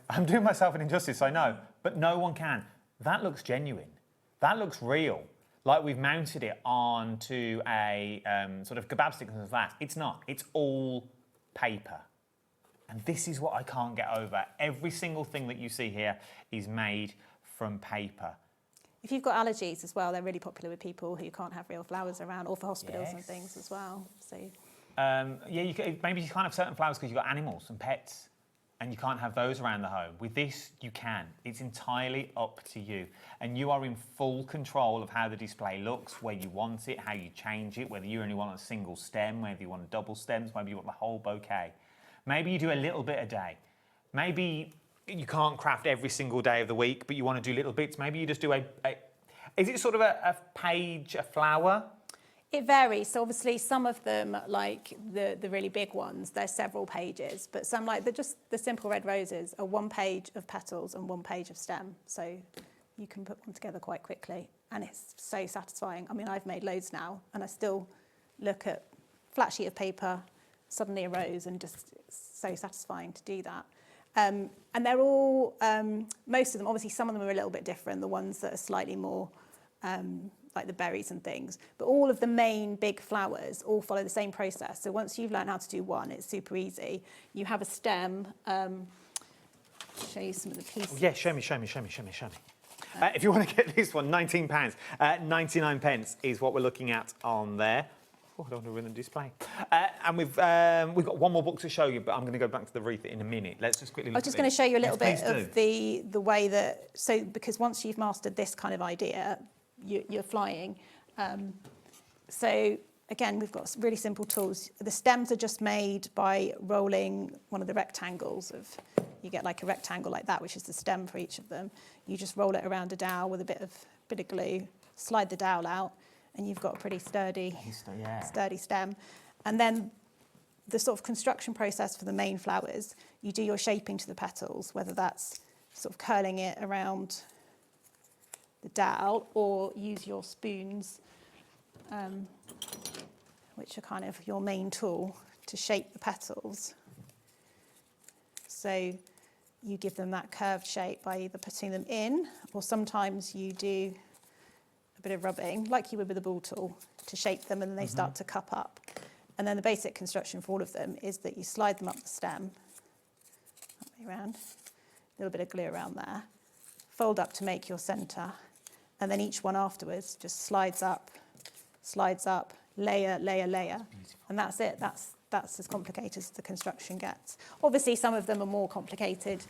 I'm doing myself an injustice, I know, but no one can. That looks genuine. That looks real. Like we've mounted it onto a sort of kebab stick and that. It's not. It's all paper. And this is what I can't get over. Every single thing that you see here is made from paper. If you've got allergies as well, they're really popular with people who can't have real flowers around, or for hospitals and things as well. So, yeah, maybe you can't have certain flowers because you've got animals and pets, and you can't have those around the home. With this, you can. It's entirely up to you. And you are in full control of how the display looks, where you want it, how you change it, whether you only want a single stem, whether you want double stems, maybe you want the whole bouquet. Maybe you do a little bit a day. Maybe you can't craft every single day of the week, but you want to do little bits. Maybe you just do is it sort of a page, a flower? it varies. So obviously some of them, like the really big ones, they're several pages, but some like the simple red roses are 1 page of petals and 1 page of stem. So you can put them together quite quickly and it's so satisfying. I mean, I've made loads now and I still look at flat sheet of paper, suddenly a rose, and just it's so satisfying to do that. And they're all, most of them, obviously some of them are a little bit different, the ones that are slightly more like the berries and things, but all of the main big flowers all follow the same process. So once you've learned how to do one, it's super easy. You have a stem, show you some of the pieces. Oh, yeah, show me. If you want to get this one, £19, 99 pence is what we're looking at on there. Oh, I don't want to ruin the display. And we've got one more book to show you, but I'm going to go back to the wreath in a minute. Let's just quickly look I was just at going to show you a little bit do. of the way that, so because once you've mastered this kind of idea, you're flying. So again, we've got some really simple tools. The stems are just made by rolling one of the rectangles of, you get like a rectangle like that, which is the stem for each of them. You just roll it around a dowel with a bit of glue, slide the dowel out, and you've got a pretty sturdy stem. And then the sort of construction process for the main flowers, you do your shaping to the petals, whether that's sort of curling it around the dowel or use your spoons, which are kind of your main tool to shape the petals. So you give them that curved shape by either putting them in, or sometimes you do a bit of rubbing, like you would with a ball tool, to shape them, and then they start to cup up. And then the basic construction for all of them is that you slide them up the stem, around, a little bit of glue around there, fold up to make your centre, and then each one afterwards just slides up, layer, layer, layer, and that's it. That's as complicated as the construction gets. Obviously, some of them are more complicated,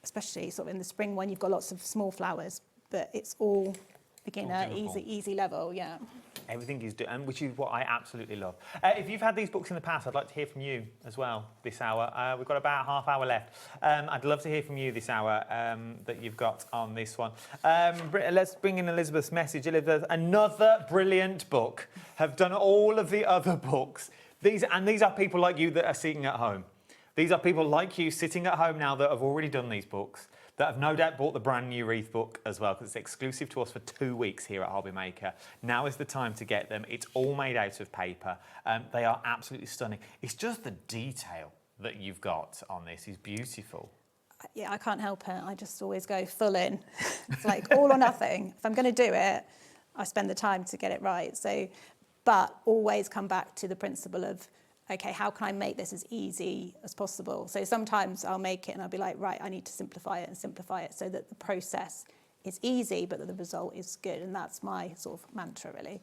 especially sort of in the spring one, you've got lots of small flowers, but it's all beginner, easy level, yeah. Everything is done, which is what I absolutely love. If you've had these books in the past, I'd like to hear from you as well this hour. We've got about half hour left. I'd love to hear from you this hour that you've got on this one. Let's bring in Elizabeth's message. Elizabeth, another brilliant book. Have done all of the other books. These are people like you that are sitting at home. These are people like you sitting at home now that have already done these books, that have no doubt bought the brand new wreath book as well, because it's exclusive to us for 2 weeks here at HobbyMaker. Now is the time to get them. It's all made out of paper. They are absolutely stunning. It's just the detail that you've got on this is beautiful. Yeah, I can't help it. I just always go full in. It's like all or nothing. If I'm going to do it, I spend the time to get it right. So, but always come back to the principle of, okay, how can I make this as easy as possible? So sometimes I'll make it and I'll be like, right, I need to simplify it so that the process is easy, but that the result is good. And that's my sort of mantra, really.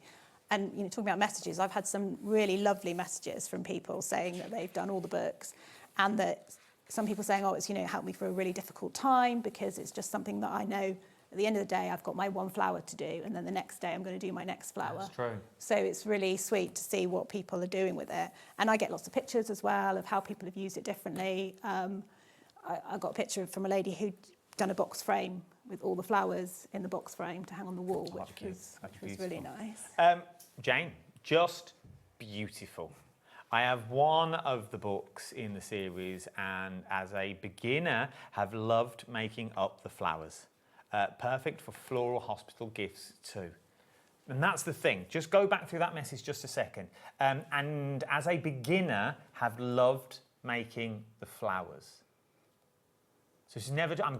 And, you know, talking about messages, I've had some really lovely messages from people saying that they've done all the books, and that some people saying, oh, it's, you know, helped me for a really difficult time, because it's just something that I know at the end of the day, I've got my one flower to do, and then the next day I'm going to do my next flower. That's true. So it's really sweet to see what people are doing with it. And I get lots of pictures as well of how people have used it differently. I got a picture from a lady who'd done a box frame with all the flowers in the box frame to hang on the wall, which was really nice. Jane, just beautiful. I have one of the books in the series, and as a beginner, have loved making up the flowers. Perfect for floral hospital gifts too. And that's the thing. Just go back through that message just a second. And as a beginner, have loved making the flowers. So she's never, I'm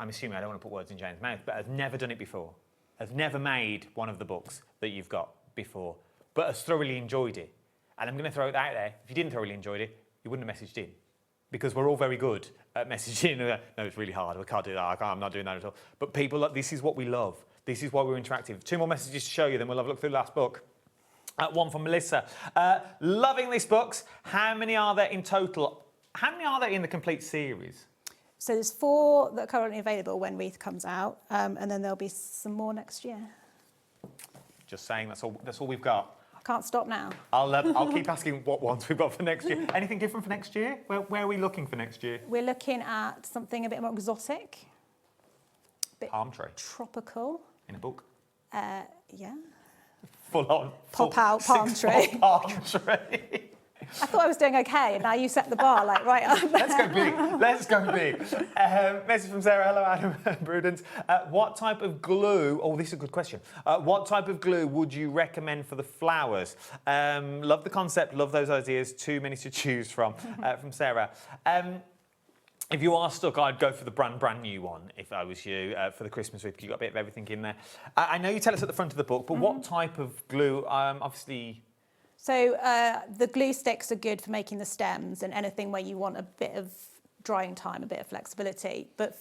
assuming, I don't want to put words in Jane's mouth, but has never done it before. Has never made one of the books that you've got before, but has thoroughly enjoyed it. And I'm going to throw it out there. If you didn't thoroughly enjoy it, you wouldn't have messaged in. Because we're all very good at messaging. No, it's really hard. We can't do that. I'm not doing that at all. But people, this is what we love. This is why we're interactive. 2 more messages to show you, then we'll have a look through the last book. One from Melissa. Loving these books. How many are there in total? How many are there in the complete series? So there's 4 that are currently available when Wreath comes out, and then there'll be some more next year. Just saying, that's all we've got. Can't stop now. I'll keep asking what ones we've got for next year. Anything different for next year? Where are we looking for next year? We're looking at something a bit more exotic. Palm tree. Tropical. In a book? Yeah. Full on. Pop out palm tree. Palm tree. I thought I was doing okay, and now you set the bar like right up. Let's go big. Let's go big. Message from Sarah. Hello, Adam and Prudence. What type of glue? Oh, this is a good question. What type of glue would you recommend for the flowers? Love the concept. Love those ideas. Too many to choose from. From Sarah. If you are stuck, I'd go for the brand new one if I was you for the Christmas wreath. You've got a bit of everything in there. I know you tell us at the front of the book, but what type of glue? Obviously. So the glue sticks are good for making the stems and anything where you want a bit of drying time, a bit of flexibility. But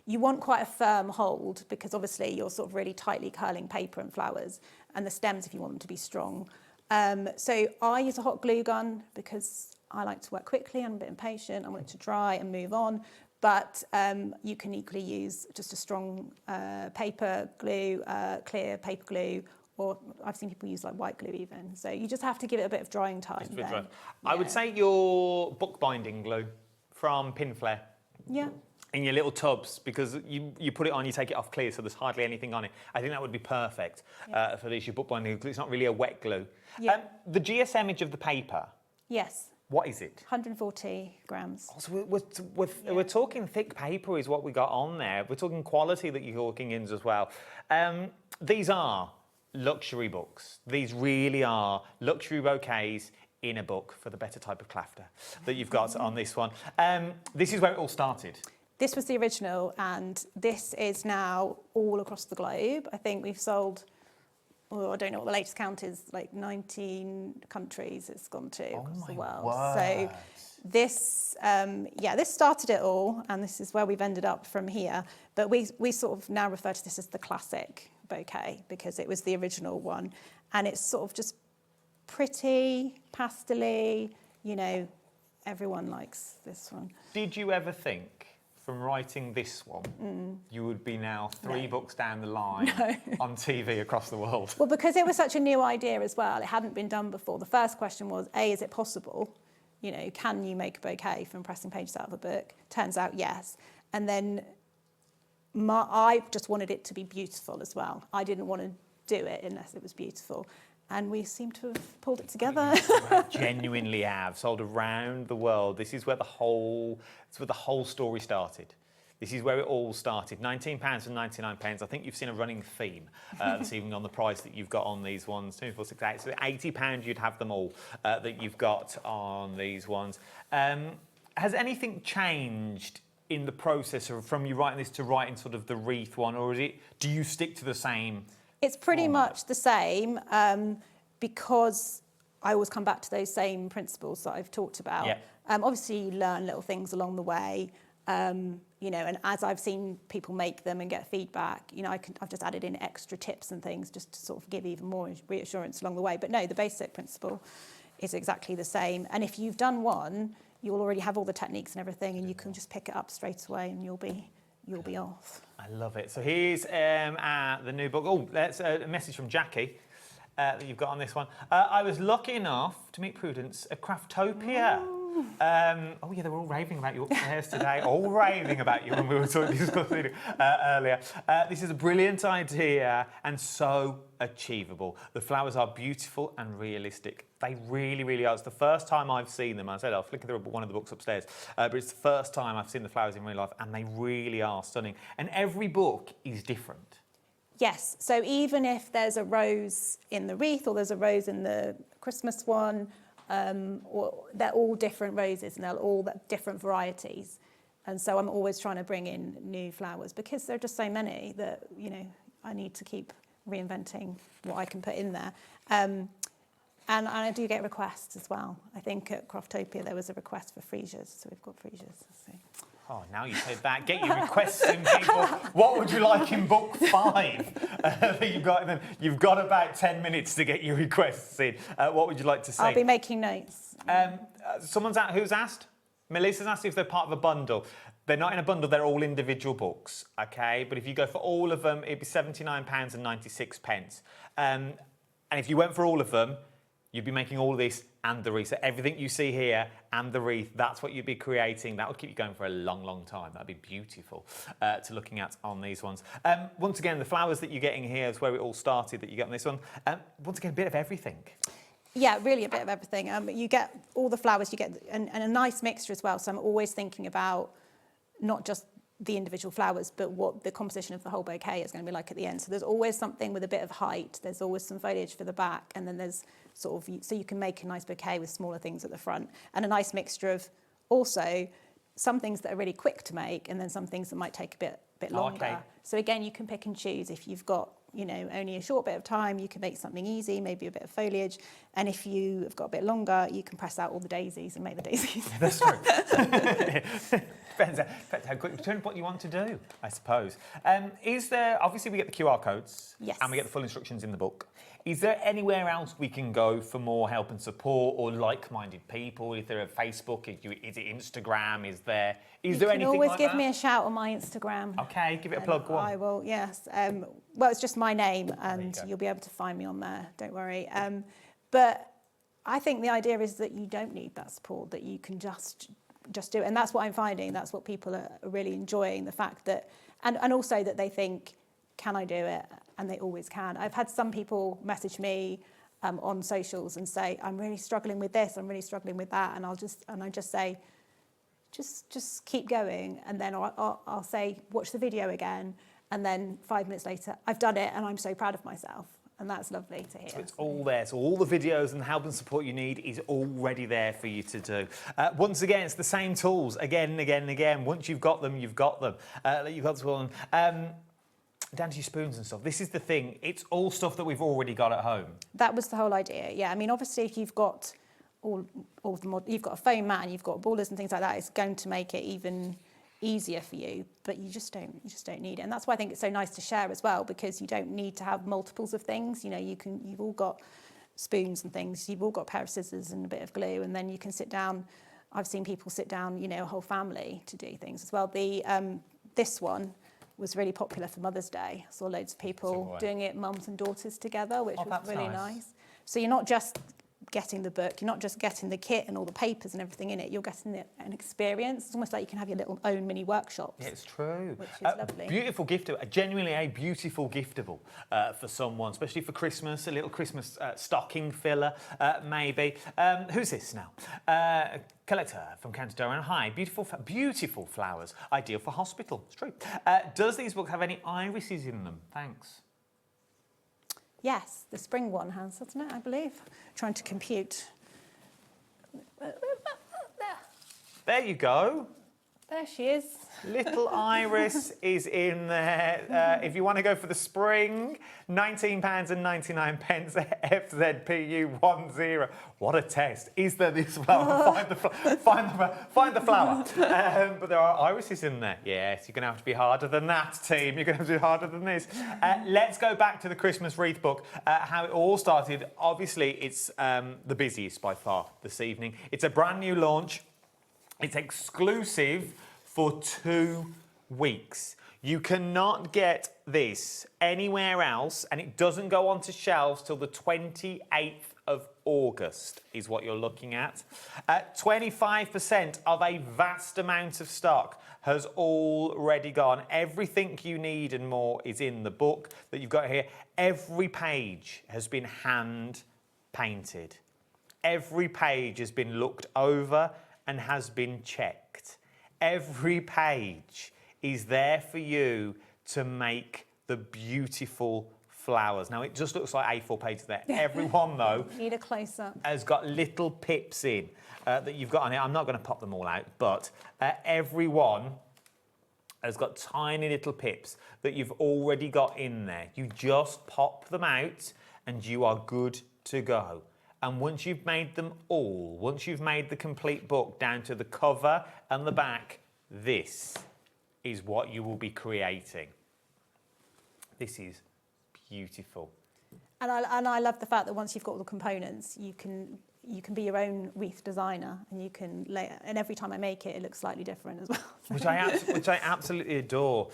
you want quite a firm hold, because obviously you're sort of really tightly curling paper and flowers, and the stems if you want them to be strong. So I use a hot glue gun because I like to work quickly. I'm a bit impatient. I want it to dry and move on. But you can equally use just a strong paper glue, clear paper glue, or I've seen people use like white glue even. So you just have to give it a bit of drying time. I would say your bookbinding glue from Pinflair. Yeah. In your little tubs, because you put it on, you take it off clear, so there's hardly anything on it. I think that would be perfect for this, your bookbinding glue. It's not really a wet glue. Yeah. The GSMage of the paper. Yes. What is it? 140 grams. Oh, so we're talking thick paper is what we got on there. We're talking quality that you're talking in as well. These are luxury books. These really are luxury bouquets in a book for the better type of crafter that you've got on this one. This is where it all started. This was the original, and this is now all across the globe. I think we've sold, I don't know what the latest count is, like 19 countries it's gone to across the world. So this, this started it all, and this is where we've ended up from here. But we sort of now refer to this as the classic bouquet because it was the original one, and it's sort of just pretty, pastel-y, you know, everyone likes this one. Did you ever think from writing this one, you would be now 3 books down the line on TV across the world? Well, because it was such a new idea as well, it hadn't been done before. The first question was, A, is it possible? You know, can you make a bouquet from pressing pages out of a book? Turns out yes. And then I just wanted it to be beautiful as well. I didn't want to do it unless it was beautiful. And we seem to have pulled it together. You genuinely have sold around the world. This is where the whole story started. This is where it all started. £19.99. I think you've seen a running theme this evening on the price that you've got on these ones. 2, 4, 6, 8. So £80 you'd have them all that you've got on these ones. Has anything changed in the process from you writing this to writing sort of the wreath one, or do you stick to the same? It's pretty much the same because I always come back to those same principles that I've talked about. Yeah. Obviously, you learn little things along the way, you know, and as I've seen people make them and get feedback, you know, I've just added in extra tips and things just to sort of give even more reassurance along the way. But no, the basic principle is exactly the same. And if you've done one, you'll already have all the techniques and everything, and you can just pick it up straight away and you'll be off. I love it. So here's the new book. Oh, that's a message from Jackie that you've got on this one. I was lucky enough to meet Prudence at Craftopia. Oh yeah, they were all raving about you upstairs today. All raving about you when we were discussing earlier. This is a brilliant idea and so achievable. The flowers are beautiful and realistic. They really, really are. It's the first time I've seen them. I said I'll flick through one of the books upstairs, but it's the first time I've seen the flowers in real life, and they really are stunning. And every book is different. Yes, so even if there's a rose in the wreath or there's a rose in the Christmas one, or they're all different roses and they're all different varieties. And so I'm always trying to bring in new flowers because there are just so many that, you know, I need to keep reinventing what I can put in there. And I do get requests as well. I think at Craftopia there was a request for freesias, so we've got freesias. So. Oh, now you said that. Get your requests in, people. What would you like in book 5 that you've got? And then you've got about 10 minutes to get your requests in. What would you like to see? I'll be making notes. Who's asked? Melissa's asked if they're part of a bundle. They're not in a bundle, they're all individual books, okay? But if you go for all of them, it'd be £79.96. And if you went for all of them, you'd be making all of this and the wreath. So everything you see here and the wreath, that's what you'd be creating. That would keep you going for a long, long time. That'd be beautiful to looking at on these ones. Once again, the flowers that you're getting here is where it all started that you get on this one. Once again, a bit of everything. Yeah, really a bit of everything. You get all the flowers, you get and a nice mixture as well. So I'm always thinking about not just the individual flowers, but what the composition of the whole bouquet is going to be like at the end. So there's always something with a bit of height. There's always some foliage for the back, and then there's sort of, so you can make a nice bouquet with smaller things at the front, and a nice mixture of also some things that are really quick to make, and then some things that might take a bit longer. Okay. So again, you can pick and choose. If you've got, you know, only a short bit of time, you can make something easy, maybe a bit of foliage, and if you have got a bit longer, you can press out all the daisies and make the daisies. That's true. Depends how quick turn what you want to do, I suppose. Is there, obviously we get the QR codes, yes, and we get the full instructions in the book. Is there anywhere else we can go for more help and support, or like-minded people? Is there a Facebook? Is it Instagram? Is there anything like that? You can always give me a shout on my Instagram. Okay, give it a plug. Go on. I will, yes. Well, it's just my name, and you'll be able to find me on there. Don't worry. But I think the idea is that you don't need that support, that you can just do it. And that's what I'm finding. That's what people are really enjoying, the fact that, and also that they think, can I do it? And they always can. I've had some people message me on socials and say, I'm really struggling with this, I'm really struggling with that. And I just say, just keep going. And then I'll say, watch the video again. And then 5 minutes later, I've done it and I'm so proud of myself. And that's lovely to hear. So it's all there. So all the videos and the help and support you need is already there for you to do. Once again, it's the same tools again and again and again. Once you've got them, you've got them. You've got to one. Down to your spoons and stuff. This is the thing. It's all stuff that we've already got at home. That was the whole idea. Yeah. I mean, obviously, if you've got all of the you've got a foam mat and you've got ballers and things like that, it's going to make it even easier for you, but you just don't need it. And that's why I think it's so nice to share as well, because you don't need to have multiples of things. You know, you've all got spoons and things, you've all got a pair of scissors and a bit of glue, and then you can sit down. I've seen people sit down, you know, a whole family to do things as well. This one was really popular for Mother's Day. I saw loads of people doing it, mums and daughters together, which was really nice. So you're not just getting the book, you're not just getting the kit and all the papers and everything in it, you're getting an experience. It's almost like you can have your little own mini workshops. It's true. Which is lovely. Beautiful gift, genuinely a beautiful giftable for someone, especially for Christmas, a little Christmas stocking filler, maybe. Who's this now? Collector from Hunkydory. Hi, beautiful flowers, ideal for hospital. It's true. Does these books have any irises in them? Thanks. Yes, the spring one has, doesn't it, I believe? Trying to compute. There you go. There she is. Little Iris is in there. If you want to go for the spring, £19.99 FZPU10. What a test. Is there this flower? Find the flower. But there are irises in there. Yes, you're going to have to be harder than that, team. You're going to have to be harder than this. Let's go back to the Christmas wreath book, how it all started. Obviously, it's the busiest by far this evening. It's a brand new launch. It's exclusive for 2 weeks. You cannot get this anywhere else, and it doesn't go onto shelves till the 28th of August, is what you're looking at. 25% of a vast amount of stock has already gone. Everything you need and more is in the book that you've got here. Every page has been hand painted. Every page has been looked over and has been checked. Every page is there for you to make the beautiful flowers. Now, it just looks like A4 pages there. Everyone, though, need a close-up, has got little pips in that you've got on it. I'm not going to pop them all out, but everyone has got tiny little pips that you've already got in there. You just pop them out and you are good to go. And once you've made them all, once you've made the complete book down to the cover and the back, this is what you will be creating. This is beautiful. And I love the fact that once you've got all the components, you can be your own wreath designer, and you can lay it. And every time I make it, it looks slightly different as well. Which I absolutely adore.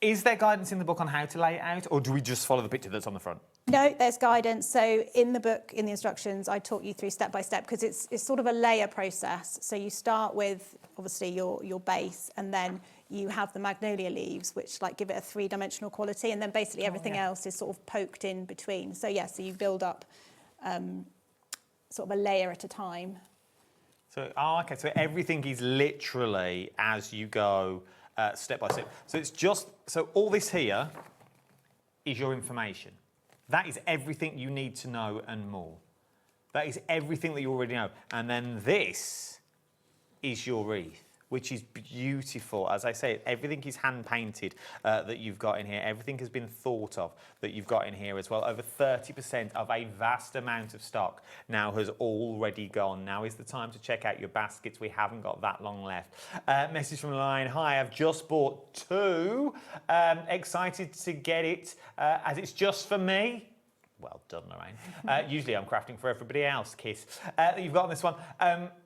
Is there guidance in the book on how to lay it out, or do we just follow the picture that's on the front? No, there's guidance. So in the book, in the instructions, I talk you through step by step, because it's sort of a layer process. So you start with obviously your base, and then you have the magnolia leaves, which like give it a 3-dimensional quality, and then basically everything else is sort of poked in between. So so you build up sort of a layer at a time. So okay, so everything is literally as you go. Step by step. So it's just, so all this here is your information. That is everything you need to know and more. That is everything that you already know. And then this is your wreath, which is beautiful. As I say, everything is hand painted that you've got in here. Everything has been thought of that you've got in here as well. Over 30% of a vast amount of stock now has already gone. Now is the time to check out your baskets. We haven't got that long left. Message from the line. Hi, I've just bought 2. Excited to get it as it's just for me. Well done, Lorraine. Usually I'm crafting for everybody else, kiss. You've got on this one.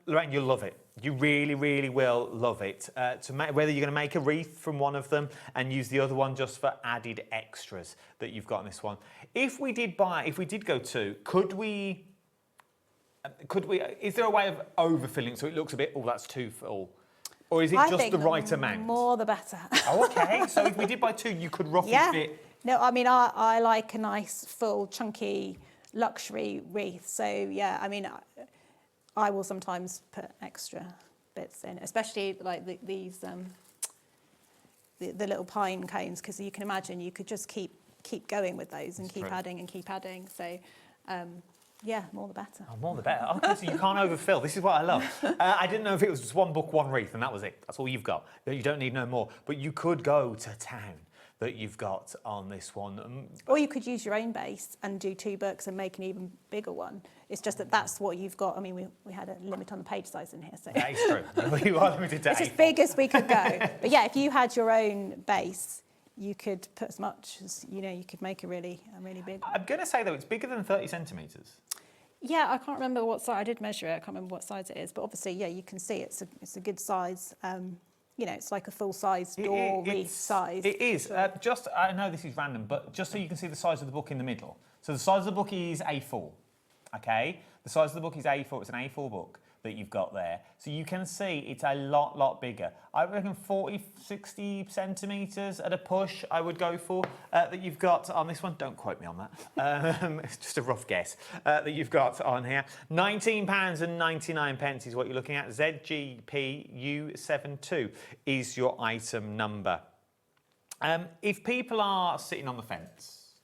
Lorraine, you'll love it. You really, really will love it. Whether you're going to make a wreath from one of them and use the other one just for added extras that you've got on this one. If we did go 2, could we, is there a way of overfilling so it looks a bit, oh, that's too full? Or is it just the right amount? More the better. Oh, okay. So if we did buy 2, you could roughly fit. No, I mean, I like a nice, full, chunky, luxury wreath. So, yeah, I mean, I will sometimes put extra bits in, especially like these, the little pine cones, because you can imagine you could just keep going with those and keep adding and keep adding. So, yeah, more the better. Oh, more the better. Okay, so you can't overfill. This is what I love. I didn't know if it was just one book, one wreath, and that was it. That's all you've got. You don't need no more. But you could go to town that you've got on this one. Or you could use your own base and do 2 books and make an even bigger one. It's just that that's what you've got. I mean, we had a limit on the page size in here. So. That is true. We are limited to It's as big as we could go. But yeah, if you had your own base, you could put as much as, you could make a really big one. I'm going to say, though, it's bigger than 30 centimetres. Yeah, I can't remember what size. I did measure it. I can't remember what size it is, but obviously, yeah, you can see it's a good size. You know, it's like a full-size door wreath size. It is. Just, I know this is random, but just so you can see the size of the book in the middle. So the size of the book is A4, okay? The size of the book is A4. It's an A4 book that you've got there. So you can see it's a lot bigger. I reckon 40, 60 centimetres at a push I would go for that you've got on this one. Don't quote me on that. It's just a rough guess that you've got on here. £19.99 is what you're looking at. ZGPU72 is your item number. If people are sitting on the fence,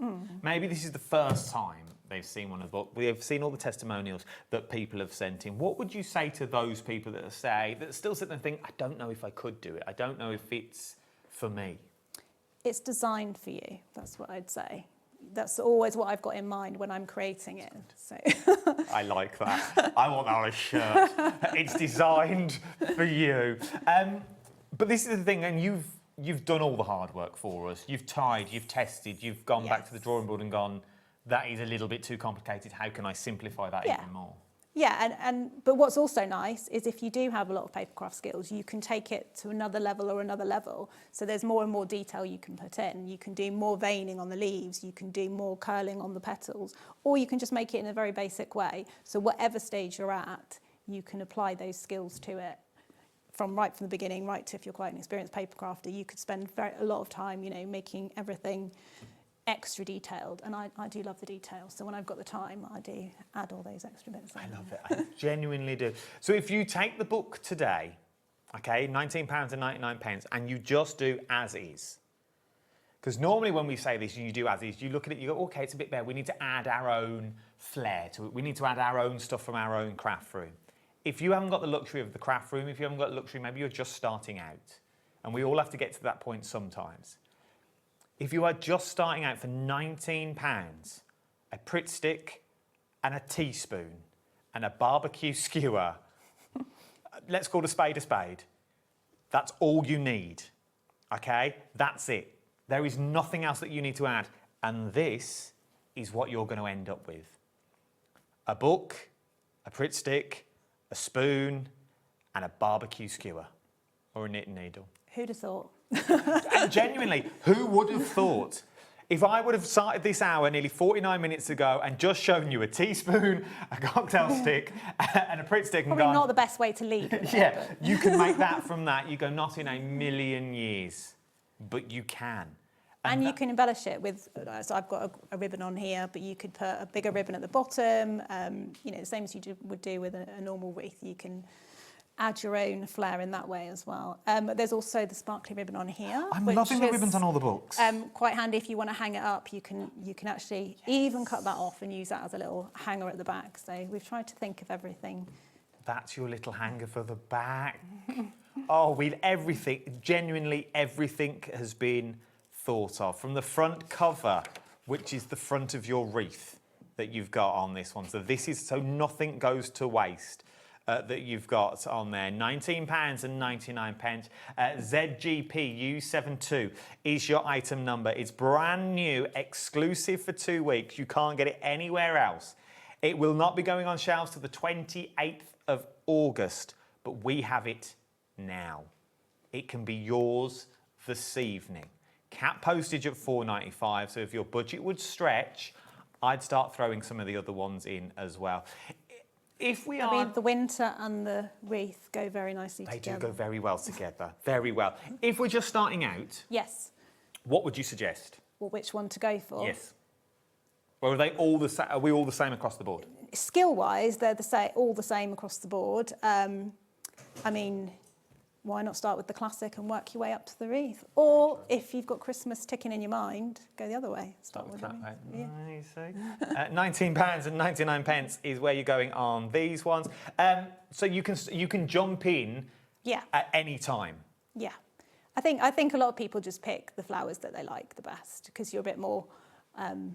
maybe this is the first time they've seen one of the books. We've seen all the testimonials that people have sent in. What would you say to those people that still sit there and think, I don't know if I could do it. I don't know if it's for me. It's designed for you. That's what I'd say. That's always what I've got in mind when I'm creating it. So. I like that. I want that on a shirt. It's designed for you. But this is the thing, and you've done all the hard work for us. You've tried, you've tested, you've gone back to the drawing board and gone, that is a little bit too complicated. How can I simplify that even more? Yeah, but what's also nice is if you do have a lot of papercraft skills, you can take it to another level or another level. So there's more and more detail you can put in. You can do more veining on the leaves, you can do more curling on the petals, or you can just make it in a very basic way. So whatever stage you're at, you can apply those skills to it. Right from the beginning, right to if you're quite an experienced papercrafter, you could spend a lot of time, you know, making everything extra detailed, and I do love the details. So when I've got the time, I do add all those extra bits. I love it. I genuinely do. So if you take the book today, okay, £19.99, and you just do as is, because normally when we say this and you do as is, you look at it, you go, okay, it's a bit bare. We need to add our own flair to it. We need to add our own stuff from our own craft room. If you haven't got the luxury of the craft room, if you haven't got the luxury, maybe you're just starting out, and we all have to get to that point sometimes. If you are just starting out for £19, a Pritt stick and a teaspoon and a barbecue skewer, let's call a spade, that's all you need, okay? That's it. There is nothing else that you need to add, and this is what you're going to end up with. A book, a Pritt stick, a spoon, and a barbecue skewer, or a knitting needle. Who'd have thought? And genuinely, who would have thought? If I would have started this hour nearly 49 minutes ago and just shown you a teaspoon, a cocktail stick, and a Pritt stick, Probably and gone, not the best way to lead. Yeah, you can make that from that. You go, not in a million years, but you can. And you can embellish it with, so I've got a ribbon on here, but you could put a bigger ribbon at the bottom, you know, the same as you would do with a normal wreath. You can add your own flair in that way as well. There's also the sparkly ribbon on here. I'm loving the ribbons on all the books. Quite handy if you want to hang it up. You can actually even cut that off and use that as a little hanger at the back. So we've tried to think of everything. That's your little hanger for the back. Oh, everything, genuinely everything has been thought of. From the front cover, which is the front of your wreath that you've got on this one. So this is so nothing goes to waste. That you've got on there, £19.99. ZGPU72 is your item number. It's brand new, exclusive for 2 weeks. You can't get it anywhere else. It will not be going on shelves till the 28th of August, but we have it now. It can be yours this evening. Cap postage at £4.95, so if your budget would stretch, I'd start throwing some of the other ones in as well. I mean, the winter and the wreath go very nicely together. They do go very well together, very well. If we're just starting out, yes, what would you suggest? Well, which one to go for? Yes. Or are they all the same? Are we all the same across the board? Skill-wise, they're all the same across the board. I mean, why not start with the classic and work your way up to the wreath? Or if you've got Christmas ticking in your mind, go the other way. Start with the wreath. Yeah. £19.99 is where you're going on these ones. So you can jump in at any time. Yeah. I think a lot of people just pick the flowers that they like the best because you're a bit more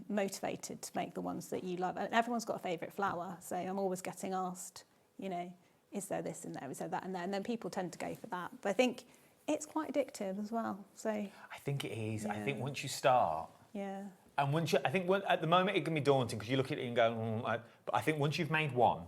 motivated to make the ones that you love. And everyone's got a favourite flower, so I'm always getting asked, you know, is there this in there? Is there that in there? And then people tend to go for that. But I think it's quite addictive as well. So I think it is. Yeah. I think once you start, And once I think at the moment it can be daunting because you look at it and go, but I think once you've made one,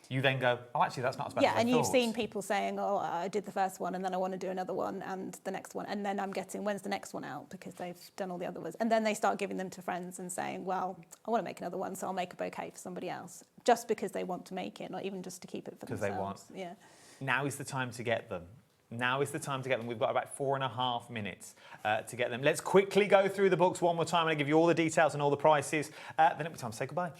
you then go, oh, actually, that's not as bad as I Yeah, and you've thought. seen people saying, oh, I did the first one and then I want to do another one and the next one. And then I'm getting, when's the next one out? Because they've done all the other ones. And then they start giving them to friends and saying, well, I want to make another one, so I'll make a bouquet for somebody else. Just because they want to make it, not even just to keep it for themselves. Because they want. Yeah. Now is the time to get them. Now is the time to get them. We've got about 4.5 minutes to get them. Let's quickly go through the books one more time. I'm going to give you all the details and all the prices. Then it'll be time to say goodbye.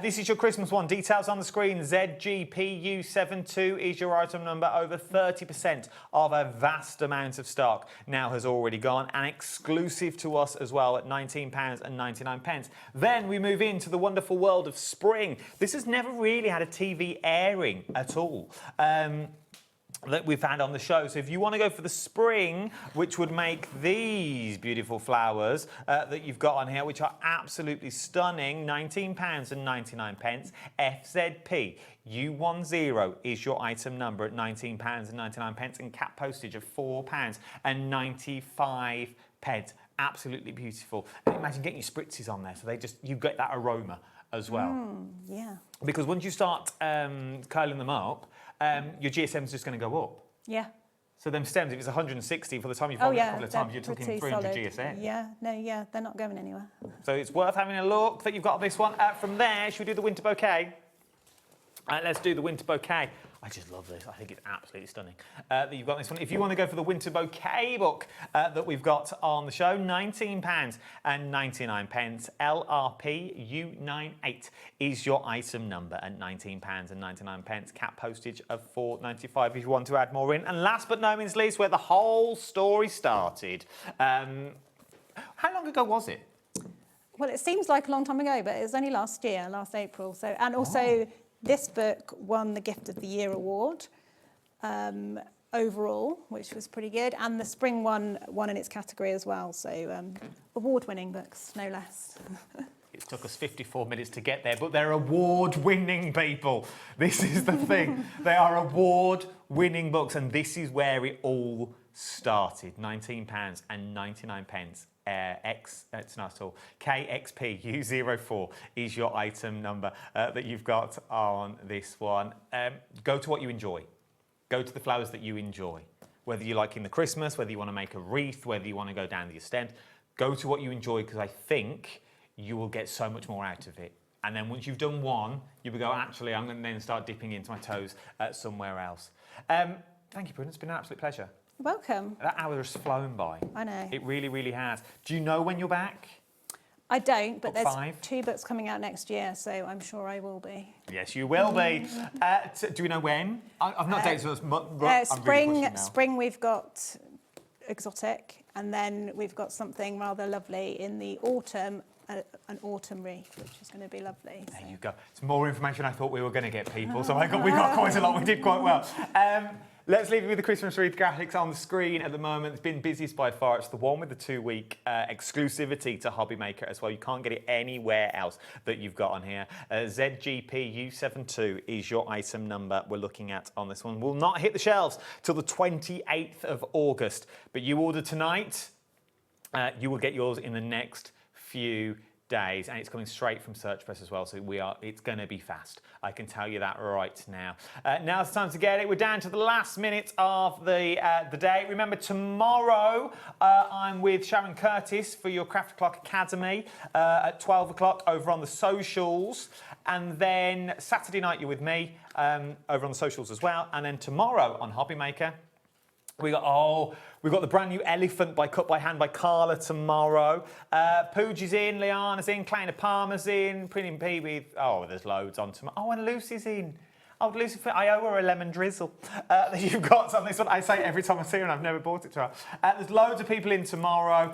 This is your Christmas one. Details on the screen. ZGPU72 is your item number. Over 30% of a vast amount of stock now has already gone, and exclusive to us as well at £19.99. Then we move into the wonderful world of spring. This has never really had a TV airing at all. That we've had on the show. So if you want to go for the spring, which would make these beautiful flowers that you've got on here, which are absolutely stunning, £19.99. FZP U10 is your item number at £19.99 and cap postage of £4.95. Absolutely beautiful. And imagine getting your spritzes on there, so you get that aroma as well. Yeah. Because once you start curling them up, your GSM is just going to go up. Yeah. So them stems, if it's 160, for the time you've followed it a couple of times, you're talking 300 GSM. Yeah, they're not going anywhere. So it's worth having a look that you've got this one. From there, should we do the winter bouquet? Let's do the winter bouquet. I just love this. I think it's absolutely stunning that you've got this one. If you want to go for the winter bouquet book that we've got on the show, £19.99. LRP U98 is your item number at £19.99. Cap postage of £4.95 if you want to add more in. And last but no means least, where the whole story started. How long ago was it? Well, it seems like a long time ago, but it was only last April. So, and also. This book won the Gift of the Year award overall, which was pretty good. And the spring one won in its category as well. So award-winning books, no less. It took us 54 minutes to get there, but they're award-winning, people. This is the thing. They are award-winning books, and this is where it all started. £19.99. It's not at all. KXP U04 is your item number that you've got on this one. Go to what you enjoy. Go to the flowers that you enjoy. Whether you like in the Christmas, whether you want to make a wreath, whether you want to go down the extent, go to what you enjoy, because I think you will get so much more out of it. And then once you've done one, you will go, actually, I'm going to then start dipping into my toes somewhere else. Thank you, Prudence. It's been an absolute pleasure. Welcome. That hour has flown by. I know. It really, really has. Do you know when you're back? I don't, but Book there's 5? 2 books coming out next year, so I'm sure I will be. Yes, you will be. Do we know when? I've not dated, so it's Spring we've got exotic, and then we've got something rather lovely in the autumn, an autumn wreath, which is going to be lovely. There you go. It's more information I thought we were going to get, people, so we got quite a lot. We did quite well. Let's leave you with the Christmas wreath graphics on the screen at the moment. It's been busiest by far. It's the one with the 2-week exclusivity to HobbyMaker as well. You can't get it anywhere else that you've got on here. ZGPU72 is your item number we're looking at on this one. Will not hit the shelves till the 28th of August. But you order tonight, you will get yours in the next few days, and it's coming straight from Search Press as well, so it's going to be fast. I can tell you that right now. Now's the time to get it. We're down to the last minute of the day. Remember, tomorrow I'm with Sharon Curtis for your Craft O'Clock Academy at 12 o'clock over on the socials, and then Saturday night you're with me over on the socials as well, and then tomorrow on HobbyMaker we've got the brand new Elephant by Cut by Hand by Carla tomorrow. Pooja's in, Liana's in, Kleina Palmer's in, Printing P with, there's loads on tomorrow. Oh, and Lucy's in. Oh, Lucy, I owe her a lemon drizzle that you've got on this one. I say it every time I see her and I've never bought it to her. There's loads of people in tomorrow.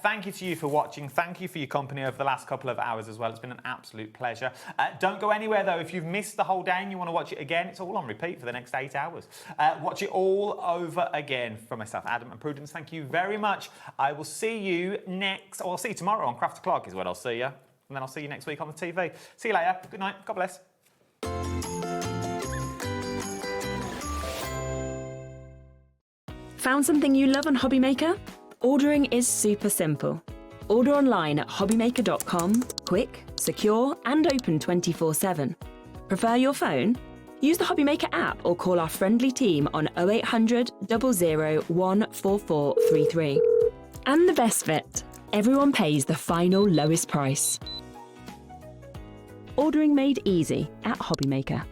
Thank you to you for watching. Thank you for your company over the last couple of hours as well. It's been an absolute pleasure. Don't go anywhere though. If you've missed the whole day and you want to watch it again, it's all on repeat for the next 8 hours. Watch it all over again. From myself, Adam and Prudence, thank you very much. I will see you I'll see you tomorrow on Craft O'Clock is when I'll see you. And then I'll see you next week on the TV. See you later. Good night. God bless. Found something you love on HobbyMaker? Ordering is super simple. Order online at hobbymaker.com, quick, secure and open 24/7. Prefer your phone? Use the HobbyMaker app or call our friendly team on 0800 00 14433. And the best bit, everyone pays the final lowest price. Ordering made easy at HobbyMaker.